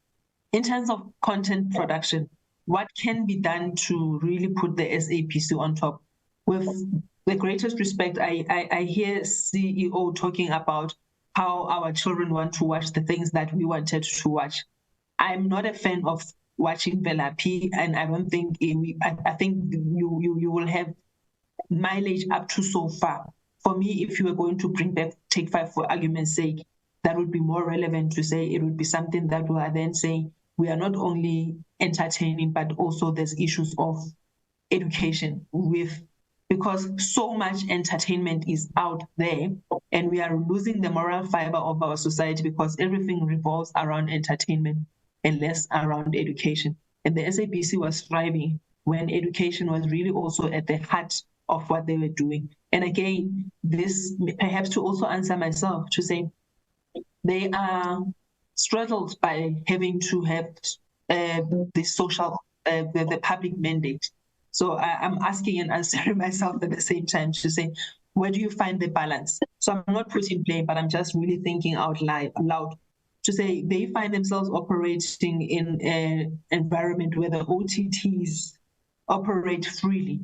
In terms of content production, what can be done to really put the SABC on top? With the greatest respect, I hear CEO talking about how our children want to watch the things that we wanted to watch. I'm not a fan of watching Velapi, and I don't think I think you will have mileage up to so far. For me, if you were going to bring back Take 5 for argument's sake, that would be more relevant to say it would be something that we are then saying we are not only entertaining, but also there's issues of education because so much entertainment is out there and we are losing the moral fiber of our society because everything revolves around entertainment and less around education. And the SABC was thriving when education was really also at the heart of what they were doing. And again, this perhaps to also answer myself, to say they are straddled by having to have the social, the public mandate. So I'm asking and answering myself at the same time to say, where do you find the balance? So I'm not putting blame, but I'm just really thinking out loud to say they find themselves operating in an environment where the OTTs operate freely.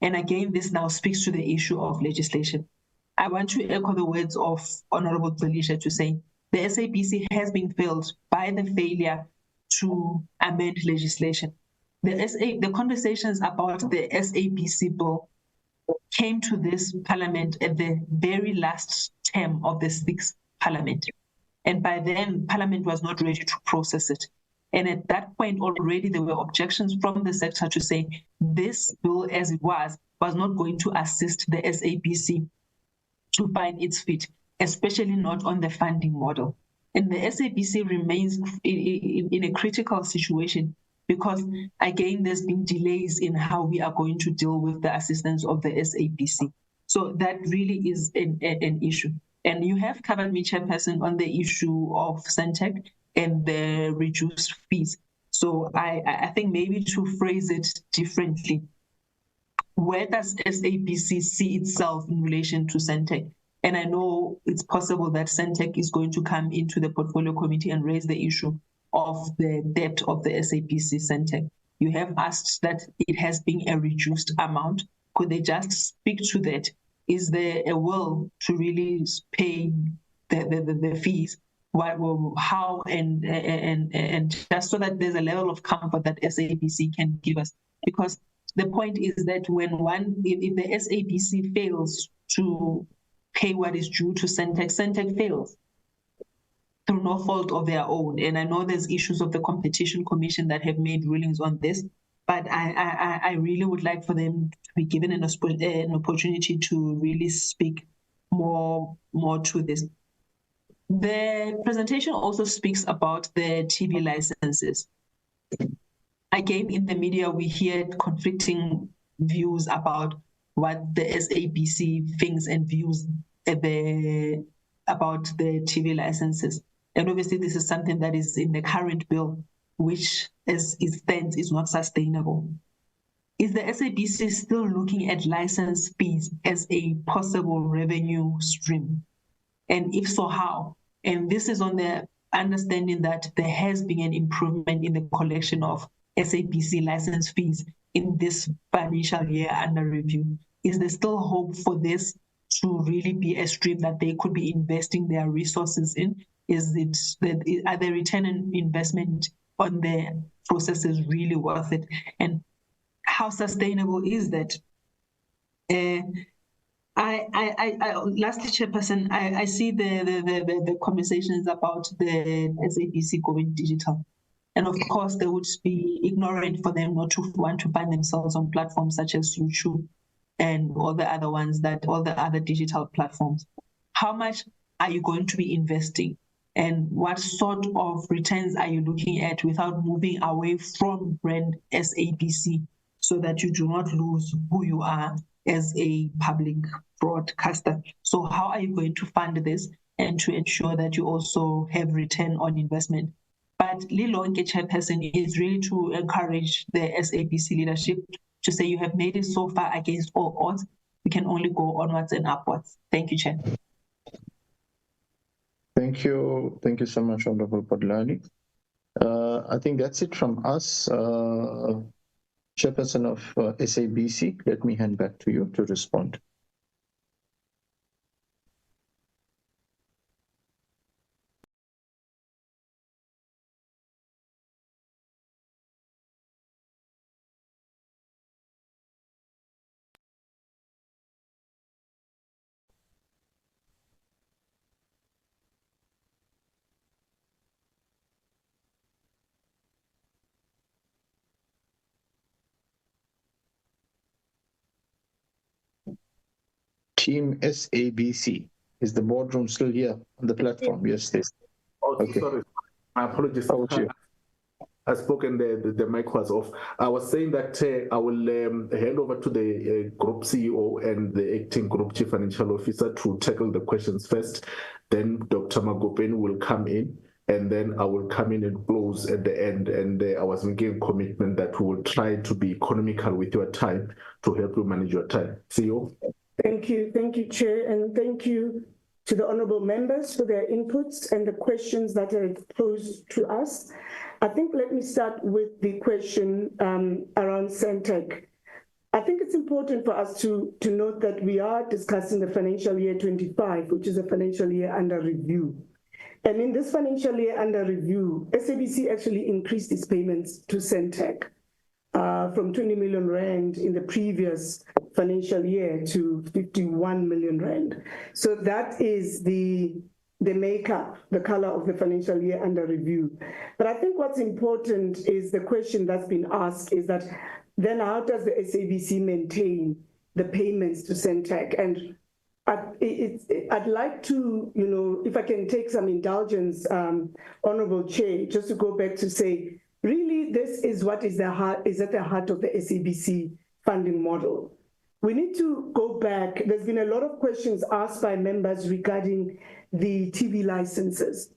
And again, this now speaks to the issue of legislation. I want to echo the words of Honorable Delisha to say the SABC has been failed by the failure to amend legislation. The conversations about the SABC bill came to this parliament at the very last term of the 6th parliament. And by then, parliament was not ready to process it. And at that point already, there were objections from the sector to say this bill as it was not going to assist the SABC to find its feet, especially not on the funding model. And the SABC remains in a critical situation because, again, there's been delays in how we are going to deal with the assistance of the SABC. So that really is an issue. And you have covered me, Chairperson, on the issue of SENTECH and the reduced fees. So I think maybe to phrase it differently, where does SABC see itself in relation to SENTECH? And I know it's possible that SENTECH is going to come into the portfolio committee and raise the issue of the debt of the SABC SENTECH. You have asked that it has been a reduced amount. Could they just speak to that? Is there a will to really pay the fees? How and just so that there's a level of comfort that SABC can give us. Because the point is that if the SABC fails to pay what is due to SENTECH, SENTECH fails through no fault of their own. And I know there's issues of the Competition Commission that have made rulings on this, but I really would like for them to be given an opportunity to really speak more to this. The presentation also speaks about the TV licenses. Again, in the media, we hear conflicting views about what the SABC thinks and views about the TV licenses. And obviously, this is something that is in the current bill, which as it stands is not sustainable. Is the SABC still looking at license fees as a possible revenue stream? And if so, how? And this is on the understanding that there has been an improvement in the collection of SABC license fees in this financial year under review. Is there still hope for this to really be a stream that they could be investing their resources in? Are the return on investment on the processes really worth it? And how sustainable is that? Lastly, Chairperson, I see the conversations about the SABC going digital. And of course, they would be ignorant for them not to want to find themselves on platforms such as YouTube and all the other ones, all the other digital platforms. How much are you going to be investing? And what sort of returns are you looking at without moving away from brand SABC so that you do not lose who you are as a public broadcaster? So how are you going to fund this and to ensure that you also have return on investment? But Lilonke, Chairperson, is really to encourage the SABC leadership to say you have made it so far against all odds. We can only go onwards and upwards. Thank you, Chair.
Thank you. Thank you so much, Honorable Podlani. I think that's it from us. Chairperson of SABC, let me hand back to you to respond. Team SABC, is the boardroom still here on the platform? Yes, yes.
Oh,
okay.
Sorry, my apologies. I spoke and the mic was off. I was saying that I will hand over to the group CEO and the acting group chief financial officer to tackle the questions first. Then Dr. Magopeni will come in, and then I will come in and close at the end. And I was making a commitment that we will try to be economical with your time to help you manage your time. CEO.
Thank you, Chair, and thank you to the honourable members for their inputs and the questions that are posed to us. I think let me start with the question around SENTECH. I think it's important for us to note that we are discussing the financial year 25, which is a financial year under review. And in this financial year under review, SABC actually increased its payments to SENTECH from 20 million rand in the previous financial year to 51 million rand. So that is the makeup, the color of the financial year under review. But I think what's important is the question that's been asked is that then how does the SABC maintain the payments to SENTECH? And I'd like to, if I can take some indulgence, Honorable Chair, just to go back to say, really, this is what is at the heart of the SABC funding model. We need to go back. There's been a lot of questions asked by members regarding the TV licenses.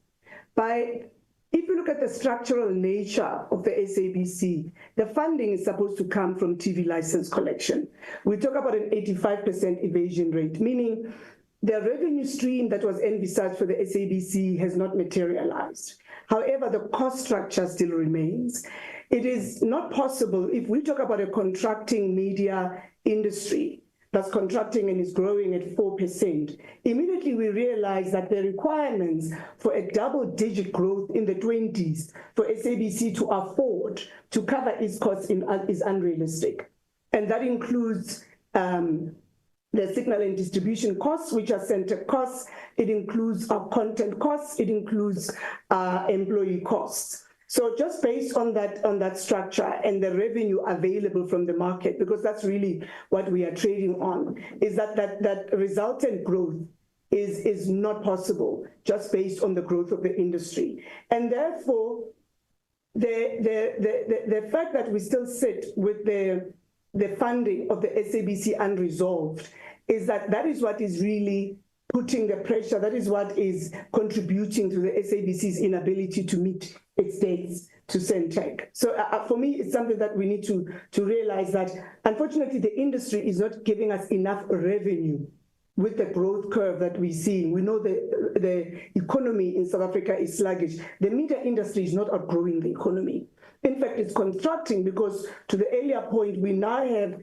If you look at the structural nature of the SABC, the funding is supposed to come from TV license collection. We talk about an 85% evasion rate, meaning the revenue stream that was envisaged for the SABC has not materialized. However, the cost structure still remains. It is not possible, if we talk about a contracting media industry that's contracting and is growing at 4%, immediately we realize that the requirements for a double-digit growth in the 20s for SABC to afford to cover its costs is unrealistic. And that includes the signal and distribution costs, which are center costs. It includes our content costs. It includes employee costs. So just based on that structure and the revenue available from the market, because that's really what we are trading on, is that resultant growth is not possible just based on the growth of the industry. And therefore, the fact that we still sit with the funding of the SABC unresolved is that is what is really putting the pressure, that is what is contributing to the SABC's inability to meet its dates to SENTECH. So for me, it's something that we need to realize that, unfortunately, the industry is not giving us enough revenue with the growth curve that we see. We know the economy in South Africa is sluggish. The media industry is not outgrowing the economy. In fact, it's contracting because, to the earlier point, we now have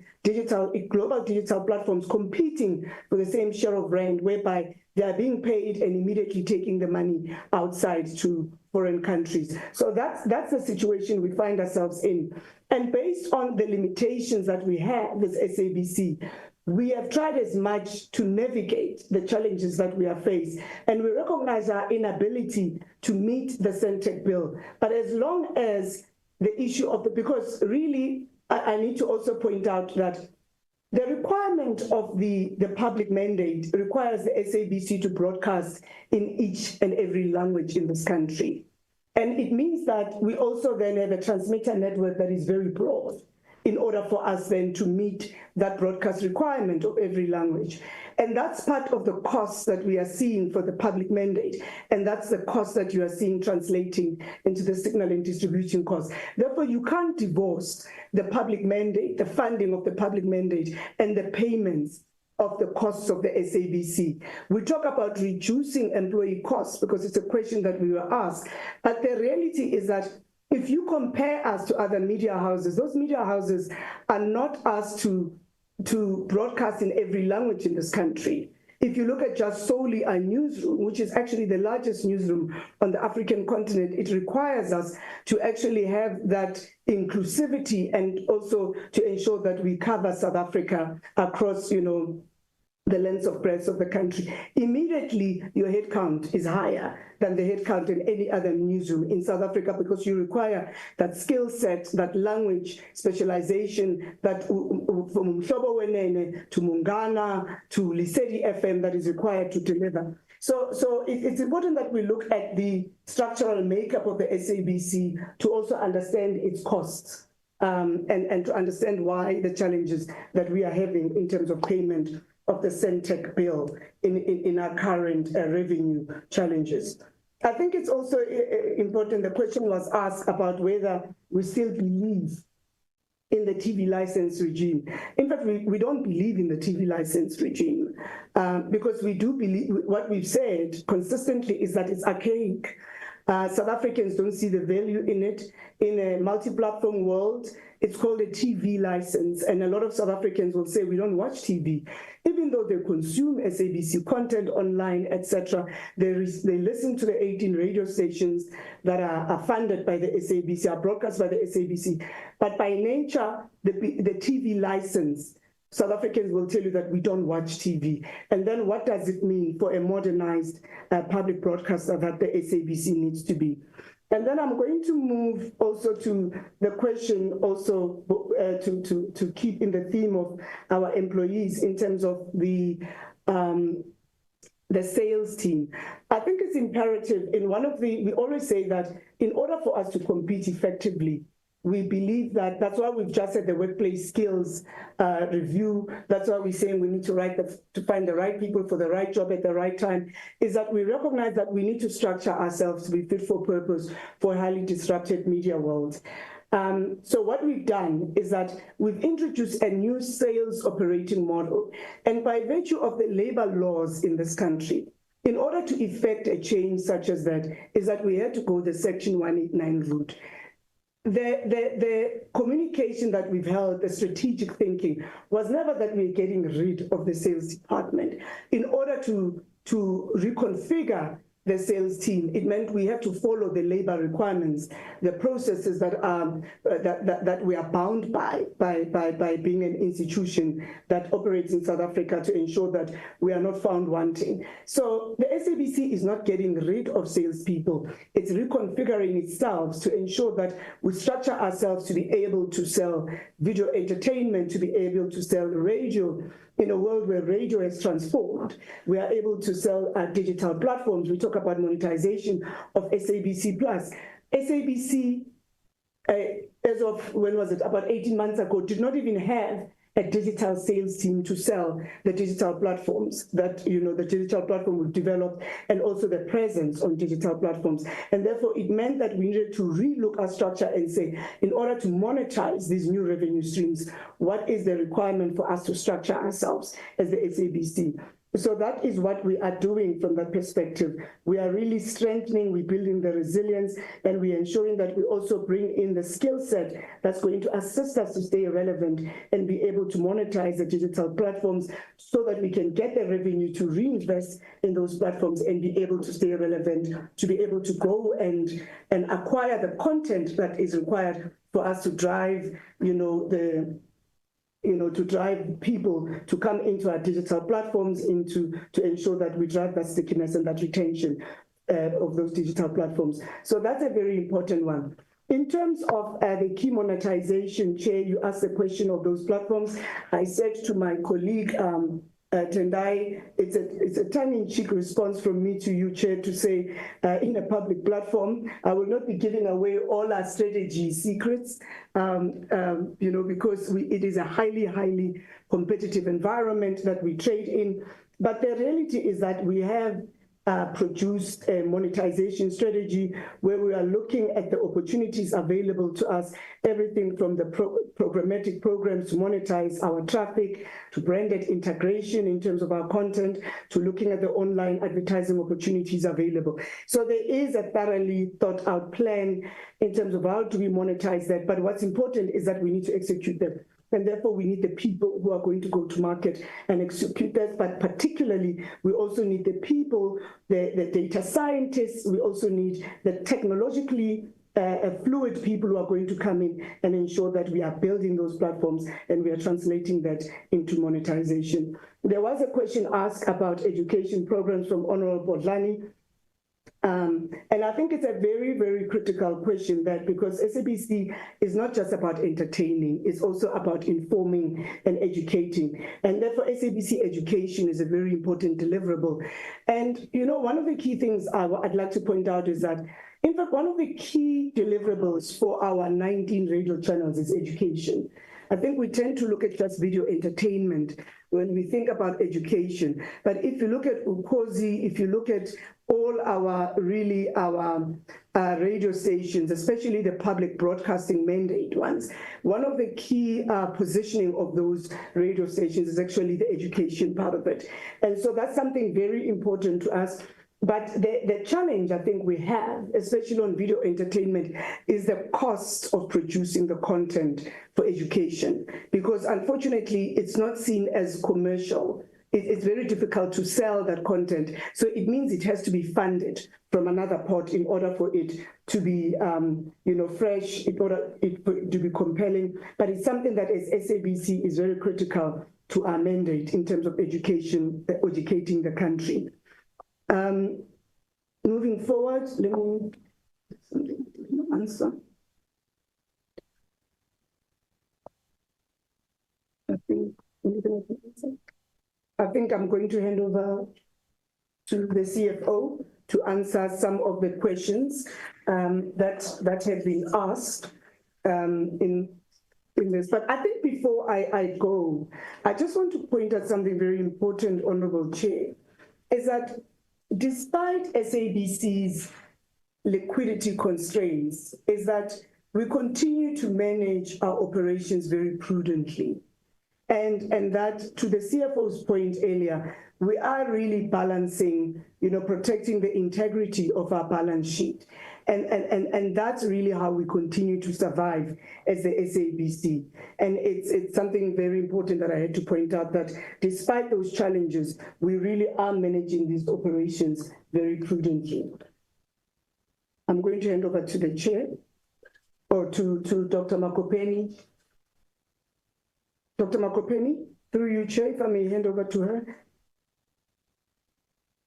global digital platforms competing for the same share of rand, whereby they are being paid and immediately taking the money outside to foreign countries. So that's the situation we find ourselves in. And based on the limitations that we have as SABC, we have tried as much to navigate the challenges that we are faced, and we recognize our inability to meet the SENTECH bill. But as long as the issue of because really, I need to also point out that the requirement of the public mandate requires the SABC to broadcast in each and every language in this country. And it means that we also then have a transmitter network that is very broad in order for us then to meet that broadcast requirement of every language. And that's part of the costs that we are seeing for the public mandate. And that's the cost that you are seeing translating into the signal and distribution costs. Therefore, you can't divorce the public mandate, the funding of the public mandate, and the payments of the costs of the SABC. We talk about reducing employee costs because it's a question that we were asked. But the reality is that if you compare us to other media houses, those media houses are not asked to broadcast in every language in this country. If you look at just solely our newsroom, which is actually the largest newsroom on the African continent, it requires us to actually have that inclusivity and also to ensure that we cover South Africa across, the length of breadth of the country. Immediately, your headcount is higher than the headcount in any other newsroom in South Africa because you require that skill set, that language specialization, that from Mhlobo Wenene to Mungana to Lisedi FM that is required to deliver. So it's important that we look at the structural makeup of the SABC to also understand its costs and to understand why the challenges that we are having in terms of payment of the SENTECH bill in our current revenue challenges. I think it's also important, the question was asked about whether we still believe in the TV license regime. In fact, we don't believe in the TV license regime because we do believe, what we've said consistently is that it's archaic. South Africans don't see the value in it. In a multi-platform world, it's called a TV license, and a lot of South Africans will say we don't watch TV. Even though they consume SABC content online, etc., they listen to the 18 radio stations that are funded by the SABC, are broadcast by the SABC. But by nature, the TV license, South Africans will tell you that we don't watch TV. And then what does it mean for a modernized public broadcaster that the SABC needs to be? And then I'm going to move also to the question also to keep in the theme of our employees in terms of the sales team. I think it's imperative we always say that in order for us to compete effectively, we believe that's why we've just had the workplace skills review. That's why we're saying we need to find the right people for the right job at the right time, is that we recognize that we need to structure ourselves to be fit for purpose for a highly disrupted media world. So what we've done is that we've introduced a new sales operating model. And by virtue of the labor laws in this country, in order to effect a change such as that, is that we had to go the Section 189 route. The communication that we've held, the strategic thinking, was never that we're getting rid of the sales department. In order to reconfigure the sales team, it meant we have to follow the labor requirements, the processes that we are bound by being an institution that operates in South Africa to ensure that we are not found wanting. So the SABC is not getting rid of salespeople. It's reconfiguring itself to ensure that we structure ourselves to be able to sell video entertainment, to be able to sell radio. In a world where radio has transformed, we are able to sell digital platforms. We talk about monetization of SABC Plus. SABC, as of, when was it, about 18 months ago, did not even have a digital sales team to sell the digital platforms that, the digital platform will develop, and also the presence on digital platforms. And therefore, it meant that we needed to relook our structure and say, in order to monetize these new revenue streams, what is the requirement for us to structure ourselves as the SABC? So that is what we are doing from that perspective. We are really strengthening, we're building the resilience, and we're ensuring that we also bring in the skill set that's going to assist us to stay relevant and be able to monetize the digital platforms so that we can get the revenue to reinvest in those platforms and be able to stay relevant, to be able to go and acquire the content that is required for us to drive, to drive people to come into our digital platforms, to ensure that we drive that stickiness and that retention of those digital platforms. So that's a very important one. In terms of the key monetization, Chair, you asked the question of those platforms. I said to my colleague, Tendai, it's a tongue-in-cheek response from me to you, Chair, to say in a public platform, I will not be giving away all our strategy secrets, because it is a highly competitive environment that we trade in. But the reality is that we have produced a monetization strategy where we are looking at the opportunities available to us, everything from the programmatic programs to monetize our traffic, to branded integration in terms of our content, to looking at the online advertising opportunities available. So there is a thoroughly thought out plan in terms of how do we monetize that, but what's important is that we need to execute them. And therefore, we need the people who are going to go to market and execute that. But particularly, we also need the people, the data scientists. We also need the technologically fluid people who are going to come in and ensure that we are building those platforms and we are translating that into monetization. There was a question asked about education programs from Honorable Lani. And I think it's a very critical question, that because SABC is not just about entertaining, it's also about informing and educating. And therefore, SABC education is a very important deliverable. And, one of the key things I'd like to point out is that, in fact, one of the key deliverables for our 19 radio channels is education. I think we tend to look at just video entertainment when we think about education. But if you look at Ukhozi, if you look at all our radio stations, especially the public broadcasting mandate ones, one of the key positioning of those radio stations is actually the education part of it. And so that's something very important to us. But the challenge I think we have, especially on video entertainment, is the cost of producing the content for education, because unfortunately it's not seen as commercial. It's very difficult to sell that content. So it means it has to be funded from another pot in order for it to be fresh, in order to be compelling. But it's something that as SABC is very critical to our mandate in terms of education, educating the country. Moving forward, let me answer. I think I'm going to hand over to the CFO to answer some of the questions that have been asked in this. But I think before I go, I just want to point out something very important, Honorable Chair, is that despite SABC's liquidity constraints, is that we continue to manage our operations very prudently. And that, to the CFO's point earlier, we are really balancing, protecting the integrity of our balance sheet. And that's really how we continue to survive as the SABC. And it's something very important that I had to point out, that despite those challenges, we really are managing these operations very prudently. I'm going to hand over to the chair, or to Dr. Makopeni. Dr. Makopeni, through you, Chair, if I may hand over to her.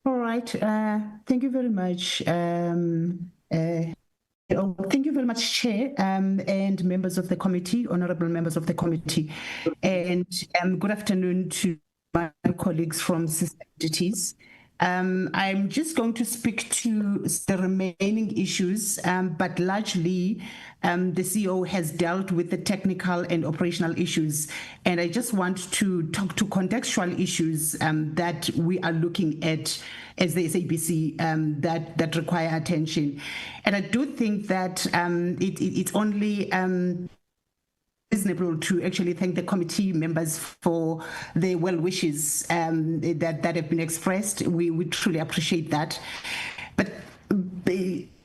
All right. Thank you very much. Thank you very much, Chair, and members of the committee, honorable members of the committee, and good afternoon to my colleagues from sister entities. I'm just going to speak to the remaining issues, but largely the CEO has dealt with the technical and operational issues. And I just want to talk to contextual issues that we are looking at as the SABC that require attention. And I do think that it's only reasonable to actually thank the committee members for their well wishes that have been expressed. We truly appreciate that. But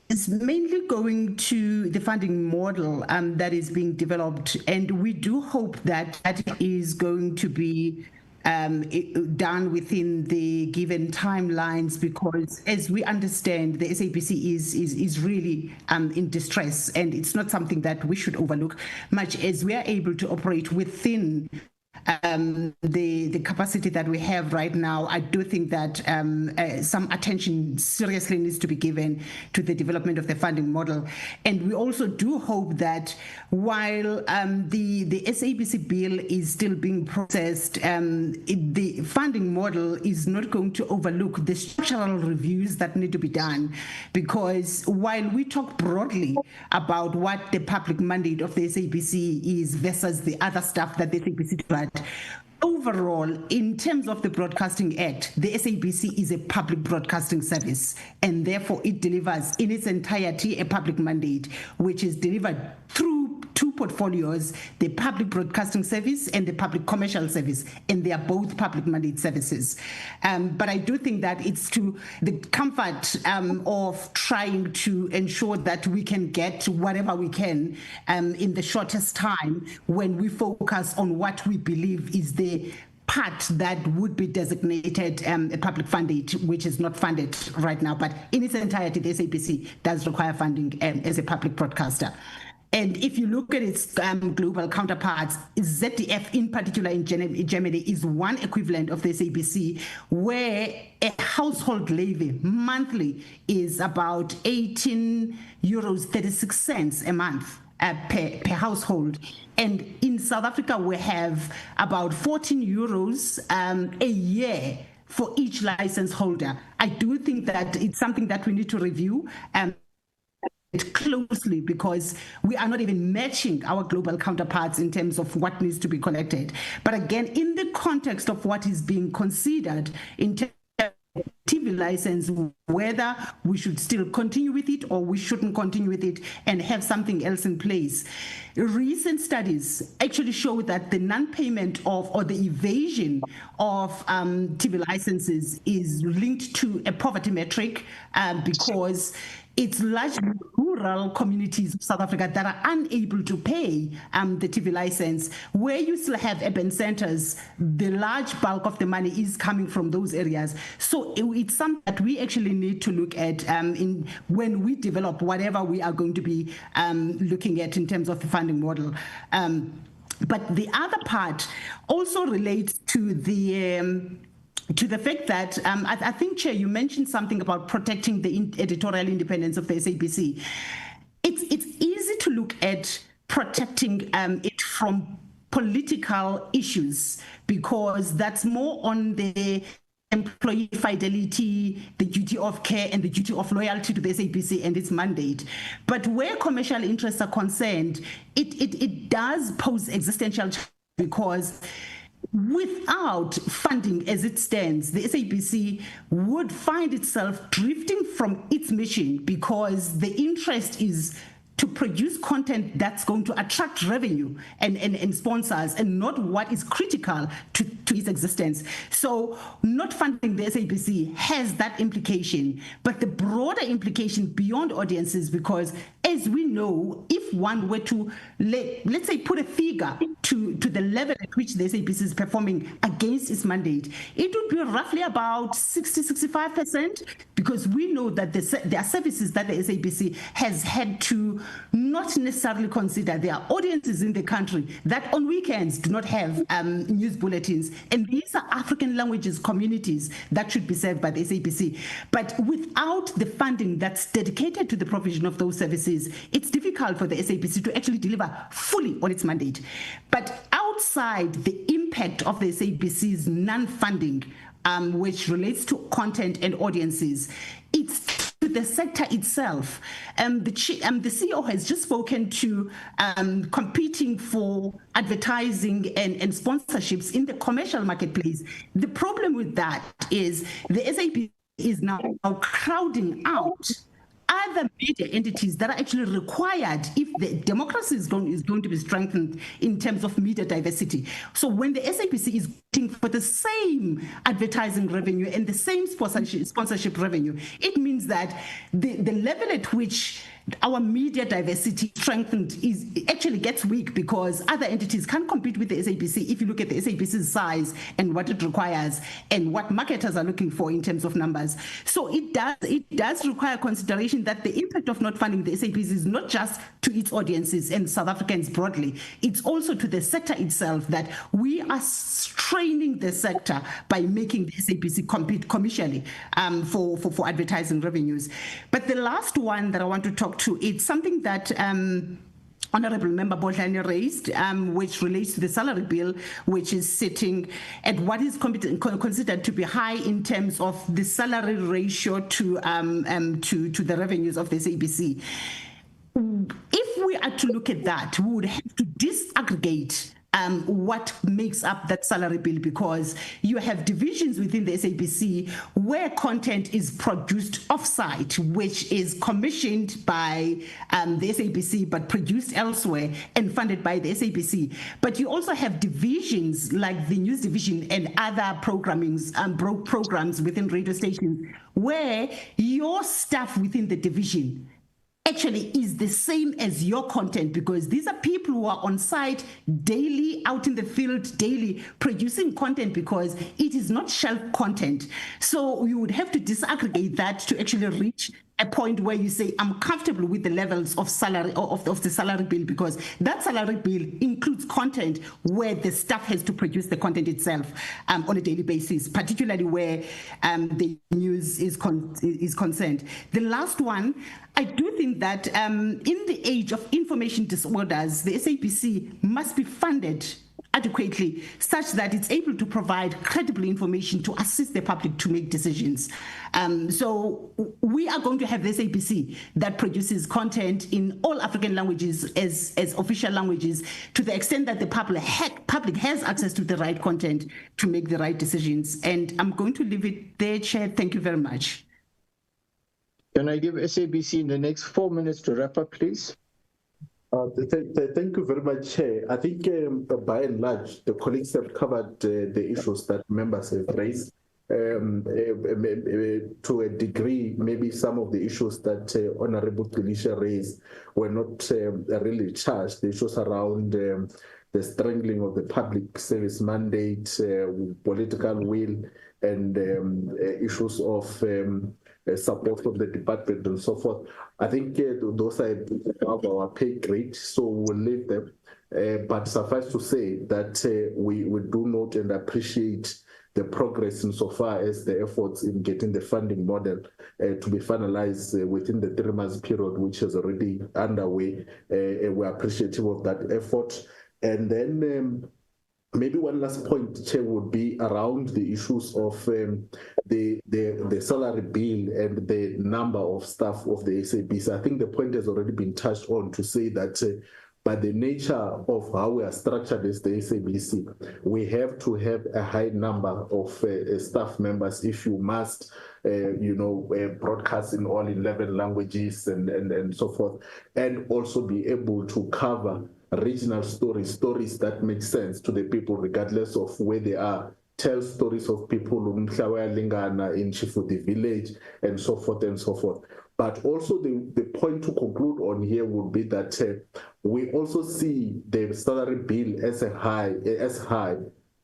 it's mainly going to the funding model that is being developed, and we do hope that that is going to be done within the given timelines, because as we understand, the SABC is really in distress, and it's not something that we should overlook, much as we are able to operate within the capacity that we have right now. I do think that some attention seriously needs to be given to the development of the funding model. And we also do hope that while the SABC bill is still being processed, the funding model is not going to overlook the structural reviews that need to be done, because while we talk broadly about what the public mandate of the SABC is versus the other stuff that the SABC does, overall, in terms of the Broadcasting Act, the SABC is a public broadcasting service, and therefore it delivers in its entirety a public mandate, which is delivered through two portfolios, the public broadcasting service and the public commercial service, and they are both public mandate services. But I do think that it's to the comfort of trying to ensure that we can get whatever we can in the shortest time, when we focus on what we believe is the part that would be designated a public funded, which is not funded right now. But in its entirety, the SABC does require funding as a public broadcaster. And if you look at its global counterparts, ZDF in particular in Germany is one equivalent of the SABC, where a household levy monthly is about 18 euros 36 cents a month per household. And in South Africa, we have about 14 euros a year for each license holder. I do think that it's something that we need to review closely, because we are not even matching our global counterparts in terms of what needs to be collected. But again, in the context of what is being considered in terms of TV license, whether we should still continue with it or we shouldn't continue with it and have something else in place. Recent studies actually show that the non-payment of or the evasion of TV licenses is linked to a poverty metric, because it's largely rural communities of South Africa that are unable to pay the TV license. Where you still have urban centers, the large bulk of the money is coming from those areas. So it's something that we actually need to look at when we develop whatever we are going to be looking at in terms of the funding model. But the other part also relates to the fact that I think, Chair, you mentioned something about protecting the editorial independence of the SABC. It's easy to look at protecting it from political issues, because that's more on the employee fidelity, the duty of care, and the duty of loyalty to the SABC and its mandate. But where commercial interests are concerned, it does pose existential challenges, because without funding as it stands, the SABC would find itself drifting from its mission, because the interest is to produce content that's going to attract revenue and sponsors, and not what is critical to its existence. So not funding the SABC has that implication, but the broader implication beyond audiences, because as we know, if one were to, let's say, put a figure to the level at which the SABC is performing against its mandate, it would be roughly about 60-65%, because we know that there are services that the SABC has had to not necessarily consider. There are audiences in the country that on weekends do not have news bulletins, and these are African languages communities that should be served by the SABC. But without the funding that's dedicated to the provision of those services, it's difficult for the SABC to actually deliver fully on its mandate. But outside the impact of the SABC's non-funding, which relates to content and audiences, it's to the sector itself. The CEO has just spoken to competing for advertising and sponsorships in the commercial marketplace. The problem with that is the SABC is now crowding out other media entities that are actually required if the democracy is going to be strengthened in terms of media diversity. So when the SABC is getting for the same advertising revenue and the same sponsorship revenue, it means that the level at which our media diversity strengthened is actually gets weak, because other entities can't compete with the SABC if you look at the SABC's size and what it requires and what marketers are looking for in terms of numbers. So it does require consideration that the impact of not funding the SABC is not just to its audiences and South Africans broadly, it's also to the sector itself, that we are straining the sector by making the SABC compete commercially for advertising revenues. But the last one that I want to talk to, it's something that Honorable Member Bodlani raised, which relates to the salary bill, which is sitting at what is considered to be high in terms of the salary ratio to the revenues of the SABC. If we are to look at that, we would have to disaggregate what makes up that salary bill, because you have divisions within the SABC where content is produced off-site, which is commissioned by the SABC but produced elsewhere and funded by the SABC. But you also have divisions like the news division and other programs within radio stations where your staff within the division actually is the same as your content, because these are people who are on site daily, out in the field daily, producing content, because it is not shelf content. So you would have to disaggregate that to actually reach a point where you say, I'm comfortable with the levels of salary of the salary bill, because that salary bill includes content where the staff has to produce the content itself on a daily basis, particularly where the news is concerned. The last one, I do think that in the age of information disorders, the SABC must be funded adequately such that it's able to provide credible information to assist the public to make decisions. So we are going to have the SABC that produces content in all African languages as official languages, to the extent that the public has access to the right content to make the right decisions. And I'm going to leave it there, Chair. Thank you very much.
Can I give SABC in the next 4 minutes to wrap up, please?
Thank you very much, Chair. I think by and large, the colleagues have covered the issues that members have raised. To a degree, maybe some of the issues that Honorable Tulisha raised were not really charged. The issues around the strangling of the public service mandate, political will, and issues of support from the department and so forth. I think those are above our pay grade, so we'll leave them. But suffice to say that we do note and appreciate the progress insofar as the efforts in getting the funding model to be finalized within the 3 months period, which is already underway. We're appreciative of that effort. And then maybe one last point, Chair, would be around the issues of the salary bill and the number of staff of the SABC. I think the point has already been touched on to say that by the nature of how we are structured as the SABC, we have to have a high number of staff members if you must, broadcast in all 11 languages and so forth, and also be able to cover regional stories that make sense to the people regardless of where they are. Tell stories of people in Lingana, in Chifuti village, and so forth and so forth. But also the point to conclude on here would be that we also see the salary bill as high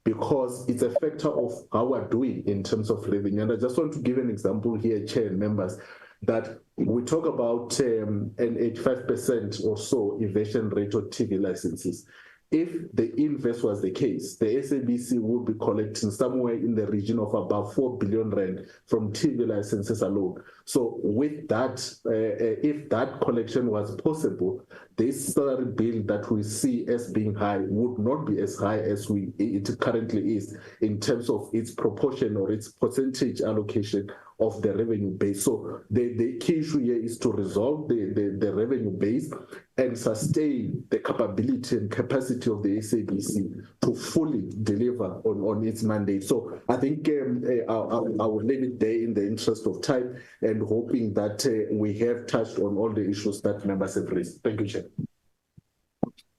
because it's a factor of how we're doing in terms of revenue. And I just want to give an example here, Chair and members, that we talk about an 85% or so evasion rate of TV licenses. If the inverse was the case, the SABC would be collecting somewhere in the region of about 4 billion rand from TV licenses alone. So with that, if that collection was possible, this salary bill that we see as being high would not be as high as it currently is in terms of its proportion or its percentage allocation of the revenue base. So the key issue here is to resolve the revenue base and sustain the capability and capacity of the SABC to fully deliver deliver on its mandate. So I think I will leave it there in the interest of time and hoping that we have touched on all the issues that members have raised. Thank you, Chair.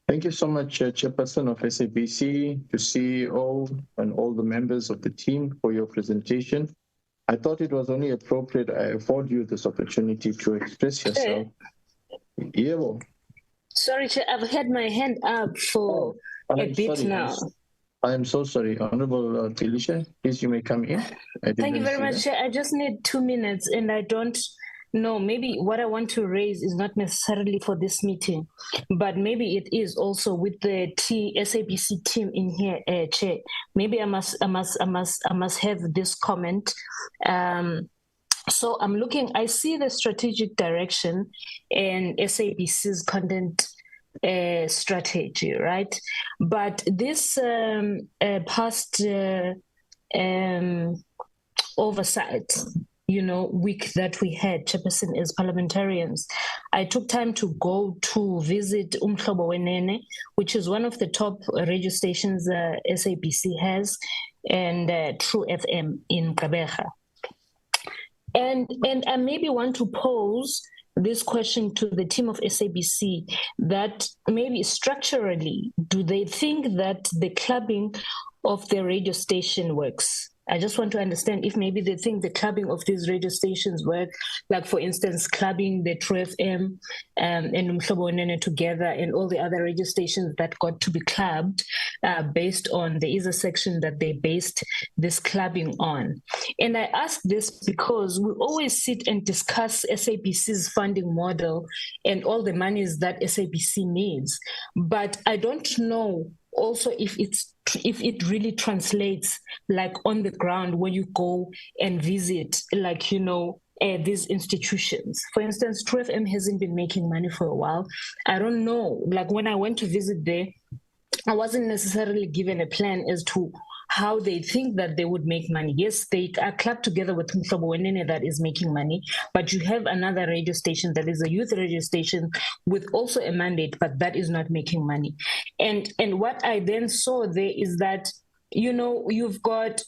Thank you so much, Chairperson of SABC, to CEO and all the members of the team for your presentation. I thought it was only appropriate I afford you this opportunity to express yourself. Yeah.
Sorry, Chair, I've had my hand up for a bit now.
I am so sorry. Honorable Delisha, please, you may come in.
Thank you very much, Chair. I just need 2 minutes, and I don't know, maybe what I want to raise is not necessarily for this meeting, but maybe it is also with the SABC team in here, Chair. Maybe I must have this comment. So I'm looking, I see the strategic direction and SABC's content strategy, right? But this past oversight, week that we had, Chairperson, as parliamentarians, I took time to go to visit Umhlobo Wenene, which is one of the top radio stations SABC has, and True FM in Gqeberha. And I maybe want to pose this question to the team of SABC, that maybe structurally, do they think that the clubbing of the radio station works? I just want to understand if maybe they think the clubbing of these radio stations work, like for instance, clubbing the True FM and Umhlobo Wenene together and all the other radio stations that got to be clubbed based on the ISA section that they based this clubbing on. And I ask this because we always sit and discuss SABC's funding model and all the monies that SABC needs, but I don't know also if it really translates like on the ground when you go and visit, like, these institutions. For instance, True FM hasn't been making money for a while. I don't know, like when I went to visit there, I wasn't necessarily given a plan as to how they think that they would make money. Yes, they are clubbed together with Umhlobo Wenene that is making money, but you have another radio station that is a youth radio station with also a mandate, but that is not making money. And what I then saw there is that, you've got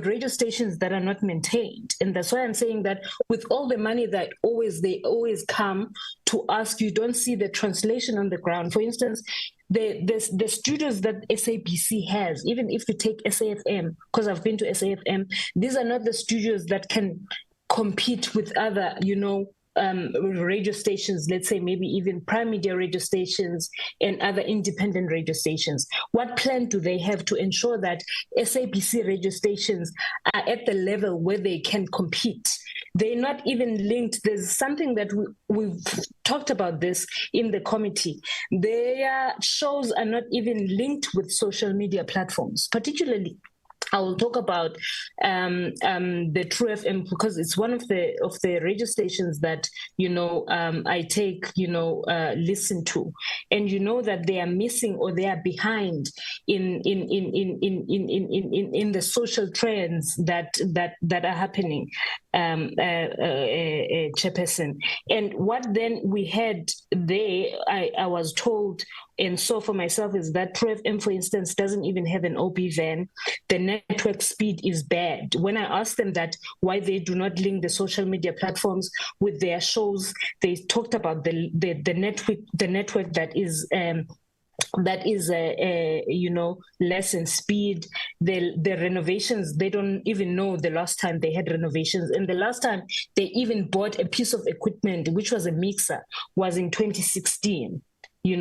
radio stations that are not maintained, and that's why I'm saying that with all the money that they always come to ask, you don't see the translation on the ground. For instance, the studios that SABC has, even if you take SAFM, because I've been to SAFM, these are not the studios that can compete with other, radio stations, let's say maybe even prime media radio stations and other independent radio stations. What plan do they have to ensure that SABC radio stations are at the level where they can compete? They're not even linked. There's something that we've talked about this in the committee. Their shows are not even linked with social media platforms, particularly I will talk about the True FM because it's one of the radio stations that I take listen to, and that they are missing or they are behind in the social trends that are happening, Chairperson. And what then we had there, I was told, and so for myself, is that True FM, for instance, doesn't even have an OB van. The network speed is bad. When I asked them that why they do not link the social media platforms with their shows, they talked about the network that is less in speed. The renovations, they don't even know the last time they had renovations, and the last time they even bought a piece of equipment, which was a mixer, was in 2016. They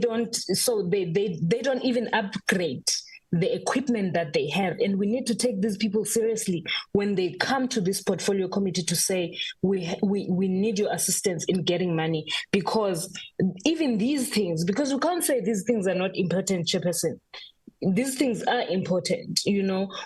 don't even upgrade the equipment that they have, and we need to take these people seriously when they come to this portfolio committee to say we need your assistance in getting money, because even these things, because we can't say these things are not important, Chairperson. These things are important,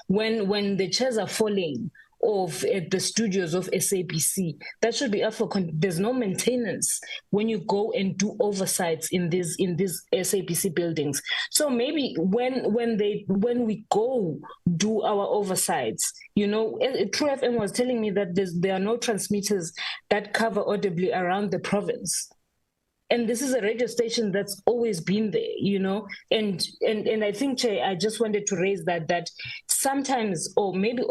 when the chairs are falling of the studios of SABC, that should be up for. There's no maintenance when you go and do oversights in these SABC buildings. So maybe when we go do our oversights, True FM was telling me that there are no transmitters that cover audibly around the province. And this is a radio station that's always been there, you know. And I think, Chair, I just wanted to raise that sometimes, or maybe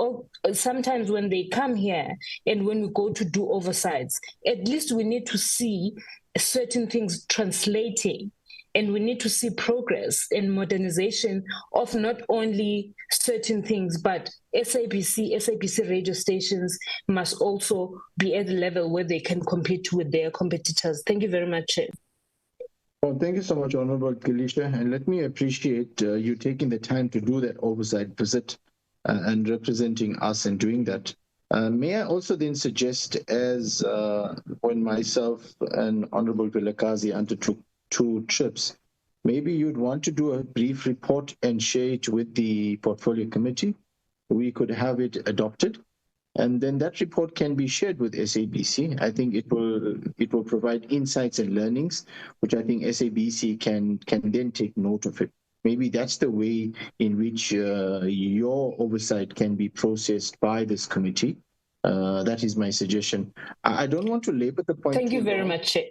sometimes when they come here and when we go to do oversights, at least we need to see certain things translating. And we need to see progress and modernization of not only certain things, but SABC radio stations must also be at the level where they can compete with their competitors. Thank you very much, Chair.
Well, thank you so much, Honorable Kilisha. And let me appreciate you taking the time to do that oversight visit and representing us and doing that. May I also then suggest, as when myself and Honorable Vilakazi undertook 2 trips, maybe you'd want to do a brief report and share it with the portfolio committee. We could have it adopted, and then that report can be shared with SABC. I think it will provide insights and learnings, which I think SABC can then take note of it. Maybe that's the way in which your oversight can be processed by this committee. That is my suggestion. I don't want to labor the point.
Thank you very much, Chair.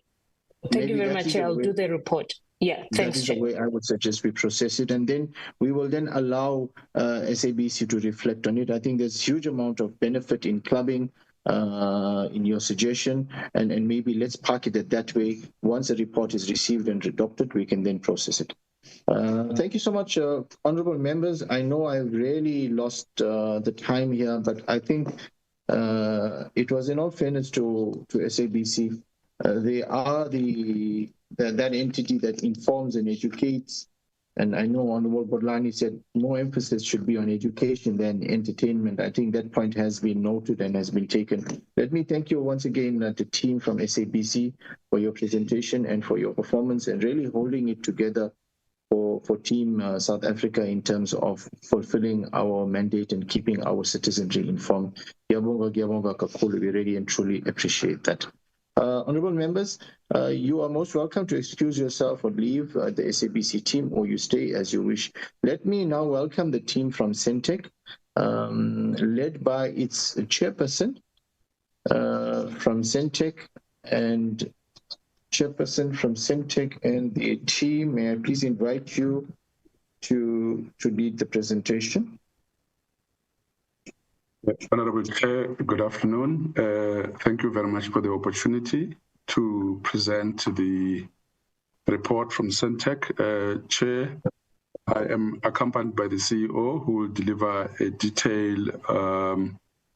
Thank you very much, Chair. I'll do the report. Yeah, thanks, Chair.
That is the way I would suggest we process it, and then we will then allow SABC to reflect on it. I think there's a huge amount of benefit in clubbing in your suggestion, and maybe let's park it at that way. Once the report is received and adopted, we can then process it. Thank you so much, honorable members. I know I've really lost the time here, but I think it was in all fairness to SABC. They are that entity that informs and educates. And I know Honorable Bodlani said more emphasis should be on education than entertainment. I think that point has been noted and has been taken. Let me thank you once again, the team from SABC, for your presentation and for your performance and really holding it together for Team South Africa in terms of fulfilling our mandate and keeping our citizenry informed. We really and truly appreciate that. Honorable members, you are most welcome to excuse yourself or leave the SABC team, or you stay as you wish. Let me now welcome the team from SENTECH, led by its chairperson from SENTECH and the team. May I please invite you to lead the presentation?
Honorable Chair, good afternoon. Thank you very much for the opportunity to present the report from SENTECH. Chair, I am accompanied by the CEO, who will deliver a detailed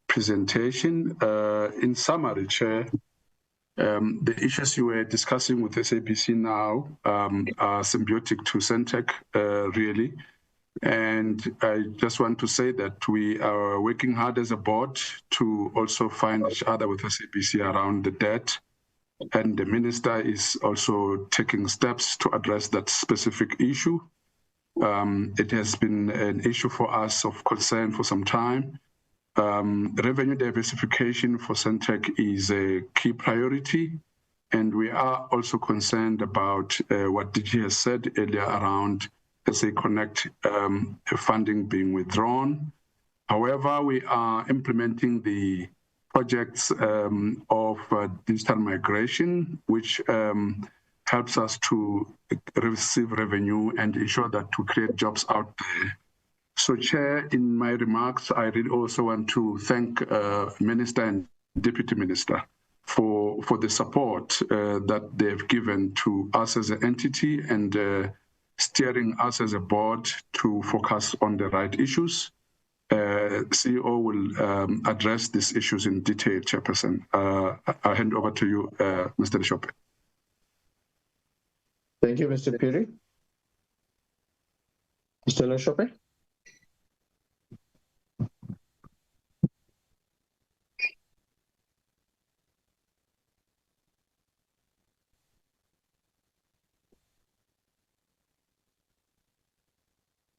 presentation. In summary, Chair, the issues you were discussing with SABC now are symbiotic to SENTECH, really. And I just want to say that we are working hard as a board to also find each other with SABC around the debt. And the minister is also taking steps to address that specific issue. It has been an issue for us of concern for some time. Revenue diversification for SENTECH is a key priority. And we are also concerned about what DG has said earlier around SA Connect funding being withdrawn. However, we are implementing the projects of digital migration, which helps us to receive revenue and ensure that to create jobs out there. So, Chair, in my remarks, I really also want to thank Minister and Deputy Minister for the support that they've given to us as an entity and steering us as a board to focus on the right issues. CEO will address these issues in detail, Chairperson. I'll hand over to you, Mr. Leshope.
Thank you, Mr. Piri. Mr. Leshope?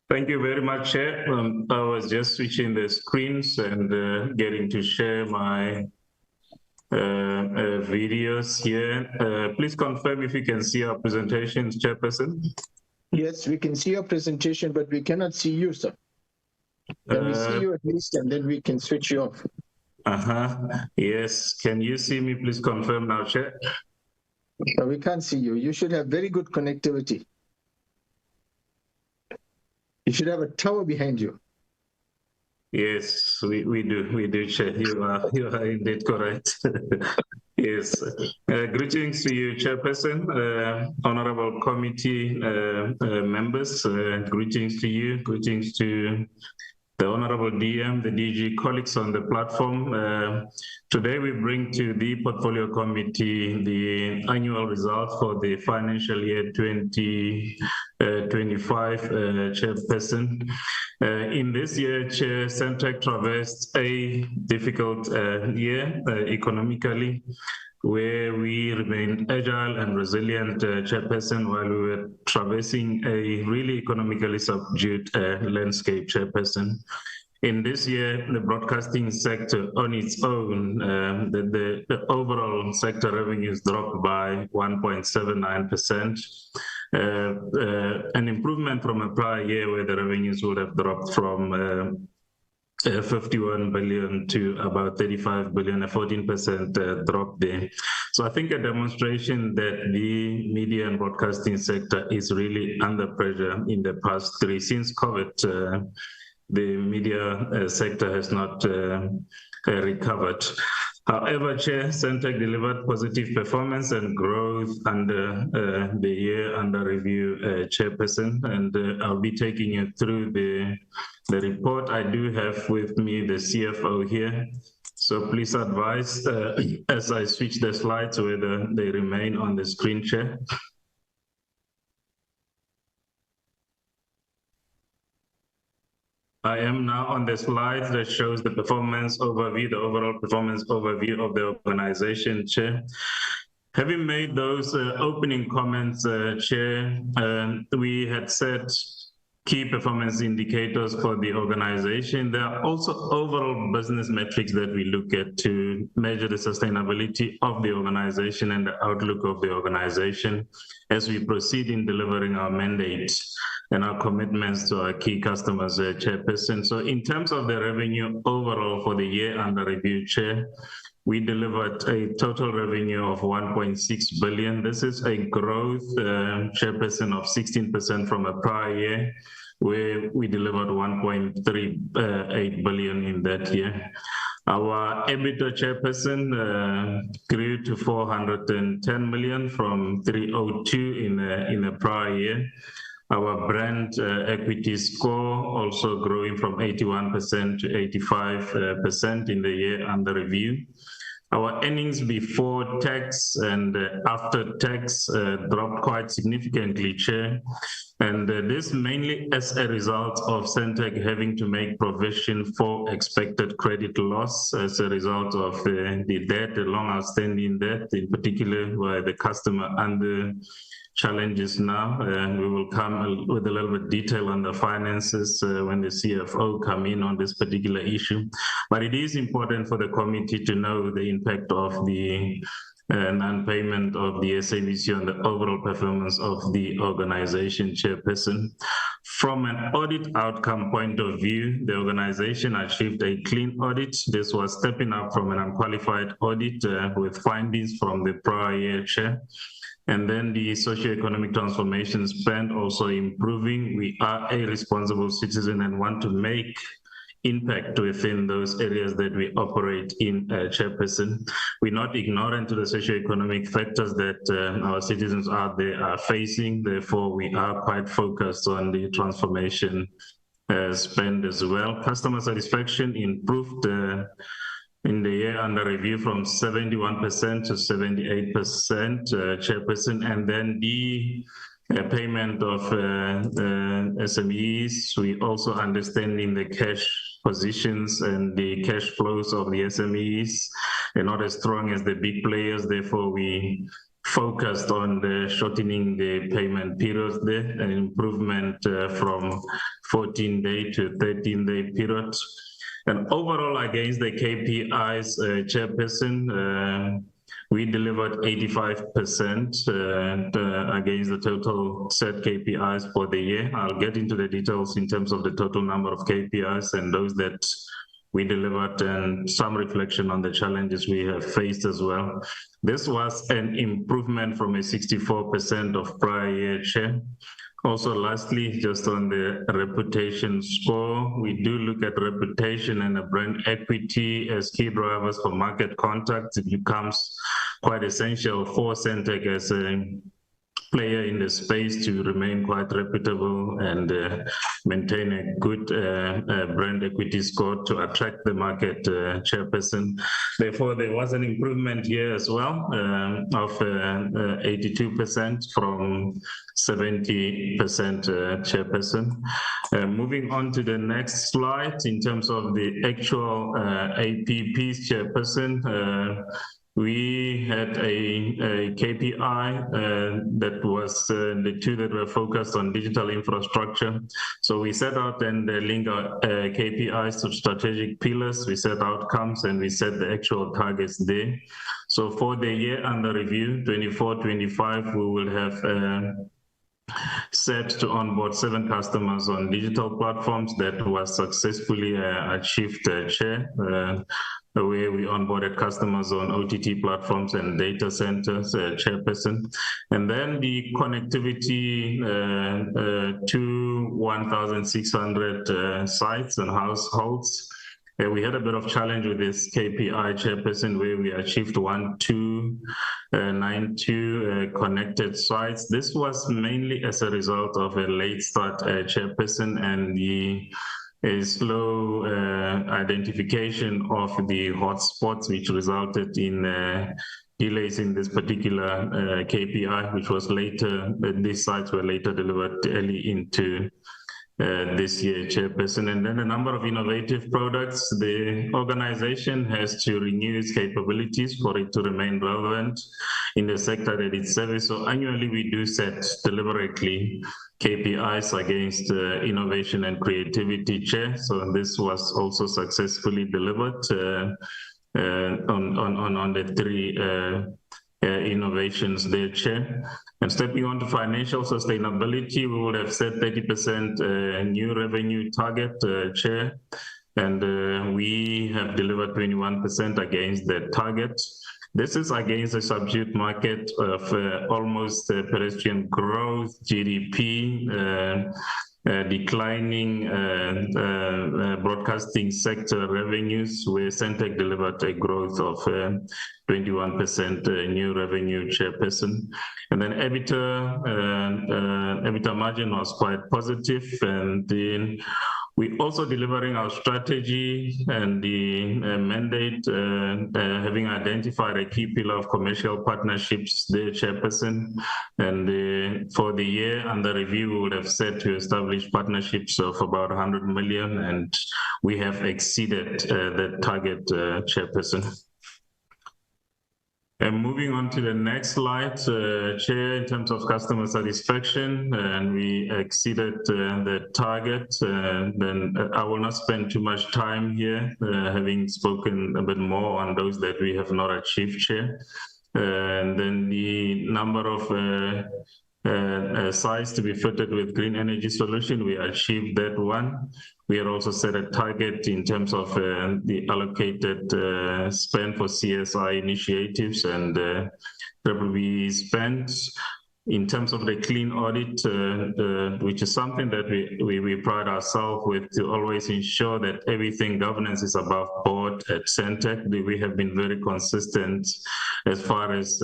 Thank you very much, Chair. I was just switching the screens and getting to share my videos here. Please confirm if you can see our presentations, Chairperson.
Yes, we can see your presentation, but we cannot see you, sir. Can we see you at least, and then we can switch you off?
Yes. Can you see me? Please confirm now, Chair.
No, we can't see you. You should have very good connectivity. You should have a tower behind you.
Yes, we do, Chair. You are indeed correct. Yes. Greetings to you, Chairperson, honorable committee members. Greetings to you. Greetings to the Honorable DM, the DG, colleagues on the platform. Today we bring to the Portfolio Committee the annual results for the financial year 2025, Chairperson. In this year, Chair, SENTECH traversed a difficult year economically, where we remained agile and resilient, Chairperson, while we were traversing a really economically subdued landscape, Chairperson. In this year, the broadcasting sector on its own, the overall sector revenues dropped by 1.79%, an improvement from a prior year where the revenues would have dropped from 51 billion to about 35 billion, a 14% drop there. So I think a demonstration that the media and broadcasting sector is really under pressure in the past three. Since COVID, the media sector has not recovered. However, Chair, SENTECH delivered positive performance and growth under the year under review, Chairperson, and I'll be taking you through the report. I do have with me the CFO here, so please advise as I switch the slides whether they remain on the screen, Chair. I am now on the slide that shows the performance overview, the overall performance overview of the organization, Chair. Having made those opening comments, Chair, we had set key performance indicators for the organization. There are also overall business metrics that we look at to measure the sustainability of the organization and the outlook of the organization as we proceed in delivering our mandates and our commitments to our key customers, Chairperson. So in terms of the revenue overall for the year under review, Chair, we delivered a total revenue of 1.6 billion. This is a growth, Chairperson, of 16% from a prior year, where we delivered 1.38 billion in that year. Our EBITDA, Chairperson, grew to 410 million from 302 in the prior year. Our brand equity score also growing from 81% to 85% in the year under review. Our earnings before tax and after tax dropped quite significantly, Chair, and this mainly as a result of SENTECH having to make provision for expected credit loss as a result of the debt, the long outstanding debt, in particular where the customer under challenges now. We will come with a little bit detail on the finances when the CFO come in on this particular issue. But it is important for the committee to know the impact of the non-payment of the SABC on the overall performance of the organization, Chairperson. From an audit outcome point of view, the organization achieved a clean audit. This was stepping up from an unqualified audit with findings from the prior year, Chair. And then the socio-economic transformation spend also improving. We are a responsible citizen and want to make impact within those areas that we operate in, Chairperson. We're not ignorant to the socio-economic factors that our citizens out there are facing. Therefore, we are quite focused on the transformation spend as well. Customer satisfaction improved in the year under review from 71% to 78%, Chairperson, and then the payment of SMEs. We also understanding the cash positions and the cash flows of the SMEs are not as strong as the big players. Therefore, we focused on the shortening the payment periods there, an improvement from 14-day to 13-day periods. And overall, against the KPIs, Chairperson, we delivered 85% against the total set KPIs for the year. I'll get into the details in terms of the total number of KPIs and those that we delivered, and some reflection on the challenges we have faced as well. This was an improvement from a 64% of prior year, Chair. Also, lastly, just on the reputation score, we do look at reputation and brand equity as key drivers for market contact. It becomes quite essential for SENTECH as a player in the space to remain quite reputable and maintain a good brand equity score to attract the market, Chairperson. Therefore, there was an improvement here as well of 82% from 70%, Chairperson. Moving on to the next slide, in terms of the actual APPs, Chairperson, we had a KPI that was the two that were focused on digital infrastructure. So we set out and link our KPIs to strategic pillars. We set outcomes and we set the actual targets there. So for the year under review, 24-25, we will have set to onboard 7 customers on digital platforms. That was successfully achieved, Chair. Where we onboarded customers on OTT platforms and data centers, Chairperson. And then the connectivity to 1,600 sites and households. We had a bit of challenge with this KPI, Chairperson, where we achieved 1,292 connected sites. This was mainly as a result of a late start, Chairperson, and a slow identification of the hotspots, which resulted in delays in this particular KPI, which was later, these sites were later delivered early into this year, Chairperson. And then a number of innovative products. The organization has to renew its capabilities for it to remain relevant in the sector that it serves. So annually, we do set deliberately KPIs against innovation and creativity, Chair. So this was also successfully delivered on the 3 innovations there, Chair. And stepping on to financial sustainability, we would have set 30% new revenue target, Chair, and we have delivered 21% against that target. This is against a subdued market of almost pedestrian growth, GDP, declining broadcasting sector revenues, where SENTECH delivered a growth of 21% new revenue, Chairperson. And then EBITDA margin was quite positive, and then we also delivering our strategy and the mandate, having identified a key pillar of commercial partnerships there, Chairperson. And for the year under review, we would have set to establish partnerships of about 100 million, and we have exceeded that target, Chairperson. And moving on to the next slide, Chair, in terms of customer satisfaction, and we exceeded the target. Then I will not spend too much time here, having spoken a bit more on those that we have not achieved, Chair. And then the number of sites to be fitted with green energy solution, we achieved that one. We had also set a target in terms of the allocated spend for CSI initiatives, and we spent in terms of the clean audit, which is something that we pride ourselves with, to always ensure that everything governance is above board at SENTECH. We have been very consistent as far as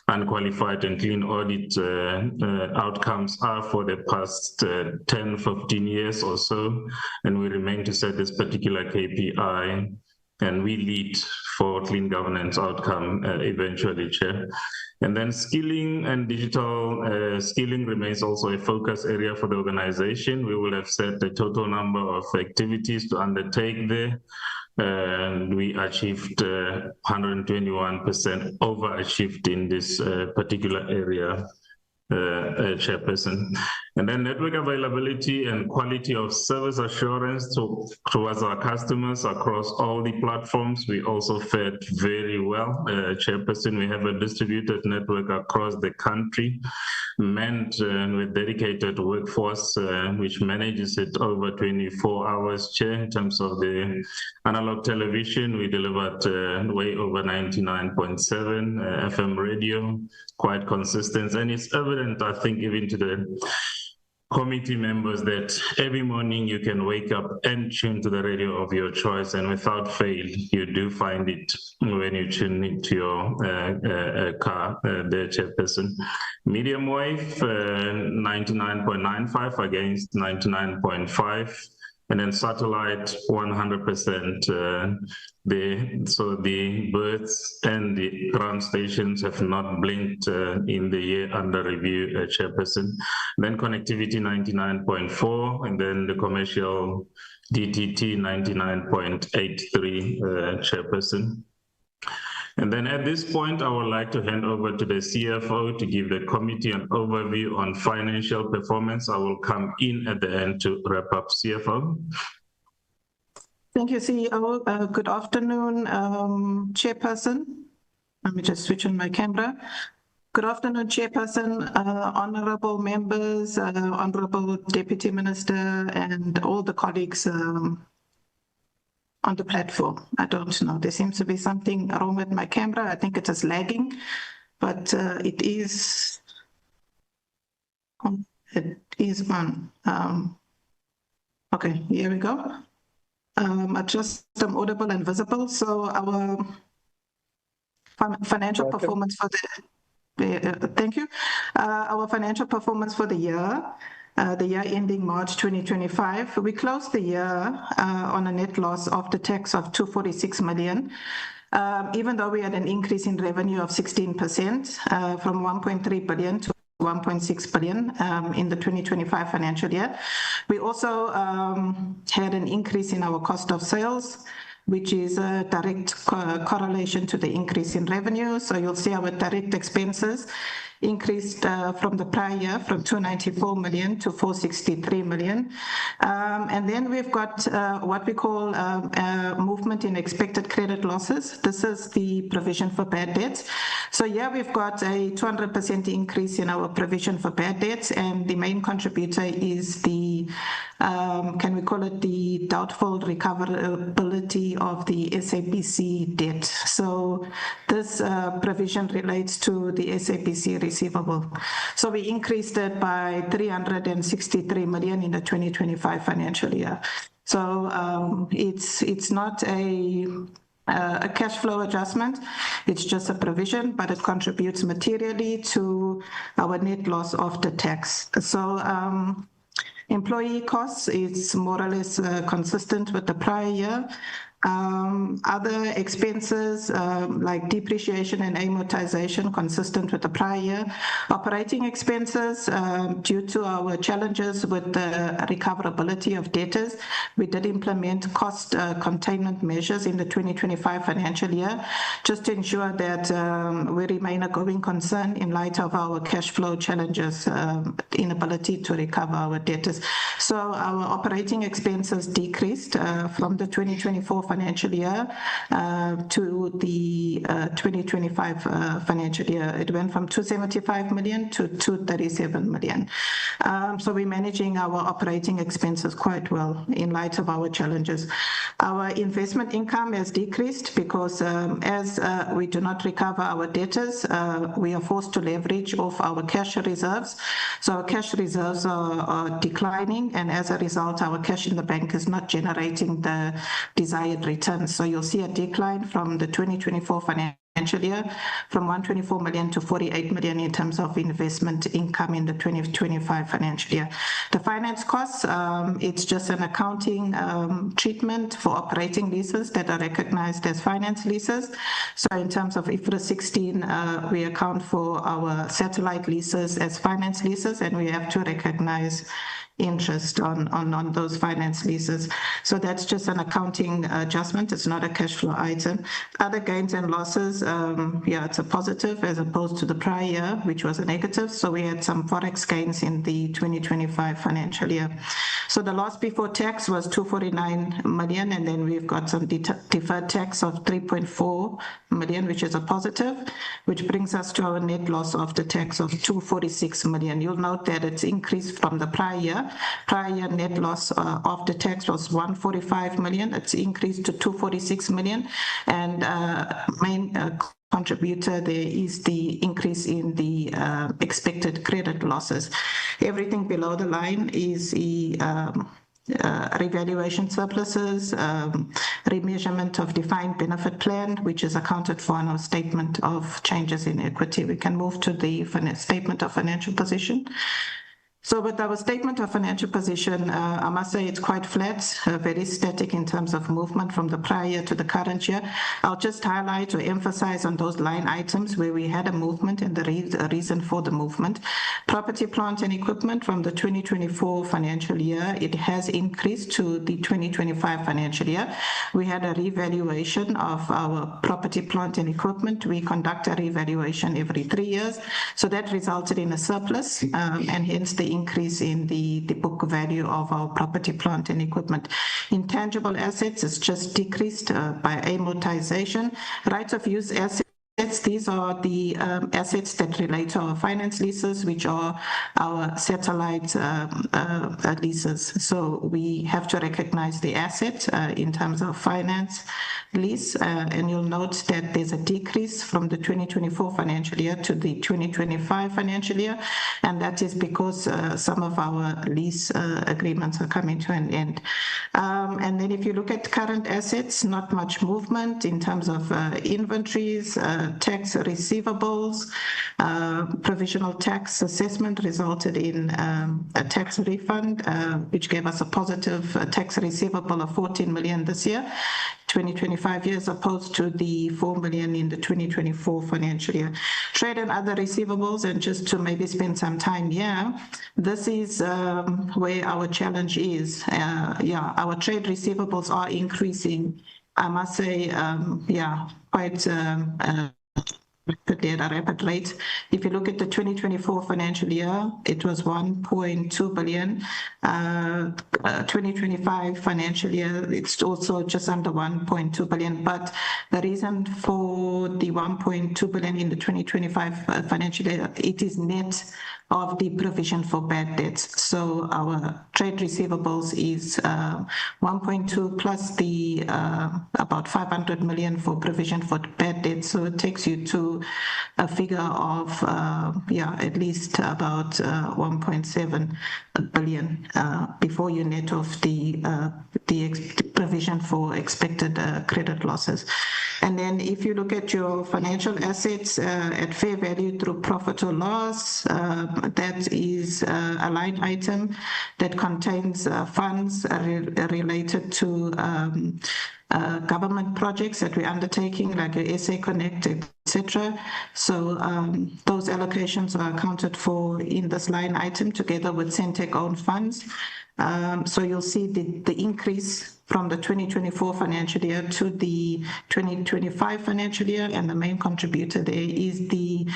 unqualified and clean audit outcomes are for the past 10, 15 years or so, and we remain to set this particular KPI, and we lead for clean governance outcome eventually, Chair. And then skilling and digital skilling remains also a focus area for the organization. We will have set a total number of activities to undertake there. And we achieved 121% overachieved in this particular area, Chairperson. And then network availability and quality of service assurance towards our customers across all the platforms, we also fared very well, Chairperson. We have a distributed network across the country. manned with dedicated workforce, which manages it over 24 hours, Chair. In terms of the analog television, we delivered way over 99.7, FM radio, quite consistent. And it's evident, I think, even to the committee members that every morning you can wake up and tune to the radio of your choice, and without fail, you do find it when you tune into your car, the Chairperson. Medium wave, 99.95 against 99.5. And then satellite 100%. So the birds and the ground stations have not blinked in the year under review, Chairperson. Then connectivity 99.4, and then the commercial DTT 99.83, Chairperson. And then at this point, I would like to hand over to the CFO to give the committee an overview on financial performance. I will come in at the end to wrap up. CFO.
Thank you, CEO. Good afternoon, Chairperson. Let me just switch on my camera. Good afternoon, Chairperson, honorable members, honorable Deputy Minister, and all the colleagues on the platform. I don't know. There seems to be something wrong with my camera. I think it is lagging, but it is on. Okay, here we go. Adjust them audible and visible. So our financial performance for the thank you. Our financial performance for the year ending March 2025, we closed the year on a net loss after tax of 246 million. Even though we had an increase in revenue of 16% from 1.3 billion to 1.6 billion in the 2025 financial year. We also had an increase in our cost of sales, which is a direct correlation to the increase in revenue. So you'll see our direct expenses increased from the prior year from 294 million to 463 million. And then we've got what we call movement in expected credit losses. This is the provision for bad debts. So here we've got a 200% increase in our provision for bad debts, and the main contributor is the, can we call it the doubtful recoverability of the SABC debt. So this provision relates to the SABC receivable. So we increased it by 363 million in the 2025 financial year. So it's not a cash flow adjustment, it's just a provision, but it contributes materially to our net loss after tax. So employee costs is more or less consistent with the prior year. Other expenses like depreciation and amortization consistent with the prior year. Operating expenses, due to our challenges with the recoverability of debtors, we did implement cost containment measures in the 2025 financial year just to ensure that we remain a going concern in light of our cash flow challenges, inability to recover our debtors. So our operating expenses decreased from the 2024 financial year to the 2025 financial year. It went from 275 million to 237 million. So we're managing our operating expenses quite well in light of our challenges. Our investment income has decreased because as we do not recover our debtors, we are forced to leverage off our cash reserves. So our cash reserves are declining, and as a result, our cash in the bank is not generating the desired return. So you'll see a decline from the 2024 financial year from 124 million to 48 million in terms of investment income in the 2025 financial year. The finance costs, it's just an accounting treatment for operating leases that are recognized as finance leases. So in terms of IFRS 16, we account for our satellite leases as finance leases, and we have to recognize interest on those finance leases. So that's just an accounting adjustment. It's not a cash flow item. Other gains and losses, yeah, it's a positive as opposed to the prior year, which was a negative. So we had some forex gains in the 2025 financial year. So the loss before tax was 249 million, and then we've got some deferred tax of 3.4 million, which is a positive, which brings us to our net loss after tax of 246 million. You'll note that it's increased from the prior year. Prior year net loss after tax was 145 million. It's increased to 246 million, and main contributor there is the increase in the expected credit losses. Everything below the line is the revaluation surpluses, remeasurement of defined benefit plan, which is accounted for in our statement of changes in equity. We can move to the statement of financial position. So with our statement of financial position, I must say it's quite flat, very static in terms of movement from the prior year to the current year. I'll just highlight or emphasize on those line items where we had a movement and the reason for the movement. Property, plant and equipment from the 2024 financial year, it has increased to the 2025 financial year. We had a revaluation of our property, plant and equipment. We conduct a revaluation every 3 years. So that resulted in a surplus and hence the increase in the book value of our property, plant and equipment. Intangible assets is just decreased by amortization. Rights of use assets, these are the assets that relate to our finance leases, which are our satellite leases. So we have to recognize the asset in terms of finance lease, and you'll note that there's a decrease from the 2024 financial year to the 2025 financial year, and that is because some of our lease agreements are coming to an end. And then if you look at current assets, not much movement in terms of inventories, tax receivables, provisional tax assessment resulted in a tax refund, which gave us a positive tax receivable of 14 million this year, 2025 years, opposed to the 4 million in the 2024 financial year. Trade and other receivables, and just to maybe spend some time here, this is where our challenge is. Our trade receivables are increasing, I must say, quite at a rapid rate. If you look at the 2024 financial year, it was 1.2 billion. 2025 financial year, it's also just under 1.2 billion. But the reason for the 1.2 billion in the 2025 financial year, it is net of the provision for bad debts. So our trade receivables is 1.2 plus the about 500 million for provision for bad debts. So it takes you to a figure of at least about 1.7 billion before you net off the provision for expected credit losses. And then if you look at your financial assets at fair value through profit or loss, that is a line item that contains funds related to government projects that we're undertaking, like your SA Connect, etc. So those allocations are accounted for in this line item together with SENTECH owned funds. So you'll see the increase from the 2024 financial year to the 2025 financial year, and the main contributor there is the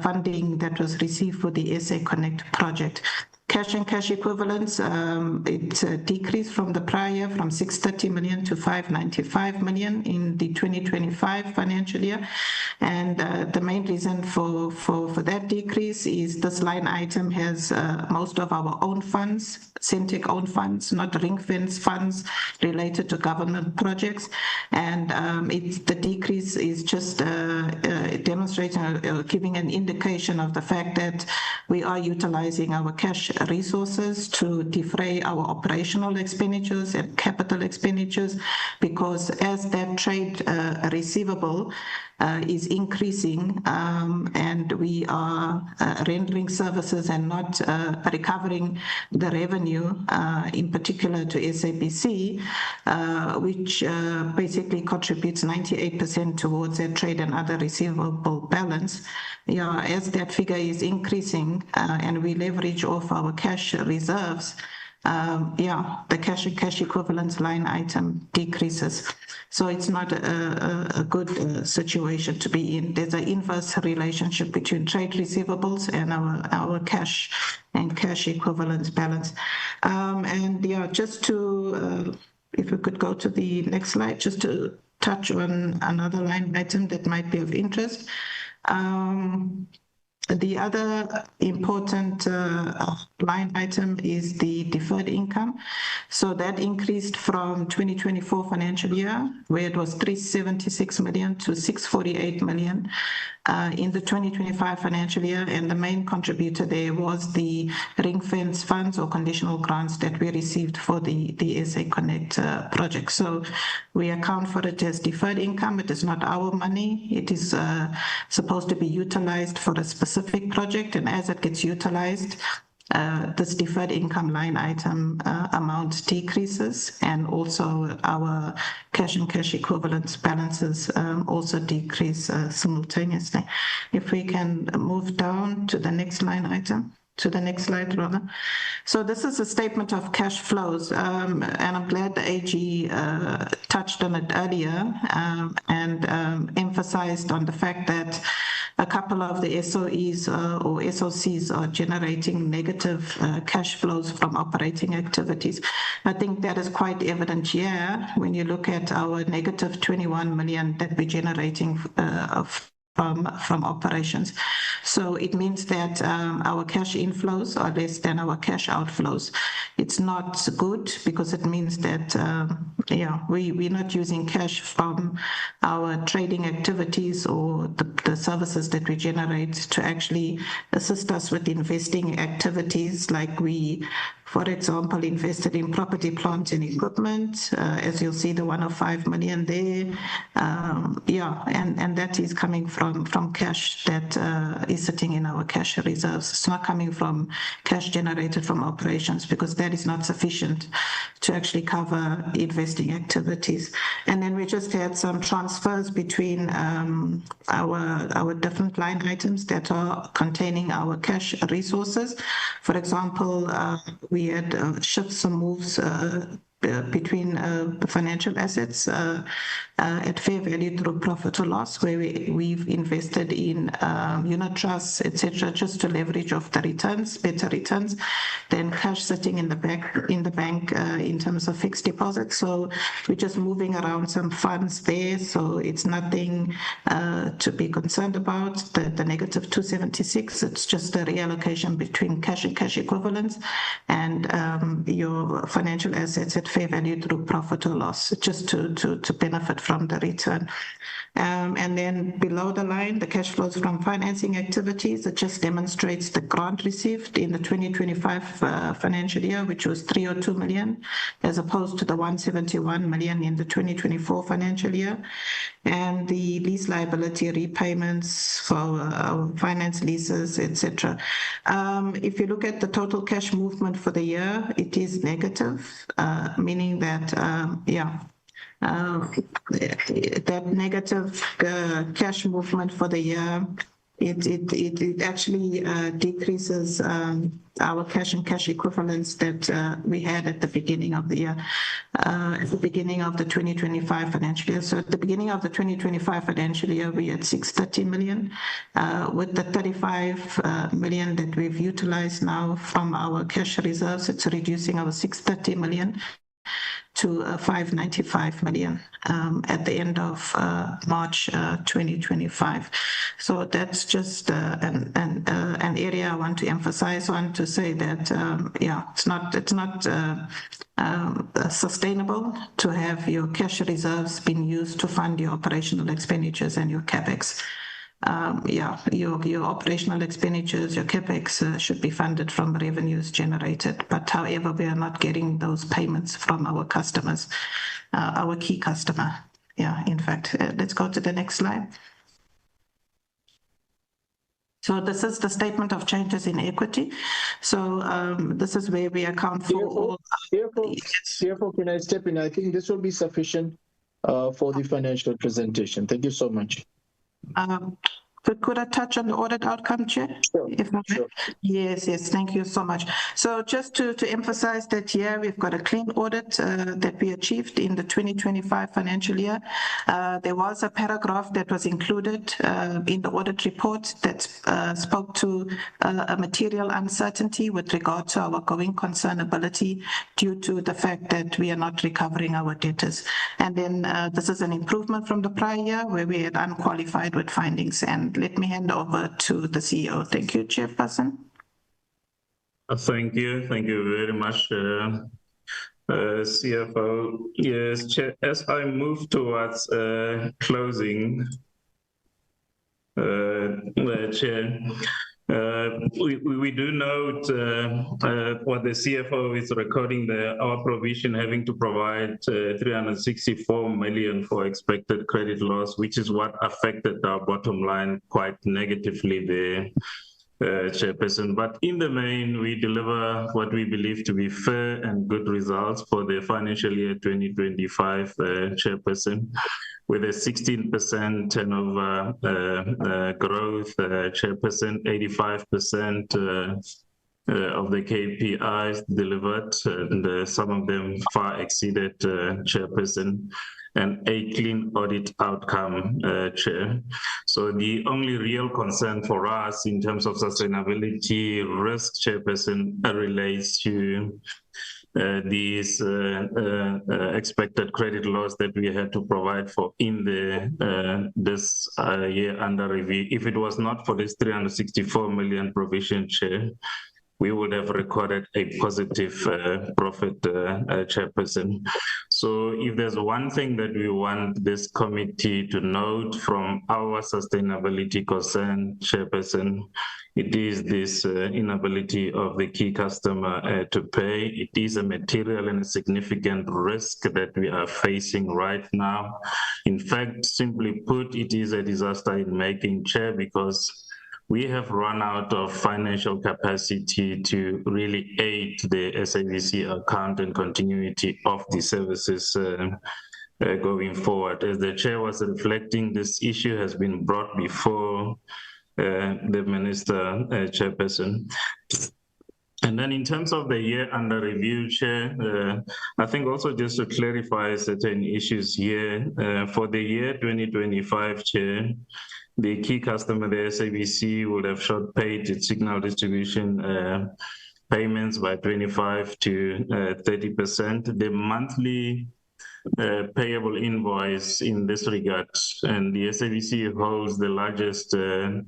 funding that was received for the SA Connect project. Cash and cash equivalents, it decreased from the prior year from 630 million to 595 million in the 2025 financial year. And the main reason for that decrease is this line item has most of our own funds, SENTECH own funds, not ring-fence funds related to government projects. And the decrease is just demonstrating, giving an indication of the fact that we are utilizing our cash resources to defray our operational expenditures and capital expenditures, because as that trade receivable is increasing and we are rendering services and not recovering the revenue, in particular to SABC, which basically contributes 98% towards that trade and other receivable balance. As that figure is increasing and we leverage off our cash reserves, the cash and cash equivalents line item decreases. So it's not a good situation to be in. There's an inverse relationship between trade receivables and our cash and cash equivalents balance. And just to, if we could go to the next slide, just to touch on another line item that might be of interest. The other important line item is the deferred income. So that increased from 2024 financial year, where it was 376 million to 648 million in the 2025 financial year. And the main contributor there was the ring fence funds or conditional grants that we received for the SA Connect project. So we account for it as deferred income. It is not our money. It is supposed to be utilized for a specific project, and as it gets utilized, this deferred income line item amount decreases, and also our cash and cash equivalents balances also decrease simultaneously. If we can move down to the next line item. To the next slide, rather. So this is a statement of cash flows, and I'm glad the AG touched on it earlier and emphasized on the fact that a couple of the SOEs or SOCs are generating negative cash flows from operating activities. I think that is quite evident here when you look at our negative 21 million that we're generating from operations. So it means that our cash inflows are less than our cash outflows. It's not good because it means that we're not using cash from our trading activities or the services that we generate to actually assist us with investing activities, like we, for example, invested in property, plant and equipment, as you'll see the 105 million there. And that is coming from cash that is sitting in our cash reserves. It's not coming from cash generated from operations, because that is not sufficient to actually cover investing activities. And then we just had some transfers between our different line items that are containing our cash resources. For example, we had shifts some moves between financial assets at fair value through profit or loss, where we've invested in unit trusts, etc., just to leverage off the returns, better returns than cash sitting in the bank in terms of fixed deposits. So we're just moving around some funds there. So it's nothing to be concerned about. The negative 276, it's just a reallocation between cash and cash equivalents and your financial assets at fair value through profit or loss, just to benefit from the return. And then below the line, the cash flows from financing activities, it just demonstrates the grant received in the 2025 financial year, which was 302 million, as opposed to the 171 million in the 2024 financial year. And the lease liability repayments for our finance leases, etc. If you look at the total cash movement for the year, it is negative, meaning that, that negative cash movement for the year, it actually decreases our cash and cash equivalents that we had at the beginning of the year, at the beginning of the 2025 financial year. So at the beginning of the 2025 financial year, we had 630 million. With the 35 million that we've utilized now from our cash reserves, it's reducing our 630 million to 595 million at the end of March 2025. So that's just an area I want to emphasize on, to say that it's not sustainable to have your cash reserves being used to fund your operational expenditures and your capex. Your operational expenditures, your capex should be funded from revenues generated. But however, we are not getting those payments from our customers, our key customer. In fact, let's go to the next slide. So this is the statement of changes in equity. So this is where we account for all.
Therefore, can I step in? I think this will be sufficient for the financial presentation. Thank you so much.
Could I touch on the audit outcome, Chair?
Sure.
If not, sure. Yes, thank you so much. So just to emphasize that here we've got a clean audit that we achieved in the 2025 financial year. There was a paragraph that was included in the audit report that spoke to a material uncertainty with regard to our going concernability due to the fact that we are not recovering our debtors. And then this is an improvement from the prior year where we had unqualified with findings. And let me hand over to the CEO. Thank you, Chairperson.
Thank you very much, CFO. Yes, Chair, as I move towards closing, Chair, we do note what the CFO is recording there, our provision having to provide 364 million for expected credit loss, which is what affected our bottom line quite negatively there, Chairperson. But in the main, we deliver what we believe to be fair and good results for the financial year 2025, Chairperson, with a 16% turnover growth, Chairperson, 85% of the KPIs delivered, and some of them far exceeded, Chairperson, and a clean audit outcome, Chair. So the only real concern for us in terms of sustainability risk, Chairperson, relates to these expected credit loss that we had to provide for in the this year under review. If it was not for this 364 million provision, Chair, we would have recorded a positive profit, Chairperson. So if there's one thing that we want this committee to note from our sustainability concern, Chairperson, it is this inability of the key customer to pay. It is a material and a significant risk that we are facing right now. In fact, simply put, it is a disaster in making, Chair, because we have run out of financial capacity to really aid the SABC account and continuity of the services going forward. As the Chair was reflecting, this issue has been brought before the Minister, Chairperson. And then in terms of the year under review, Chair, I think also just to clarify certain issues here, for the year 2025, Chair, the key customer, the SABC, would have short paid its signal distribution payments by 25 to 30%. The monthly payable invoice in this regard, and the SABC holds the largest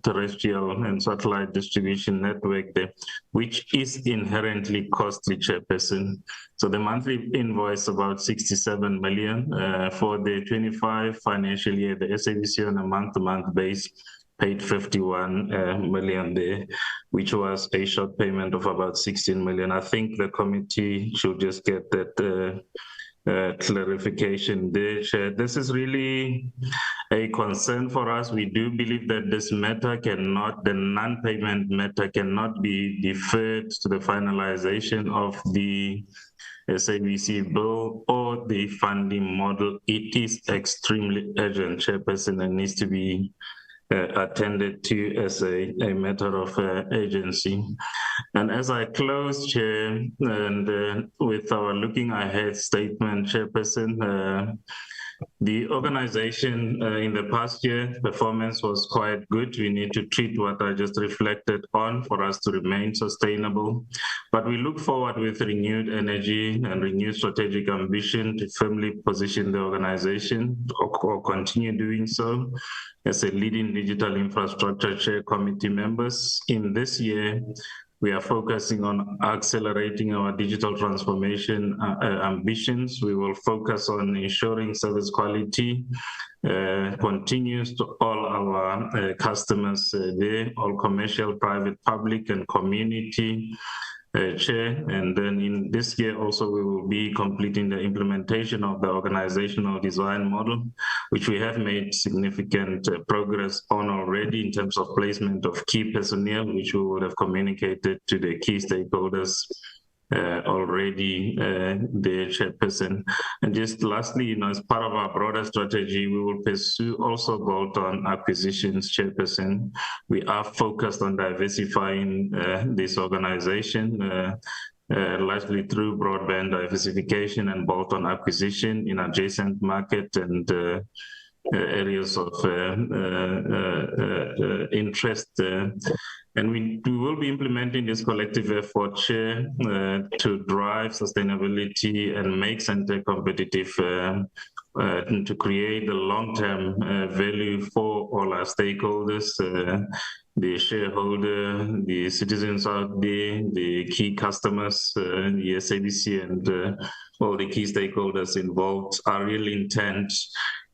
terrestrial and satellite distribution network there, which is inherently costly, Chairperson. So the monthly invoice about 67 million for the 25 financial year. The SABC on a month-to-month base paid 51 million there, which was a short payment of about 16 million. I think the committee should just get that clarification there, Chair. This is really a concern for us. We do believe that this matter cannot, the non-payment matter cannot be deferred to the finalization of the SABC bill or the funding model. It is extremely urgent, Chairperson, and needs to be attended to as a matter of urgency. And as I close, Chair, and with our looking ahead statement, Chairperson, the organization in the past year, performance was quite good. We need to treat what I just reflected on for us to remain sustainable. But we look forward with renewed energy and renewed strategic ambition to firmly position the organization or continue doing so as a leading digital infrastructure. Chair, committee members, in this year, we are focusing on accelerating our digital transformation ambitions. We will focus on ensuring service quality continues to all our customers there, all commercial, private, public, and community. Chair, and then in this year also we will be completing the implementation of the organizational design model, which we have made significant progress on already in terms of placement of key personnel, which we would have communicated to the key stakeholders already the chairperson. And just lastly, as part of our broader strategy, we will pursue also bolt-on acquisitions, chairperson. We are focused on diversifying this organization, largely through broadband diversification and bolt-on acquisition in adjacent market and areas of interest. And we will be implementing this collective effort, Chair, to drive sustainability and make SENTECH competitive to create the long-term value for all our stakeholders, the shareholder, the citizens out there, the key customers, the SABC and all the key stakeholders involved. Our real intent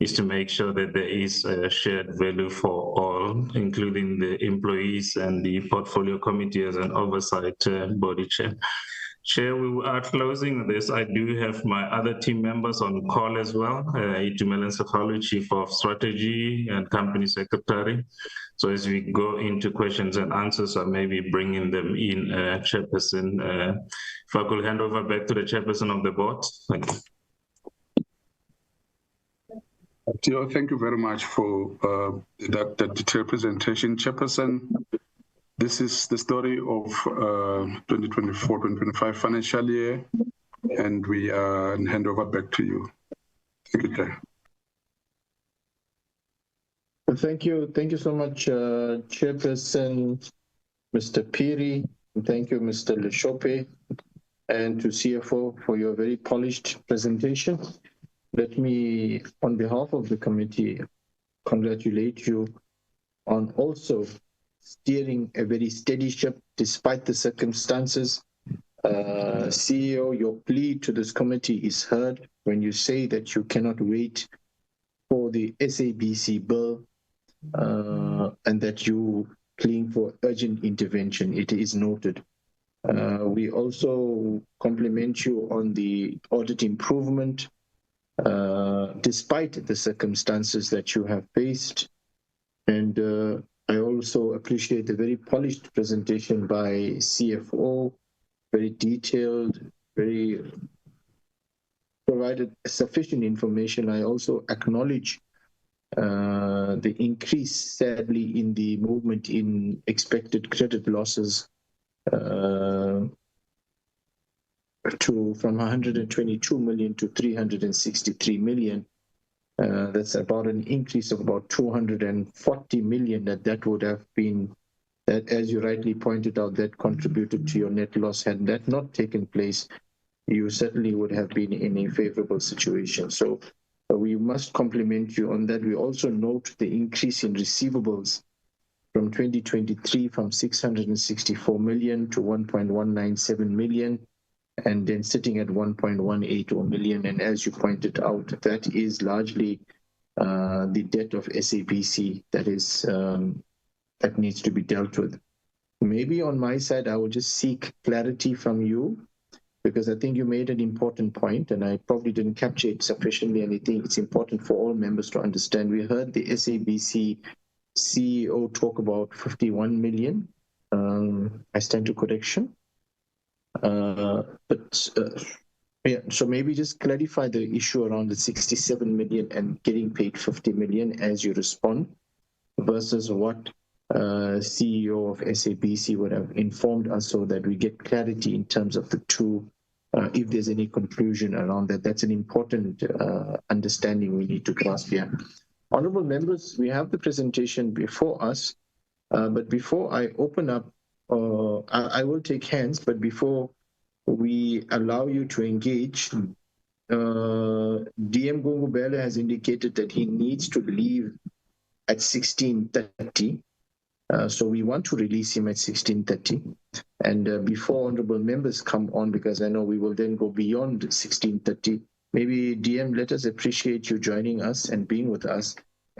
is to make sure that there is a shared value for all, including the employees and the portfolio committee as an oversight body, Chair. Chair, we are closing this. I do have my other team members on call as well, Itumeleng Sekgalo, Chief of Strategy and Company Secretary. So as we go into questions and answers, I may be bringing them in, Chairperson. If I could hand over back to the Chairperson of the board. Thank you.
Theo, thank you very much for that detailed presentation. Chairperson, this is the story of 2024-2025 financial year, and we hand over back to you. Thank you, Chair.
Thank you so much, Chairperson, Mr. Piri. Thank you, Mr. Leshope, and to CFO for your very polished presentation. Let me, on behalf of the committee, congratulate you on also steering a very steady ship despite the circumstances. CEO, your plea to this committee is heard when you say that you cannot wait for the SABC bill and that you pleading for urgent intervention. It is noted. We also compliment you on the audit improvement despite the circumstances that you have faced. And I also appreciate the very polished presentation by CFO, very detailed, very provided sufficient information. I also acknowledge the increase, sadly, in the movement in expected credit losses from 122 million to 363 million. That's about an increase of about 240 million that would have been, that as you rightly pointed out, that contributed to your net loss. Had that not taken place, you certainly would have been in a favorable situation. So we must compliment you on that. We also note the increase in receivables from 2023 from 664 million to 1.197 million, and then sitting at 1.180 million. And as you pointed out, that is largely the debt of SABC that is that needs to be dealt with. Maybe on my side, I will just seek clarity from you, because I think you made an important point, and I probably didn't capture it sufficiently, and I think it's important for all members to understand. We heard the SABC CEO talk about 51 million. I stand to correction. Yeah, so maybe just clarify the issue around the 67 million and getting paid 50 million as you respond, versus what CEO of SABC would have informed us, so that we get clarity in terms of the two, if there's any confusion around that. That's an important understanding we need to grasp here. Honorable members, we have the presentation before us, but before I open up, I will take hands, but before we allow you to engage, DM Gungubele has indicated that he needs to leave at 16:30. So we want to release him at 16:30. And before honorable members come on, because I know we will then go beyond 16:30, maybe DM, let us appreciate you joining us and being with us.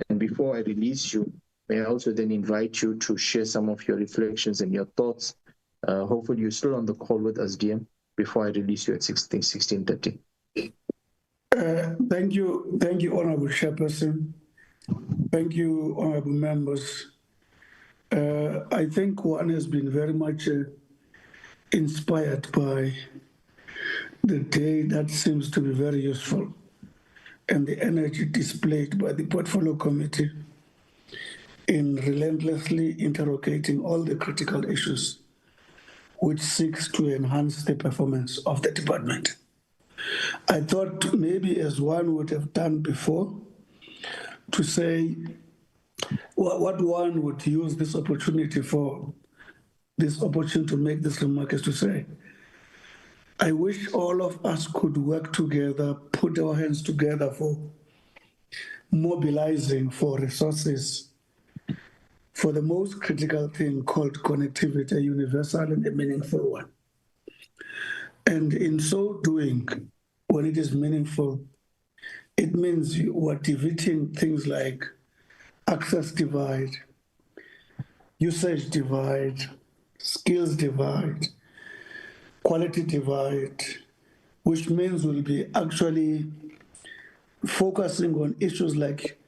And before I release you, may I also then invite you to share some of your reflections and your thoughts. Hopefully you're still on the call with us, DM, before I release you at 16:30.
Thank you, Honorable Chairperson. Thank you, honorable members. I think one has been very much inspired by the day that seems to be very useful and the energy displayed by the portfolio committee in relentlessly interrogating all the critical issues which seeks to enhance the performance of the department. I thought maybe, as one would have done before, to say what one would use this opportunity for, this opportunity to make this remark, is to say, I wish all of us could work together, put our hands together for mobilizing for resources for the most critical thing called connectivity, a universal and a meaningful one. And in so doing, when it is meaningful, it means you are defeating things like access divide, usage divide, skills divide, quality divide, which means we'll be actually focusing on issues like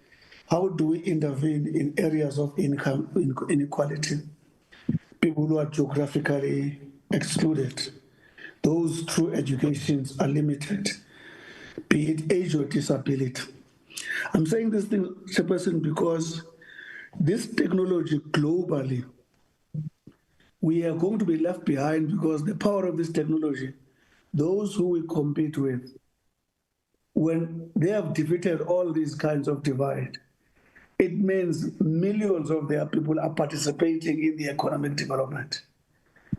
how do we intervene in areas of income inequality, people who are geographically excluded, those through educations are limited, be it age or disability. I'm saying this thing, Chairperson, because this technology globally, we are going to be left behind because the power of this technology, those who we compete with, when they have defeated all these kinds of divide, it means millions of their people are participating in the economic development.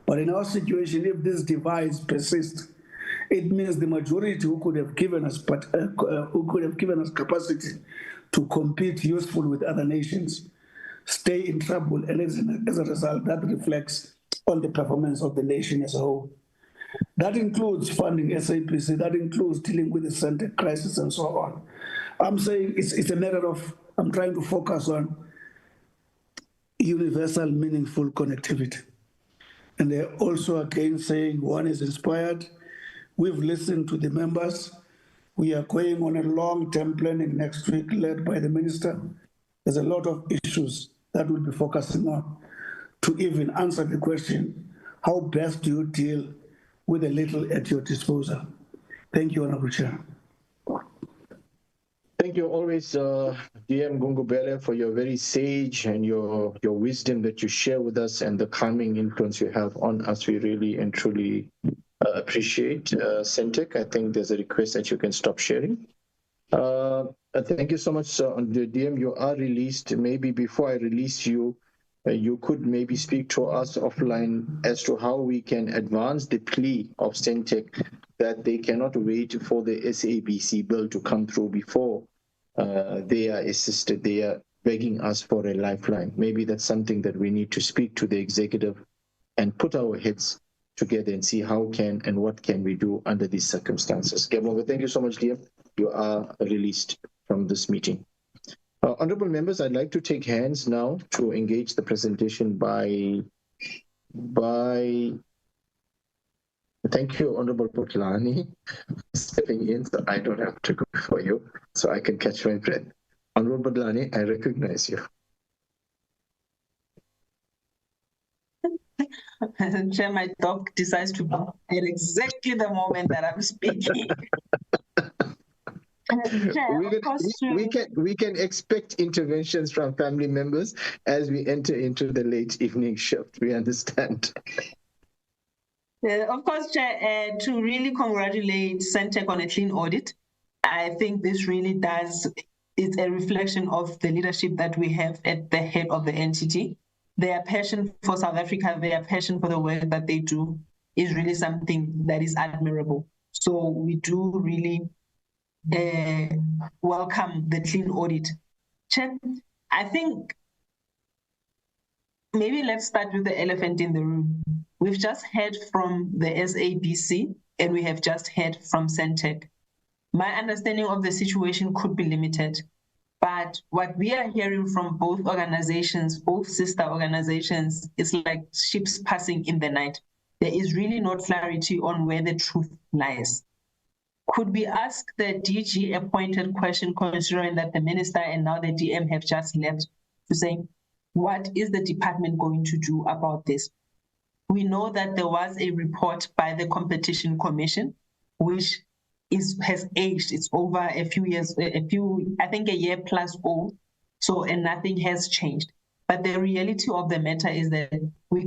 But in our situation, if these divides persist, it means the majority who could have given us capacity to compete useful with other nations stay in trouble, and as a result, that reflects on the performance of the nation as a whole. That includes funding SABC, that includes dealing with the SENTECH crisis and so on. I'm saying it's a matter of, I'm trying to focus on universal, meaningful connectivity. And they're also again saying one is inspired. We've listened to the members. We are going on a long-term planning next week led by the minister. There's a lot of issues that we'll be focusing on to even answer the question, how best do you deal with the little at your disposal? Thank you, Honorable Chair.
Thank you always, DM Gungubele, for your very sage and your wisdom that you share with us and the calming influence you have on us. We really and truly appreciate. SENTECH, I think there's a request that you can stop sharing. Thank you so much, on the DM. You are released. Maybe before I release you, you could maybe speak to us offline as to how we can advance the plea of SENTECH that they cannot wait for the SABC bill to come through before they are assisted. They are begging us for a lifeline. Maybe that's something that we need to speak to the executive and put our heads together and see how can and what can we do under these circumstances. Thank you so much, dear. You are released from this meeting. Honorable members, I'd like to take hands now to engage the presentation by thank you, Honorable Putlani, stepping in so I don't have to go for you, so I can catch my breath. Honorable Putlani, I recognize you.
Chair, my dog decides to bark at exactly the moment that I'm speaking.
We can expect interventions from family members as we enter into the late evening shift. We understand.
Of course, Chair, to really congratulate SENTECH on a clean audit. I think this really it's a reflection of the leadership that we have at the head of the entity. Their passion for South Africa, their passion for the work that they do is really something that is admirable. So we do really welcome the clean audit. Chair, I think maybe let's start with the elephant in the room. We've just heard from the SABC and we have just heard from SENTECH. My understanding of the situation could be limited, but what we are hearing from both organizations, both sister organizations, is like ships passing in the night. There is really no clarity on where the truth lies. Could we ask the DG a pointed question, considering that the minister and now the DM have just left, to say, what is the department going to do about this? We know that there was a report by the Competition Commission which has aged. It's over a few years, I think a year plus old. So, and nothing has changed. But the reality of the matter is that we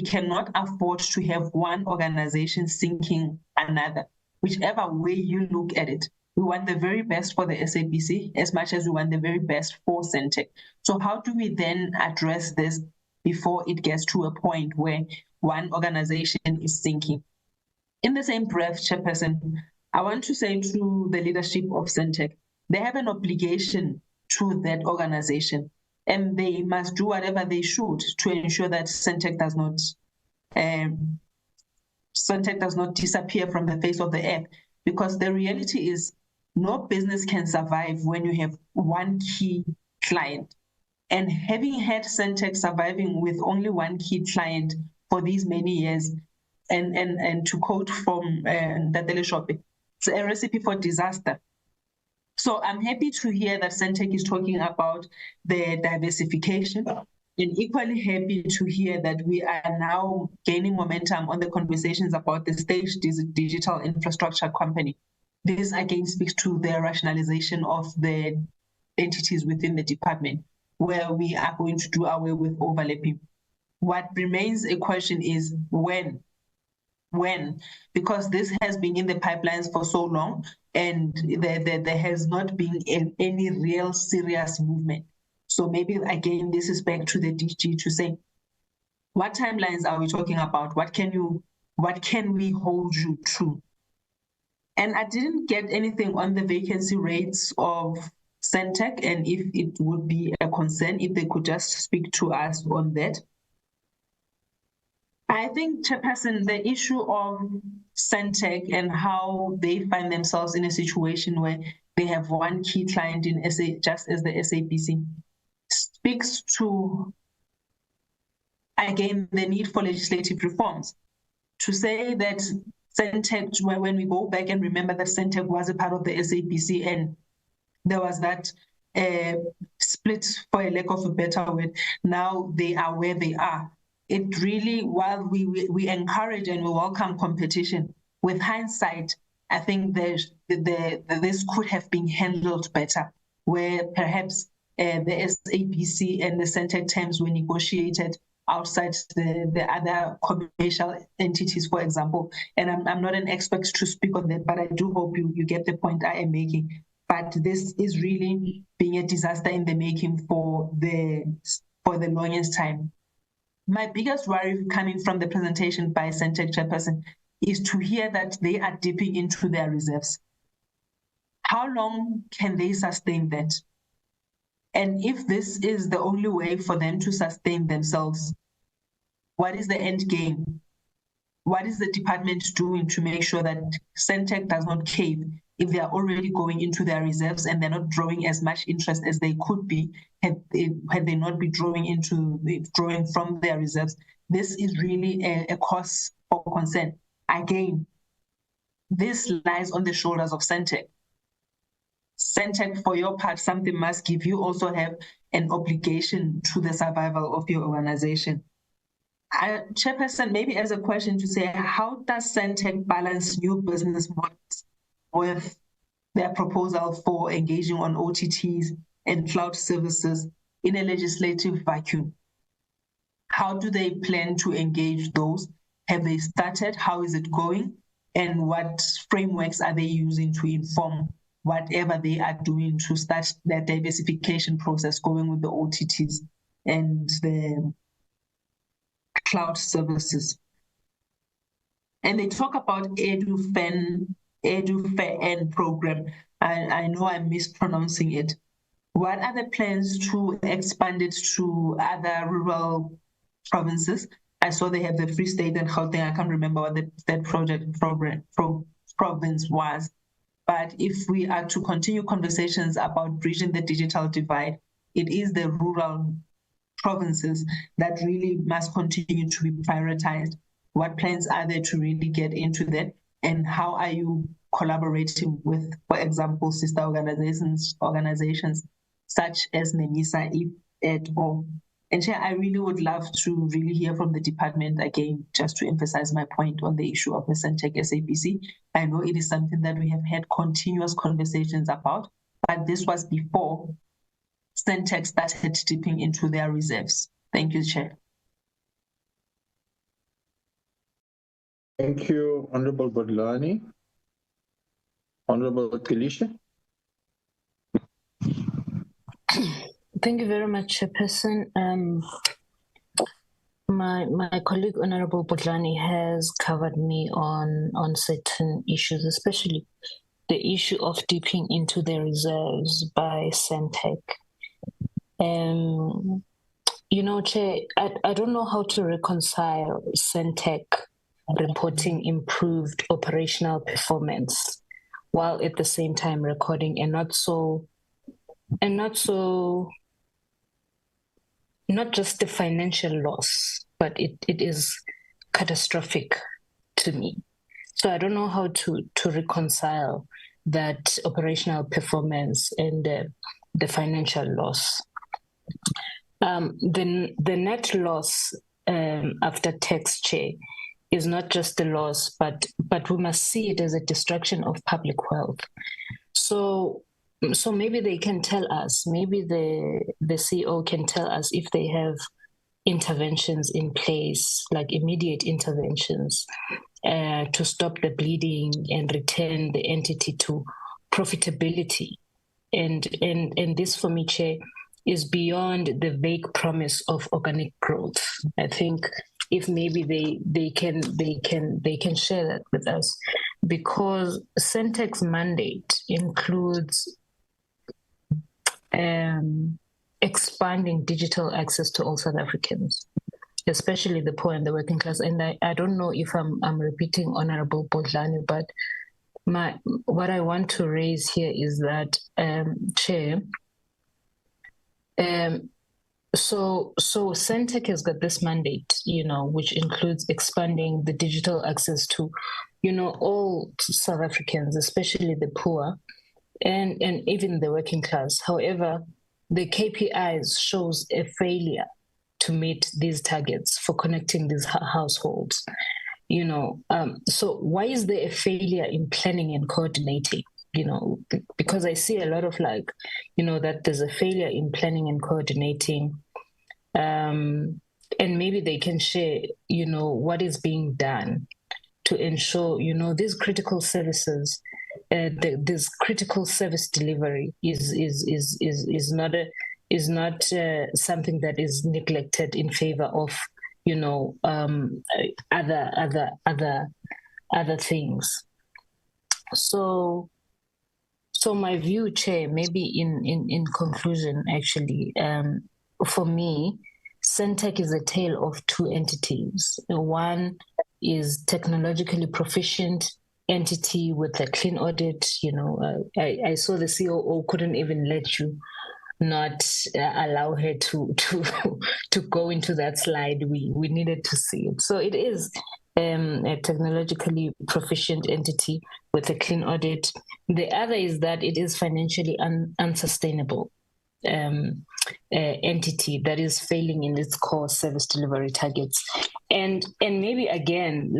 cannot afford to have one organization sinking another. Whichever way you look at it, we want the very best for the SABC as much as we want the very best for SENTECH. So how do we then address this before it gets to a point where one organization is sinking? In the same breath, Chairperson, I want to say to the leadership of SENTECH, they have an obligation to that organization, and they must do whatever they should to ensure that SENTECH does not disappear from the face of the earth. Because the reality is, no business can survive when you have one key client. And having had SENTECH surviving with only one key client for these many years, and to quote from Datele Shope, it's a recipe for disaster. So I'm happy to hear that SENTECH is talking about the diversification, and equally happy to hear that we are now gaining momentum on the conversations about the state digital infrastructure company. This again speaks to the rationalization of the entities within the department, where we are going to do away with overlapping. What remains a question is when? Because this has been in the pipelines for so long, and there has not been any real serious movement. So maybe again, this is back to the DG to say, what timelines are we talking about? What can we hold you to? And I didn't get anything on the vacancy rates of SENTECH, and if it would be a concern, if they could just speak to us on that. I think, Chairperson, the issue of SENTECH and how they find themselves in a situation where they have one key client in just as the SABC, speaks to, again, the need for legislative reforms. To say that SENTECH, when we go back and remember that SENTECH was a part of the SABC and there was that split, for a lack of a better word, now they are where they are. It really, while we encourage and we welcome competition, with hindsight, I think this could have been handled better, where perhaps the SABC and the SENTECH terms were negotiated outside the other commercial entities, for example. And I'm not an expert to speak on that, but I do hope you get the point I am making. But this is really being a disaster in the making for the longest time. My biggest worry coming from the presentation by SENTECH Chairperson is to hear that they are dipping into their reserves. How long can they sustain that? And if this is the only way for them to sustain themselves, what is the end game? What is the department doing to make sure that SENTECH does not cave if they are already going into their reserves and they're not drawing as much interest as they could be had they not be drawing from their reserves? This is really a cause for concern. Again, this lies on the shoulders of SENTECH. SENTECH, for your part, something must give. You also have an obligation to the survival of your organization. Chairperson, maybe as a question to say, how does SENTECH balance new business models with their proposal for engaging on OTTs and cloud services in a legislative vacuum? How do they plan to engage those? Have they started? How is it going? And what frameworks are they using to inform whatever they are doing to start their diversification process going with the OTTs and the cloud services? And they talk about EduFan program. I know I'm mispronouncing it. What are the plans to expand it to other rural provinces? I saw they have the Free State and Gauteng. I can't remember what that province was. But if we are to continue conversations about bridging the digital divide, it is the rural provinces that really must continue to be prioritized. What plans are there to really get into that? And how are you collaborating with, for example, sister organizations such as NEMISA, if at all? And Chair, I really would love to really hear from the department again, just to emphasize my point on the issue of the SENTECH SABC. I know it is something that we have had continuous conversations about, but this was before SENTECH started dipping into their reserves. Thank you, Chair.
Thank you, Honorable Bodlani. Honorable Kilisha.
Thank you very much, Chairperson. My colleague, Honorable Bodlani, has covered me on certain issues, especially the issue of dipping into the reserves by SENTECH. You know, Chair, I don't know how to reconcile SENTECH reporting improved operational performance while at the same time recording not just the financial loss, but it is catastrophic to me. So I don't know how to reconcile that operational performance and the financial loss. The net loss after tax, Chair, is not just a loss, but we must see it as a destruction of public wealth. So maybe they can tell us, maybe the CEO can tell us if they have interventions in place, like immediate interventions, to stop the bleeding and return the entity to profitability. And this, for me, Chair, is beyond the vague promise of organic growth. I think if maybe they can share that with us, because SENTECH's mandate includes expanding digital access to all South Africans, especially the poor and the working class. And I don't know if I'm repeating Honorable Bodlani, but what I want to raise here is that, Chair, so SENTECH has got this mandate, which includes expanding the digital access to, all South Africans, especially the poor and even the working class. However, the KPIs shows a failure to meet these targets for connecting these households. So why is there a failure in planning and coordinating? Because I see a lot of that there's a failure in planning and coordinating. And maybe they can share, what is being done to ensure, these critical services, this critical service delivery is not something that is neglected in favor of, other things. So my view, Chair, maybe in conclusion, actually, for me, SENTECH is a tale of two entities. One is technologically proficient entity with a clean audit. I saw the COO couldn't even let you not allow her to go into that slide. We needed to see it. So it is a technologically proficient entity with a clean audit. The other is that it is financially unsustainable entity that is failing in its core service delivery targets. And maybe again,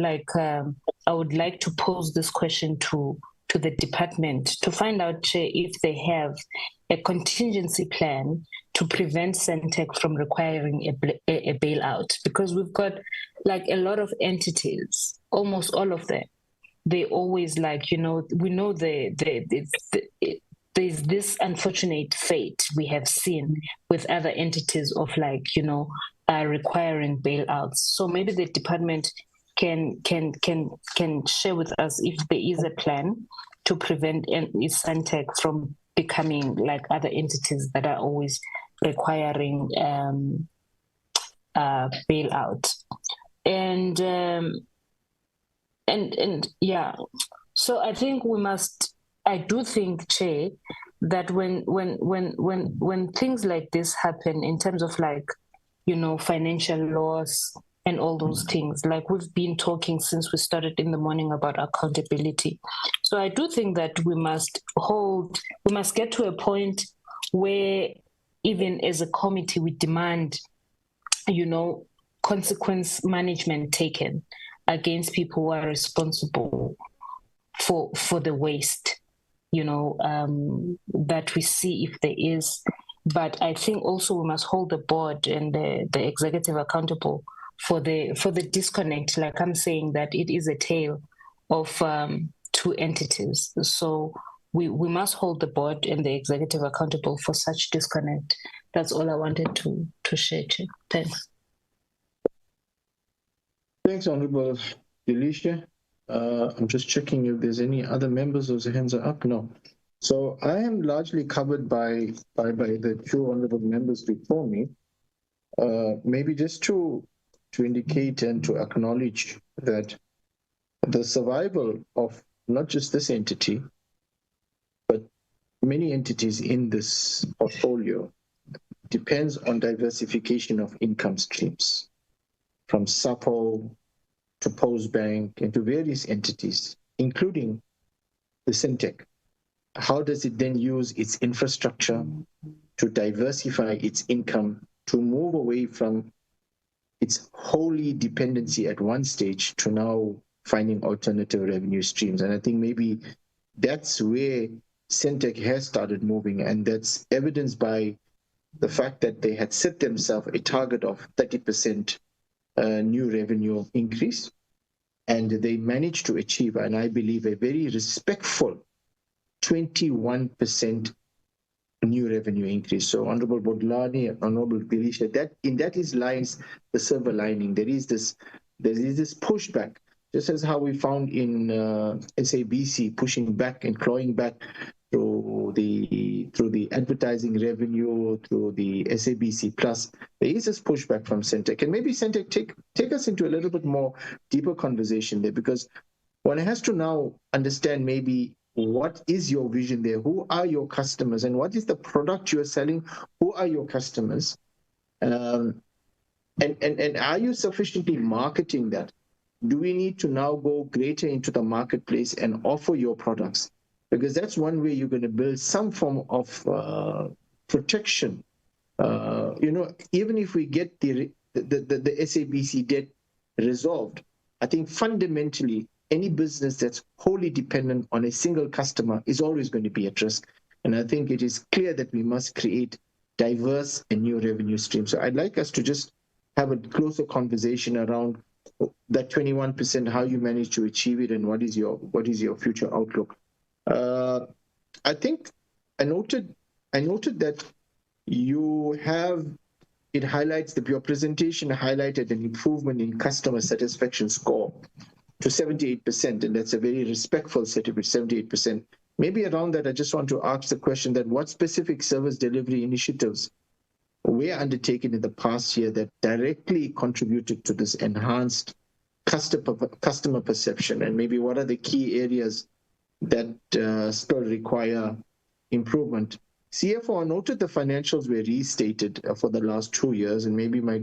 I would like to pose this question to the department to find out if they have a contingency plan to prevent SENTECH from requiring a bailout, because we've got a lot of entities, almost all of them. They always we know there's this unfortunate fate we have seen with other entities of requiring bailouts. So maybe the department can share with us if there is a plan to prevent SENTECH from becoming like other entities that are always requiring bailout. And yeah, so I think I do think, Chair, that when things like this happen in terms of financial loss and all those things, we've been talking since we started in the morning about accountability. So I do think that we must get to a point where even as a committee, we demand consequence management taken against people who are responsible for the waste, that we see if there is. But I think also we must hold the board and the executive accountable for the disconnect. Like I'm saying, that it is a tale of two entities. So we must hold the board and the executive accountable for such disconnect. That's all I wanted to share. Thanks.
Thanks, Honorable Delisha. I'm just checking if there's any other members whose hands are up. No. So I am largely covered by the two honorable members before me. Maybe just to indicate and to acknowledge that the survival of not just this entity, but many entities in this portfolio depends on diversification of income streams, from SAPO to Postbank and to various entities, including the SENTECH. How does it then use its infrastructure to diversify its income, to move away from its wholly dependency at one stage to now finding alternative revenue streams? And I think maybe that's where SENTECH has started moving, and that's evidenced by the fact that they had set themselves a target of 30% new revenue increase, and they managed to achieve, and I believe, a very respectful 21% new revenue increase. So Honorable Bodlani and Honorable Delisha, that lies the silver lining. There is this pushback, just as how we found in SABC, pushing back and clawing back through the advertising revenue, through the SABC Plus. There is this pushback from SENTECH, and maybe SENTECH take us into a little bit more deeper conversation there, because one has to now understand maybe what is your vision there, who are your customers, and what is the product you are selling, who are your customers, and are you sufficiently marketing that? Do we need to now go greater into the marketplace and offer your products? Because that's one way you're going to build some form of protection. Even if we get the SABC debt resolved, I think fundamentally any business that's wholly dependent on a single customer is always going to be at risk. And I think it is clear that we must create diverse and new revenue streams. So I'd like us to just have a closer conversation around that 21%, how you manage to achieve it, and what is your future outlook. I think I noted that it highlights that your presentation highlighted an improvement in customer satisfaction score to 78%, and that's a very respectful certificate, 78%. Maybe around that, I just want to ask the question that what specific service delivery initiatives were undertaken in the past year that directly contributed to this enhanced customer perception, and maybe what are the key areas that still require improvement? CFO noted the financials were restated for the last 2 years, and maybe my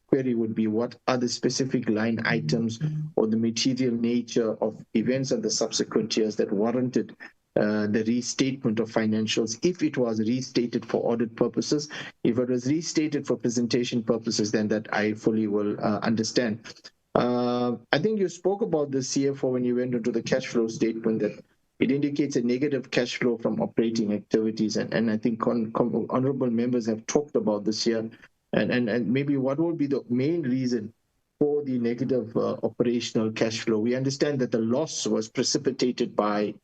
query would be, what are the specific line items or the material nature of events of the subsequent years that warranted the restatement of financials, if it was restated for audit purposes? If it was restated for presentation purposes, then that I fully will understand. I think you spoke about the CFO when you went into the cash flow statement, that it indicates a negative cash flow from operating activities, and I think honorable members have talked about this here, and maybe what would be the main reason for the negative operational cash flow. We understand that the loss was precipitated by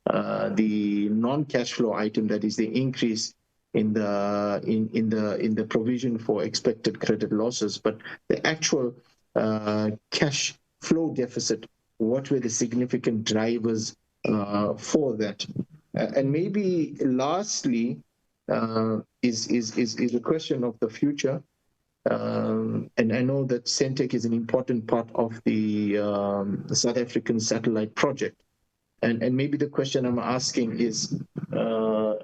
the non-cash flow item, that is the increase in the provision for expected credit losses, but the actual cash flow deficit, what were the significant drivers for that? And maybe lastly is a question of the future. And I know that SENTECH is an important part of the South African satellite project. And maybe the question I'm asking is, do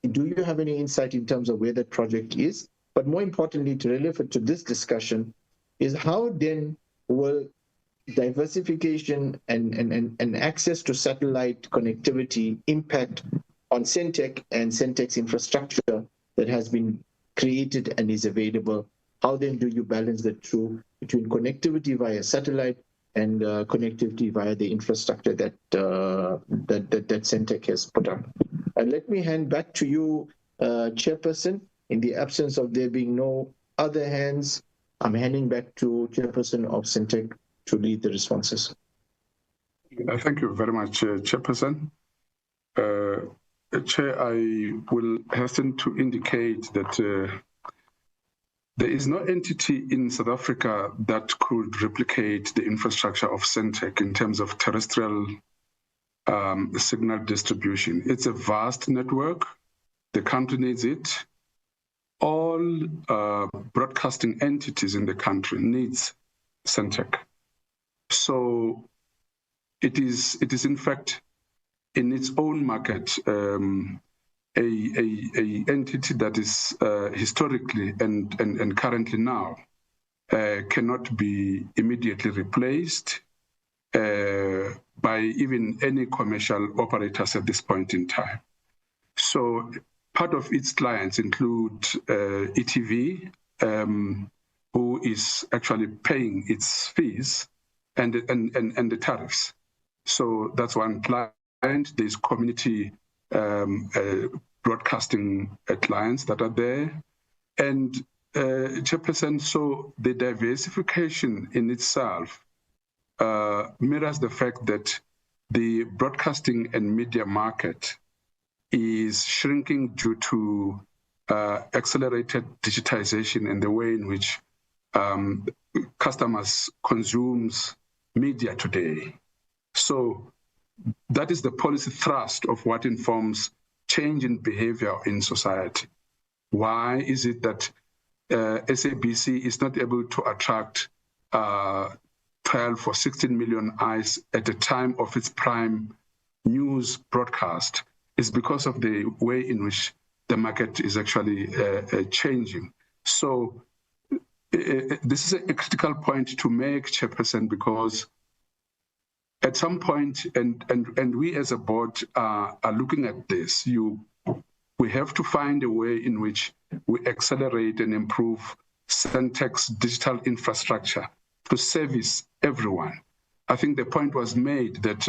you have any insight in terms of where that project is? But more importantly, to relevant to this discussion, is how then will diversification and access to satellite connectivity impact on SENTECH and SENTECH's infrastructure that has been created and is available. How then do you balance the two between connectivity via satellite and connectivity via the infrastructure that that SENTECH has put up? And let me hand back to you, Chairperson. In the absence of there being no other hands, I'm handing back to Chairperson of SENTECH to lead the responses.
Thank you very much, Chairperson. Chair, I will hasten to indicate that there is no entity in South Africa that could replicate the infrastructure of SENTECH in terms of terrestrial signal distribution. It's a vast network. The country needs it. All broadcasting entities in the country needs SENTECH. So it is in fact in its own market a entity that is historically and currently now cannot be immediately replaced by even any commercial operators at this point in time. So part of its clients include ETV, who is actually paying its fees and the tariffs. So that's one client. There's community broadcasting clients that are there. And Chairperson, so the diversification in itself mirrors the fact that the broadcasting and media market is shrinking due to accelerated digitization and the way in which customers consumes media today. So that is the policy thrust of what informs change in behavior in society. Why is it that SABC is not able to attract 12 or 16 million eyes at the time of its prime news broadcast? Is because of the way in which the market is actually changing. So this is a critical point to make, Chairperson, because at some point, and we as a board are looking at this, we have to find a way in which we accelerate and improve SENTECH's digital infrastructure to service everyone. I think the point was made that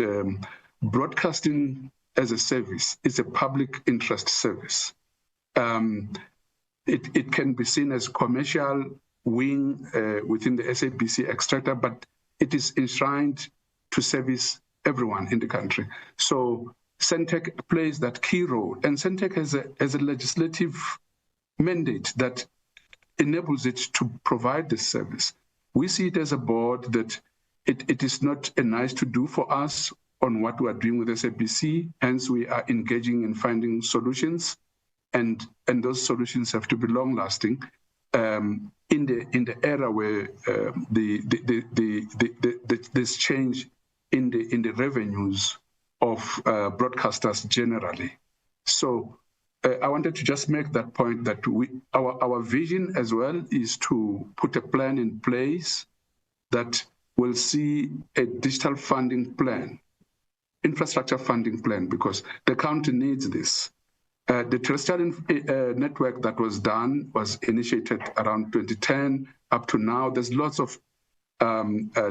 broadcasting as a service is a public interest service. It can be seen as commercial wing within the SABC extractor, but it is enshrined to service everyone in the country. So SENTECH plays that key role, and SENTECH has a legislative mandate that enables it to provide this service. We see it as a board that it is not a nice to do for us on what we are doing with SABC, hence we are engaging in finding solutions, and those solutions have to be long-lasting in the era where there's change in the revenues of broadcasters generally. So I wanted to just make that point that our vision as well is to put a plan in place that will see a digital funding plan, infrastructure funding plan, because the country needs this. The terrestrial network that was done was initiated around 2010. Up to now, there's lots of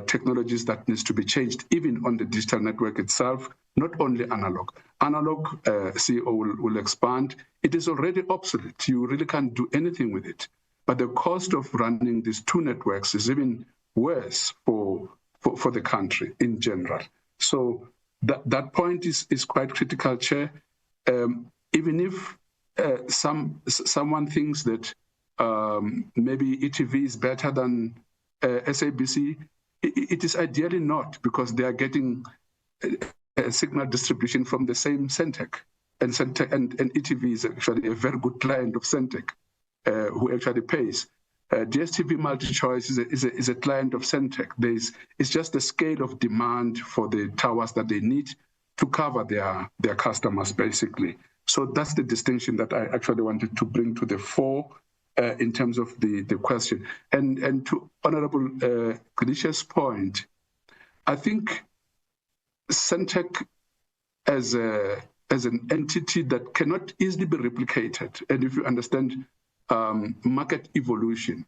technologies that needs to be changed, even on the digital network itself, not only analog. Analog, CEO will expand. It is already obsolete. You really can't do anything with it. But the cost of running these two networks is even worse for the country in general. So that point is quite critical, Chair. Even if someone thinks that maybe ETV is better than SABC, it is ideally not, because they are getting a signal distribution from the same SENTECH, and ETV is actually a very good client of SENTECH, who actually pays. DSTV MultiChoice is a client of SENTECH. It's just the scale of demand for the towers that they need to cover their customers, basically. So that's the distinction that I actually wanted to bring to the fore in terms of the question. And to Honorable Kadisha's point, I think SENTECH as an entity that cannot easily be replicated, and if you understand market evolution.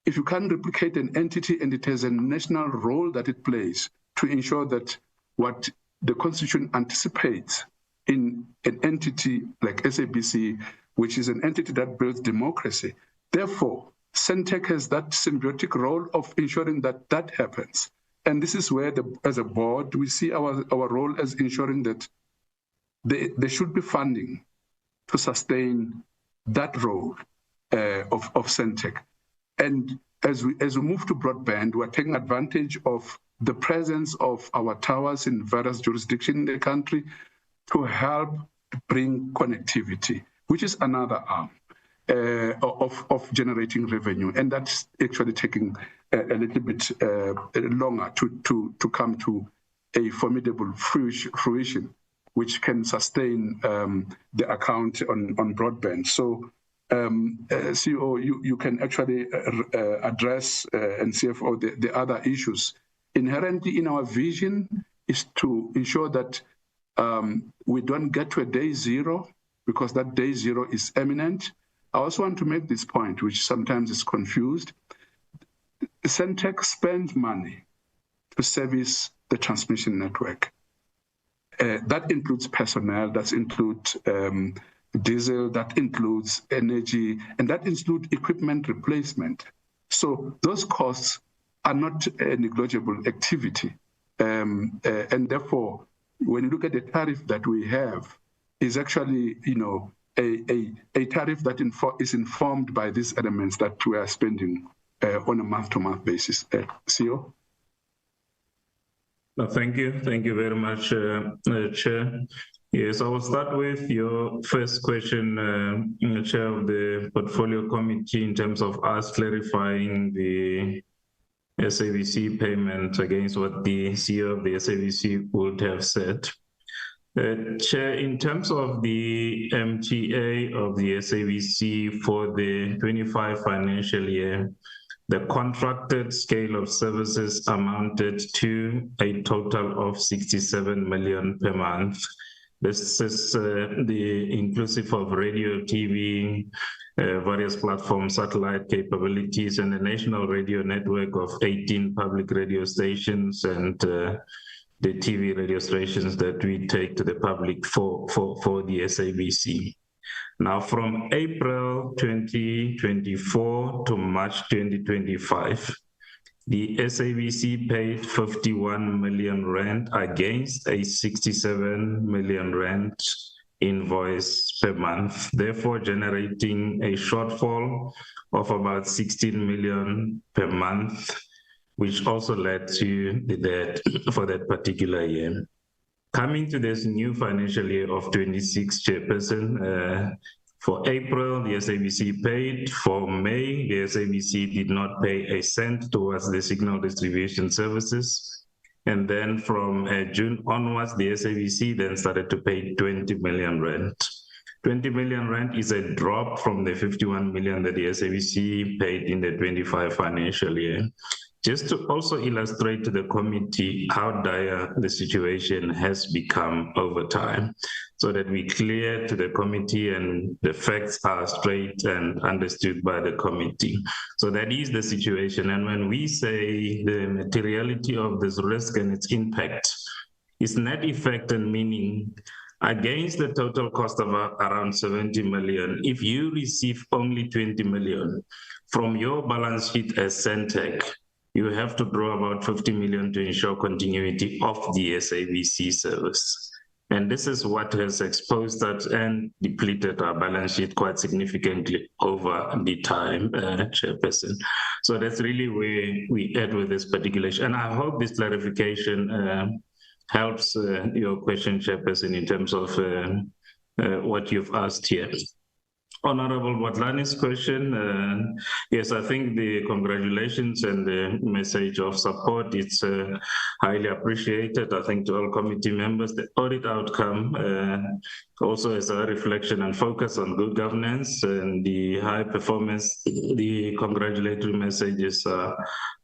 If you can't replicate an entity and it has a national role that it plays to ensure that what the Constitution anticipates in an entity like SABC, which is an entity that builds democracy, therefore, SENTECH has that symbiotic role of ensuring that that happens. And this is where, as a board, we see our role as ensuring that there should be funding to sustain that role of SENTECH. And as we move to broadband, we're taking advantage of the presence of our towers in various jurisdictions in the country to help bring connectivity, which is another arm of generating revenue. And that's actually taking a little bit longer to come to a formidable fruition, which can sustain the account on broadband. So CEO, you can actually address and CFO the other issues. Inherently in our vision is to ensure that we don't get to a day zero, because that day zero is imminent. I also want to make this point, which sometimes is confused. SENTECH spends money to service the transmission network. That includes personnel, that includes diesel, that includes energy, and that includes equipment replacement. So those costs are not a negligible activity. And therefore, when you look at the tariff that we have, is actually, a tariff that is informed by these elements that we are spending on a month-to-month basis. CEO?
Thank you very much, Chair. Yes, I will start with your first question, Chair of the Portfolio Committee, in terms of us clarifying the SABC payment against what the CEO of the SABC would have said. Chair, in terms of the MTA of the SABC for the 25 financial year, the contracted scale of services amounted to a total of 67 million per month. This is the inclusive of radio, TV, various platforms, satellite capabilities, and a national radio network of 18 public radio stations and the TV radio stations that we take to the public for the SABC. Now, from April 2024 to March 2025, the SABC paid 51 million rand against a 67 million rand invoice per month, therefore generating a shortfall of about 16 million per month, which also led to the debt for that particular year. Coming to this new financial year of 26, Chairperson, for April, the SABC paid. For May, the SABC did not pay a cent towards the signal distribution services. And then from June onwards, the SABC then started to pay 20 million rand. 20 million rand is a drop from the 51 million that the SABC paid in the 25 financial year. Just to also illustrate to the committee how dire the situation has become over time, so that we clear to the committee and the facts are straight and understood by the committee. So that is the situation. And when we say the materiality of this risk and its impact is net effect and meaning against the total cost of around 70 million, if you receive only 20 million from your balance sheet as SENTECH, you have to draw about 50 million to ensure continuity of the SABC service. And this is what has exposed that and depleted our balance sheet quite significantly over the time, Chairperson. So that's really where we at with this particular issue. And I hope this clarification helps your question, Chairperson, in terms of what you've asked here. Honorable Watlani's question, yes, I think the congratulations and the message of support, it's highly appreciated. I think to all committee members, the audit outcome also is a reflection and focus on good governance and the high performance. The congratulatory messages are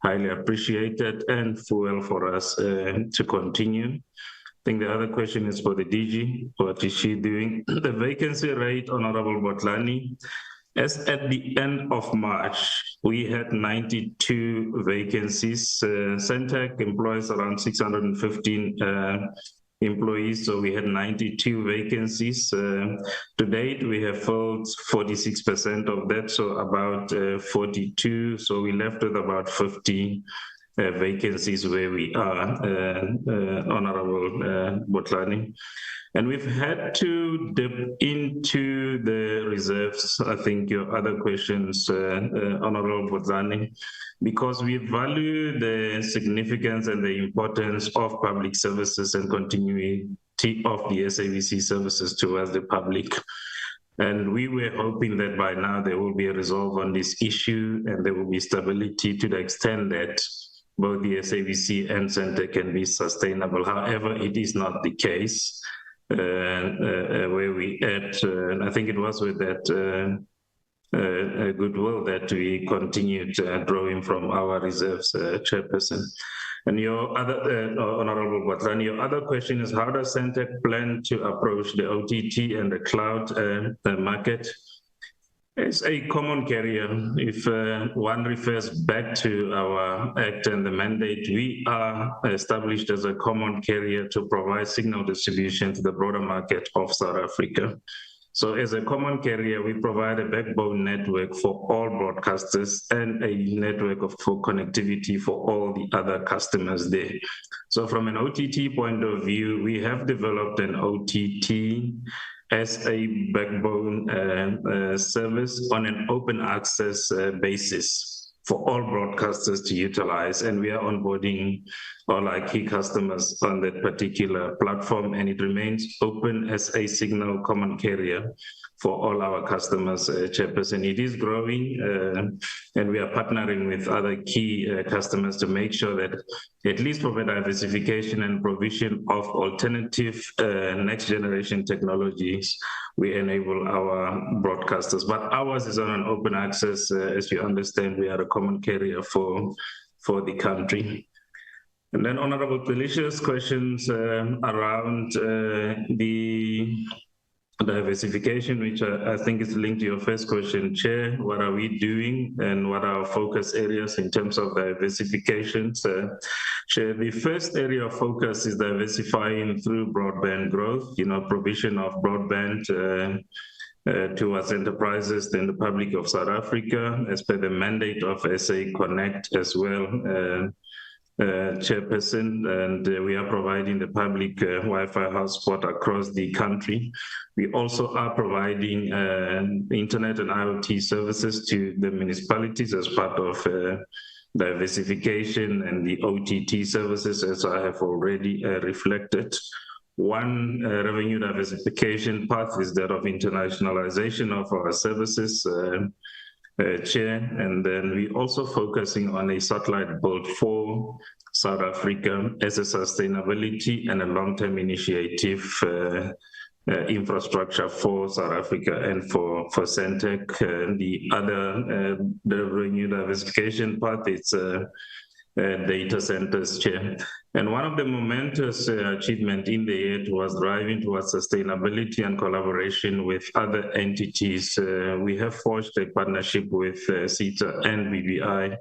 highly appreciated and fuel for us to continue. I think the other question is for the DG. What is she doing? The vacancy rate, Honorable Botlani, As at the end of March, we had 92 vacancies. SENTECH employs around 615 employees, so we had 92 vacancies. To date, we have filled 46% of that, so about 42. So we left with about 50 vacancies where we are, Honorable Botlani. And we've had to dip into the reserves, I think your other questions, Honorable Botlani, because we value the significance and the importance of public services and continuity of the SABC services towards the public. And we were hoping that by now there will be a resolve on this issue and there will be stability to the extent that both the SABC and SENTECH can be sustainable. However, it is not the case. Where we at, I think it was with that goodwill that we continued drawing from our reserves, Chairperson. And your other, Honorable Botlani, your other question is, how does SENTECH plan to approach the OTT and the cloud market? As a common carrier, if one refers back to our act and the mandate, we are established as a common carrier to provide signal distribution to the broader market of South Africa. So as a common carrier, we provide a backbone network for all broadcasters and a network for connectivity for all the other customers there. So from an OTT point of view, we have developed an OTT as a backbone service on an open access basis for all broadcasters to utilize. And we are onboarding all our key customers on that particular platform, and it remains open as a signal common carrier for all our customers, Chairperson. It is growing, and we are partnering with other key customers to make sure that at least for the diversification and provision of alternative next generation technologies, we enable our broadcasters. But ours is on an open access. As you understand, we are a common carrier for the country. And then Honorable Felicia's questions around the diversification, which I think is linked to your first question, Chair. What are we doing and what are our focus areas in terms of diversification? Chair, the first area of focus is diversifying through broadband growth, provision of broadband towards enterprises in the Republic of South Africa, as per the mandate of SA Connect as well. Chairperson, and we are providing the public Wi-Fi hotspot across the country. We also are providing internet and IoT services to the municipalities as part of diversification and the OTT services, as I have already reflected. One revenue diversification path is that of internationalization of our services, Chair, and then we're also focusing on a satellite build for South Africa as a sustainability and a long-term initiative infrastructure for South Africa and for SENTECH. The other the revenue diversification path is data centers, Chair. And one of the momentous achievement in the year was driving towards sustainability and collaboration with other entities. We have forged a partnership with SITA and BBI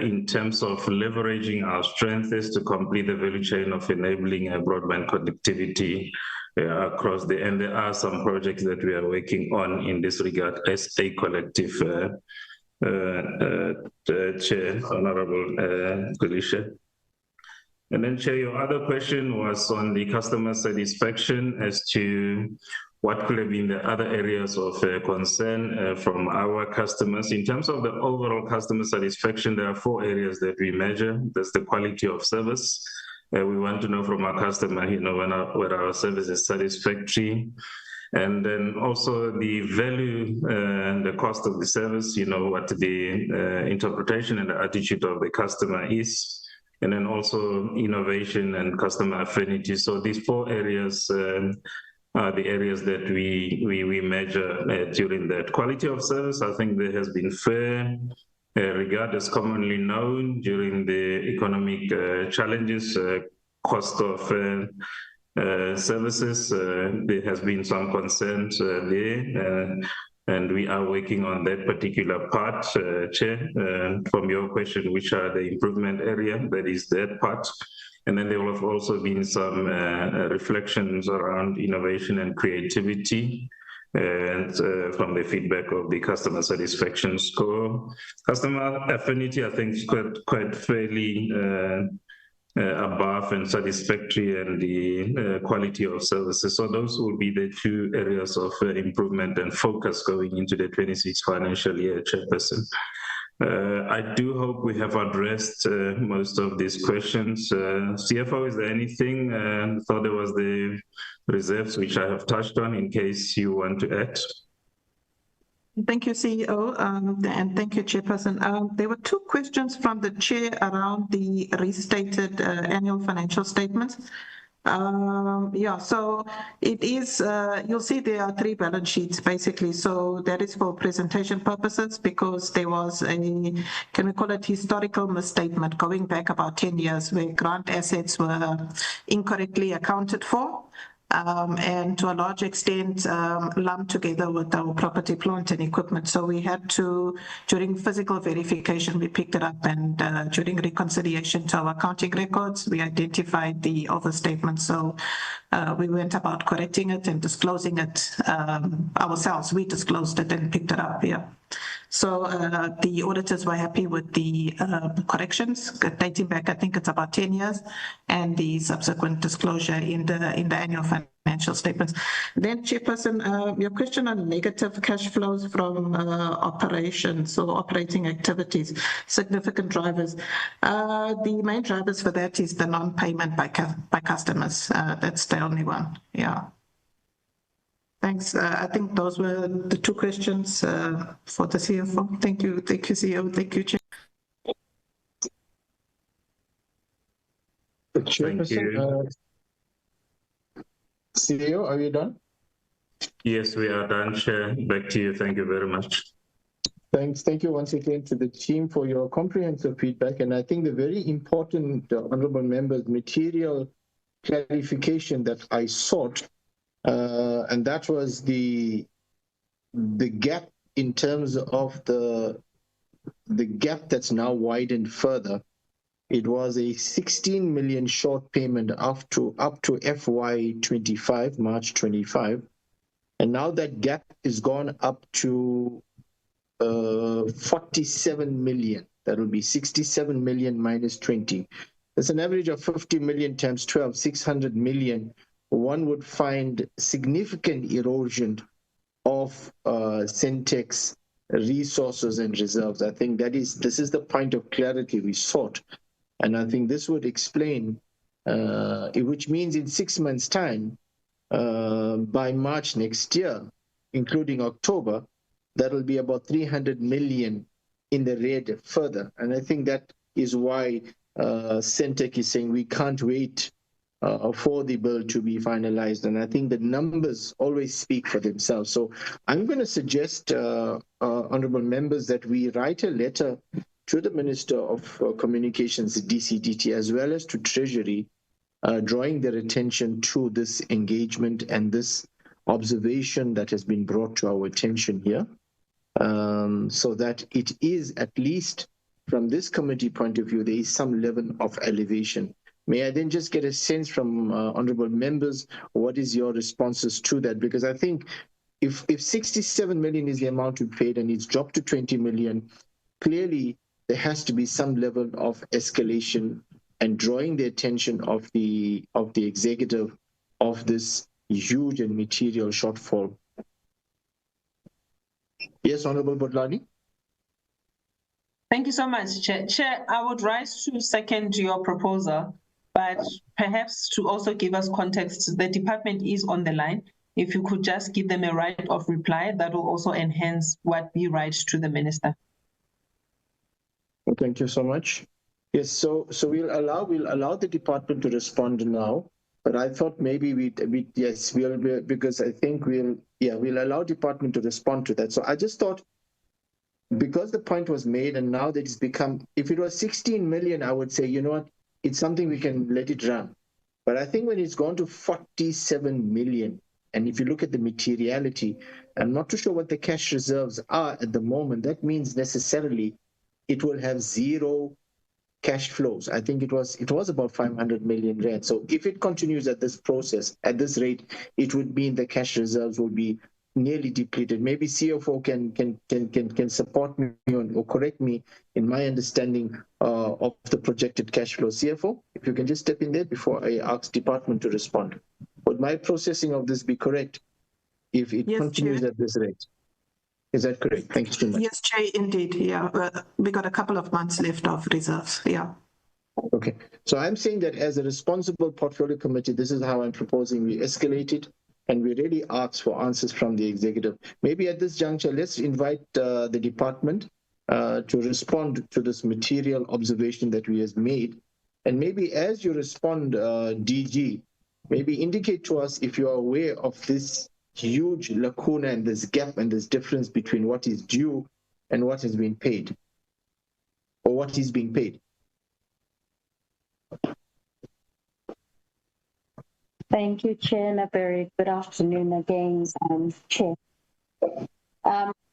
in terms of leveraging our strengths to complete the value chain of enabling broadband connectivity across and there are some projects that we are working on in this regard as a collective. Chair, Honorable Felicia. And then, Chair, your other question was on the customer satisfaction as to what could have been the other areas of concern from our customers. In terms of the overall customer satisfaction, there are 4 areas that we measure. There's the quality of service. We want to know from our customer, whether our service is satisfactory. And then also the value and the cost of the service, what the interpretation and the attitude of the customer is. And then also innovation and customer affinity. So these 4 areas are the areas that we measure during that. Quality of service, I think there has been fair regard as commonly known during the economic challenges, cost of services. There has been some concerns there. and we are working on that particular part, Chair. From your question, which are the improvement area, that is that part. And then there will have also been some reflections around innovation and creativity, and from the feedback of the customer satisfaction score. Customer affinity, I think, is quite fairly above and satisfactory, and the quality of services. So those will be the two areas of improvement and focus going into the 26 financial year, Chairperson. I do hope we have addressed most of these questions. CFO, is there anything? I thought there was the reserves, which I have touched on, in case you want to add.
Thank you, CEO, and thank you, Chairperson. There were two questions from the Chair around the restated annual financial statements. Yeah, so it is, you'll see there are three balance sheets, basically. So that is for presentation purposes, because there was a, can we call it historical misstatement going back about 10 years where grant assets were incorrectly accounted for. And to a large extent lumped together with our property, plant and equipment. So we had to, during physical verification, we picked it up, and during reconciliation to our accounting records, we identified the overstatement. So we went about correcting it and disclosing it ourselves. We disclosed it and picked it up, yeah. So the auditors were happy with the corrections dating back, I think it's about 10 years, and the subsequent disclosure in the annual financial statements. Then, Chairperson, your question on negative cash flows from operations or operating activities, significant drivers. The main drivers for that is the non-payment by customers. That's the only one, yeah. Thanks. I think those were the two questions for the CFO. Thank you, CEO. Thank you, Chair.
Thank you.
CEO, are you done?
Yes, we are done, Chair. Back to you. Thank you very much.
Thanks. Thank you once again to the team for your comprehensive feedback. And I think the very important, honorable members, material clarification that I sought, and that was the gap in terms of the gap that's now widened further. It was a 16 million short payment up to FY25, March 25. And now that gap is gone up to 47 million. That will be 67 million minus 20. That's an average of 50 million times 12, 600 million. One would find significant erosion of SENTECH's resources and reserves. I think this is the point of clarity we sought. And I think this would explain, which means in 6 months' time, by March next year, including October, that will be about 300 million in the red further. And I think that is why SENTECH is saying we can't wait for the bill to be finalized. And I think the numbers always speak for themselves. So I'm going to suggest, honorable members, that we write a letter to the Minister of Communications, DCDT, as well as to Treasury, drawing their attention to this engagement and this observation that has been brought to our attention here, so that it is, at least from this committee point of view, there is some level of elevation. May I then just get a sense from honorable members, what is your responses to that? Because I think if 67 million is the amount we paid and it's dropped to 20 million, clearly there has to be some level of escalation and drawing the attention of the executive of this huge and material shortfall. Yes, Honorable Bodlani.
Thank you so much, Chair. Chair, I would rise to second your proposal, but perhaps to also give us context, the department is on the line. If you could just give them a right of reply, that will also enhance what we write to the Minister.
Well, thank you so much. Yes, so we'll allow the department to respond now. But I thought maybe because I think we'll allow department to respond to that. So I just thought, because the point was made and now that it's become, if it was 16 million, I would say, you know what, it's something we can let it run. But I think when it's gone to 47 million And if you look at the materiality, I'm not too sure what the cash reserves are at the moment. That means necessarily it will have zero cash flows. I think it was about 500 million rand. So if it continues at this process, at this rate, it would mean the cash reserves will be nearly depleted. Maybe CFO can support me on, or correct me in my understanding of the projected cash flow. CFO, if you can just step in there before I ask department to respond. Would my processing of this be correct if it continues Chair. At this rate? Is that correct? Thank you so much.
Yes, Chair, indeed. Yeah, we got a couple of months left of reserves. Yeah.
Okay. So I'm saying that as a responsible portfolio committee, this is how I'm proposing we escalate it, and we really ask for answers from the executive. Maybe at this juncture, let's invite the department to respond to this material observation that we have made. And maybe as you respond, DG, maybe indicate to us if you are aware of this huge lacuna and this gap and this difference between what is due and what has been paid, or what is being paid.
Thank you, Chair Naberi. Good afternoon again, Chair.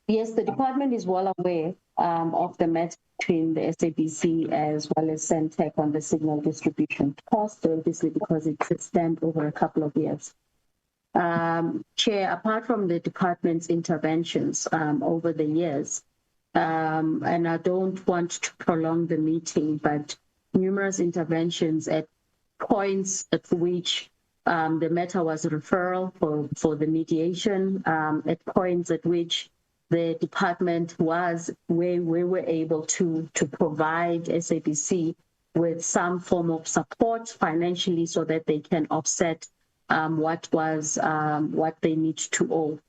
Yes, the department is well aware of the matter between the SABC as well as SENTECH on the signal distribution cost, obviously because it could stand over a couple of years. Chair, apart from the department's interventions over the years, and I don't want to prolong the meeting, but numerous interventions at points at which the matter was a referral for the mediation, at points at which the department was where we were able to provide SABC with some form of support financially so that they can offset what they need to owe.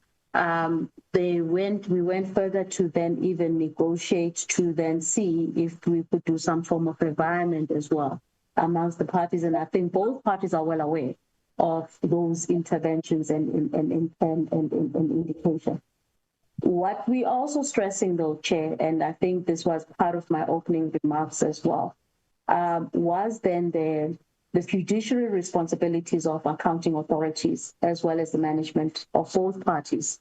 We went further to then even negotiate to then see if we could do some form of environment as well amongst the parties, and I think both parties are well aware of those interventions and indication. What we also stressing though, Chair, and I think this was part of my opening remarks as well, was then the fiduciary responsibilities of accounting authorities as well as the management of both parties,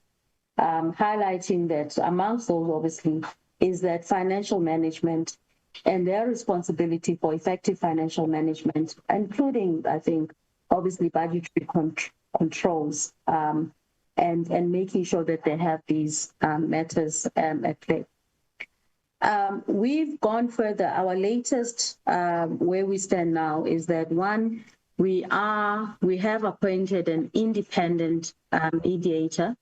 highlighting that amongst those obviously is that financial management and their responsibility for effective financial management, including, I think, obviously budgetary controls, and making sure that they have these matters at play. We've gone further. Our latest where we stand now is that one, we have appointed an independent mediator,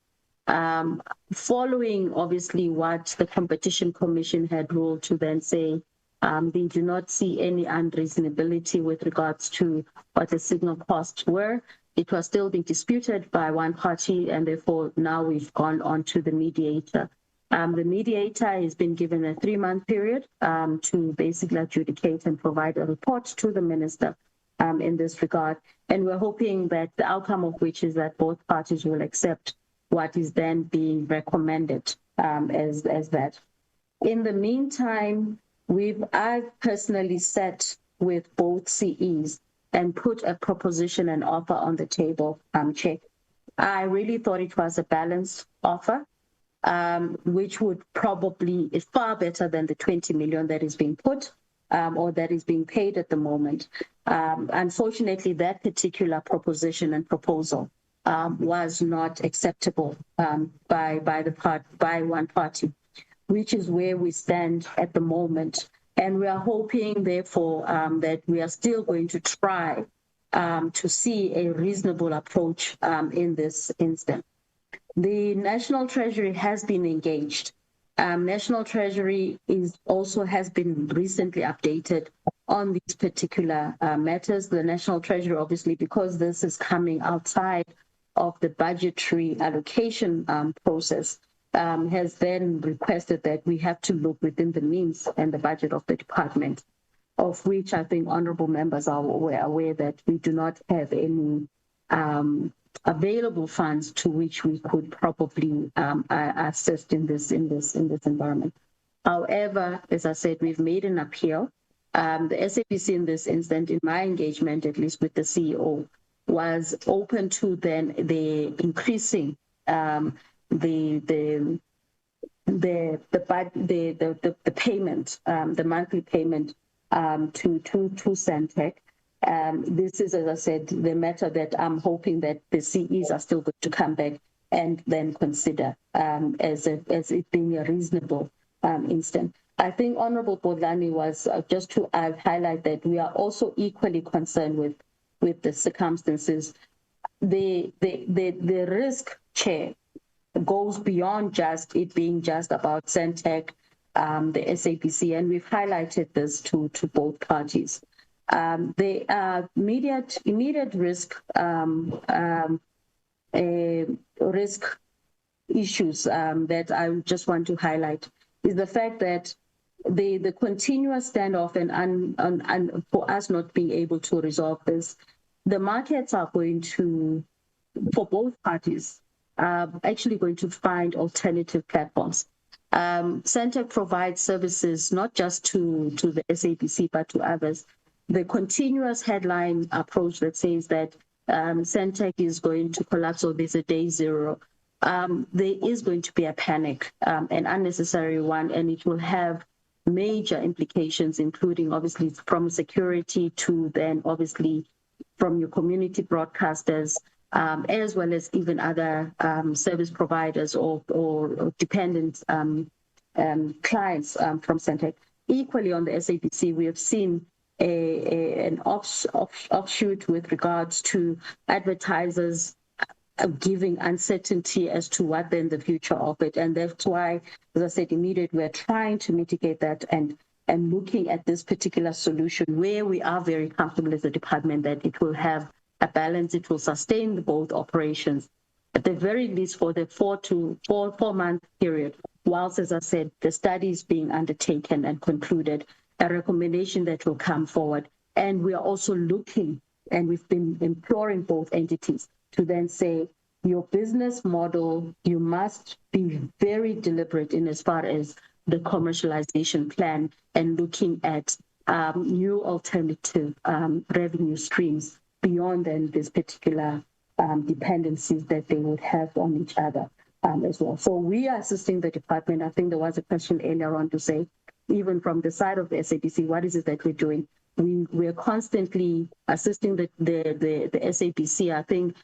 following obviously what the Competition Commission had ruled to then say they do not see any unreasonability with regards to what the signal costs were. It was still being disputed by one party, and therefore now we've gone on to the mediator. The mediator has been given a 3-month period to basically adjudicate and provide a report to the minister in this regard. And we're hoping that the outcome of which is that both parties will accept what is then being recommended as that. In the meantime, I've personally sat with both CEs and put a proposition and offer on the table, Chair. I really thought it was a balanced offer, which would probably is far better than the 20 million that is being put or that is being paid at the moment. Unfortunately, that particular proposition and proposal was not acceptable by one party, which is where we stand at the moment. And we are hoping, therefore, that we are still going to try to see a reasonable approach in this instance. The National Treasury has been engaged. National Treasury has been recently updated on these particular matters. The National Treasury, obviously, because this is coming outside of the budgetary allocation process, has then requested that we have to look within the means and the budget of the department, of which I think honorable members are aware that we do not have any available funds to which we could probably assist in this environment. However, as I said, we've made an appeal. The SABC in this instance, in my engagement, at least with the CEO, was open to then the increasing the payment, the monthly payment to SENTECH. This is, as I said, the matter that I'm hoping that the CEs are still going to come back and then consider as it being a reasonable instance. I think Honorable Bodlani was just to highlight that we are also equally concerned with the circumstances. The risk, Chair, goes beyond just it being just about SENTECH, the SABC, and we've highlighted this to both parties. The immediate risk risk issues that I just want to highlight is the fact that the continuous standoff and for us not being able to resolve this, the markets are going to, for both parties, actually going to find alternative platforms. SENTECH provides services not just to the SABC but to others. The continuous headline approach that says that SENTECH is going to collapse or there's a day zero, there is going to be a panic, an unnecessary one, and it will have major implications, including obviously from security to then obviously from your community broadcasters, as well as even other service providers or dependent clients from SENTECH. Equally on the SABC, we have seen an offshoot with regards to advertisers giving uncertainty as to what then the future of it. And that's why, as I said, immediately we're trying to mitigate that and looking at this particular solution where we are very comfortable as a department that it will have a balance, it will sustain both operations, at the very least for the 4 month period, whilst, as I said, the study is being undertaken and concluded, a recommendation that will come forward. And we are also looking, and we've been imploring both entities to then say, your business model, you must be very deliberate in as far as the commercialization plan and looking at new alternative revenue streams beyond then this particular dependencies that they would have on each other as well. So we are assisting the department. I think there was a question earlier on to say, even from the side of the SABC, what is it that we're doing? We're constantly assisting the SABC. I think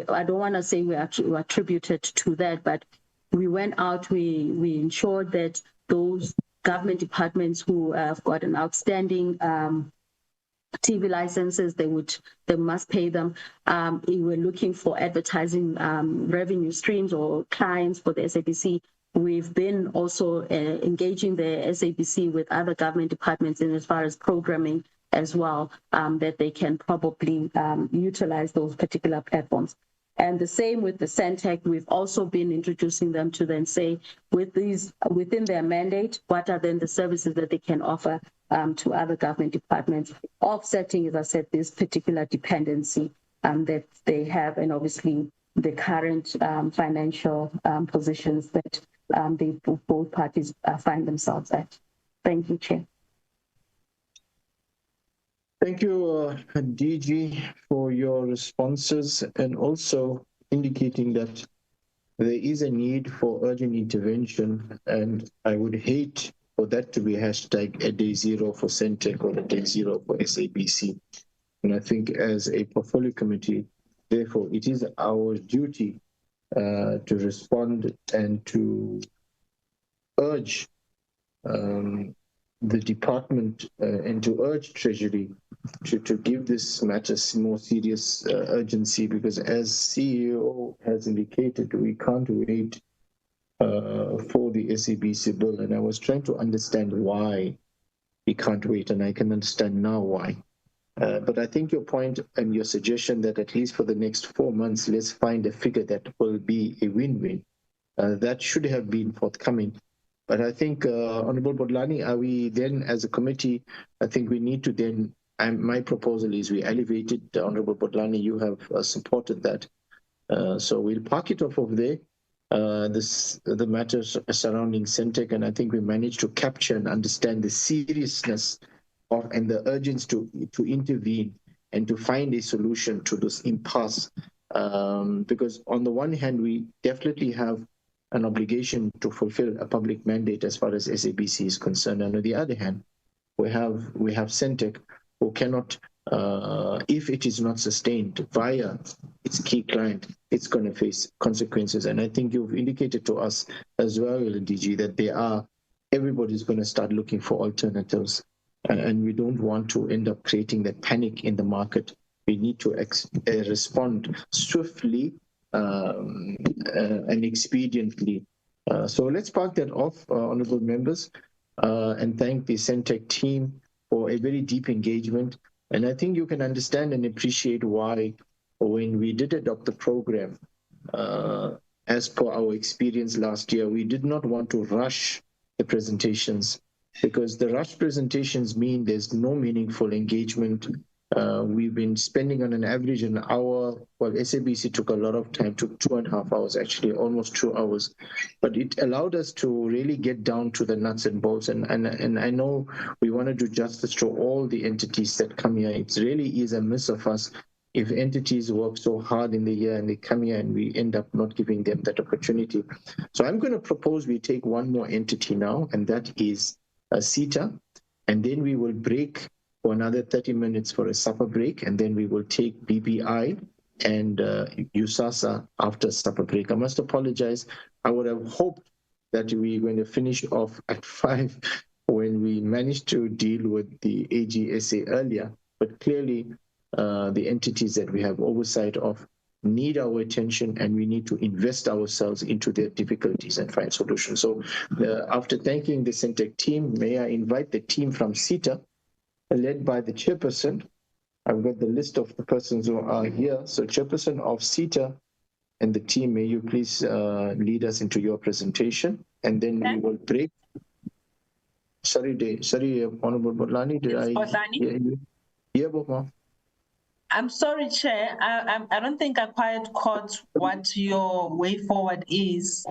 I don't want to say we attributed to that, but we went out, we ensured that those government departments who have got an outstanding TV licenses, they must pay them. We were looking for advertising revenue streams or clients for the SABC. We've been also engaging the SABC with other government departments in as far as programming as well, that they can probably utilize those particular platforms. And the same with the SENTECH, we've also been introducing them to then say, within their mandate, what are then the services that they can offer to other government departments, offsetting, as I said, this particular dependency that they have, and obviously the current financial positions that both parties find themselves at. Thank you, Chair.
Thank you, DG, for your responses and also indicating that there is a need for urgent intervention, and I would hate for that to be hashtag a day zero for SENTECH or a day zero for SABC. And I think as a portfolio committee, therefore, it is our duty to respond and to urge the department and to urge Treasury to give this matter more serious urgency, because as CEO has indicated, we can't wait for the SABC bill. And I was trying to understand why we can't wait, and I can understand now why. But I think your point and your suggestion that at least for the next 4 months, let's find a figure that will be a win-win, that should have been forthcoming. But I think, Honorable Bodlani, are we then, as a committee, I think we need to then, my proposal is we elevated, Honorable Bodlani, you have supported that. So we'll park it off of there, the matters surrounding SENTECH, and I think we managed to capture and understand the seriousness of and the urgency to intervene and to find a solution to this impasse. Because on the one hand, we definitely have an obligation to fulfill a public mandate as far as SABC is concerned. And on the other hand, we have SENTECH, who cannot, if it is not sustained via its key client, it's going to face consequences. And I think you've indicated to us as well, DG, that everybody's going to start looking for alternatives. And we don't want to end up creating that panic in the market. We need to respond swiftly and expediently. So let's park that off, honorable members, and thank the SENTECH team for a very deep engagement. And I think you can understand and appreciate why, when we did adopt the program, as per our experience last year, we did not want to rush the presentations, because the rush presentations mean there's no meaningful engagement. We've been spending on an average an hour. Well, SABC took a lot of time, took 2.5 hours, actually, almost 2 hours. But it allowed us to really get down to the nuts and bolts. And I know we want to do justice to all the entities that come here. It really is a miss of us if entities work so hard in the year and they come here and we end up not giving them that opportunity. So I'm going to propose we take one more entity now, and that is SITA. And then we will break for another 30 minutes for a supper break, and then we will take BBI and USAASA after supper break. I must apologize. I would have hoped that we were going to finish off at 5 when we managed to deal with the AGSA earlier, but clearly the entities that we have oversight of need our attention, and we need to invest ourselves into their difficulties and find solutions. So after thanking the SENTECH team, may I invite the team from SITA, led by the chairperson. I've got the list of the persons who are here. So chairperson of SITA and the team, may you please lead us into your presentation, and then we will break. Sorry, Honorable Botlani, did I hear you? Yeah, Boma.
I'm sorry, Chair. I don't think I quite caught what your way forward is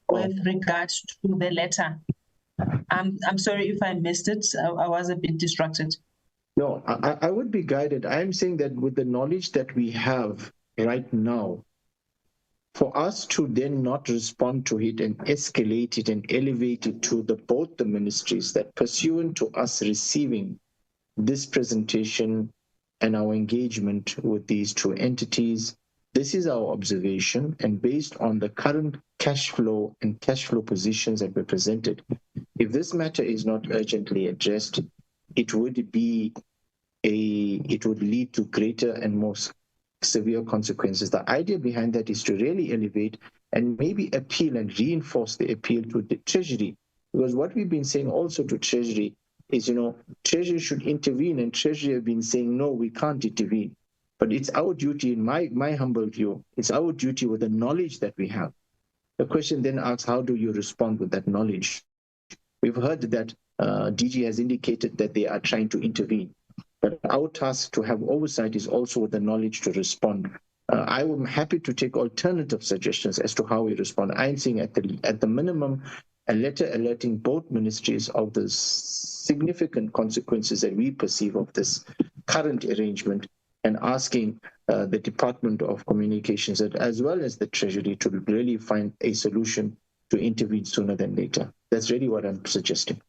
with regards to the letter. I'm sorry if I missed it. I was a bit distracted.
No, I would be guided. I'm saying that with the knowledge that we have right now, for us to then not respond to it and escalate it and elevate it to both the ministries, that pursuant to us receiving this presentation and our engagement with these two entities, this is our observation, and based on the current cash flow and cash flow positions that were presented, if this matter is not urgently addressed, it would lead to greater and more severe consequences. The idea behind that is to really elevate and maybe appeal and reinforce the appeal to the Treasury, because what we've been saying also to Treasury is, Treasury should intervene, and Treasury have been saying, no, we can't intervene. But it's our duty, in my humble view, it's our duty with the knowledge that we have. The question then asks, how do you respond with that knowledge? We've heard that DG has indicated that they are trying to intervene. But our task to have oversight is also with the knowledge to respond. I am happy to take alternative suggestions as to how we respond. I'm saying at the minimum, a letter alerting both ministries of the significant consequences that we perceive of this current arrangement, and asking the Department of Communications as well as the Treasury to really find a solution to intervene sooner than later. That's really what I'm suggesting.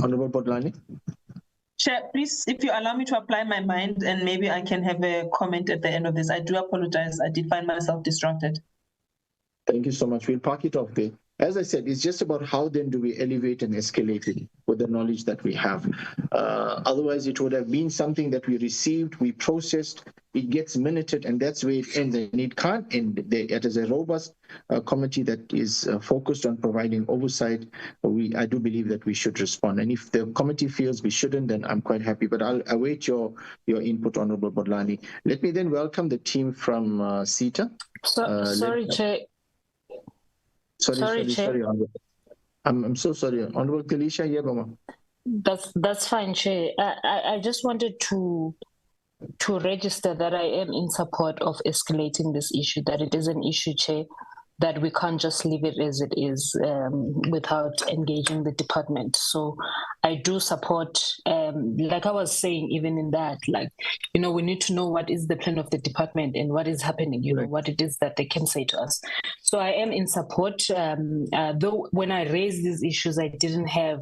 Honorable Botlani.
Chair, please, if you allow me to apply my mind, and maybe I can have a comment at the end of this. I do apologize. I did find myself distracted.
Thank you so much. We'll park it off there. As I said, it's just about how then do we elevate and escalate it with the knowledge that we have. Otherwise, it would have been something that we received, we processed, it gets minuted, and that's where it ends. And it can't end there. It is a robust committee that is focused on providing oversight. I do believe that we should respond. And if the committee feels we shouldn't, then I'm quite happy. But I'll await your input, Honorable Botlani. Let me then welcome the team from SITA.
Sorry, Chair.
Sorry, Honorable. I'm so sorry. Honorable Kalisha, yeah, Mama.
That's fine, Chair. I just wanted to register that I am in support of escalating this issue, that it is an issue, Chair, that we can't just leave it as it is without engaging the department. So I do support, like I was saying, even in that, like, you know, we need to know what is the plan of the department and what is happening, you know, what it is that they can say to us. So I am in support, though when I raised these issues, I didn't have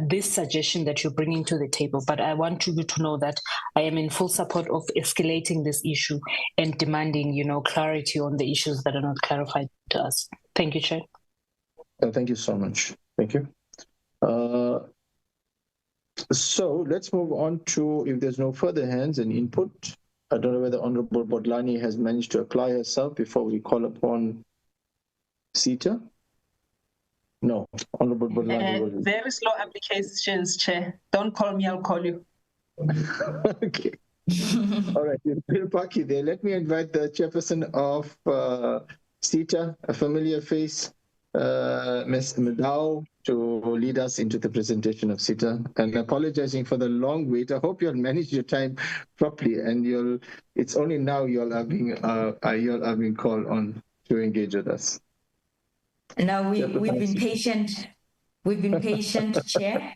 this suggestion that you're bringing to the table, but I want you to know that I am in full support of escalating this issue and demanding, you know, clarity on the issues that are not clarified to us. Thank you, Chair.
Thank you so much. Thank you. So let's move on to, if there's no further hands and input, I don't know whether Honorable Bodlani has managed to apply herself before we call upon SITA. No, Honorable Bodlani.
Very slow applications, Chair. Don't call me, I'll call you.
Okay. All right, Bill Paki there. Let me invite the chairperson of SITA, a familiar face, Ms. Madao, to lead us into the presentation of SITA. And apologizing for the long wait. I hope you'll manage your time properly, and it's only now you'll have been called on to engage with us.
No, we've been patient. We've been patient, Chair.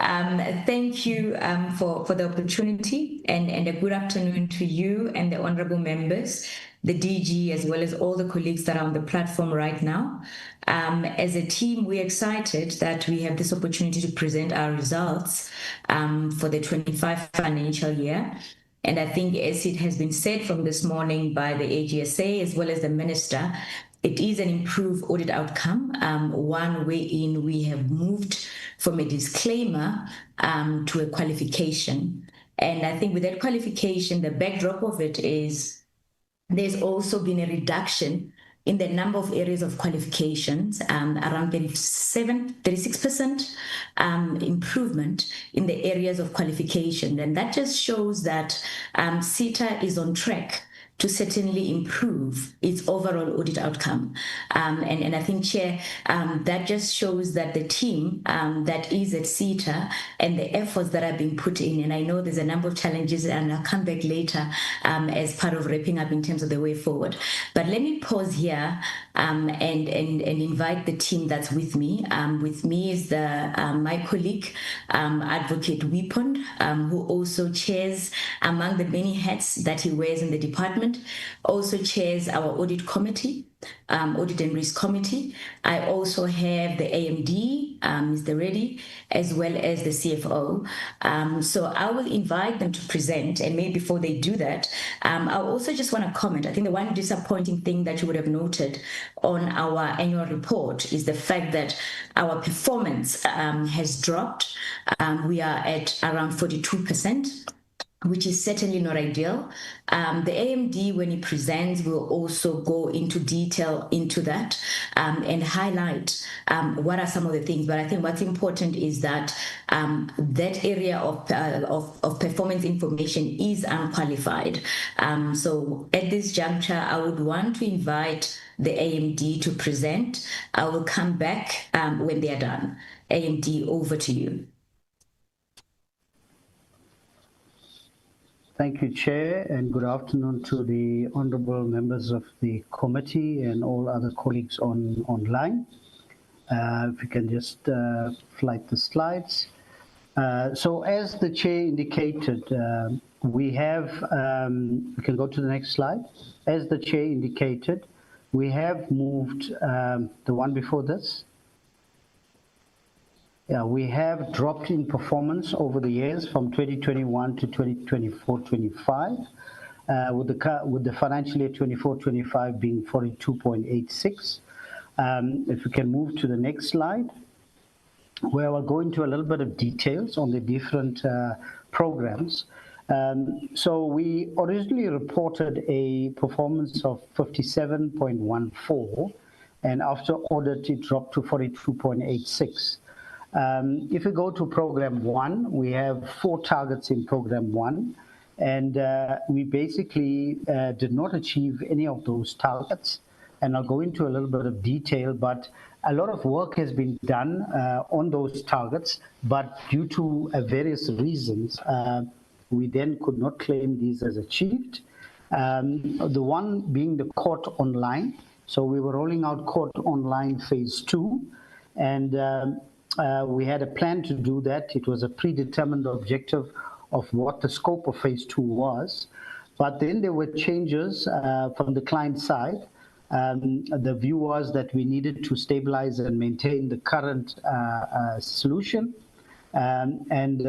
Thank you for the opportunity, and a good afternoon to you and the honorable members, the DG, as well as all the colleagues that are on the platform right now. As a team, we're excited that we have this opportunity to present our results for the 25 financial year. And I think, as it has been said from this morning by the AGSA as well as the Minister, it is an improved audit outcome, one wherein we have moved from a disclaimer to a qualification. And I think with that qualification, the backdrop of it is there's also been a reduction in the number of areas of qualifications, around 36% improvement in the areas of qualification. And that just shows that SITA is on track to certainly improve its overall audit outcome. And I think, Chair, that just shows that the team that is at SITA and the efforts that are being put in, and I know there's a number of challenges, and I'll come back later as part of wrapping up in terms of the way forward. But let me pause here and invite the team that's with me. With me is my colleague, Advocate Wipond, who also chairs, among the many hats that he wears in the department, also chairs our audit committee, audit and risk committee. I also have the AMD, Mr. Reddy, as well as the CFO. So I will invite them to present, and maybe before they do that, I also just want to comment. I think the one disappointing thing that you would have noted on our annual report is the fact that our performance has dropped. We are at around 42%. Which is certainly not ideal. The AMD, when he presents, will also go into detail into that and highlight what are some of the things. But I think what's important is that that area of performance information is unqualified. So at this juncture, I would want to invite the AMD to present. I will come back when they are done. AMD, over to you.
Thank you, Chair, and good afternoon to the honourable members of the committee and all other colleagues online. If you can just flight the slides. So as the Chair indicated, we have, we can go to the next slide. As the Chair indicated, we have moved the one before this. Yeah, we have dropped in performance over the years from 2021 to 2024-25, with the financial year 24-25 being 42.86. If we can move to the next slide, where we'll go into a little bit of details on the different programs. So we originally reported a performance of 57.14, and after audit it dropped to 42.86. If we go to program 1, we have 4 targets in program 1, and we basically did not achieve any of those targets. And I'll go into a little bit of detail, but a lot of work has been done on those targets, but due to various reasons, we then could not claim these as achieved. The one being the court online. So we were rolling out Court Online Phase 2, and we had a plan to do that. It was a predetermined objective of what the scope of Phase 2 was. But then there were changes from the client side. The view was that we needed to stabilize and maintain the current solution, and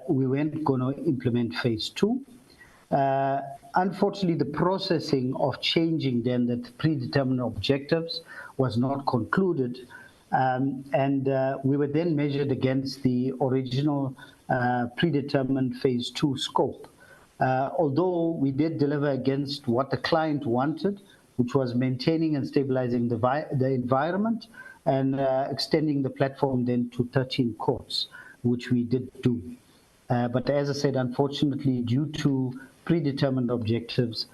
we weren't going to implement Phase 2. Unfortunately, the processing of changing then the predetermined objectives was not concluded, and we were then measured against the original predetermined Phase 2 scope. Although we did deliver against what the client wanted, which was maintaining and stabilizing the environment and extending the platform then to 13 courts, which we did do. But as I said, unfortunately, due to predetermined objectives,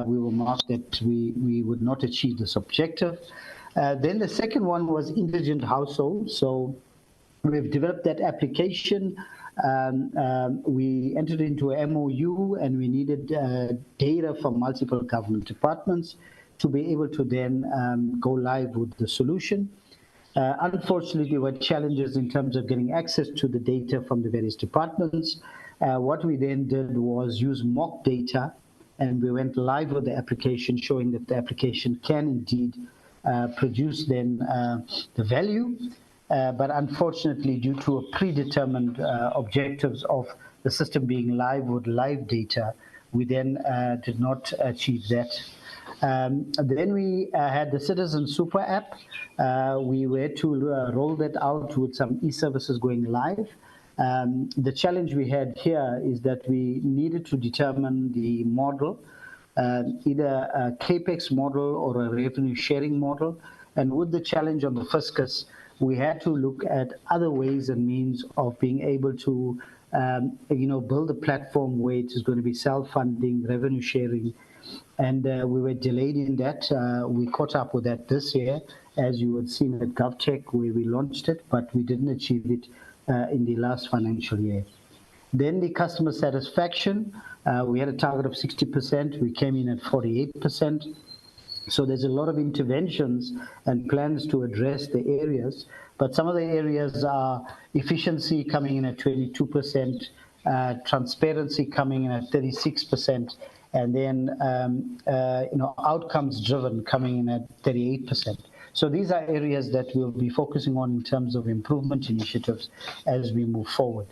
we were marked that we would not achieve this objective. Then the second one was indigent households. So we've developed that application. We entered into a MOU, and we needed data from multiple government departments to be able to then go live with the solution. Unfortunately, there were challenges in terms of getting access to the data from the various departments. What we then did was use mock data, and we went live with the application, showing that the application can indeed produce then the value. But unfortunately, due to a predetermined objectives of the system being live with live data, we then did not achieve that. Then we had the Citizen Super App. We were to roll that out with some e-services going live. The challenge we had here is that we needed to determine the model, either a CAPEX model or a revenue sharing model. And with the challenge of the fiscus, we had to look at other ways and means of being able to, build a platform where it is going to be self-funding, revenue sharing, and we were delayed in that. We caught up with that this year, as you had seen at GovTech, where we launched it, but we didn't achieve it in the last financial year. Then the customer satisfaction, we had a target of 60%. We came in at 48%. So there's a lot of interventions and plans to address the areas, but some of the areas are efficiency coming in at 22%, transparency coming in at 36%, and then outcomes driven coming in at 38%. So these are areas that we'll be focusing on in terms of improvement initiatives as we move forward.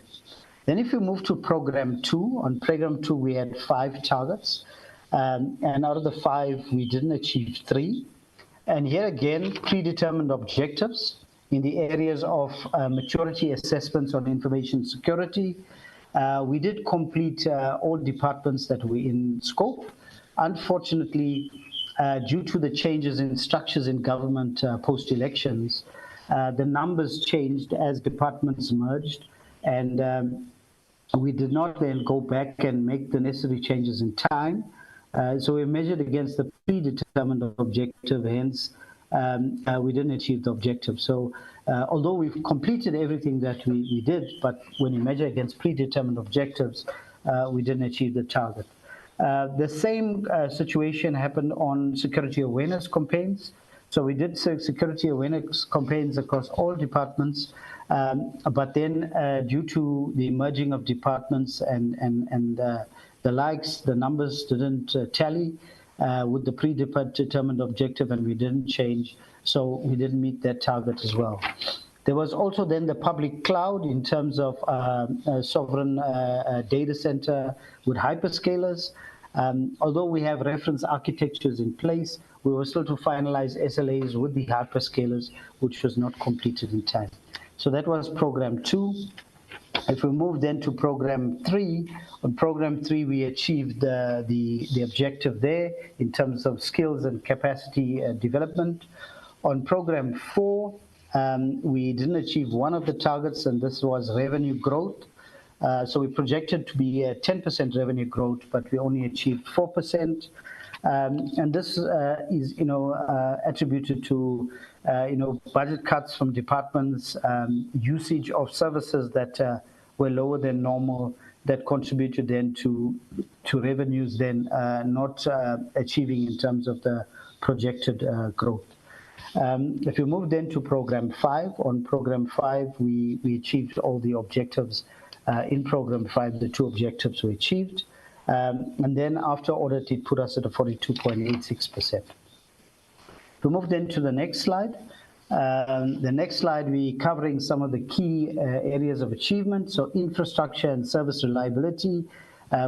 Then if you move to Program 2, on Program 2 we had 5 targets. And out of the 5, we didn't achieve 3. And here again, predetermined objectives in the areas of maturity assessments on information security. We did complete all departments that were in scope. Unfortunately, due to the changes in structures in government post-elections, the numbers changed as departments merged, and we did not then go back and make the necessary changes in time. So we measured against the predetermined objective, hence we didn't achieve the objective. So although we've completed everything that we did, but when you measure against predetermined objectives, we didn't achieve the target. The same situation happened on security awareness campaigns. So we did security awareness campaigns across all departments, but then due to the merging of departments and the likes, the numbers didn't tally with the predetermined objective, and we didn't change, so we didn't meet that target as well. There was also then the public cloud in terms of sovereign data center with hyperscalers. Although we have reference architectures in place, we were still to finalize SLAs with the hyperscalers, which was not completed in time. So that was Program 2. If we move then to Program 3, on Program 3 we achieved the objective there in terms of skills and capacity development. On Program 4, we didn't achieve one of the targets, and this was revenue growth. So we projected to be a 10% revenue growth, but we only achieved 4%. And this is, attributed to, budget cuts from departments, usage of services that were lower than normal, that contributed then to revenues then not achieving in terms of the projected growth. If you move then to Program 5, on Program 5, we achieved all the objectives. In Program 5, the 2 objectives were achieved. And then after audit, it put us at a 42.86%. If we move then to the next slide. The next slide, we're covering some of the key areas of achievement. So infrastructure and service reliability,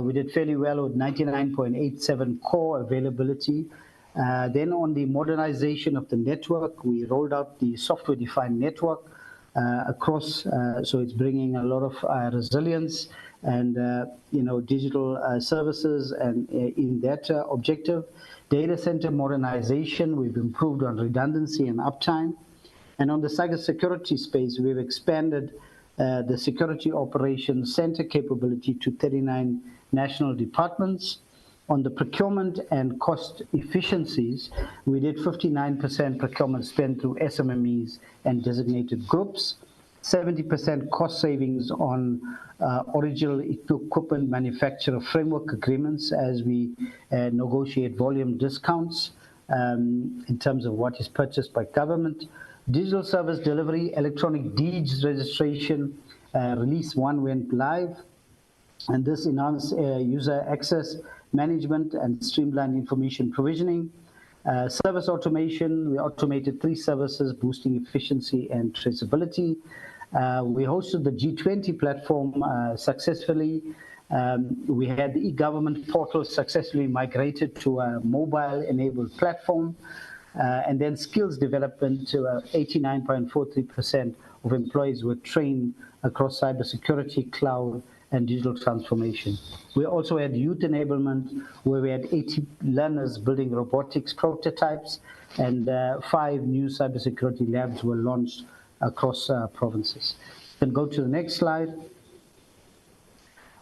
we did fairly well with 99.87 core availability. Then on the modernization of the network, we rolled out the software-defined network across, so it's bringing a lot of resilience and digital services, and in that objective. Data center modernization, we've improved on redundancy and uptime. And on the cybersecurity space, we've expanded the security operations center capability to 39 national departments. On the procurement and cost efficiencies, we did 59% procurement spend through SMMEs and designated groups, 70% cost savings on original equipment manufacturer framework agreements as we negotiate volume discounts in terms of what is purchased by government. Digital service delivery, electronic deeds registration, release 1 went live, and this enhanced user access management and streamlined information provisioning. Service automation, we automated 3 services, boosting efficiency and traceability. We hosted the G20 platform successfully. We had the e-government portal successfully migrated to a mobile-enabled platform. And then skills development, 89.43% of employees were trained across cybersecurity, cloud, and digital transformation. We also had youth enablement, where we had 80 learners building robotics prototypes, and 5 new cybersecurity labs were launched across provinces. Then go to the next slide.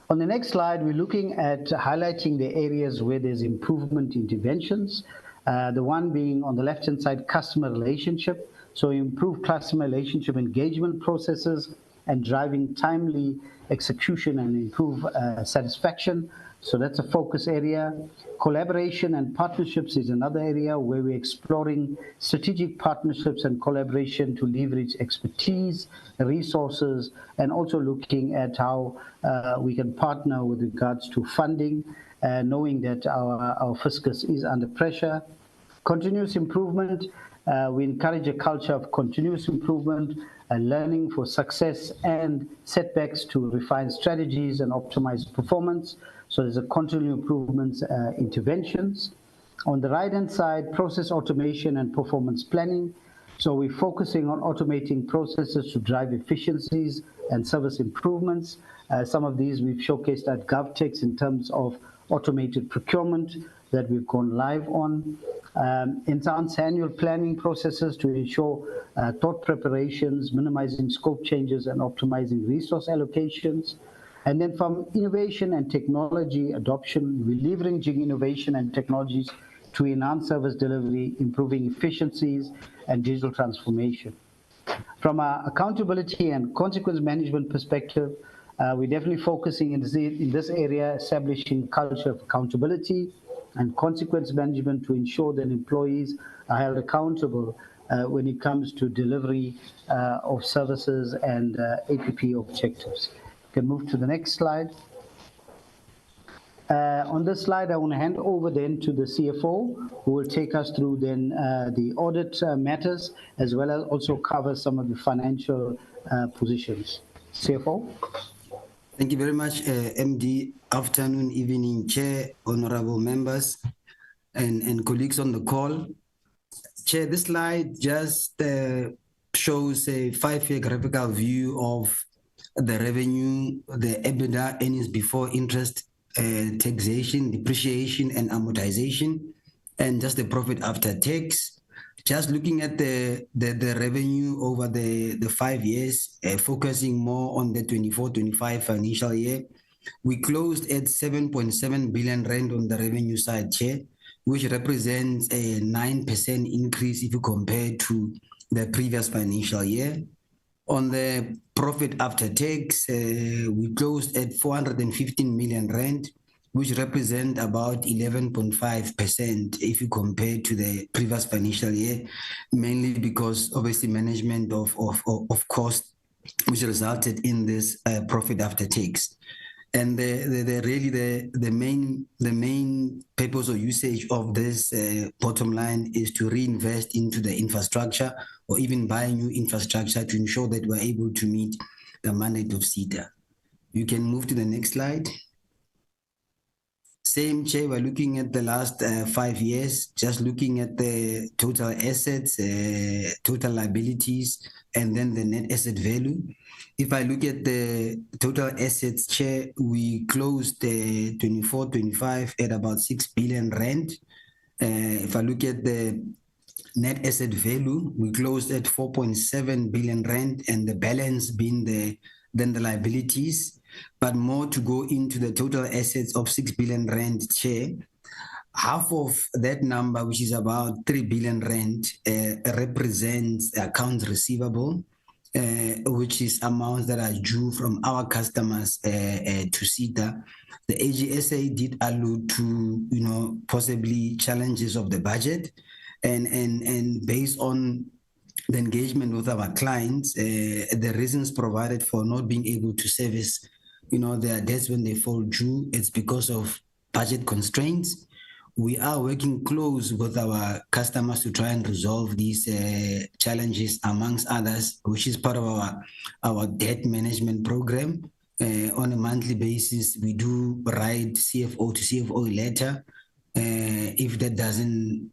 On the next slide, we're looking at highlighting the areas where there's improvement interventions. The one being on the left-hand side, customer relationship. So improve customer relationship engagement processes and driving timely execution and improve satisfaction. So that's a focus area. Collaboration and partnerships is another area where we're exploring strategic partnerships and collaboration to leverage expertise, resources, and also looking at how we can partner with regards to funding, knowing that our fiscus is under pressure. Continuous improvement, we encourage a culture of continuous improvement, learning for success and setbacks to refine strategies and optimize performance. So there's a continuous improvements interventions. On the right-hand side, process automation and performance planning. So we're focusing on automating processes to drive efficiencies and service improvements. Some of these we've showcased at GovTex in terms of automated procurement that we've gone live on. Enhance annual planning processes to ensure thought preparations, minimizing scope changes, and optimizing resource allocations. And then from innovation and technology adoption, we're leveraging innovation and technologies to enhance service delivery, improving efficiencies, and digital transformation. From an accountability and consequence management perspective, we're definitely focusing in this area, establishing culture of accountability and consequence management to ensure that employees are held accountable when it comes to delivery of services and APP objectives. You can move to the next slide. On this slide, I want to hand over then to the CFO, who will take us through then the audit matters, as well as also cover some of the financial positions. CFO.
Thank you very much, MD. Afternoon, evening, Chair, honorable members, and colleagues on the call. Chair, this slide just shows a 5-year graphical view of the revenue, the EBITDA, earnings before interest, taxation, depreciation, and amortization, and just the profit after tax. Just looking at the revenue over the 5 years, focusing more on the 24-25 financial year, we closed at 7.7 billion rand on the revenue side, Chair, which represents a 9% increase if you compare to the previous financial year. On the profit after tax, we closed at 415 million rand, which represent about 11.5% if you compare to the previous financial year, mainly because obviously management of cost, which resulted in this profit after tax. And the main purpose or usage of this bottom line is to reinvest into the infrastructure or even buy new infrastructure to ensure that we're able to meet the mandate of SITA. You can move to the next slide. Same, Chair, we're looking at the last 5 years, just looking at the total assets, total liabilities, and then the net asset value. If I look at the total assets, Chair, we closed 24-25 at about 6 billion rand. If I look at the net asset value, we closed at 4.7 billion rand, and the balance being then the liabilities. But more to go into the total assets of 6 billion rand, Chair, half of that number, which is about 3 billion rand, represents accounts receivable, which is amounts that are due from our customers to SITA. The AGSA did allude to, possibly challenges of the budget, and based on the engagement with our clients, the reasons provided for not being able to service their debts when they fall due, it's because of budget constraints. We are working close with our customers to try and resolve these challenges, amongst others, which is part of our debt management program. On a monthly basis, we do write CFO to CFO letter. If that doesn't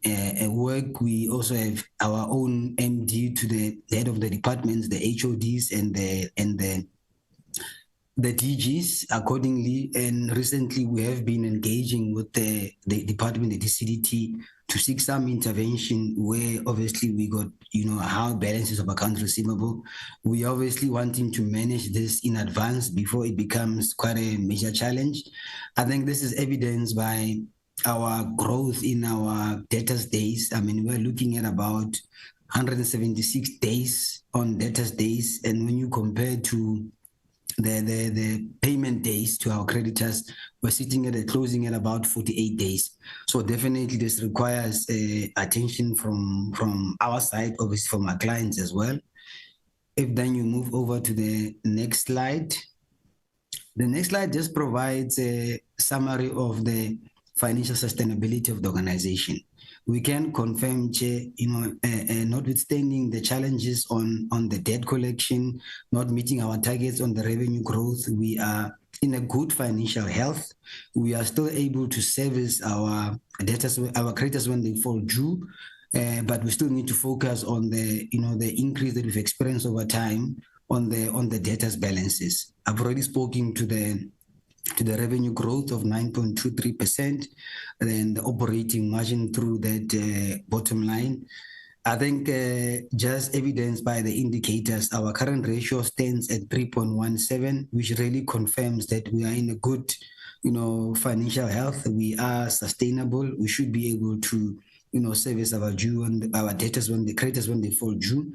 work, we also have our own MD to the head of the departments, the HODs and the DGs accordingly. And recently we have been engaging with the department, the DCDT, to seek some intervention where obviously we got, how balances of accounts receivable. We obviously wanting to manage this in advance before it becomes quite a major challenge. I think this is evidenced by our growth in our debtors days. I mean, we're looking at about 176 days on debtors days. And when you compare to the payment days to our creditors, we're sitting at closing at about 48 days. So definitely this requires attention from our side, obviously from our clients as well. If then you move over to the next slide. The next slide just provides a summary of the financial sustainability of the organization. We can confirm, Chair, notwithstanding the challenges on the debt collection, not meeting our targets on the revenue growth, we are in a good financial health. We are still able to service our debtors, our creditors when they fall due, but we still need to focus on the increase that we've experienced over time on the debtors balances. I've already spoken to the revenue growth of 9.23%, and the operating margin through that bottom line. I think just evidenced by the indicators, our current ratio stands at 3.17, which really confirms that we are in a good, financial health. We are sustainable. We should be able to, service our due and our debtors when the creditors when they fall due.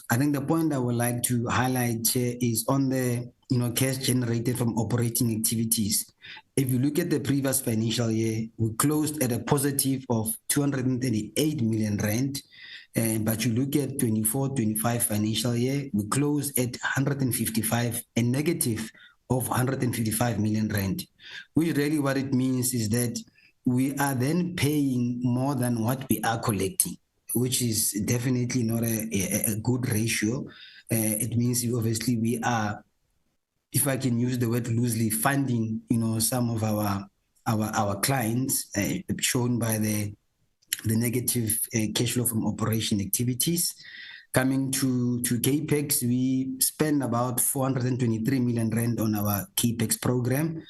I think the point I would like to highlight, Chair, is on the cash generated from operating activities. If you look at the previous financial year, we closed at a positive of 238 million rand. But you look at 24-25 financial year, we closed at 155, a negative of 155 million rand. Which really what it means is that we are then paying more than what we are collecting, which is definitely not a good ratio. It means obviously we are, if I can use the word loosely, funding, some of our clients, shown by the negative cash flow from operation activities. Coming to CAPEX, we spend about 423 million rand on our CAPEX program,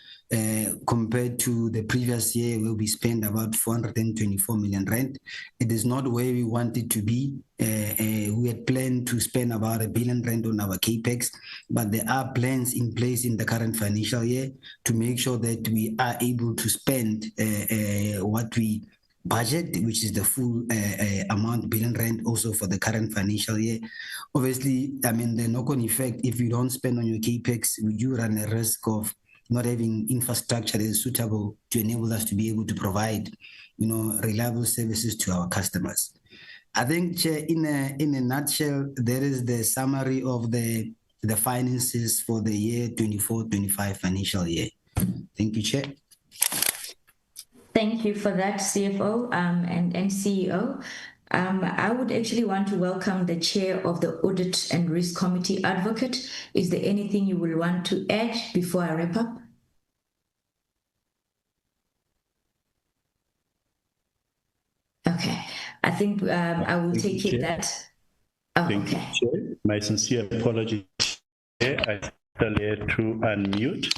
compared to the previous year where we spent about 424 million rand. It is not where we want it to be. We had planned to spend about 1 billion rand on our CAPEX, but there are plans in place in the current financial year to make sure that we are able to spend what we budget, which is the full amount, billion rand, also for the current financial year. Obviously, I mean, the knock-on effect, if you don't spend on your CAPEX, you run a risk of not having infrastructure that is suitable to enable us to be able to provide, reliable services to our customers. I think, Chair, in a nutshell, there is the summary of the finances for the year 24-25 financial year. Thank you, Chair.
Thank you for that, CFO and CEO. I would actually want to welcome the Chair of the Audit and Risk Committee, Advocate. Is there anything you will want to add before I wrap up? Okay, I think I will take it that. Oh,
Thank you, Chair. My sincere apologies, Chair. I failed to unmute.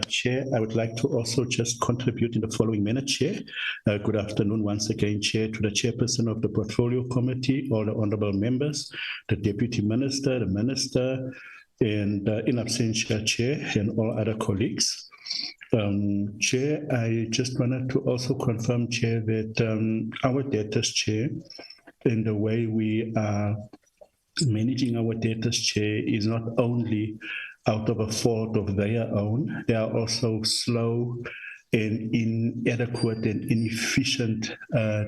Chair, I would like to also just contribute in the following manner, Chair. Good afternoon once again, Chair, to the Chairperson of the Portfolio Committee, all the honorable members, the Deputy Minister, the Minister, and in absentia, Chair, and all other colleagues. Chair, I just wanted to also confirm, Chair, that our debtors, Chair, in the way we are managing our debtors, Chair, is not only out of a fault of their own, they are also slow and inadequate and inefficient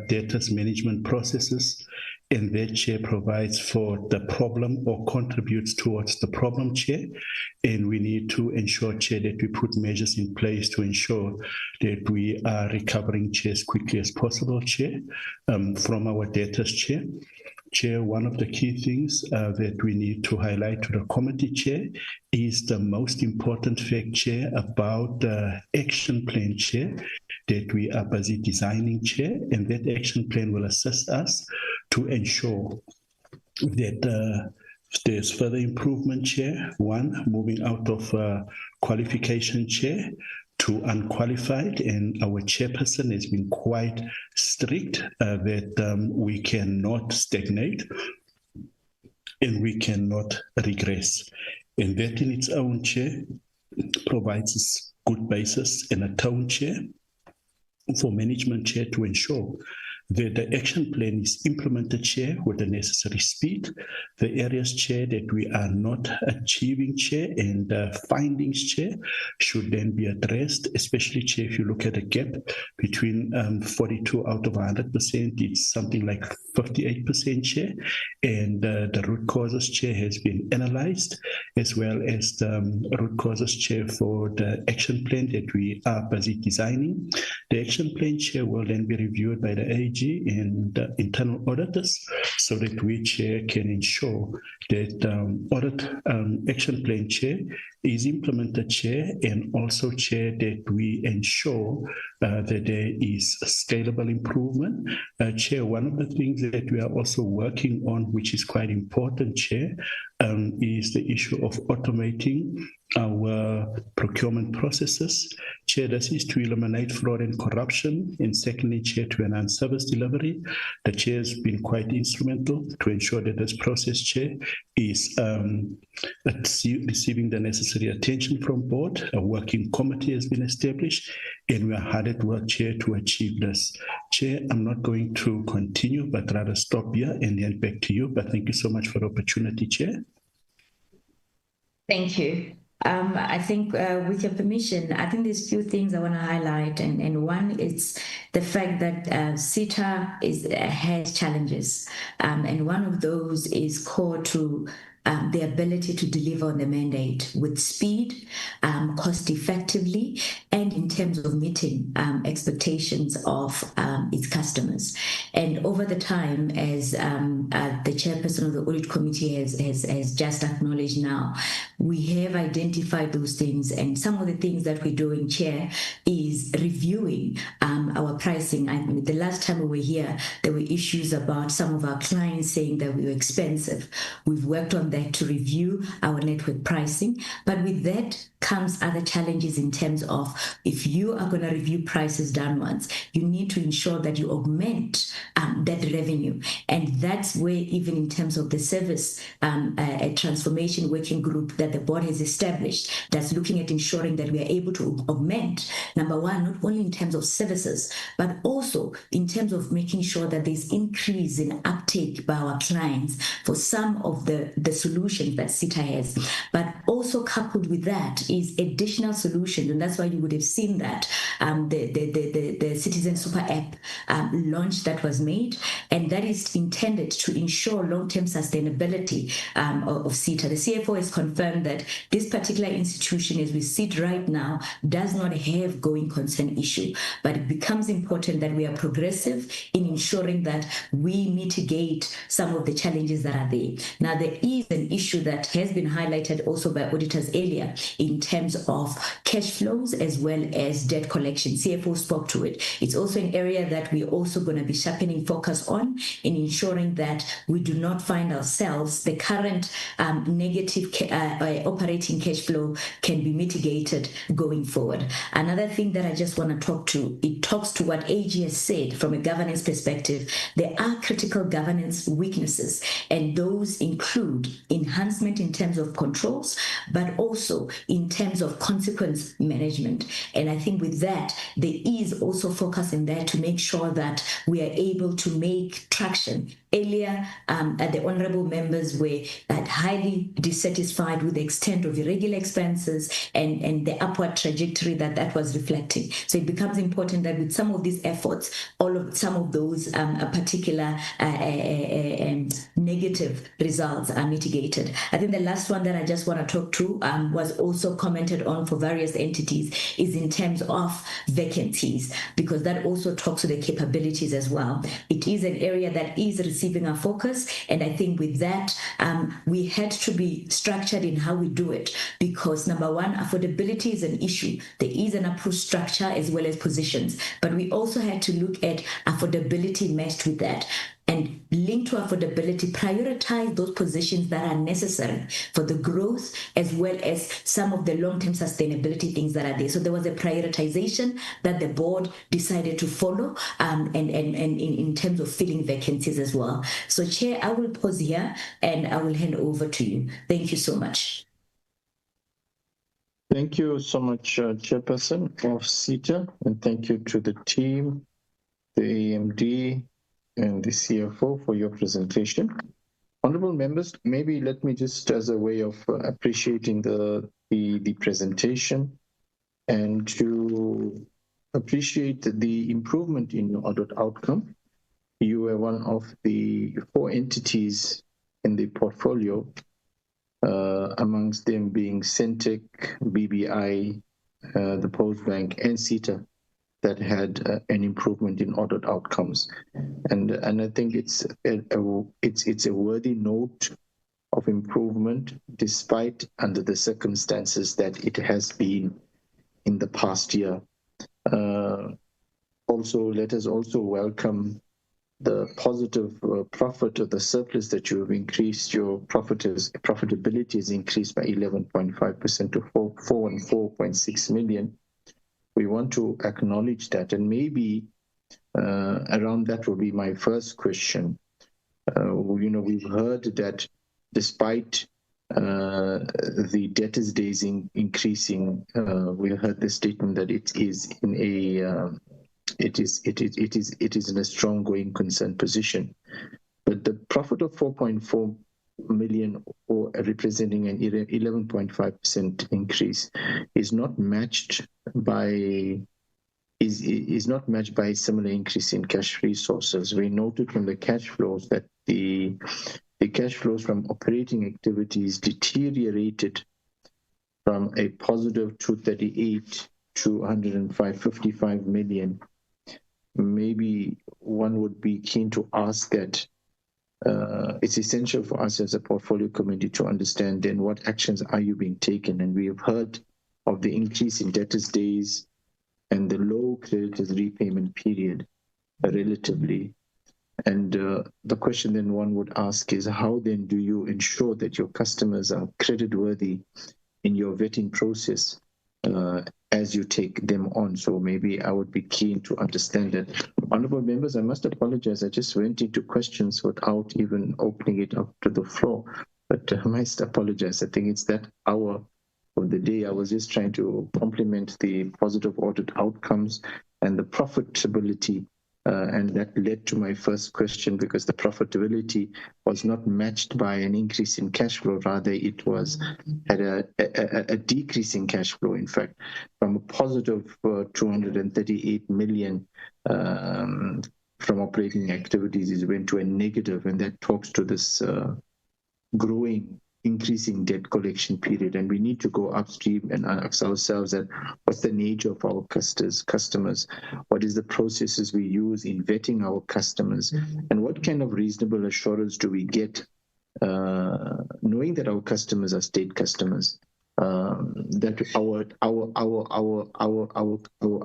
debtors management processes, and that, Chair, provides for the problem or contributes towards the problem, Chair, and we need to ensure, Chair, that we put measures in place to ensure that we are recovering, Chair, as quickly as possible, Chair, from our debtors, Chair. Chair, one of the key things that we need to highlight to the committee, Chair, is the most important fact, Chair, about the action plan, Chair, that we are busy designing, Chair, and that action plan will assist us to ensure that there's further improvement, Chair. One, moving out of qualification, Chair, to unqualified, and our chairperson has been quite strict that we cannot stagnate and we cannot regress. And that in its own, Chair, provides us good basis and a tone, Chair, for management, Chair, to ensure that the action plan is implemented, Chair, with the necessary speed. The areas, Chair, that we are not achieving, Chair, and findings, Chair, should then be addressed, especially, Chair, if you look at the gap between 42 out of 100%, it's something like 58%, Chair, and the root causes, Chair, has been analyzed, as well as the root causes, Chair, for the action plan that we are busy designing. The action plan, Chair, will then be reviewed by the AG and internal auditors, so that we, Chair, can ensure that audit action plan, Chair, is implemented, Chair, and also, Chair, that we ensure that there is scalable improvement. Chair, one of the things that we are also working on, which is quite important, Chair, is the issue of automating our procurement processes. Chair, this is to eliminate fraud and corruption, and secondly, Chair, to enhance service delivery. The Chair has been quite instrumental to ensure that this process, Chair, is receiving the necessary attention from board. A working committee has been established, and we are hard at work, Chair, to achieve this. Chair, I'm not going to continue, but rather stop here and then back to you. But thank you so much for the opportunity, Chair.
Thank you. I think with your permission, I think there's a few things I want to highlight, and one is the fact that SITA has challenges, and one of those is core to the ability to deliver on the mandate with speed, cost effectively, and in terms of meeting expectations of its customers. And over the time, as the chairperson of the audit committee has just acknowledged now, we have identified those things, and some of the things that we're doing, Chair, is reviewing our pricing. I mean, the last time we were here, there were issues about some of our clients saying that we were expensive. We've worked on that to review our network pricing, but with that comes other challenges in terms of, if you are going to review prices downwards, you need to ensure that you augment that revenue. And that's where, even in terms of the service a transformation working group that the board has established, that's looking at ensuring that we are able to augment, number one, not only in terms of services, but also in terms of making sure that there's increase in uptake by our clients for some of the solutions that SITA has, but also also coupled with that is additional solutions, and that's why you would have seen that the Citizen Super App launch that was made, and that is intended to ensure long-term sustainability of SITA. The CFO has confirmed that this particular institution, as we sit right now, does not have going concern issue, but it becomes important that we are progressive in ensuring that we mitigate some of the challenges that are there. Now, there is an issue that has been highlighted also by auditors earlier in terms of cash flows as well as debt collection. CFO spoke to it. It's also an area that we're also going to be sharpening focus on in ensuring that we do not find ourselves, the current negative operating cash flow can be mitigated going forward. Another thing that I just want to talk to, it talks to what AG has said from a governance perspective. There are critical governance weaknesses, and those include enhancement in terms of controls, but also in terms of consequence management. And I think with that, there is also focus in there to make sure that we are able to make traction. Earlier, the honorable members were highly dissatisfied with the extent of irregular expenses and the upward trajectory that was reflecting. So it becomes important that with some of these efforts, some of those particular negative results are mitigated. I think the last one that I just want to talk to was also commented on for various entities is in terms of vacancies, because that also talks to the capabilities as well. It is an area that is receiving our focus, and I think with that, we had to be structured in how we do it, because number one, affordability is an issue. There is an approved structure as well as positions, but we also had to look at affordability matched with that. And linked to affordability, prioritize those positions that are necessary for the growth as well as some of the long-term sustainability things that are there. So there was a prioritization that the board decided to follow and in terms of filling vacancies as well. So Chair, I will pause here and I will hand over to you. Thank you so much.
Thank you so much, Chairperson of SITA, and thank you to the team, the AMD, and the CFO for your presentation. Honorable members, maybe let me just, as a way of appreciating the presentation and to appreciate the improvement in your audit outcome. You were one of the 4 entities in the portfolio, amongst them being SENTECH, BBI, the Postbank, and SITA, that had an improvement in audit outcomes, and I think it's a worthy note of improvement, despite under the circumstances that it has been in the past year. Also, let us also welcome the positive profit of the surplus that you have increased. Your profitability has increased by 11.5% to 414.6 million. We want to acknowledge that, and maybe around that will be my first question. We've heard that despite the debtors days increasing, we heard the statement that it is in a strong going concern position. But the profit of 4.4 million, or representing an 11.5% increase, is not matched by a similar increase in cash resources. We noted from the cash flows that the cash flows from operating activities deteriorated from a positive 238 to 155 million. Maybe one would be keen to ask that it's essential for us as a portfolio committee to understand then what actions are you being taken. And we have heard of the increase in debtors days and the low creditors repayment period relatively. And the question then one would ask is, how then do you ensure that your customers are creditworthy in your vetting process as you take them on? So maybe I would be keen to understand that. Honorable members, I must apologize. I just went into questions without even opening it up to the floor. But I must apologize. I think it's that hour of the day. I was just trying to complement the positive audit outcomes and the profitability And that led to my first question, because the profitability was not matched by an increase in cash flow. Rather, it was at a decrease in cash flow. In fact, from a positive 238 million from operating activities, it went to a negative, and that talks to this increasing debt collection period. And we need to go upstream and ask ourselves that what's the nature of our customers, what is the processes we use in vetting our customers, and what kind of reasonable assurance do we get, knowing that our customers are state customers, that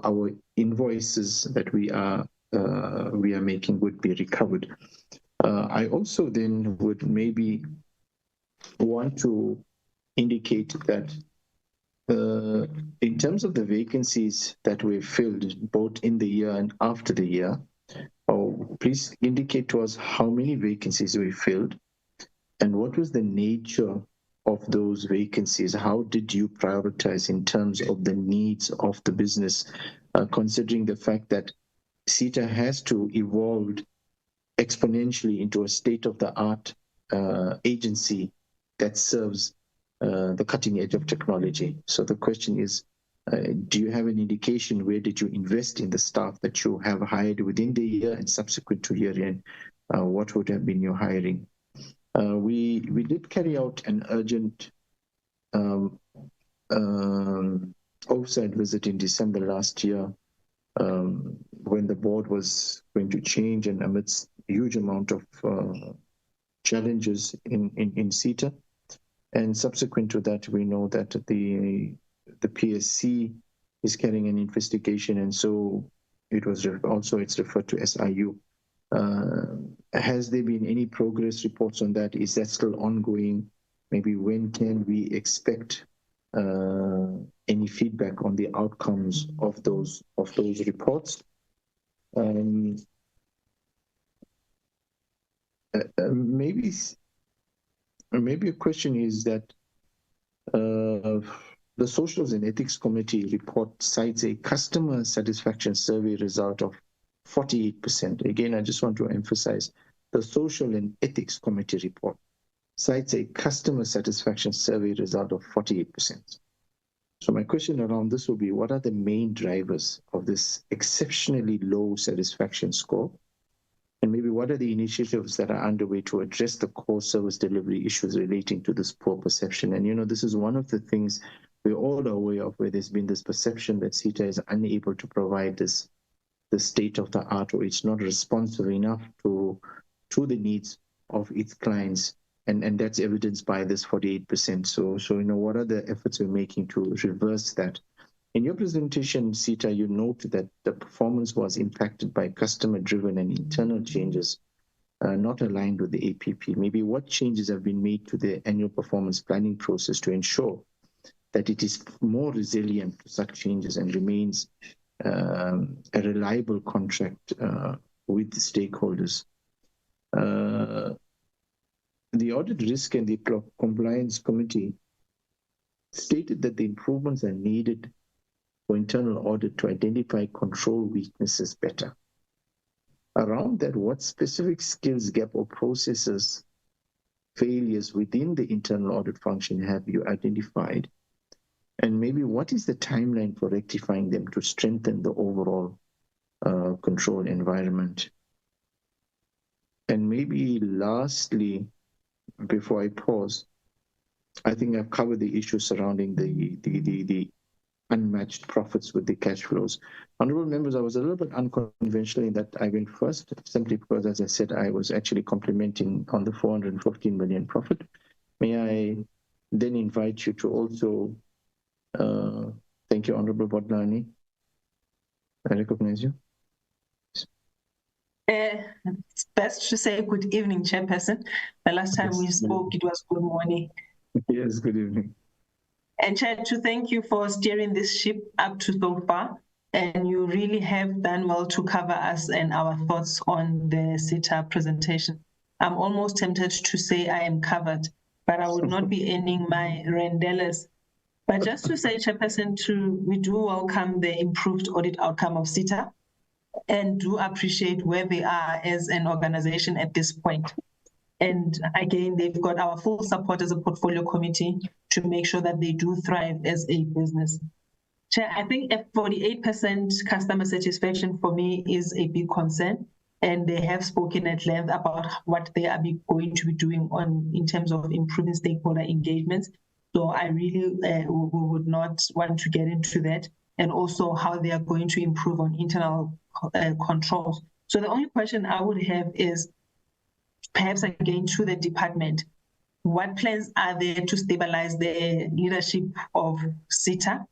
our invoices that we are making would be recovered. I also then would maybe want to indicate that in terms of the vacancies that we've filled both in the year and after the year, please indicate to us how many vacancies we filled and what was the nature of those vacancies. How did you prioritize in terms of the needs of the business, considering the fact that SITA has to evolve exponentially into a state-of-the-art agency that serves the cutting edge of technology. So the question is, do you have an indication where did you invest in the staff that you have hired within the year and subsequent to year end? What would have been your hiring? We did carry out an urgent oversight visit in December last year when the board was going to change, and amidst a huge amount of challenges in SITA. And subsequent to that, we know that the PSC is carrying an investigation, and so it's referred to SIU. Has there been any progress reports on that? Is that still ongoing? Maybe when can we expect any feedback on the outcomes of those reports? Maybe a question is that the Socials and Ethics Committee report cites a customer satisfaction survey result of 48%. Again, I just want to emphasize the Social and Ethics Committee report cites a customer satisfaction survey result of 48%. So my question around this will be, what are the main drivers of this exceptionally low satisfaction score? And maybe what are the initiatives that are underway to address the core service delivery issues relating to this poor perception? And, this is one of the things we're all aware of, where there's been this perception that SITA is unable to provide the state of the art, or it's not responsive enough to the needs of its clients. And that's evidenced by this 48%. So, what are the efforts we're making to reverse that? In your presentation, SITA, you note that the performance was impacted by customer-driven and internal changes not aligned with the APP. Maybe what changes have been made to the annual performance planning process to ensure that it is more resilient to such changes and remains a reliable contract with the stakeholders? The Audit Risk and the Compliance Committee stated that the improvements are needed for internal audit to identify control weaknesses better. Around that, what specific skills gap or processes failures within the internal audit function have you identified? And maybe what is the timeline for rectifying them to strengthen the overall control environment? And maybe lastly, before I pause, I think I've covered the issues surrounding the unmatched profits with the cash flows. Honorable members, I was a little bit unconventional in that I went first, simply because, as I said, I was actually complimenting on the 415 million profit. May I then invite you to also, thank you, Honorable Bodlani. I recognize you.
It's best to say good evening, Chairperson. The last time we spoke, it was good morning.
Yes, good evening.
And Chair, to thank you for steering this ship up to so far. And you really have done well to cover us and our thoughts on the SITA presentation. I'm almost tempted to say I am covered, but I would not be ending my rendelas. But just to say, Chairperson, we do welcome the improved audit outcome of SITA. and do appreciate where they are as an organization at this point. And again, they've got our full support as a portfolio committee to make sure that they do thrive as a business. Chair, I think at 48% customer satisfaction for me is a big concern, and they have spoken at length about what they are going to be doing in terms of improving stakeholder engagements. So I really would not want to get into that, and also how they are going to improve on internal controls. So the only question I would have is, perhaps again to the department, what plans are there to stabilize the leadership of SITA?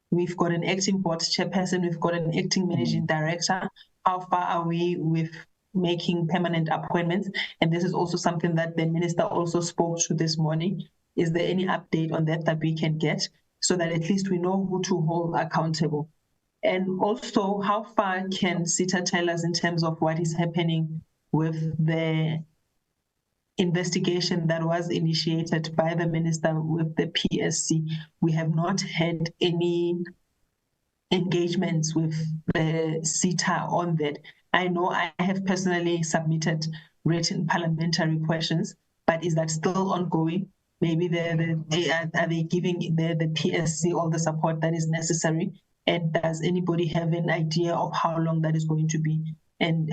We've got an acting board chairperson, we've got an acting managing director. How far are we with making permanent appointments? And this is also something that the minister also spoke to this morning. Is there any update on that we can get, so that at least we know who to hold accountable? And also, how far can SITA tell us in terms of what is happening with the investigation that was initiated by the minister with the PSC? We have not had any engagements with the SITA on that. I know I have personally submitted written parliamentary questions, but is that still ongoing? Maybe are they giving the PSC all the support that is necessary? And does anybody have an idea of how long that is going to be? And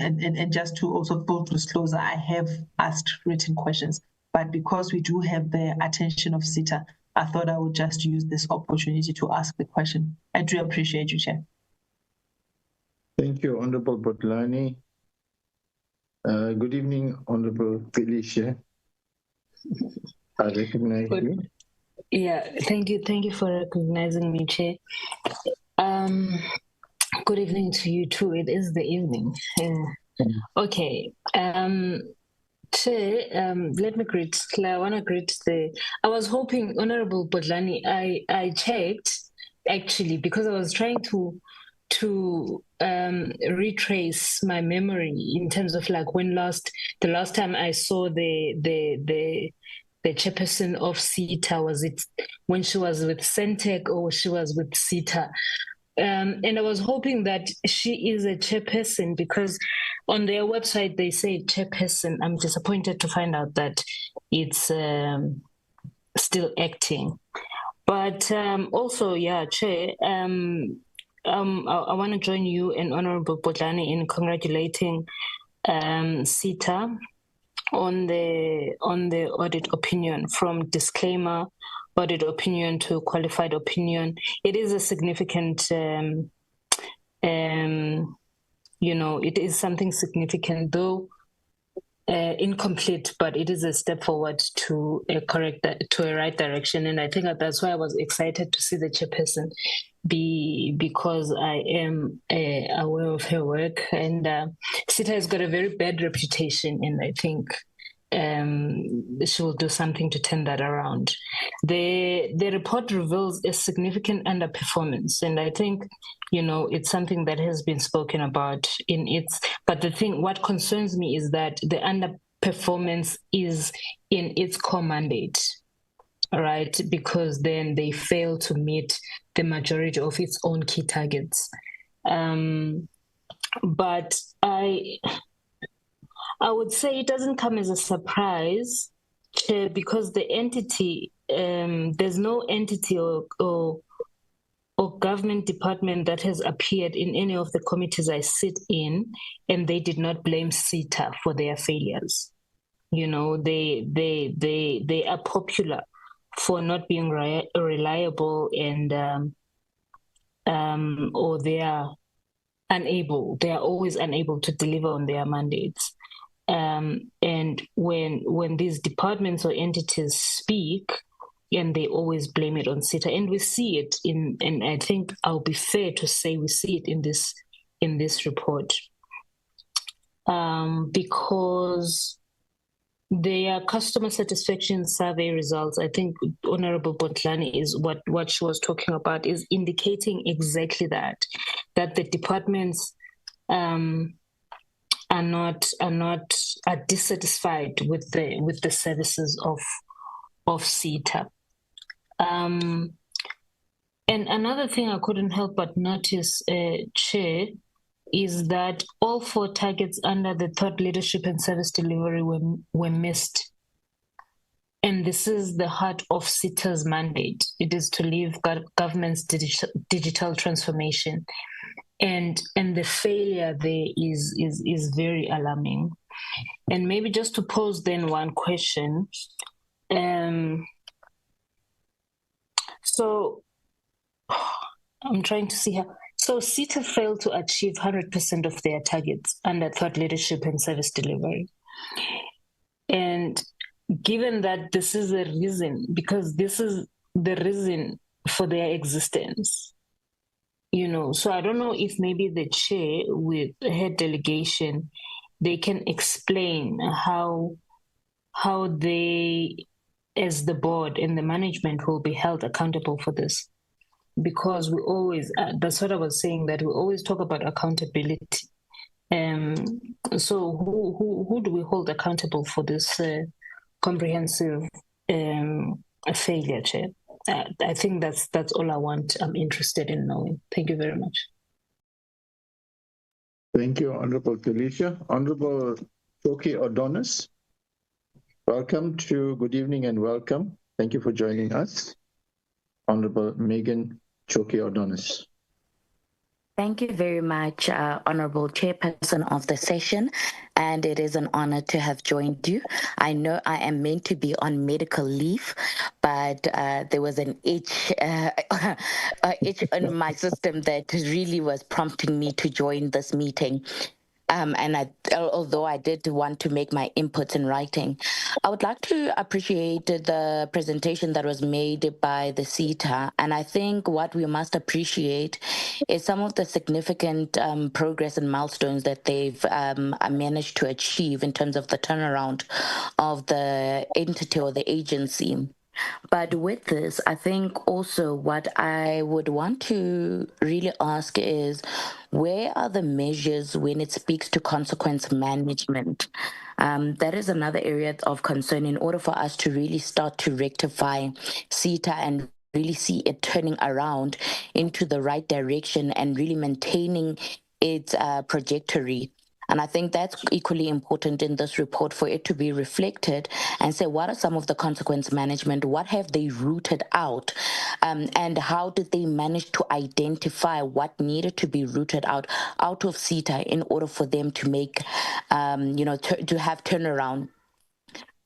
just to also full disclosure, I have asked written questions, but because we do have the attention of SITA, I thought I would just use this opportunity to ask the question. I do appreciate you, Chair.
Thank you, Honorable Botlani. Good evening, Honorable Felicia. I recognize you.
Yeah, thank you for recognizing me, Chair. Good evening to you too. It is the evening. Okay. Chair, let me greet. I want to greet I was hoping, Honorable Botlani, I checked actually because I was trying to retrace my memory in terms of like the last time I saw the chairperson of SITA, was it when she was with SENTECH or she was with SITA? And I was hoping that she is a chairperson, because on their website they say chairperson. I'm disappointed to find out that it's still acting. But also, yeah, Chair, I want to join you and Honorable Botlani in congratulating SITA on the audit opinion, from disclaimer audit opinion to qualified opinion. It is a significant, it is something significant, though incomplete, but it is a step forward to a right direction. And I think that's why I was excited to see the chairperson because I am aware of her work, and SITA has got a very bad reputation, and I think she will do something to turn that around. The report reveals a significant underperformance, and I think it's something that has been spoken about but what concerns me is that the underperformance is in its core mandate, right? Because then they fail to meet the majority of its own key targets. But I would say it doesn't come as a surprise, because the entity, there's no entity or government department that has appeared in any of the committees I sit in, and they did not blame SITA for their failures. They are popular for not being reliable, and or they are always unable to deliver on their mandates. And when these departments or entities speak, and they always blame it on SITA, and we see it and I think I'll be fair to say we see it in this report, because their customer satisfaction survey results, I think Honorable Botlani is what she was talking about, is indicating exactly that the departments are dissatisfied with the services of SITA. And another thing I couldn't help but notice, Chair, is that all 4 targets under the thought leadership and service delivery were missed. And this is the heart of SITA's mandate. It is to lead government's digital transformation. And the failure there is very alarming. And maybe just to pose then one question. So I'm trying to see how. So SITA failed to achieve 100% of their targets under thought leadership and service delivery. And given that this is a reason, because this is the reason for their existence, so I don't know if maybe the chair with her delegation, they can explain how they, as the board and the management, will be held accountable for this. Because we always, that's what I was saying, that we always talk about accountability. So who do we hold accountable for this comprehensive failure, Chair? I think that's all I'm interested in knowing. Thank you very much.
Thank you, Honorable Felicia. Honorable Choki O'Donis, good evening and welcome. Thank you for joining us. Honorable Megan Choki O'Donis.
Thank you very much, Honorable Chairperson of the session, and it is an honor to have joined you. I know I am meant to be on medical leave, but there was an itch in my system that really was prompting me to join this meeting. Although I did want to make my inputs in writing, I would like to appreciate the presentation that was made by the SITA. And I think what we must appreciate is some of the significant progress and milestones that they've managed to achieve in terms of the turnaround of the entity or the agency. But with this, I think also what I would want to really ask is, where are the measures when it speaks to consequence management? That is another area of concern in order for us to really start to rectify SITA and really see it turning around into the right direction and really maintaining its trajectory. And I think that's equally important in this report for it to be reflected and say, what are some of the consequence management? What have they rooted out? And how did they manage to identify what needed to be rooted out of SITA in order for them to make, to have turnaround?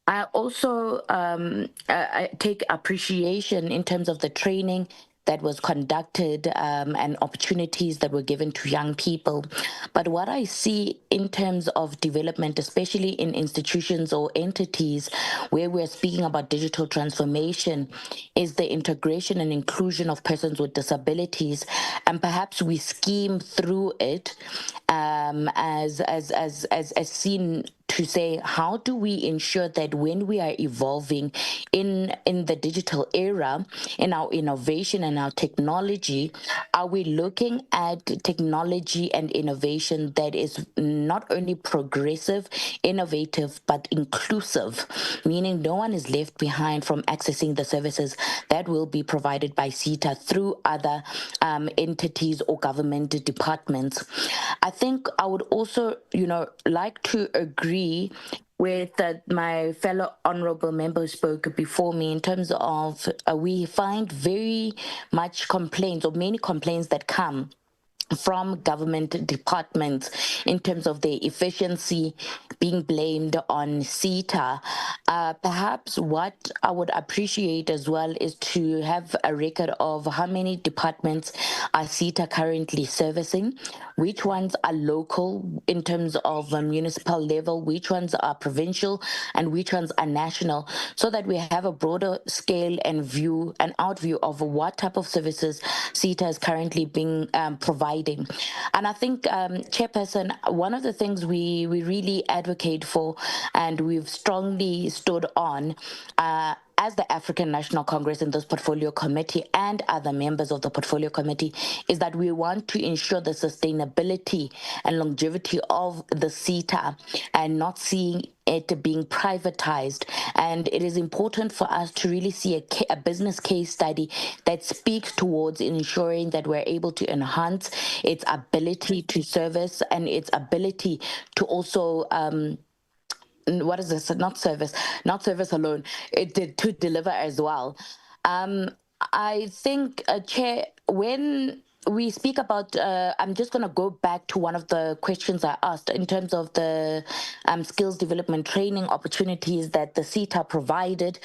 I also I take appreciation in terms of the training that was conducted and opportunities that were given to young people. But what I see in terms of development, especially in institutions or entities where we're speaking about digital transformation, is the integration and inclusion of persons with disabilities. And perhaps we scheme through it as seen to say, how do we ensure that when we are evolving in the digital era, in our innovation and our technology, are we looking at technology and innovation that is not only progressive, innovative, but inclusive, meaning no one is left behind from accessing the services that will be provided by SITA through other entities or government departments. I think I would also, like to agree with my fellow honorable member who spoke before me in terms of we find very much complaints or many complaints that come from government departments in terms of their efficiency being blamed on SITA. Perhaps what I would appreciate as well is to have a record of how many departments are SITA currently servicing, which ones are local in terms of municipal level, which ones are provincial, and which ones are national, so that we have a broader scale and view, an outview of what type of services SITA is currently being provided. And I think, Chairperson, one of the things we really advocate for and we've strongly stood on as the African National Congress in this portfolio committee and other members of the portfolio committee is that we want to ensure the sustainability and longevity of the SITA and not seeing it being privatized. And it is important for us to really see a business case study that speaks towards ensuring that we're able to enhance its ability to service and its ability to also what is this? Not service alone. It did to deliver as well. I think, Chair, when we speak about, I'm just going to go back to one of the questions I asked in terms of the skills development training opportunities that the SITA provided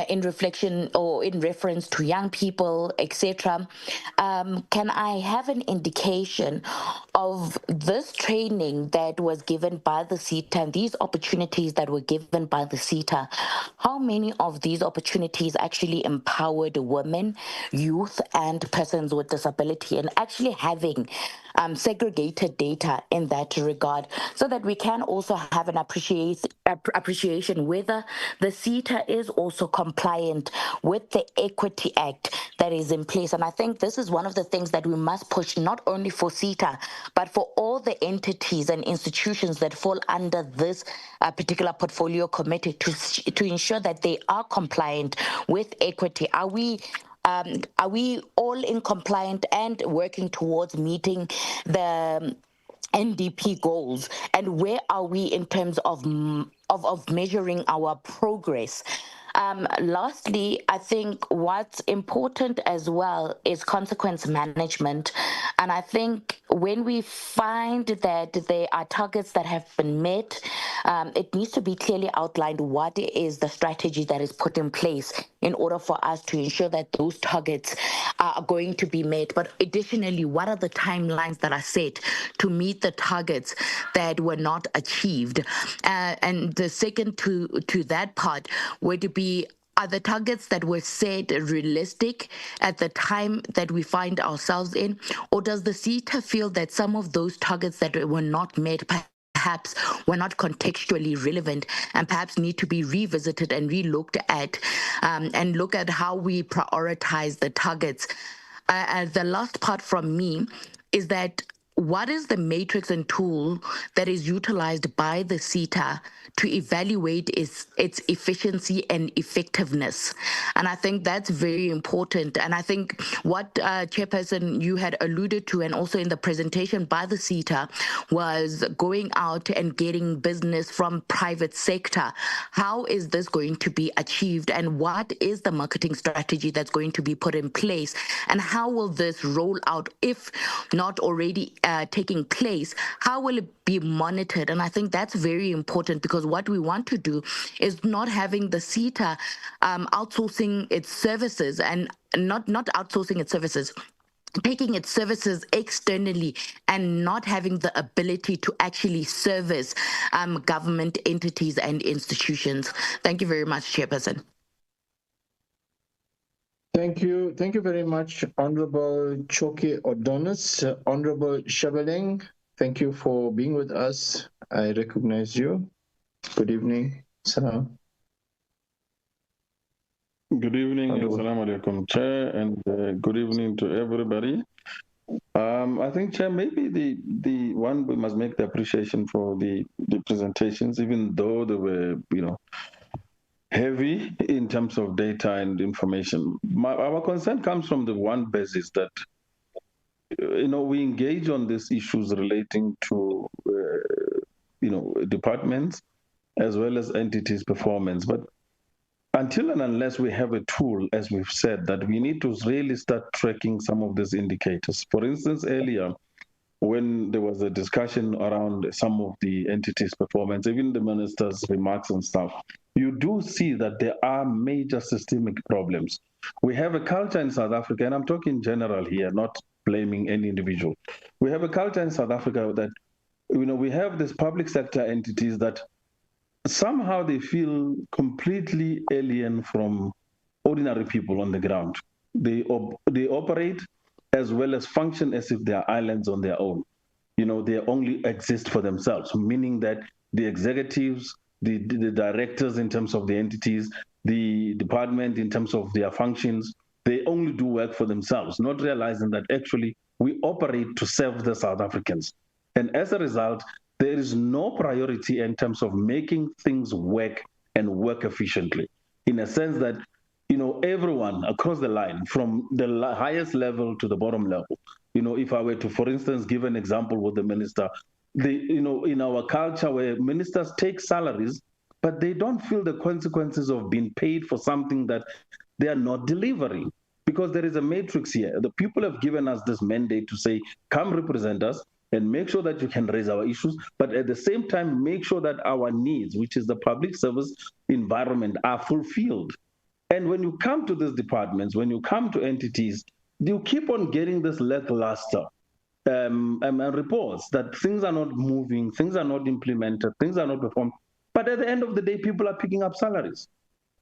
in reflection or in reference to young people, etc. Can I have an indication of this training that was given by the SITA and these opportunities that were given by the SITA? How many of these opportunities actually empowered women, youth, and persons with disability, and actually having segregated data in that regard, so that we can also have an appreciation whether the SITA is also compliant with the Equity Act that is in place. And I think this is one of the things that we must push, not only for SITA, but for all the entities and institutions that fall under this particular portfolio committee to ensure that they are compliant with equity. Are we all in compliant and working towards meeting the NDP goals, and where are we in terms of measuring our progress? Lastly, I think what's important as well is consequence management. And I think when we find that there are targets that have been met, it needs to be clearly outlined what is the strategy that is put in place in order for us to ensure that those targets are going to be met. But additionally, what are the timelines that are set to meet the targets that were not achieved? And the second to that part would be, are the targets that were set realistic at the time that we find ourselves in? Or does the SITA feel that some of those targets that were not met perhaps were not contextually relevant and perhaps need to be revisited and relooked at, and look at how we prioritize the targets? The last part from me is that what is the matrix and tool that is utilized by the SITA to evaluate its efficiency and effectiveness? And I think that's very important. And I think what Chairperson, you had alluded to, and also in the presentation by the SITA, was going out and getting business from private sector. How is this going to be achieved, and what is the marketing strategy that's going to be put in place, and how will this roll out if not already taking place? How will it be monitored? And I think that's very important, because what we want to do is not having the SITA outsourcing its services, and not outsourcing its services, taking its services externally and not having the ability to actually service government entities and institutions. Thank you very much, Chairperson.
Thank you. Thank you very much, Honorable Choki Odonis. Honorable Shabaleng, thank you for being with us. I recognize you. Good evening. Salam.
Good evening, Assalamu alaikum, Chair, and good evening to everybody. I think, Chair, maybe the one we must make the appreciation for the presentations, even though they were, heavy in terms of data and information. Our concern comes from the one basis that, we engage on these issues relating to, departments as well as entities' performance. But until and unless we have a tool, as we've said, that we need to really start tracking some of these indicators. For instance, earlier, when there was a discussion around some of the entities' performance, even the minister's remarks and stuff, you do see that there are major systemic problems. We have a culture in South Africa, and I'm talking general here, not blaming any individual. We have a culture in South Africa that, we have these public sector entities that somehow they feel completely alien from ordinary people on the ground. They operate as well as function as if they are islands on their own. They only exist for themselves, meaning that the executives, the directors in terms of the entities, the department in terms of their functions. They only do work for themselves, not realizing that actually we operate to serve the South Africans. And as a result, there is no priority in terms of making things work and work efficiently, in a sense that, you know, everyone across the line, from the highest level to the bottom level, you know, if I were to, for instance, give an example with the minister, you know, in our culture where ministers take salaries, but they don't feel the consequences of being paid for something that they are not delivering, because there is a matrix here. The people have given us this mandate to say, come represent us and make sure that you can raise our issues, but at the same time, make sure that our needs, which is the public service environment, are fulfilled. And when you come to these departments, when you come to entities, you keep on getting this lackluster reports that things are not moving, things are not implemented, things are not performed. But at the end of the day, people are picking up salaries.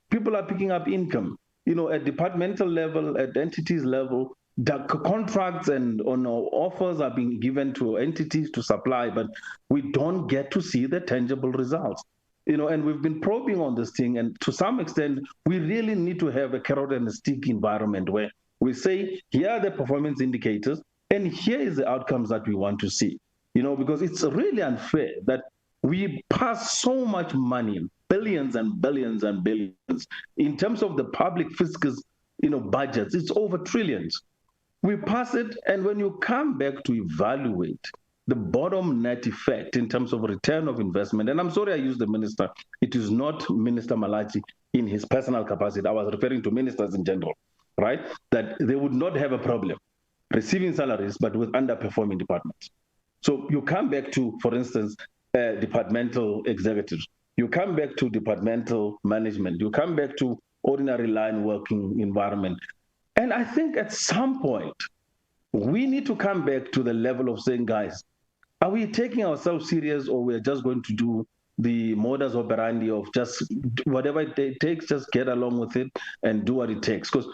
People are picking up income. You know, at departmental level, at entities level, the contracts and offers are being given to entities to supply, but we don't get to see the tangible results. You know, and we've been probing on this thing, and to some extent, we really need to have a carrot and a stick environment where we say, here are the performance indicators, and here is the outcomes that we want to see. You know, because it's really unfair that we pass so much money, billions and billions and billions, in terms of the public fiscus, you know, budgets. It's over trillions. We pass it, and when you come back to evaluate the bottom net effect in terms of return of investment, and I'm sorry I used the minister, it is not Minister Malachi in his personal capacity. I was referring to ministers in general, right? That they would not have a problem receiving salaries, but with underperforming departments. So you come back to, for instance, departmental executives, you come back to departmental management, you come back to ordinary line working environment. And I think at some point, we need to come back to the level of saying, guys, are we taking ourselves serious, or we're just going to do the modus operandi of just whatever it takes, just get along with it and do what it takes? Because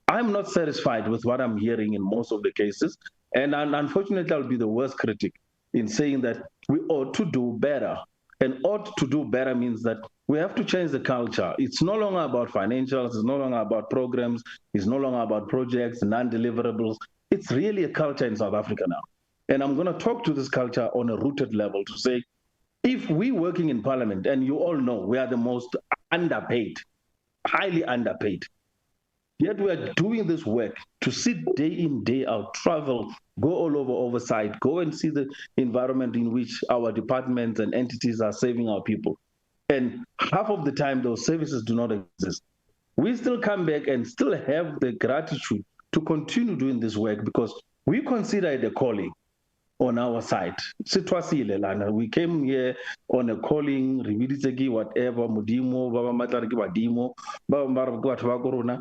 I'm not satisfied with what I'm hearing in most of the cases. And unfortunately, I'll be the worst critic in saying that we ought to do better. And ought to do better means that we have to change the culture. It's no longer about financials, it's no longer about programs, it's no longer about projects, non-deliverables. It's really a culture in South Africa now. And I'm going to talk to this culture on a rooted level to say, if we're working in parliament, and you all know we are the most underpaid, highly underpaid, yet we are doing this work to sit day in, day out, travel, go all over oversight, go and see the environment in which our departments and entities are serving our people. And half of the time, those services do not exist. We still come back and still have the gratitude to continue doing this work because we consider it a calling on our side. We came here on a calling, whatever, Mudimo, Baba Matariki, Wadimo, Baba Marakwatwakorona.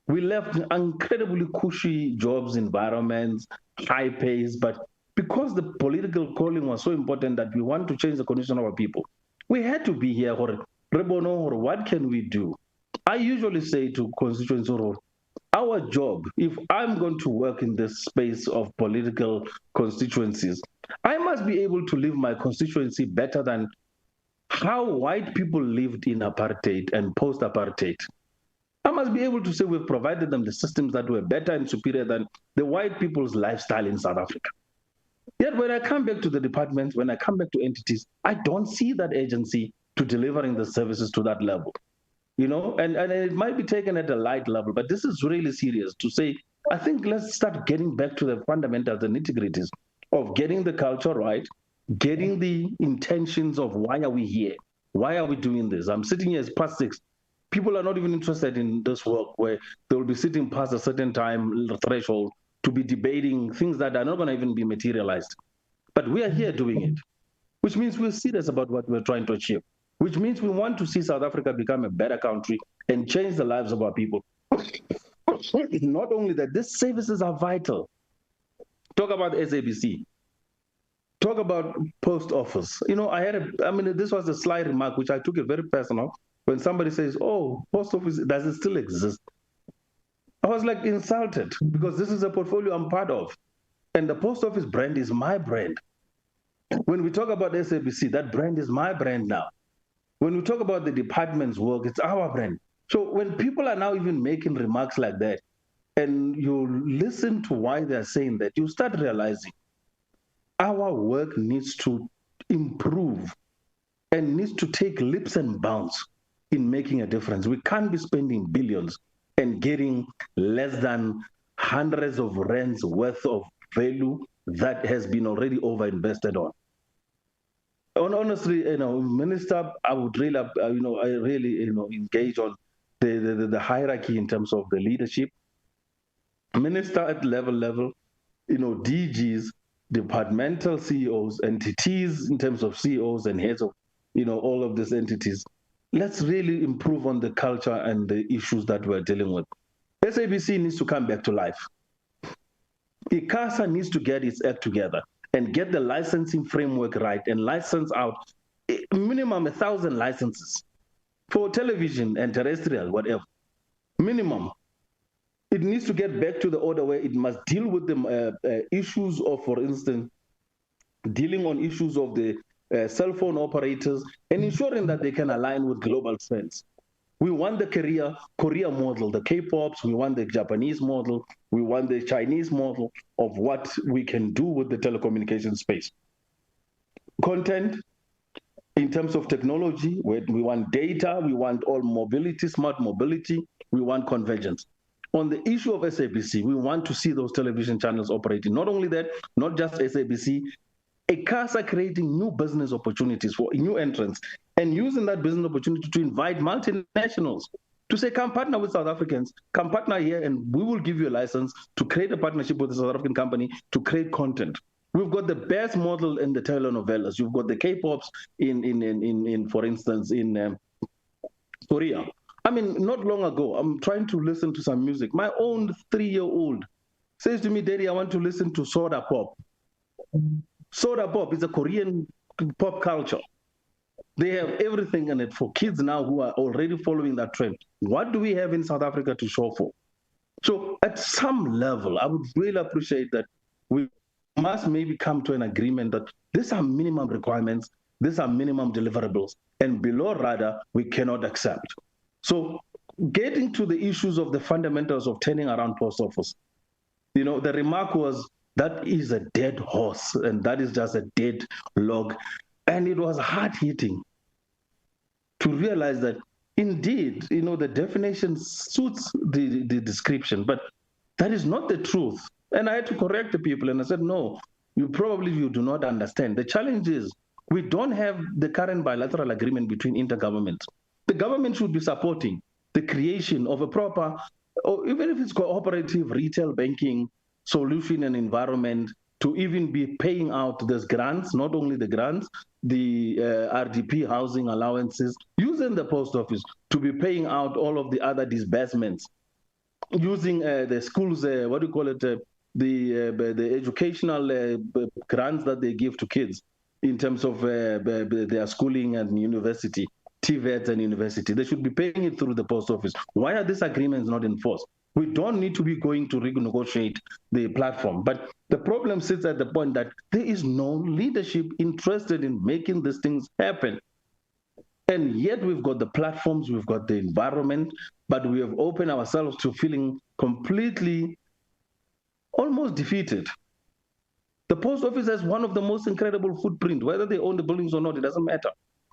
We left incredibly cushy jobs, environments, high pays, but because the political calling was so important that we want to change the condition of our people, we had to be here. What can we do? I usually say to constituents, our job, if I'm going to work in this space of political constituencies, I must be able to live my constituency better than how white people lived in apartheid and post-apartheid. I must be able to say we've provided them the systems that were better and superior than the white people's lifestyle in South Africa. Yet when I come back to the departments, when I come back to entities, I don't see that agency to delivering the services to that level. You know, and it might be taken at a light level, but this is really serious to say, I think let's start getting back to the fundamentals, the nitty-gritties of getting the culture right, getting the intentions of why are we here? Why are we doing this? I'm sitting here, it's past 6. People are not even interested in this work where they will be sitting past a certain time threshold to be debating things that are not going to even be materialized. But we are here doing it, which means we're serious about what we're trying to achieve, which means we want to see South Africa become a better country and change the lives of our people. Not only that, these services are vital. Talk about SABC. Talk about post office. You know, this was a sly remark, which I took it very personal. When somebody says, oh, post office, does it still exist? I was like insulted because this is a portfolio I'm part of. And the post office brand is my brand. When we talk about SABC, that brand is my brand now. When we talk about the department's work, it's our brand. So when people are now even making remarks like that, and you listen to why they're saying that, you start realizing our work needs to improve and needs to take leaps and bounds in making a difference. We can't be spending billions and getting less than hundreds of rands worth of value that has been already over-invested on. Honestly, Minister, I would really, I really, engage on the hierarchy in terms of the leadership. Minister at level, DGs, departmental CEOs, entities in terms of CEOs and heads of, all of these entities. Let's really improve on the culture and the issues that we're dealing with. SABC needs to come back to life. ICASA needs to get its act together and get the licensing framework right and license out minimum 1,000 licenses for television and terrestrial, whatever. Minimum. It needs to get back to the order where it must deal with the issues of, for instance, dealing on issues of the cell phone operators and ensuring that they can align with global trends. We want the Korea model, the K-pops, we want the Japanese model, we want the Chinese model of what we can do with the telecommunication space. Content, in terms of technology, we want data, we want all mobility, smart mobility, we want convergence. On the issue of SABC, we want to see those television channels operating. Not only that, not just SABC, ICASA creating new business opportunities for new entrants and using that business opportunity to invite multinationals to say, come partner with South Africans, come partner here and we will give you a license to create a partnership with a South African company to create content. We've got the best model in the telenovelas. You've got the K-pops in for instance, in Korea. I mean, not long ago, I'm trying to listen to some music. My own 3-year-old says to me, Daddy, I want to listen to Soda Pop. Soda Pop is a Korean pop culture. They have everything in it for kids now who are already following that trend. What do we have in South Africa to show for? So at some level, I would really appreciate that we must maybe come to an agreement that these are minimum requirements, these are minimum deliverables, and below rather, we cannot accept. So getting to the issues of the fundamentals of turning around post office, the remark was, that is a dead horse, and that is just a dead log. And it was hard-hitting to realize that, indeed, the definition suits the description, but that is not the truth. And I had to correct the people, and I said, no, you do not understand. The challenge is we don't have the current bilateral agreement between intergovernments. The government should be supporting the creation of a proper, or even if it's cooperative retail banking solution and environment, to even be paying out those grants, not only the grants, the RDP housing allowances, using the post office to be paying out all of the other disbursements, using the schools, the educational grants that they give to kids in terms of their schooling and university, TVETs and university. They should be paying it through the post office. Why are these agreements not enforced? We don't need to be going to renegotiate the platform. But the problem sits at the point that there is no leadership interested in making these things happen. And yet we've got the platforms, we've got the environment, but we have opened ourselves to feeling completely almost defeated. The post office has one of the most incredible footprint, whether they own the buildings or not, it doesn't matter.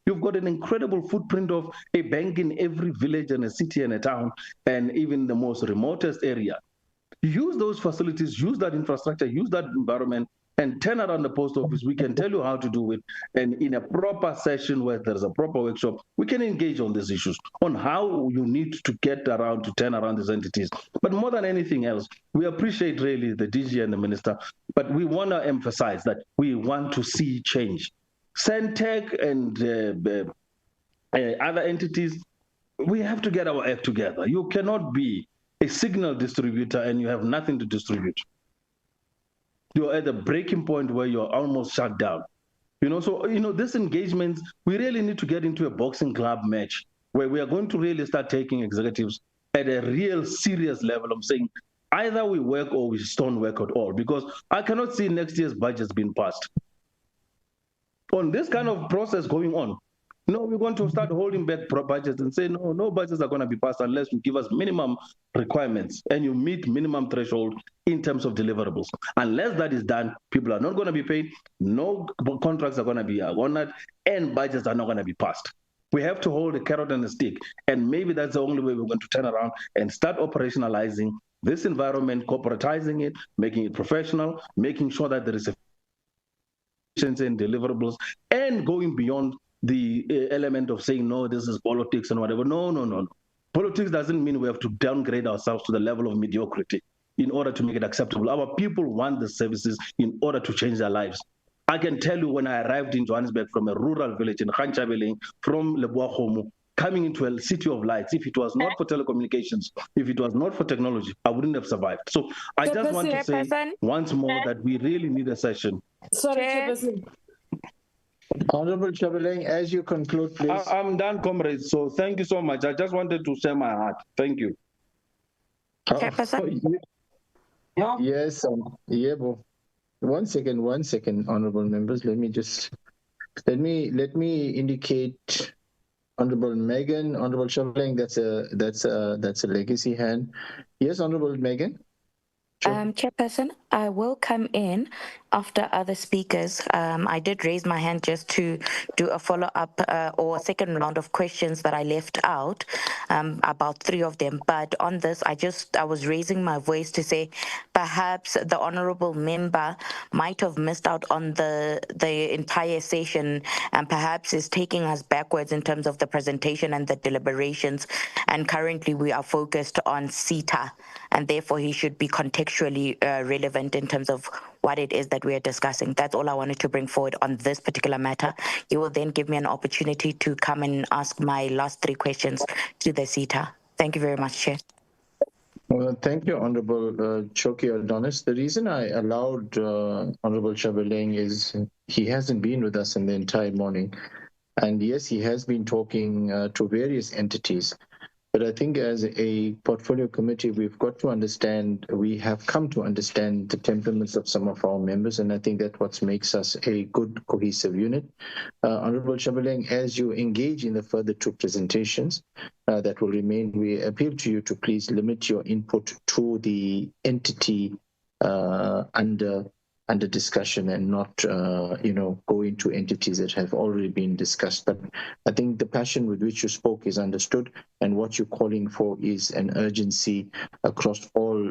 You've got an incredible footprint of a bank in every village and a city and a town, and even the most remotest area. Use those facilities, use that infrastructure, use that environment, and turn around the post office. We can tell you how to do it. And in a proper session where there's a proper workshop, we can engage on these issues, on how you need to get around to turn around these entities. But more than anything else, we appreciate really the DG and the minister, but we want to emphasize that we want to see change. SENTECH and other entities, we have to get our act together. You cannot be a signal distributor and you have nothing to distribute. You're at the breaking point where you're almost shut down. So, this engagement, we really need to get into a boxing club match where we are going to really start taking executives at a real serious level of saying, either we work or we don't work at all, because I cannot see next year's budgets being passed. On this kind of process going on, No, we're going to start holding back budgets and say, no budgets are going to be passed unless you give us minimum requirements and you meet minimum threshold in terms of deliverables. Unless that is done, people are not going to be paid, no contracts are going to be honored, and budgets are not going to be passed. We have to hold a carrot and a stick, and maybe that's the only way we're going to turn around and start operationalizing this environment, corporatizing it, making it professional, making sure that there is efficiency in deliverables, and going beyond the element of saying, no, this is politics and whatever. No. Politics doesn't mean we have to downgrade ourselves to the level of mediocrity in order to make it acceptable. Our people want the services in order to change their lives. I can tell you when I arrived in Johannesburg from a rural village in Khanchabeleng, from Leboakgomo, coming into a city of lights, if it was not for telecommunications, if it was not for technology, I wouldn't have survived. So I just want to say once more that we really need a session.
Sorry, Chairperson.
Honorable Chabaleng, as you conclude, please.
I'm done, comrades. So thank you so much. I just wanted to share my heart. Thank you.
Yes, Yebo. One second, honorable members. Let me indicate Honorable Megan, Honorable Chabaleng. That's a legacy hand. Yes, Honorable Megan.
Chairperson, I will come in after other speakers. I did raise my hand just to do a follow-up or second round of questions that I left out, about 3 of them. But on this, I was raising my voice to say perhaps the honorable member might have missed out on the entire session and perhaps is taking us backwards in terms of the presentation and the deliberations. And currently we are focused on SITA, and therefore he should be contextually relevant in terms of what it is that we are discussing. That's all I wanted to bring forward on this particular matter. You will then give me an opportunity to come and ask my last 3 questions to the SITA. Thank you very much, Chair.
Well, thank you, Honorable Choki Adonis. The reason I allowed Honorable Chabaleng is he hasn't been with us in the entire morning. And yes, he has been talking to various entities. But I think as a portfolio committee, we have come to understand the temperaments of some of our members, and I think that's what makes us a good cohesive unit. Honorable Chabaleng, as you engage in the further 2 presentations that will remain, we appeal to you to please limit your input to the entity under discussion and not, go into entities that have already been discussed. But I think the passion with which you spoke is understood, and what you're calling for is an urgency across all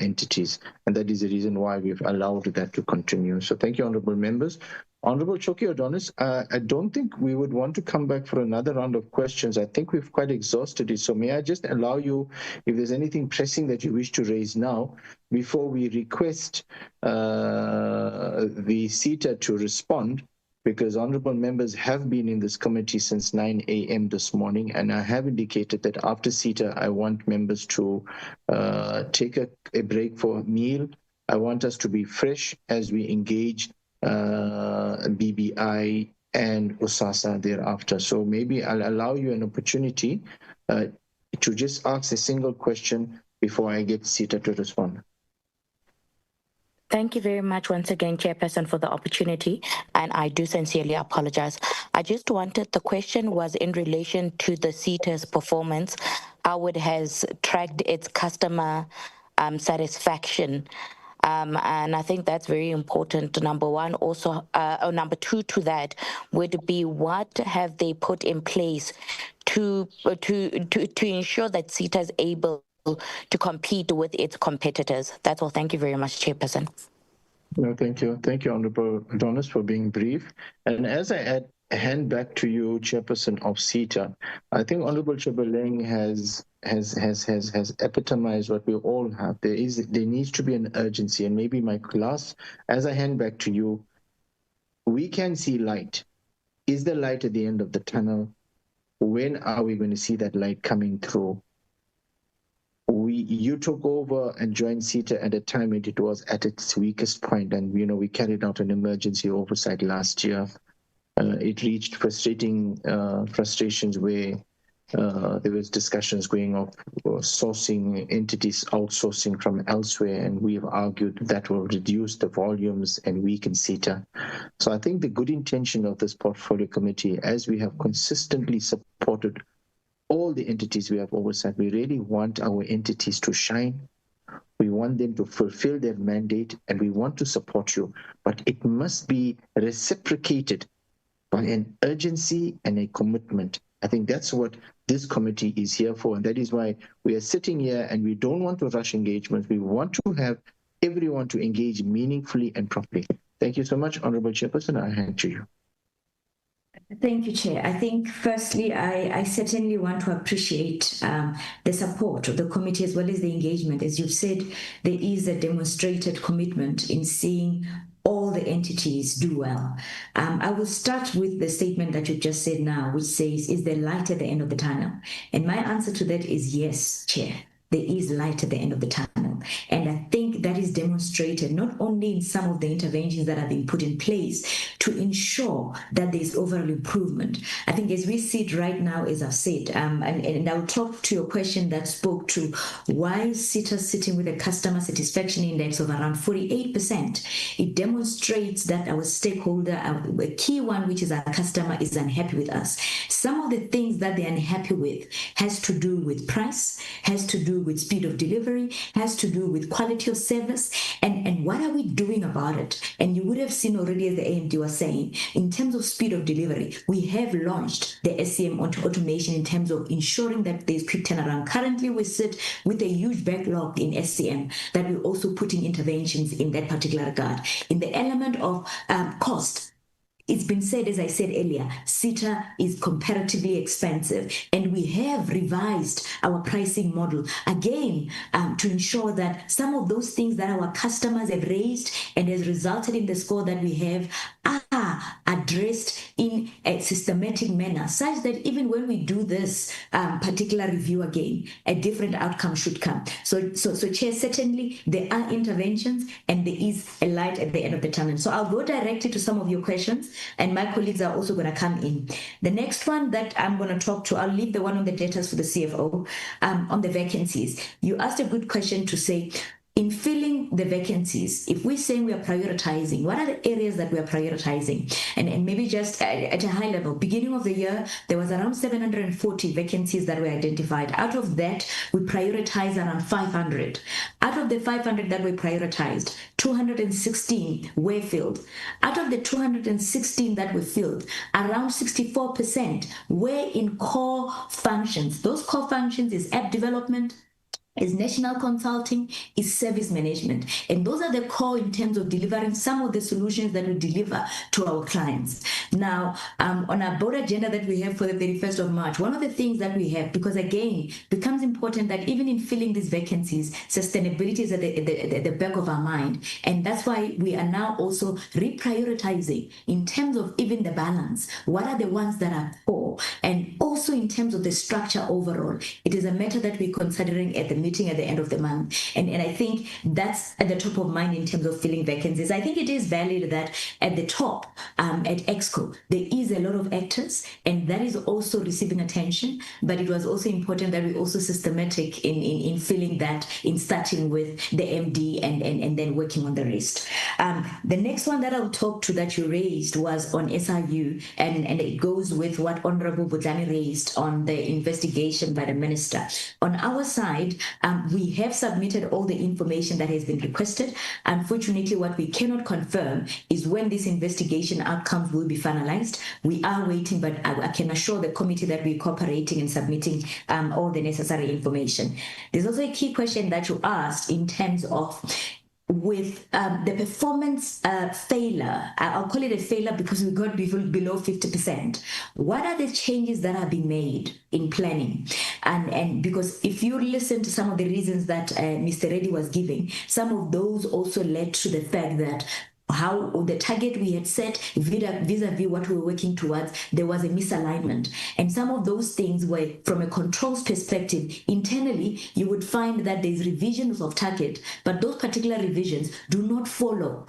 entities. And that is the reason why we've allowed that to continue. So thank you, honorable members. Honorable Choki Adonis, I don't think we would want to come back for another round of questions. I think we've quite exhausted it. So may I just allow you, if there's anything pressing that you wish to raise now, before we request the SITA to respond, because honorable members have been in this committee since 9 a.m. this morning, and I have indicated that after SITA, I want members to take a break for a meal. I want us to be fresh as we engage BBI and USAASA thereafter. So maybe I'll allow you an opportunity to just ask a single question before I get SITA to respond.
Thank you very much once again, Chairperson, for the opportunity, and I do sincerely apologize. I just wanted, the question was in relation to the SITA's performance, how it has tracked its customer satisfaction. And I think that's very important, number one. Also, number 2 to that would be, what have they put in place to ensure that SITA is able to compete with its competitors? That's all. Thank you very much, Chairperson.
No, thank you. Thank you, Honorable Adonis, for being brief. And as I hand back to you, Chairperson of SITA, I think Honorable Chabaleng has epitomized what we all have. There needs to be an urgency, and maybe my last, as I hand back to you, we can see light. Is there light at the end of the tunnel? When are we going to see that light coming through? You took over and joined SITA at a time when it was at its weakest point, and we carried out an emergency oversight last year. It reached frustrations where there was discussions going on sourcing entities, outsourcing from elsewhere, and we have argued that will reduce the volumes and weaken SITA. So I think the good intention of this portfolio committee, as we have consistently supported all the entities we have oversight, we really want our entities to shine. We want them to fulfill their mandate, and we want to support you, but it must be reciprocated by an urgency and a commitment. I think that's what this committee is here for, and that is why we are sitting here, and we don't want to rush engagement. We want to have everyone to engage meaningfully and properly. Thank you so much, Honorable Chairperson. I hand to you.
Thank you, Chair. I think firstly, I certainly want to appreciate the support of the committee as well as the engagement. As you've said, there is a demonstrated commitment in seeing all the entities do well. I will start with the statement that you just said now, which says, is there light at the end of the tunnel? And my answer to that is yes, Chair. There is light at the end of the tunnel. And I think that is demonstrated not only in some of the interventions that are being put in place to ensure that there's overall improvement. I think as we see it right now, as I've said, and I'll talk to your question that spoke to why SITA sitting with a customer satisfaction index of around 48%. It demonstrates that our stakeholder, a key one, which is our customer, is unhappy with us. Some of the things that they're unhappy with has to do with price, has to do with speed of delivery, has to do with quality of service, and what are we doing about it? And you would have seen already, as the AMD was saying, in terms of speed of delivery, we have launched the SCM automation in terms of ensuring that there's quick turnaround. Currently, we sit with a huge backlog in SCM that we're also putting interventions in that particular regard. In the element of cost, it's been said, as I said earlier, SITA is comparatively expensive, and we have revised our pricing model again to ensure that some of those things that our customers have raised and has resulted in the score that we have are addressed in a systematic manner, such that even when we do this particular review again, a different outcome should come. So Chair, certainly there are interventions and there is a light at the end of the tunnel. So I'll go directly to some of your questions, and my colleagues are also going to come in. The next one that I'm going to talk to, I'll leave the one on the data for the CFO, on the vacancies. You asked a good question to say, in filling the vacancies, if we're saying we are prioritizing, what are the areas that we are prioritizing? And maybe just at a high level, beginning of the year, there was around 740 vacancies that were identified. Out of that, we prioritized around 500. Out of the 500 that we prioritized, 216 were filled. Out of the 216 that were filled, around 64% were in core functions. Those core functions is app development, is national consulting, is service management. And those are the core in terms of delivering some of the solutions that we deliver to our clients. Now, on our board agenda that we have for the 31st of March, one of the things that we have, because again, becomes important that even in filling these vacancies, sustainability is at the back of our mind. And that's why we are now also reprioritizing in terms of even the balance. What are the ones that are core? And also in terms of the structure overall, it is a matter that we're considering at the meeting at the end of the month. And I think that's at the top of mind in terms of filling vacancies. I think it is valid that at the top, at EXCO, there is a lot of actors, and that is also receiving attention, but it was also important that we're also systematic in filling that, in starting with the MD and then working on the rest. The next one that I'll talk to that you raised was on SIU, and it goes with what Honorable Budlani raised on the investigation by the Minister. On our side, we have submitted all the information that has been requested. Unfortunately, what we cannot confirm is when this investigation outcomes will be finalized. We are waiting, but I can assure the committee that we're cooperating and submitting all the necessary information. There's also a key question that you asked in terms of with the performance failure. I'll call it a failure because we got below 50%. What are the changes that have been made in planning? And because if you listen to some of the reasons that Mr. Reddy was giving, some of those also led to the fact that how the target we had set vis-a-vis what we were working towards, there was a misalignment. And some of those things were, from a controls perspective, internally, you would find that there's revisions of target, but those particular revisions do not follow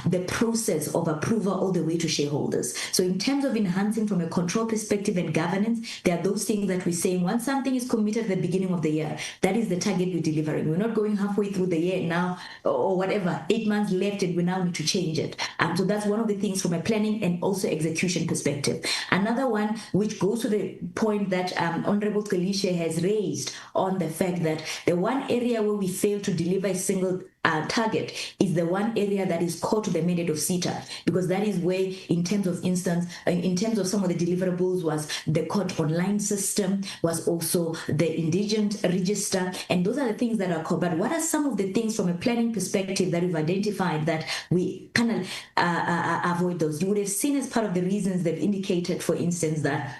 the process of approval all the way to shareholders. So in terms of enhancing from a control perspective and governance, there are those things that we're saying, once something is committed at the beginning of the year, that is the target we're delivering. We're not going halfway through the year now, or whatever, 8 months left, and we now need to change it. So that's one of the things from a planning and also execution perspective. Another one, which goes to the point that Honorable Kalishe has raised on the fact that the one area where we fail to deliver a single target is the one area that is core to the mandate of SITA, because that is where, in terms of some of the deliverables, was the court online system, was also the indigent register, and those are the things that are core. But what are some of the things from a planning perspective that we've identified that we kind of avoid those? You would have seen, as part of the reasons they've indicated, for instance, that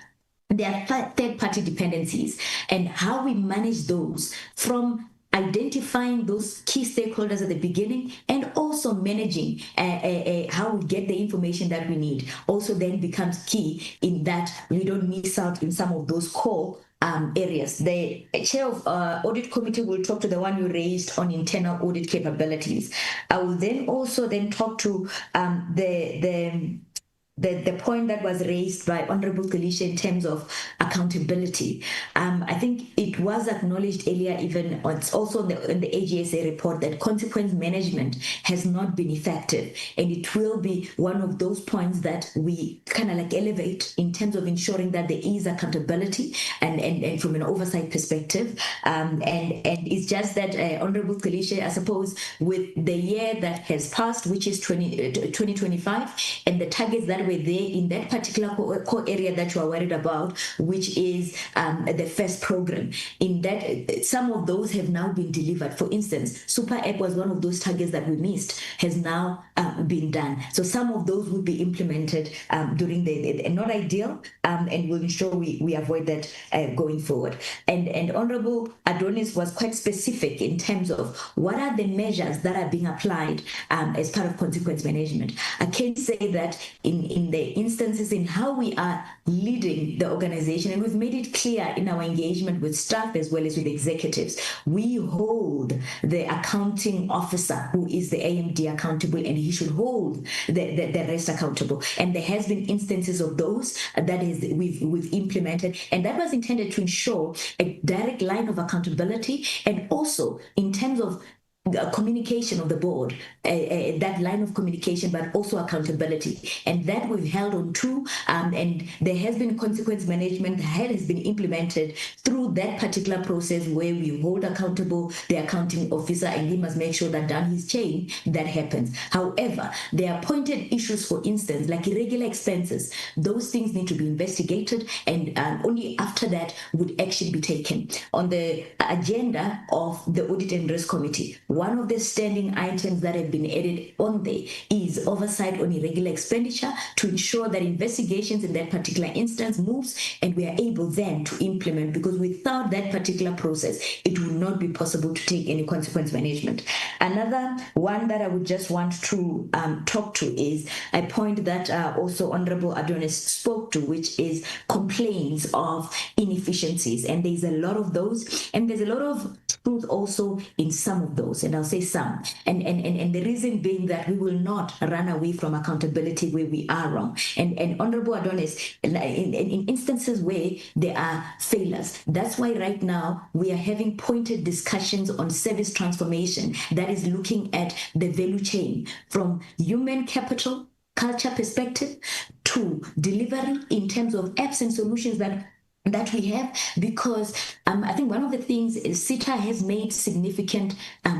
there are third-party dependencies, and how we manage those from identifying those key stakeholders at the beginning, and also managing how we get the information that we need, also then becomes key in that we don't miss out in some of those core areas. The chair of audit committee will talk to the one you raised on internal audit capabilities. I will then also talk to the point that was raised by Honorable Kalishe in terms of accountability. I think it was acknowledged earlier, even it's also in the AGSA report, that consequence management has not been effective, and it will be one of those points that we kind of elevate in terms of ensuring that there is accountability and from an oversight perspective. And it's just that Honorable Kalishe, I suppose, with the year that has passed, which is 2025, and the targets that were there in that particular core area that you are worried about, which is the first program, in that some of those have now been delivered. For instance, Super App was one of those targets that we missed, has now been done. So some of those will be implemented during the not ideal, and we'll ensure we avoid that going forward. And Honorable Adonis was quite specific in terms of what are the measures that are being applied as part of consequence management. I can say that in the instances in how we are leading the organization, and we've made it clear in our engagement with staff as well as with executives, we hold the accounting officer, who is the AMD, accountable, and he should hold the rest accountable. And there has been instances of those that is we've implemented, and that was intended to ensure a direct line of accountability, and also in terms of communication of the board, that line of communication, but also accountability. And that we've held on to, and there has been consequence management that has been implemented through that particular process, where we hold accountable the accounting officer, and he must make sure that down his chain that happens. However, there are pointed issues, for instance, like irregular expenses. Those things need to be investigated, and only after that would action be taken. On the agenda of the Audit and Risk Committee, one of the standing items that have been added on there is oversight on irregular expenditure, to ensure that investigations in that particular instance moves, and we are able then to implement, because without that particular process, it would not be possible to take any consequence management. Another one that I would just want to talk to is a point that also Honorable Adonis spoke to, which is complaints of inefficiencies. And there's a lot of those, and there's a lot of truth also in some of those, and I'll say some. And the reason being that we will not run away from accountability where we are wrong. And Honorable Adonis, in instances where there are failures, that's why right now we are having pointed discussions on service transformation that is looking at the value chain from human capital, culture perspective, to delivery in terms of apps and solutions that we have, because I think one of the things is SITA has made significant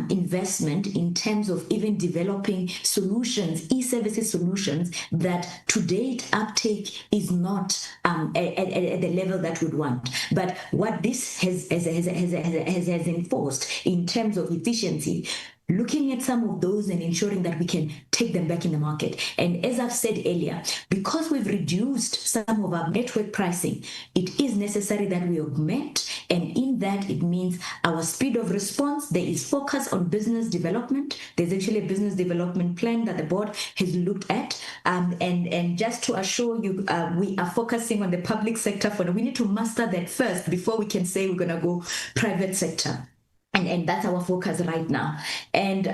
investment in terms of even developing solutions, e-services solutions, that to date uptake is not at the level that we'd want. But what this has enforced in terms of efficiency, looking at some of those and ensuring that we can take them back in the market. And as I've said earlier, because we've reduced some of our network pricing, it is necessary that we augment, and in that it means our speed of response. There is focus on business development. There's actually a business development plan that the board has looked at, and just to assure you, we are focusing on the public sector for now. We need to master that first before we can say we're going to go private sector. And that's our focus right now. And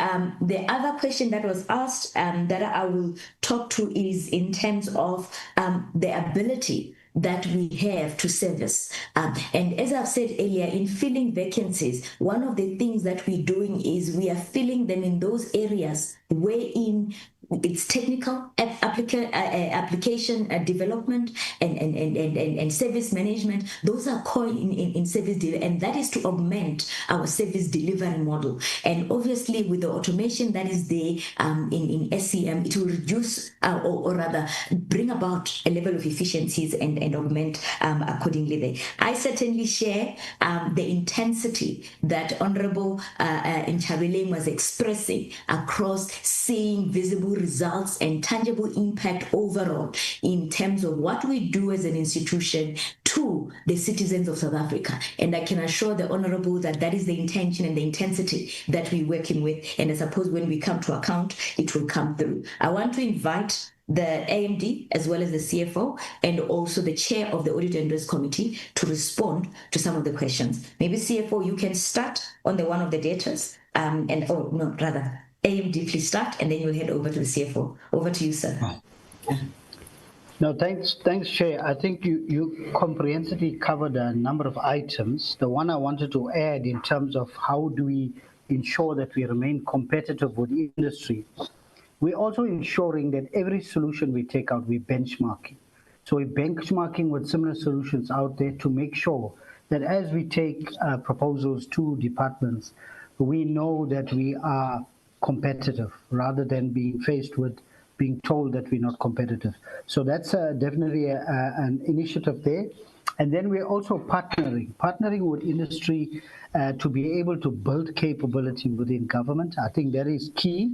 the other question that was asked that I will talk to is in terms of the ability that we have to service. And as I've said earlier, in filling vacancies, one of the things that we're doing is we are filling them in those areas wherein it's technical application development and service management. Those are core in service delivery, and that is to augment our service delivery model. And obviously with the automation that is there in SCM, it will reduce or rather bring about a level of efficiencies and augment accordingly there. I certainly share the intensity that Honorable Nchabileng was expressing across seeing visible results and tangible impact overall in terms of what we do as an institution to the citizens of South Africa. And I can assure the Honorable that that is the intention and the intensity that we're working with. And I suppose when we come to account, it will come through. I want to invite the AMD as well as the CFO and also the chair of the Audit and Risk Committee to respond to some of the questions. Maybe CFO, you can start on the one of the debtors AMD, please start, and then you'll head over to the CFO. Over to you, sir.
No, thanks, Chair. I think you comprehensively covered a number of items. The one I wanted to add in terms of how do we ensure that we remain competitive with industry, we're also ensuring that every solution we take out, we're benchmarking. So we're benchmarking with similar solutions out there to make sure that as we take proposals to departments, we know that we are competitive rather than being faced with being told that we're not competitive. So that's definitely an initiative there. And then we're also partnering with industry to be able to build capability within government. I think that is key.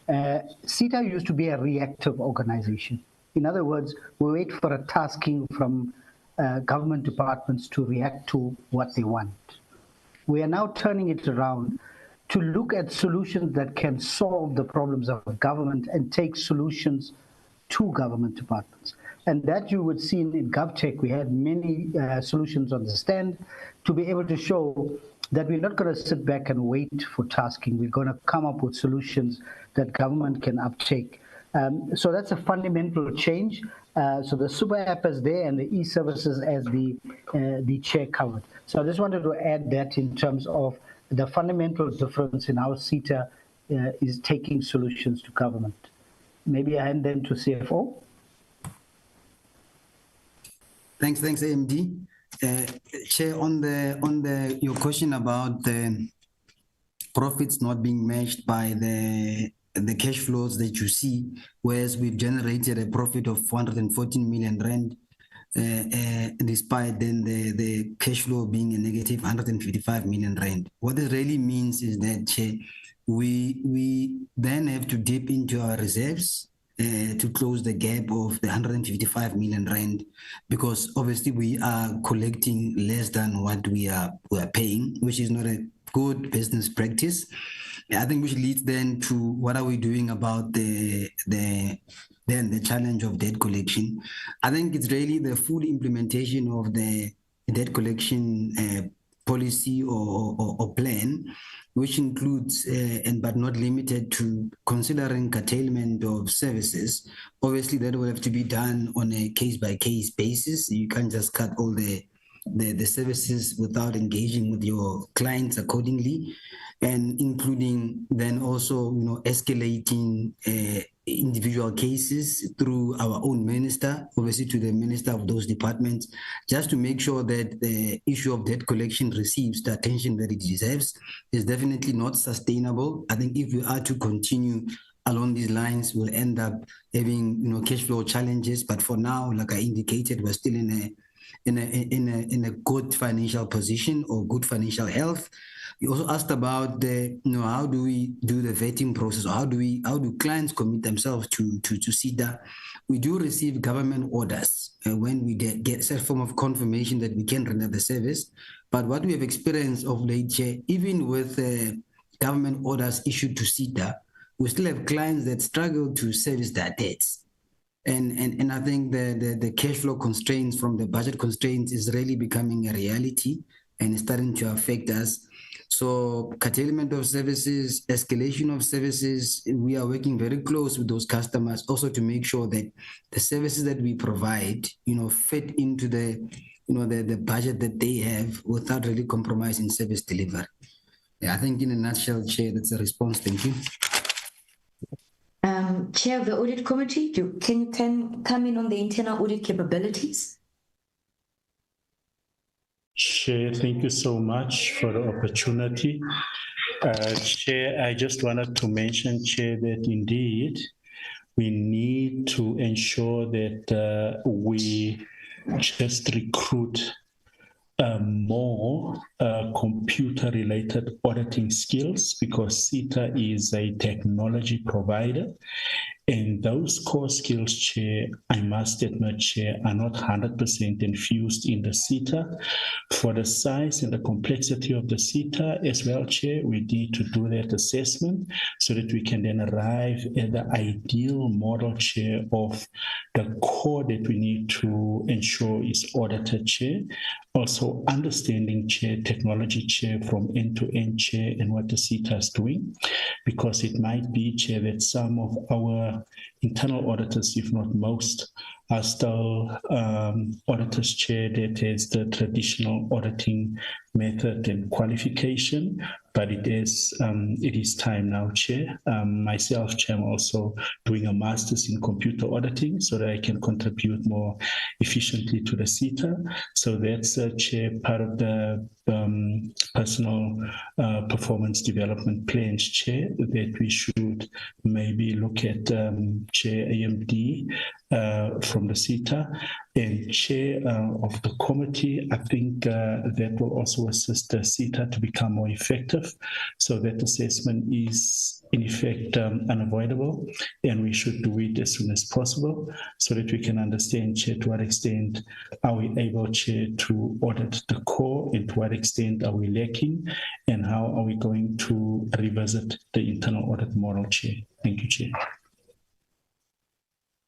SITA used to be a reactive organization. In other words, we wait for a tasking from government departments to react to what they want. We are now turning it around to look at solutions that can solve the problems of government and take solutions to government departments. And that you would see in GovTech, we had many solutions on the stand to be able to show that we're not going to sit back and wait for tasking. We're going to come up with solutions that government can uptake. So that's a fundamental change. So the super app is there and the e-services as the chair covered. So I just wanted to add that in terms of the fundamental difference in how SITA is taking solutions to government. Maybe I hand them to CFO.
Thanks, AMD. Chair, on your question about the profits not being matched by the cash flows that you see, whereas we've generated a profit of 414 million rand, despite then the cash flow being a negative 155 million rand. What it really means is that we then have to dip into our reserves to close the gap of the 155 million rand, because obviously we are collecting less than what we are paying, which is not a good business practice. I think which leads then to what are we doing about the challenge of debt collection. I think it's really the full implementation of the debt collection policy or plan, which includes but not limited to considering curtailment of services. Obviously, that will have to be done on a case-by-case basis. You can't just cut all the services without engaging with your clients accordingly, and including then also escalating individual cases through our own minister, obviously to the minister of those departments, just to make sure that the issue of debt collection receives the attention that it deserves. Is definitely not sustainable. I think if we are to continue along these lines, we'll end up having cash flow challenges. But for now, like I indicated, we're still in in a good financial position or good financial health. You also asked about how do we do the vetting process, or how do clients commit themselves to SITA? We do receive government orders when we get some form of confirmation that we can render the service. But what we have experienced of late, even with government orders issued to SITA, we still have clients that struggle to service their debts. And I think the cash flow constraints from the budget constraints is really becoming a reality and it's starting to affect us. So curtailment of services, escalation of services, we are working very close with those customers also to make sure that the services that we provide, fit into the budget that they have without really compromising service delivery. Yeah, I think in a nutshell, Chair, that's a response. Thank you.
Chair of the Audit Committee, can you come in on the internal audit capabilities?
Chair, thank you so much for the opportunity. Chair, I just wanted to mention, Chair, that indeed we need to ensure that we just recruit more computer-related auditing skills, because SITA is a technology provider. And those core skills, Chair, I must admit, Chair, are not 100% infused in the SITA. For the size and the complexity of the SITA as well, Chair, we need to do that assessment so that we can then arrive at the ideal model, Chair, of the core that we need to ensure is audited, Chair. Also understanding, Chair, technology, Chair, from end to end, Chair, and what the SITA is doing, because it might be, Chair, that some of our internal auditors, if not most, are still auditors, Chair, that is the traditional auditing method and qualification, but it is time now, Chair. Myself, Chair, I'm also doing a master's in computer auditing so that I can contribute more efficiently to the SITA. So that's, Chair, part of the personal performance development plans, Chair, that we should maybe look at, Chair, AMD from the SITA. And Chair of the committee, I think that will also assist the SITA to become more effective. So that assessment is in effect unavoidable, and we should do it as soon as possible so that we can understand, Chair, to what extent are we able, Chair, to audit the core, and to what extent are we lacking, and how are we going to revisit the internal audit model, Chair. Thank you, Chair.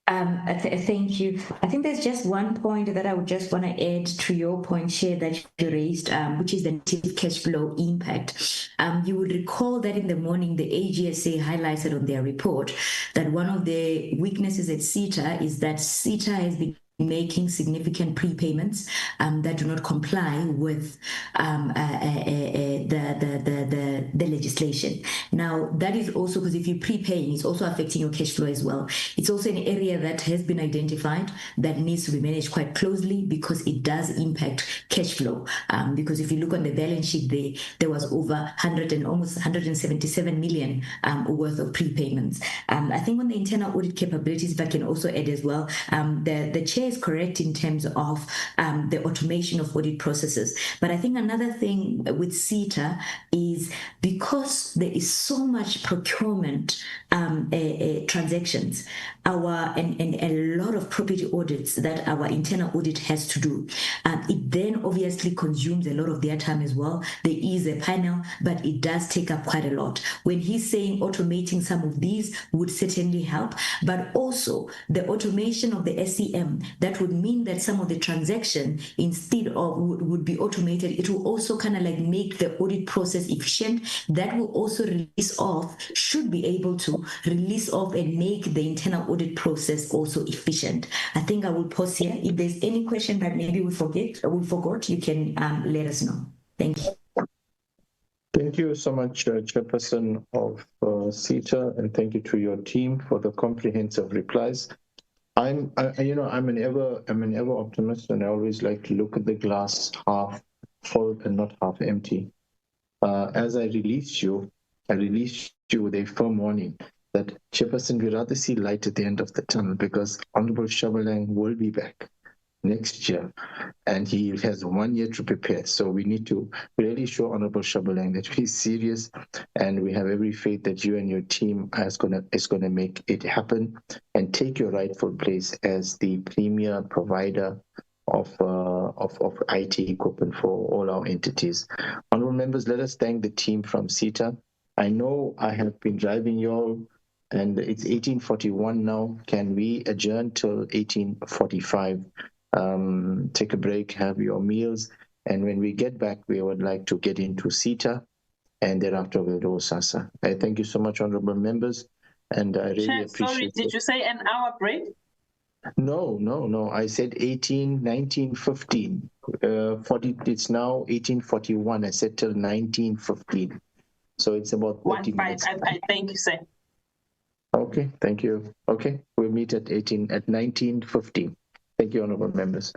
Thank you. I think there's just one point that I would just want to add to your point, Chair, that you raised, which is the negative cash flow impact. You would recall that in the morning, the AGSA highlighted on their report that one of the weaknesses at SITA is that SITA has been making significant prepayments that do not comply with the legislation. Now, that is also because if you're prepaying, it's also affecting your cash flow as well. It's also an area that has been identified that needs to be managed quite closely because it does impact cash flow. Because if you look on the balance sheet, there was over 100 and almost 177 million worth of prepayments. I think on the internal audit capabilities, if I can also add as well, the chair is correct in terms of the automation of audit processes. But I think another thing with SITA is because there is so much procurement transactions, and a lot of property audits that our internal audit has to do, it then obviously consumes a lot of their time as well. There is a panel, but it does take up quite a lot. When he's saying automating some of these would certainly help, but also the automation of the SEM, that would mean that some of the transaction instead of would be automated. It will also kind of like make the audit process efficient. That will also should be able to release off and make the internal audit process also efficient. I think I will pause here. If there's any question that maybe we forgot, you can let us know. Thank you.
Thank you so much, Chairperson of SITA, and thank you to your team for the comprehensive replies. I'm an ever optimist, and I always like to look at the glass half full and not half empty. As I release you with a firm warning that, Chairperson, we'd rather see light at the end of the tunnel, because Honorable Shabalang will be back next year, and he has 1 year to prepare. So we need to really show Honorable Shabaleng that he's serious, and we have every faith that you and your team is gonna make it happen and take your rightful place as the premier provider of IT equipment for all our entities. Honorable members, let us thank the team from SITA. I know I have been driving you all, and it's 18:41 now. Can we adjourn till 18:45? Take a break, have your meals, and when we get back, we would like to get into SITA, and thereafter we'll do USAASA. I thank you so much, honorable members, and I really appreciate
sorry, did you say an hour break?
No. I said 18, 19, 15. 40, it's now 18:41. I said till 19:15. So it's about 30 minutes.
I thank you, sir.
Okay, thank you. Okay, we'll meet at 19:15. Thank you, honorable members.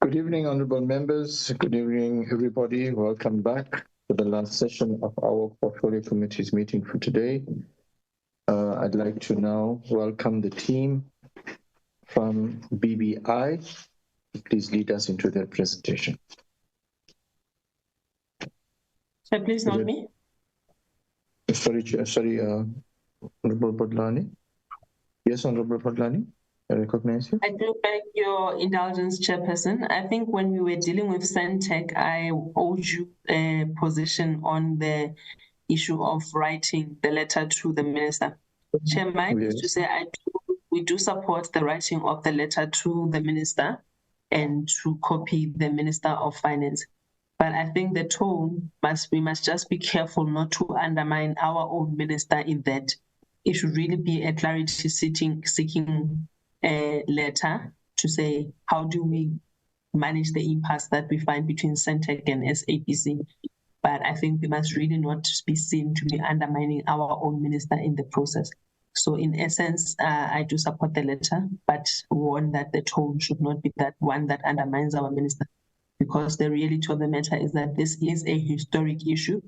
Good evening, honorable members. Good evening, everybody. Welcome back to the last session of our Portfolio Committee's meeting for today. I'd like to now welcome the team from BBI. Please lead us into their presentation.
So please not me.
Sorry, Honorable Bodlani. Yes, Honorable Bodlani, I recognize you.
I do beg your indulgence, Chairperson. I think when we were dealing with SENTECH, I owed you a position on the issue of writing the letter to the minister. Chairman, yes. To say we do support the writing of the letter to the minister and to copy the Minister of Finance. But I think the tone we must just be careful not to undermine our own minister in that. It should really be a clarity seeking letter to say, how do we manage the impasse that we find between SENTECH and SABC? But I think we must really not be seen to be undermining our own minister in the process. So in essence, I do support the letter, but warn that the tone should not be that one that undermines our minister, because the reality of the matter is that this is a historic issue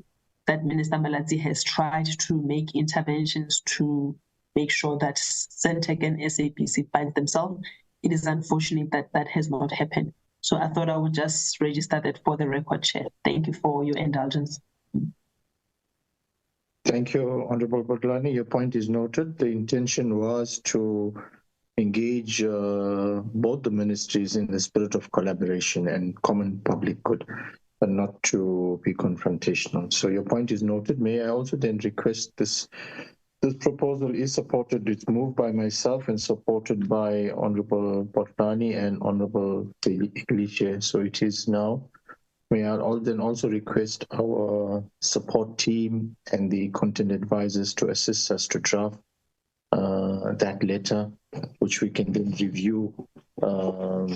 that Minister Malatsi has tried to make interventions to make sure that SENTECH and SABC find themselves. It is unfortunate that that has not happened. So I thought I would just register that for the record, Chair. Thank you for your indulgence.
Thank you, Honorable Bodlani. Your point is noted. The intention was to engage both the ministries in the spirit of collaboration and common public good, but not to be confrontational. So your point is noted. May I also then request this proposal is supported, it's moved by myself and supported by Honorable Bodlani and Honorable Igliche. So it is now. May I then also request our support team and the content advisors to assist us to draft that letter, which we can then review out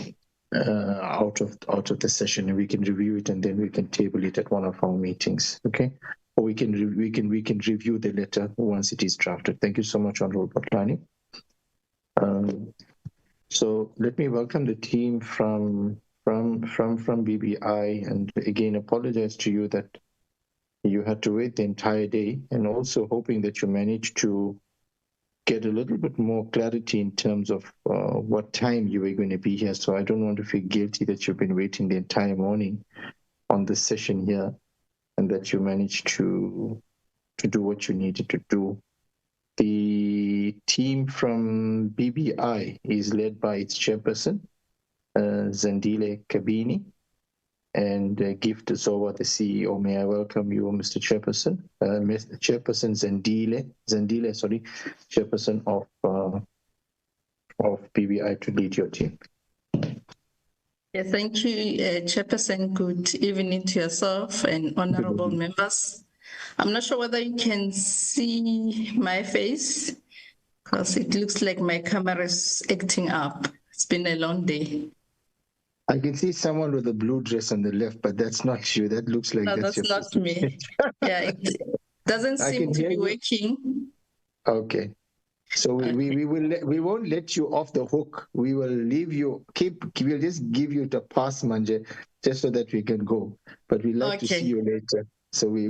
of the session, and we can review it and then we can table it at one of our meetings. Okay, or we can review the letter once it is drafted. Thank you so much, Honorable Bodlani. So let me welcome the team from BBI, and again apologize to you that you had to wait the entire day, and also hoping that you managed to get a little bit more clarity in terms of what time you were going to be here. So I don't want to feel guilty that you've been waiting the entire morning on this session here, and that you managed to do what you needed to do. The team from BBI is led by its chairperson, Zandile Kabini, and Gift Zowa, the CEO. May I welcome you, Mr. Chairperson? Mr. Chairperson Zandile, sorry, Chairperson of BBI, to lead your team.
Yeah, thank you, Chairperson. Good evening to yourself and honorable members. I'm not sure whether you can see my face, because it looks like my camera is acting up. It's been a long day.
I can see someone with a blue dress on the left, but that's not you. That looks like
that's not me. Yeah, it doesn't seem to be working.
Okay, so we won't let you off the hook. We will leave you. We'll just give you the pass, Manje, just so that we can go. But we like to see you later. So we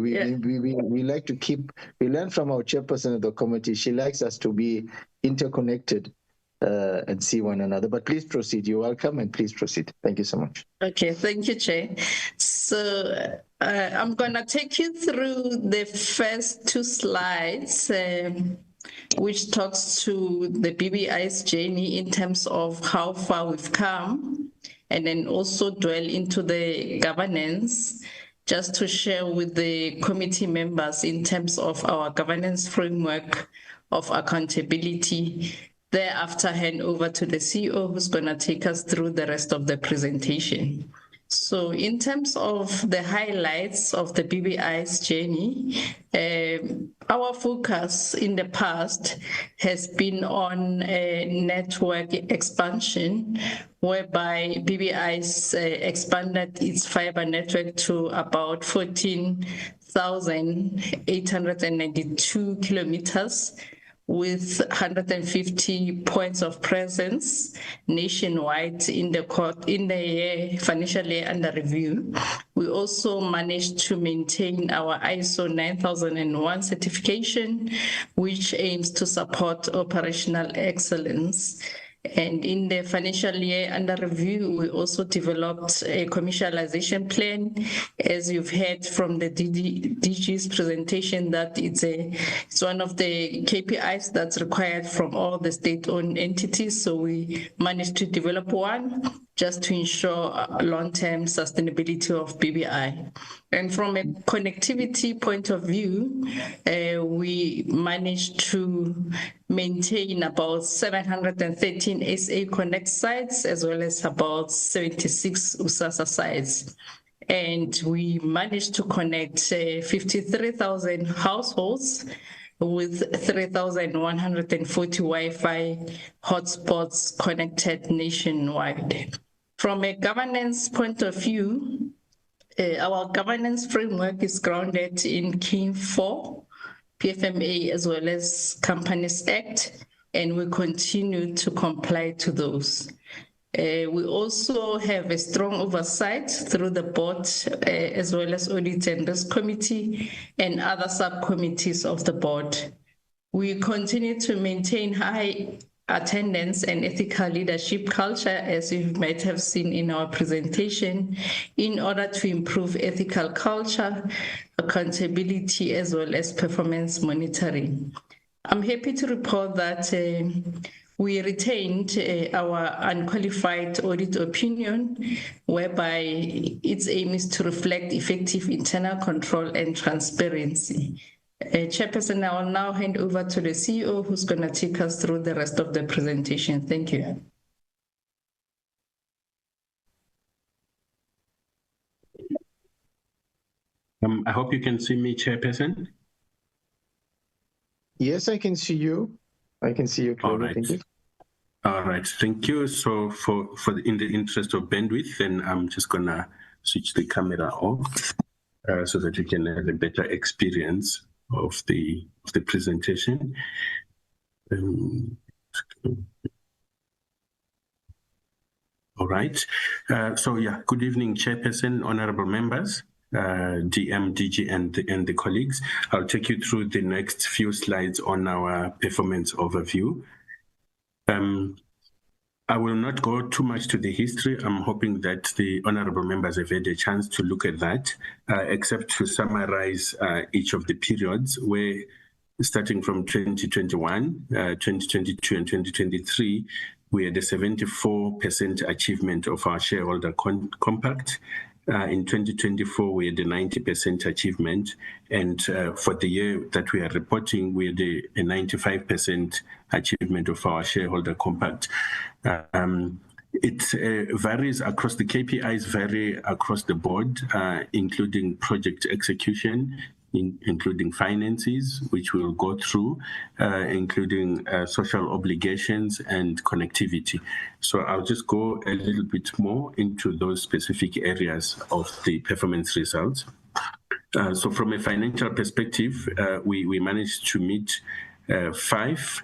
like to keep. We learn from our chairperson of the committee. She likes us to be interconnected. And see one another. But please proceed. You're welcome, and please proceed. Thank you so much.
Okay, thank you, Chair. So I'm going to take you through the first two slides, which talks to the BBI's journey in terms of how far we've come, and then also dwell into the governance, just to share with the committee members in terms of our governance framework of accountability. Thereafter, hand over to the CEO, who's going to take us through the rest of the presentation. So in terms of the highlights of the BBI's journey, our focus in the past has been on network expansion, whereby BBI's expanded its fiber network to about 14,892 kilometers, with 150 points of presence nationwide in the financial year under review. We also managed to maintain our ISO 9001 certification, which aims to support operational excellence. And in the financial year under review, we also developed a commercialization plan. As you've heard from the DG's presentation, that it's one of the KPIs that's required from all the state-owned entities. So we managed to develop one just to ensure long-term sustainability of BBI. And from a connectivity point of view, we managed to maintain about 713 SA Connect sites, as well as about 76 USAASA sites. And we managed to connect 53,000 households with 3,140 Wi-Fi hotspots connected nationwide. From a governance point of view, our governance framework is grounded in KIM 4, PFMA, as well as Companies Act, and we continue to comply to those. We also have a strong oversight through the board, as well as Audit and Risk Committee and other subcommittees of the board. We continue to maintain high attendance and ethical leadership culture, as you might have seen in our presentation, in order to improve ethical culture, accountability, as well as performance monitoring. I'm happy to report that we retained our unqualified audit opinion, whereby its aim is to reflect effective internal control and transparency. Chairperson, I will now hand over to the CEO, who's going to take us through the rest of the presentation. Thank you.
I hope you can see me, Chairperson.
Yes, I can see you. I can see you clearly.
All right.
Thank you.
All right, thank you. So in the interest of bandwidth, then I'm just gonna switch the camera off so that you can have a better experience of the presentation. All right. So yeah, good evening, Chairperson, honorable members, DM, DG, and the colleagues. I'll take you through the next few slides on our performance overview. I will not go too much to the history. I'm hoping that the honorable members have had a chance to look at that, except to summarize each of the periods where, starting from 2021, 2022, and 2023, we had a 74% achievement of our shareholder compact. In 2024, we had a 90% achievement, and for the year that we are reporting, we had a 95% achievement of our shareholder compact. It varies across, the KPIs vary across the board, including project execution, including finances, which we'll go through, including social obligations and connectivity. So I'll just go a little bit more into those specific areas of the performance results. So from a financial perspective, we managed to meet 5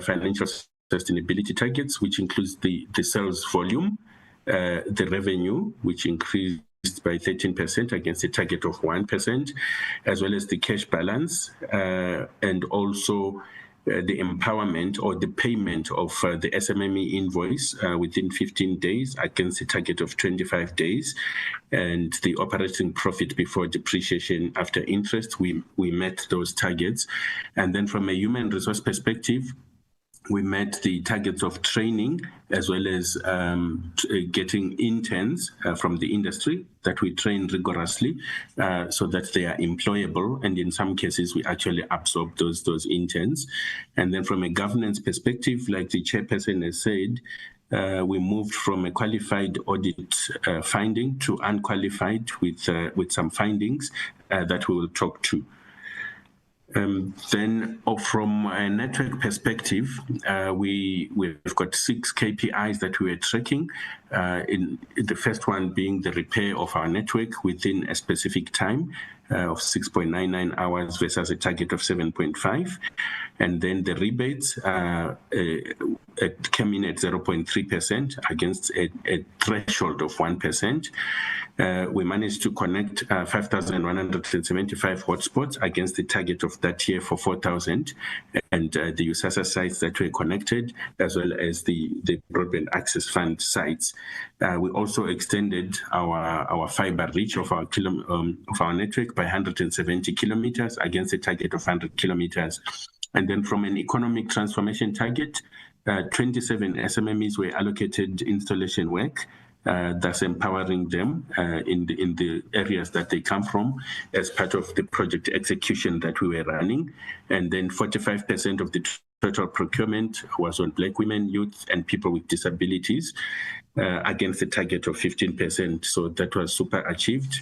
financial sustainability targets, which includes the sales volume, the revenue, which increased by 13% against a target of 1%, as well as the cash balance, and also the empowerment or the payment of the SMME invoice within 15 days against a target of 25 days, and the operating profit before depreciation after interest, we met those targets. And then from a human resource perspective, we met the targets of training, as well as getting interns from the industry that we train rigorously so that they are employable. And in some cases, we actually absorb those interns. And then from a governance perspective, like the chairperson has said, we moved from a qualified audit finding to unqualified with some findings that we will talk to. Then from a network perspective, we've got 6 KPIs that we are tracking. In the first one being the repair of our network within a specific time. of 6.99 hours versus a target of 7.5. And then the rebates it came in at 0.3% against a threshold of 1%. We managed to connect 5,175 hotspots against the target of that year for 4,000, and the USAASA sites that were connected, as well as the Broadband Access Fund sites. We also extended our fiber reach of our network by 170 kilometers against a target of 100 kilometers. And then from an economic transformation target, 27 SMMEs were allocated installation work, thus empowering them in the areas that they come from as part of the project execution that we were running. And then 45% of the total procurement was on Black women, youth, and people with disabilities against a target of 15%. So that was super achieved.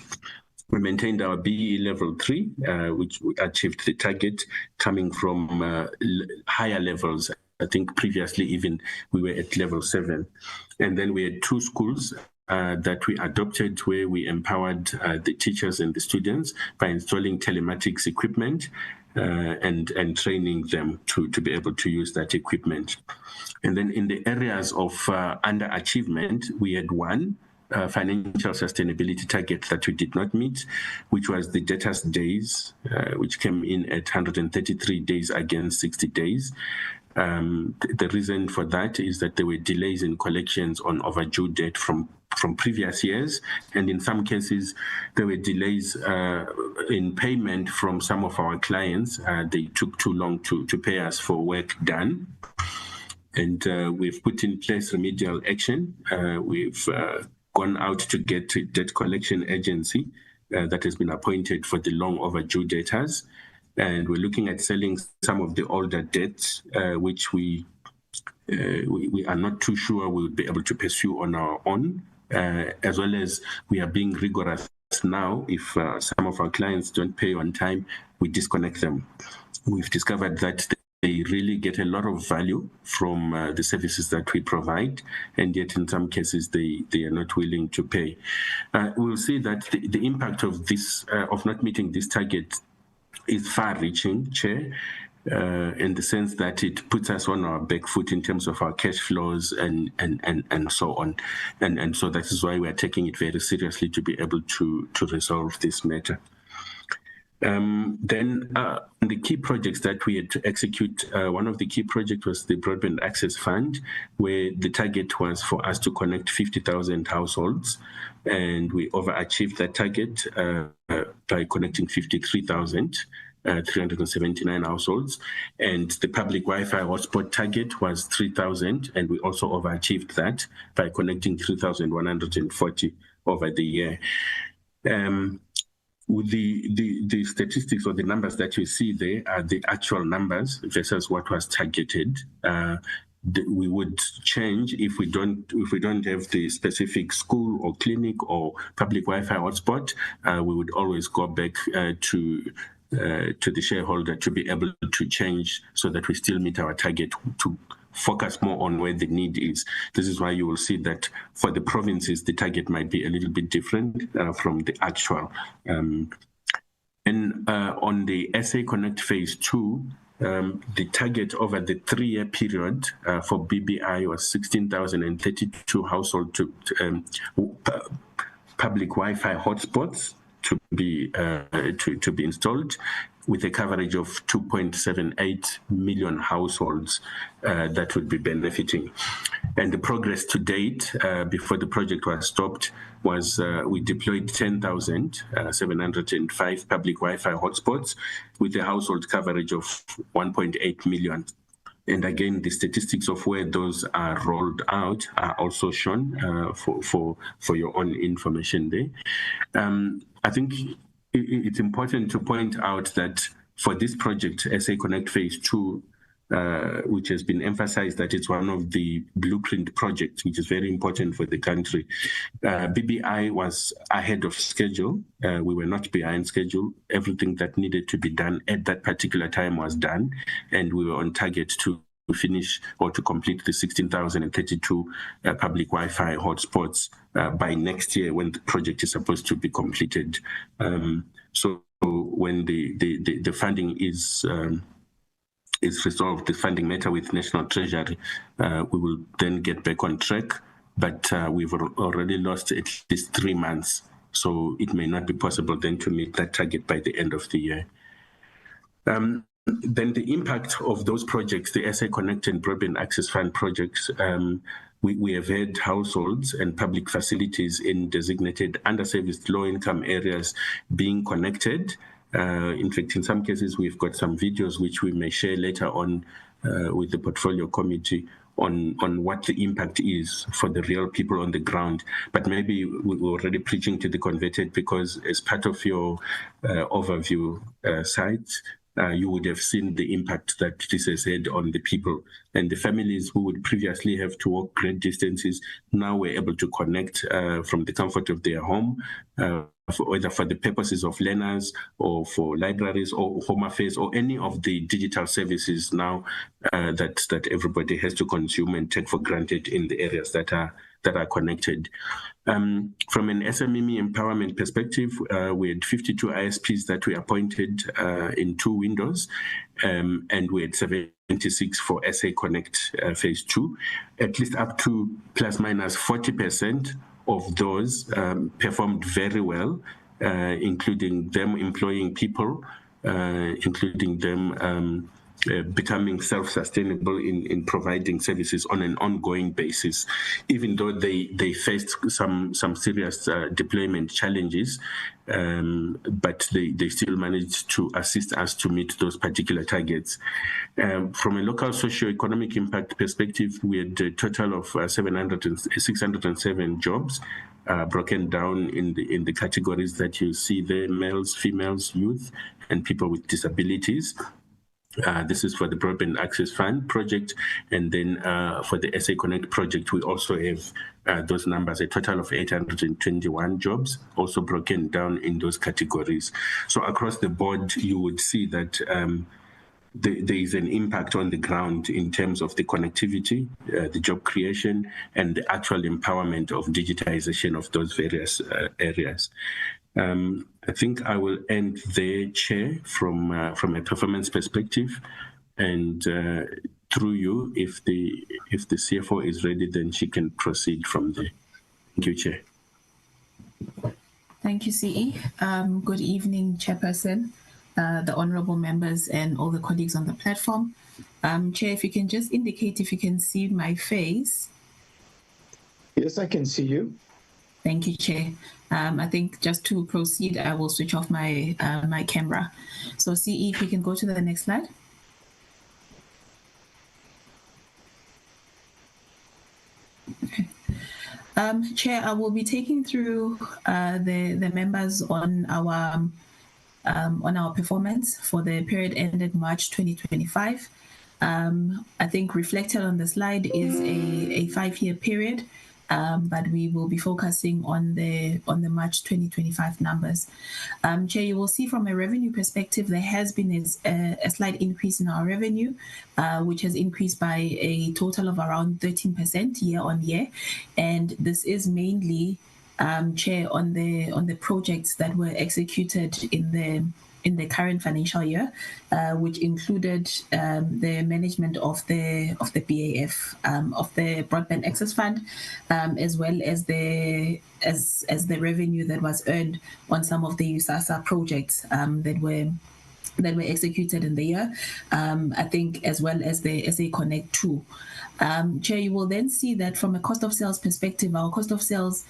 We maintained our BE level 3, which we achieved the target coming from higher levels. I think previously even we were at level 7. And then we had 2 schools that we adopted where we empowered the teachers and the students by installing telematics equipment and training them to be able to use that equipment. And then in the areas of underachievement, we had 1 financial sustainability target that we did not meet, which was the debtors days, which came in at 133 days against 60 days. The reason for that is that there were delays in collections on overdue debt from previous years, and in some cases there were delays in payment from some of our clients. They took too long to pay us for work done, and we've put in place remedial action. We've gone out to get a debt collection agency that has been appointed for the long overdue debtors. And we're looking at selling some of the older debts, which we are not too sure we'll be able to pursue on our own, as well as we are being rigorous now. If some of our clients don't pay on time, we disconnect them. We've discovered that they really get a lot of value from the services that we provide, and yet in some cases they are not willing to pay. We'll see that the impact of this, of not meeting this target, is far-reaching, Chair, in the sense that it puts us on our back foot in terms of our cash flows and so on. And so that is why we are taking it very seriously to be able to resolve this matter. Then the key projects that we had to execute, one of the key projects was the Broadband Access Fund, where the target was for us to connect 50,000 households, and we overachieved that target by connecting 53,379 households. And the public Wi-Fi hotspot target was 3,000, and we also overachieved that by connecting 3,140 over the year. The statistics or the numbers that you see there are the actual numbers versus what was targeted. We would change if we don't have the specific school or clinic or public Wi-Fi hotspot. We would always go back to the shareholder to be able to change so that we still meet our target, to focus more on where the need is. This is why you will see that for the provinces, the target might be a little bit different from the actual. And on the SA Connect Phase 2, the target over the 3-year period for BBI was 16,032 household public Wi-Fi hotspots to be installed, with a coverage of 2.78 million households that would be benefiting. And the progress to date, before the project was stopped, was we deployed 10,705 public Wi-Fi hotspots with a household coverage of 1.8 million. And again, the statistics of where those are rolled out are also shown for your own information there. I think it's important to point out that for this project, SA Connect Phase 2, which has been emphasized that it's one of the blueprint projects, which is very important for the country. BBI was ahead of schedule. We were not behind schedule. Everything that needed to be done at that particular time was done, and we were on target to finish or to complete the 16,032 public Wi-Fi hotspots by next year, when the project is supposed to be completed. So when the funding is resolved, the funding matter with National Treasury, we will then get back on track. But we've already lost at least 3 months, so it may not be possible then to meet that target by the end of the year. Then the impact of those projects, the SA Connect and Broadband Access Fund projects, we have had households and public facilities in designated underserviced low-income areas being connected. In fact, in some cases, we've got some videos which we may share later on with the portfolio committee on what the impact is for the real people on the ground. But maybe we're already preaching to the converted, because as part of your overview sites, you would have seen the impact that this has had on the people. And the families who would previously have to walk great distances now were able to connect from the comfort of their home, whether for the purposes of learners or for libraries or home affairs or any of the digital services now that everybody has to consume and take for granted in the areas that are connected. From an SMME empowerment perspective, we had 52 ISPs that we appointed in 2 windows, and we had 76 for SA Connect Phase 2. At least up to plus minus 40% of those performed very well, including them employing people, including them becoming self-sustainable in providing services on an ongoing basis, even though they faced some serious deployment challenges, but they still managed to assist us to meet those particular targets. From a local socio-economic impact perspective, we had a total of 607 jobs, broken down in the categories that you see there: males, females, youth, and people with disabilities. This is for the Broadband Access Fund project. And then for the SA Connect project, we also have those numbers, a total of 821 jobs, also broken down in those categories. So across the board, you would see that there is an impact on the ground in terms of the connectivity, the job creation, and the actual empowerment of digitization of those various areas. I think I will end there, Chair, from a performance perspective, and through you, if the CFO is ready, then she can proceed from there. Thank you, Chair.
Thank you, CE. Good evening, Chairperson, the honourable members, and all the colleagues on the platform. Chair, if you can just indicate if you can see my face.
Yes, I can see you.
Thank you, Chair. I think just to proceed, I will switch off my my camera. So CE, if you can go to the next slide. Okay. Chair, I will be taking through the members on our performance for the period ended March 2025. I think reflected on the slide is a 5-year period. But we will be focusing on the March 2025 numbers. Chair, you will see from a revenue perspective, there has been a slight increase in our revenue, which has increased by a total of around 13% year on year. And this is mainly, Chair, on the projects that were executed in the current financial year, which included the management of the BAF, of the Broadband Access Fund, as well as the revenue that was earned on some of the USAASA projects that were executed in the year, I think, as well as the SA Connect 2. Chair, you will then see that from a cost of sales perspective, our cost of sales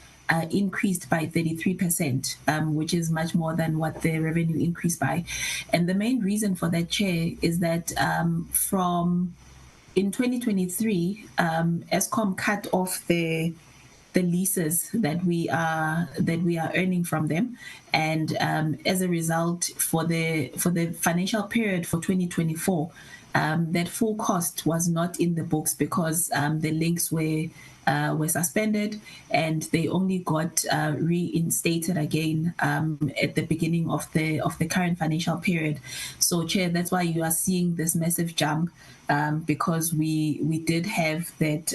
increased by 33%, which is much more than what the revenue increased by. And the main reason for that, Chair, is that in 2023, Eskom cut off the leases that we are earning from them, and as a result, for the financial period for 2024, that full cost was not in the books because the links were suspended, and they only got reinstated again at the beginning of the current financial period. So, Chair, that's why you are seeing this massive jump, because we did have that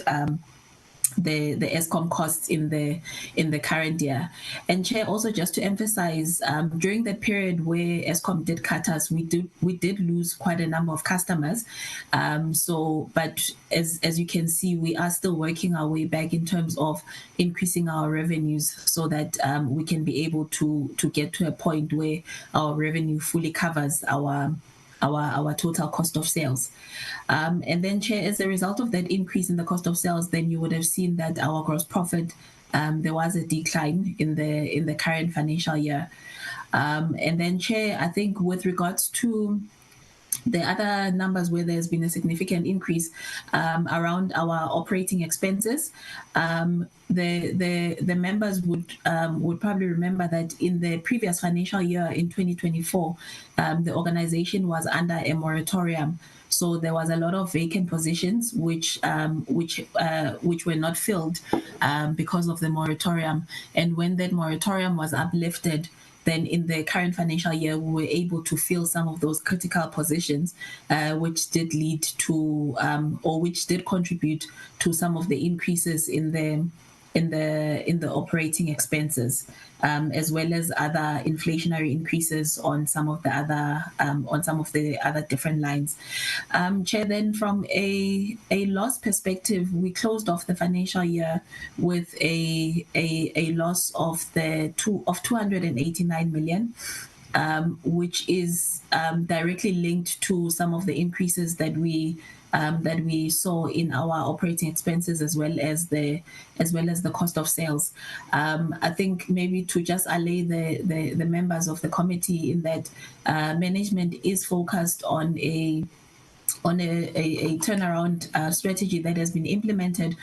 the ESCOM costs in the current year. And Chair, also just to emphasize, during the period where ESCOM did cut us, we did lose quite a number of customers. But as you can see, we are still working our way back in terms of increasing our revenues so that we can be able to get to a point where our revenue fully covers our total cost of sales. And then, Chair, as a result of that increase in the cost of sales, then you would have seen that our gross profit, there was a decline in the current financial year. And then, Chair, I think with regards to the other numbers where there's been a significant increase around our operating expenses, the members would probably remember that in the previous financial year in 2024, the organization was under a moratorium. So there was a lot of vacant positions which were not filled because of the moratorium. And when that moratorium was uplifted, then in the current financial year, we were able to fill some of those critical positions, which did lead to, or which did contribute to some of the increases in the operating expenses, as well as other inflationary increases on some of the other different lines. Chair, then from a loss perspective, we closed off the financial year with a loss of 289 million. Which is directly linked to some of the increases that we saw in our operating expenses as well as the cost of sales. I think maybe to just allay the members of the committee in that management is focused on a turnaround strategy that has been implemented,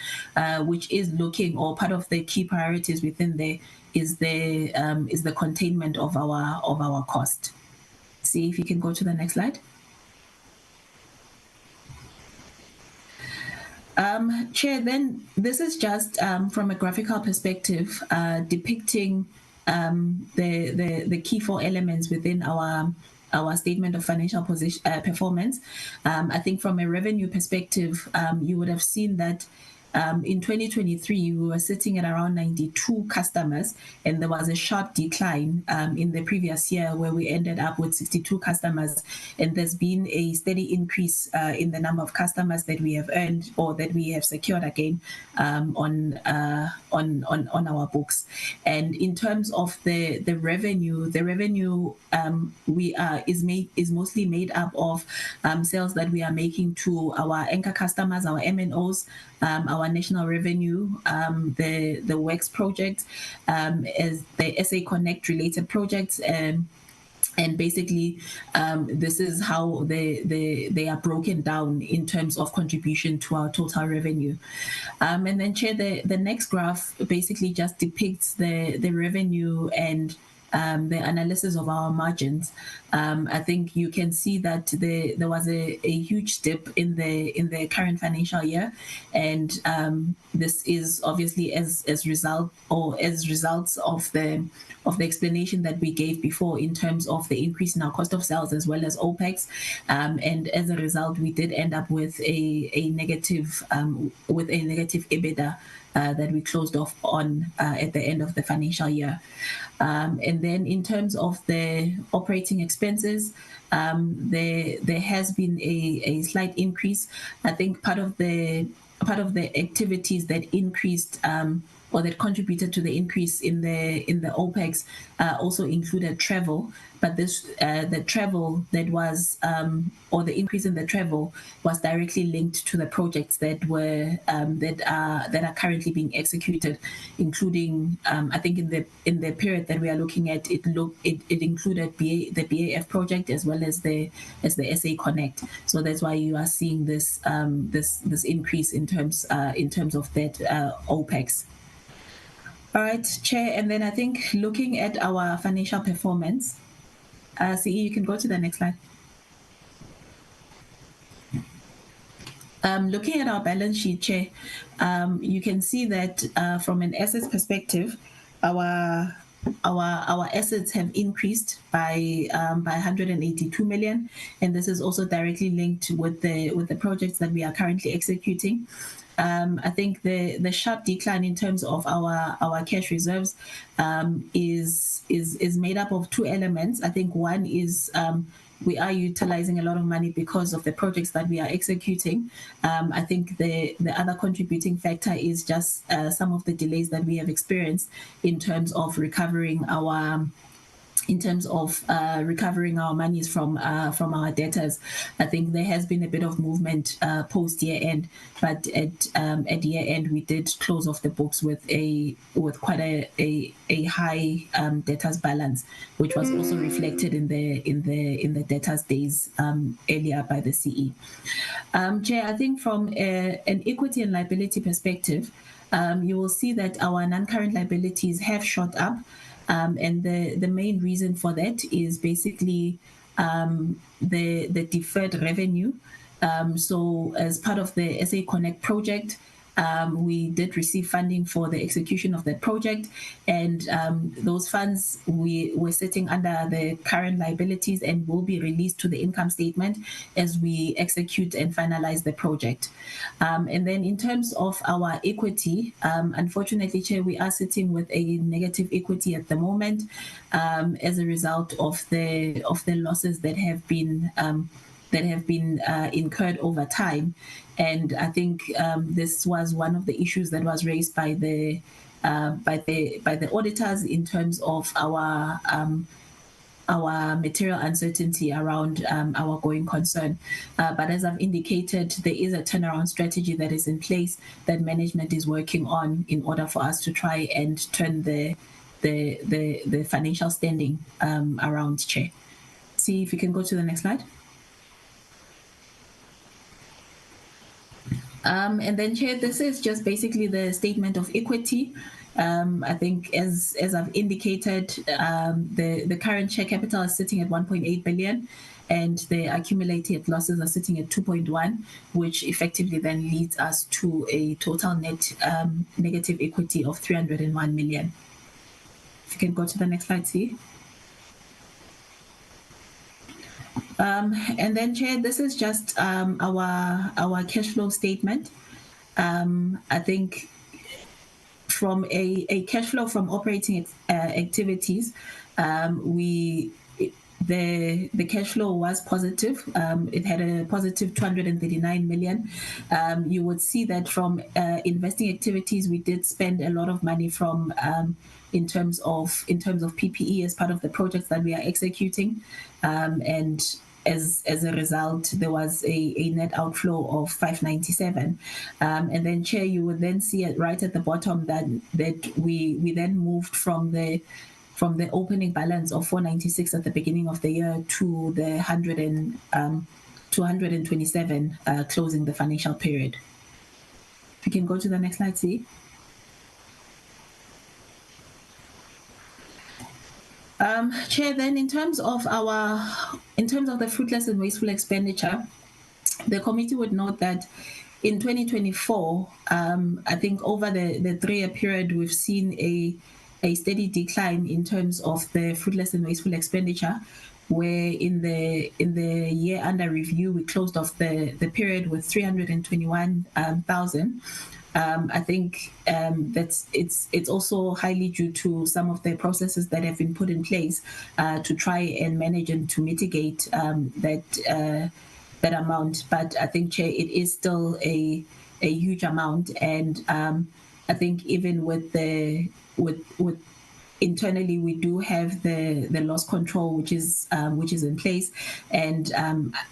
which is looking, or part of the key priorities within there is the containment of our cost. See if you can go to the next slide. Chair, then this is just from a graphical perspective depicting the key four elements within our statement of financial performance. I think from a revenue perspective, you would have seen that in 2023, we were sitting at around 92 customers, and there was a sharp decline in the previous year where we ended up with 62 customers. And there's been a steady increase in the number of customers that we have earned or that we have secured again on our books. And in terms of the revenue is mostly made up of sales that we are making to our anchor customers, our MNOs, our national revenue, the WEX project, as the SA Connect related projects, and basically this is how they are broken down in terms of contribution to our total revenue. And then, Chair, the next graph basically just depicts the revenue and the analysis of our margins. I think you can see that there was a huge dip in the current financial year, and this is obviously as results of the explanation that we gave before in terms of the increase in our cost of sales as well as OPEX, and as a result, we did end up with a negative EBITDA that we closed off on at the end of the financial year. And then in terms of the operating expenses, there has been a slight increase. I think part of the activities that increased or that contributed to the increase in the OPEX also included travel. But the travel that was, or the increase in the travel was directly linked to the projects that are currently being executed, including I think in the period that we are looking at, it included the BAF project as well as the SA Connect. So that's why you are seeing this increase in terms of that OPEX. All right, Chair, and then I think looking at our financial performance, CE, you can go to the next slide. Looking at our balance sheet, Chair, you can see that from an assets perspective, our our assets have increased by 182 million, and this is also directly linked with the projects that we are currently executing. I think the sharp decline in terms of our cash reserves is made up of two elements. I think one is we are utilizing a lot of money because of the projects that we are executing. I think the other contributing factor is just some of the delays that we have experienced in terms of recovering our monies from our debtors. I think there has been a bit of movement post year end, but at year end we did close off the books with quite a high debtors balance, which was also reflected in the debtors days earlier by the CE. Chair, I think from an equity and liability perspective, you will see that our non-current liabilities have shot up. And the main reason for that is basically the deferred revenue. So as part of the SA Connect project, we did receive funding for the execution of that project, and those funds we were sitting under the current liabilities and will be released to the income statement as we execute and finalize the project. And then in terms of our equity, unfortunately, Chair, we are sitting with a negative equity at the moment as a result of the losses that have been incurred over time. And I think this was one of the issues that was raised by the auditors in terms of our material uncertainty around our going concern. But as I've indicated, there is a turnaround strategy that is in place that management is working on in order for us to try and turn the financial standing around, Chair. See if you can go to the next slide. And then, Chair, this is just basically the statement of equity. I think as I've indicated, the current share capital is sitting at 1.8 billion and the accumulated losses are sitting at 2.1, which effectively then leads us to a total net negative equity of 301 million. If you can go to the next slide, see. And then, Chair, this is just our cash flow statement. I think from a cash flow from operating activities, the cash flow was positive. It had a positive 239 million. You would see that from investing activities, we did spend a lot of money from in terms of PPE as part of the projects that we are executing, and as a result, there was a net outflow of 597. And then, Chair, you would then see it right at the bottom that we then moved from the opening balance of 496 at the beginning of the year to the 227 closing the financial period. If you can go to the next slide, see. Chair, then in terms of the fruitless and wasteful expenditure, the committee would note that in 2024, I think over the 3-year period, we've seen a steady decline in terms of the fruitless and wasteful expenditure, where in the year under review, we closed off the period with 321,000. I think it's also highly due to some of the processes that have been put in place to try and manage and to mitigate that amount. But I think, Chair, it is still a huge amount, and I think even with internally, we do have the loss control, which is in place, and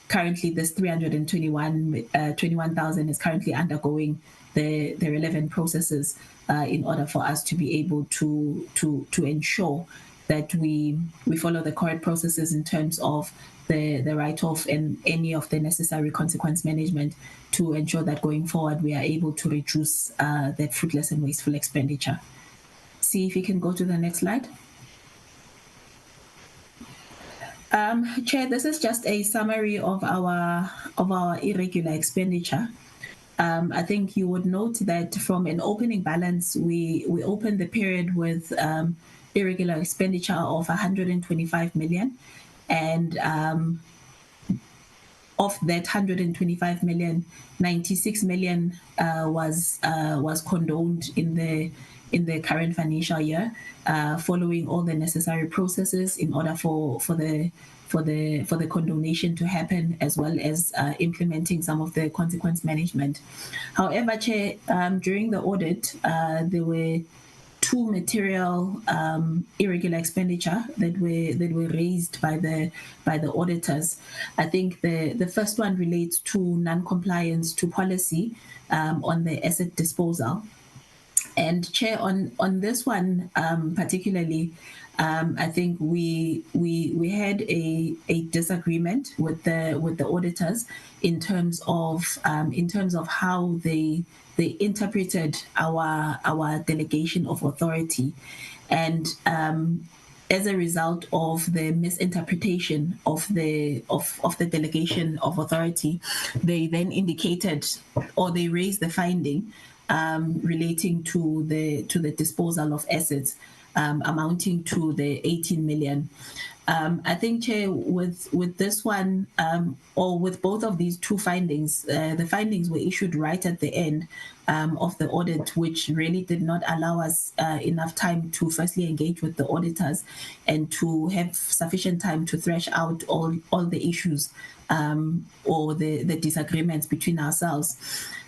currently this 321,000 is currently undergoing the relevant processes in order for us to be able to ensure that we follow the correct processes in terms of the write-off and any of the necessary consequence management to ensure that going forward we are able to reduce that fruitless and wasteful expenditure. See if you can go to the next slide. Chair, this is just a summary of our irregular expenditure. I think you would note that from an opening balance, we opened the period with irregular expenditure of 125 million, and of that 125 million, 96 million was condoned in the current financial year, following all the necessary processes in order for the condonation to happen, as well as implementing some of the consequence management. However, Chair, during the audit, there were two material irregular expenditure that were raised by the auditors. I think the first one relates to non-compliance to policy on the asset disposal. And Chair, on this one particularly, I think we had a disagreement with the auditors in terms of how they interpreted our delegation of authority, and as a result of the misinterpretation of the delegation of authority, they then indicated, or they raised the finding relating to the disposal of assets amounting to the 18 million. I think, Chair, with this one, or with both of these two findings, the findings were issued right at the end of the audit, which really did not allow us enough time to firstly engage with the auditors and to have sufficient time to thresh out all the issues or the disagreements between ourselves.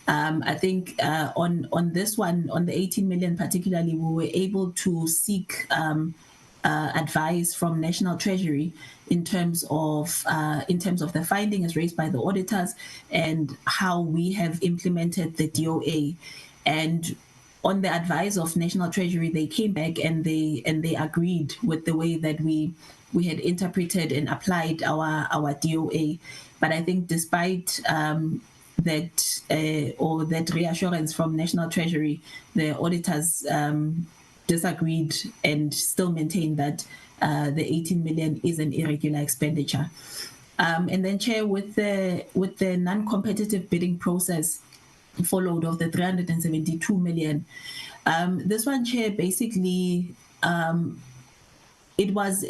I think on this one, on the 18 million particularly, we were able to seek advice from National Treasury in terms of the findings raised by the auditors and how we have implemented the DOA. And on the advice of National Treasury, they came back and they agreed with the way that we had interpreted and applied our DOA. But I think despite that reassurance from National Treasury, the auditors disagreed and still maintain that the 18 million is an irregular expenditure. And then, Chair, with the non-competitive bidding process followed of the 372 million, this one, Chair, basically it was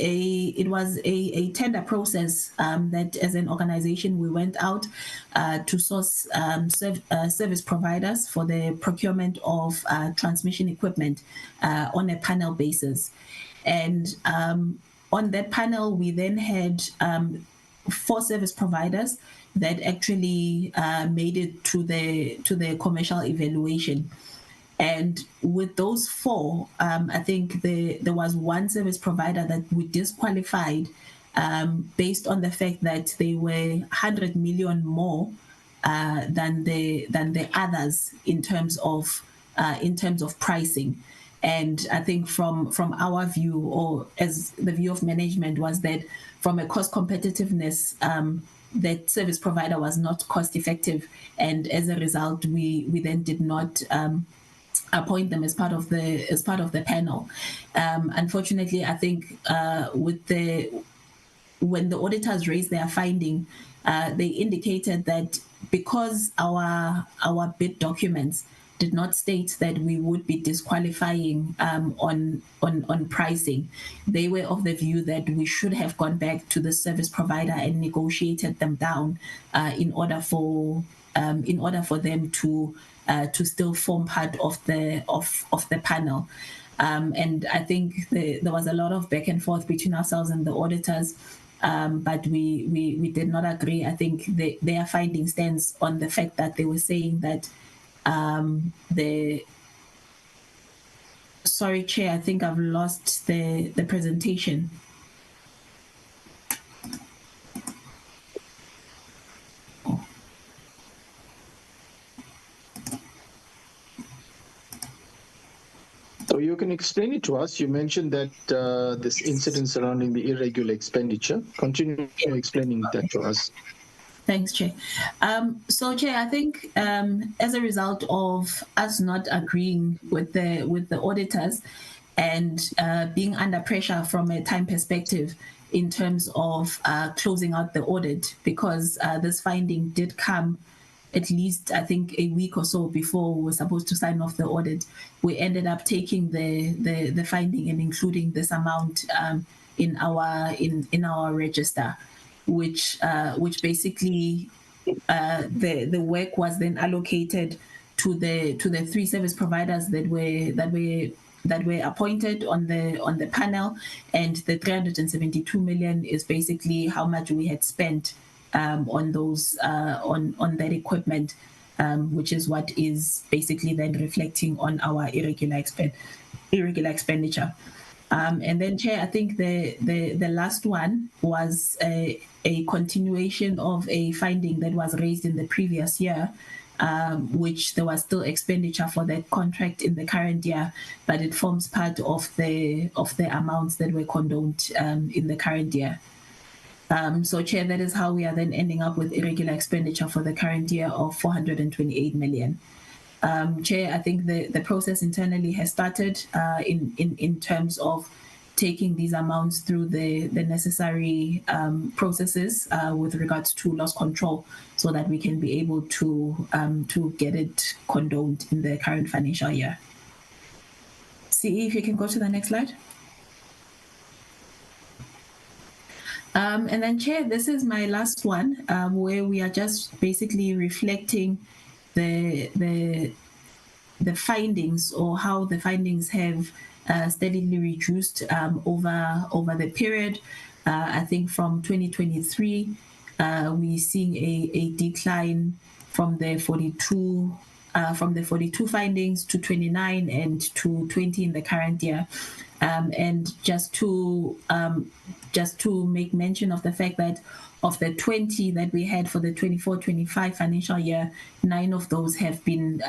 a tender process that, as an organization, we went out to source service providers for the procurement of transmission equipment on a panel basis. And on that panel, we then had 4 service providers that actually made it to the commercial evaluation. And with those 4, I think there was one service provider that we disqualified based on the fact that they were 100 million more than the others in terms of pricing. And I think from our view, or as the view of management, was that from a cost competitiveness, that service provider was not cost effective, and as a result, we then did not appoint them as part of the panel. Unfortunately, I think when the auditors raised their finding, they indicated that because our bid documents did not state that we would be disqualifying on pricing, they were of the view that we should have gone back to the service provider and negotiated them down in order for them to still form part of the panel. And I think there was a lot of back and forth between ourselves and the auditors, but we did not agree. I think their finding stands on the fact that they were saying that sorry, Chair, I think I've lost the presentation.
So you can explain it to us. You mentioned that this incident surrounding the irregular expenditure. Continue explaining that to us.
Thanks, Chair. So, Chair, I think as a result of us not agreeing with the auditors and being under pressure from a time perspective in terms of closing out the audit, because this finding did come at least I think a week or so before we were supposed to sign off the audit, we ended up taking the finding and including this amount in our register, which basically the work was then allocated to the 3 service providers that were appointed on the panel, and the 372 million is basically how much we had spent on those on that equipment, which is what is basically then reflecting on our irregular expenditure. And then, Chair, I think the last one was a continuation of a finding that was raised in the previous year, which there was still expenditure for that contract in the current year, but it forms part of the amounts that were condoned in the current year. So, Chair, that is how we are then ending up with irregular expenditure for the current year of 428 million. Chair, I think the process internally has started in terms of taking these amounts through the necessary processes with regards to loss control, so that we can be able to get it condoned in the current financial year. CE, if you can go to the next slide. And then, Chair, this is my last one, where we are just basically reflecting the findings, or how the findings have steadily reduced over the period. I think from 2023, we're seeing a decline from the 42 findings to 29 and to 20 in the current year. And just to make mention of the fact that of the 20 that we had for the 24-25 financial year, 9 of those have been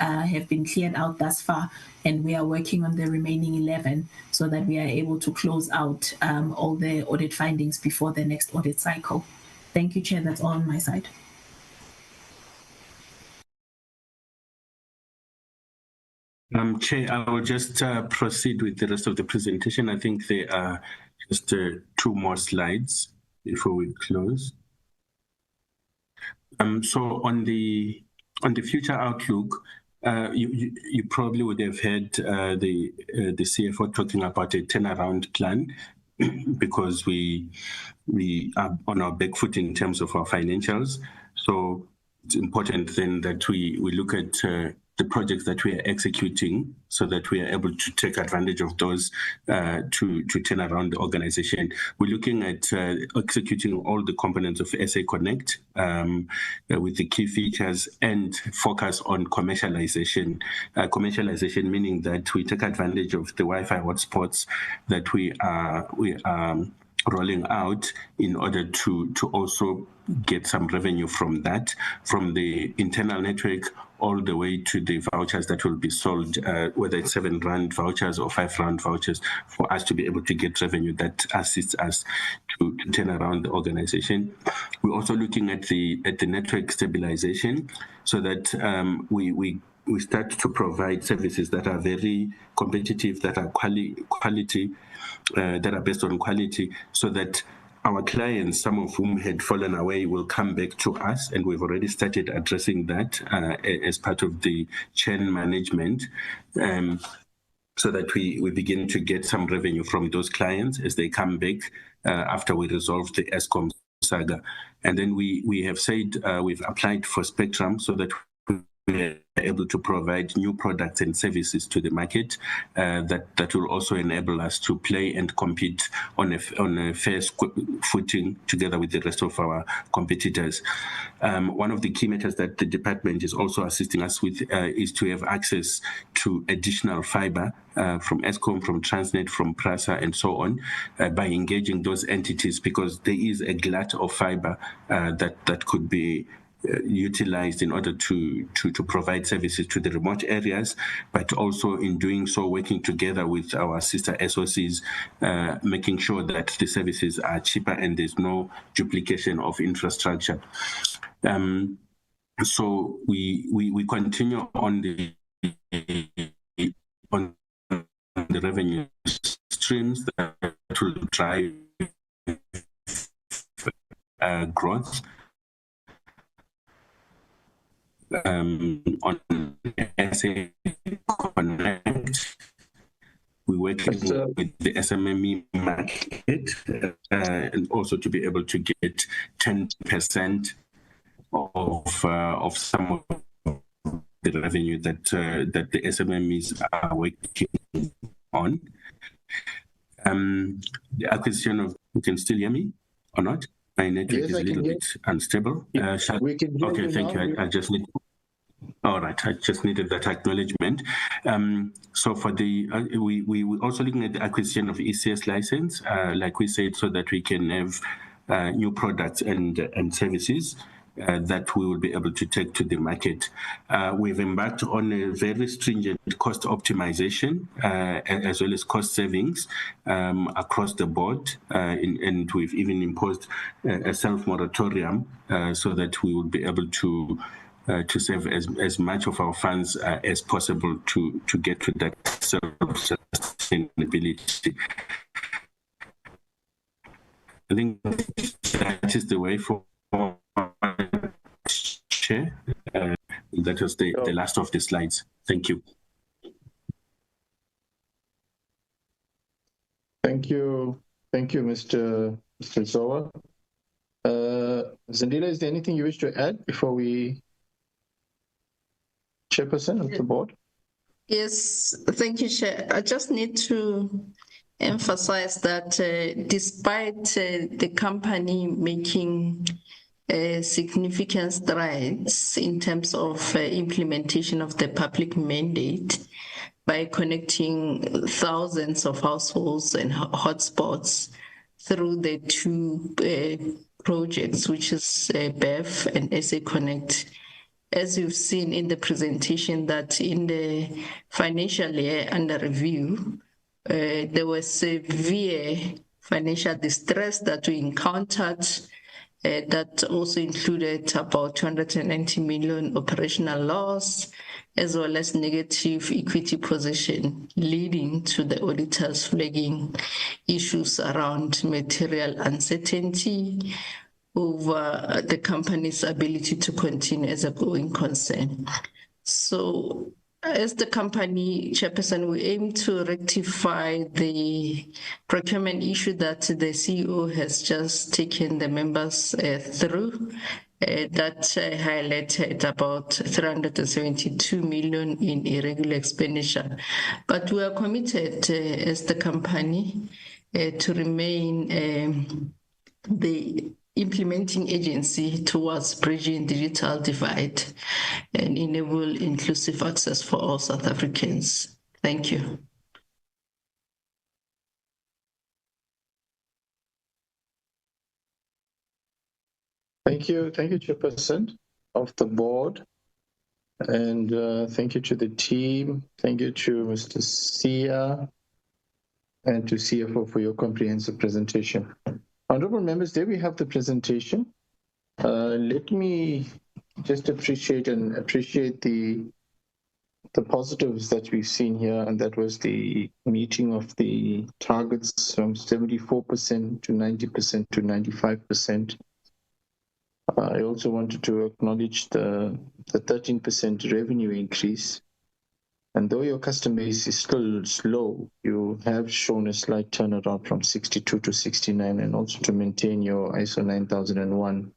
cleared out thus far, and we are working on the remaining 11 so that we are able to close out all the audit findings before the next audit cycle. Thank you, Chair. That's all on my side.
Chair, I will just proceed with the rest of the presentation. I think there are just 2 more slides before we close. So on the future outlook, you probably would have heard the CFO talking about a turnaround plan, because we are on our back foot in terms of our financials. So it's important then that we look at the projects that we are executing, so that we are able to take advantage of those to turn around the organization. We're looking at executing all the components of SA Connect with the key features, and focus on commercialization. Commercialization meaning that we take advantage of the Wi-Fi hotspots that we are rolling out, in order to also get some revenue from that, from the internal network all the way to the vouchers that will be sold, whether it's 7 Rand vouchers or 5 Rand vouchers, for us to be able to get revenue that assists us to turn around the organization. We're also looking at the network stabilization, so that we start to provide services that are very competitive, that are quality, that are based on quality, so that our clients, some of whom had fallen away, will come back to us, and we've already started addressing that as part of the churn management, so that we begin to get some revenue from those clients as they come back after we resolve the Eskom saga. And then we have said we've applied for spectrum, so that we're able to provide new products and services to the market that will also enable us to play and compete on a fair footing together with the rest of our competitors. One of the key matters that the department is also assisting us with is to have access to additional fiber from Eskom, from Transnet, from PRASA, and so on, by engaging those entities, because there is a glut of fiber that could be utilized in order to provide services to the remote areas, but also in doing so working together with our sister SOCs, making sure that the services are cheaper and there's no duplication of infrastructure. So we continue on the revenue streams that will drive growth. on SA Connect. We're working with the SMME market and also to be able to get 10% of some of the revenue that the SMMEs are working on. The acquisition of, you can still hear me or not? My network is a little bit unstable.
We can hear
okay,
you
thank
now.
you. I just need. All right, I just needed that acknowledgement. So for the, we also looking at the acquisition of ECS license, like we said, so that we can have new products and services that we will be able to take to the market. We've embarked on a very stringent cost optimization as well as cost savings across the board, and we've even imposed a self-moratorium so that we will be able to save as much of our funds as possible to get to that self-sustainability. I think that is the way for Chair. That was the last of the slides. Thank you.
Thank you, Mr. Zoa. Zandila, is there anything you wish to add before we? Chairperson of the board.
Yes, thank you, Chair. I just need to emphasize that despite the company making significant strides in terms of implementation of the public mandate by connecting thousands of households and hotspots through the two projects, which is BEF and SA Connect. As you've seen in the presentation, that in the financial year under review, there was severe financial distress that we encountered that also included about 290 million operational loss, as well as negative equity position, leading to the auditors flagging issues around material uncertainty over the company's ability to continue as a going concern. So as the company chairperson, we aim to rectify the procurement issue that the CEO has just taken the members through. That highlighted about 372 million in irregular expenditure. But we are committed as the company to remain the implementing agency towards bridging digital divide and enable inclusive access for all South Africans. Thank you.
Thank you, Chairperson of the board. And thank you to the team. Thank you to Mr. Sia and to CFO for your comprehensive presentation. Honorable members, there we have the presentation. Let me just appreciate the positives that we've seen here, and that was the meeting of the targets from 74% to 90% to 95%. I also wanted to acknowledge the 13% revenue increase. And though your customer base is still slow, you have shown a slight turnaround from 62 to 69, and also to maintain your ISO 9001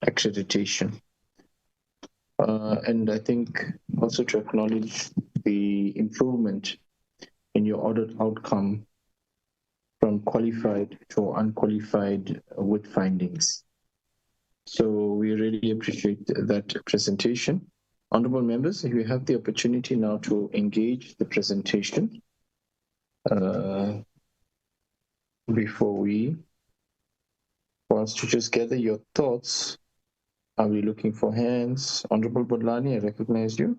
accreditation. And I think also to acknowledge the improvement in your audit outcome from qualified to unqualified with findings. So we really appreciate that presentation. Honorable members, if you have the opportunity now to engage the presentation before us to just gather your thoughts. Are we looking for hands? Honorable Bodlani, I recognize you.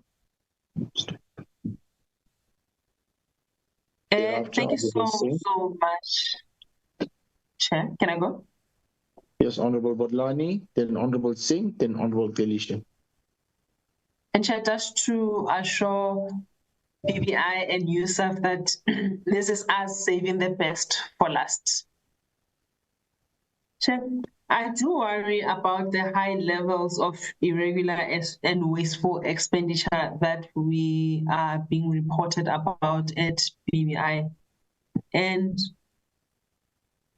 Thank you so much, Chair. Can I go?
Yes, Honorable Bodlani, then Honorable Singh, then Honorable Delisha.
And Chair, just to assure BBI and USAF that this is us saving the best for last. Chair, I do worry about the high levels of irregular and wasteful expenditure that we are being reported about at BBI. And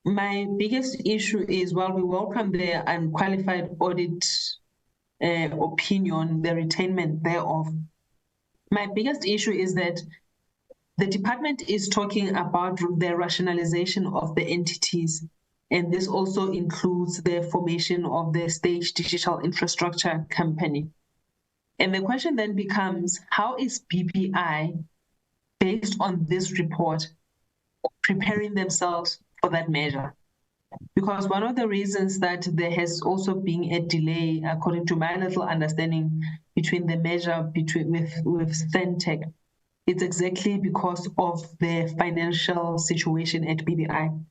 my biggest issue is, while we welcome the unqualified audit opinion, the retainment thereof, my biggest issue is that the department is talking about the rationalization of the entities, and this also includes the formation of the Stage Digital Infrastructure Company. And the question then becomes, how is BBI, based on this report, preparing themselves for that measure? Because one of the reasons that there has also been a delay, according to my little understanding, between the measure with SENTECH, it's exactly because of the financial situation at BBI.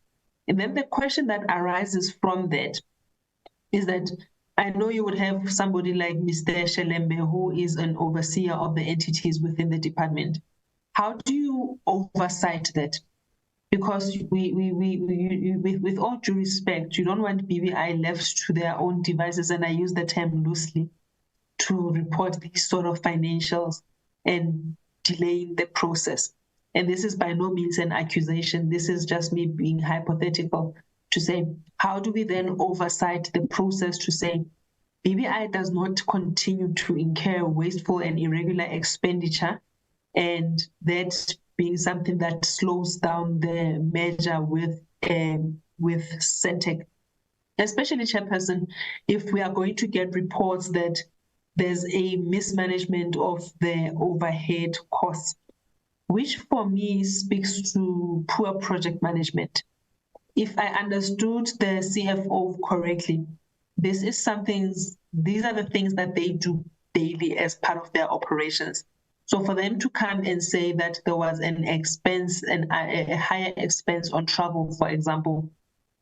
And then the question that arises from that is that I know you would have somebody like Mr. Shelembe, who is an overseer of the entities within the department. How do you oversight that? Because with all due respect, you don't want BBI left to their own devices, and I use the term loosely, to report these sort of financials and delaying the process. And this is by no means an accusation. This is just me being hypothetical to say, how do we then oversight the process to say BBI does not continue to incur wasteful and irregular expenditure, and that being something that slows down the measure with SENTECH, especially, Chairperson, if we are going to get reports that there's a mismanagement of the overhead costs, which for me speaks to poor project management. If I understood the CFO correctly, these are the things that they do daily as part of their operations. So for them to come and say that there was an expense, a higher expense on travel, for example,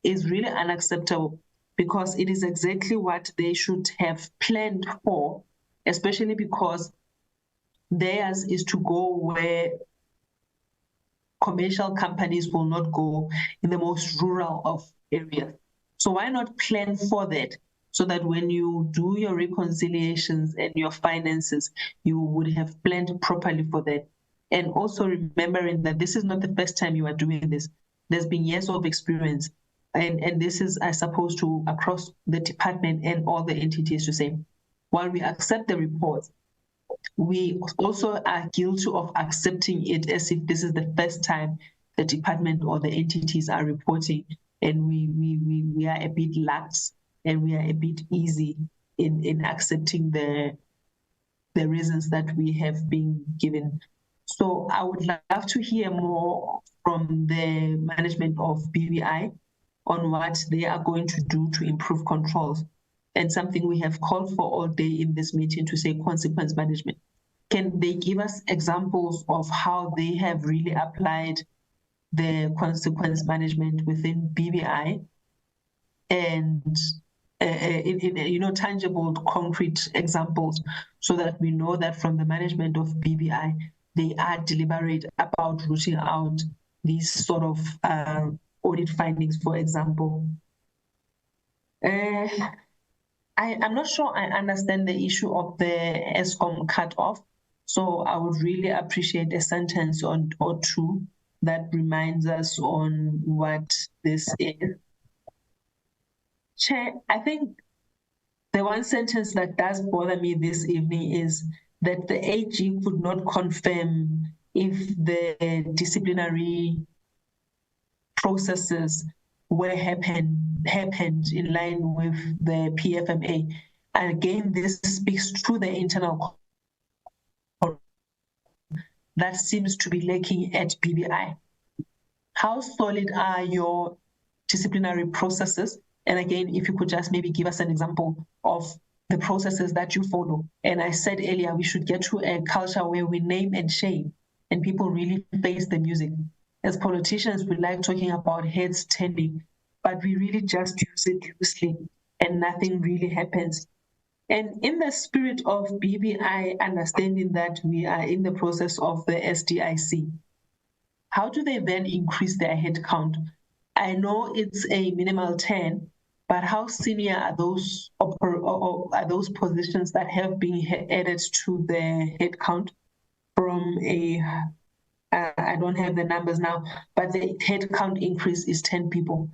is really unacceptable, because it is exactly what they should have planned for, especially because theirs is to go where commercial companies will not go, in the most rural of areas. So why not plan for that, so that when you do your reconciliations and your finances, you would have planned properly for that? And also remembering that this is not the first time you are doing this. There's been years of experience. And this is, I suppose, to across the department and all the entities to say, while we accept the reports, we also are guilty of accepting it as if this is the first time the department or the entities are reporting, and we are a bit lax and we are a bit easy in accepting the reasons that we have been given. So I would love to hear more from the management of BBI on what they are going to do to improve controls, and something we have called for all day in this meeting, to say consequence management. Can they give us examples of how they have really applied the consequence management within BBI, and in tangible, concrete examples, so that we know that from the management of BBI, they are deliberate about rooting out these sort of audit findings, for example. I'm not sure I understand the issue of the ESCOM cutoff, so I would really appreciate a sentence or two that reminds us on what this is. Chair, I think the one sentence that does bother me this evening is that the AG could not confirm if the disciplinary processes were happened in line with the PFMA. And again, this speaks to the internal that seems to be lacking at BBI. How solid are your disciplinary processes? And again, if you could just maybe give us an example of the processes that you follow. And I said earlier, we should get to a culture where we name and shame, and people really face the music. As politicians, we like talking about heads turning, but we really just use it loosely and nothing really happens. And in the spirit of BBI understanding that we are in the process of the SDIC, how do they then increase their head count? I know it's a minimal 10, but how senior are those are those positions that have been added to the headcount from a I don't have the numbers now, but the headcount increase is 10 people.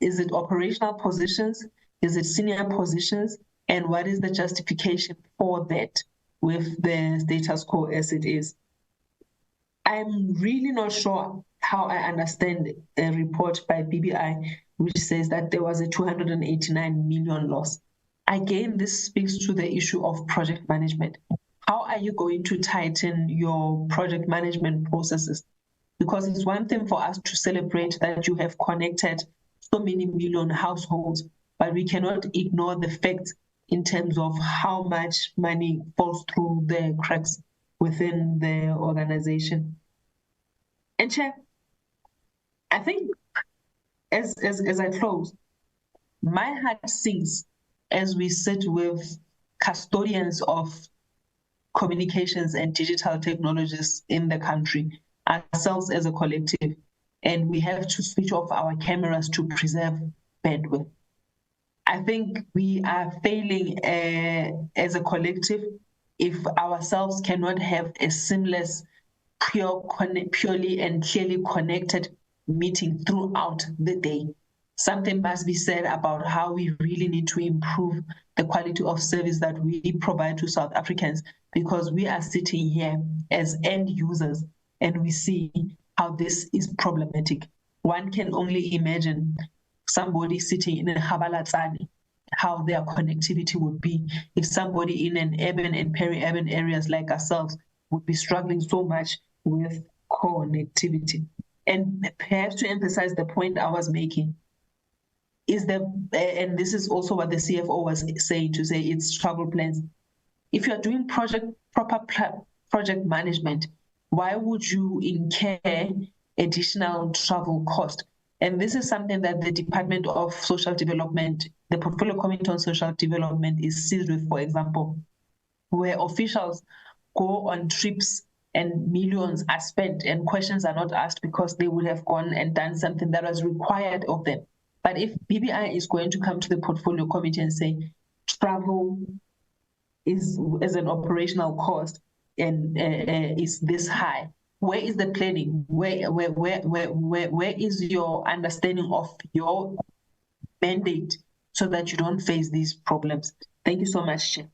Is it operational positions? Is it senior positions? And what is the justification for that with the status quo as it is? I'm really not sure how I understand a report by BBI which says that there was a 289 million loss. Again, this speaks to the issue of project management. How are you going to tighten your project management processes? Because it's one thing for us to celebrate that you have connected so many million households, but we cannot ignore the fact in terms of how much money falls through the cracks within the organization. And Chair, I think as I close, my heart sinks as we sit with custodians of communications and digital technologies in the country, ourselves as a collective, and we have to switch off our cameras to preserve bandwidth. I think we are failing as a collective if ourselves cannot have a seamless, purely and clearly connected meeting throughout the day. Something must be said about how we really need to improve the quality of service that we provide to South Africans, because we are sitting here as end users and we see how this is problematic. One can only imagine somebody sitting in a Habalatsani, how their connectivity would be if somebody in an urban and peri-urban areas like ourselves would be struggling so much with connectivity. And perhaps to emphasize the point I was making, is and this is also what the CFO was saying, to say it's travel plans. If you're doing proper project management, why would you incur additional travel cost? And this is something that the Department of Social Development, the Portfolio Committee on Social Development is seized with, for example, where officials go on trips and millions are spent and questions are not asked because they would have gone and done something that was required of them. But if BBI is going to come to the Portfolio Committee and say travel is as an operational cost and is this high, where is the planning? Where is your understanding of your mandate so that you don't face these problems? Thank you so much, Chair.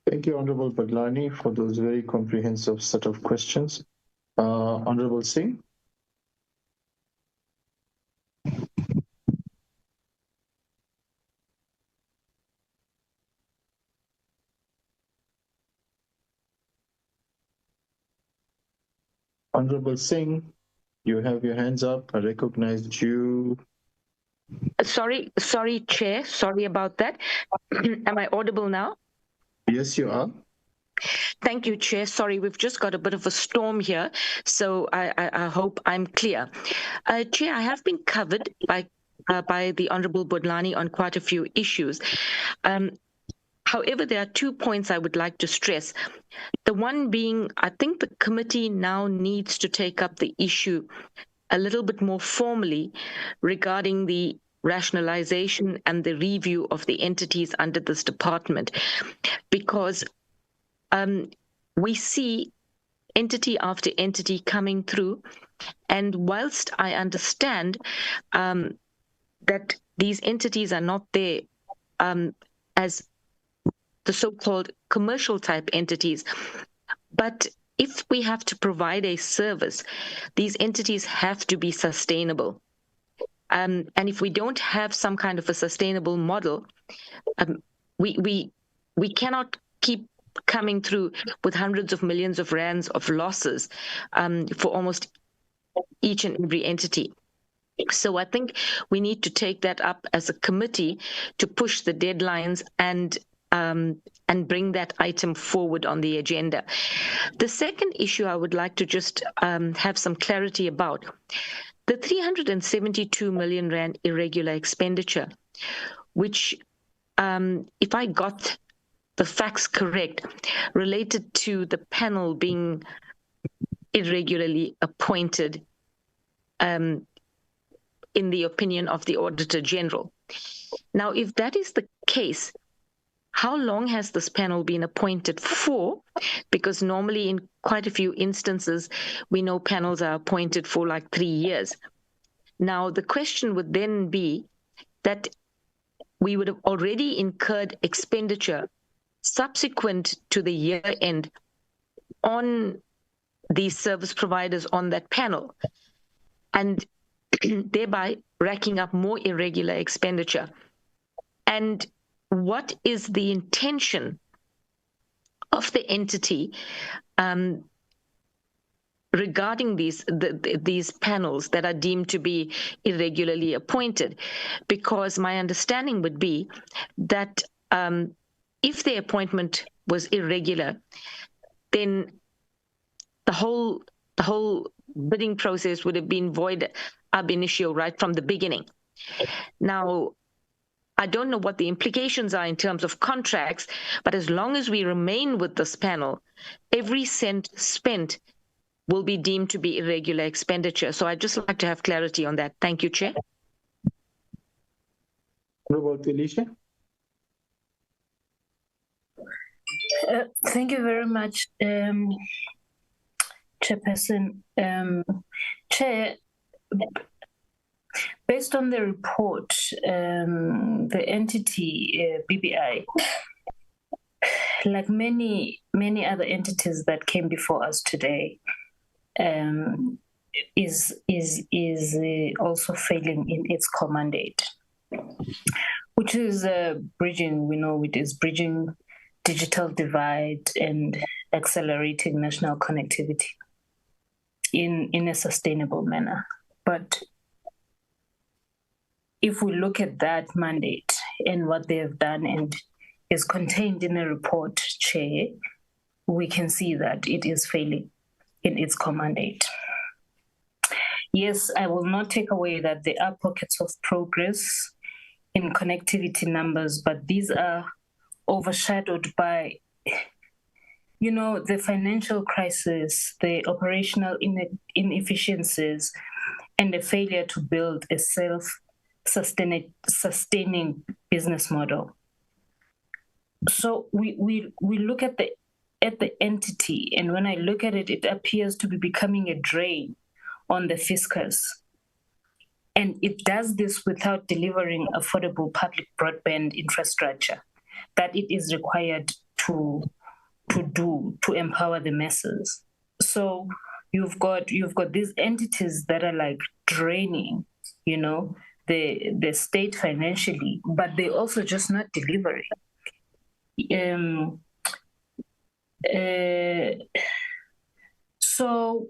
Thank you, Honorable Badlani, for those very comprehensive set of questions. Honorable Singh. Honorable Singh, you have your hands up. I recognized you.
Sorry, Chair. Sorry about that. Am I audible now?
Yes, you are.
Thank you, Chair. Sorry, we've just got a bit of a storm here, so I hope I'm clear. Chair, I have been covered by the Honorable Badlani on quite a few issues. However, there are 2 points I would like to stress. The one being, I think the committee now needs to take up the issue a little bit more formally regarding the rationalization and the review of the entities under this department, because we see entity after entity coming through, and whilst I understand that these entities are not there as the so-called commercial type entities, but if we have to provide a service, these entities have to be sustainable. And if we don't have some kind of a sustainable model, we cannot keep coming through with hundreds of millions of rands of losses for almost each and every entity. So I think we need to take that up as a committee to push the deadlines and bring that item forward on the agenda. The second issue I would like to just have some clarity about, the 372 million rand irregular expenditure, which, if I got the facts correct, related to the panel being irregularly appointed in the opinion of the Auditor-General. Now, if that is the case, how long has this panel been appointed for? Because normally in quite a few instances, we know panels are appointed for like 3 years. Now, the question would then be that we would have already incurred expenditure subsequent to the year end on these service providers on that panel, and thereby racking up more irregular expenditure. And what is the intention of the entity regarding these panels that are deemed to be irregularly appointed? Because my understanding would be that if the appointment was irregular, then the whole bidding process would have been void ab initio right from the beginning. Now, I don't know what the implications are in terms of contracts, but as long as we remain with this panel, every cent spent will be deemed to be irregular expenditure. So I'd just like to have clarity on that. Thank you, Chair.
Alicia.
Thank you very much, Chairperson. Chair, based on the report, the entity, BBI, like many other entities that came before us today, is also failing in its core mandate, which is bridging, we know it is bridging digital divide and accelerating national connectivity in a sustainable manner. But if we look at that mandate and what they have done and is contained in the report, Chair, we can see that it is failing in its core mandate. Yes, I will not take away that there are pockets of progress in connectivity numbers, but these are overshadowed by, the financial crisis, the operational inefficiencies, and the failure to build a self-sustaining business model. So we look at the entity, and when I look at it, it appears to be becoming a drain on the fiscus. And it does this without delivering affordable public broadband infrastructure that it is required to empower the masses. So you've got these entities that are like draining, the state financially, but they also just not delivering. So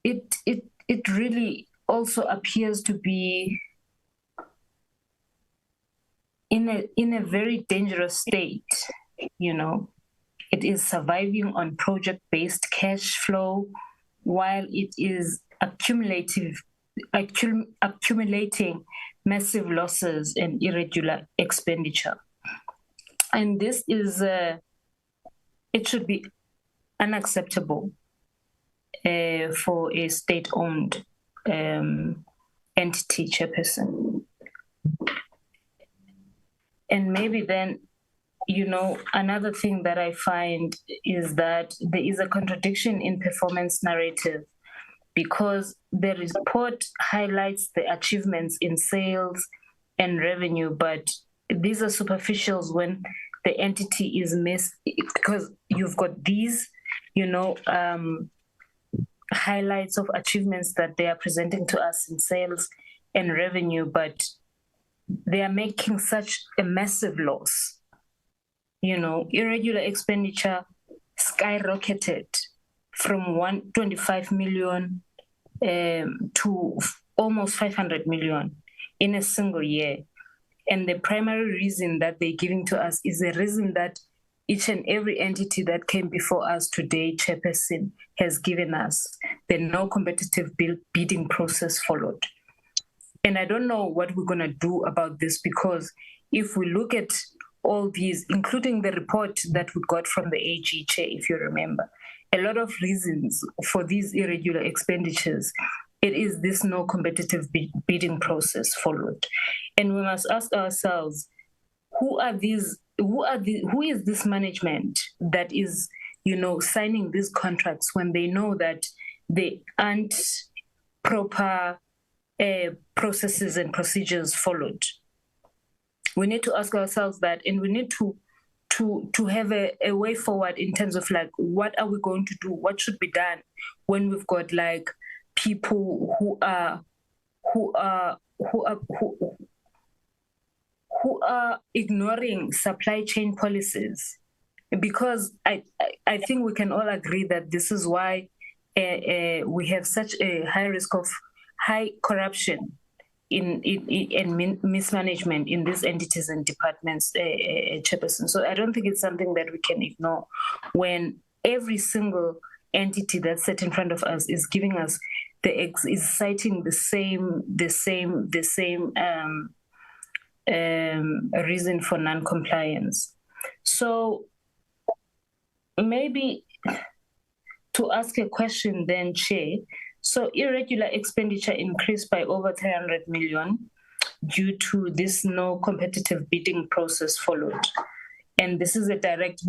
it really also appears to be in a very dangerous state. It is surviving on project-based cash flow while it is accumulating massive losses and irregular expenditure. And this is, it should be unacceptable for a state-owned entity, Chairperson. And maybe then, another thing that I find is that there is a contradiction in performance narrative, because the report highlights the achievements in sales and revenue, but these are superficials when the entity is missed, because you've got these, highlights of achievements that they are presenting to us in sales and revenue, but they are making such a massive loss. Irregular expenditure skyrocketed from 125 million to almost 500 million in a single year. And the primary reason that they're giving to us is the reason that each and every entity that came before us today, Chairperson, has given us. The no competitive bidding process followed. And I don't know what we're going to do about this, because if we look at all these, including the report that we got from the AG, Chair, if you remember, a lot of reasons for these irregular expenditures, it is this no competitive bidding process followed. And we must ask ourselves, who is this management that is, signing these contracts when they know that they aren't proper processes and procedures followed? We need to ask ourselves that, and we need to have a way forward in terms of like, what are we going to do? What should be done when we've got like people who are ignoring supply chain policies? Because I think we can all agree that this is why we have such a high risk of high corruption in mismanagement in these entities and departments, Chairperson. So I don't think it's something that we can ignore when every single entity that's set in front of us is giving us is citing the same reason for non-compliance. So maybe to ask a question then, Chair. So irregular expenditure increased by over 300 million due to this no competitive bidding process followed. And this is we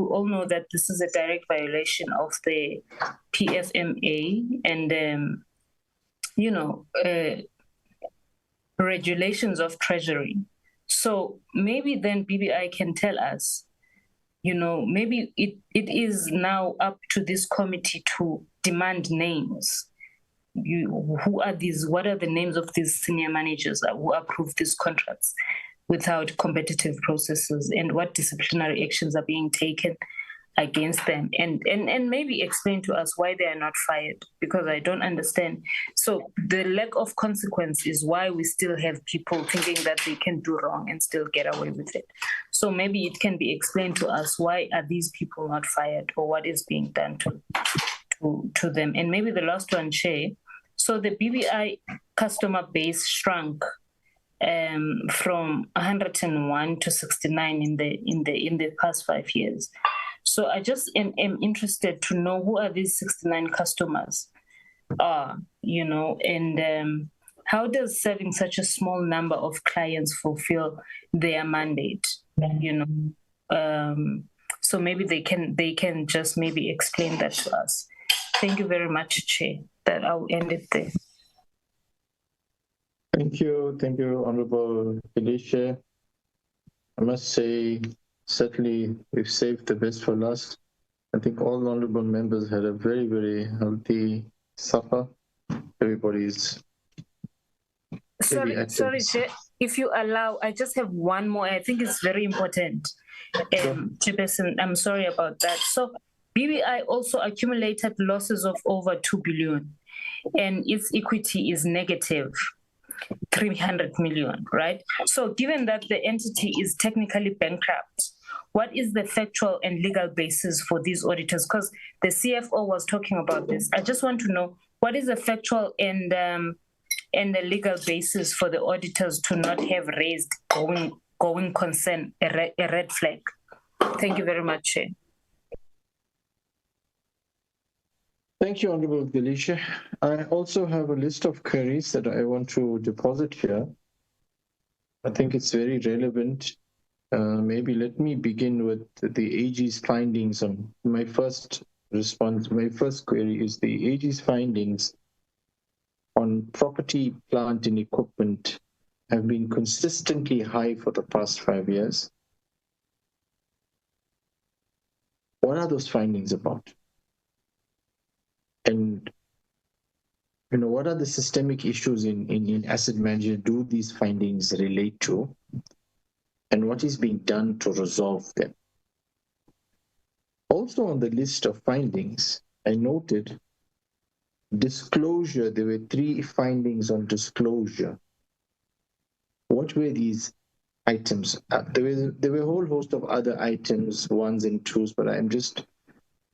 all know that this is a direct violation of the PFMA and, regulations of Treasury. So maybe then BBI can tell us, maybe it is now up to this committee to demand names. Who are these? What are the names of these senior managers who approve these contracts without competitive processes, and what disciplinary actions are being taken against them? And maybe explain to us why they are not fired, because I don't understand. So the lack of consequence is why we still have people thinking that they can do wrong and still get away with it. So maybe it can be explained to us, why are these people not fired, or what is being done to them? And maybe the last one, Chair. So the BBI customer base shrunk from 101 to 69 in the past 5 years. So I just am interested to know who are these 69 customers and how does serving such a small number of clients fulfill their mandate? So maybe they can just maybe explain that to us. Thank you very much, Chair. That I'll end it there.
Thank you, Honorable Felicia. I must say, certainly we've saved the best for last. I think all honorable members had a very, very healthy supper. Everybody's
sorry, Chair. If you allow, I just have one more. I think it's very important. Chairperson, I'm sorry about that. So BBI also accumulated losses of over 2 billion, and its equity is negative 300 million, right? So given that the entity is technically bankrupt, what is the factual and legal basis for these auditors? Because the CFO was talking about this. I just want to know, what is the factual and the legal basis for the auditors to not have raised going concern, a red flag? Thank you very much, Chair.
Thank you, Honorable Felicia. I also have a list of queries that I want to deposit here. I think it's very relevant. Maybe let me begin with the AG's findings on my first response. My first query is the AG's findings on property, plant, and equipment have been consistently high for the past 5 years. What are those findings about? And what are the systemic issues in asset management do these findings relate to? And what is being done to resolve them? Also on the list of findings, I noted disclosure. There were 3 findings on disclosure. What were these items? There were a whole host of other items, 1s and 2s, but I'm just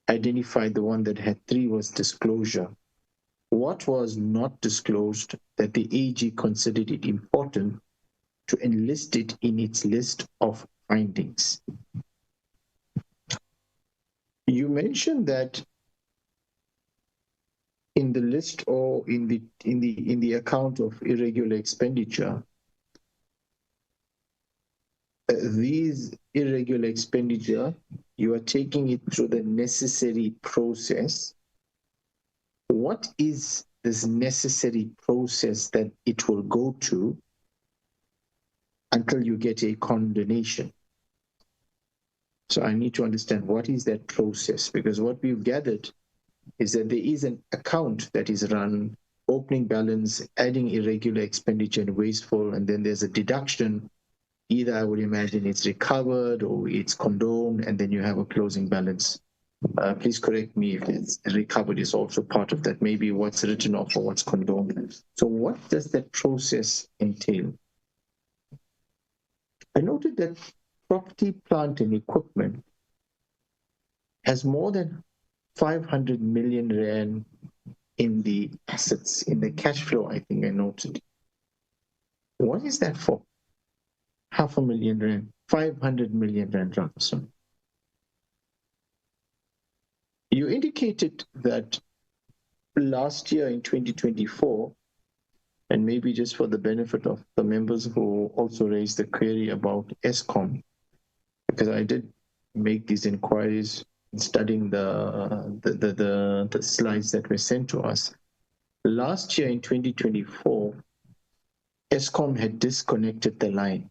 identified the one that had 3 was disclosure. What was not disclosed that the AG considered it important to enlist it in its list of findings? You mentioned that in the list or in the account of irregular expenditure, these irregular expenditure, you are taking it through the necessary process. What is this necessary process that it will go to until you get a condonation? So I need to understand what is that process, because what we've gathered is that there is an account that is run, opening balance, adding irregular expenditure and wasteful, and then there's a deduction. Either I would imagine it's recovered or it's condoned, and then you have a closing balance. Please correct me if it's recovered is also part of that, maybe what's written off or what's condoned. So what does that process entail? I noted that property, plant and equipment has more than 500 million rand in the assets, in the cash flow, I think I noted. What is that for? 500,000 rand, 500 million rand, Robinson. You indicated that last year in 2024, and maybe just for the benefit of the members who also raised the query about Eskom, because I did make these inquiries studying the slides that were sent to us. Last year in 2024, Eskom had disconnected the line,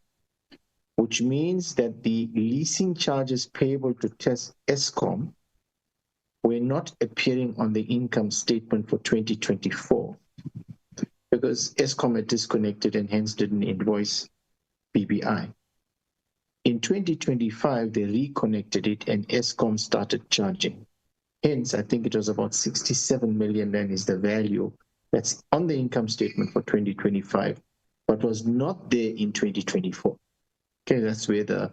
which means that the leasing charges payable to Eskom were not appearing on the income statement for 2024 because Eskom had disconnected and hence didn't invoice BBI. In 2025, they reconnected it and Eskom started charging. Hence, I think it was about 67 million rand is the value that's on the income statement for 2025, but was not there in 2024. Okay, that's where the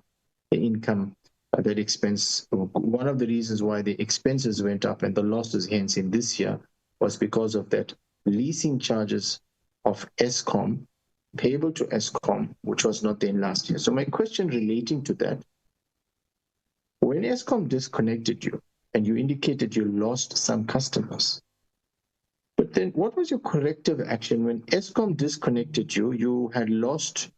income, that expense, one of the reasons why the expenses went up and the losses hence in this year was because of that leasing charges of Eskom payable to Eskom, which was not there last year. So my question relating to that, when Eskom disconnected you and you indicated you lost some customers, but then what was your corrective action when Eskom disconnected you? You had lost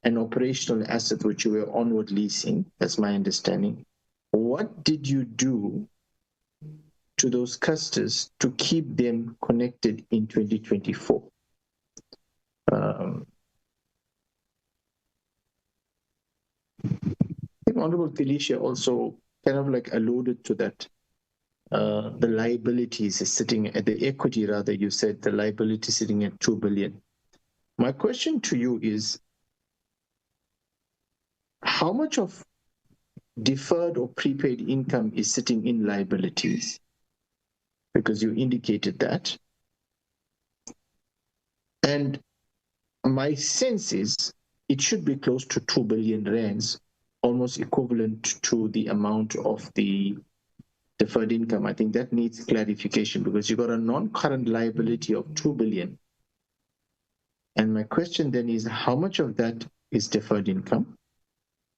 an operational asset which you were onward leasing, that's my understanding. What did you do to those customers to keep them connected in 2024? I think Honorable Felicia also kind of like alluded to that. The liabilities is sitting at the equity, rather, you said the liability sitting at 2 billion. My question to you is, how much of deferred or prepaid income is sitting in liabilities? Because you indicated that. And my sense is it should be close to 2 billion rands, almost equivalent to the amount of the deferred income. I think that needs clarification because you got a non-current liability of 2 billion. And my question then is, how much of that is deferred income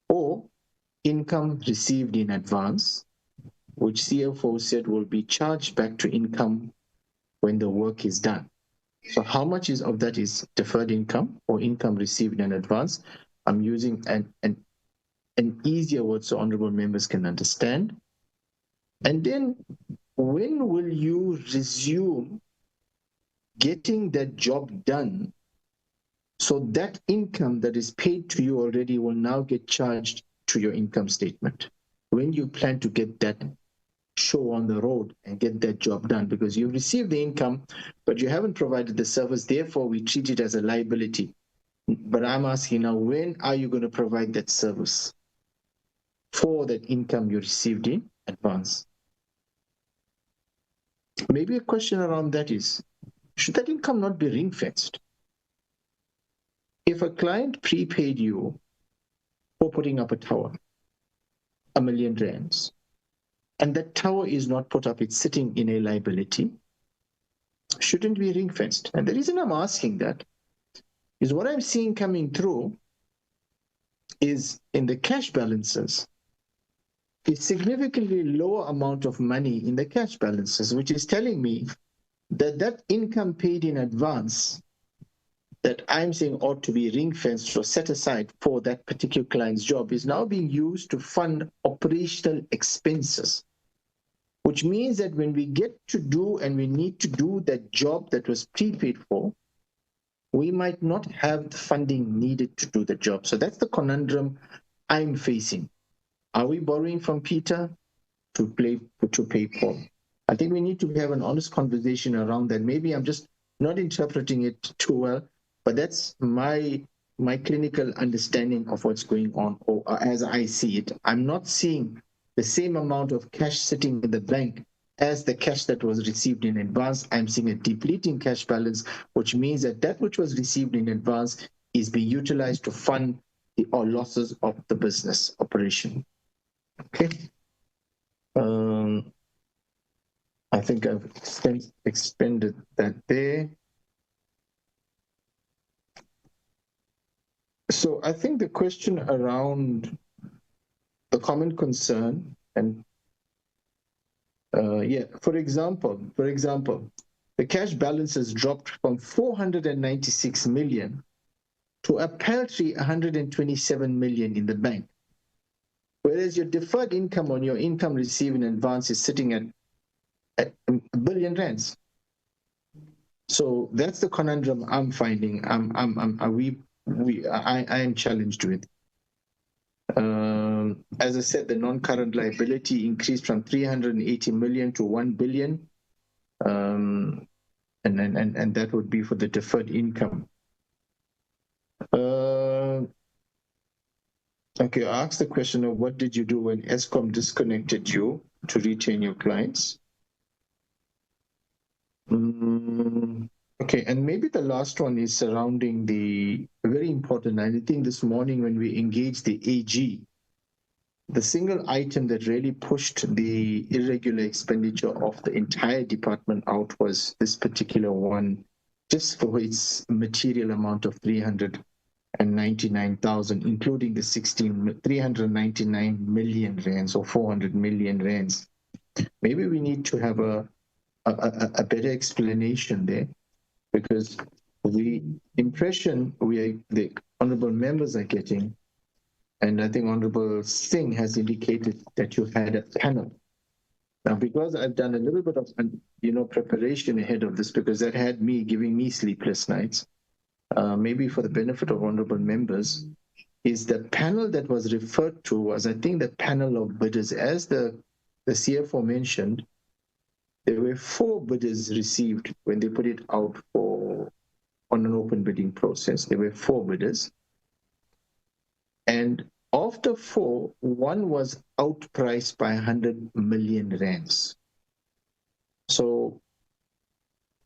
or income received in advance, which CFO said will be charged back to income when the work is done? So how much of that is deferred income or income received in advance? I'm using an easier word so honorable members can understand. And then when will you resume getting that job done so that income that is paid to you already will now get charged to your income statement? When you plan to get that show on the road and get that job done, because you received the income, but you haven't provided the service, therefore we treat it as a liability. But I'm asking now, when are you going to provide that service for that income you received in advance? Maybe a question around that is, should that income not be ring-fenced? If a client prepaid you for putting up a tower, 1 million rands, and that tower is not put up, it's sitting in a liability, shouldn't be ring-fenced. And the reason I'm asking that is what I'm seeing coming through is in the cash balances, a significantly lower amount of money in the cash balances, which is telling me that income paid in advance that I'm saying ought to be ring-fenced or set aside for that particular client's job is now being used to fund operational expenses, which means that when we get to do and we need to do that job that was prepaid for, we might not have the funding needed to do the job. So that's the conundrum I'm facing. Are we borrowing from Peter to pay Paul? I think we need to have an honest conversation around that. Maybe I'm just not interpreting it too well, but that's my clinical understanding of what's going on, or as I see it. I'm not seeing the same amount of cash sitting in the bank as the cash that was received in advance. I'm seeing a depleting cash balance, which means that which was received in advance is being utilized to fund the losses of the business operation. Okay. I think I've expended that there. So I think the question around the common concern and for example, the cash balance has dropped from 496 million to a paltry 127 million in the bank. Whereas your deferred income on your income received in advance is sitting at 1 billion rands. So that's the conundrum I'm finding. I am challenged with. As I said, the non-current liability increased from 380 million to 1 billion, and that would be for the deferred income. Okay, I asked the question of what did you do when Eskom disconnected you to retain your clients? Okay, and maybe the last one is surrounding the very important, and I think this morning when we engaged the AG, the single item that really pushed the irregular expenditure of the entire department out was this particular one, just for its material amount of 399,000, including the 399 million rands or 400 million rands. Maybe we need to have a better explanation there, because the impression the honorable members are getting, and I think Honorable Singh has indicated that you had a panel. Now, because I've done a little bit of preparation ahead of this, because that had me giving me sleepless nights, maybe for the benefit of honorable members, is the panel that was referred to was, I think, the panel of bidders. As the CFO mentioned, there were 4 bidders received when they put it out on an open bidding process. There were 4 bidders. And of the 4, 1 was outpriced by 100 million rands. So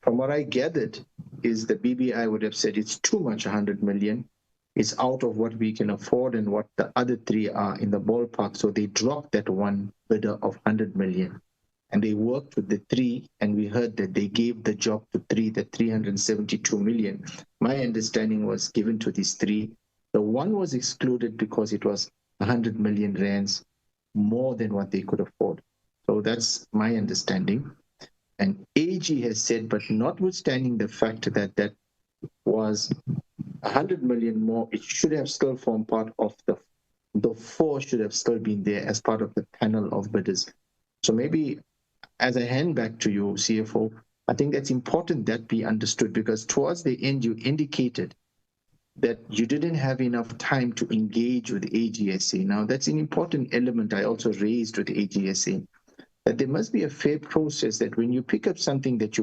from what I gathered is the BBI would have said it's too much, 100 million. It's out of what we can afford and what the other 3 are in the ballpark. So they dropped that 1 bidder of 100 million. And they worked with the 3, and we heard that they gave the job to 3, the 372 million. My understanding was given to these 3. The 1 was excluded because it was 100 million rands more than what they could afford. So that's my understanding. And AG has said, but notwithstanding the fact that that was 100 million more, it should have still formed part of the 4 should have still been there as part of the panel of bidders. So maybe as I hand back to you, CFO, I think that's important that be understood, because towards the end you indicated that you didn't have enough time to engage with AGSA. Now, that's an important element I also raised with AGSA, that there must be a fair process, that when you pick up something that you